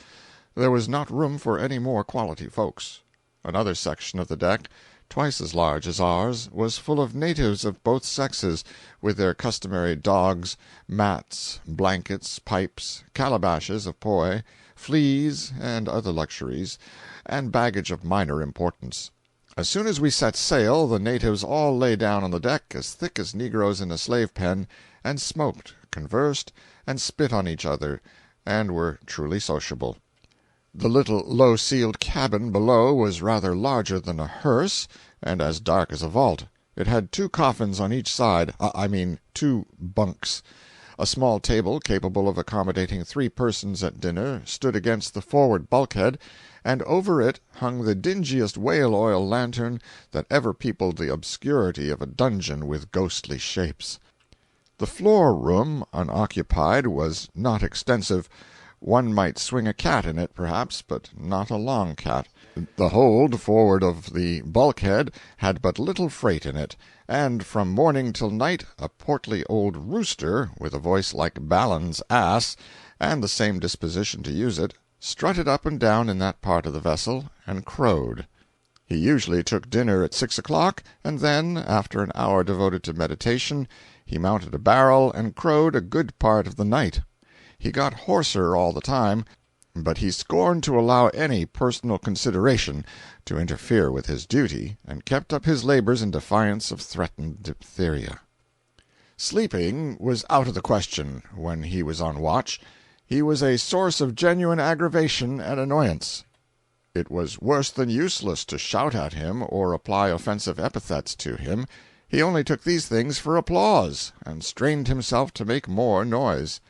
There was not room for any more quality folks. Another section of the deck, twice as large as ours, was full of natives of both sexes, with their customary dogs, mats, blankets, pipes, calabashes of poi, fleas, and other luxuries, and baggage of minor importance. As soon as we set sail, the natives all lay down on the deck as thick as negroes in a slave-pen, and smoked, conversed, and spit on each other, and were truly sociable. The little low-ceiled cabin below was rather larger than a hearse, and as dark as a vault. It had 2 coffins on each side, 2 bunks. A small table, capable of accommodating 3 persons at dinner, stood against the forward bulkhead, and over it hung the dingiest whale-oil lantern that ever peopled the obscurity of a dungeon with ghostly shapes. The floor-room, unoccupied, was not extensive. One might swing a cat in it, perhaps, but not a long cat. The hold forward of the bulkhead had but little freight in it, and from morning till night a portly old rooster, with a voice like Balin's ass, and the same disposition to use it, strutted up and down in that part of the vessel and crowed. He usually took dinner at 6 o'clock, and then, after an hour devoted to meditation, he mounted a barrel and crowed a good part of the night. He got hoarser all the time, but he scorned to allow any personal consideration to interfere with his duty, and kept up his labors in defiance of threatened diphtheria. Sleeping was out of the question when he was on watch. He was a source of genuine aggravation and annoyance. It was worse than useless to shout at him or apply offensive epithets to him. He only took these things for applause, and strained himself to make more noise.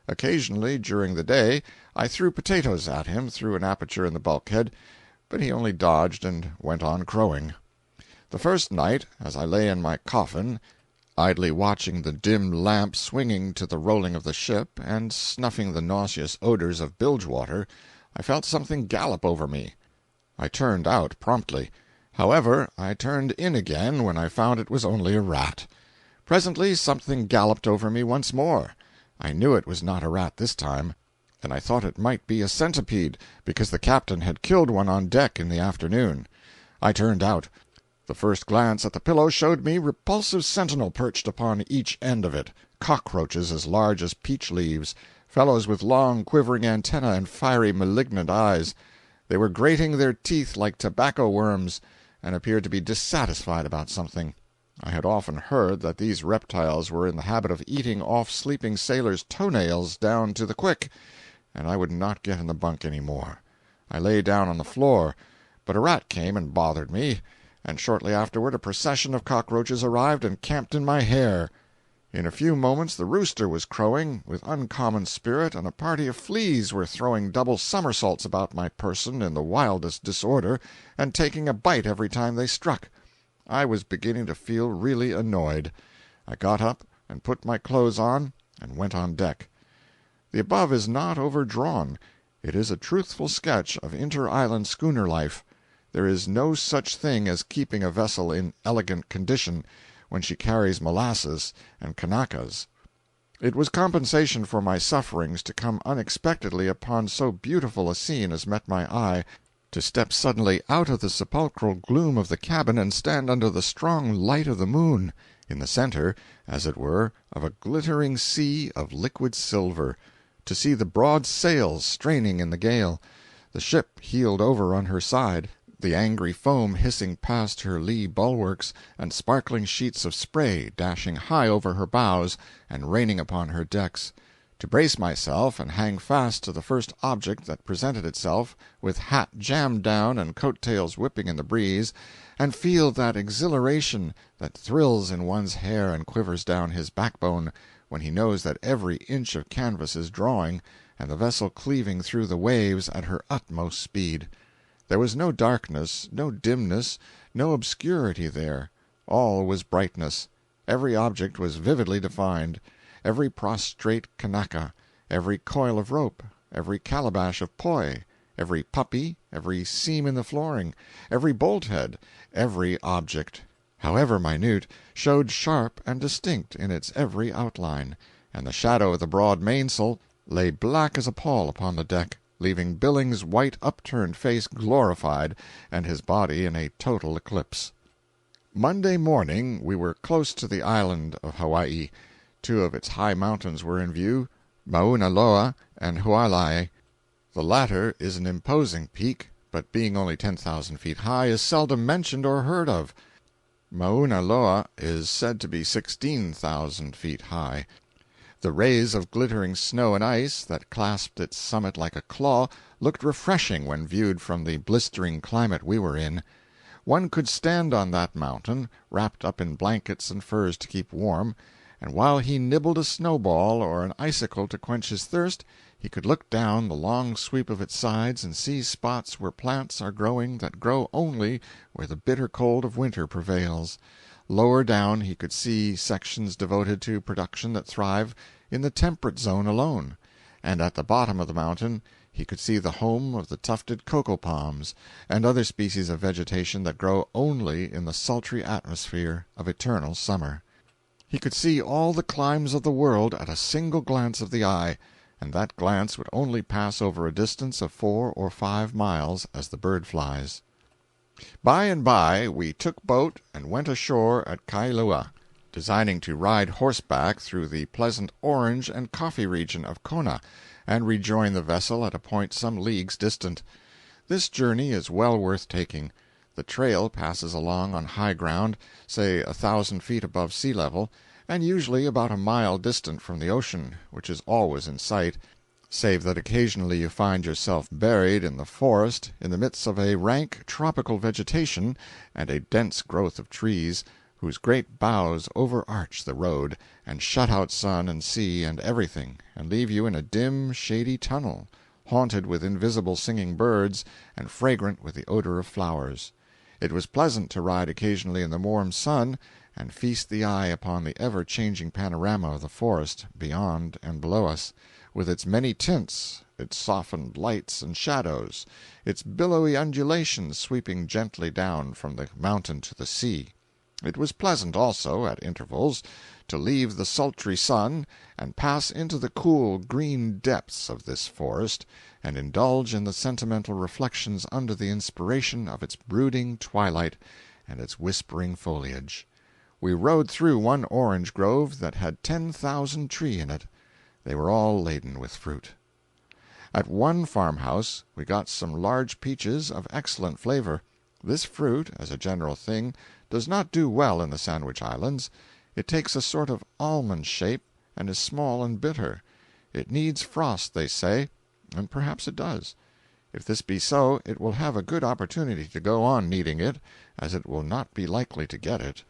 Occasionally, during the day, I threw potatoes at him through an aperture in the bulkhead, but he only dodged and went on crowing. The first night, as I lay in my coffin, idly watching the dim lamp swinging to the rolling of the ship, and snuffing the nauseous odors of bilge-water, I felt something gallop over me. I turned out promptly. However, I turned in again when I found it was only a rat. Presently something galloped over me once more. I knew it was not a rat this time, and I thought it might be a centipede, because the captain had killed one on deck in the afternoon. I turned out. The first glance at the pillow showed me repulsive sentinel perched upon each end of it, cockroaches as large as peach leaves, fellows with long quivering antennae and fiery malignant eyes. They were grating their teeth like tobacco worms, and appeared to be dissatisfied about something. I had often heard that these reptiles were in the habit of eating off sleeping sailors' toe-nails down to the quick, and I would not get in the bunk any more. I lay down on the floor, but a rat came and bothered me, and shortly afterward a procession of cockroaches arrived and camped in my hair. In a few moments the rooster was crowing with uncommon spirit, and a party of fleas were throwing double somersaults about my person in the wildest disorder, and taking a bite every time they struck. I was beginning to feel really annoyed. I got up and put my clothes on and went on deck. The above is not overdrawn. It is a truthful sketch of inter-island schooner life. There is no such thing as keeping a vessel in elegant condition when she carries molasses and Kanakas. It was compensation for my sufferings to come unexpectedly upon so beautiful a scene as met my eye, to step suddenly out of the sepulchral gloom of the cabin and stand under the strong light of the moon, in the center, as it were, of a glittering sea of liquid silver, to see the broad sails straining in the gale, the ship heeled over on her side, the angry foam hissing past her lee bulwarks, and sparkling sheets of spray dashing high over her bows and raining upon her decks, to brace myself and hang fast to the first object that presented itself, with hat jammed down and coat-tails whipping in the breeze, and feel that exhilaration that thrills in one's hair and quivers down his backbone when he knows that every inch of canvas is drawing, and the vessel cleaving through the waves at her utmost speed. There was no darkness, no dimness, no obscurity there. All was brightness. Every object was vividly defined. Every prostrate Kanaka, every coil of rope, every calabash of poi, every puppy, every seam in the flooring, every bolt-head, every object, however minute, showed sharp and distinct in its every outline, and the shadow of the broad mainsail lay black as a pall upon the deck, leaving Billings' white upturned face glorified, and his body in a total eclipse. Monday morning we were close to the island of Hawaii. Two of its high mountains were in view, Mauna Loa and Hualai. The latter is an imposing peak, but being only 10,000 feet high is seldom mentioned or heard of. Mauna Loa is said to be 16,000 feet high. The rays of glittering snow and ice that clasped its summit like a claw looked refreshing when viewed from the blistering climate we were in. One could stand on that mountain, wrapped up in blankets and furs to keep warm, and while he nibbled a snowball or an icicle to quench his thirst, he could look down the long sweep of its sides and see spots where plants are growing that grow only where the bitter cold of winter prevails. Lower down he could see sections devoted to production that thrive in the temperate zone alone, and at the bottom of the mountain he could see the home of the tufted cocoa palms and other species of vegetation that grow only in the sultry atmosphere of eternal summer. He could see all the climes of the world at a single glance of the eye, and that glance would only pass over a distance of 4 or 5 miles as the bird flies. By and by we took boat and went ashore at Kailua, designing to ride horseback through the pleasant orange and coffee region of Kona, and rejoin the vessel at a point some leagues distant. This journey is well worth taking. The trail passes along on high ground, say 1,000 feet above sea level, and usually about a mile distant from the ocean, which is always in sight, save that occasionally you find yourself buried in the forest in the midst of a rank tropical vegetation and a dense growth of trees, whose great boughs overarch the road, and shut out sun and sea and everything, and leave you in a dim, shady tunnel, haunted with invisible singing birds and fragrant with the odor of flowers. It was pleasant to ride occasionally in the warm sun, and feast the eye upon the ever-changing panorama of the forest, beyond and below us, with its many tints, its softened lights and shadows, its billowy undulations sweeping gently down from the mountain to the sea. It was pleasant, also, at intervals, to leave the sultry sun and pass into the cool, green depths of this forest, and indulge in the sentimental reflections under the inspiration of its brooding twilight and its whispering foliage. We rode through one orange grove that had 10,000 trees in it. They were all laden with fruit. At one farmhouse we got some large peaches of excellent flavor. This fruit, as a general thing, does not do well in the Sandwich Islands. It takes a sort of almond shape, and is small and bitter. It needs frost, they say, and perhaps it does. If this be so, it will have a good opportunity to go on needing it, as it will not be likely to get it.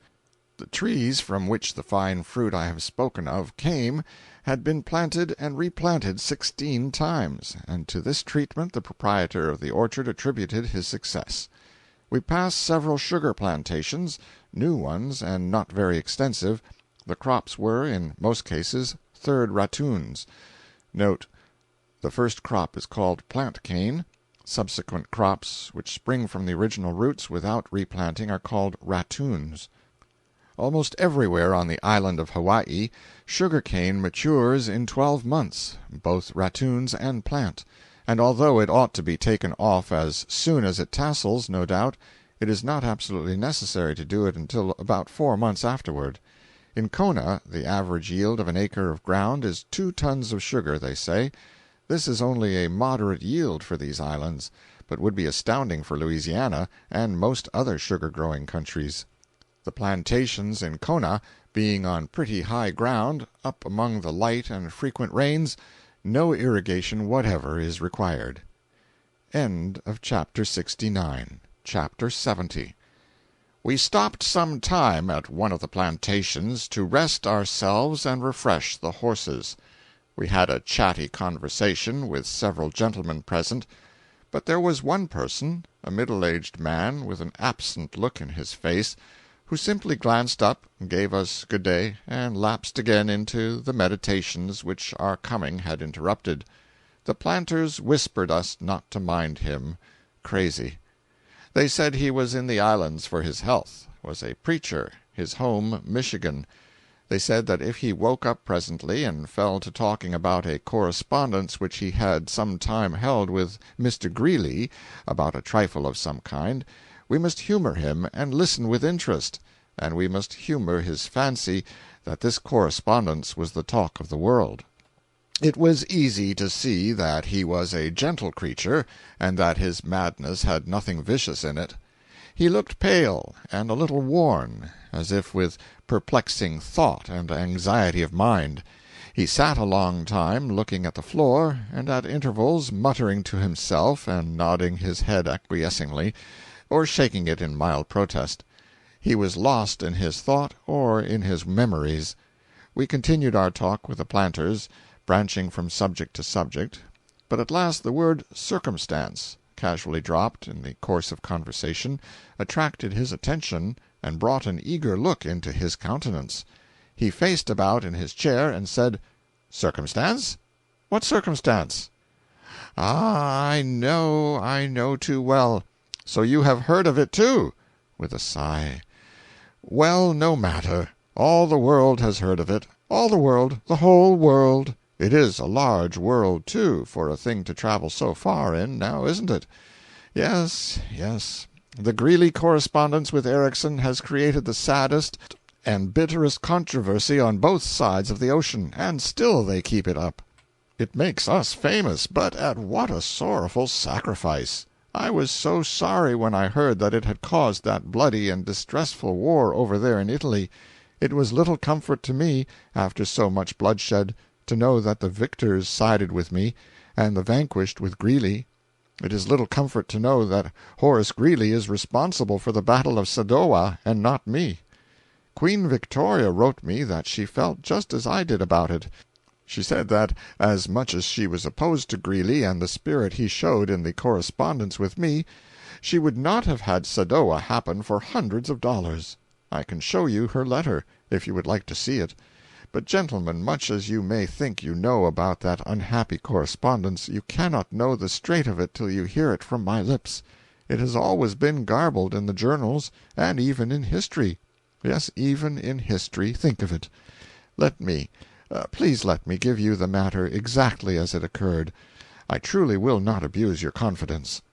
The trees from which the fine fruit I have spoken of came had been planted and replanted 16 times, and to this treatment the proprietor of the orchard attributed his success. We passed several sugar plantations, new ones and not very extensive. The crops were, in most cases, third ratoons. Note: the first crop is called plant cane. Subsequent crops which spring from the original roots without replanting are called ratoons. Almost everywhere on the island of Hawaii, sugar cane matures in 12 months, both ratoons and plant, and although it ought to be taken off as soon as it tassels, no doubt, it is not absolutely necessary to do it until about 4 months afterward. In Kona, the average yield of an acre of ground is 2 tons of sugar, they say. This is only a moderate yield for these islands, but would be astounding for Louisiana and most other sugar-growing countries. The plantations in Kona being on pretty high ground, up among the light and frequent rains, no irrigation whatever is required. End of Chapter 69. Chapter 70. We stopped some time at one of the plantations to rest ourselves and refresh the horses. We had a chatty conversation with several gentlemen present, but there was one person, a middle-aged man with an absent look in his face, who simply glanced up, gave us good day, and lapsed again into the meditations which our coming had interrupted. The planters whispered us not to mind him. Crazy. They said he was in the islands for his health, was a preacher, his home Michigan. They said that if he woke up presently and fell to talking about a correspondence which he had some time held with Mr. Greeley about a trifle of some kind, we must humor him and listen with interest, and we must humor his fancy that this correspondence was the talk of the world. It was easy to see that he was a gentle creature, and that his madness had nothing vicious in it. He looked pale and a little worn, as if with perplexing thought and anxiety of mind. He sat a long time looking at the floor, and at intervals muttering to himself and nodding his head acquiescingly, or shaking it in mild protest. He was lost in his thought or in his memories. We continued our talk with the planters, branching from subject to subject, but at last the word circumstance, casually dropped in the course of conversation, attracted his attention and brought an eager look into his countenance. He faced about in his chair and said, "Circumstance? What circumstance?" "Ah, I know too well. So you have heard of it, too?" with a sigh. "Well, no matter. All the world has heard of it. All the world, the whole world. It is a large world, too, for a thing to travel so far in, now isn't it? Yes, yes. The Greeley correspondence with Erickson has created the saddest and bitterest controversy on both sides of the ocean, and still they keep it up. It makes us famous, but at what a sorrowful sacrifice! I was so sorry when I heard that it had caused that bloody and distressful war over there in Italy. It was little comfort to me, after so much bloodshed, to know that the victors sided with me, and the vanquished with Greeley. It is little comfort to know that Horace Greeley is responsible for the Battle of Sadowa, and not me. Queen Victoria wrote me that she felt just as I did about it. She said that, as much as she was opposed to Greeley and the spirit he showed in the correspondence with me, she would not have had Sadowa happen for hundreds of dollars. I can show you her letter, if you would like to see it. But, gentlemen, much as you may think you know about that unhappy correspondence, you cannot know the straight of it till you hear it from my lips. It has always been garbled in the journals, and even in history. Yes, even in history. Think of it. Please let me give you the matter exactly as it occurred. I truly will not abuse your confidence."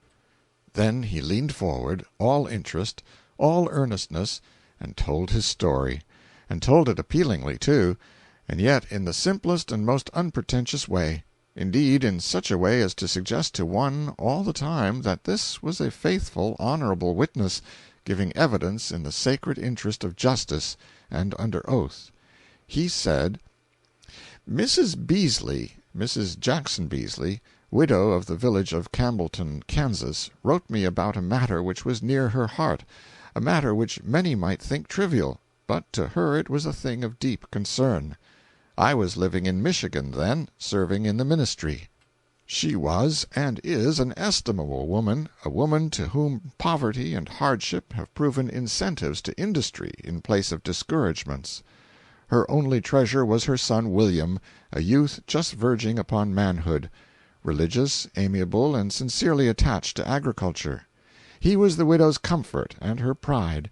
Then he leaned forward, all interest, all earnestness, and told his story, and told it appealingly, too, and yet in the simplest and most unpretentious way. Indeed, in such a way as to suggest to one all the time that this was a faithful, honorable witness, giving evidence in the sacred interest of justice and under oath. He said: "Mrs. Beasley, Mrs. Jackson Beasley, widow of the village of Campbellton, Kansas, wrote me about a matter which was near her heart, a matter which many might think trivial, but to her it was a thing of deep concern. I was living in Michigan then, serving in the ministry. She was and is an estimable woman, a woman to whom poverty and hardship have proven incentives to industry in place of discouragements. Her only treasure was her son William, a youth just verging upon manhood, religious, amiable, and sincerely attached to agriculture. He was the widow's comfort and her pride,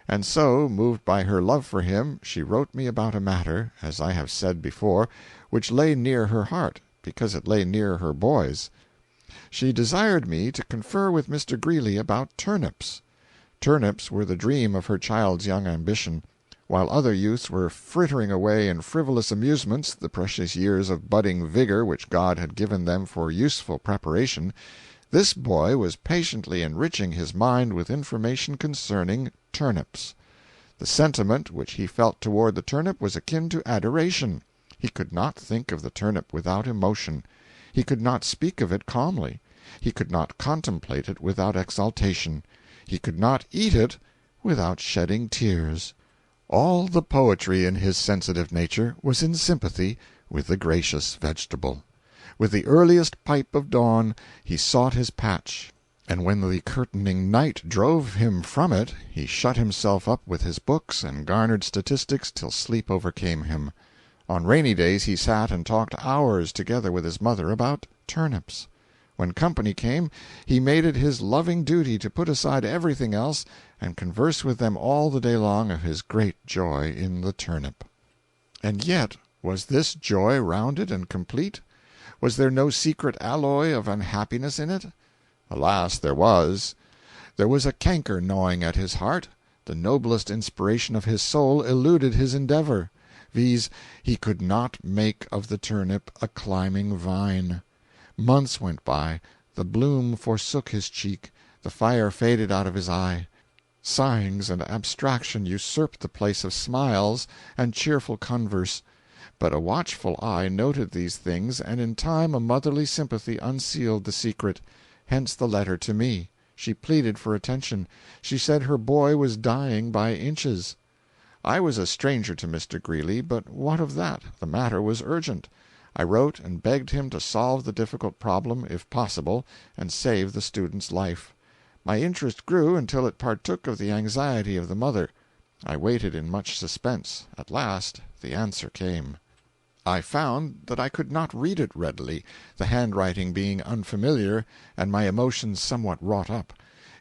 and so, moved by her love for him, she wrote me about a matter, as I have said before, which lay near her heart, because it lay near her boy's. She desired me to confer with Mr. Greeley about turnips. Turnips were the dream of her child's young ambition. While other youths were frittering away in frivolous amusements the precious years of budding vigor which God had given them for useful preparation, this boy was patiently enriching his mind with information concerning turnips. The sentiment which he felt toward the turnip was akin to adoration. He could not think of the turnip without emotion. He could not speak of it calmly. He could not contemplate it without exaltation. He could not eat it without shedding tears. All the poetry in his sensitive nature was in sympathy with the gracious vegetable. With the earliest pipe of dawn he sought his patch, and when the curtaining night drove him from it he shut himself up with his books and garnered statistics till sleep overcame him. On rainy days he sat and talked hours together with his mother about turnips. When company came, he made it his loving duty to put aside everything else and converse with them all the day long of his great joy in the turnip. And yet, was this joy rounded and complete? Was there no secret alloy of unhappiness in it? Alas, there was. There was a canker gnawing at his heart. The noblest inspiration of his soul eluded his endeavor, viz., he could not make of the turnip a climbing vine. Months went by, the bloom forsook his cheek, the fire faded out of his eye. Sighings and abstraction usurped the place of smiles and cheerful converse. But a watchful eye noted these things, and in time a motherly sympathy unsealed the secret. Hence the letter to me. She pleaded for attention. She said her boy was dying by inches. I was a stranger to Mr. Greeley, but what of that? The matter was urgent. I wrote and begged him to solve the difficult problem, if possible, and save the student's life. My interest grew until it partook of the anxiety of the mother. I waited in much suspense. At last the answer came. I found that I could not read it readily, the handwriting being unfamiliar and my emotions somewhat wrought up.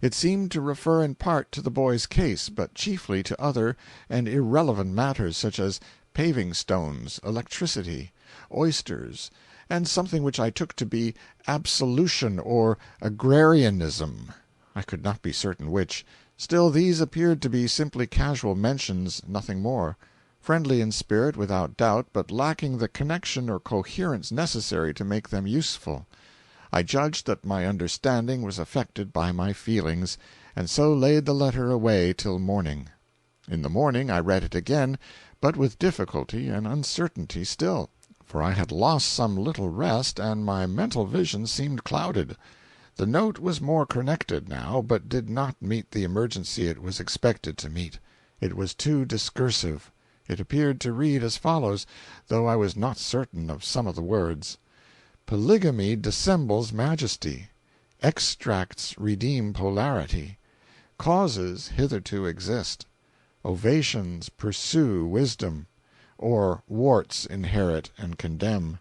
It seemed to refer in part to the boy's case, but chiefly to other and irrelevant matters, such as paving stones, electricity, oysters, and something which I took to be absolution or agrarianism. I could not be certain which. Still, these appeared to be simply casual mentions, nothing more. Friendly in spirit, without doubt, but lacking the connection or coherence necessary to make them useful. I judged that my understanding was affected by my feelings, and so laid the letter away till morning. In the morning I read it again, but with difficulty and uncertainty still, for I had lost some little rest, and my mental vision seemed clouded. The note was more connected now, but did not meet the emergency it was expected to meet. It was too discursive. It appeared to read as follows, though I was not certain of some of the words: Polygamy dissembles majesty. Extracts redeem polarity. Causes hitherto exist. Ovations pursue wisdom, or warts inherit and condemn.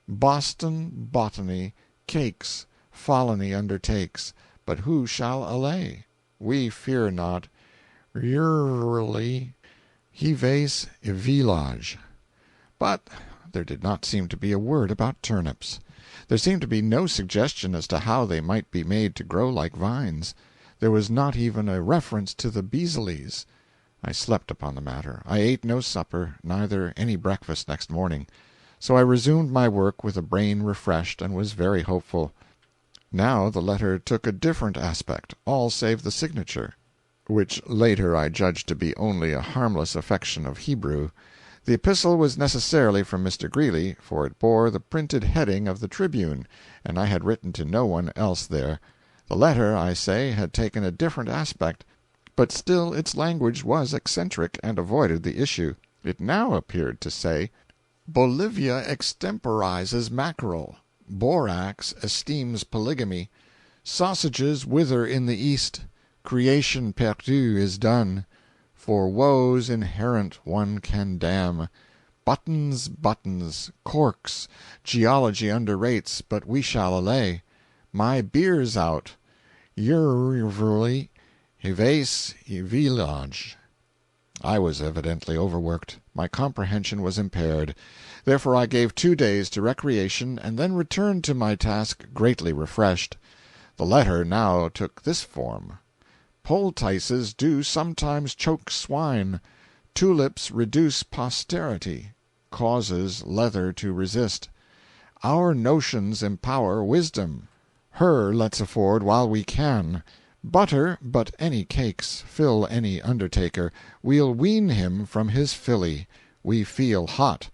Boston botany cakes Folony undertakes, but who shall allay? We fear not. Rurally hives village. But there did not seem to be a word about turnips. There seemed to be no suggestion as to how they might be made to grow like vines. There was not even a reference to the Beazleys. I slept upon the matter. I ate no supper, neither any breakfast next morning. So I resumed my work with a brain refreshed, and was very hopeful. Now the letter took a different aspect, all save the signature, which later I judged to be only a harmless affection of Hebrew. The epistle was necessarily from Mr. Greeley, for it bore the printed heading of the Tribune, and I had written to no one else there. The letter, I say, had taken a different aspect, but still its language was eccentric, and avoided the issue. It now appeared to say, Bolivia extemporizes mackerel. Borax esteems polygamy. Sausages wither in the East. Creation perdue is done. For woes inherent one can damn. Buttons, corks. Geology underrates, but we shall allay. My beer's out. Yerverly, hivace village. I was evidently overworked. My comprehension was impaired. Therefore I gave 2 days to recreation, and then returned to my task greatly refreshed. The letter now took this form: Poultices do sometimes choke swine. Tulips reduce posterity. Causes leather to resist. Our notions empower wisdom. Her let's afford while we can. Butter but any cakes, fill any undertaker. We'll wean him from his filly. We feel hot.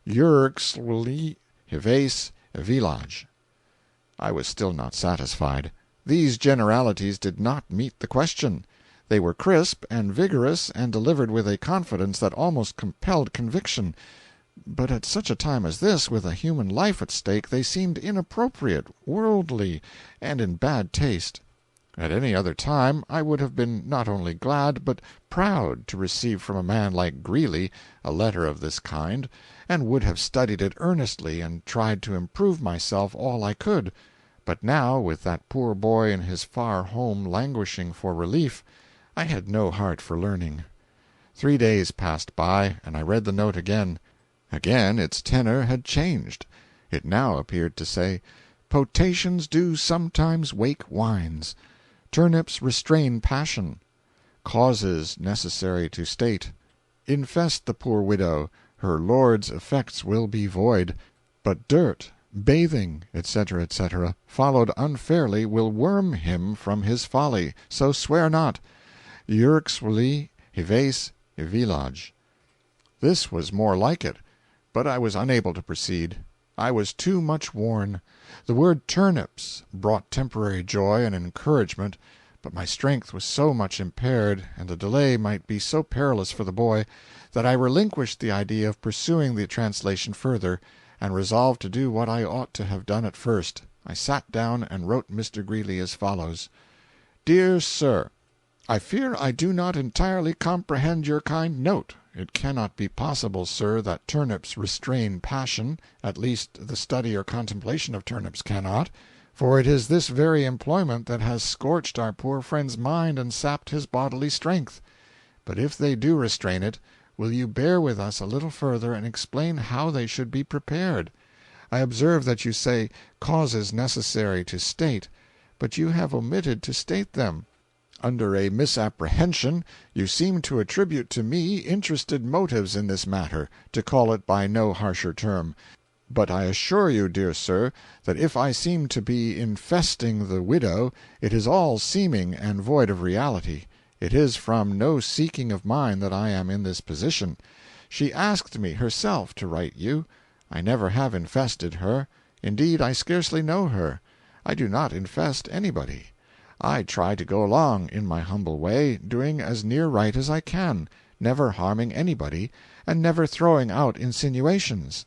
Yerxwli hivace village. I was still not satisfied. These generalities did not meet the question. They were crisp and vigorous, and delivered with a confidence that almost compelled conviction. But at such a time as this, with a human life at stake, they seemed inappropriate, worldly, and in bad taste. At any other time I would have been not only glad, but proud, to receive from a man like Greeley a letter of this kind, and would have studied it earnestly and tried to improve myself all I could. But now, with that poor boy in his far home languishing for relief, I had no heart for learning. 3 days passed by, and I read the note again. Again its tenor had changed. It now appeared to say, Potations do sometimes wake wines. Turnips restrain passion. Causes necessary to state. Infest the poor widow. Her lord's effects will be void. But dirt, bathing, etc., etc., followed unfairly, will worm him from his folly. So swear not. Yerxwli hivace village. This was more like it, but I was unable to proceed. I was too much worn. The word turnips brought temporary joy and encouragement, but my strength was so much impaired, and the delay might be so perilous for the boy, that I relinquished the idea of pursuing the translation further, and resolved to do what I ought to have done at first. I sat down and wrote Mr. Greeley as follows: Dear Sir, I fear I do not entirely comprehend your kind note. It cannot be possible, sir, that turnips restrain passion, at least the study or contemplation of turnips cannot, for it is this very employment that has scorched our poor friend's mind and sapped his bodily strength. But if they do restrain it, will you bear with us a little further and explain how they should be prepared? I observe that you say causes necessary to state, but you have omitted to state them. Under a misapprehension, you seem to attribute to me interested motives in this matter, to call it by no harsher term. But I assure you, dear sir, that if I seem to be infesting the widow, it is all seeming and void of reality. It is from no seeking of mine that I am in this position. She asked me herself to write you. I never have infested her. Indeed, I scarcely know her. I do not infest anybody. I try to go along, in my humble way, doing as near right as I can, never harming anybody, and never throwing out insinuations.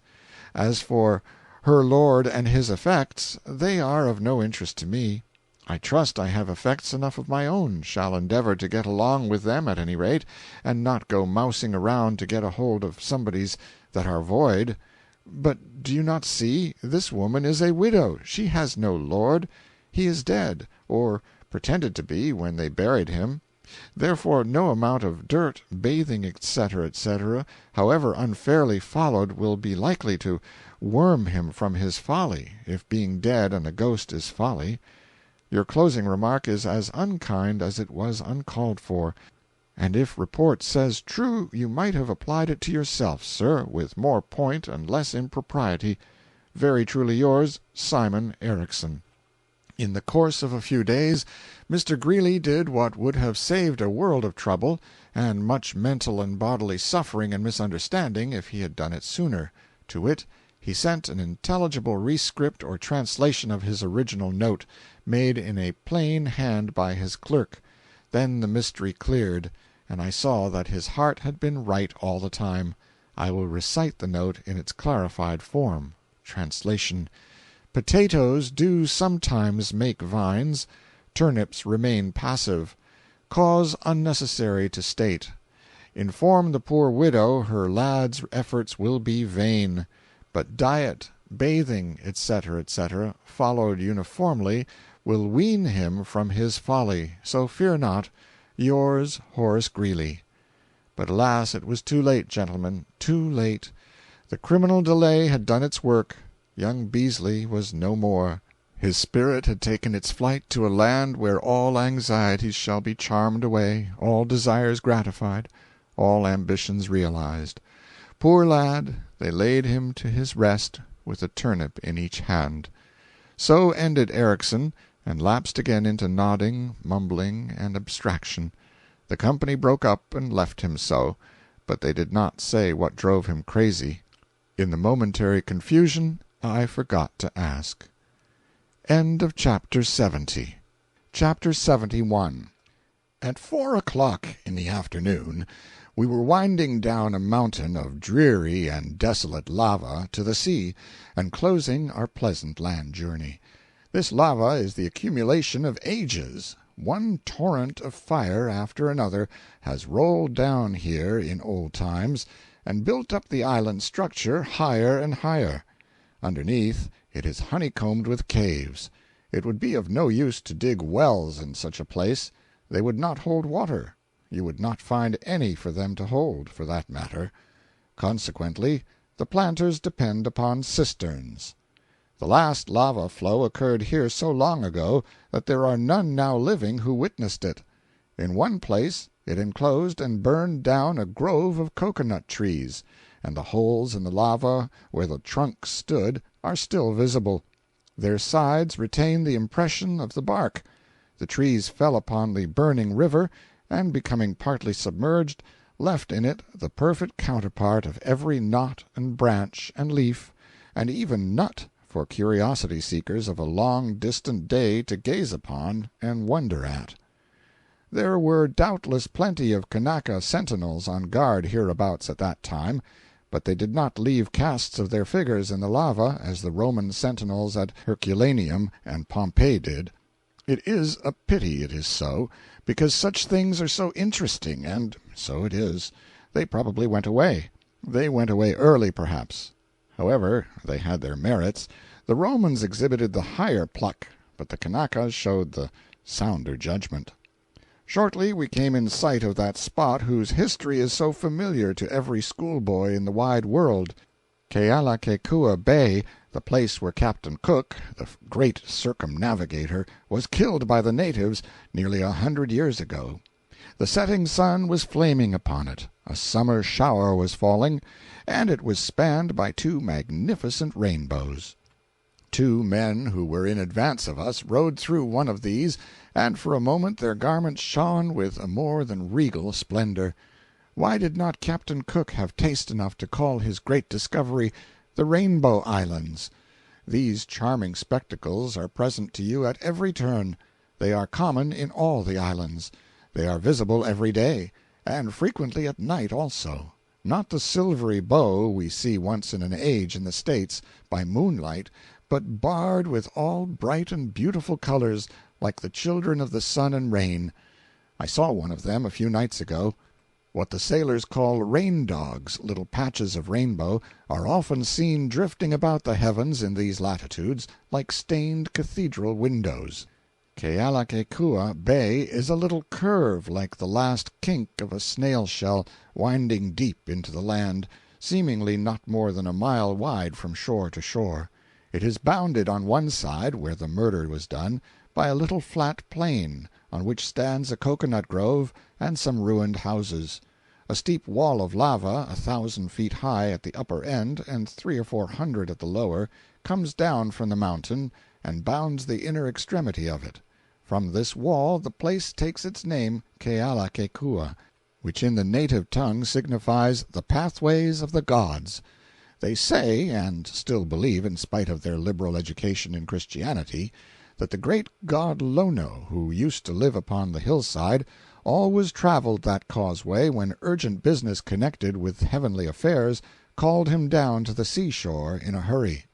As for her lord and his effects, they are of no interest to me. I trust I have effects enough of my own, shall endeavor to get along with them at any rate, and not go mousing around to get a hold of somebody's that are void. But do you not see? This woman is a widow. She has no lord. He is dead, or pretended to be when they buried him. Therefore no amount of dirt, bathing, etc., etc., however unfairly followed, will be likely to worm him from his folly, if being dead and a ghost is folly. Your closing remark is as unkind as it was uncalled for, and if report says true, you might have applied it to yourself, sir, with more point and less impropriety. Very truly yours, Simon Erickson. In the course of a few days, Mr. Greeley did what would have saved a world of trouble, and much mental and bodily suffering and misunderstanding, if he had done it sooner. To wit, he sent an intelligible rescript or translation of his original note, made in a plain hand by his clerk. Then the mystery cleared, and I saw that his heart had been right all the time. I will recite the note in its clarified form. Translation: Potatoes do sometimes make vines. Turnips remain passive. Cause unnecessary to state. Inform the poor widow her lad's efforts will be vain. But diet, bathing, etc., etc., followed uniformly, will wean him from his folly, so fear not. Yours, Horace Greeley. But alas, it was too late, gentlemen, too late. The criminal delay had done its work. Young Beasley was no more. His spirit had taken its flight to a land where all anxieties shall be charmed away, all desires gratified, all ambitions realized. Poor lad, they laid him to his rest with a turnip in each hand. So ended Erickson, and lapsed again into nodding, mumbling, and abstraction. The company broke up and left him so, but they did not say what drove him crazy. In the momentary confusion I forgot to ask. End of Chapter 70. Chapter 71. At 4 o'clock in the afternoon we were winding down a mountain of dreary and desolate lava to the sea, and closing our pleasant land journey. This lava is the accumulation of ages. One torrent of fire after another has rolled down here in old times, and built up the island structure higher and higher. Underneath, it is honeycombed with caves. It would be of no use to dig wells in such a place. They would not hold water. You would not find any for them to hold, for that matter. Consequently, the planters depend upon cisterns. The last lava flow occurred here so long ago that there are none now living who witnessed it. In one place it enclosed and burned down a grove of cocoanut trees, and the holes in the lava where the trunks stood are still visible. Their sides retain the impression of the bark. The trees fell upon the burning river, and becoming partly submerged, left in it the perfect counterpart of every knot and branch and leaf, and even nut, for curiosity seekers of a long distant day to gaze upon and wonder at. There were doubtless plenty of Kanaka sentinels on guard hereabouts at that time, but they did not leave casts of their figures in the lava as the Roman sentinels at Herculaneum and Pompeii did. It is a pity it is so, because such things are so interesting, and so it is. They probably went away. They went away early, perhaps. However, they had their merits. The Romans exhibited the higher pluck, but the Kanakas showed the sounder judgment. Shortly we came in sight of that spot whose history is so familiar to every schoolboy in the wide world. Kealakekua Bay, the place where Captain Cook, the great circumnavigator, was killed by the natives nearly 100 years ago. The setting sun was flaming upon it, a summer shower was falling, and it was spanned by two magnificent rainbows. Two men who were in advance of us rode through one of these, and for a moment their garments shone with a more than regal splendor. Why did not Captain Cook have taste enough to call his great discovery the Rainbow Islands? These charming spectacles are present to you at every turn. They are common in all the islands. They are visible every day, and frequently at night also. Not the silvery bow we see once in an age in the States, by moonlight, but barred with all bright and beautiful colors, like the children of the sun and rain. I saw one of them a few nights ago. What the sailors call rain dogs, little patches of rainbow, are often seen drifting about the heavens in these latitudes, like stained cathedral windows. Kealakekua Bay is a little curve like the last kink of a snail shell, winding deep into the land, seemingly not more than a mile wide from shore to shore. It is bounded on one side, where the murder was done, by a little flat plain, on which stands a cocoanut grove and some ruined houses. A steep wall of lava, 1,000 feet high at the upper end and 300 or 400 at the lower, comes down from the mountain and bounds the inner extremity of it. From this wall the place takes its name, Kealakekua, which in the native tongue signifies the pathways of the gods. They say, and still believe in spite of their liberal education in Christianity, that the great god Lono, who used to live upon the hillside, always traveled that causeway when urgent business connected with heavenly affairs called him down to the seashore in a hurry.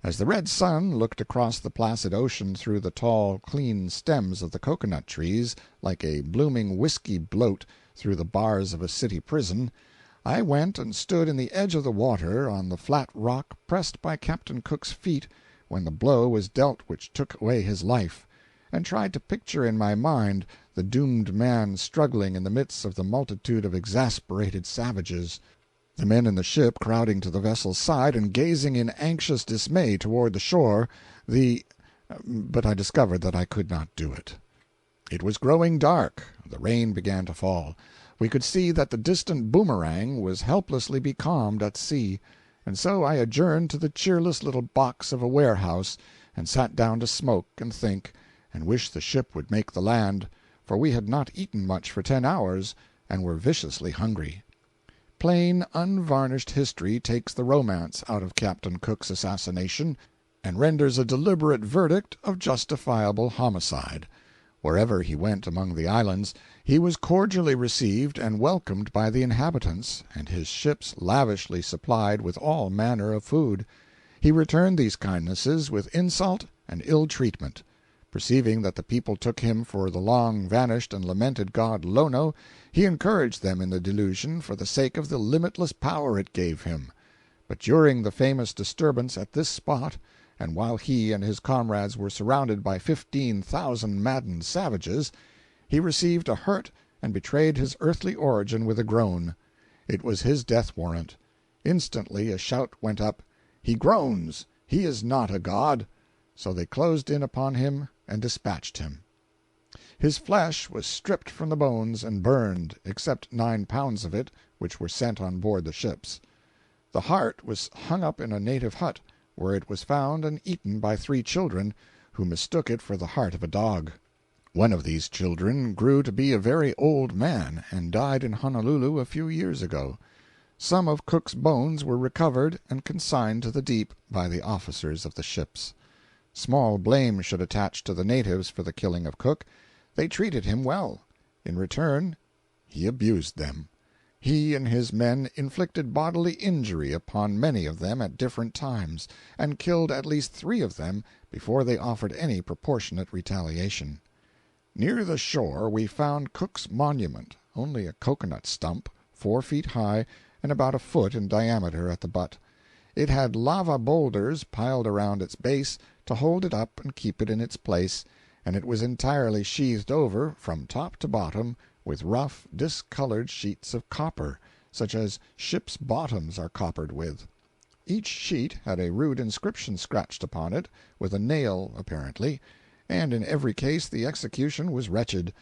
As the red sun looked across the placid ocean through the tall, clean stems of the cocoanut trees, like a blooming whiskey bloat through the bars of a city prison, I went and stood in the edge of the water on the flat rock pressed by Captain Cook's feet when the blow was dealt which took away his life, and tried to picture in my mind the doomed man struggling in the midst of the multitude of exasperated savages, the men in the ship crowding to the vessel's side and gazing in anxious dismay toward the shore, but I discovered that I could not do it. It was growing dark. The rain began to fall. We could see that the distant Boomerang was helplessly becalmed at sea, and so I adjourned to the cheerless little box of a warehouse and sat down to smoke and think, and wish the ship would make the land, for we had not eaten much for 10 hours and were viciously hungry. Plain, unvarnished history takes the romance out of Captain Cook's assassination, and renders a deliberate verdict of justifiable homicide. Wherever he went among the islands, he was cordially received and welcomed by the inhabitants, and his ships lavishly supplied with all manner of food. He returned these kindnesses with insult and ill treatment. Perceiving that the people took him for the long-vanished and lamented god Lono, he encouraged them in the delusion for the sake of the limitless power it gave him. But during the famous disturbance at this spot, and while he and his comrades were surrounded by 15,000 maddened savages, he received a hurt and betrayed his earthly origin with a groan. It was his death warrant. Instantly a shout went up, "He groans! He is not a god!" So they closed in upon him and dispatched him. His flesh was stripped from the bones and burned, except 9 pounds of it, which were sent on board the ships. The heart was hung up in a native hut, where it was found and eaten by 3 children, who mistook it for the heart of a dog. One of these children grew to be a very old man, and died in Honolulu a few years ago. Some of Cook's bones were recovered and consigned to the deep by the officers of the ships. Small blame should attach to the natives for the killing of Cook. They treated him well. In return, he abused them. He and his men inflicted bodily injury upon many of them at different times, and killed at least 3 of them before they offered any proportionate retaliation. Near the shore we found Cook's monument, only a cocoanut stump, 4 feet high and about a foot in diameter at the butt. It had lava boulders piled around its base to hold it up and keep it in its place, and it was entirely sheathed over, from top to bottom, with rough, discolored sheets of copper, such as ships' bottoms are coppered with. Each sheet had a rude inscription scratched upon it, with a nail apparently, and in every case the execution was wretched.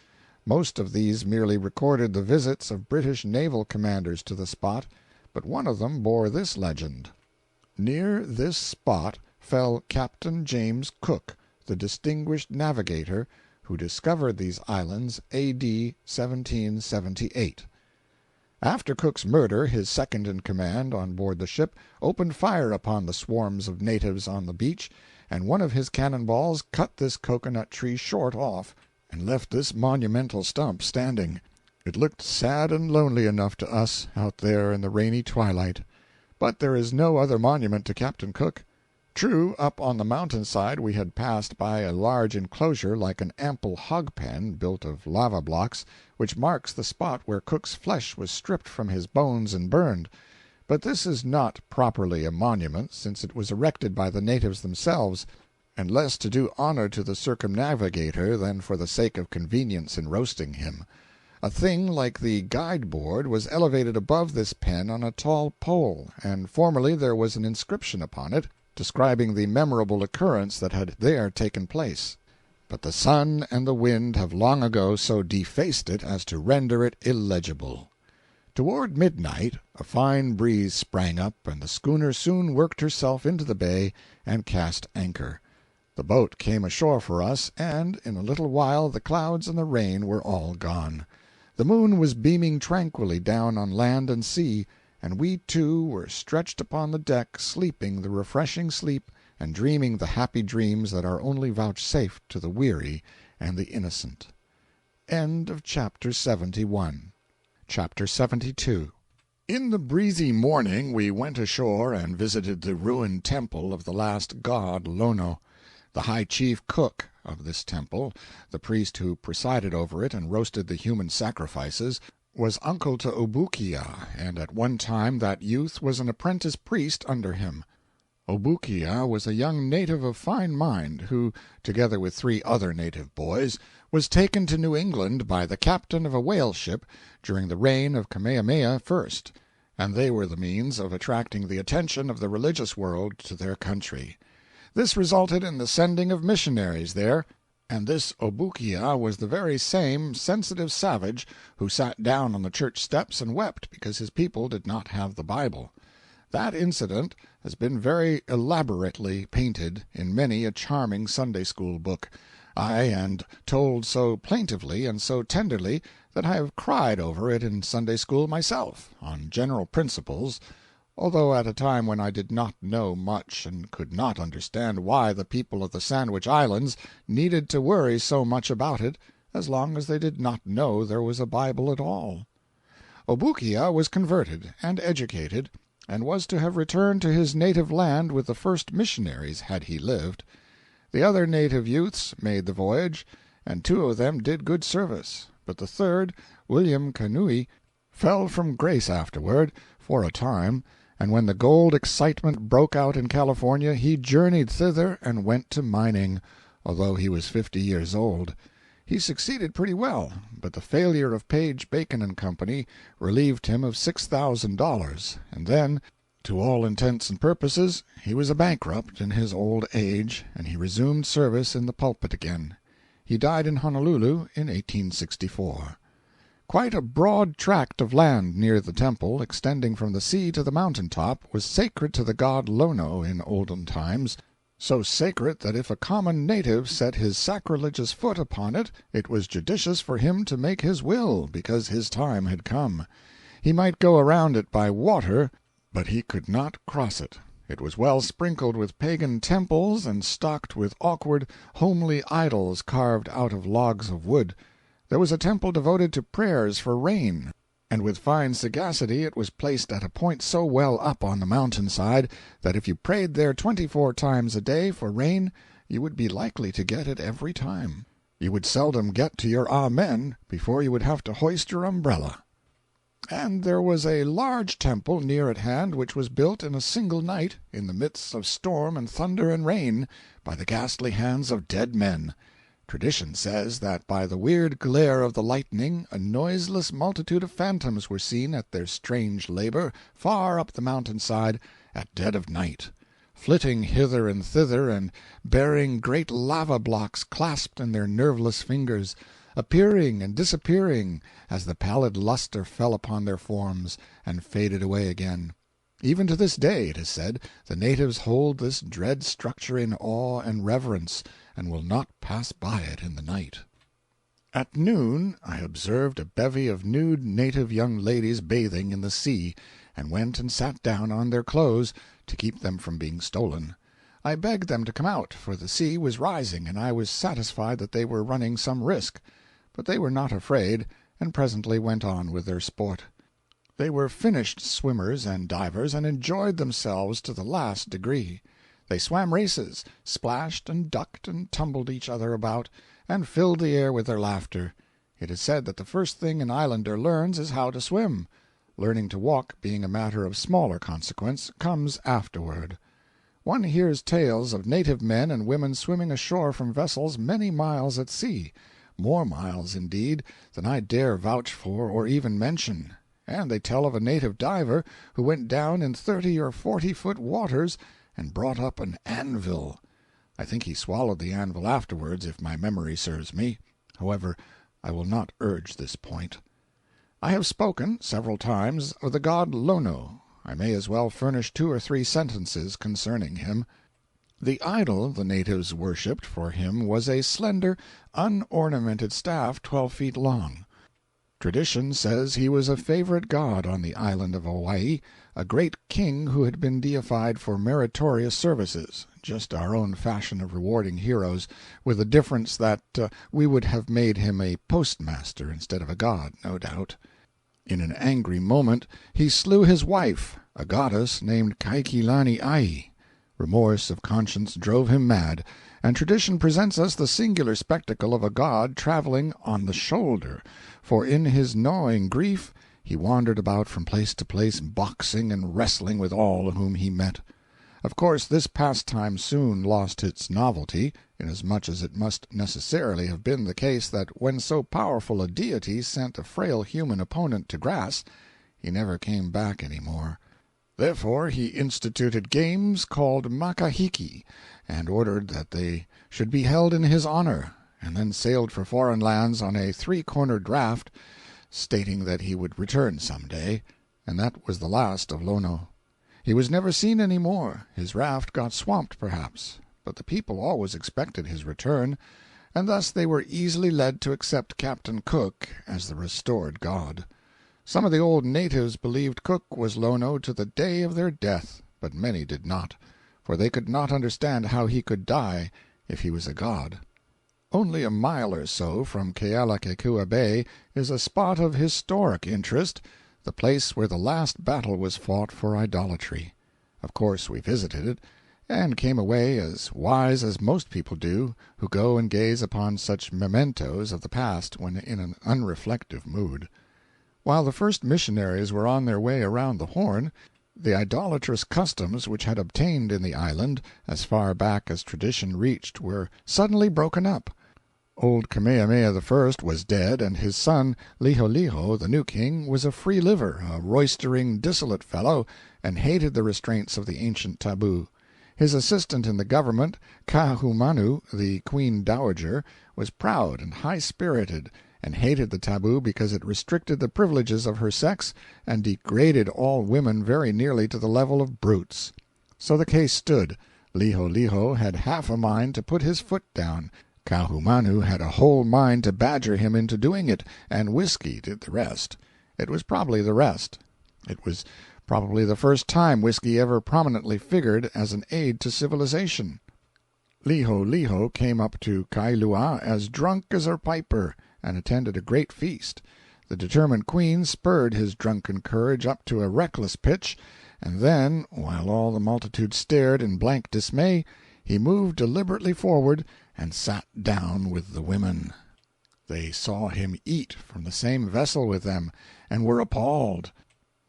Most of these merely recorded the visits of British naval commanders to the spot, but one of them bore this legend: "Near this spot fell Captain James Cook, the distinguished navigator, who discovered these islands A.D. 1778. After Cook's murder, his second in command on board the ship opened fire upon the swarms of natives on the beach, and one of his cannon balls cut this cocoanut tree short off, and left this monumental stump standing. It looked sad and lonely enough to us, out there in the rainy twilight. But there is no other monument to Captain Cook. True, up on the mountain-side we had passed by a large enclosure like an ample hog-pen, built of lava blocks, which marks the spot where Cook's flesh was stripped from his bones and burned. But this is not properly a monument, since it was erected by the natives themselves, and less to do honor to the circumnavigator than for the sake of convenience in roasting him. A thing like the guide-board was elevated above this pen on a tall pole, and formerly there was an inscription upon it, describing the memorable occurrence that had there taken place. But the sun and the wind have long ago so defaced it as to render it illegible. Toward midnight a fine breeze sprang up, and the schooner soon worked herself into the bay and cast anchor. The boat came ashore for us, and in a little while the clouds and the rain were all gone. The moon was beaming tranquilly down on land and sea, and we two were stretched upon the deck sleeping the refreshing sleep and dreaming the happy dreams that are only vouchsafed to the weary and the innocent. End of Chapter 71. Chapter 72. In the breezy morning we went ashore and visited the ruined temple of the last god Lono. The high chief cook of this temple, the priest who presided over it and roasted the human sacrifices, was uncle to Obookia, and at one time that youth was an apprentice priest under him. Obookia was a young native of fine mind, who, together with 3 other native boys, was taken to New England by the captain of a whale ship during the reign of Kamehameha I, and they were the means of attracting the attention of the religious world to their country. This resulted in the sending of missionaries there, and this Obookia was the very same sensitive savage who sat down on the church steps and wept because his people did not have the Bible. That incident has been very elaborately painted in many a charming Sunday-school book, and told so plaintively and so tenderly that I have cried over it in Sunday-school myself, on general principles, although at a time when I did not know much and could not understand why the people of the Sandwich Islands needed to worry so much about it as long as they did not know there was a Bible at all. Obookia was converted and educated, and was to have returned to his native land with the first missionaries had he lived. The other native youths made the voyage, and 2 of them did good service, but the third, William Kanui, fell from grace afterward, for a time, and when the gold excitement broke out in California he journeyed thither and went to mining, although he was 50 years old. He succeeded pretty well, but the failure of Page, Bacon & Company relieved him of $6,000, and then, to all intents and purposes, he was a bankrupt in his old age, and he resumed service in the pulpit again. He died in Honolulu in 1864. Quite a broad tract of land near the temple, extending from the sea to the mountain top, was sacred to the god Lono in olden times, so sacred that if a common native set his sacrilegious foot upon it, it was judicious for him to make his will, because his time had come. He might go around it by water, but he could not cross it. It was well sprinkled with pagan temples and stocked with awkward, homely idols carved out of logs of wood. There was a temple devoted to prayers for rain, and with fine sagacity it was placed at a point so well up on the mountain-side that if you prayed there 24 times a day for rain you would be likely to get it every time. You would seldom get to your Amen before you would have to hoist your umbrella. And there was a large temple near at hand which was built in a single night, in the midst of storm and thunder and rain, by the ghastly hands of dead men. Tradition says that by the weird glare of the lightning a noiseless multitude of phantoms were seen at their strange labor, far up the mountain-side, at dead of night, flitting hither and thither and bearing great lava-blocks clasped in their nerveless fingers, appearing and disappearing as the pallid luster fell upon their forms and faded away again. Even to this day, it is said, the natives hold this dread structure in awe and reverence, and will not pass by it in the night. At noon I observed a bevy of nude native young ladies bathing in the sea, and went and sat down on their clothes to keep them from being stolen. I begged them to come out, for the sea was rising, and I was satisfied that they were running some risk. But they were not afraid, and presently went on with their sport. They were finished swimmers and divers, and enjoyed themselves to the last degree. They swam races, splashed and ducked and tumbled each other about, and filled the air with their laughter. It is said that the first thing an islander learns is how to swim. Learning to walk, being a matter of smaller consequence, comes afterward. One hears tales of native men and women swimming ashore from vessels many miles at sea, more miles, indeed, than I dare vouch for or even mention, and they tell of a native diver who went down in 30 or 40-foot waters and brought up an anvil. I think he swallowed the anvil afterwards, if my memory serves me. However, I will not urge this point. I have spoken, several times, of the god Lono. I may as well furnish 2 or 3 sentences concerning him. The idol the natives worshipped for him was a slender, unornamented staff 12 feet long. Tradition says he was a favorite god on the island of Hawaii, a great king who had been deified for meritorious services, just our own fashion of rewarding heroes, with the difference that we would have made him a postmaster instead of a god, no doubt. In an angry moment he slew his wife, a goddess named Kaikilani-ai. Remorse of conscience drove him mad, and tradition presents us the singular spectacle of a god traveling on the shoulder, for in his gnawing grief he wandered about from place to place, boxing and wrestling with all whom he met. Of course this pastime soon lost its novelty, inasmuch as it must necessarily have been the case that when so powerful a deity sent a frail human opponent to grass, he never came back any more. Therefore he instituted games called makahiki, and ordered that they should be held in his honor, and then sailed for foreign lands on a 3-cornered raft, stating that he would return some day, and that was the last of Lono. He was never seen any more. His raft got swamped, perhaps, but the people always expected his return, and thus they were easily led to accept Captain Cook as the restored god. Some of the old natives believed Cook was Lono to the day of their death, but many did not, for they could not understand how he could die if he was a god. Only a mile or so from Kealakekua Bay is a spot of historic interest, the place where the last battle was fought for idolatry. Of course we visited it, and came away as wise as most people do who go and gaze upon such mementos of the past when in an unreflective mood. While the first missionaries were on their way around the Horn, the idolatrous customs which had obtained in the island as far back as tradition reached were suddenly broken up. Old Kamehameha I was dead, and his son Liholiho, the new king, was a free liver, a roistering, dissolute fellow, and hated the restraints of the ancient taboo. His assistant in the government, Kahumanu, the queen dowager, was proud and high-spirited, and hated the taboo because it restricted the privileges of her sex and degraded all women very nearly to the level of brutes. So the case stood. Liholiho had half a mind to put his foot down. Kahumanu had a whole mind to badger him into doing it, and whiskey did the rest. It was probably the rest. It was probably the first time whiskey ever prominently figured as an aid to civilization. Liholiho came up to Kailua as drunk as a piper, and attended a great feast. The determined queen spurred his drunken courage up to a reckless pitch, and then, while all the multitude stared in blank dismay, he moved deliberately forward and sat down with the women. They saw him eat from the same vessel with them, and were appalled.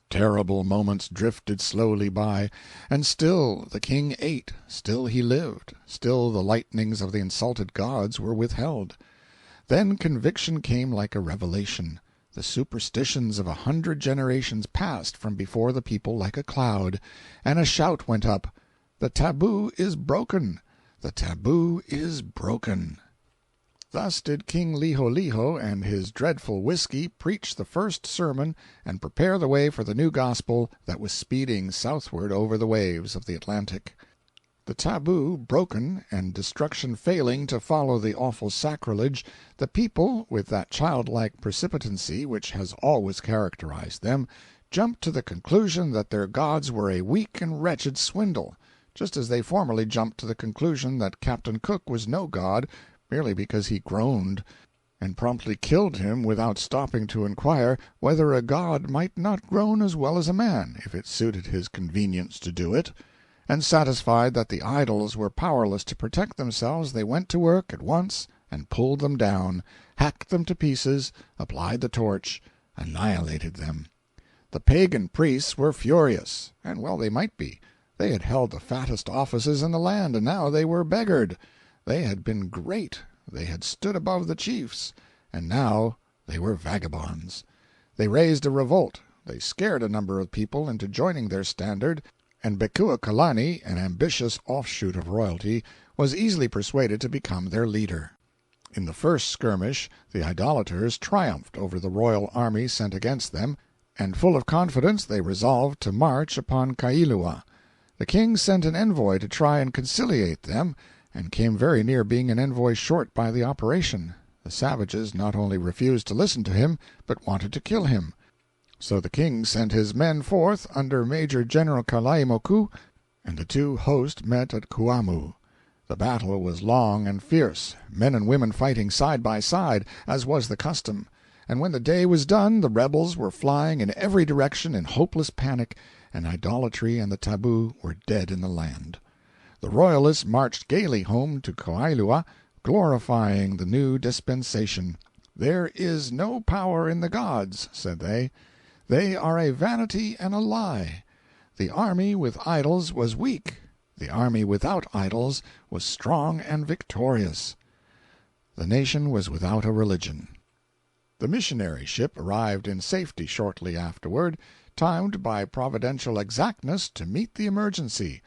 Terrible moments drifted slowly by, and still the king ate, still he lived, still the lightnings of the insulted gods were withheld. Then conviction came like a revelation. The superstitions of 100 generations passed from before the people like a cloud, and a shout went up, "The taboo is broken! The taboo is broken!" Thus did King Liholiho and his dreadful whiskey preach the first sermon and prepare the way for the new gospel that was speeding southward over the waves of the Atlantic. The taboo broken, and destruction failing to follow the awful sacrilege, the people, with that childlike precipitancy which has always characterized them, jumped to the conclusion that their gods were a weak and wretched swindle. just as they formerly jumped to the conclusion that Captain Cook was no god merely because he groaned, and promptly killed him without stopping to inquire whether a god might not groan as well as a man if it suited his convenience to do it. And satisfied that the idols were powerless to protect themselves, they went to work at once and pulled them down, hacked them to pieces, applied the torch, annihilated them. The pagan priests were furious, and well they might be. They had held the fattest offices in the land, and now they were beggared. They had been great, they had stood above the chiefs, and now they were vagabonds. They raised a revolt, they scared a number of people into joining their standard, and Bekuakalani, an ambitious offshoot of royalty, was easily persuaded to become their leader. In the first skirmish the idolaters triumphed over the royal army sent against them, and full of confidence they resolved to march upon Kailua. The king sent an envoy to try and conciliate them, and came very near being an envoy short by the operation. The savages not only refused to listen to him, but wanted to kill him. So the king sent his men forth under Major General Kalaimoku, and the two hosts met at Kuamu. The battle was long and fierce, men and women fighting side by side, as was the custom, and when the day was done the rebels were flying in every direction in hopeless panic, and idolatry and the taboo were dead in the land. The royalists marched gaily home to Kailua, glorifying the new dispensation. "There is no power in the gods," said they. "They are a vanity and a lie. The army with idols was weak. The army without idols was strong and victorious." The nation was without a religion. The missionary ship arrived in safety shortly afterward, timed by providential exactness to meet the emergency,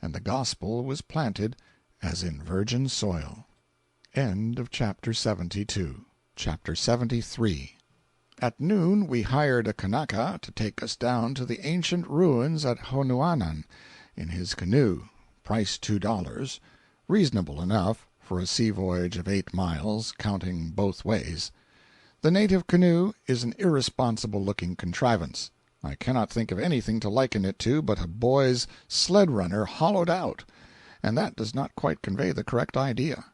and the gospel was planted as in virgin soil. End of chapter 72. Chapter 73. At noon we hired a Kanaka to take us down to the ancient ruins at Honuanan in his canoe, price $2, reasonable enough for a sea voyage of 8 miles, counting both ways. The native canoe is an irresponsible-looking contrivance. I cannot think of anything to liken it to but a boy's sled-runner hollowed out, and that does not quite convey the correct idea.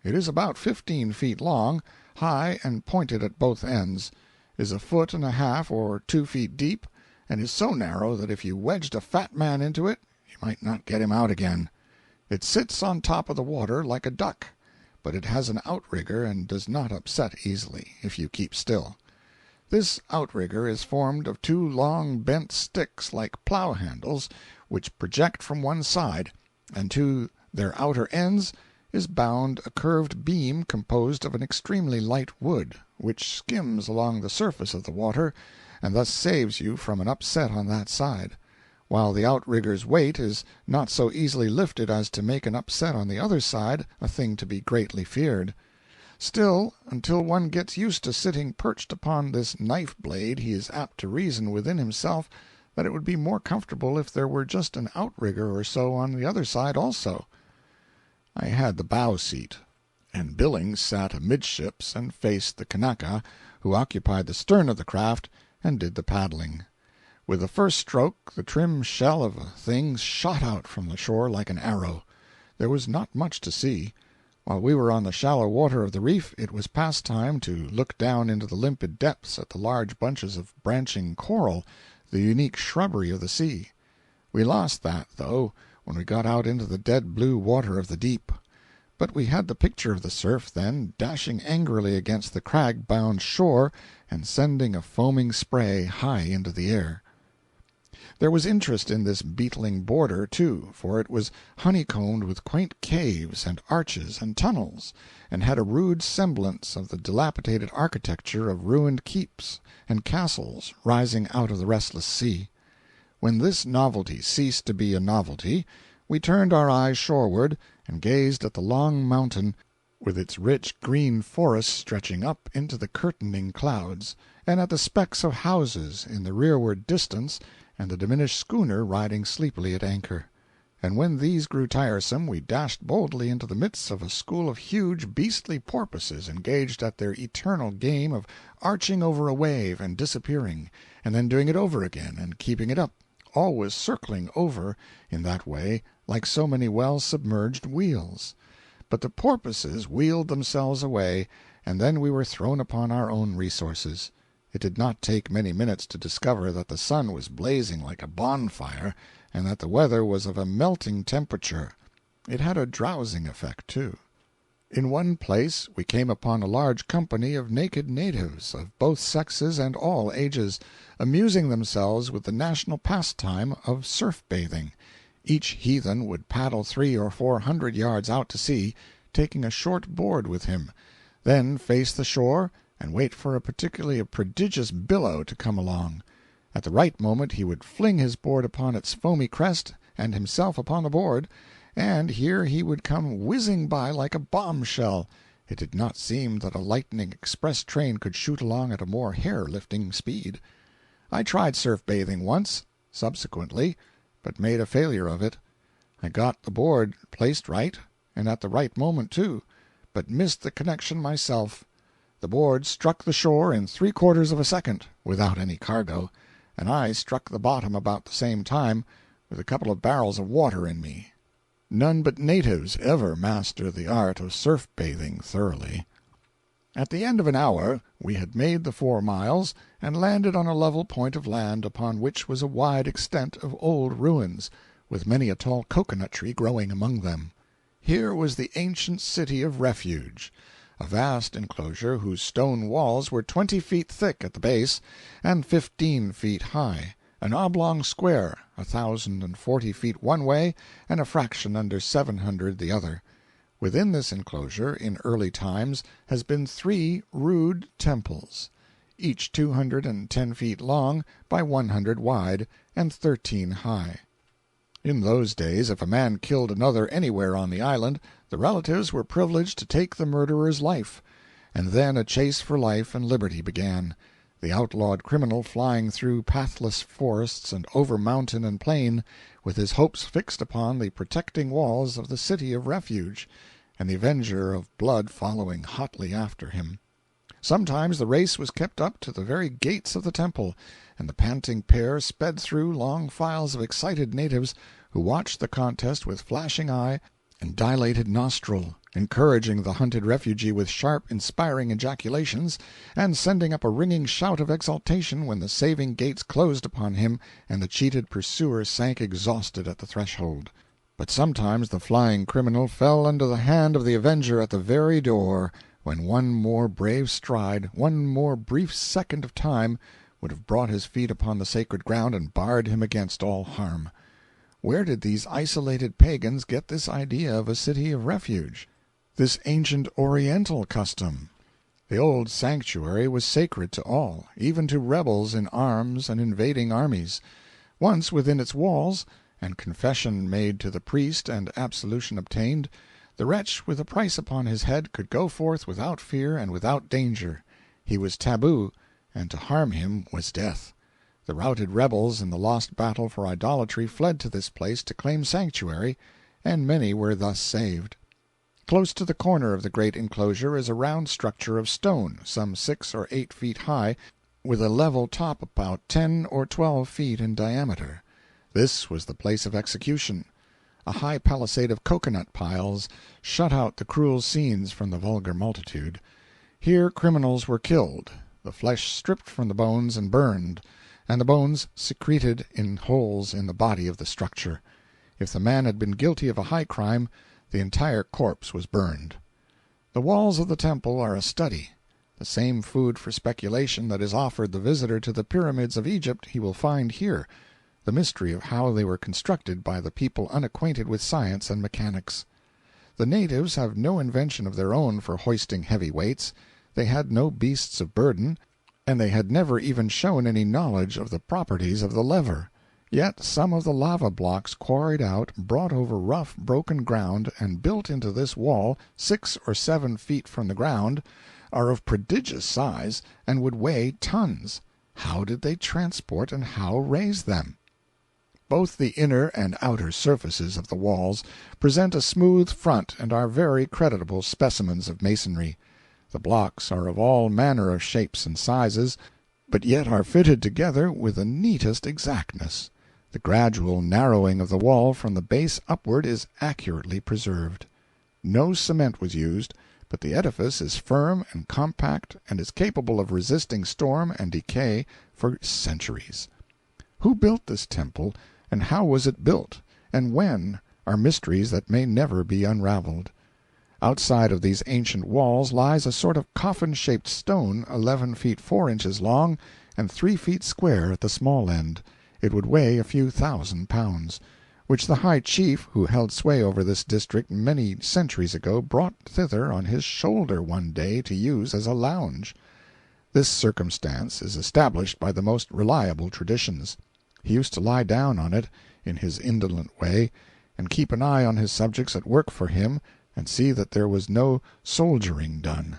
It is about 15 feet long, high and pointed at both ends, is a foot and a half or 2 feet deep, and is so narrow that if you wedged a fat man into it you might not get him out again. It sits on top of the water like a duck, but it has an outrigger and does not upset easily, if you keep still. This outrigger is formed of 2 long bent sticks like plow handles, which project from one side, and to their outer ends is bound a curved beam composed of an extremely light wood, which skims along the surface of the water, and thus saves you from an upset on that side, while the outrigger's weight is not so easily lifted as to make an upset on the other side a thing to be greatly feared. Still, until one gets used to sitting perched upon this knife-blade, he is apt to reason within himself that it would be more comfortable if there were just an outrigger or so on the other side also. I had the bow seat, and Billings sat amidships and faced the Kanaka, who occupied the stern of the craft and did the paddling. With the first stroke the trim shell of a thing shot out from the shore like an arrow. There was not much to see. While we were on the shallow water of the reef, it was past time to look down into the limpid depths at the large bunches of branching coral, the unique shrubbery of the sea. We lost that, though, when we got out into the dead blue water of the deep. But we had the picture of the surf, then, dashing angrily against the crag-bound shore and sending a foaming spray high into the air. There was interest in this beetling border, too, for it was honeycombed with quaint caves and arches and tunnels, and had a rude semblance of the dilapidated architecture of ruined keeps and castles rising out of the restless sea. When this novelty ceased to be a novelty, we turned our eyes shoreward and gazed at the long mountain, with its rich green forest stretching up into the curtaining clouds, and at the specks of houses in the rearward distance and the diminished schooner riding sleepily at anchor. And when these grew tiresome, we dashed boldly into the midst of a school of huge beastly porpoises engaged at their eternal game of arching over a wave and disappearing, and then doing it over again and keeping it up, always circling over in that way like so many well-submerged wheels. But the porpoises wheeled themselves away, and then we were thrown upon our own resources. It did not take many minutes to discover that the sun was blazing like a bonfire, and that the weather was of a melting temperature. It had a drowsing effect, too. In one place we came upon a large company of naked natives, of both sexes and all ages, amusing themselves with the national pastime of surf-bathing. Each heathen would paddle 300 or 400 yards out to sea, taking a short board with him, then face the shore and wait for a particularly prodigious billow to come along. At the right moment he would fling his board upon its foamy crest, and himself upon the board, and here he would come whizzing by like a bombshell. It did not seem that a lightning express train could shoot along at a more hair-lifting speed. I tried surf-bathing once, subsequently, but made a failure of it. I got the board placed right, and at the right moment, too, but missed the connection myself. The board struck the shore in 3/4 of a second, without any cargo, and I struck the bottom about the same time, with a couple of barrels of water in me. None but natives ever master the art of surf-bathing thoroughly. At the end of an hour we had made the 4 miles, and landed on a level point of land upon which was a wide extent of old ruins, with many a tall cocoanut tree growing among them. Here was the ancient city of Refuge, a vast enclosure whose stone walls were 20 feet thick at the base, and 15 feet high, an oblong square, 1,040 feet one way and a fraction under 700 the other. Within this enclosure, in early times, has been 3 rude temples, each 210 feet long by 100 wide, and 13 high. In those days, if a man killed another anywhere on the island, the relatives were privileged to take the murderer's life, and then a chase for life and liberty began, the outlawed criminal flying through pathless forests and over mountain and plain, with his hopes fixed upon the protecting walls of the city of Refuge, and the avenger of blood following hotly after him. Sometimes the race was kept up to the very gates of the temple, and the panting pair sped through long files of excited natives who watched the contest with flashing eye and dilated nostril, encouraging the hunted refugee with sharp, inspiring ejaculations, and sending up a ringing shout of exultation when the saving gates closed upon him and the cheated pursuer sank exhausted at the threshold. But sometimes the flying criminal fell under the hand of the avenger at the very door, when one more brave stride, one more brief second of time, would have brought his feet upon the sacred ground and barred him against all harm. Where did these isolated pagans get this idea of a city of refuge, this ancient Oriental custom? The old sanctuary was sacred to all, even to rebels in arms and invading armies. Once within its walls, and confession made to the priest and absolution obtained, the wretch with a price upon his head could go forth without fear and without danger. He was taboo, and to harm him was death. The routed rebels in the lost battle for idolatry fled to this place to claim sanctuary, and many were thus saved. Close to the corner of the great enclosure is a round structure of stone, some 6 or 8 feet high, with a level top about 10 or 12 feet in diameter. This was the place of execution. A high palisade of cocoanut piles shut out the cruel scenes from the vulgar multitude. Here criminals were killed, the flesh stripped from the bones and burned, and the bones secreted in holes in the body of the structure. If the man had been guilty of a high crime, the entire corpse was burned. The walls of the temple are a study. The same food for speculation that is offered the visitor to the pyramids of Egypt he will find here, the mystery of how they were constructed by the people unacquainted with science and mechanics. The natives have no invention of their own for hoisting heavy weights. They had no beasts of burden, and they had never even shown any knowledge of the properties of the lever. Yet some of the lava blocks quarried out, brought over rough, broken ground, and built into this wall, 6 or 7 feet from the ground, are of prodigious size, and would weigh tons. How did they transport and how raise them? Both the inner and outer surfaces of the walls present a smooth front and are very creditable specimens of masonry. The blocks are of all manner of shapes and sizes, but yet are fitted together with the neatest exactness. The gradual narrowing of the wall from the base upward is accurately preserved. No cement was used, but the edifice is firm and compact and is capable of resisting storm and decay for centuries. Who built this temple, and how was it built, and when, are mysteries that may never be unraveled. Outside of these ancient walls lies a sort of coffin-shaped stone 11 feet 4 inches long and 3 feet square at the small end. It would weigh a few thousand pounds, which the high chief who held sway over this district many centuries ago brought thither on his shoulder one day to use as a lounge. This circumstance is established by the most reliable traditions. He used to lie down on it, in his indolent way, and keep an eye on his subjects at work for him, and see that there was no soldiering done.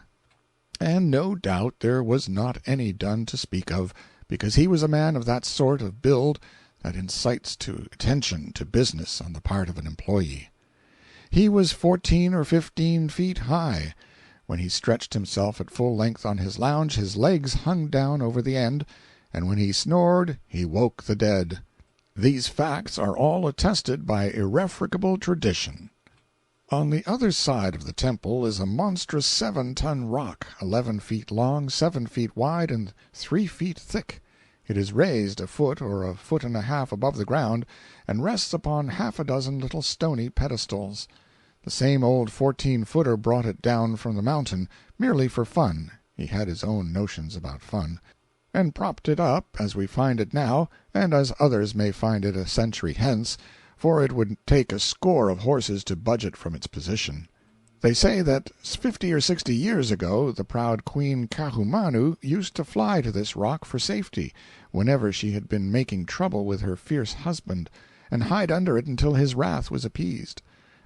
And no doubt there was not any done to speak of, because he was a man of that sort of build that incites to attention to business on the part of an employee. He was 14 or 15 feet high. When he stretched himself at full length on his lounge, his legs hung down over the end, and when he snored he woke the dead. These facts are all attested by irrefragable tradition. On the other side of the temple is a monstrous 7-ton rock, 11 feet long, 7 feet wide, and 3 feet thick. It is raised a foot or a foot and a half above the ground, and rests upon half a dozen little stony pedestals. The same old 14-footer brought it down from the mountain, merely for fun (he had his own notions about fun), and propped it up as we find it now, and as others may find it a century hence, for it would take a score of horses to budge it from its position. They say that 50 or 60 years ago the proud Queen Kahumanu used to fly to this rock for safety, whenever she had been making trouble with her fierce husband, and hide under it until his wrath was appeased.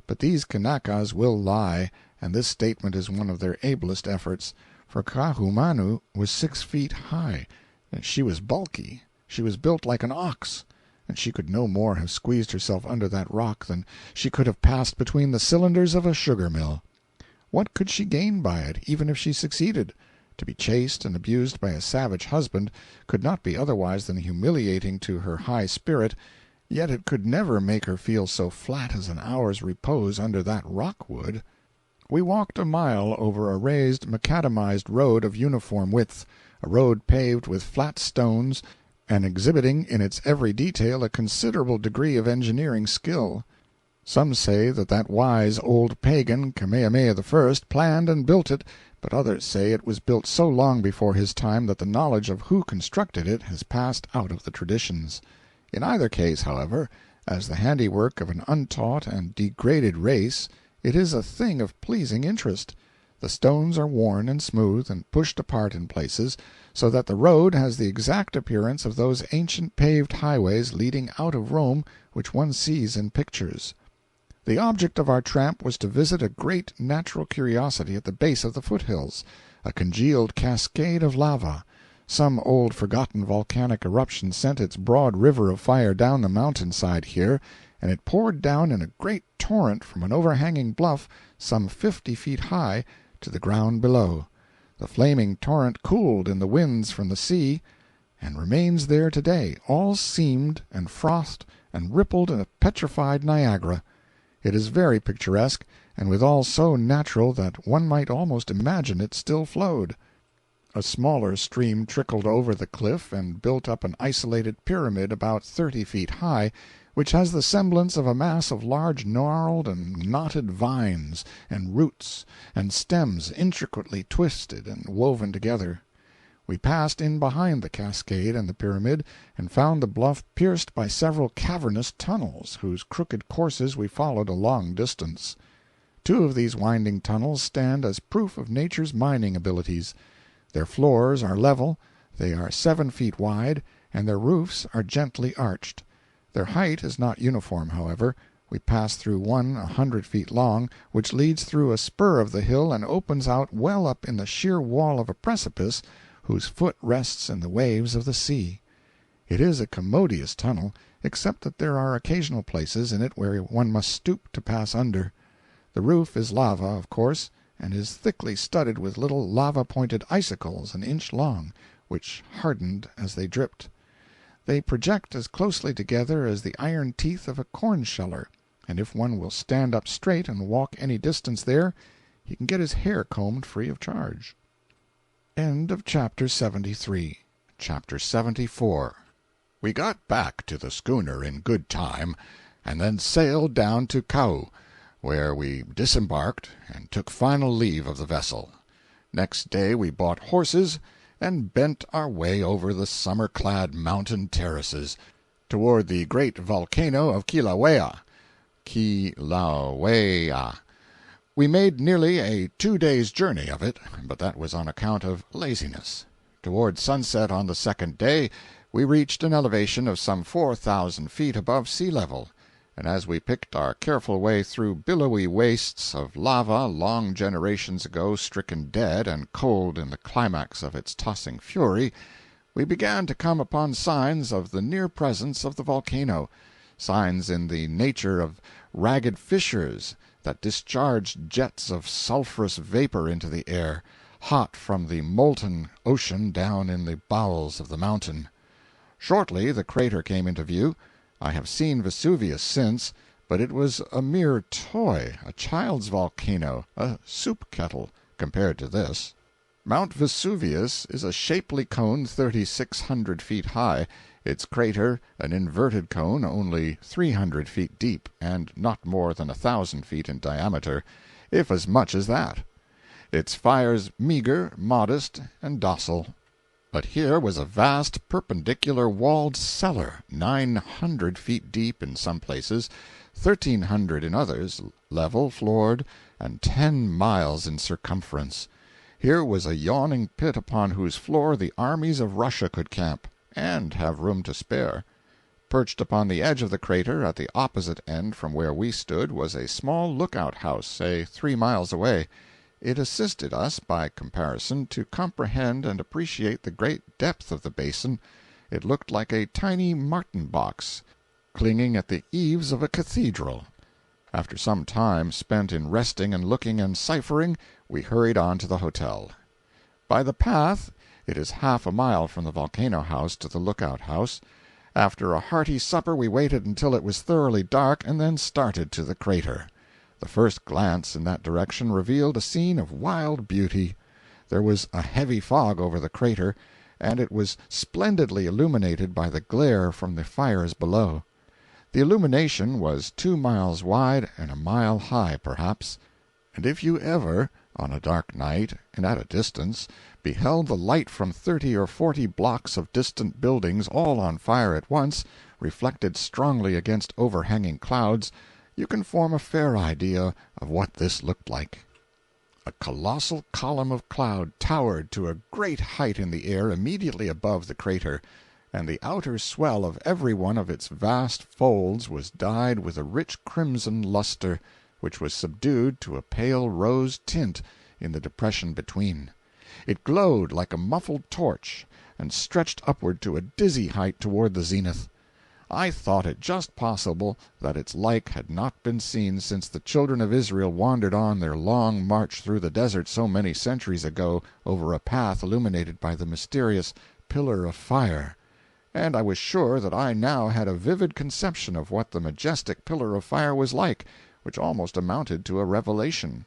But these Kanakas will lie, and this statement is one of their ablest efforts, for Kahumanu was 6 feet high, and she was bulky, she was built like an ox, and she could no more have squeezed herself under that rock than she could have passed between the cylinders of a sugar-mill. What could she gain by it, even if she succeeded? To be chased and abused by a savage husband could not be otherwise than humiliating to her high spirit, yet it could never make her feel so flat as an hour's repose under that rock would. We walked a mile over a raised macadamized road of uniform width, a road paved with flat stones, and exhibiting in its every detail a considerable degree of engineering skill. Some say that that wise old pagan, Kamehameha I, planned and built it, but others say it was built so long before his time that the knowledge of who constructed it has passed out of the traditions. In either case, however, as the handiwork of an untaught and degraded race, it is a thing of pleasing interest. The stones are worn and smooth and pushed apart in places, so that the road has the exact appearance of those ancient paved highways leading out of Rome which one sees in pictures. The object of our tramp was to visit a great natural curiosity at the base of the foothills, a congealed cascade of lava. Some old forgotten volcanic eruption sent its broad river of fire down the mountain-side here, and it poured down in a great torrent from an overhanging bluff some 50 feet high to the ground below. The flaming torrent cooled in the winds from the sea, and remains there today, all seamed and frothed and rippled in a petrified Niagara. It is very picturesque, and withal so natural that one might almost imagine it still flowed. A smaller stream trickled over the cliff and built up an isolated pyramid about 30 feet high, which has the semblance of a mass of large gnarled and knotted vines, and roots, and stems intricately twisted and woven together. We passed in behind the cascade and the pyramid, and found the bluff pierced by several cavernous tunnels, whose crooked courses we followed a long distance. 2 of these winding tunnels stand as proof of nature's mining abilities. Their floors are level, they are 7 feet wide, and their roofs are gently arched. Their height is not uniform, however. We pass through one 100 feet long, which leads through a spur of the hill and opens out well up in the sheer wall of a precipice whose foot rests in the waves of the sea. It is a commodious tunnel, except that there are occasional places in it where one must stoop to pass under. The roof is lava, of course, and is thickly studded with little lava-pointed icicles an inch long, which hardened as they dripped. They project as closely together as the iron teeth of a corn sheller, and if one will stand up straight and walk any distance there, he can get his hair combed free of charge. End of Chapter 73. Chapter 74. We got back to the schooner in good time, and then sailed down to Kau, where we disembarked and took final leave of the vessel. Next day we bought horses and bent our way over the summer-clad mountain terraces toward the great volcano of Kilauea. We made nearly a 2 days' journey of it, but that was on account of laziness. Toward sunset on the second day we reached an elevation of some 4,000 feet above sea level, and as we picked our careful way through billowy wastes of lava long generations ago stricken dead and cold in the climax of its tossing fury, we began to come upon signs of the near presence of the volcano, signs in the nature of ragged fissures that discharged jets of sulphurous vapor into the air, hot from the molten ocean down in the bowels of the mountain. Shortly the crater came into view. I have seen Vesuvius since, but it was a mere toy, a child's volcano, a soup kettle, compared to this. Mount Vesuvius is a shapely cone 3,600 feet high, its crater an inverted cone only 300 feet deep, and not more than 1,000 feet in diameter, if as much as that. Its fires meager, modest, and docile. But here was a vast perpendicular walled cellar, 900 feet deep in some places, 1,300 in others, level, floored, and 10 miles in circumference. Here was a yawning pit upon whose floor the armies of Russia could camp, and have room to spare. Perched upon the edge of the crater, at the opposite end from where we stood, was a small lookout house, say 3 miles away. It assisted us, by comparison, to comprehend and appreciate the great depth of the basin. It looked like a tiny martin box, clinging at the eaves of a cathedral. After some time spent in resting and looking and ciphering, we hurried on to the hotel. By the path, it is half a mile from the volcano house to the lookout house. After a hearty supper we waited until it was thoroughly dark, and then started to the crater. The first glance in that direction revealed a scene of wild beauty. There was a heavy fog over the crater, and it was splendidly illuminated by the glare from the fires below. The illumination was 2 miles wide and a mile high, perhaps, and if you ever, on a dark night and at a distance, beheld the light from 30 or 40 blocks of distant buildings all on fire at once, reflected strongly against overhanging clouds, you can form a fair idea of what this looked like. A colossal column of cloud towered to a great height in the air immediately above the crater, and the outer swell of every one of its vast folds was dyed with a rich crimson luster, which was subdued to a pale rose tint in the depression between. It glowed like a muffled torch, and stretched upward to a dizzy height toward the zenith. I thought it just possible that its like had not been seen since the children of Israel wandered on their long march through the desert so many centuries ago over a path illuminated by the mysterious pillar of fire, and I was sure that I now had a vivid conception of what the majestic pillar of fire was like, which almost amounted to a revelation.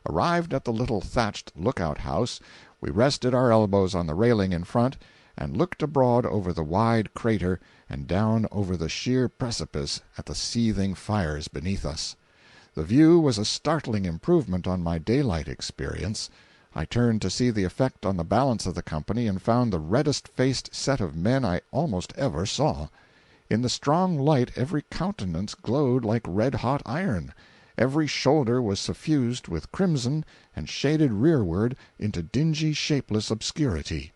Arrived at the little thatched lookout house, we rested our elbows on the railing in front, and looked abroad over the wide crater and down over the sheer precipice at the seething fires beneath us. The view was a startling improvement on my daylight experience. I turned to see the effect on the balance of the company, and found the reddest-faced set of men I almost ever saw. In the strong light every countenance glowed like red-hot iron. Every shoulder was suffused with crimson and shaded rearward into dingy, shapeless obscurity.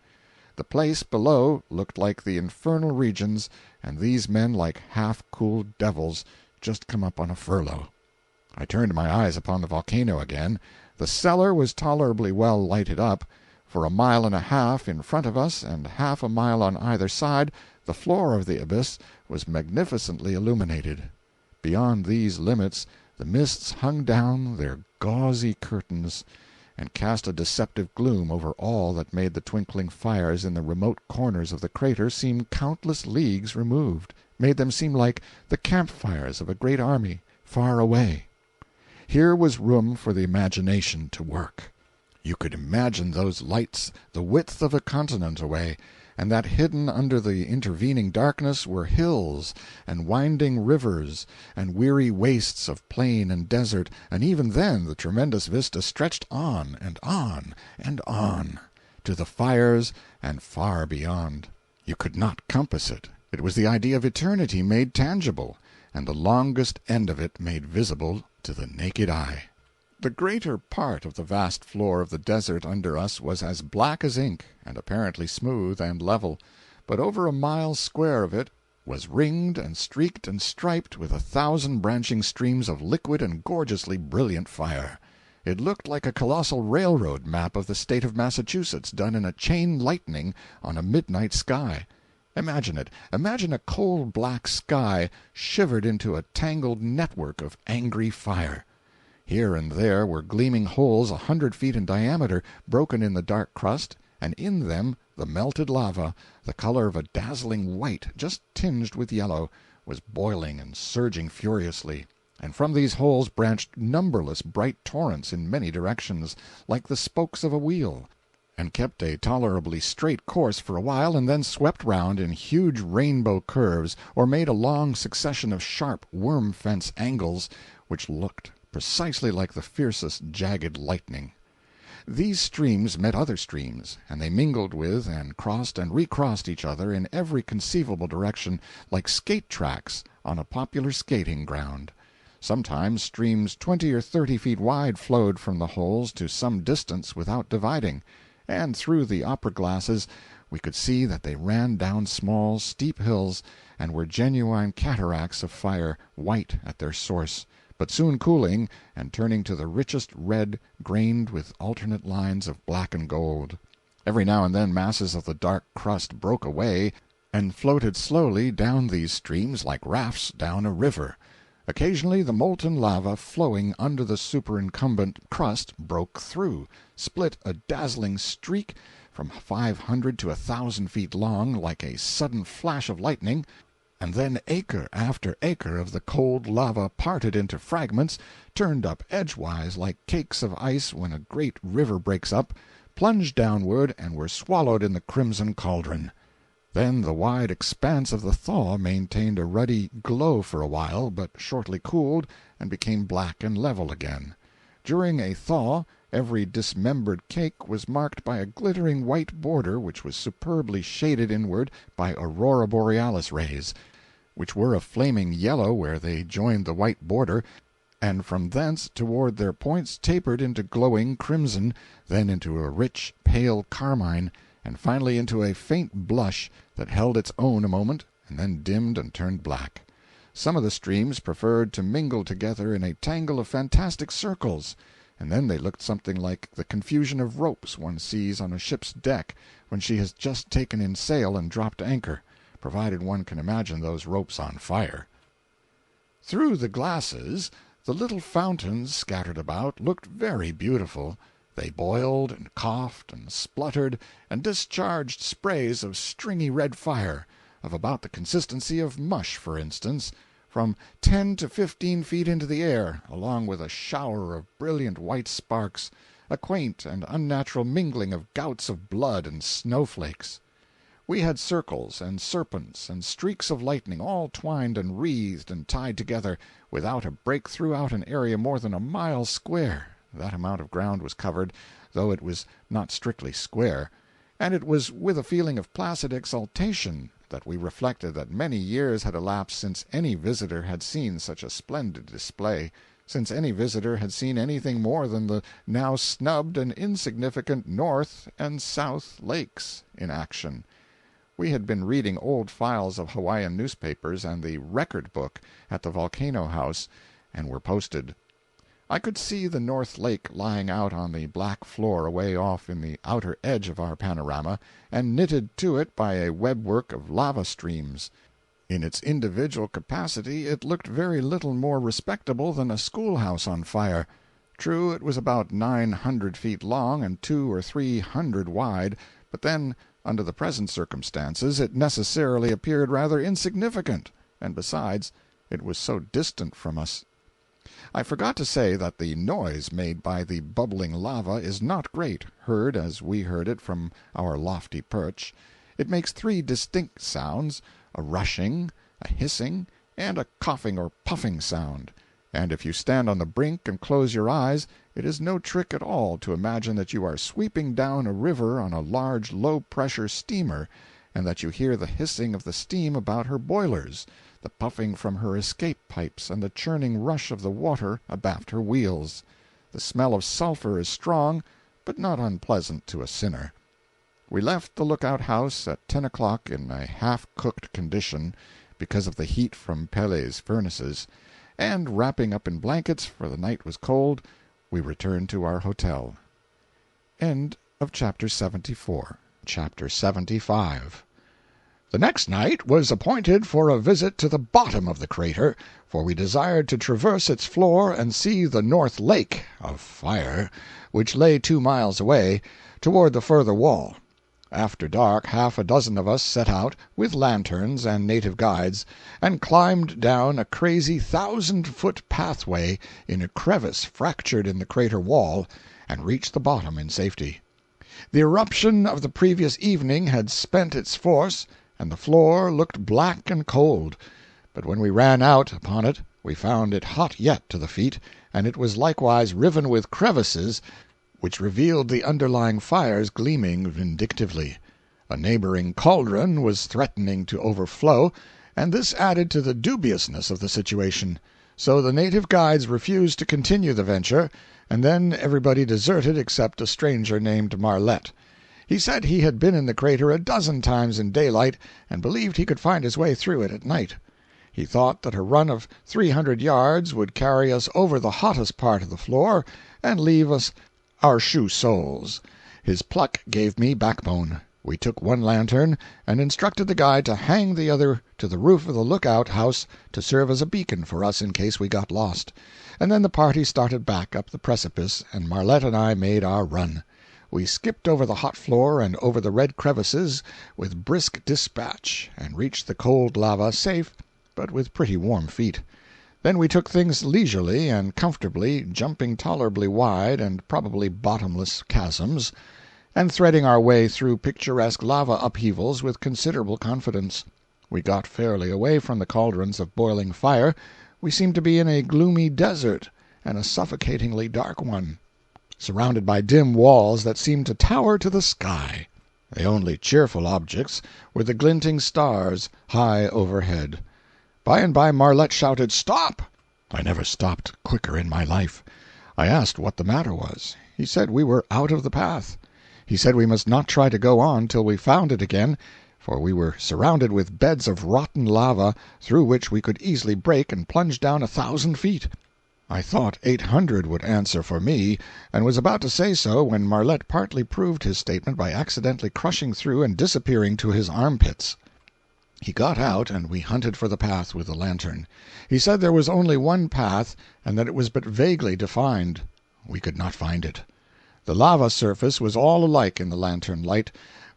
The place below looked like the infernal regions, and these men like half-cooled devils just come up on a furlough. I turned my eyes upon the volcano again. The cellar was tolerably well lighted up. For a mile and a half in front of us, and half a mile on either side, the floor of the abyss was magnificently illuminated. Beyond these limits the mists hung down their gauzy curtains, and cast a deceptive gloom over all that made the twinkling fires in the remote corners of the crater seem countless leagues removed, made them seem like the camp-fires of a great army far away. Here was room for the imagination to work. You could imagine those lights the width of a continent away, and that hidden under the intervening darkness were hills and winding rivers and weary wastes of plain and desert, and even then the tremendous vista stretched on and on and on, to the fires and far beyond. You could not compass it. It was the idea of eternity made tangible, and the longest end of it made visible to the naked eye. The greater part of the vast floor of the desert under us was as black as ink, and apparently smooth and level, but over a mile square of it was ringed and streaked and striped with 1,000 branching streams of liquid and gorgeously brilliant fire. It looked like a colossal railroad map of the state of Massachusetts done in a chain lightning on a midnight sky. Imagine it. Imagine a coal-black sky shivered into a tangled network of angry fire. Here and there were gleaming holes 100 feet in diameter, broken in the dark crust, and in them the melted lava, the color of a dazzling white just tinged with yellow, was boiling and surging furiously, and from these holes branched numberless bright torrents in many directions, like the spokes of a wheel, and kept a tolerably straight course for a while, and then swept round in huge rainbow curves, or made a long succession of sharp worm-fence angles, which looked precisely like the fiercest jagged lightning. These streams met other streams, and they mingled with and crossed and recrossed each other in every conceivable direction, like skate tracks on a popular skating ground. Sometimes streams 20 or 30 feet wide flowed from the holes to some distance without dividing, and through the opera glasses we could see that they ran down small, steep hills, and were genuine cataracts of fire, white at their source, but soon cooling and turning to the richest red, grained with alternate lines of black and gold. Every now and then masses of the dark crust broke away and floated slowly down these streams like rafts down a river. Occasionally the molten lava flowing under the superincumbent crust broke through, split a dazzling streak from 500 to 1,000 feet long like a sudden flash of lightning, and then acre after acre of the cold lava parted into fragments, turned up edgewise like cakes of ice when a great river breaks up, plunged downward and were swallowed in the crimson cauldron. Then the wide expanse of the thaw maintained a ruddy glow for a while, but shortly cooled and became black and level again. During a thaw every dismembered cake was marked by a glittering white border which was superbly shaded inward by aurora borealis rays, which were a flaming yellow where they joined the white border, and from thence toward their points tapered into glowing crimson, then into a rich pale carmine, and finally into a faint blush that held its own a moment and then dimmed and turned black. Some of the streams preferred to mingle together in a tangle of fantastic circles, and then they looked something like the confusion of ropes one sees on a ship's deck when she has just taken in sail and dropped anchor, provided one can imagine those ropes on fire. Through the glasses the little fountains scattered about looked very beautiful. They boiled and coughed and spluttered and discharged sprays of stringy red fire, of about the consistency of mush, for instance, from 10 to 15 feet into the air, along with a shower of brilliant white sparks, a quaint and unnatural mingling of gouts of blood and snowflakes. We had circles and serpents and streaks of lightning all twined and wreathed and tied together, without a break throughout an area more than a mile square. That amount of ground was covered, though it was not strictly square, and it was with a feeling of placid exultation that we reflected that many years had elapsed since any visitor had seen such a splendid display, since any visitor had seen anything more than the now snubbed and insignificant North and South Lakes in action. We had been reading old files of Hawaiian newspapers and the Record Book at the Volcano House, and were posted. I could see the North Lake lying out on the black floor away off in the outer edge of our panorama, and knitted to it by a webwork of lava streams. In its individual capacity it looked very little more respectable than a schoolhouse on fire. True, it was about 900 feet long and 200 or 300 wide, but then, under the present circumstances, it necessarily appeared rather insignificant, and besides, it was so distant from us. I forgot to say that the noise made by the bubbling lava is not great, heard as we heard it from our lofty perch. It makes three distinct sounds, a rushing, a hissing, and a coughing or puffing sound, and if you stand on the brink and close your eyes, it is no trick at all to imagine that you are sweeping down a river on a large low-pressure steamer, and that you hear the hissing of the steam about her boilers, the puffing from her escape pipes, and the churning rush of the water abaft her wheels. The smell of sulphur is strong, but not unpleasant to a sinner. We left the lookout house at 10 o'clock in a half-cooked condition, because of the heat from Pelle's furnaces, and wrapping up in blankets, for the night was cold, we returned to our hotel. End of Chapter 74. Chapter 75. The next night was appointed for a visit to the bottom of the crater, for we desired to traverse its floor and see the North Lake of fire, which lay 2 miles away, toward the further wall. After dark half a dozen of us set out, with lanterns and native guides, and climbed down a crazy 1,000-foot pathway in a crevice fractured in the crater wall, and reached the bottom in safety. The eruption of the previous evening had spent its force, and the floor looked black and cold, but when we ran out upon it we found it hot yet to the feet, and it was likewise riven with crevices, which revealed the underlying fires gleaming vindictively. A neighboring cauldron was threatening to overflow, and this added to the dubiousness of the situation. So the native guides refused to continue the venture, and then everybody deserted except a stranger named Marlette. He said he had been in the crater a dozen times in daylight, and believed he could find his way through it at night. He thought that a run of 300 yards would carry us over the hottest part of the floor, and leave us our shoe soles. His pluck gave me backbone. We took one lantern, and instructed the guide to hang the other to the roof of the lookout house to serve as a beacon for us in case we got lost, and then the party started back up the precipice, and Marlette and I made our run. We skipped over the hot floor and over the red crevices with brisk dispatch, and reached the cold lava safe, but with pretty warm feet. Then we took things leisurely and comfortably, jumping tolerably wide and probably bottomless chasms, and threading our way through picturesque lava upheavals with considerable confidence. We got fairly away from the cauldrons of boiling fire. We seemed to be in a gloomy desert, and a suffocatingly dark one, surrounded by dim walls that seemed to tower to the sky. The only cheerful objects were the glinting stars high overhead. By and by Marlette shouted, "Stop!" I never stopped quicker in my life. I asked what the matter was. He said we were out of the path. He said we must not try to go on till we found it again, for we were surrounded with beds of rotten lava through which we could easily break and plunge down 1,000 feet. I thought 800 would answer for me, and was about to say so when Marlette partly proved his statement by accidentally crushing through and disappearing to his armpits. He got out, and we hunted for the path with the lantern. He said there was only one path, and that it was but vaguely defined. We could not find it. The lava surface was all alike in the lantern light,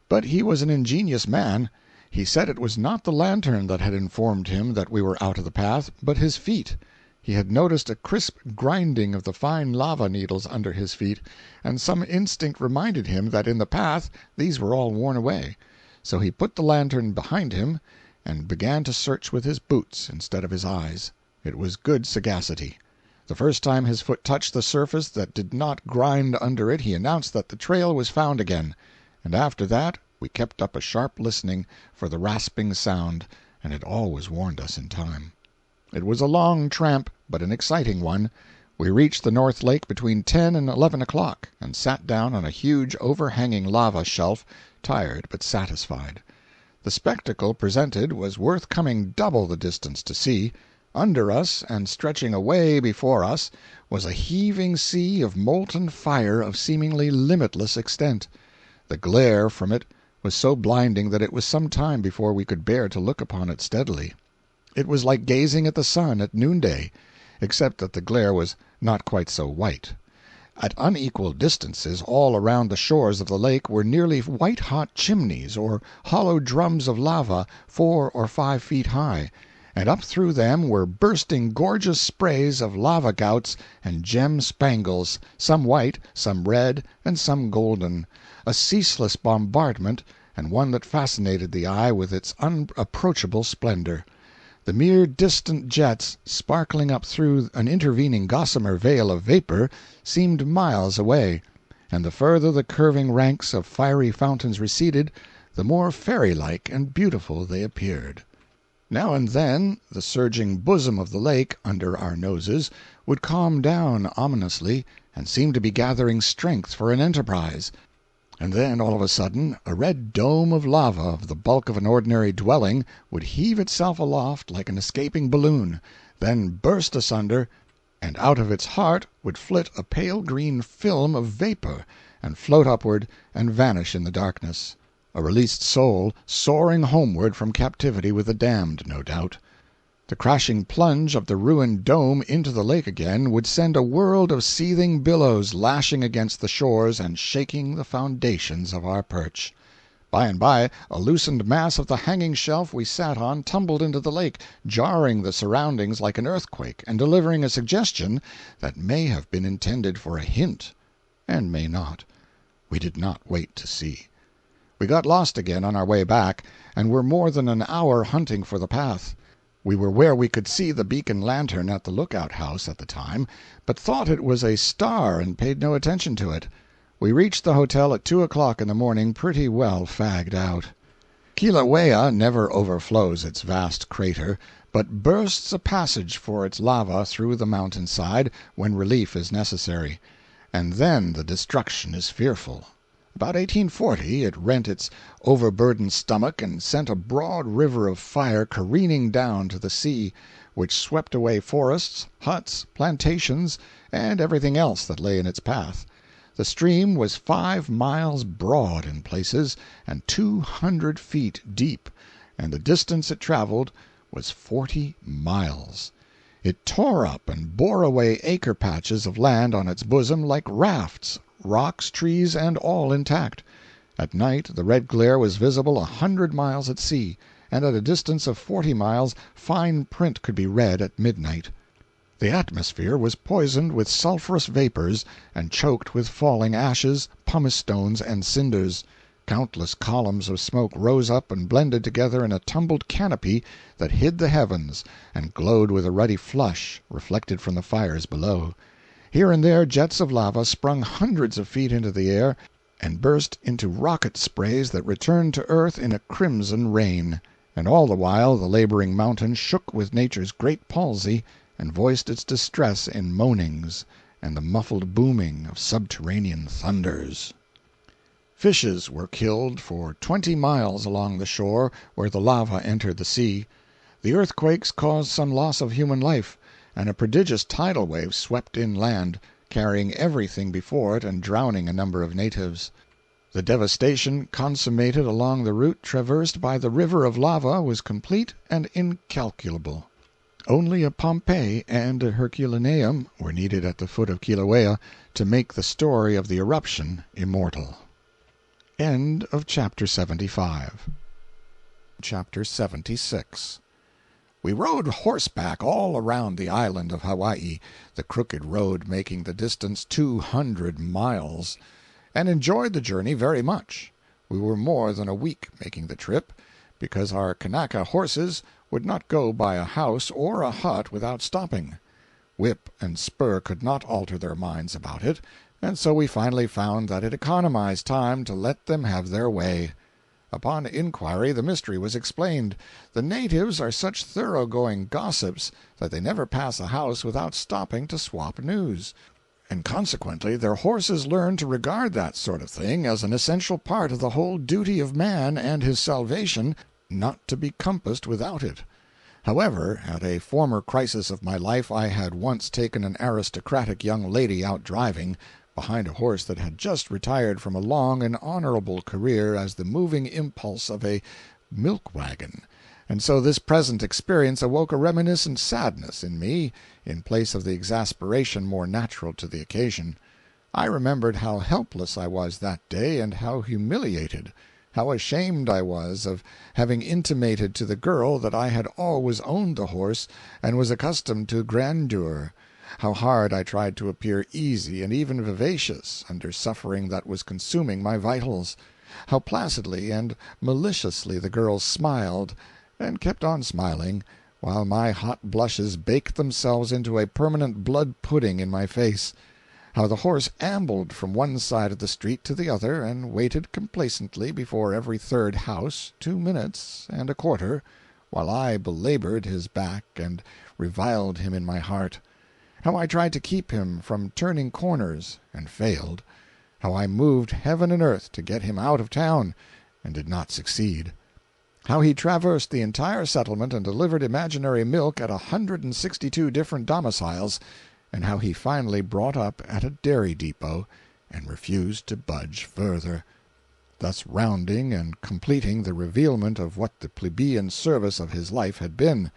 but he was an ingenious man. He said it was not the lantern that had informed him that we were out of the path, but his feet. He had noticed a crisp grinding of the fine lava needles under his feet, and some instinct reminded him that in the path these were all worn away. So he put the lantern behind him, and began to search with his boots instead of his eyes. It was good sagacity. The first time his foot touched the surface that did not grind under it he announced that the trail was found again, and after that we kept up a sharp listening for the rasping sound, and it always warned us in time. It was a long tramp, but an exciting one. We reached the North Lake between 10 and 11 o'clock, and sat down on a huge overhanging lava shelf, tired but satisfied. The spectacle presented was worth coming double the distance to see. Under us, and stretching away before us, was a heaving sea of molten fire of seemingly limitless extent. The glare from it was so blinding that it was some time before we could bear to look upon it steadily. It was like gazing at the sun at noonday, except that the glare was not quite so white. At unequal distances all around the shores of the lake were nearly white-hot chimneys, or hollow drums of lava 4 or 5 feet high, and up through them were bursting gorgeous sprays of lava gouts and gem spangles, some white, some red, and some golden, a ceaseless bombardment, and one that fascinated the eye with its unapproachable splendor. The mere distant jets, sparkling up through an intervening gossamer veil of vapor, seemed miles away, and the further the curving ranks of fiery fountains receded, the more fairy-like and beautiful they appeared. Now and then the surging bosom of the lake, under our noses, would calm down ominously, and seem to be gathering strength for an enterprise. And then, all of a sudden, a red dome of lava of the bulk of an ordinary dwelling would heave itself aloft like an escaping balloon, then burst asunder, and out of its heart would flit a pale green film of vapor, and float upward and vanish in the darkness. A released soul soaring homeward from captivity with the damned, no doubt. The crashing plunge of the ruined dome into the lake again would send a world of seething billows lashing against the shores and shaking the foundations of our perch. By and by a loosened mass of the hanging shelf we sat on tumbled into the lake, jarring the surroundings like an earthquake, and delivering a suggestion that may have been intended for a hint, and may not. We did not wait to see. We got lost again on our way back, and were more than an hour hunting for the path. We were where we could see the beacon lantern at the lookout house at the time, but thought it was a star and paid no attention to it. We reached the hotel at 2 o'clock in the morning pretty well fagged out. Kilauea never overflows its vast crater, but bursts a passage for its lava through the mountainside when relief is necessary, and then the destruction is fearful. About 1840 it rent its overburdened stomach and sent a broad river of fire careening down to the sea, which swept away forests, huts, plantations, and everything else that lay in its path. The stream was 5 miles broad in places, and 200 feet deep, and the distance it traveled was 40 miles. It tore up and bore away acre patches of land on its bosom like rafts, rocks, trees, and all intact. At night the red glare was visible 100 miles at sea, and at a distance of 40 miles fine print could be read at midnight. The atmosphere was poisoned with sulphurous vapors and choked with falling ashes, pumice stones, and cinders. Countless columns of smoke rose up and blended together in a tumbled canopy that hid the heavens and glowed with a ruddy flush reflected from the fires below. Here and there jets of lava sprung hundreds of feet into the air and burst into rocket sprays that returned to earth in a crimson rain. And all the while the laboring mountain shook with nature's great palsy and voiced its distress in moanings and the muffled booming of subterranean thunders. Fishes were killed for 20 miles along the shore where the lava entered the sea. The earthquakes caused some loss of human life, and a prodigious tidal wave swept inland, carrying everything before it and drowning a number of natives. The devastation consummated along the route traversed by the river of lava was complete and incalculable. Only a Pompeii and a Herculaneum were needed at the foot of Kilauea to make the story of the eruption immortal. End of Chapter 75. Chapter 76. We rode horseback all around the island of Hawaii, the crooked road making the distance 200 miles, and enjoyed the journey very much. We were more than a week making the trip, because our Kanaka horses would not go by a house or a hut without stopping. Whip and spur could not alter their minds about it, and so we finally found that it economized time to let them have their way. Upon inquiry the mystery was explained. The natives are such thoroughgoing gossips that they never pass a house without stopping to swap news, and consequently their horses learn to regard that sort of thing as an essential part of the whole duty of man and his salvation, not to be compassed without it. However, at a former crisis of my life I had once taken an aristocratic young lady out driving, behind a horse that had just retired from a long and honorable career as the moving impulse of a milk-wagon, and so this present experience awoke a reminiscent sadness in me in place of the exasperation more natural to the occasion. I remembered how helpless I was that day, and how humiliated, how ashamed I was of having intimated to the girl that I had always owned the horse and was accustomed to grandeur, how hard I tried to appear easy and even vivacious under suffering that was consuming my vitals, how placidly and maliciously the girl smiled, and kept on smiling, while my hot blushes baked themselves into a permanent blood pudding in my face, how the horse ambled from one side of the street to the other, and waited complacently before every third house 2 minutes and a quarter, while I belabored his back and reviled him in my heart, how I tried to keep him from turning corners, and failed, how I moved heaven and earth to get him out of town, and did not succeed, how he traversed the entire settlement and delivered imaginary milk at 162 different domiciles, and how he finally brought up at a dairy depot and refused to budge further, thus rounding and completing the revealment of what the plebeian service of his life had been,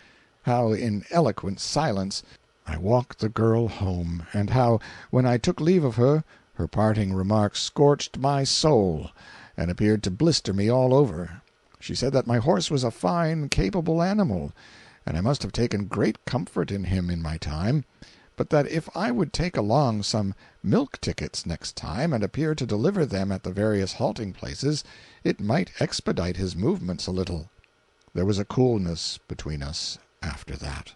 how in eloquent silence I walked the girl home, and how, when I took leave of her, her parting remarks scorched my soul and appeared to blister me all over. She said that my horse was a fine, capable animal, and I must have taken great comfort in him in my time, but that if I would take along some milk tickets next time and appear to deliver them at the various halting places, it might expedite his movements a little. There was a coolness between us after that.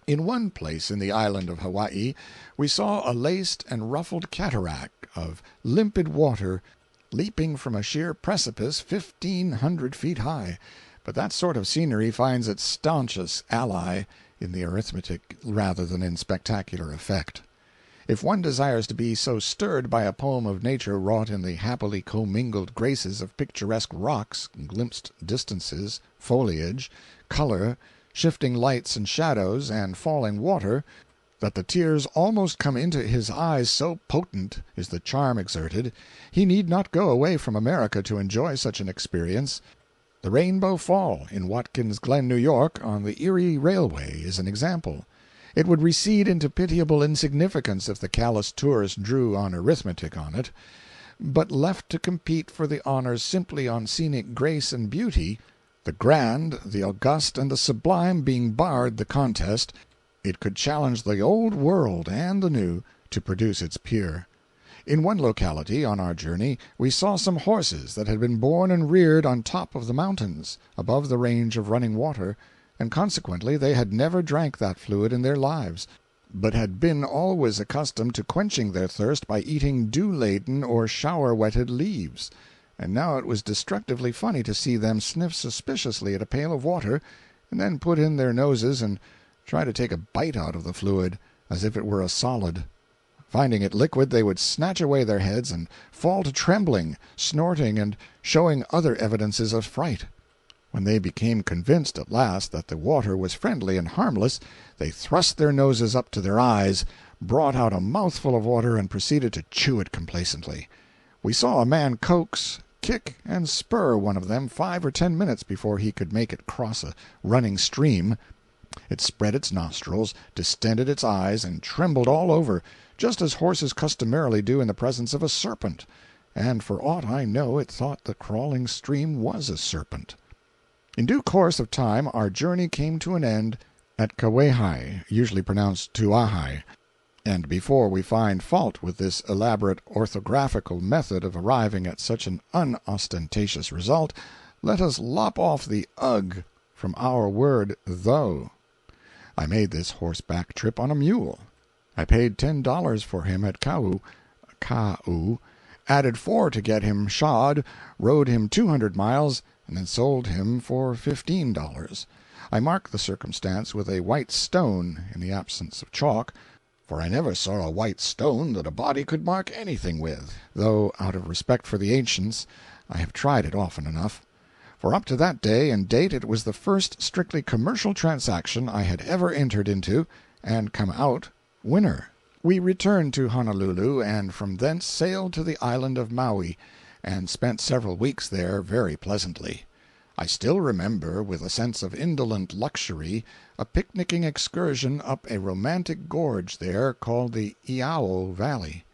In one place in the island of Hawaii we saw a laced and ruffled cataract of limpid water leaping from a sheer precipice 1,500 feet high, but that sort of scenery finds its staunchest ally in the arithmetic rather than in spectacular effect. If one desires to be so stirred by a poem of nature wrought in the happily commingled graces of picturesque rocks, glimpsed distances, foliage, color, shifting lights and shadows, and falling water, that the tears almost come into his eyes, so potent is the charm exerted, he need not go away from America to enjoy such an experience. The Rainbow Fall, in Watkins Glen, New York, on the Erie Railway, is an example. It would recede into pitiable insignificance if the callous tourist drew on arithmetic on it, but left to compete for the honors simply on scenic grace and beauty, the grand, the august, and the sublime being barred the contest, it could challenge the old world and the new to produce its peer. In one locality on our journey we saw some horses that had been born and reared on top of the mountains, above the range of running water, and consequently they had never drank that fluid in their lives, but had been always accustomed to quenching their thirst by eating dew-laden or shower-wetted leaves, and now it was destructively funny to see them sniff suspiciously at a pail of water, and then put in their noses and try to take a bite out of the fluid, as if it were a solid. Finding it liquid, they would snatch away their heads and fall to trembling, snorting, and showing other evidences of fright. When they became convinced at last that the water was friendly and harmless, they thrust their noses up to their eyes, brought out a mouthful of water, and proceeded to chew it complacently. We saw a man coax, kick, and spur one of them 5 or 10 minutes before he could make it cross a running stream. It spread its nostrils, distended its eyes, and trembled all over, just as horses customarily do in the presence of a serpent, and for aught I know it thought the crawling stream was a serpent. In due course of time our journey came to an end at Kauai, usually pronounced Tuahai, and before we find fault with this elaborate orthographical method of arriving at such an unostentatious result, let us lop off the "ugh" from our word "though." I made this horseback trip on a mule. I paid $10 for him at Kau, added 4 to get him shod, rode him 200 miles, and then sold him for $15. I mark the circumstance with a white stone, in the absence of chalk, for I never saw a white stone that a body could mark anything with, though, out of respect for the ancients, I have tried it often enough. For up to that day and date it was the first strictly commercial transaction I had ever entered into, and come out winner. We returned to Honolulu, and from thence sailed to the island of Maui, and spent several weeks there very pleasantly. I still remember, with a sense of indolent luxury, a picnicking excursion up a romantic gorge there called the Iao Valley.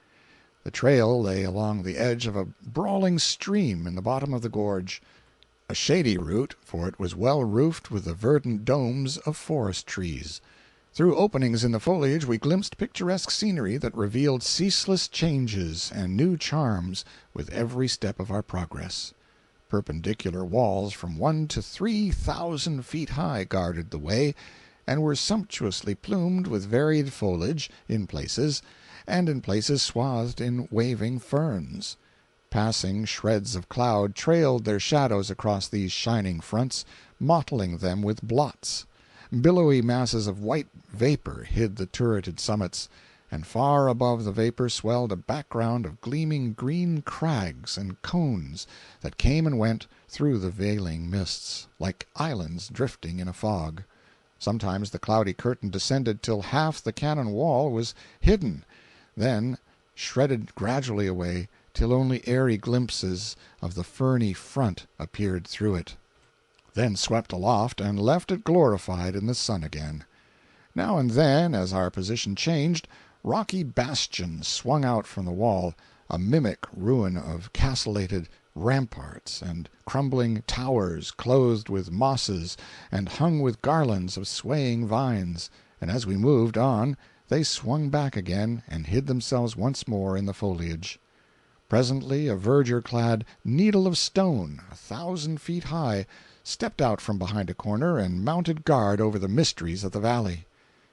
The trail lay along the edge of a brawling stream in the bottom of the gorge, a shady route, for it was well roofed with the verdant domes of forest trees. Through openings in the foliage we glimpsed picturesque scenery that revealed ceaseless changes and new charms with every step of our progress. Perpendicular walls from 1 to 3,000 feet high guarded the way, and were sumptuously plumed with varied foliage in places, and in places swathed in waving ferns. Passing shreds of cloud trailed their shadows across these shining fronts, mottling them with blots. Billowy masses of white vapor hid the turreted summits, and far above the vapor swelled a background of gleaming green crags and cones that came and went through the veiling mists, like islands drifting in a fog. Sometimes the cloudy curtain descended till half the cannon wall was hidden, then shredded gradually away till only airy glimpses of the ferny front appeared through it, then swept aloft and left it glorified in the sun again. Now and then, as our position changed, rocky bastions swung out from the wall, a mimic ruin of castellated ramparts and crumbling towers clothed with mosses and hung with garlands of swaying vines, and as we moved on they swung back again and hid themselves once more in the foliage. Presently a verdure-clad needle of stone, 1,000 feet high, stepped out from behind a corner and mounted guard over the mysteries of the valley.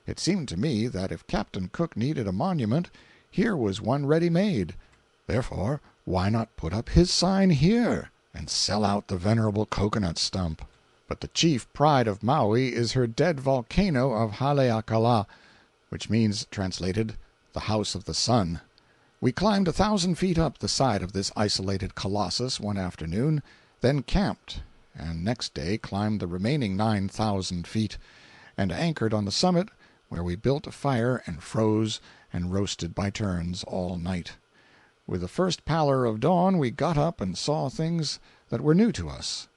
It seemed to me that if Captain Cook needed a monument, here was one ready-made. Therefore, why not put up his sign here, and sell out the venerable cocoanut stump? But the chief pride of Maui is her dead volcano of Haleakala, which means, translated, the House of the Sun. We climbed 1,000 feet up the side of this isolated colossus one afternoon, then camped, and next day climbed the remaining 9,000 feet, and anchored on the summit, where we built a fire and froze and roasted by turns all night. With the first pallor of dawn we got up and saw things that were new to us.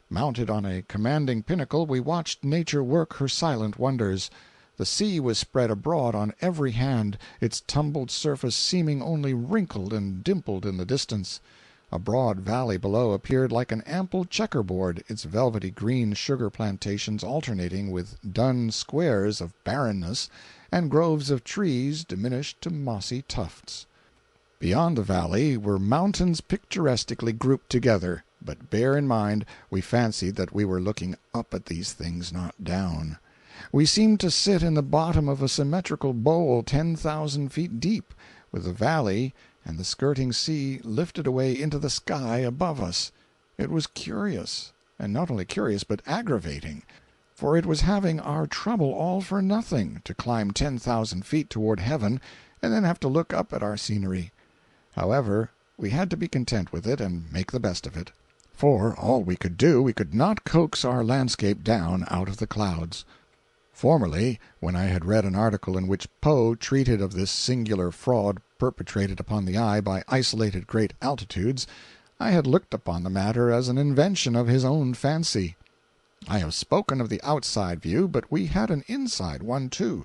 Mounted on a commanding pinnacle, we watched nature work her silent wonders. The sea was spread abroad on every hand, its tumbled surface seeming only wrinkled and dimpled in the distance. A broad valley below appeared like an ample checkerboard, its velvety green sugar plantations alternating with dun squares of barrenness and groves of trees diminished to mossy tufts. Beyond the valley were mountains picturesquely grouped together, but bear in mind we fancied that we were looking up at these things, not down. We seemed to sit in the bottom of a symmetrical bowl 10,000 feet deep, with the valley and the skirting sea lifted away into the sky above us. It was curious, and not only curious but aggravating, for it was having our trouble all for nothing to climb 10,000 feet toward heaven and then have to look up at our scenery. However, we had to be content with it and make the best of it. For all we could do, we could not coax our landscape down out of the clouds. Formerly, when I had read an article in which Poe treated of this singular fraud perpetrated upon the eye by isolated great altitudes, I had looked upon the matter as an invention of his own fancy. I have spoken of the outside view, but we had an inside one, too.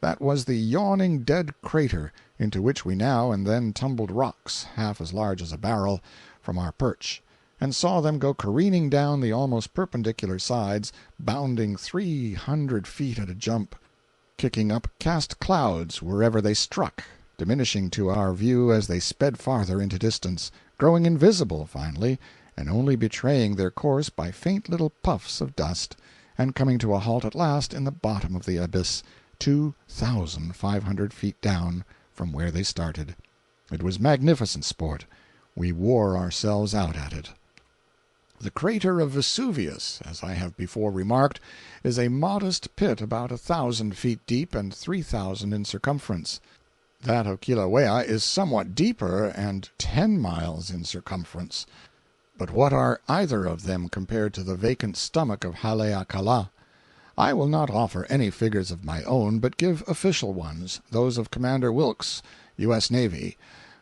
That was the yawning dead crater into which we now and then tumbled rocks, half as large as a barrel, from our perch, and saw them go careening down the almost perpendicular sides, bounding 300 feet at a jump, kicking up cast clouds wherever they struck, diminishing to our view as they sped farther into distance, growing invisible, finally, and only betraying their course by faint little puffs of dust, and coming to a halt at last in the bottom of the abyss, 2,500 feet down from where they started. It was magnificent sport. We wore ourselves out at it. The crater of Vesuvius, as I have before remarked, is a modest pit about 1,000 feet deep and 3,000 in circumference. That of Kilauea is somewhat deeper and 10 miles in circumference. But what are either of them compared to the vacant stomach of Haleakala? I will not offer any figures of my own, but give official ones, those of Commander Wilkes, U.S. Navy,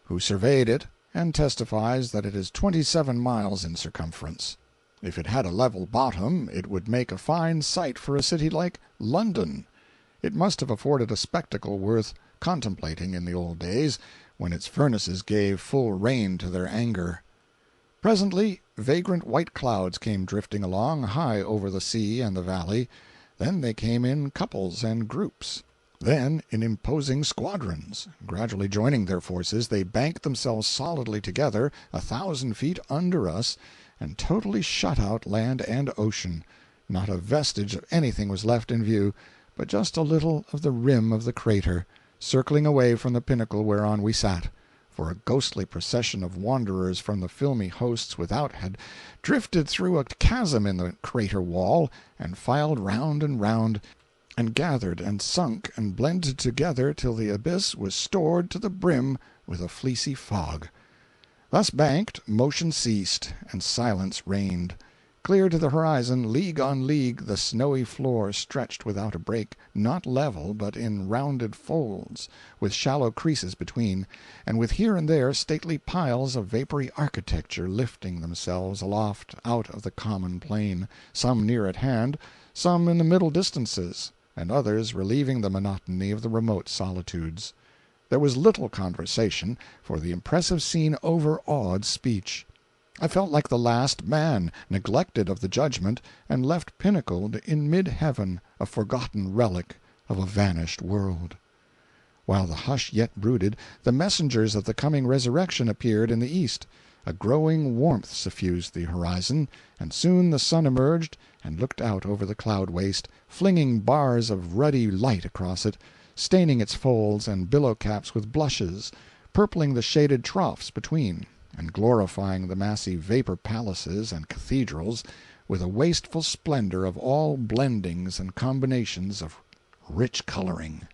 who surveyed it and testifies that it is 27 miles in circumference. If it had a level bottom, it would make a fine site for a city like London. It must have afforded a spectacle worth contemplating in the old days, when its furnaces gave full rein to their anger. Presently vagrant white clouds came drifting along, high over the sea and the valley. Then they came in couples and groups, then in imposing squadrons. Gradually joining their forces, they banked themselves solidly together 1,000 feet under us, and totally shut out land and ocean. Not a vestige of anything was left in view, but just a little of the rim of the crater, circling away from the pinnacle whereon we sat, for a ghostly procession of wanderers from the filmy hosts without had drifted through a chasm in the crater wall, and filed round and round, and gathered and sunk and blended together till the abyss was stored to the brim with a fleecy fog. Thus banked, motion ceased, and silence reigned. Clear to the horizon, league on league, the snowy floor stretched without a break, not level, but in rounded folds, with shallow creases between, and with here and there stately piles of vapory architecture lifting themselves aloft out of the common plain, some near at hand, some in the middle distances, and others relieving the monotony of the remote solitudes. There was little conversation, for the impressive scene overawed speech. I felt like the last man, neglected of the judgment, and left pinnacled in mid-heaven, a forgotten relic of a vanished world. While the hush yet brooded, the messengers of the coming resurrection appeared in the east. A growing warmth suffused the horizon, and soon the sun emerged and looked out over the cloud-waste, flinging bars of ruddy light across it, staining its folds and billow-caps with blushes, purpling the shaded troughs between, and glorifying the massy vapor-palaces and cathedrals with a wasteful splendor of all blendings and combinations of rich coloring.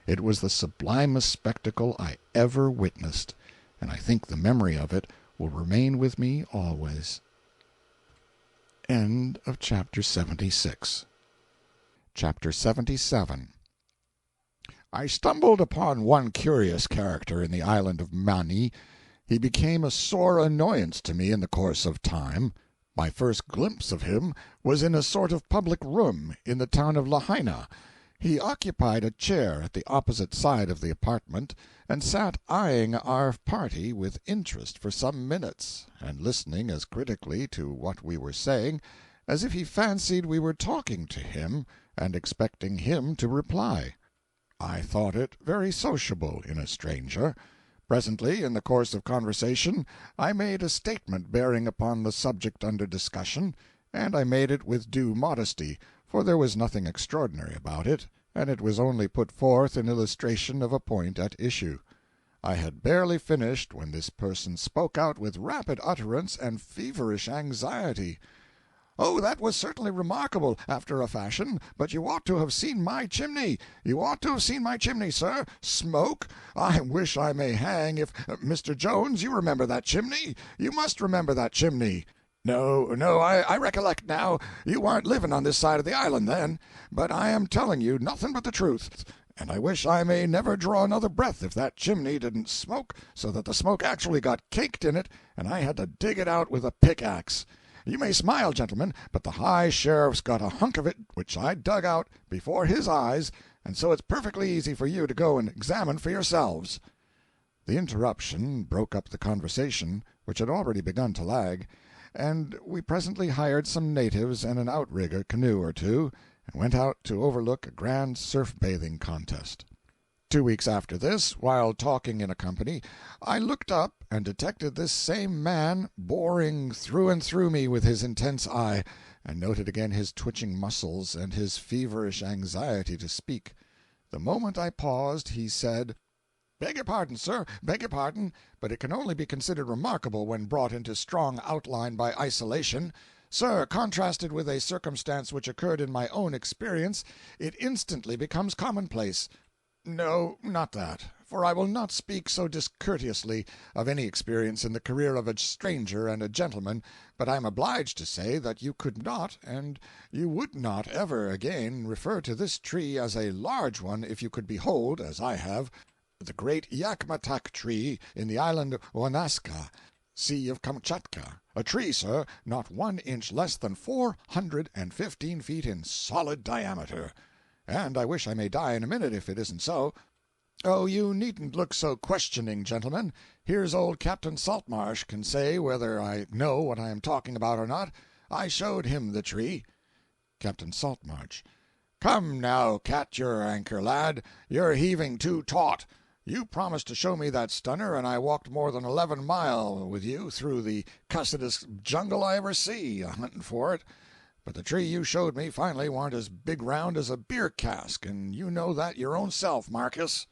It was the sublimest spectacle I ever witnessed, and I think the memory of it will remain with me always. End of Chapter 76. Chapter 77. I stumbled upon one curious character in the island of Mani. He became a sore annoyance to me in the course of time. My first glimpse of him was in a sort of public room in the town of Lahaina. He occupied a chair at the opposite side of the apartment, and sat eyeing our party with interest for some minutes, and listening as critically to what we were saying as if he fancied we were talking to him and expecting him to reply. I thought it very sociable in a stranger. Presently, in the course of conversation, I made a statement bearing upon the subject under discussion, and I made it with due modesty, for there was nothing extraordinary about it, and it was only put forth in illustration of a point at issue. I had barely finished when this person spoke out with rapid utterance and feverish anxiety. "Oh, that was certainly remarkable, after a fashion, but you ought to have seen my chimney. You ought to have seen my chimney, sir. Smoke? I wish I may hang if Mr. Jones, you remember that chimney? You must remember that chimney. No, I recollect now. You warn't living on this side of the island then. But I am telling you nothing but the truth, and I wish I may never draw another breath if that chimney didn't smoke so that the smoke actually got caked in it, and I had to dig it out with a pickaxe. You may smile, gentlemen, but the high sheriff's got a hunk of it which I dug out before his eyes, and so it's perfectly easy for you to go and examine for yourselves." The interruption broke up the conversation, which had already begun to lag, and we presently hired some natives and an outrigger canoe or two, and went out to overlook a grand surf-bathing contest. 2 weeks after this, while talking in a company, I looked up and detected this same man boring through and through me with his intense eye, and noted again his twitching muscles and his feverish anxiety to speak. The moment I paused, he said, "Beg your pardon, sir, beg your pardon, but it can only be considered remarkable when brought into strong outline by isolation. Sir, contrasted with a circumstance which occurred in my own experience, it instantly becomes commonplace. No, not that, for I will not speak so discourteously of any experience in the career of a stranger and a gentleman, but I am obliged to say that you could not, and you would not ever again refer to this tree as a large one if you could behold, as I have, the great Yakmatak tree in the island Wanaska, Sea of Kamchatka, a tree, sir, not 1 inch less than 415 feet in solid diameter. And I wish I may die in a minute if it isn't so. "Oh, you needn't look so questioning, gentlemen. Here's old Captain Saltmarsh can say whether I know what I am talking about or not. I showed him the tree." Captain Saltmarsh. "Come now, cat your anchor, lad. You're heaving too taut. You promised to show me that stunner, and I walked more than 11 mile with you through the cussedest jungle I ever see, a-hunting for it. But the tree you showed me finally warn't as big round as a beer cask, and you know that your own self, Marcus."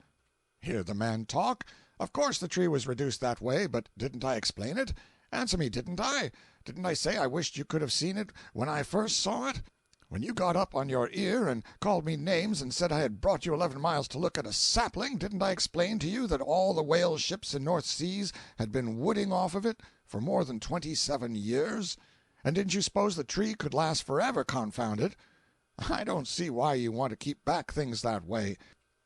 Hear the man talk! Of course the tree was reduced that way, but didn't I explain it? Answer me, didn't I? Didn't I say I wished you could have seen it when I first saw it? When you got up on your ear and called me names and said I had brought you 11 miles to look at a sapling, didn't I explain to you that all the whale ships in North Seas had been wooding off of it for more than 27 years? And didn't you suppose the tree could last forever, confound it? I don't see why you want to keep back things that way,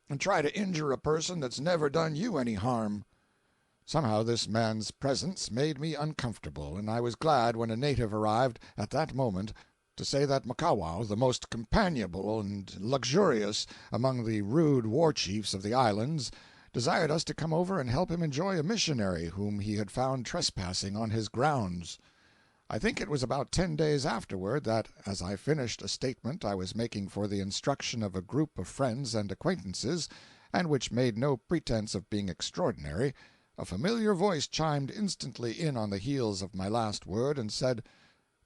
and try to injure a person that's never done you any harm." Somehow this man's presence made me uncomfortable, and I was glad when a native arrived at that moment to say that Makawa, the most companionable and luxurious among the rude war chiefs of the islands, desired us to come over and help him enjoy a missionary whom he had found trespassing on his grounds. I think it was about 10 days afterward that, as I finished a statement I was making for the instruction of a group of friends and acquaintances, and which made no pretense of being extraordinary, a familiar voice chimed instantly in on the heels of my last word, and said,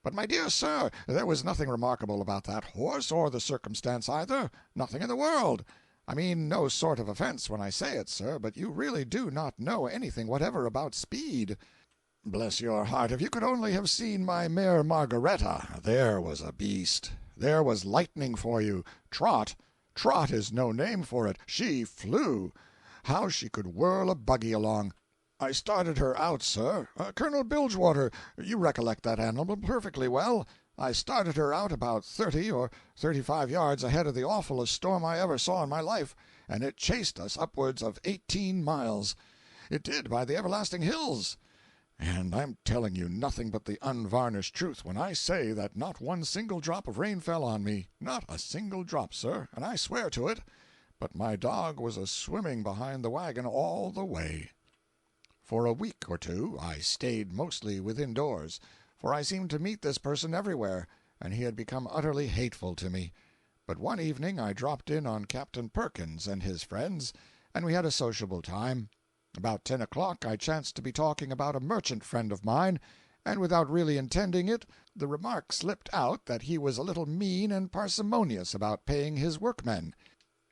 "But, my dear sir, there was nothing remarkable about that horse, or the circumstance either. Nothing in the world. I mean no sort of offence when I say it, sir, but you really do not know anything whatever about speed. Bless your heart, if you could only have seen my mare Margaretta, there was a beast. There was lightning for you. Trot. Trot is no name for it. She flew. How she could whirl a buggy along! I started her out, sir. Colonel Bilgewater, you recollect that animal perfectly well. I started her out about 30 or 35 yards ahead of the awfulest storm I ever saw in my life, and it chased us upwards of 18 miles. It did, by the everlasting hills. And I'm telling you nothing but the unvarnished truth when I say that not one single drop of rain fell on me. Not a single drop, sir, and I swear to it. But my dog was a-swimming behind the wagon all the way. For a week or two I stayed mostly within doors, for I seemed to meet this person everywhere, and he had become utterly hateful to me. But one evening I dropped in on Captain Perkins and his friends, and we had a sociable time. About 10 o'clock I chanced to be talking about a merchant friend of mine, and without really intending it, the remark slipped out that he was a little mean and parsimonious about paying his workmen.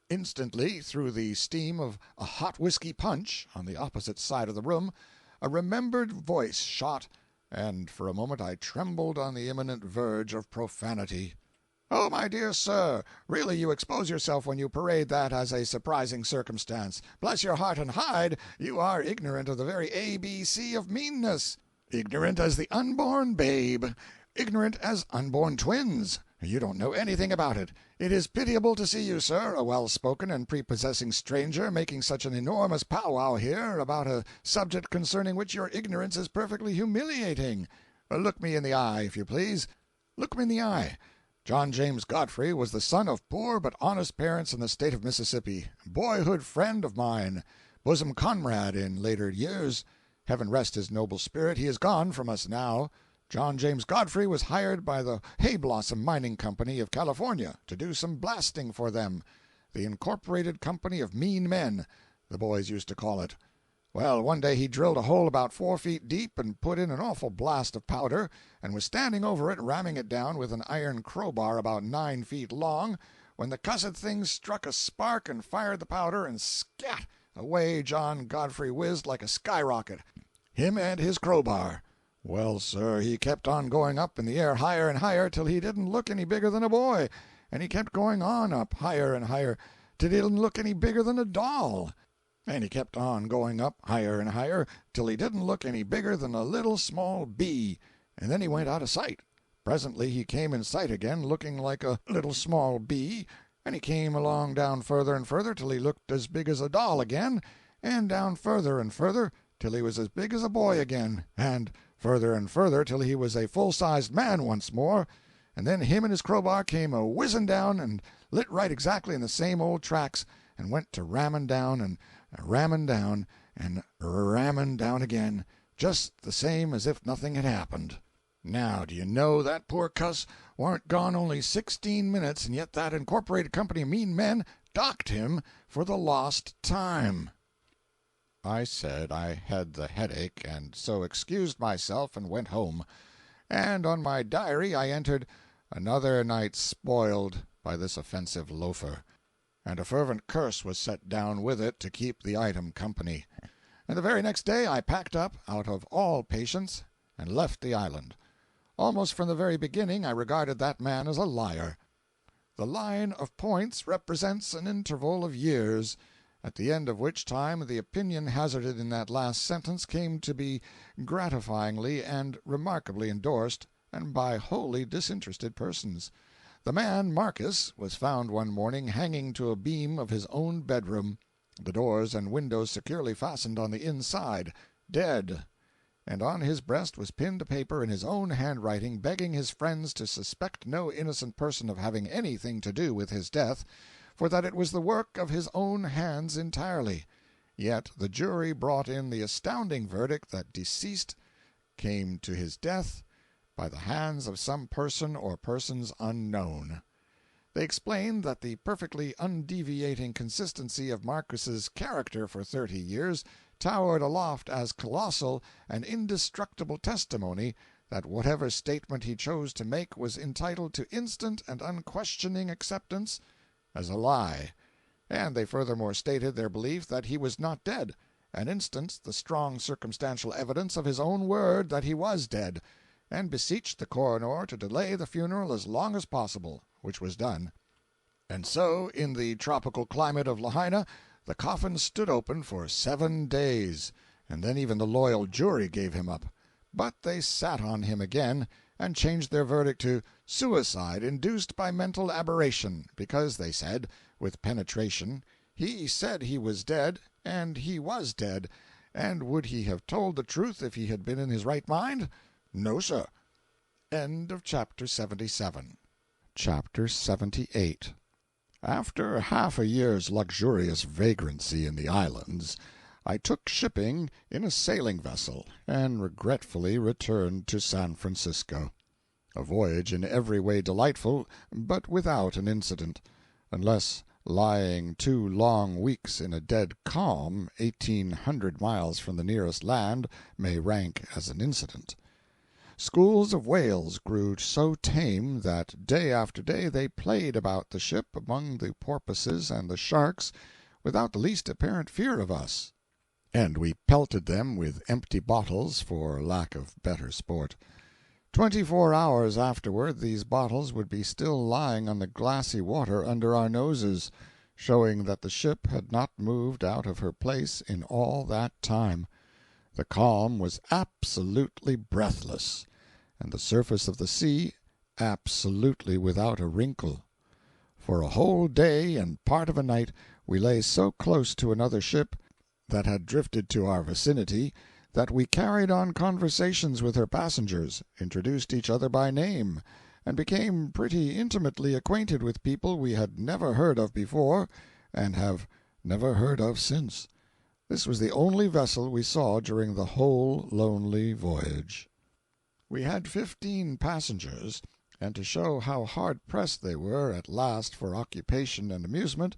Instantly, through the steam of a hot whiskey punch, on the opposite side of the room, a remembered voice shot, and for a moment I trembled on the imminent verge of profanity. "Oh, my dear sir, really you expose yourself when you parade that as a surprising circumstance. Bless your heart and hide, you are ignorant of the very A-B-C of meanness. Ignorant as the unborn babe. Ignorant as unborn twins. You don't know anything about it. It is pitiable to see you, sir, a well-spoken and prepossessing stranger, making such an enormous powwow here about a subject concerning which your ignorance is perfectly humiliating. Look me in the eye, if you please. Look me in the eye. John James Godfrey was the son of poor but honest parents in the state of Mississippi, boyhood friend of mine, bosom comrade in later years. Heaven rest his noble spirit, he is gone from us now. John James Godfrey was hired by the Hayblossom Mining Company of California to do some blasting for them, the Incorporated Company of Mean Men, the boys used to call it. Well, one day he drilled a hole about 4 feet deep and put in an awful blast of powder, and was standing over it ramming it down with an iron crowbar about 9 feet long, when the cussed thing struck a spark and fired the powder, and scat! Away John Godfrey whizzed like a skyrocket, him and his crowbar. Well, sir, he kept on going up in the air higher and higher till he didn't look any bigger than a boy, and he kept going on up higher and higher till he didn't look any bigger than a doll. And he kept on going up higher and higher till he didn't look any bigger than a little small bee, and then he went out of sight. Presently he came in sight again, looking like a little small bee, and he came along down further and further till he looked as big as a doll again, and down further and further till he was as big as a boy again, and further and further till he was a full-sized man once more, and then him and his crowbar came a-whizzing down and lit right exactly in the same old tracks, and went to ramming down and ramming down and ramming down again, just the same as if nothing had happened. Now, do you know, that poor cuss warn't gone only 16 minutes, and yet that incorporated company of mean men docked him for the lost time. I said I had the headache, and so excused myself and went home. And on my diary I entered, "Another night spoiled by this offensive loafer," and a fervent curse was set down with it to keep the item company. And the very next day I packed up, out of all patience, and left the island. Almost from the very beginning I regarded that man as a liar. The line of points represents an interval of years, at the end of which time the opinion hazarded in that last sentence came to be gratifyingly and remarkably endorsed, and by wholly disinterested persons. The man, Marcus, was found one morning hanging to a beam of his own bedroom, the doors and windows securely fastened on the inside, dead, and on his breast was pinned a paper in his own handwriting begging his friends to suspect no innocent person of having anything to do with his death, for that it was the work of his own hands entirely. Yet the jury brought in the astounding verdict that deceased came to his death by the hands of some person or persons unknown. They explained that the perfectly undeviating consistency of Marcus's character for 30 years towered aloft as colossal and indestructible testimony that whatever statement he chose to make was entitled to instant and unquestioning acceptance as a lie, and they furthermore stated their belief that he was not dead, and instanced the strong circumstantial evidence of his own word that he was dead, and beseeched the coroner to delay the funeral as long as possible, which was done. And so, in the tropical climate of Lahaina, the coffin stood open for 7 days, and then even the loyal jury gave him up. But they sat on him again, and changed their verdict to suicide induced by mental aberration, because, they said, with penetration, he said he was dead, and he was dead, and would he have told the truth if he had been in his right mind? No, sir. End of chapter 77. Chapter 78. After half a year's luxurious vagrancy in the islands, I took shipping in a sailing vessel, and regretfully returned to San Francisco. A voyage in every way delightful, but without an incident, unless lying 2 long weeks in a dead calm 1,800 miles from the nearest land may rank as an incident. Schools of whales grew so tame that day after day they played about the ship among the porpoises and the sharks without the least apparent fear of us, and we pelted them with empty bottles for lack of better sport. 24 hours afterward these bottles would be still lying on the glassy water under our noses, showing that the ship had not moved out of her place in all that time. The calm was absolutely breathless, and the surface of the sea absolutely without a wrinkle. For a whole day and part of a night we lay so close to another ship that had drifted to our vicinity that we carried on conversations with her passengers, introduced each other by name, and became pretty intimately acquainted with people we had never heard of before and have never heard of since. This was the only vessel we saw during the whole lonely voyage. We had 15 passengers, and to show how hard-pressed they were at last for occupation and amusement,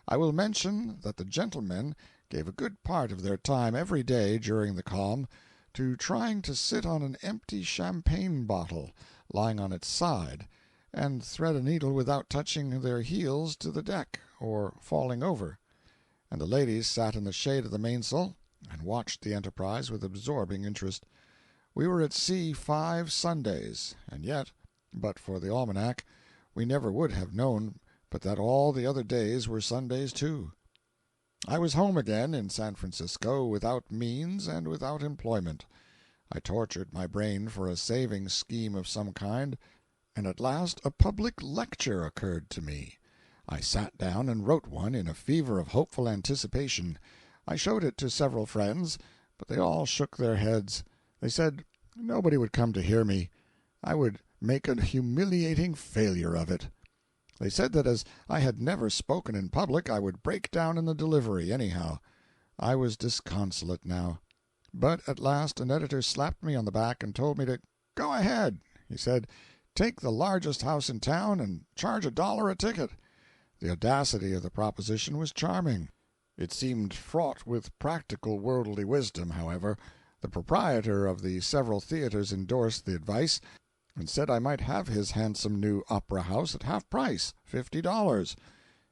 I will mention that the gentlemen gave a good part of their time every day during the calm to trying to sit on an empty champagne bottle lying on its side, and thread a needle without touching their heels to the deck or falling over, and the ladies sat in the shade of the mainsail and watched the enterprise with absorbing interest. We were at sea 5 Sundays, and yet, but for the almanac, we never would have known but that all the other days were Sundays too. I was home again in San Francisco without means and without employment. I tortured my brain for a saving scheme of some kind, and at last a public lecture occurred to me. I sat down and wrote one in a fever of hopeful anticipation. I showed it to several friends, but they all shook their heads. They said nobody would come to hear me. I would make a humiliating failure of it. They said that as I had never spoken in public, I would break down in the delivery, anyhow. I was disconsolate now. But at last an editor slapped me on the back and told me to "go ahead." He said, "Take the largest house in town and charge $1 a ticket." The audacity of the proposition was charming. It seemed fraught with practical worldly wisdom, however. The proprietor of the several theaters endorsed the advice, and said I might have his handsome new opera house at half price, $50.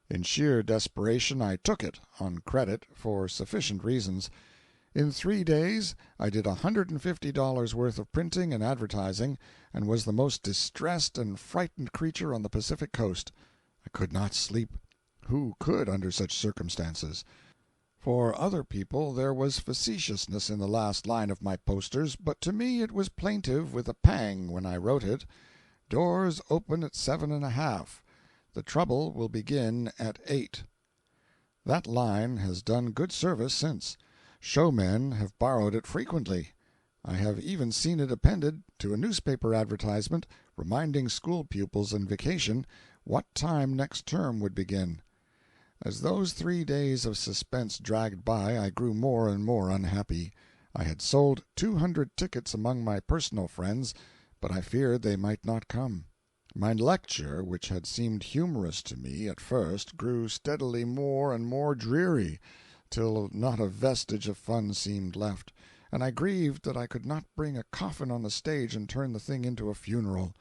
In sheer desperation I took it, on credit, for sufficient reasons. In 3 days I did $150 worth of printing and advertising, and was the most distressed and frightened creature on the Pacific coast. I could not sleep. Who could under such circumstances? For other people there was facetiousness in the last line of my posters, but to me it was plaintive with a pang when I wrote it. "Doors open at 7:30. The trouble will begin at 8." That line has done good service since. Showmen have borrowed it frequently. I have even seen it appended to a newspaper advertisement reminding school pupils in vacation what time next term would begin. As those 3 days of suspense dragged by, I grew more and more unhappy. I had sold 200 tickets among my personal friends, but I feared they might not come. My lecture, which had seemed humorous to me at first, grew steadily more and more dreary, till not a vestige of fun seemed left, and I grieved that I could not bring a coffin on the stage and turn the thing into a funeral.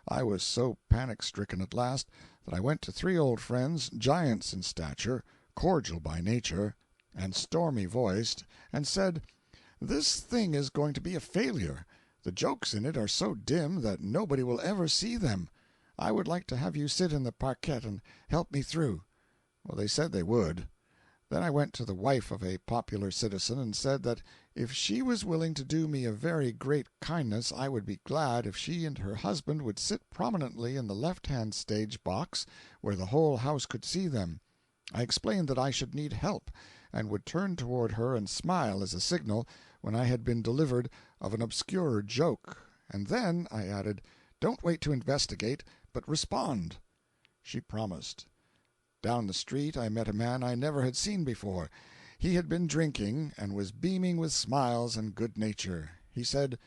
I was so panic-stricken at last that I went to 3 old friends, giants in stature, cordial by nature, and stormy-voiced, and said, "This thing is going to be a failure. The jokes in it are so dim that nobody will ever see them. I would like to have you sit in the parquet and help me through." Well, they said they would. Then I went to the wife of a popular citizen and said that if she was willing to do me a very great kindness I would be glad if she and her husband would sit prominently in the left-hand stage box where the whole house could see them. I explained that I should need help, and would turn toward her and smile as a signal when I had been delivered of an obscure joke, and then, I added, "don't wait to investigate, but respond." She promised. Down the street I met a man I never had seen before. He had been drinking, and was beaming with smiles and good nature. He said,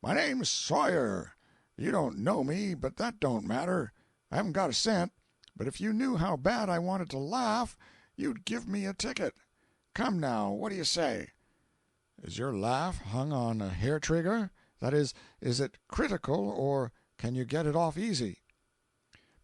"My name's Sawyer. You don't know me, but that don't matter. I haven't got a cent, but if you knew how bad I wanted to laugh, you'd give me a ticket. Come now, what do you say?" "Is your laugh hung on a hair-trigger? That is it critical, or can you get it off easy?"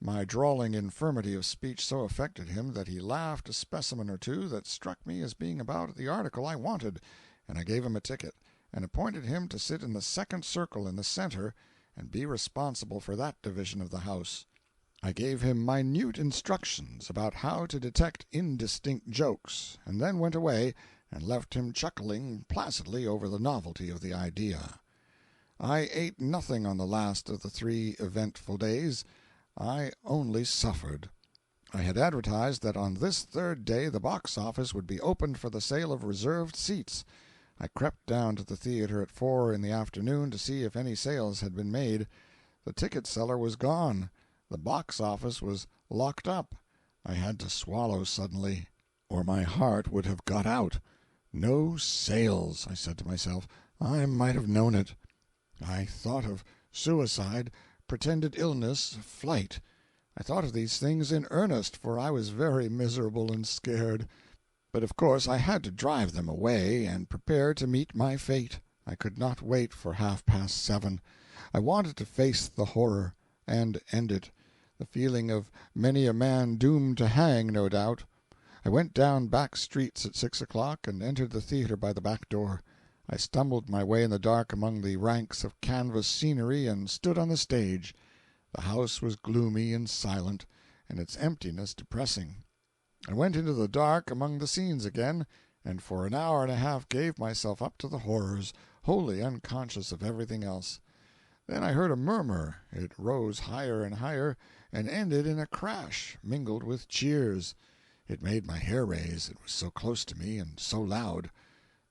My drawling infirmity of speech so affected him that he laughed a specimen or two that struck me as being about the article I wanted, and I gave him a ticket, and appointed him to sit in the second circle in the center, and be responsible for that division of the house. I gave him minute instructions about how to detect indistinct jokes, and then went away and left him chuckling placidly over the novelty of the idea. I ate nothing on the last of the 3 eventful days. I only suffered. I had advertised that on this 3rd day the box office would be opened for the sale of reserved seats. I crept down to the theater at 4 in the afternoon to see if any sales had been made. The ticket seller was gone. The box office was locked up. I had to swallow suddenly, or my heart would have got out. No sales, I said to myself. I might have known it. I thought of suicide, pretended illness, flight. I thought of these things in earnest, for I was very miserable and scared. But of course I had to drive them away, and prepare to meet my fate. I could not wait for 7:30. I wanted to face the horror, and end it. The feeling of many a man doomed to hang, no doubt. I went down back streets at 6 o'clock, and entered the theater by the back door. I stumbled my way in the dark among the ranks of canvas scenery, and stood on the stage. The house was gloomy and silent, and its emptiness depressing. I went into the dark among the scenes again, and for an hour and a half gave myself up to the horrors, wholly unconscious of everything else. Then I heard a murmur. It rose higher and higher, and ended in a crash, mingled with cheers. It made my hair raise, it was so close to me, and so loud.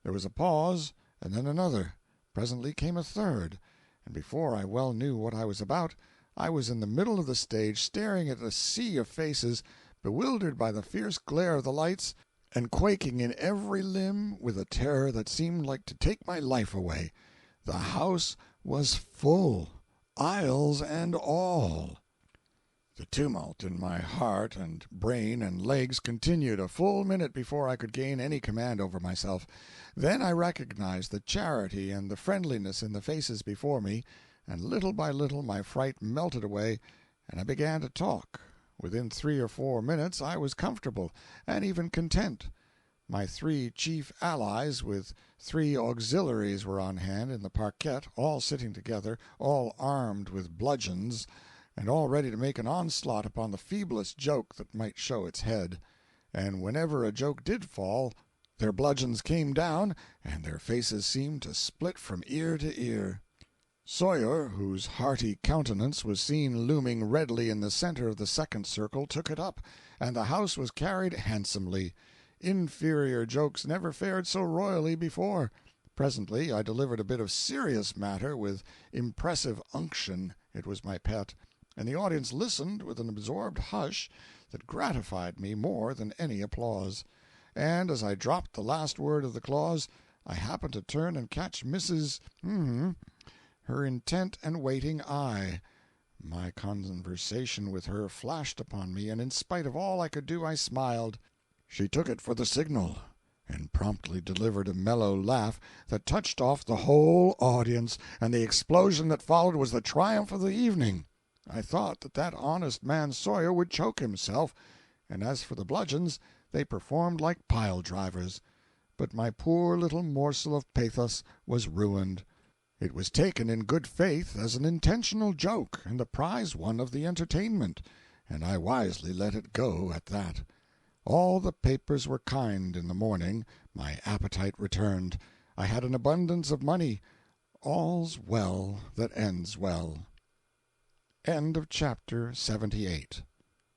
There was a pause, and then another. Presently came a third, and before I well knew what I was about, I was in the middle of the stage, staring at a sea of faces, bewildered by the fierce glare of the lights, and quaking in every limb with a terror that seemed like to take my life away. The house was full, aisles and all. The tumult in my heart and brain and legs continued a full minute before I could gain any command over myself. Then I recognized the charity and the friendliness in the faces before me, and little by little my fright melted away, and I began to talk. Within 3 or 4 minutes I was comfortable, and even content. My 3 chief allies, with 3 auxiliaries, were on hand in the parquet, all sitting together, all armed with bludgeons, and all ready to make an onslaught upon the feeblest joke that might show its head. And whenever a joke did fall, their bludgeons came down, and their faces seemed to split from ear to ear. Sawyer, whose hearty countenance was seen looming redly in the center of the second circle, took it up, and the house was carried handsomely. Inferior jokes never fared so royally before. Presently I delivered a bit of serious matter with impressive unction. It was my pet, and the audience listened with an absorbed hush that gratified me more than any applause. And as I dropped the last word of the clause, I happened to turn and catch Mrs. her intent and waiting eye. My conversation with her flashed upon me, and in spite of all I could do I smiled. She took it for the signal, and promptly delivered a mellow laugh that touched off the whole audience, and the explosion that followed was the triumph of the evening. I thought that honest man Sawyer would choke himself, and as for the bludgeons, they performed like pile-drivers. But my poor little morsel of pathos was ruined. It was taken in good faith as an intentional joke, and the prize one of the entertainment, and I wisely let it go at that. All the papers were kind in the morning. My appetite returned. I had an abundance of money. All's well that ends well. End of chapter 78.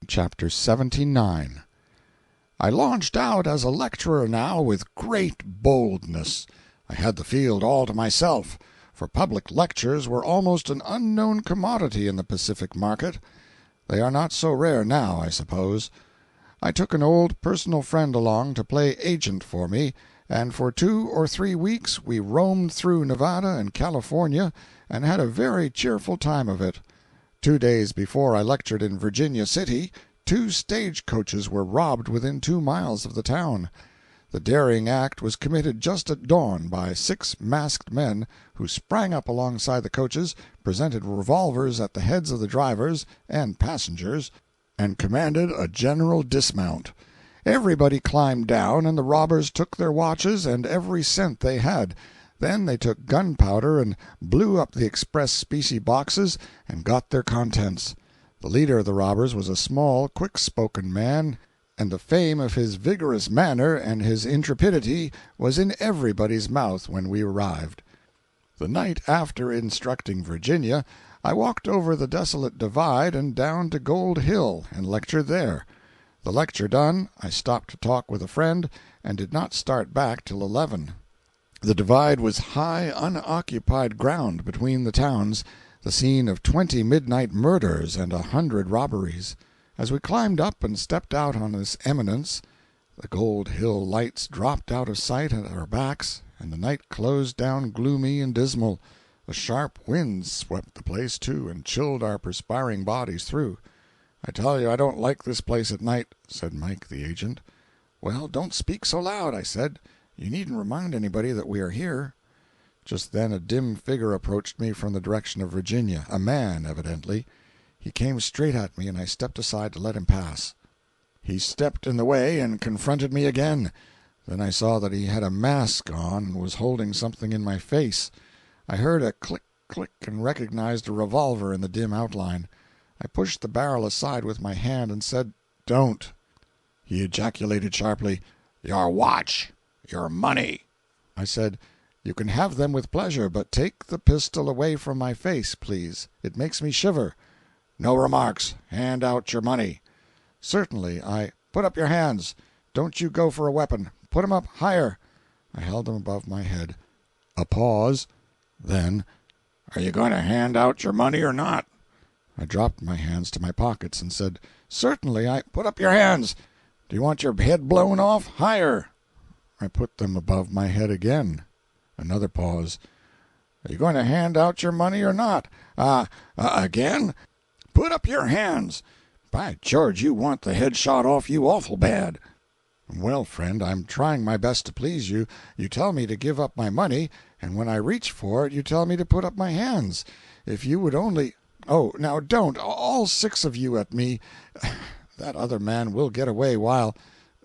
Chapter 79. I launched out as a lecturer now with great boldness. I had the field all to myself, for public lectures were almost an unknown commodity in the Pacific market. They are not so rare now, I suppose. I took an old personal friend along to play agent for me, and for 2 or 3 weeks we roamed through Nevada and California and had a very cheerful time of it. 2 days before I lectured in Virginia City, 2 stage coaches were robbed within 2 miles of the town. The daring act was committed just at dawn by 6 masked men who sprang up alongside the coaches, presented revolvers at the heads of the drivers and passengers, and commanded a general dismount. Everybody climbed down, and the robbers took their watches and every cent they had. Then they took gunpowder and blew up the express specie boxes and got their contents. The leader of the robbers was a small, quick-spoken man, and the fame of his vigorous manner and his intrepidity was in everybody's mouth when we arrived. The night after instructing Virginia, I walked over the desolate divide and down to Gold Hill and lectured there. The lecture done, I stopped to talk with a friend and did not start back till 11. The divide was high, unoccupied ground between the towns, the scene of 20 midnight murders and 100 robberies. As we climbed up and stepped out on this eminence, the Gold Hill lights dropped out of sight at our backs, and the night closed down gloomy and dismal. A sharp wind swept the place, too, and chilled our perspiring bodies through. "I tell you I don't like this place at night," said Mike, the agent. "Well, don't speak so loud," I said. "You needn't remind anybody that we are here." Just then a dim figure approached me from the direction of Virginia, a man, evidently. He came straight at me, and I stepped aside to let him pass. He stepped in the way and confronted me again. Then I saw that he had a mask on and was holding something in my face. I heard a click, click, and recognized a revolver in the dim outline. I pushed the barrel aside with my hand and said, "Don't." He ejaculated sharply, "Your watch! Your money!" I said, "You can have them with pleasure, but take the pistol away from my face, please. It makes me shiver." "No remarks. Hand out your money." "Certainly. Put up your hands. Don't you go for a weapon. Put 'em up higher." I held them above my head. A pause. Then, "Are you going to hand out your money or not?" I dropped my hands to my pockets and said, "Certainly, I—" "Put up your hands! Do you want your head blown off? Higher!" I put them above my head again. Another pause. "Are you going to hand out your money or not? Again? Put up your hands! By George, you want the head shot off you awful bad." "Well, friend, I'm trying my best to please you. You tell me to give up my money, and when I reach for it you tell me to put up my hands. If you would only— Oh, now don't, all 6 of you at me. That other man will get away while—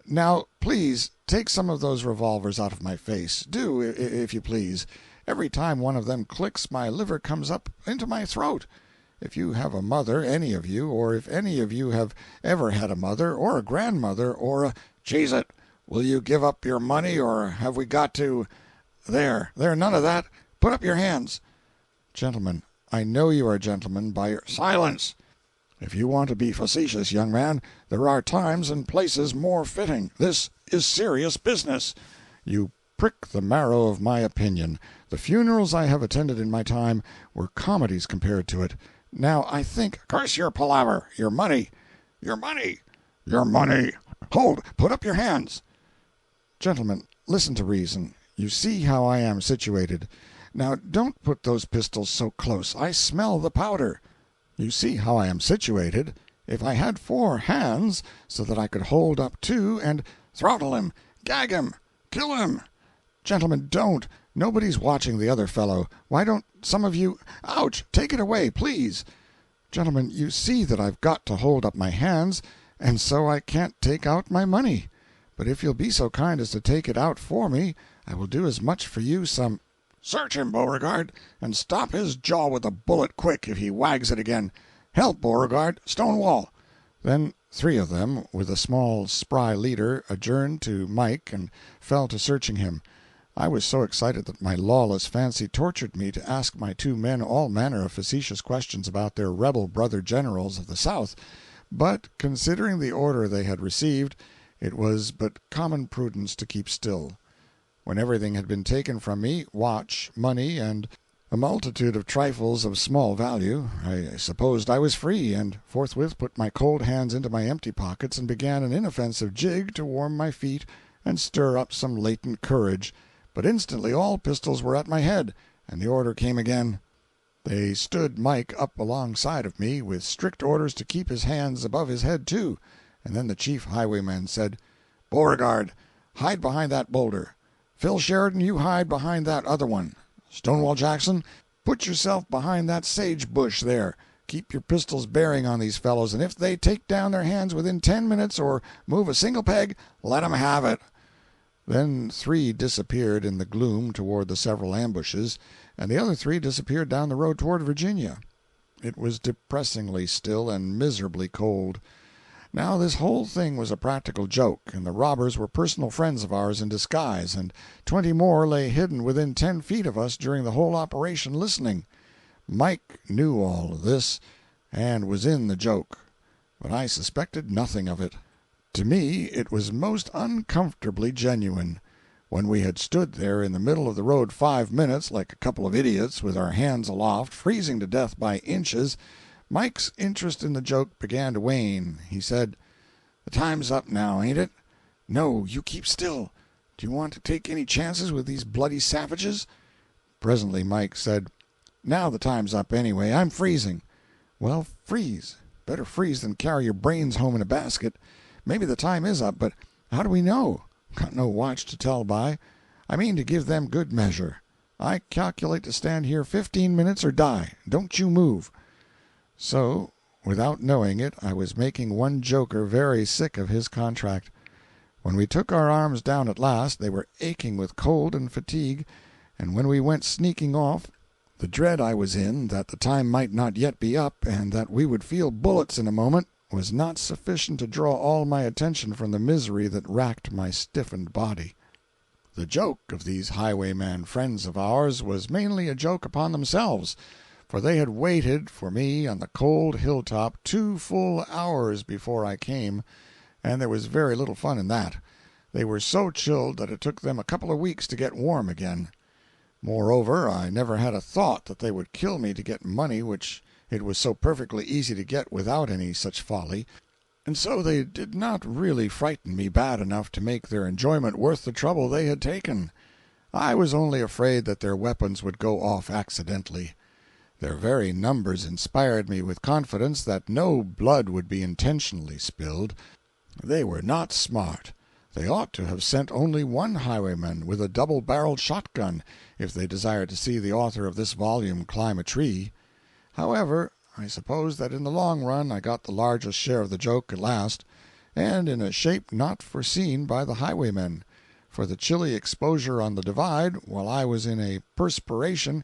Now, please, take some of those revolvers out of my face. Do, if you please. Every time one of them clicks, my liver comes up into my throat. If you have a mother, any of you, or if any of you have ever had a mother, or a grandmother, or a— "Cheese it! Will you give up your money, or have we got to— There, none of that. Put up your hands." "Gentlemen, I know you are gentlemen by your—" "Silence! If you want to be facetious, young man, there are times and places more fitting. This is serious business." "You prick the marrow of my opinion. The funerals I have attended in my time were comedies compared to it. Now I think—" "Curse your palaver! Your money! Your money! Your money! Hold! Put up your hands!" "Gentlemen, listen to reason. You see how I am situated. Now don't put those pistols so close. I smell the powder. You see how I am situated. If I had 4 hands, so that I could hold up 2 and—" "Throttle him! Gag him! Kill him!" "Gentlemen, don't. Nobody's watching the other fellow. Why don't some of you—" "Ouch! Take it away, please!" "Gentlemen, you see that I've got to hold up my hands, and so I can't take out my money. But if you'll be so kind as to take it out for me, I will do as much for you some—" "Search him, Beauregard, and stop his jaw with a bullet quick if he wags it again. Help, Beauregard! Stonewall!" Then 3 of them, with a small, spry leader, adjourned to Mike and fell to searching him. I was so excited that my lawless fancy tortured me to ask my 2 men all manner of facetious questions about their rebel brother generals of the South, but, considering the order they had received, it was but common prudence to keep still. When everything had been taken from me, watch, money, and a multitude of trifles of small value, I supposed I was free, and forthwith put my cold hands into my empty pockets and began an inoffensive jig to warm my feet and stir up some latent courage, but instantly all pistols were at my head, and the order came again. They stood Mike up alongside of me, with strict orders to keep his hands above his head, too, and then the chief highwayman said, "Beauregard, hide behind that boulder. Phil Sheridan, you hide behind that other one. Stonewall Jackson, put yourself behind that sage bush there. Keep your pistols bearing on these fellows, and if they take down their hands within 10 minutes or move a single peg, let 'em have it." Then 3 disappeared in the gloom toward the several ambushes, and the other 3 disappeared down the road toward Virginia. It was depressingly still and miserably cold. Now this whole thing was a practical joke, and the robbers were personal friends of ours in disguise, and 20 more lay hidden within 10 feet of us during the whole operation, listening. Mike knew all of this, and was in the joke, but I suspected nothing of it. To me it was most uncomfortably genuine. When we had stood there in the middle of the road 5 minutes, like a couple of idiots, with our hands aloft, freezing to death by inches, Mike's interest in the joke began to wane. He said, "The time's up now, ain't it? No, you keep still. Do you want to take any chances with these bloody savages?" Presently Mike said, "Now the time's up, anyway. I'm freezing." "Well, freeze. Better freeze than carry your brains home in a basket. Maybe the time is up, but how do we know? Got no watch to tell by. I mean to give them good measure. I calculate to stand here 15 minutes or die. Don't you move." So, without knowing it, I was making one joker very sick of his contract. When we took our arms down at last, they were aching with cold and fatigue, and when we went sneaking off, the dread I was in that the time might not yet be up, and that we would feel bullets in a moment, was not sufficient to draw all my attention from the misery that racked my stiffened body. The joke of these highwayman friends of ours was mainly a joke upon themselves, for they had waited for me on the cold hilltop 2 full hours before I came, and there was very little fun in that. They were so chilled that it took them a couple of weeks to get warm again. Moreover, I never had a thought that they would kill me to get money which It was so perfectly easy to get without any such folly, and so they did not really frighten me bad enough to make their enjoyment worth the trouble they had taken. I was only afraid that their weapons would go off accidentally. Their very numbers inspired me with confidence that no blood would be intentionally spilled. They were not smart. They ought to have sent only one highwayman with a double-barreled shotgun if they desired to see the author of this volume climb a tree. However, I suppose that in the long run I got the largest share of the joke at last, and in a shape not foreseen by the highwaymen, for the chilly exposure on the divide, while I was in a perspiration,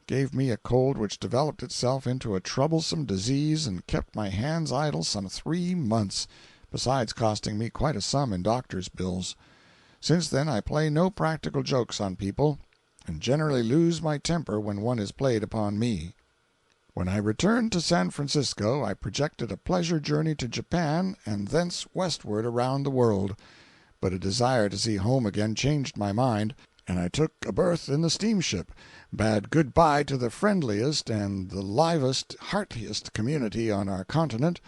gave me a cold which developed itself into a troublesome disease and kept my hands idle some 3 months, besides costing me quite a sum in doctor's bills. Since then I play no practical jokes on people, and generally lose my temper when one is played upon me. When I returned to San Francisco I projected a pleasure journey to Japan and thence westward around the world, but a desire to see home again changed my mind, and I took a berth in the steamship, bade good-bye to the friendliest and the livest, heartiest community on our continent,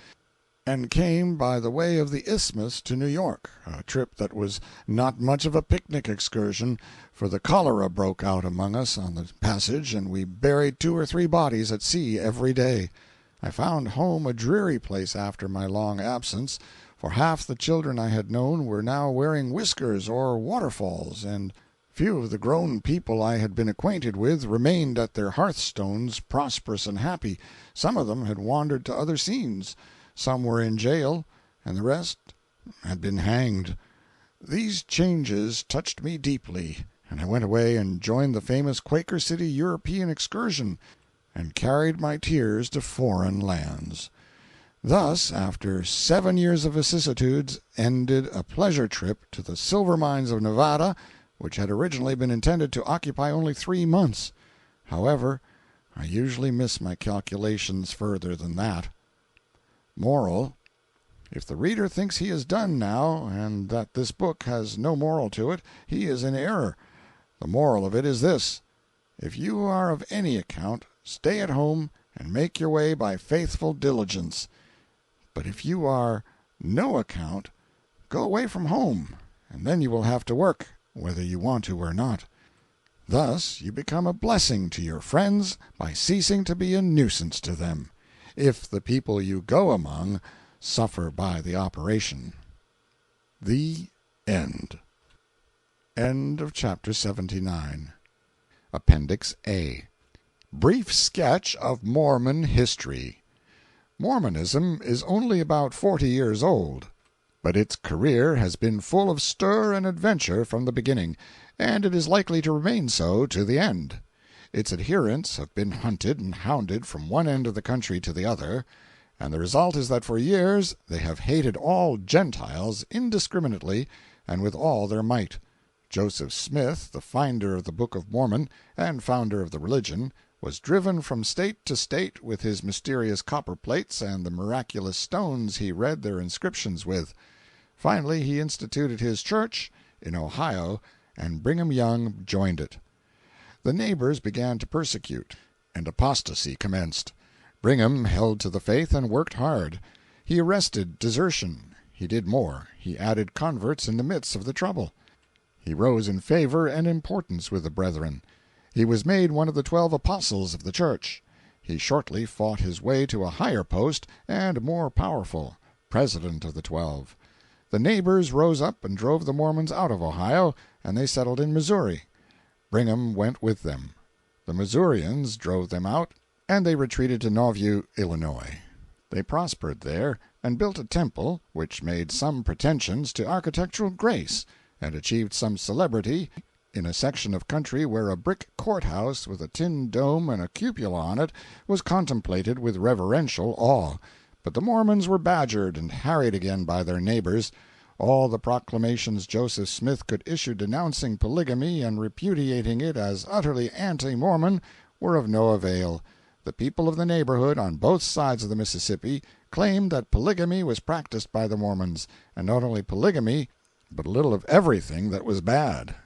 and came by the way of the Isthmus to New York, a trip that was not much of a picnic excursion, for the cholera broke out among us on the passage and we buried 2 or 3 bodies at sea every day. I found home a dreary place after my long absence, for half the children I had known were now wearing whiskers or waterfalls, and few of the grown people I had been acquainted with remained at their hearthstones prosperous and happy. Some of them had wandered to other scenes. Some were in jail, and the rest had been hanged. These changes touched me deeply, and I went away and joined the famous Quaker City European excursion, and carried my tears to foreign lands. Thus, after 7 years of vicissitudes, ended a pleasure trip to the silver mines of Nevada, which had originally been intended to occupy only 3 months. However, I usually miss my calculations further than that. Moral: if the reader thinks he is done now, and that this book has no moral to it, he is in error. The moral of it is this: if you are of any account, stay at home and make your way by faithful diligence. But if you are no account, go away from home, and then you will have to work, whether you want to or not. Thus you become a blessing to your friends by ceasing to be a nuisance to them, if the people you go among suffer by the operation. The End. End of Chapter 79. Appendix A. Brief Sketch of Mormon History. Mormonism is only about 40 years old, but its career has been full of stir and adventure from the beginning, and it is likely to remain so to the end. Its adherents have been hunted and hounded from one end of the country to the other, and the result is that for years they have hated all Gentiles indiscriminately and with all their might. Joseph Smith, the finder of the Book of Mormon and founder of the religion, was driven from state to state with his mysterious copper plates and the miraculous stones he read their inscriptions with. Finally he instituted his church in Ohio, and Brigham Young joined it. The neighbors began to persecute, and apostasy commenced. Brigham held to the faith and worked hard. He arrested desertion. He did more: he added converts in the midst of the trouble. He rose in favor and importance with the brethren. He was made one of the 12 apostles of the church. He shortly fought his way to a higher post and more powerful, president of the 12. The neighbors rose up and drove the Mormons out of Ohio, and they settled in Missouri. Brigham went with them. The Missourians drove them out, and they retreated to Nauvoo, Illinois. They prospered there, and built a temple which made some pretensions to architectural grace, and achieved some celebrity in a section of country where a brick courthouse with a tin dome and a cupola on it was contemplated with reverential awe. But the Mormons were badgered and harried again by their neighbors. All the proclamations Joseph Smith could issue denouncing polygamy and repudiating it as utterly anti-Mormon were of no avail. The people of the neighborhood on both sides of the Mississippi claimed that polygamy was practiced by the Mormons, and not only polygamy, but a little of everything that was bad.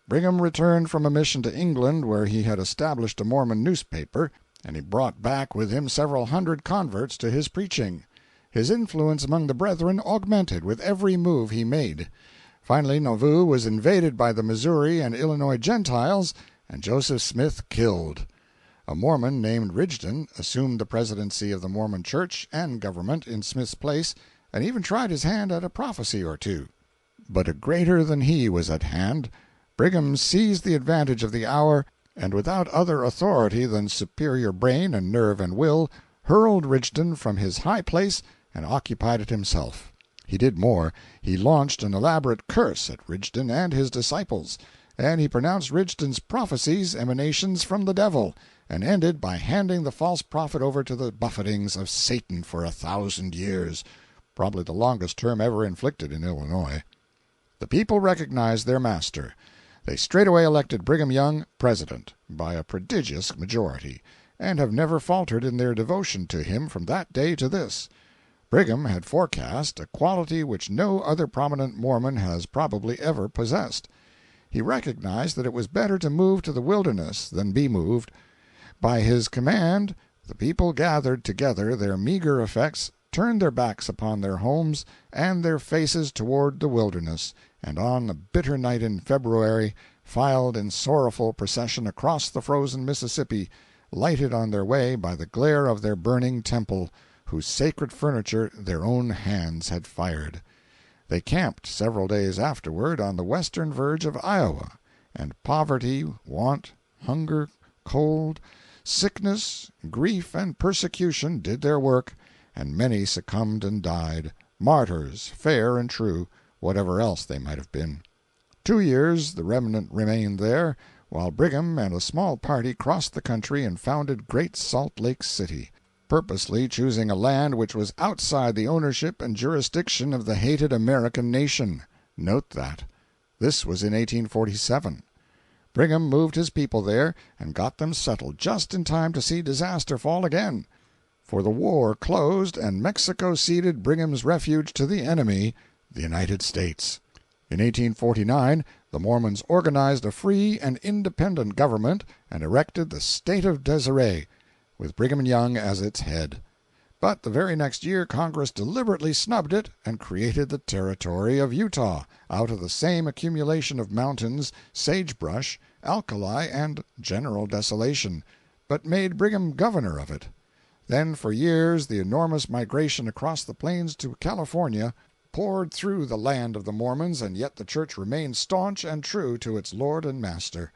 Brigham returned from a mission to England, where he had established a Mormon newspaper, and he brought back with him several hundred converts to his preaching. His influence among the brethren augmented with every move he made. Finally, Nauvoo was invaded by the Missouri and Illinois Gentiles, and Joseph Smith killed. A Mormon named Rigdon assumed the presidency of the Mormon Church and government in Smith's place, and even tried his hand at a prophecy or two. But a greater than he was at hand. Brigham seized the advantage of the hour, and without other authority than superior brain and nerve and will, hurled Rigdon from his high place and occupied it himself. He did more. He launched an elaborate curse at Rigdon and his disciples, and he pronounced Rigdon's prophecies emanations from the devil, and ended by handing the false prophet over to the buffetings of Satan for 1,000 years, probably the longest term ever inflicted in Illinois. The people recognized their master. They straightway elected Brigham Young president by a prodigious majority, and have never faltered in their devotion to him from that day to this. Brigham had forecast a quality which no other prominent Mormon has probably ever possessed. He recognized that it was better to move to the wilderness than be moved. By his command, the people gathered together their meager effects, turned their backs upon their homes and their faces toward the wilderness, and on a bitter night in February filed in sorrowful procession across the frozen Mississippi, lighted on their way by the glare of their burning temple, whose sacred furniture their own hands had fired. They camped several days afterward on the western verge of Iowa, and poverty, want, hunger, cold, sickness, grief, and persecution did their work, and many succumbed and died, martyrs, fair and true, whatever else they might have been. 2 years the remnant remained there, while Brigham and a small party crossed the country and founded Great Salt Lake City, purposely choosing a land which was outside the ownership and jurisdiction of the hated American nation. Note that. This was in 1847. Brigham moved his people there and got them settled just in time to see disaster fall again. For the war closed and Mexico ceded Brigham's refuge to the enemy, the United States. In 1849 the Mormons organized a free and independent government and erected the State of Deseret, with Brigham Young as its head. But the very next year Congress deliberately snubbed it and created the Territory of Utah, out of the same accumulation of mountains, sagebrush, alkali, and general desolation, but made Brigham governor of it. Then for years the enormous migration across the plains to California poured through the land of the Mormons, and yet the Church remained staunch and true to its Lord and Master.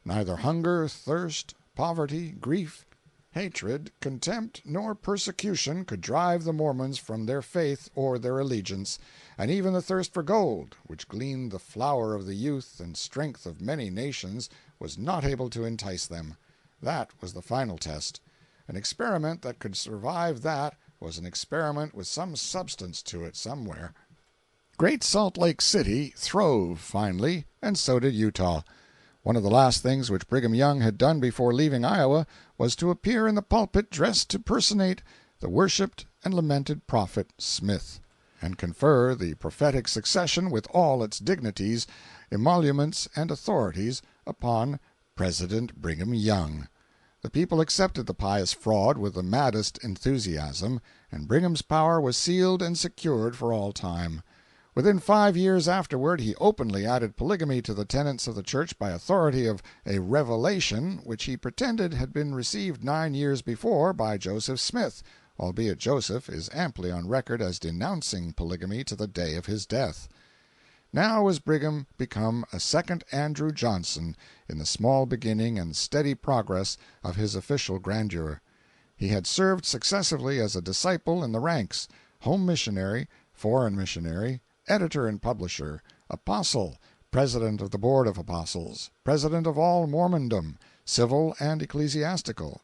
Neither hunger, thirst, poverty, grief, hatred, contempt, nor persecution could drive the Mormons from their faith or their allegiance, and even the thirst for gold, which gleaned the flower of the youth and strength of many nations, was not able to entice them. That was the final test. An experiment that could survive that was an experiment with some substance to it somewhere. Great Salt Lake City throve finally, and so did Utah. One of the last things which Brigham Young had done before leaving Iowa was to appear in the pulpit dressed to personate the worshipped and lamented prophet Smith, and confer the prophetic succession with all its dignities, emoluments, and authorities upon President Brigham Young. The people accepted the pious fraud with the maddest enthusiasm, and Brigham's power was sealed and secured for all time. Within 5 years afterward he openly added polygamy to the tenets of the Church by authority of a revelation which he pretended had been received 9 years before by Joseph Smith, albeit Joseph is amply on record as denouncing polygamy to the day of his death. Now was Brigham become a second Andrew Johnson in the small beginning and steady progress of his official grandeur. He had served successively as a disciple in the ranks, home missionary, foreign missionary, editor and publisher, apostle, president of the Board of Apostles, president of all Mormondom, civil and ecclesiastical,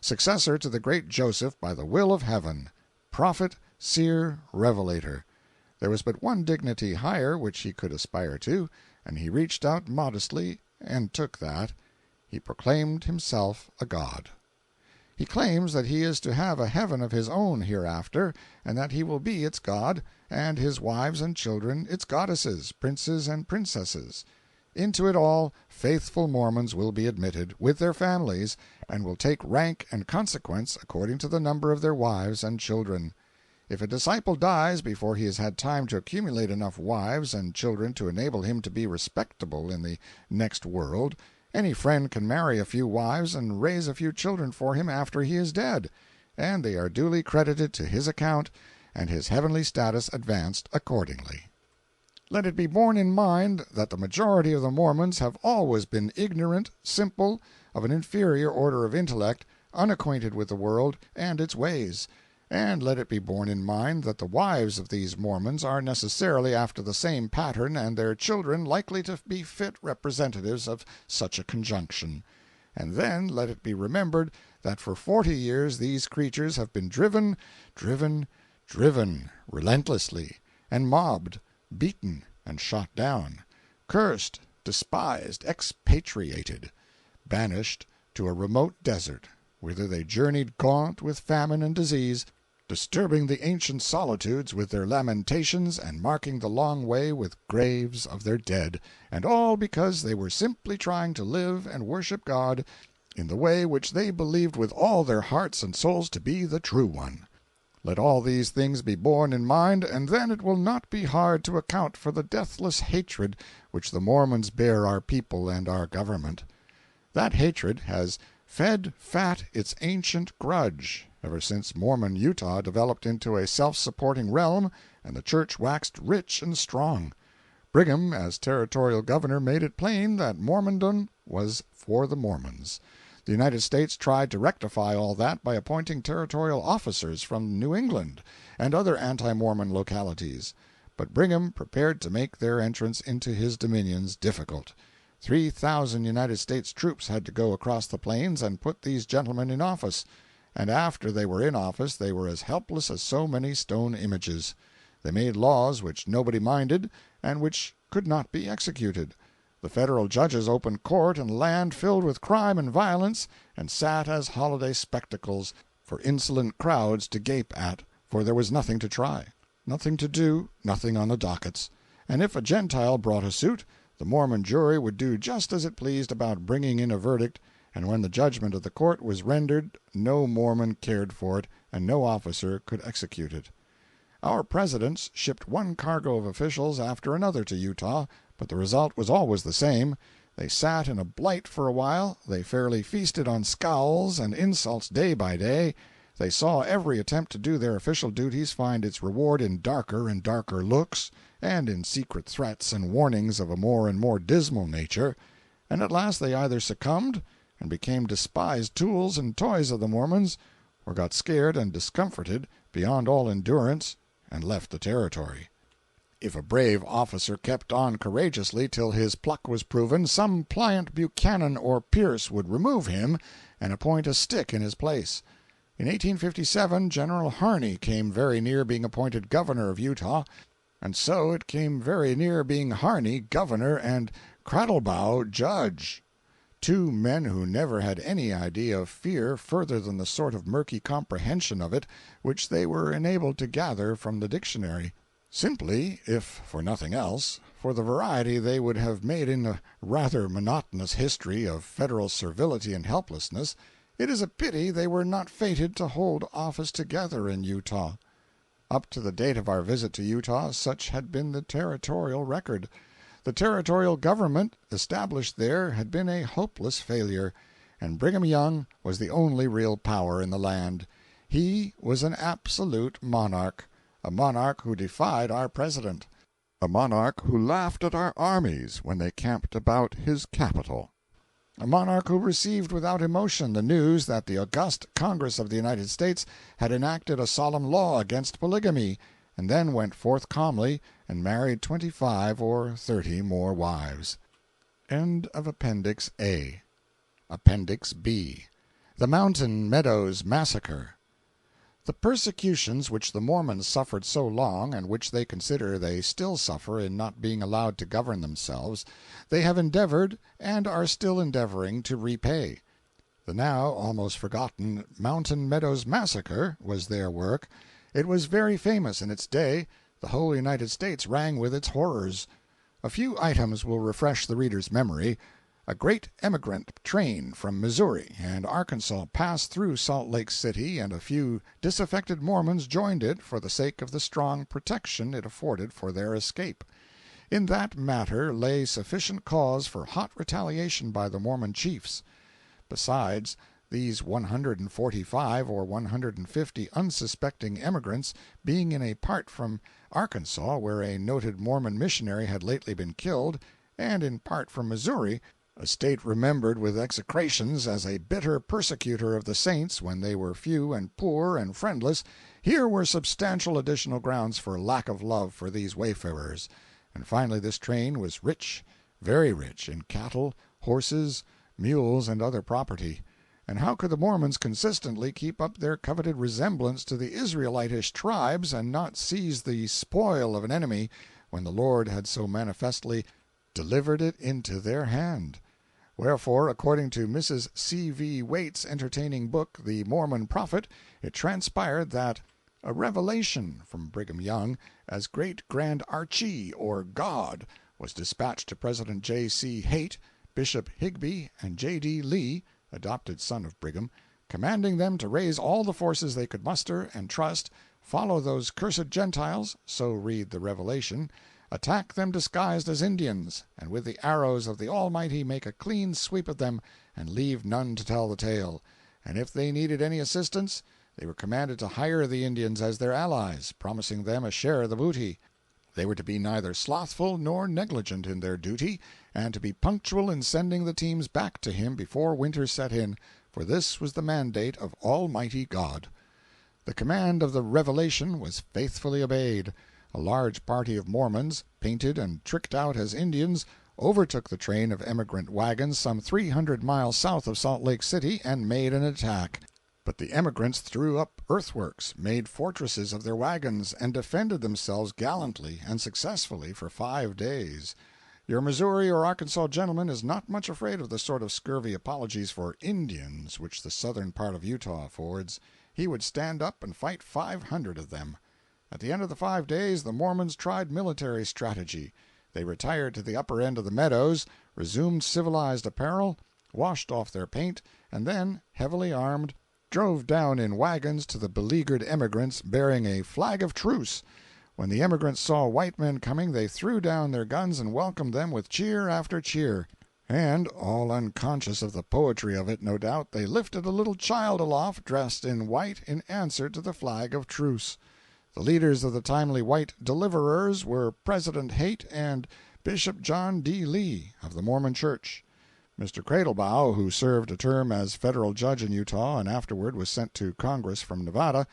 successor to the great Joseph by the will of heaven, prophet, seer, revelator. There was but one dignity higher which he could aspire to, and he reached out modestly and took that. He proclaimed himself a god. He claims that he is to have a heaven of his own hereafter, and that he will be its god, and his wives and children its goddesses, princes and princesses. Into it all faithful Mormons will be admitted, with their families, and will take rank and consequence according to the number of their wives and children. If a disciple dies before he has had time to accumulate enough wives and children to enable him to be respectable in the next world, any friend can marry a few wives and raise a few children for him after he is dead, and they are duly credited to his account and his heavenly status advanced accordingly. Let it be borne in mind that the majority of the Mormons have always been ignorant, simple, of an inferior order of intellect, unacquainted with the world and its ways; and let it be borne in mind that the wives of these Mormons are necessarily after the same pattern, and their children likely to be fit representatives of such a conjunction. And then let it be remembered that for 40 years these creatures have been driven relentlessly, and mobbed, beaten and shot down, cursed, despised, expatriated, banished to a remote desert, whither they journeyed gaunt with famine and disease, disturbing the ancient solitudes with their lamentations and marking the long way with graves of their dead, and all because they were simply trying to live and worship God in the way which they believed with all their hearts and souls to be the true one. Let all these things be borne in mind, and then it will not be hard to account for the deathless hatred which the Mormons bear our people and our government. That hatred has fed fat its ancient grudge, ever since Mormon Utah developed into a self-supporting realm and the Church waxed rich and strong. Brigham, as territorial governor, made it plain that Mormondom was for the Mormons. The United States tried to rectify all that by appointing territorial officers from New England and other anti-Mormon localities, but Brigham prepared to make their entrance into his dominions difficult. 3,000 United States troops had to go across the plains and put these gentlemen in office, and after they were in office they were as helpless as so many stone images. They made laws which nobody minded and which could not be executed. The federal judges opened court in land filled with crime and violence, and sat as holiday spectacles for insolent crowds to gape at, for there was nothing to try, nothing to do, nothing on the dockets; and if a Gentile brought a suit, the Mormon jury would do just as it pleased about bringing in a verdict, and when the judgment of the court was rendered no Mormon cared for it, and no officer could execute it. Our presidents shipped one cargo of officials after another to Utah, but the result was always the same. They sat in a blight for a while, they fairly feasted on scowls and insults day by day, they saw every attempt to do their official duties find its reward in darker and darker looks, and in secret threats and warnings of a more and more dismal nature, and at last they either succumbed and became despised tools and toys of the Mormons, or got scared and discomforted beyond all endurance and left the territory. If a brave officer kept on courageously till his pluck was proven, some pliant Buchanan or Pierce would remove him and appoint a stick in his place. In 1857 General Harney came very near being appointed governor of Utah, and so it came very near being Harney governor and Cradlebow judge. Two men who never had any idea of fear further than the sort of murky comprehension of it which they were enabled to gather from the dictionary. Simply, if for nothing else, for the variety they would have made in a rather monotonous history of federal servility and helplessness, it is a pity they were not fated to hold office together in Utah. Up to the date of our visit to Utah, such had been the territorial record. The territorial government established there had been a hopeless failure, and Brigham Young was the only real power in the land. He was an absolute monarch, a monarch who defied our president, a monarch who laughed at our armies when they camped about his capital, a monarch who received without emotion the news that the august Congress of the United States had enacted a solemn law against polygamy, and then went forth calmly and married 25 or 30 more wives. End of Appendix A. Appendix B. The Mountain Meadows Massacre. The persecutions which the Mormons suffered so long, and which they consider they still suffer in not being allowed to govern themselves, they have endeavored, and are still endeavoring, to repay. The now almost forgotten Mountain Meadows Massacre was their work. It was very famous in its day. The whole United States rang with its horrors. A few items will refresh the reader's memory. A great emigrant train from Missouri and Arkansas passed through Salt Lake City, and a few disaffected Mormons joined it for the sake of the strong protection it afforded for their escape. In that matter lay sufficient cause for hot retaliation by the Mormon chiefs. Besides, these 145 or 150 unsuspecting emigrants, being in a part from Arkansas, where a noted Mormon missionary had lately been killed, and in part from Missouri, a state remembered with execrations as a bitter persecutor of the saints when they were few and poor and friendless, here were substantial additional grounds for lack of love for these wayfarers. And finally this train was rich, very rich, in cattle, horses, mules, and other property. And how could the Mormons consistently keep up their coveted resemblance to the Israelitish tribes and not seize the spoil of an enemy when the Lord had so manifestly delivered it into their hand? Wherefore, according to Mrs. C. V. Waite's entertaining book, The Mormon Prophet, it transpired that a revelation from Brigham Young, as Great Grand Archie, or God, was dispatched to President J. C. Haight, Bishop Higbee, and J. D. Lee, adopted son of Brigham, commanding them to raise all the forces they could muster and trust, follow those cursed Gentiles, so read the revelation, attack them disguised as Indians, and with the arrows of the Almighty make a clean sweep of them, and leave none to tell the tale. And if they needed any assistance, they were commanded to hire the Indians as their allies, promising them a share of the booty. They were to be neither slothful nor negligent in their duty, and to be punctual in sending the teams back to him before winter set in, for this was the mandate of Almighty God. The command of the revelation was faithfully obeyed. A large party of Mormons, painted and tricked out as Indians, overtook the train of emigrant wagons some 300 miles south of Salt Lake City and made an attack. But the emigrants threw up earthworks, made fortresses of their wagons, and defended themselves gallantly and successfully for 5 days. Your Missouri or Arkansas gentleman is not much afraid of the sort of scurvy apologies for Indians which the southern part of Utah affords. He would stand up and fight 500 of them. At the end of the 5 days the Mormons tried military strategy. They retired to the upper end of the meadows, resumed civilized apparel, washed off their paint, and then, heavily armed, drove down in wagons to the beleaguered emigrants bearing a flag of truce. When the emigrants saw white men coming they threw down their guns and welcomed them with cheer after cheer. And, all unconscious of the poetry of it, no doubt, they lifted a little child aloft dressed in white in answer to the flag of truce. The leaders of the timely white deliverers were President Haight and Bishop John D. Lee of the Mormon Church. Mr. Cradlebow, who served a term as federal judge in Utah and afterward was sent to Congress from Nevada,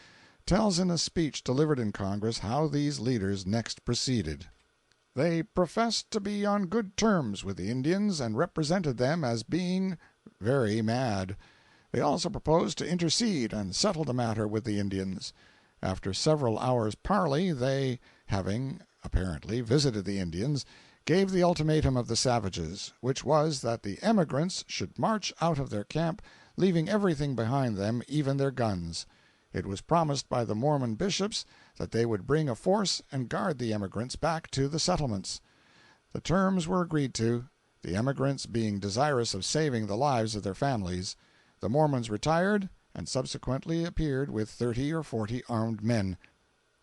tells in a speech delivered in Congress how these leaders next proceeded. They professed to be on good terms with the Indians and represented them as being very mad. They also proposed to intercede and settle the matter with the Indians. After several hours' parley, they, having, apparently, visited the Indians, gave the ultimatum of the savages, which was that the emigrants should march out of their camp, leaving everything behind them, even their guns. It was promised by the Mormon bishops that they would bring a force and guard the emigrants back to the settlements. The terms were agreed to, the emigrants being desirous of saving the lives of their families. The Mormons retired, and subsequently appeared with 30 or 40 armed men.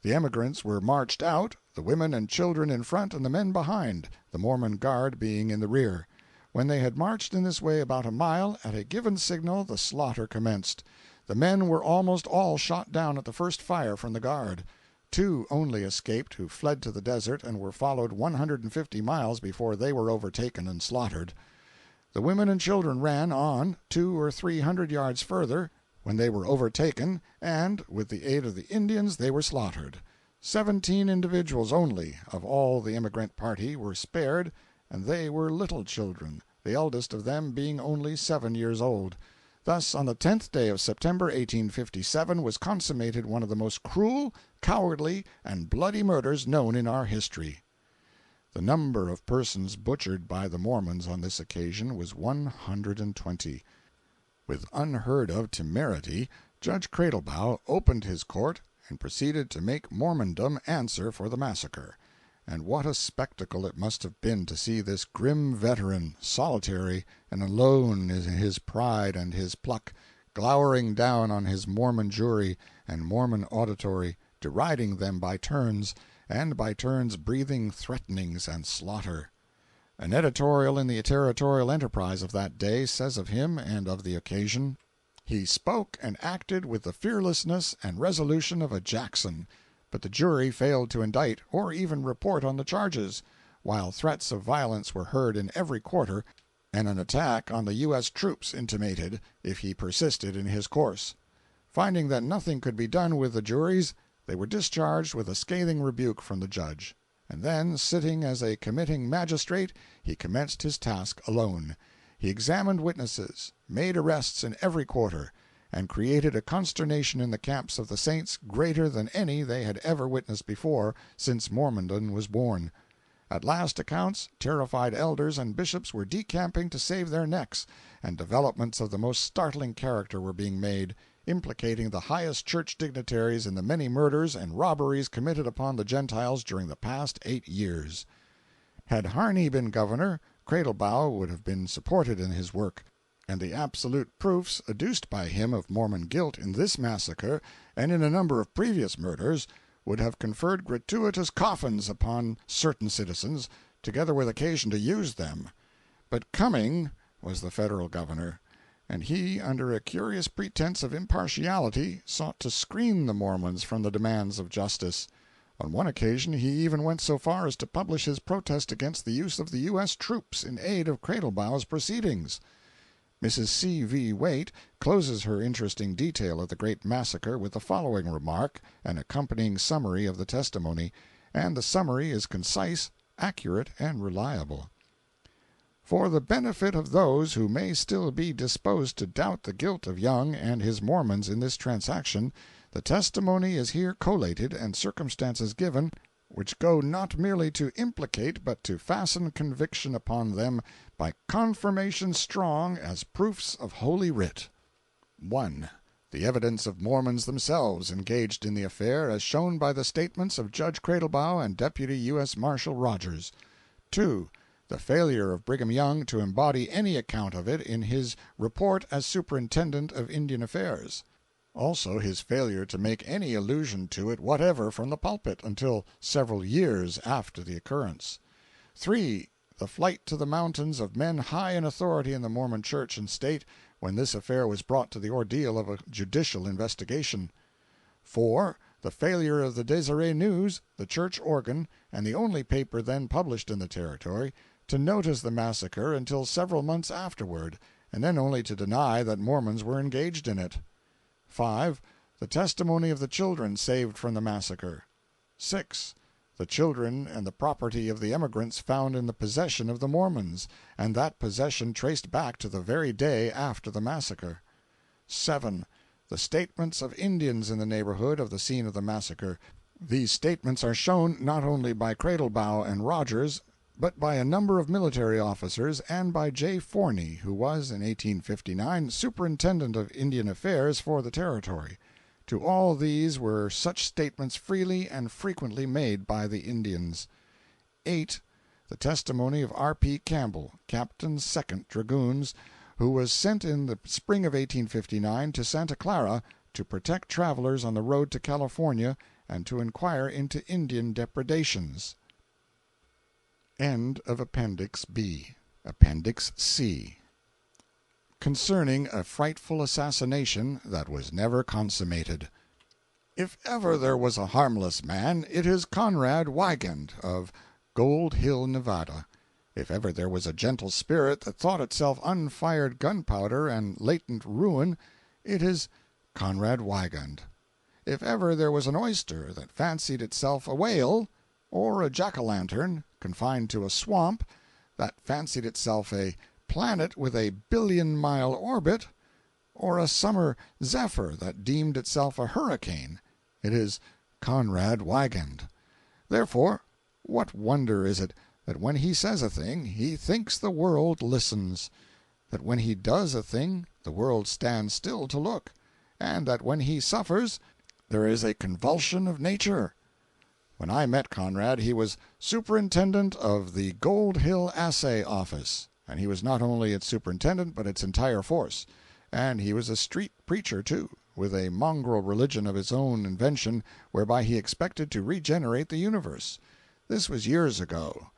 The emigrants were marched out, the women and children in front and the men behind, the Mormon guard being in the rear. When they had marched in this way about a mile, at a given signal the slaughter commenced. The men were almost all shot down at the first fire from the guard. 2 only escaped, who fled to the desert and were followed 150 miles before they were overtaken and slaughtered. The women and children ran on 200 or 300 yards further, when they were overtaken, and, with the aid of the Indians, they were slaughtered. 17 individuals only, of all the emigrant party, were spared, and they were little children, the eldest of them being only 7 years old. Thus, on the 10th day of September, 1857, was consummated one of the most cruel, cowardly, and bloody murders known in our history. The number of persons butchered by the Mormons on this occasion was 120. With unheard-of temerity, Judge Cradlebow opened his court and proceeded to make Mormondom answer for the massacre. and what a spectacle it must have been to see this grim veteran, solitary and alone in his pride and his pluck, glowering down on his Mormon jury and Mormon auditory, deriding them by turns, and by turns breathing threatenings and slaughter. An editorial in the Territorial Enterprise of that day says of him and of the occasion: "He spoke and acted with the fearlessness and resolution of a Jackson, but the jury failed to indict or even report on the charges, while threats of violence were heard in every quarter, and an attack on the U.S. troops intimated if he persisted in his course. Finding that nothing could be done with the juries, they were discharged with a scathing rebuke from the judge. And then, sitting as a committing magistrate, he commenced his task alone. He examined witnesses, made arrests in every quarter, and created a consternation in the camps of the saints greater than any they had ever witnessed before, since Mormondom was born. At last accounts, terrified elders and bishops were decamping to save their necks, and developments of the most startling character were being made, implicating the highest church dignitaries in the many murders and robberies committed upon the Gentiles during the past 8 years. Had Harney been governor, Cradlebaugh would have been supported in his work, and the absolute proofs adduced by him of Mormon guilt in this massacre and in a number of previous murders would have conferred gratuitous coffins upon certain citizens, together with occasion to use them. But Cumming was the Federal governor, and he, under a curious pretense of impartiality, sought to screen the Mormons from the demands of justice. On one occasion he even went so far as to publish his protest against the use of the U.S. troops in aid of Cradlebaugh's proceedings. Mrs. C. V. Waite closes her interesting detail of the great massacre with the following remark, an accompanying summary of the testimony, and the summary is concise, accurate, and reliable. For the benefit of those who may still be disposed to doubt the guilt of Young and his Mormons in this transaction, the testimony is here collated and circumstances given which go not merely to implicate but to fasten conviction upon them by confirmation strong as proofs of Holy Writ. 1. The evidence of Mormons themselves engaged in the affair as shown by the statements of Judge Cradlebaugh and Deputy U.S. Marshal Rogers. 2. The failure of Brigham Young to embody any account of it in his report as Superintendent of Indian Affairs. Also his failure to make any allusion to it whatever from the pulpit until several years after the occurrence. 3. The flight to the mountains of men high in authority in the Mormon Church and State when this affair was brought to the ordeal of a judicial investigation. 4. The failure of the Deseret News, the church organ, and the only paper then published in the Territory, to notice the massacre until several months afterward, and then only to deny that Mormons were engaged in it. 5. The testimony of the children saved from the massacre. 6. The children and the property of the emigrants found in the possession of the Mormons, and that possession traced back to the very day after the massacre. 7. The statements of Indians in the neighborhood of the scene of the massacre. These statements are shown not only by Cradlebaugh and Rogers, but by a number of military officers and by J. Forney, who was, in 1859, Superintendent of Indian Affairs for the Territory. To all these were such statements freely and frequently made by the Indians. 8. The testimony of R. P. Campbell, Captain 2nd Dragoons, who was sent in the spring of 1859 to Santa Clara to protect travelers on the road to California and to inquire into Indian depredations. End of Appendix B. Appendix C. Concerning a frightful assassination that was never consummated. If ever there was a harmless man, it is Conrad Wiegand of Gold Hill, Nevada. If ever there was a gentle spirit that thought itself unfired gunpowder and latent ruin, it is Conrad Wiegand. If ever there was an oyster that fancied itself a whale, or a jack-o'-lantern confined to a swamp that fancied itself a planet with a billion-mile orbit, or a summer zephyr that deemed itself a hurricane, it is Conrad Wiegand. Therefore, what wonder is it that when he says a thing he thinks the world listens, that when he does a thing the world stands still to look, and that when he suffers there is a convulsion of nature? When I met Conrad he was superintendent of the Gold Hill Assay Office, and he was not only its superintendent but its entire force. And he was a street preacher, too, with a mongrel religion of his own invention whereby he expected to regenerate the universe. This was years ago.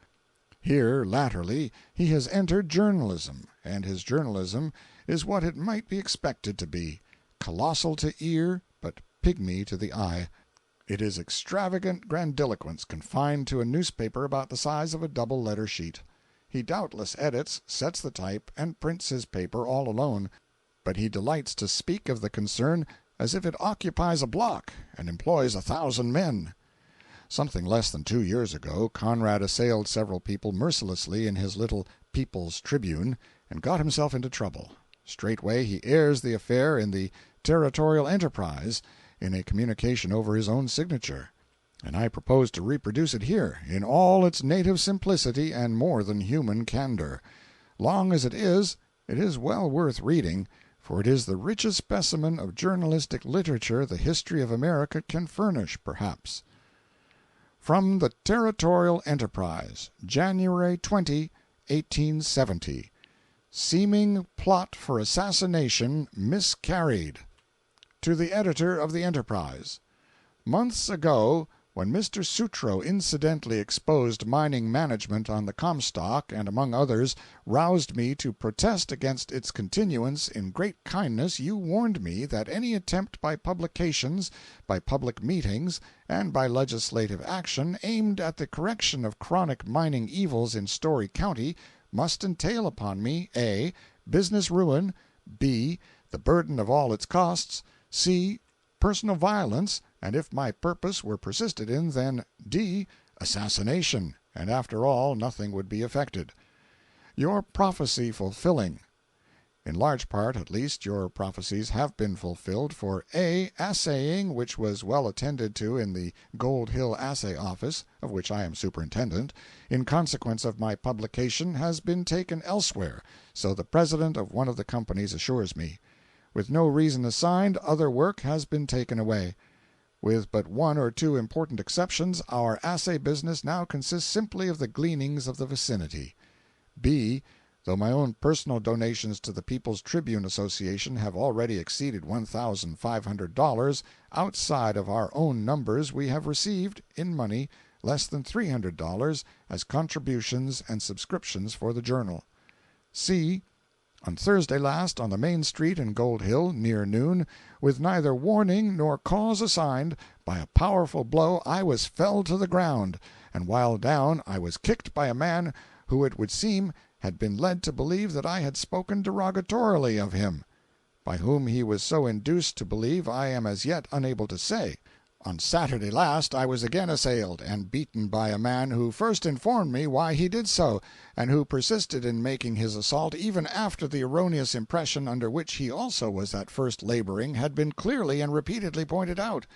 Here, latterly, he has entered journalism, and his journalism is what it might be expected to be: colossal to ear, but pygmy to the eye. It is extravagant grandiloquence confined to a newspaper about the size of a double-letter sheet. He doubtless edits, sets the type, and prints his paper all alone, but he delights to speak of the concern as if it occupies a block and employs 1,000 men. Something less than 2 years ago, Conrad assailed several people mercilessly in his little People's Tribune, and got himself into trouble. Straightway he airs the affair in the Territorial Enterprise, in a communication over his own signature, and I propose to reproduce it here, in all its native simplicity and more than human candor. Long as it is well worth reading, for it is the richest specimen of journalistic literature the history of America can furnish, perhaps. From the Territorial Enterprise, January 20, 1870. Seeming plot for assassination miscarried. To the Editor of the Enterprise: Months ago, when Mr. Sutro incidentally exposed mining management on the Comstock, and among others roused me to protest against its continuance in great kindness, you warned me that any attempt by publications, by public meetings, and by legislative action aimed at the correction of chronic mining evils in Storey County must entail upon me a. business ruin, b. the burden of all its costs, c. personal violence, and if my purpose were persisted in, then d. assassination, and after all nothing would be effected. Your prophecy fulfilling. In large part, at least, your prophecies have been fulfilled, for a. assaying, which was well attended to in the Gold Hill Assay Office, of which I am superintendent, in consequence of my publication, has been taken elsewhere, so the president of one of the companies assures me. With no reason assigned, other work has been taken away. With but one or two important exceptions, our assay business now consists simply of the gleanings of the vicinity. b. Though my own personal donations to the People's Tribune Association have already exceeded $1,500, outside of our own numbers we have received, in money, less than $300 as contributions and subscriptions for the Journal. c. On Thursday last, on the main street in Gold Hill, near noon, with neither warning nor cause assigned, by a powerful blow I was felled to the ground, and while down I was kicked by a man who it would seem had been led to believe that I had spoken derogatorily of him. By whom he was so induced to believe I am as yet unable to say. On Saturday last I was again assailed and beaten by a man who first informed me why he did so, and who persisted in making his assault even after the erroneous impression under which he also was at first laboring had been clearly and repeatedly pointed out.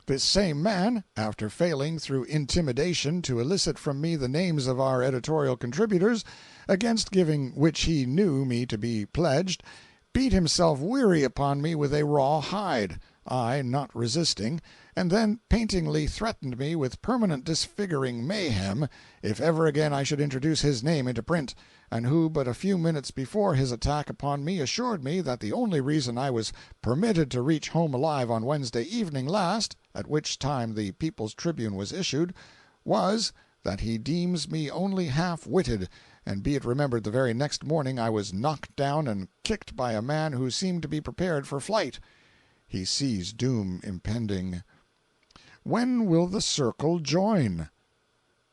This same man, after failing through intimidation to elicit from me the names of our editorial contributors, against giving which he knew me to be pledged, beat himself weary upon me with a raw hide, I not resisting, and then paintingly threatened me with permanent disfiguring mayhem if ever again I should introduce his name into print, and who but a few minutes before his attack upon me assured me that the only reason I was permitted to reach home alive on Wednesday evening last, at which time the People's Tribune was issued, was that he deems me only half-witted, and be it remembered the very next morning I was knocked down and kicked by a man who seemed to be prepared for flight. He sees doom impending. When will the circle join?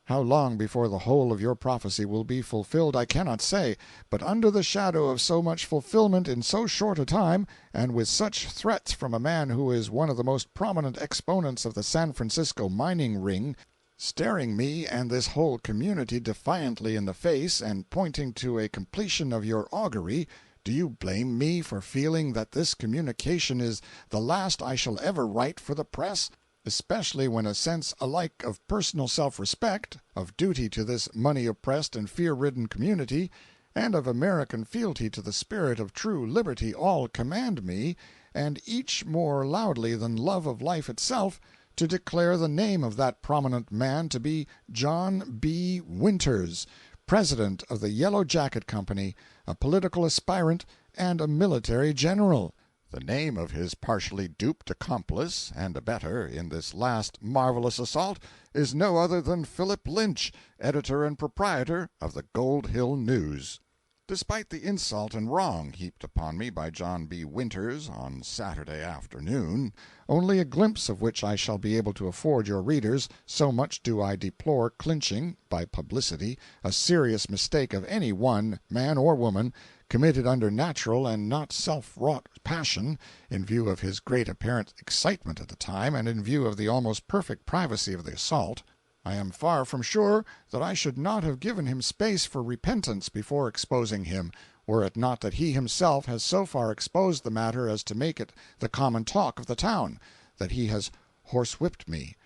How long before the whole of your prophecy will be fulfilled I cannot say, but under the shadow of so much fulfillment in so short a time, and with such threats from a man who is one of the most prominent exponents of the San Francisco mining ring, staring me and this whole community defiantly in the face and pointing to a completion of your augury, do you blame me for feeling that this communication is the last I shall ever write for the press, especially when a sense alike of personal self-respect, of duty to this money-oppressed and fear-ridden community, and of American fealty to the spirit of true liberty all command me, and each more loudly than love of life itself, to declare the name of that prominent man to be John B. Winters, President of the Yellow Jacket Company, a political aspirant, and a military general. The name of his partially duped accomplice and abettor in this last marvelous assault is no other than Philip Lynch, editor and proprietor of the Gold Hill News. Despite the insult and wrong heaped upon me by John B. Winters on Saturday afternoon, only a glimpse of which I shall be able to afford your readers, so much do I deplore clinching, by publicity, a serious mistake of any one, man or woman, committed under natural and not self-wrought passion, in view of his great apparent excitement at the time, and in view of the almost perfect privacy of the assault. I am far from sure that I should not have given him space for repentance before exposing him, were it not that he himself has so far exposed the matter as to make it the common talk of the town, that he has horsewhipped me.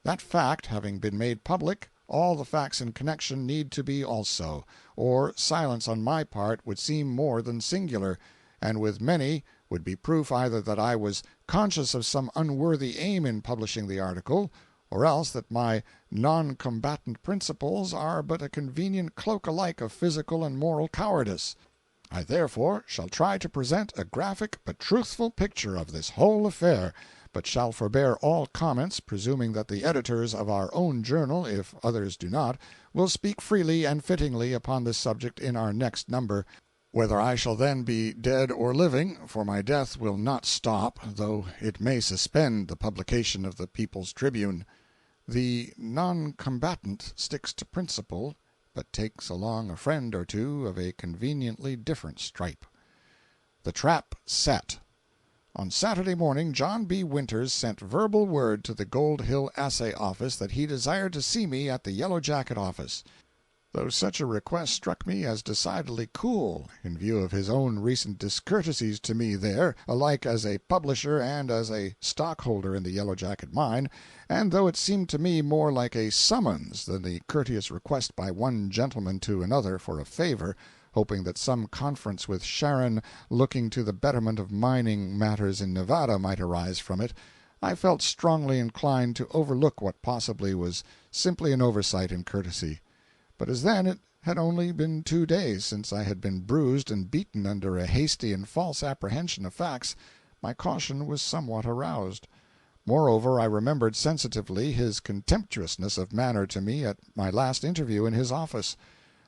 That fact having been made public, all the facts in connection need to be also, or silence on my part would seem more than singular, and with many would be proof either that I was conscious of some unworthy aim in publishing the article, or else that my non-combatant principles are but a convenient cloak alike of physical and moral cowardice. I therefore shall try to present a graphic but truthful picture of this whole affair, but shall forbear all comments, presuming that the editors of our own journal, if others do not, will speak freely and fittingly upon this subject in our next number, whether I shall then be dead or living, for my death will not stop, though it may suspend the publication of the People's Tribune. The non-combatant sticks to principle, but takes along a friend or two of a conveniently different stripe. The Trap Set. On Saturday morning John B. Winters sent verbal word to the Gold Hill Assay Office that he desired to see me at the Yellow Jacket office. Though such a request struck me as decidedly cool, in view of his own recent discourtesies to me there, alike as a publisher and as a stockholder in the Yellow Jacket mine, and though it seemed to me more like a summons than the courteous request by one gentleman to another for a favor, hoping that some conference with Sharon looking to the betterment of mining matters in Nevada might arise from it, I felt strongly inclined to overlook what possibly was simply an oversight in courtesy. But as then it had only been 2 days since I had been bruised and beaten under a hasty and false apprehension of facts, my caution was somewhat aroused. Moreover, I remembered sensitively his contemptuousness of manner to me at my last interview in his office.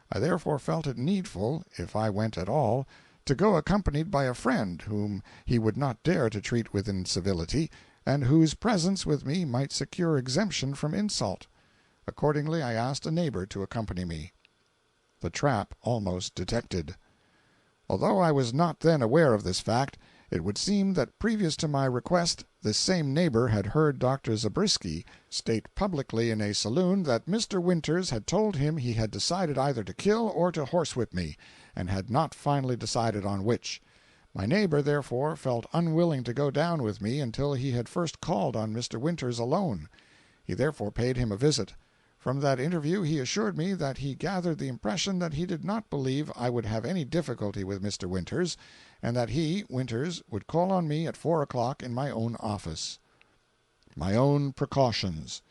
I therefore felt it needful, if I went at all, to go accompanied by a friend whom he would not dare to treat with incivility, and whose presence with me might secure exemption from insult. Accordingly I asked a neighbor to accompany me. The trap almost detected. Although I was not then aware of this fact, it would seem that previous to my request this same neighbor had heard Dr. Zabriskie state publicly in a saloon that Mr. Winters had told him he had decided either to kill or to horsewhip me, and had not finally decided on which. My neighbor, therefore, felt unwilling to go down with me until he had first called on Mr. Winters alone. He therefore paid him a visit. From that interview he assured me that he gathered the impression that he did not believe I would have any difficulty with Mr. Winters, and that he, Winters, would call on me at 4 o'clock in my own office. My own precautions.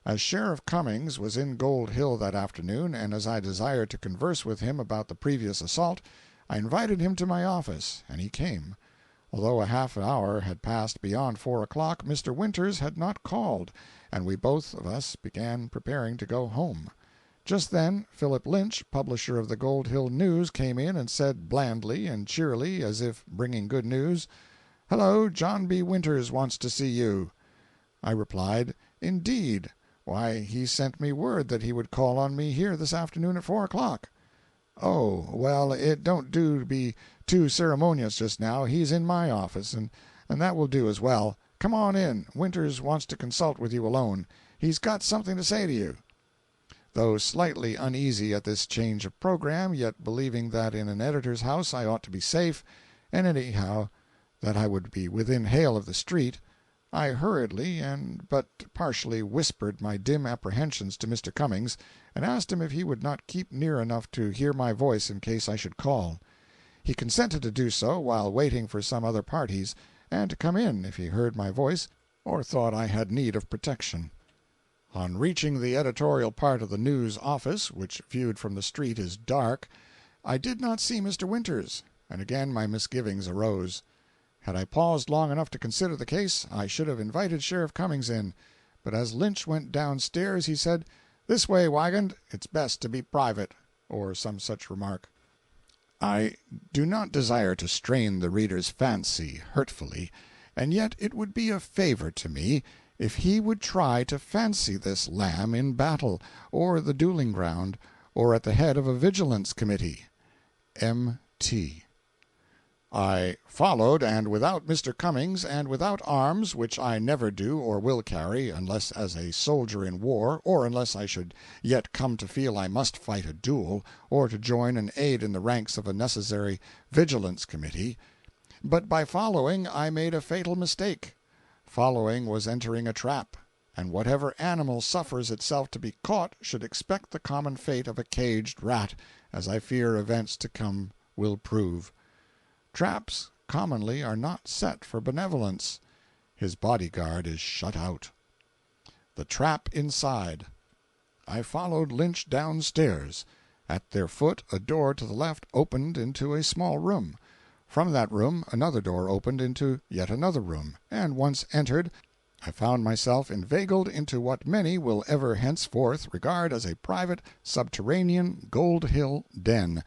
As Sheriff Cummings was in Gold Hill that afternoon, and as I desired to converse with him about the previous assault, I invited him to my office, and he came. Although a half hour had passed beyond 4 o'clock, Mr. Winters had not called, and we both of us began preparing to go home. Just then Philip Lynch, publisher of the Gold Hill News, came in and said blandly and cheerily, as if bringing good news, "Hello, John B. Winters wants to see you." I replied, "Indeed! Why, he sent me word that he would call on me here this afternoon at 4 o'clock." "Oh, well, it don't do to be too ceremonious just now. He's in my office, and that will do as well. Come on in. Winters wants to consult with you alone. He's got something to say to you." Though slightly uneasy at this change of program, yet believing that in an editor's house I ought to be safe, and anyhow that I would be within hail of the street, I hurriedly and but partially whispered my dim apprehensions to Mr. Cummings, and asked him if he would not keep near enough to hear my voice in case I should call. He consented to do so while waiting for some other parties, and to come in if he heard my voice, or thought I had need of protection. On reaching the editorial part of the News office, which viewed from the street is dark, I did not see Mr. Winters, and again my misgivings arose. Had I paused long enough to consider the case, I should have invited Sheriff Cummings in, but as Lynch went downstairs he said, "This way, Wygand, it's best to be private," or some such remark. I do not desire to strain the reader's fancy hurtfully, and yet it would be a favor to me if he would try to fancy this Lamb in battle, or the dueling ground, or at the head of a vigilance committee. M.T. I followed, and without Mr. Cummings, and without arms, which I never do or will carry, unless as a soldier in war, or unless I should yet come to feel I must fight a duel, or to join and aid in the ranks of a necessary vigilance committee. But by following I made a fatal mistake. Following was entering a trap, and whatever animal suffers itself to be caught should expect the common fate of a caged rat, as I fear events to come will prove. Traps commonly are not set for benevolence. His bodyguard is shut out. The trap inside. I followed Lynch downstairs. At their foot a door to the left opened into a small room. From that room another door opened into yet another room, and once entered, I found myself inveigled into what many will ever henceforth regard as a private subterranean Gold Hill den,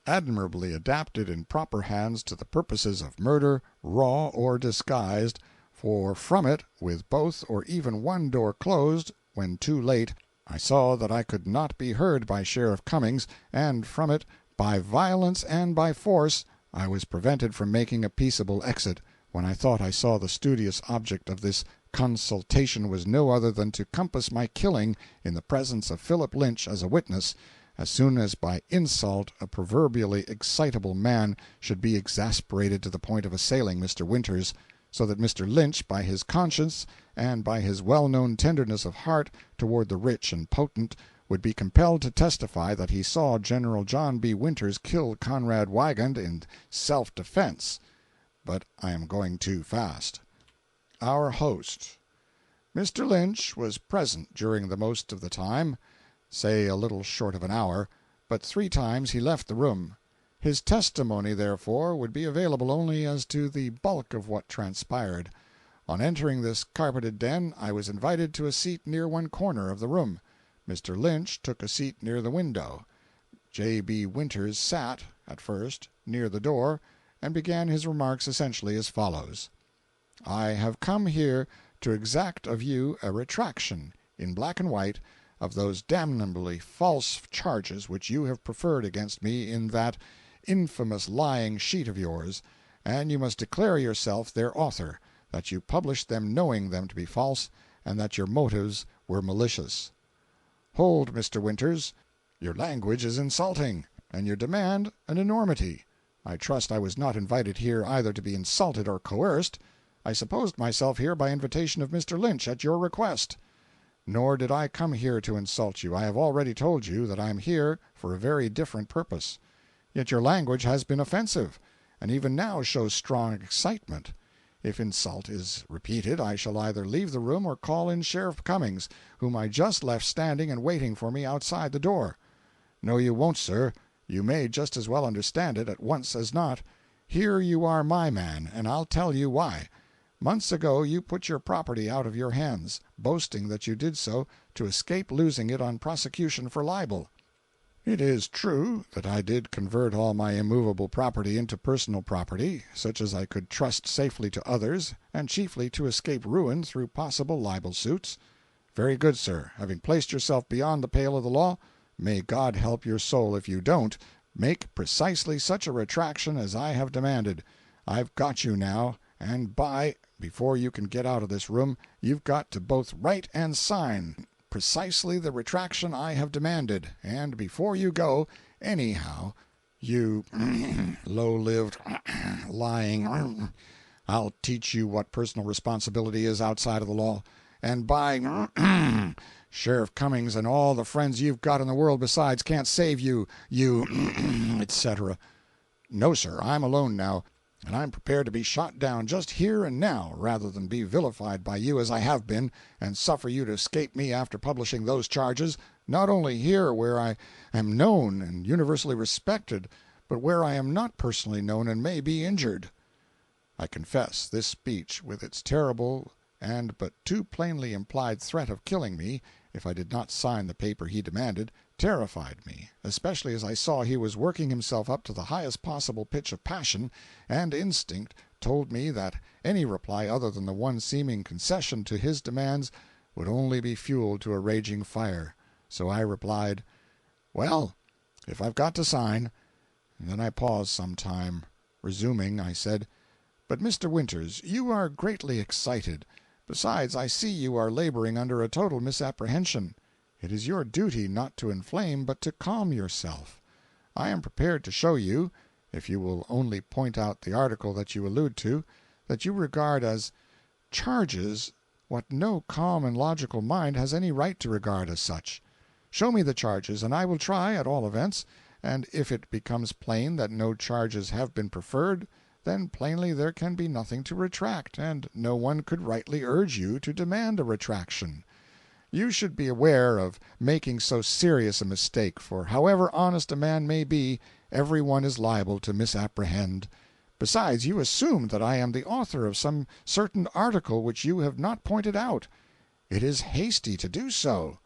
admirably adapted in proper hands to the purposes of murder, raw or disguised, for from it, with both or even one door closed, when too late, I saw that I could not be heard by Sheriff Cummings, and from it, by violence and by force, I was prevented from making a peaceable exit, when I thought I saw the studious object of this consultation was no other than to compass my killing in the presence of Philip Lynch as a witness, as soon as by insult a proverbially excitable man should be exasperated to the point of assailing Mr. Winters, so that Mr. Lynch, by his conscience and by his well-known tenderness of heart toward the rich and potent, would be compelled to testify that he saw General John B. Winters kill Conrad Wygand in self-defense. But I am going too fast. Our host. Mr. Lynch was present during the most of the time, say a little short of an hour, but 3 times he left the room. His testimony, therefore, would be available only as to the bulk of what transpired. On entering this carpeted den, I was invited to a seat near one corner of the room. Mr. Lynch took a seat near the window. J. B. Winters sat, at first, near the door, and began his remarks essentially as follows. I have come here to exact of you a retraction, in black and white, of those damnably false charges which you have preferred against me in that infamous lying sheet of yours, and you must declare yourself their author, that you published them knowing them to be false, and that your motives were malicious. Hold, Mr. Winters, your language is insulting, and your demand an enormity. I trust I was not invited here either to be insulted or coerced. I supposed myself here by invitation of Mr. Lynch at your request. Nor did I come here to insult you. I have already told you that I am here for a very different purpose. Yet your language has been offensive, and even now shows strong excitement. If insult is repeated, I shall either leave the room or call in Sheriff Cummings, whom I just left standing and waiting for me outside the door. No, you won't, sir. You may just as well understand it at once as not. Here you are my man, and I'll tell you why. Months ago you put your property out of your hands, boasting that you did so to escape losing it on prosecution for libel. It is true that I did convert all my immovable property into personal property, such as I could trust safely to others, and chiefly to escape ruin through possible libel suits. Very good, sir. Having placed yourself beyond the pale of the law, may God help your soul if you don't, make precisely such a retraction as I have demanded. I've got you now, and before you can get out of this room, you've got to both write and sign precisely the retraction I have demanded, and before you go, anyhow, you low-lived, lying, I'll teach you what personal responsibility is outside of the law, and by Sheriff Cummings and all the friends you've got in the world besides can't save you, etc. No, sir, I'm alone now. and I'm prepared to be shot down just here and now rather than be vilified by you as I have been, and suffer you to escape me after publishing those charges, not only here where I am known and universally respected, but where I am not personally known and may be injured." I confess this speech, with its terrible and but too plainly implied threat of killing me if I did not sign the paper he demanded, terrified me, especially as I saw he was working himself up to the highest possible pitch of passion, and instinct told me that any reply other than the one seeming concession to his demands would only be fuel to a raging fire. So I replied, "Well, if I've got to sign," and then I paused some time. Resuming, I said, "But, Mr. Winters, you are greatly excited. Besides, I see you are laboring under a total misapprehension. It is your duty not to inflame, but to calm yourself. I am prepared to show you, if you will only point out the article that you allude to, that you regard as charges what no calm and logical mind has any right to regard as such. Show me the charges, and I will try, at all events, and if it becomes plain that no charges have been preferred, then plainly there can be nothing to retract, and no one could rightly urge you to demand a retraction. You should be aware of making so serious a mistake, for however honest a man may be, every one is liable to misapprehend. Besides, you assume that I am the author of some certain article which you have not pointed out. It is hasty to do so."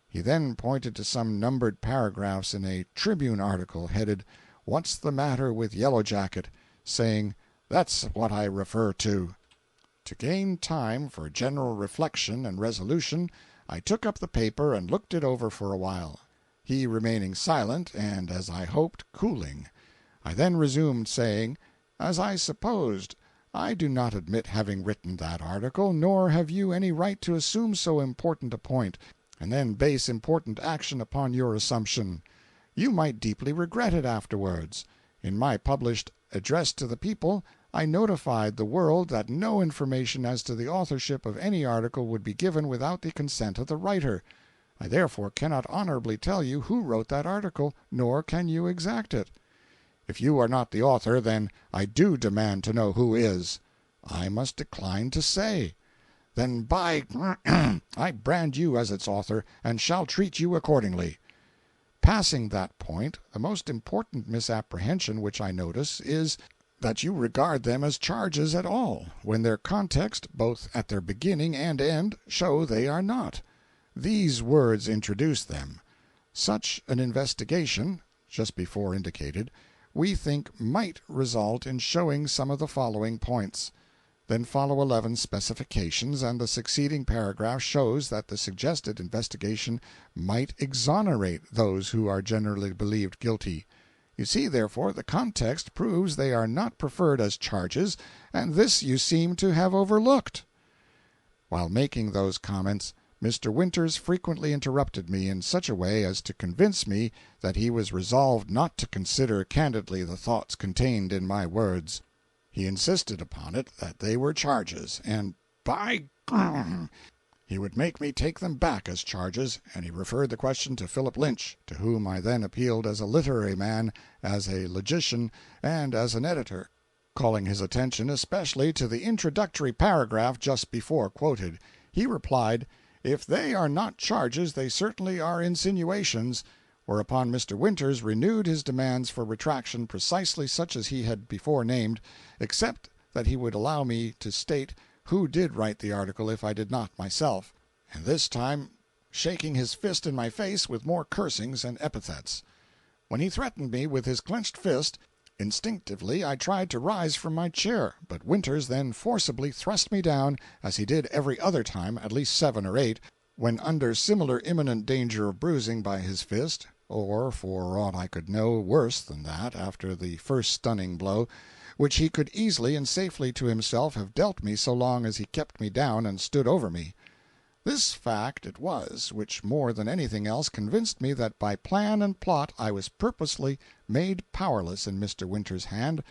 He then pointed to some numbered paragraphs in a Tribune article headed, "What's the Matter with Yellow Jacket?" saying, "That's what I refer to." To gain time for general reflection and resolution, I took up the paper and looked it over for a while, he remaining silent and, as I hoped, cooling. I then resumed, saying, "As I supposed, I do not admit having written that article, nor have you any right to assume so important a point, and then base important action upon your assumption. You might deeply regret it afterwards. In my published Address to the People, I notified the world that no information as to the authorship of any article would be given without the consent of the writer. I therefore cannot honorably tell you who wrote that article, nor can you exact it. If you are not the author, then I do demand to know who is. I must decline to say. Then by I brand you as its author, and shall treat you accordingly. Passing that point, the most important misapprehension which I notice is, that you regard them as charges at all, when their context, both at their beginning and end, show they are not. These words introduce them. Such an investigation, just before indicated, we think might result in showing some of the following points. Then follow 11 specifications, and the succeeding paragraph shows that the suggested investigation might exonerate those who are generally believed guilty. You see, therefore, the context proves they are not preferred as charges, and this you seem to have overlooked." While making those comments, Mr. Winters frequently interrupted me in such a way as to convince me that he was resolved not to consider candidly the thoughts contained in my words. He insisted upon it that they were charges, and by he would make me take them back as charges, and he referred the question to Philip Lynch, to whom I then appealed as a literary man, as a logician, and as an editor, calling his attention especially to the introductory paragraph just before quoted. He replied, "If they are not charges, they certainly are insinuations," whereupon Mr. Winters renewed his demands for retraction precisely such as he had before named, except that he would allow me to state who did write the article if I did not myself, and this time shaking his fist in my face with more cursings and epithets. When he threatened me with his clenched fist, instinctively I tried to rise from my chair, but Winters then forcibly thrust me down, as he did every other time, at least 7 or 8, when under similar imminent danger of bruising by his fist, or, for aught I could know, worse than that, after the first stunning blow, which he could easily and safely to himself have dealt me so long as he kept me down and stood over me. This fact it was which more than anything else convinced me that by plan and plot I was purposely made powerless in Mr. Winters' hand,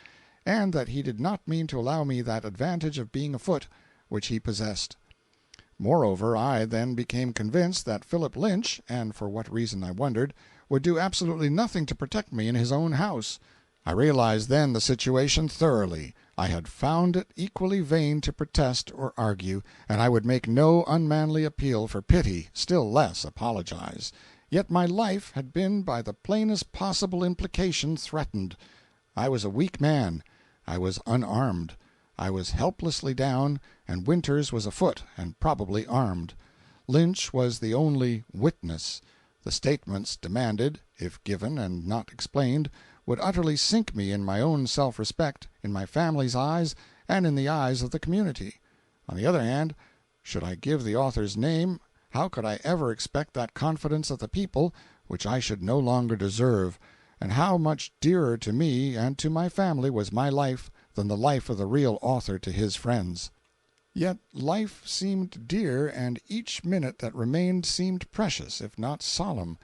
and that he did not mean to allow me that advantage of being afoot which he possessed. Moreover, I then became convinced that Philip Lynch, and for what reason I wondered, would do absolutely nothing to protect me in his own house. I realized then the situation thoroughly. I had found it equally vain to protest or argue, and I would make no unmanly appeal for pity, still less apologize. Yet my life had been by the plainest possible implication threatened. I was a weak man. I was unarmed. I was helplessly down, and Winters was afoot and probably armed. Lynch was the only witness. The statements demanded, if given and not explained, would utterly sink me in my own self-respect, in my family's eyes, and in the eyes of the community. On the other hand, should I give the author's name, how could I ever expect that confidence of the people which I should no longer deserve, and how much dearer to me and to my family was my life than the life of the real author to his friends? Yet life seemed dear, and each minute that remained seemed precious, if not solemn.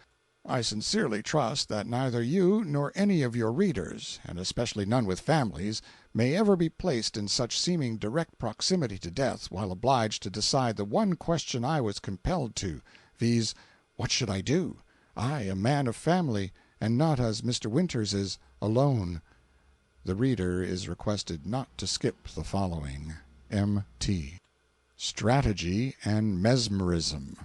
I sincerely trust that neither you nor any of your readers, and especially none with families, may ever be placed in such seeming direct proximity to death while obliged to decide the one question I was compelled to, viz., what should I do? I, a man of family, and not, as Mr. Winters is, alone. The reader is requested not to skip the following. M.T. Strategy and Mesmerism.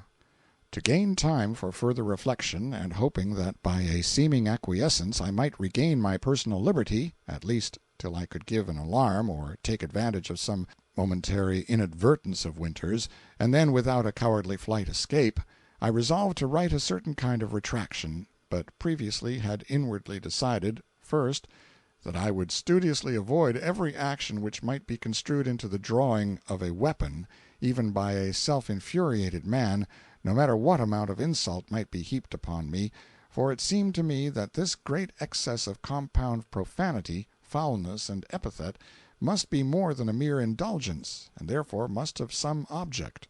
To gain time for further reflection, and hoping that by a seeming acquiescence I might regain my personal liberty, at least till I could give an alarm or take advantage of some momentary inadvertence of Winters, and then without a cowardly flight escape, I resolved to write a certain kind of retraction, but previously had inwardly decided, first, that I would studiously avoid every action which might be construed into the drawing of a weapon, even by a self-infuriated man, no matter what amount of insult might be heaped upon me, for it seemed to me that this great excess of compound profanity, foulness, and epithet must be more than a mere indulgence, and therefore must have some object.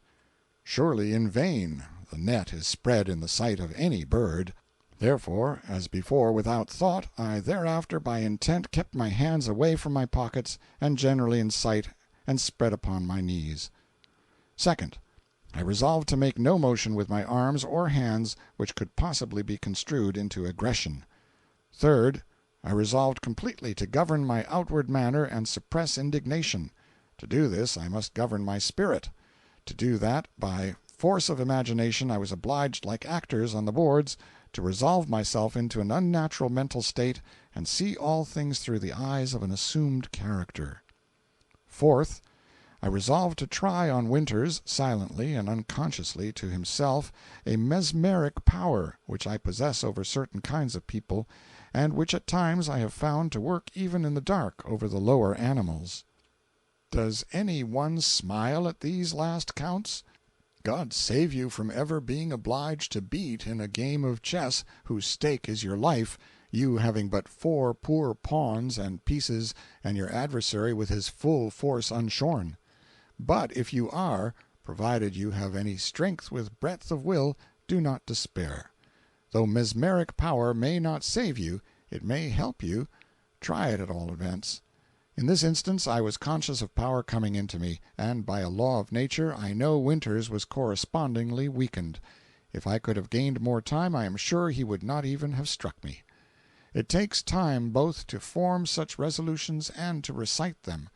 Surely in vain the net is spread in the sight of any bird. Therefore, as before without thought, I thereafter by intent kept my hands away from my pockets, and generally in sight and spread upon my knees. Second, I resolved to make no motion with my arms or hands which could possibly be construed into aggression. Third, I resolved completely to govern my outward manner and suppress indignation. To do this I must govern my spirit. To do that, by force of imagination, I was obliged, like actors on the boards, to resolve myself into an unnatural mental state and see all things through the eyes of an assumed character. Fourth, I resolved to try on Winters, silently and unconsciously to himself, a mesmeric power which I possess over certain kinds of people, and which at times I have found to work even in the dark over the lower animals. Does any one smile at these last counts? God save you from ever being obliged to beat in a game of chess whose stake is your life, you having but 4 poor pawns and pieces and your adversary with his full force unshorn. But if you are, provided you have any strength with breadth of will, do not despair. Though mesmeric power may not save you, it may help you. Try it at all events. In this instance I was conscious of power coming into me, and by a law of nature I know Winters was correspondingly weakened. If I could have gained more time, I am sure he would not even have struck me. It takes time both to form such resolutions and to recite them.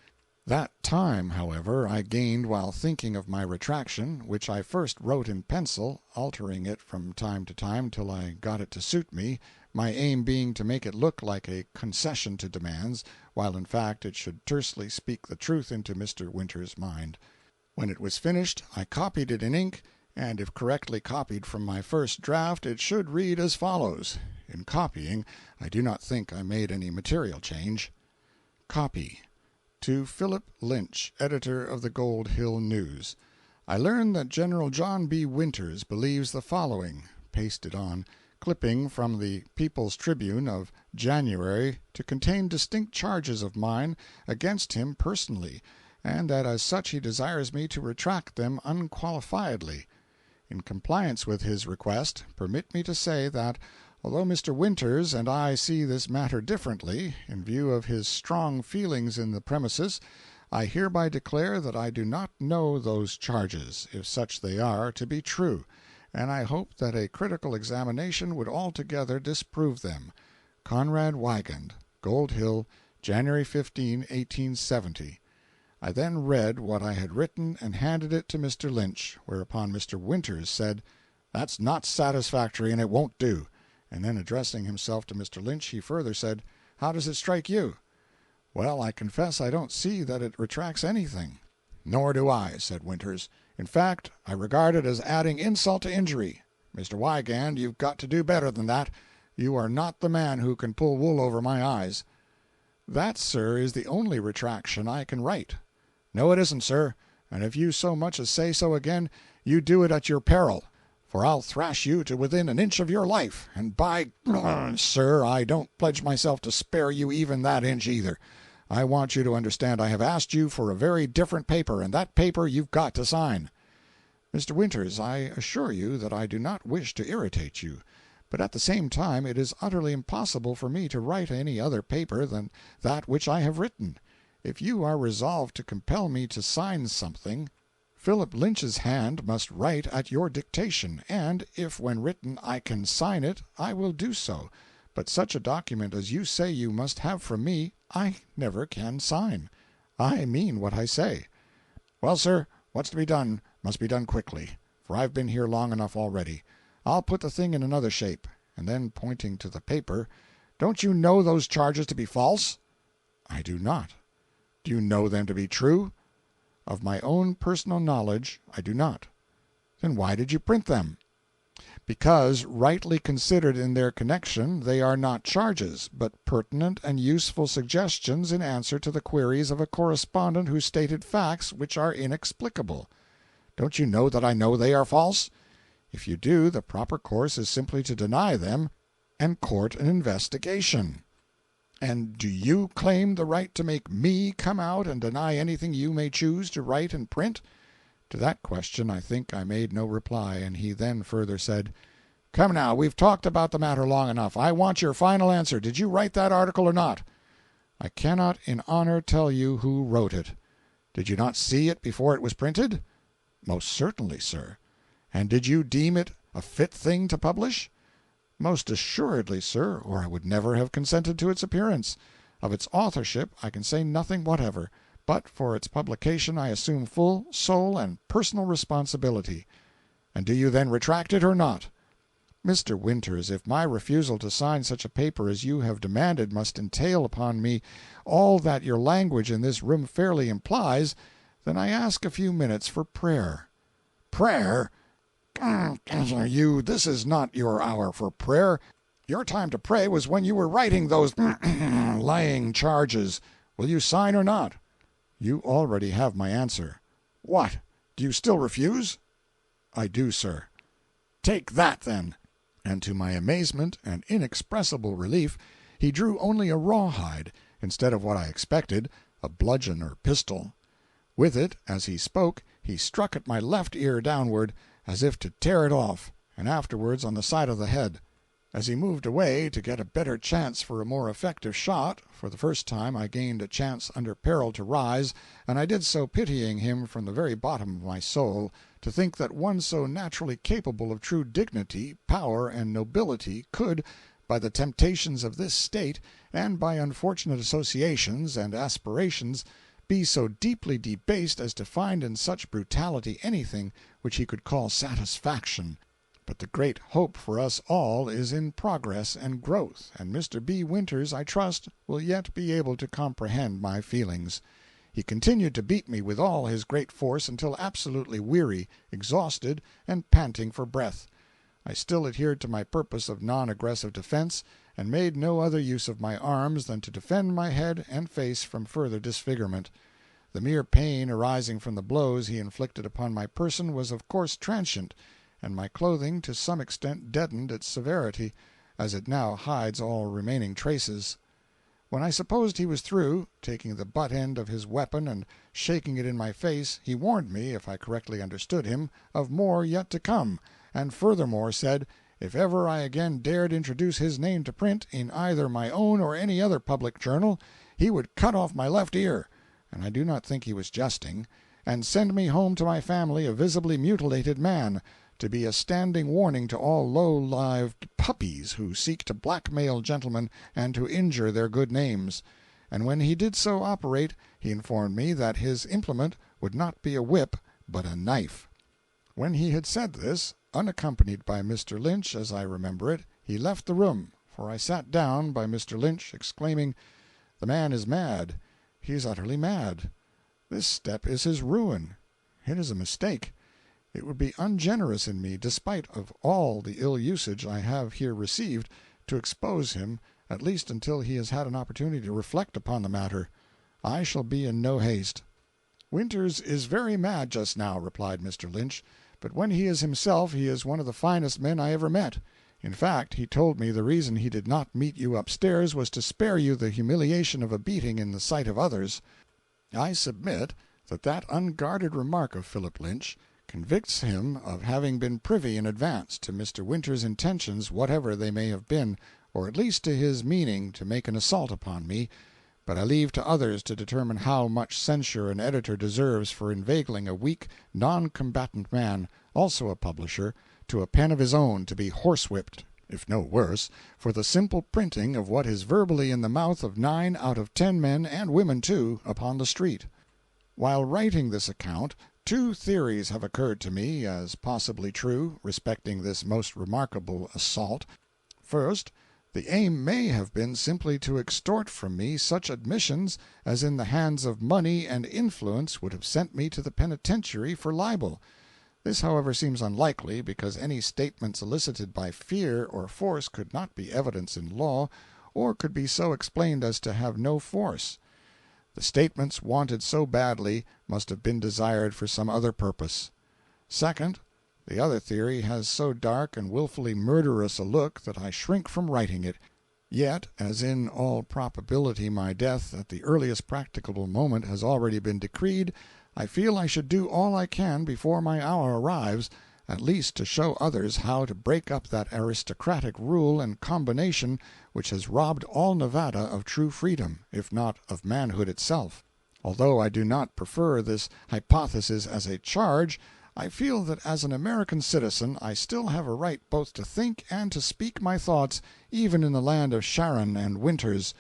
That time, however, I gained while thinking of my retraction, which I first wrote in pencil, altering it from time to time till I got it to suit me, my aim being to make it look like a concession to demands, while in fact it should tersely speak the truth into Mr. Winters' mind. When it was finished, I copied it in ink, and if correctly copied from my first draft, it should read as follows. In copying, I do not think I made any material change. Copy. To Philip Lynch, editor of the Gold Hill News. I learn that General John B. Winters believes the following, pasted on, clipping from the People's Tribune of January to contain distinct charges of mine against him personally, and that as such he desires me to retract them unqualifiedly. In compliance with his request, permit me to say that, although Mr. Winters and I see this matter differently, in view of his strong feelings in the premises, I hereby declare that I do not know those charges, if such they are, to be true, and I hope that a critical examination would altogether disprove them. Conrad Wygand, Gold Hill, January 15, 1870. I then read what I had written and handed it to Mr. Lynch, whereupon Mr. Winters said, "That's not satisfactory, and it won't do." And then addressing himself to Mr. Lynch, he further said, "How does it strike you?" "Well, I confess I don't see that it retracts anything." "Nor do I," said Winters. "In fact, I regard it as adding insult to injury. Mr. Wygand, you've got to do better than that. You are not the man who can pull wool over my eyes." "That, sir, is the only retraction I can write." "No, it isn't, sir, and if you so much as say so again, you do it at your peril, for I'll thrash you to within an inch of your life, and by sir, I don't pledge myself to spare you even that inch either. I want you to understand I have asked you for a very different paper, and that paper you've got to sign." "Mr. Winters, I assure you that I do not wish to irritate you, but at the same time it is utterly impossible for me to write any other paper than that which I have written. If you are resolved to compel me to sign something, Philip Lynch's hand must write at your dictation, and if, when written, I can sign it, I will do so, but such a document as you say you must have from me, I never can sign. I mean what I say." "Well, sir, what's to be done must be done quickly, for I've been here long enough already. I'll put the thing in another shape," and then pointing to the paper, "Don't you know those charges to be false?" "I do not." "Do you know them to be true?" "Of my own personal knowledge, I do not." "Then why did you print them?" "Because, rightly considered in their connection, they are not charges, but pertinent and useful suggestions in answer to the queries of a correspondent who stated facts which are inexplicable." "Don't you know that I know they are false?" "If you do, the proper course is simply to deny them and court an investigation." "And do you claim the right to make me come out and deny anything you may choose to write and print?" To that question I think I made no reply, and he then further said, "Come now, we've talked about the matter long enough. I want your final answer. Did you write that article or not?" "I cannot in honor tell you who wrote it." "Did you not see it before it was printed?" "Most certainly, sir." "And did you deem it a fit thing to publish?" "Most assuredly, sir, or I would never have consented to its appearance. Of its authorship I can say nothing whatever, but for its publication I assume full, sole and personal responsibility." "And do you then retract it or not?" "Mr. Winters, if my refusal to sign such a paper as you have demanded must entail upon me all that your language in this room fairly implies, then I ask a few minutes for prayer." "Prayer? This is not your hour for prayer. Your time to pray was when you were writing those lying charges. Will you sign or not?" "You already have my answer." "What? Do you still refuse?" "I do, sir." "Take that, then." And to my amazement and inexpressible relief, he drew only a rawhide, instead of what I expected, a bludgeon or pistol. With it, as he spoke, he struck at my left ear downward, as if to tear it off, and afterwards on the side of the head. As he moved away, to get a better chance for a more effective shot, for the first time I gained a chance under peril to rise, and I did so pitying him from the very bottom of my soul, to think that one so naturally capable of true dignity, power, and nobility could, by the temptations of this state, and by unfortunate associations and aspirations, be so deeply debased as to find in such brutality anything which he could call satisfaction. But the great hope for us all is in progress and growth, and Mr. B. Winters, I trust, will yet be able to comprehend my feelings. He continued to beat me with all his great force until absolutely weary, exhausted, and panting for breath. I still adhered to my purpose of non-aggressive defense, and made no other use of my arms than to defend my head and face from further disfigurement. The mere pain arising from the blows he inflicted upon my person was of course transient, and my clothing to some extent deadened its severity, as it now hides all remaining traces. When I supposed he was through, taking the butt end of his weapon and shaking it in my face, he warned me, if I correctly understood him, of more yet to come, and furthermore said, if ever I again dared introduce his name to print, in either my own or any other public journal, he would cut off my left ear, and I do not think he was jesting, and send me home to my family a visibly mutilated man, to be a standing warning to all low-lived puppies who seek to blackmail gentlemen and to injure their good names; and when he did so operate, he informed me that his implement would not be a whip but a knife. When he had said this, unaccompanied by Mr. Lynch as I remember it, he left the room, for I sat down by Mr. Lynch, exclaiming, "The man is mad. He is utterly mad. This step is his ruin. It is a mistake. It would be ungenerous in me, despite of all the ill usage I have here received, to expose him, at least until he has had an opportunity to reflect upon the matter. I shall be in no haste." "Winters is very mad just now," replied Mr. Lynch, "but when he is himself he is one of the finest men I ever met. In fact, he told me the reason he did not meet you upstairs was to spare you the humiliation of a beating in the sight of others." I submit that that unguarded remark of Philip Lynch convicts him of having been privy in advance to Mr. Winter's intentions, whatever they may have been, or at least to his meaning to make an assault upon me, but I leave to others to determine how much censure an editor deserves for inveigling a weak, non-combatant man, also a publisher, to a pen of his own to be horsewhipped, if no worse, for the simple printing of what is verbally in the mouth of 9 out of 10 men, and women too, upon the street. While writing this account, 2 theories have occurred to me as possibly true respecting this most remarkable assault. First, the aim may have been simply to extort from me such admissions as in the hands of money and influence would have sent me to the penitentiary for libel. This, however, seems unlikely, because any statements elicited by fear or force could not be evidence in law, or could be so explained as to have no force. The statements wanted so badly must have been desired for some other purpose. Second, the other theory has so dark and wilfully murderous a look that I shrink from writing it. Yet, as in all probability my death at the earliest practicable moment has already been decreed, I feel I should do all I can before my hour arrives, at least to show others how to break up that aristocratic rule and combination which has robbed all Nevada of true freedom, if not of manhood itself. Although I do not prefer this hypothesis as a charge, I feel that as an American citizen I still have a right both to think and to speak my thoughts even in the land of Sharon and Winters,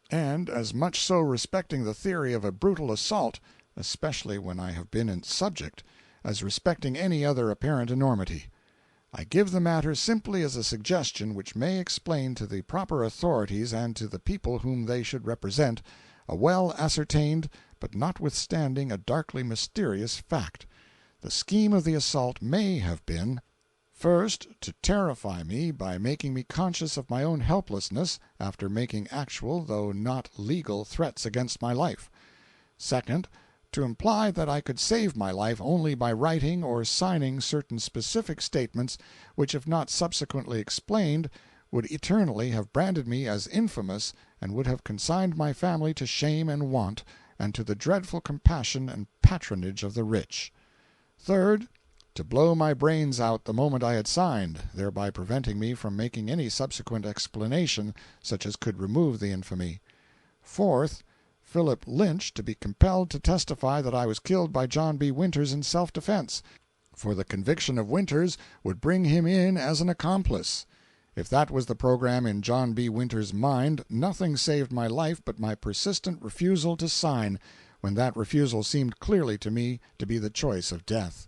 and as much so respecting the theory of a brutal assault, especially when I have been its subject, as respecting any other apparent enormity. I give the matter simply as a suggestion which may explain to the proper authorities and to the people whom they should represent a well ascertained but notwithstanding a darkly mysterious fact. The scheme of the assault may have been, first, to terrify me by making me conscious of my own helplessness after making actual, though not legal, threats against my life; second, to imply that I could save my life only by writing or signing certain specific statements which, if not subsequently explained, would eternally have branded me as infamous and would have consigned my family to shame and want, and to the dreadful compassion and patronage of the rich; third, to blow my brains out the moment I had signed, thereby preventing me from making any subsequent explanation such as could remove the infamy; fourth, Philip Lynch to be compelled to testify that I was killed by John B. Winters in self-defense, for the conviction of Winters would bring him in as an accomplice. If that was the program in John B. Winters' mind, nothing saved my life but my persistent refusal to sign, when that refusal seemed clearly to me to be the choice of death.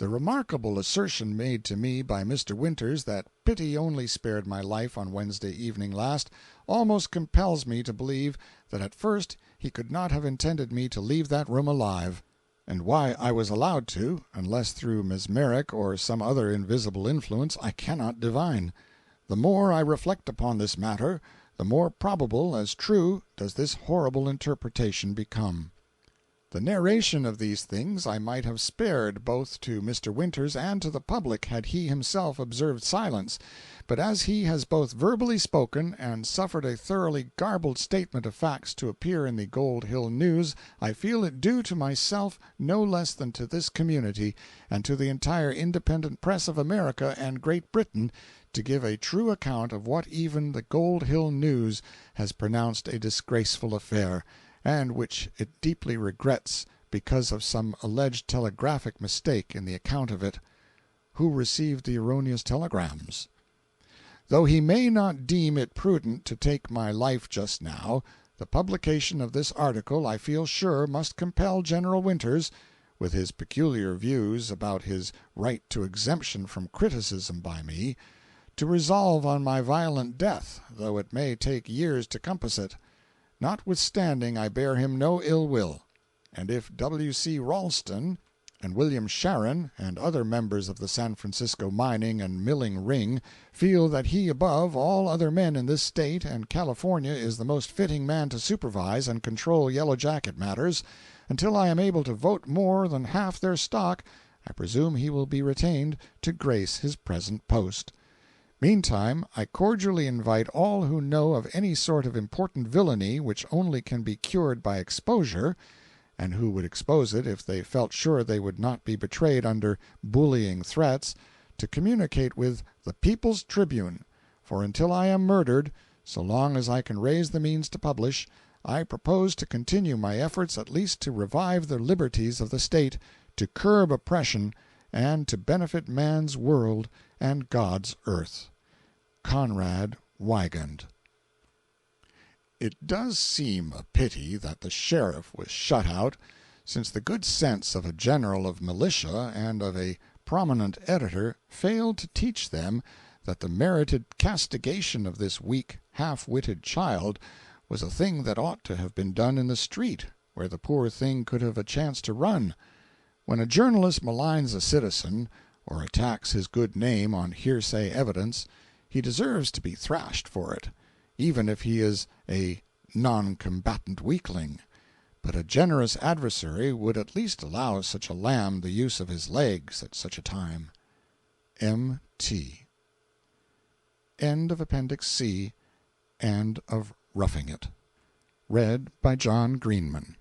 The remarkable assertion made to me by Mr. Winters that pity only spared my life on Wednesday evening last almost compels me to believe that at first he could not have intended me to leave that room alive; and why I was allowed to, unless through mesmeric or some other invisible influence, I cannot divine. The more I reflect upon this matter, the more probable as true does this horrible interpretation become. The narration of these things I might have spared both to Mr. Winters and to the public had he himself observed silence, but as he has both verbally spoken and suffered a thoroughly garbled statement of facts to appear in the Gold Hill News, I feel it due to myself no less than to this community, and to the entire independent press of America and Great Britain, to give a true account of what even the Gold Hill News has pronounced a disgraceful affair, and which it deeply regrets because of some alleged telegraphic mistake in the account of it. who received the erroneous telegrams. Though he may not deem it prudent to take my life just now, the publication of this article I feel sure must compel General Winters, with his peculiar views about his right to exemption from criticism by me, to resolve on my violent death, though it may take years to compass it. Notwithstanding, I bear him no ill will, and if W. C. Ralston and William Sharon and other members of the San Francisco mining and milling ring feel that he above all other men in this State and California is the most fitting man to supervise and control Yellow Jacket matters, until I am able to vote more than half their stock, I presume he will be retained to grace his present post. Meantime, I cordially invite all who know of any sort of important villainy which only can be cured by exposure, and who would expose it if they felt sure they would not be betrayed under bullying threats, to communicate with the People's Tribune, for until I am murdered, so long as I can raise the means to publish, I propose to continue my efforts at least to revive the liberties of the State, to curb oppression, and to benefit man's world and God's earth. Conrad Weigand. It does seem a pity that the sheriff was shut out, since the good sense of a general of militia and of a prominent editor failed to teach them that the merited castigation of this weak, half-witted child was a thing that ought to have been done in the street, where the poor thing could have a chance to run. When a journalist maligns a citizen, or attacks his good name on hearsay evidence, he deserves to be thrashed for it, even if he is a non-combatant weakling, but a generous adversary would at least allow such a lamb the use of his legs at such a time. M. T. End of Appendix C and of Roughing It. Read by John Greenman.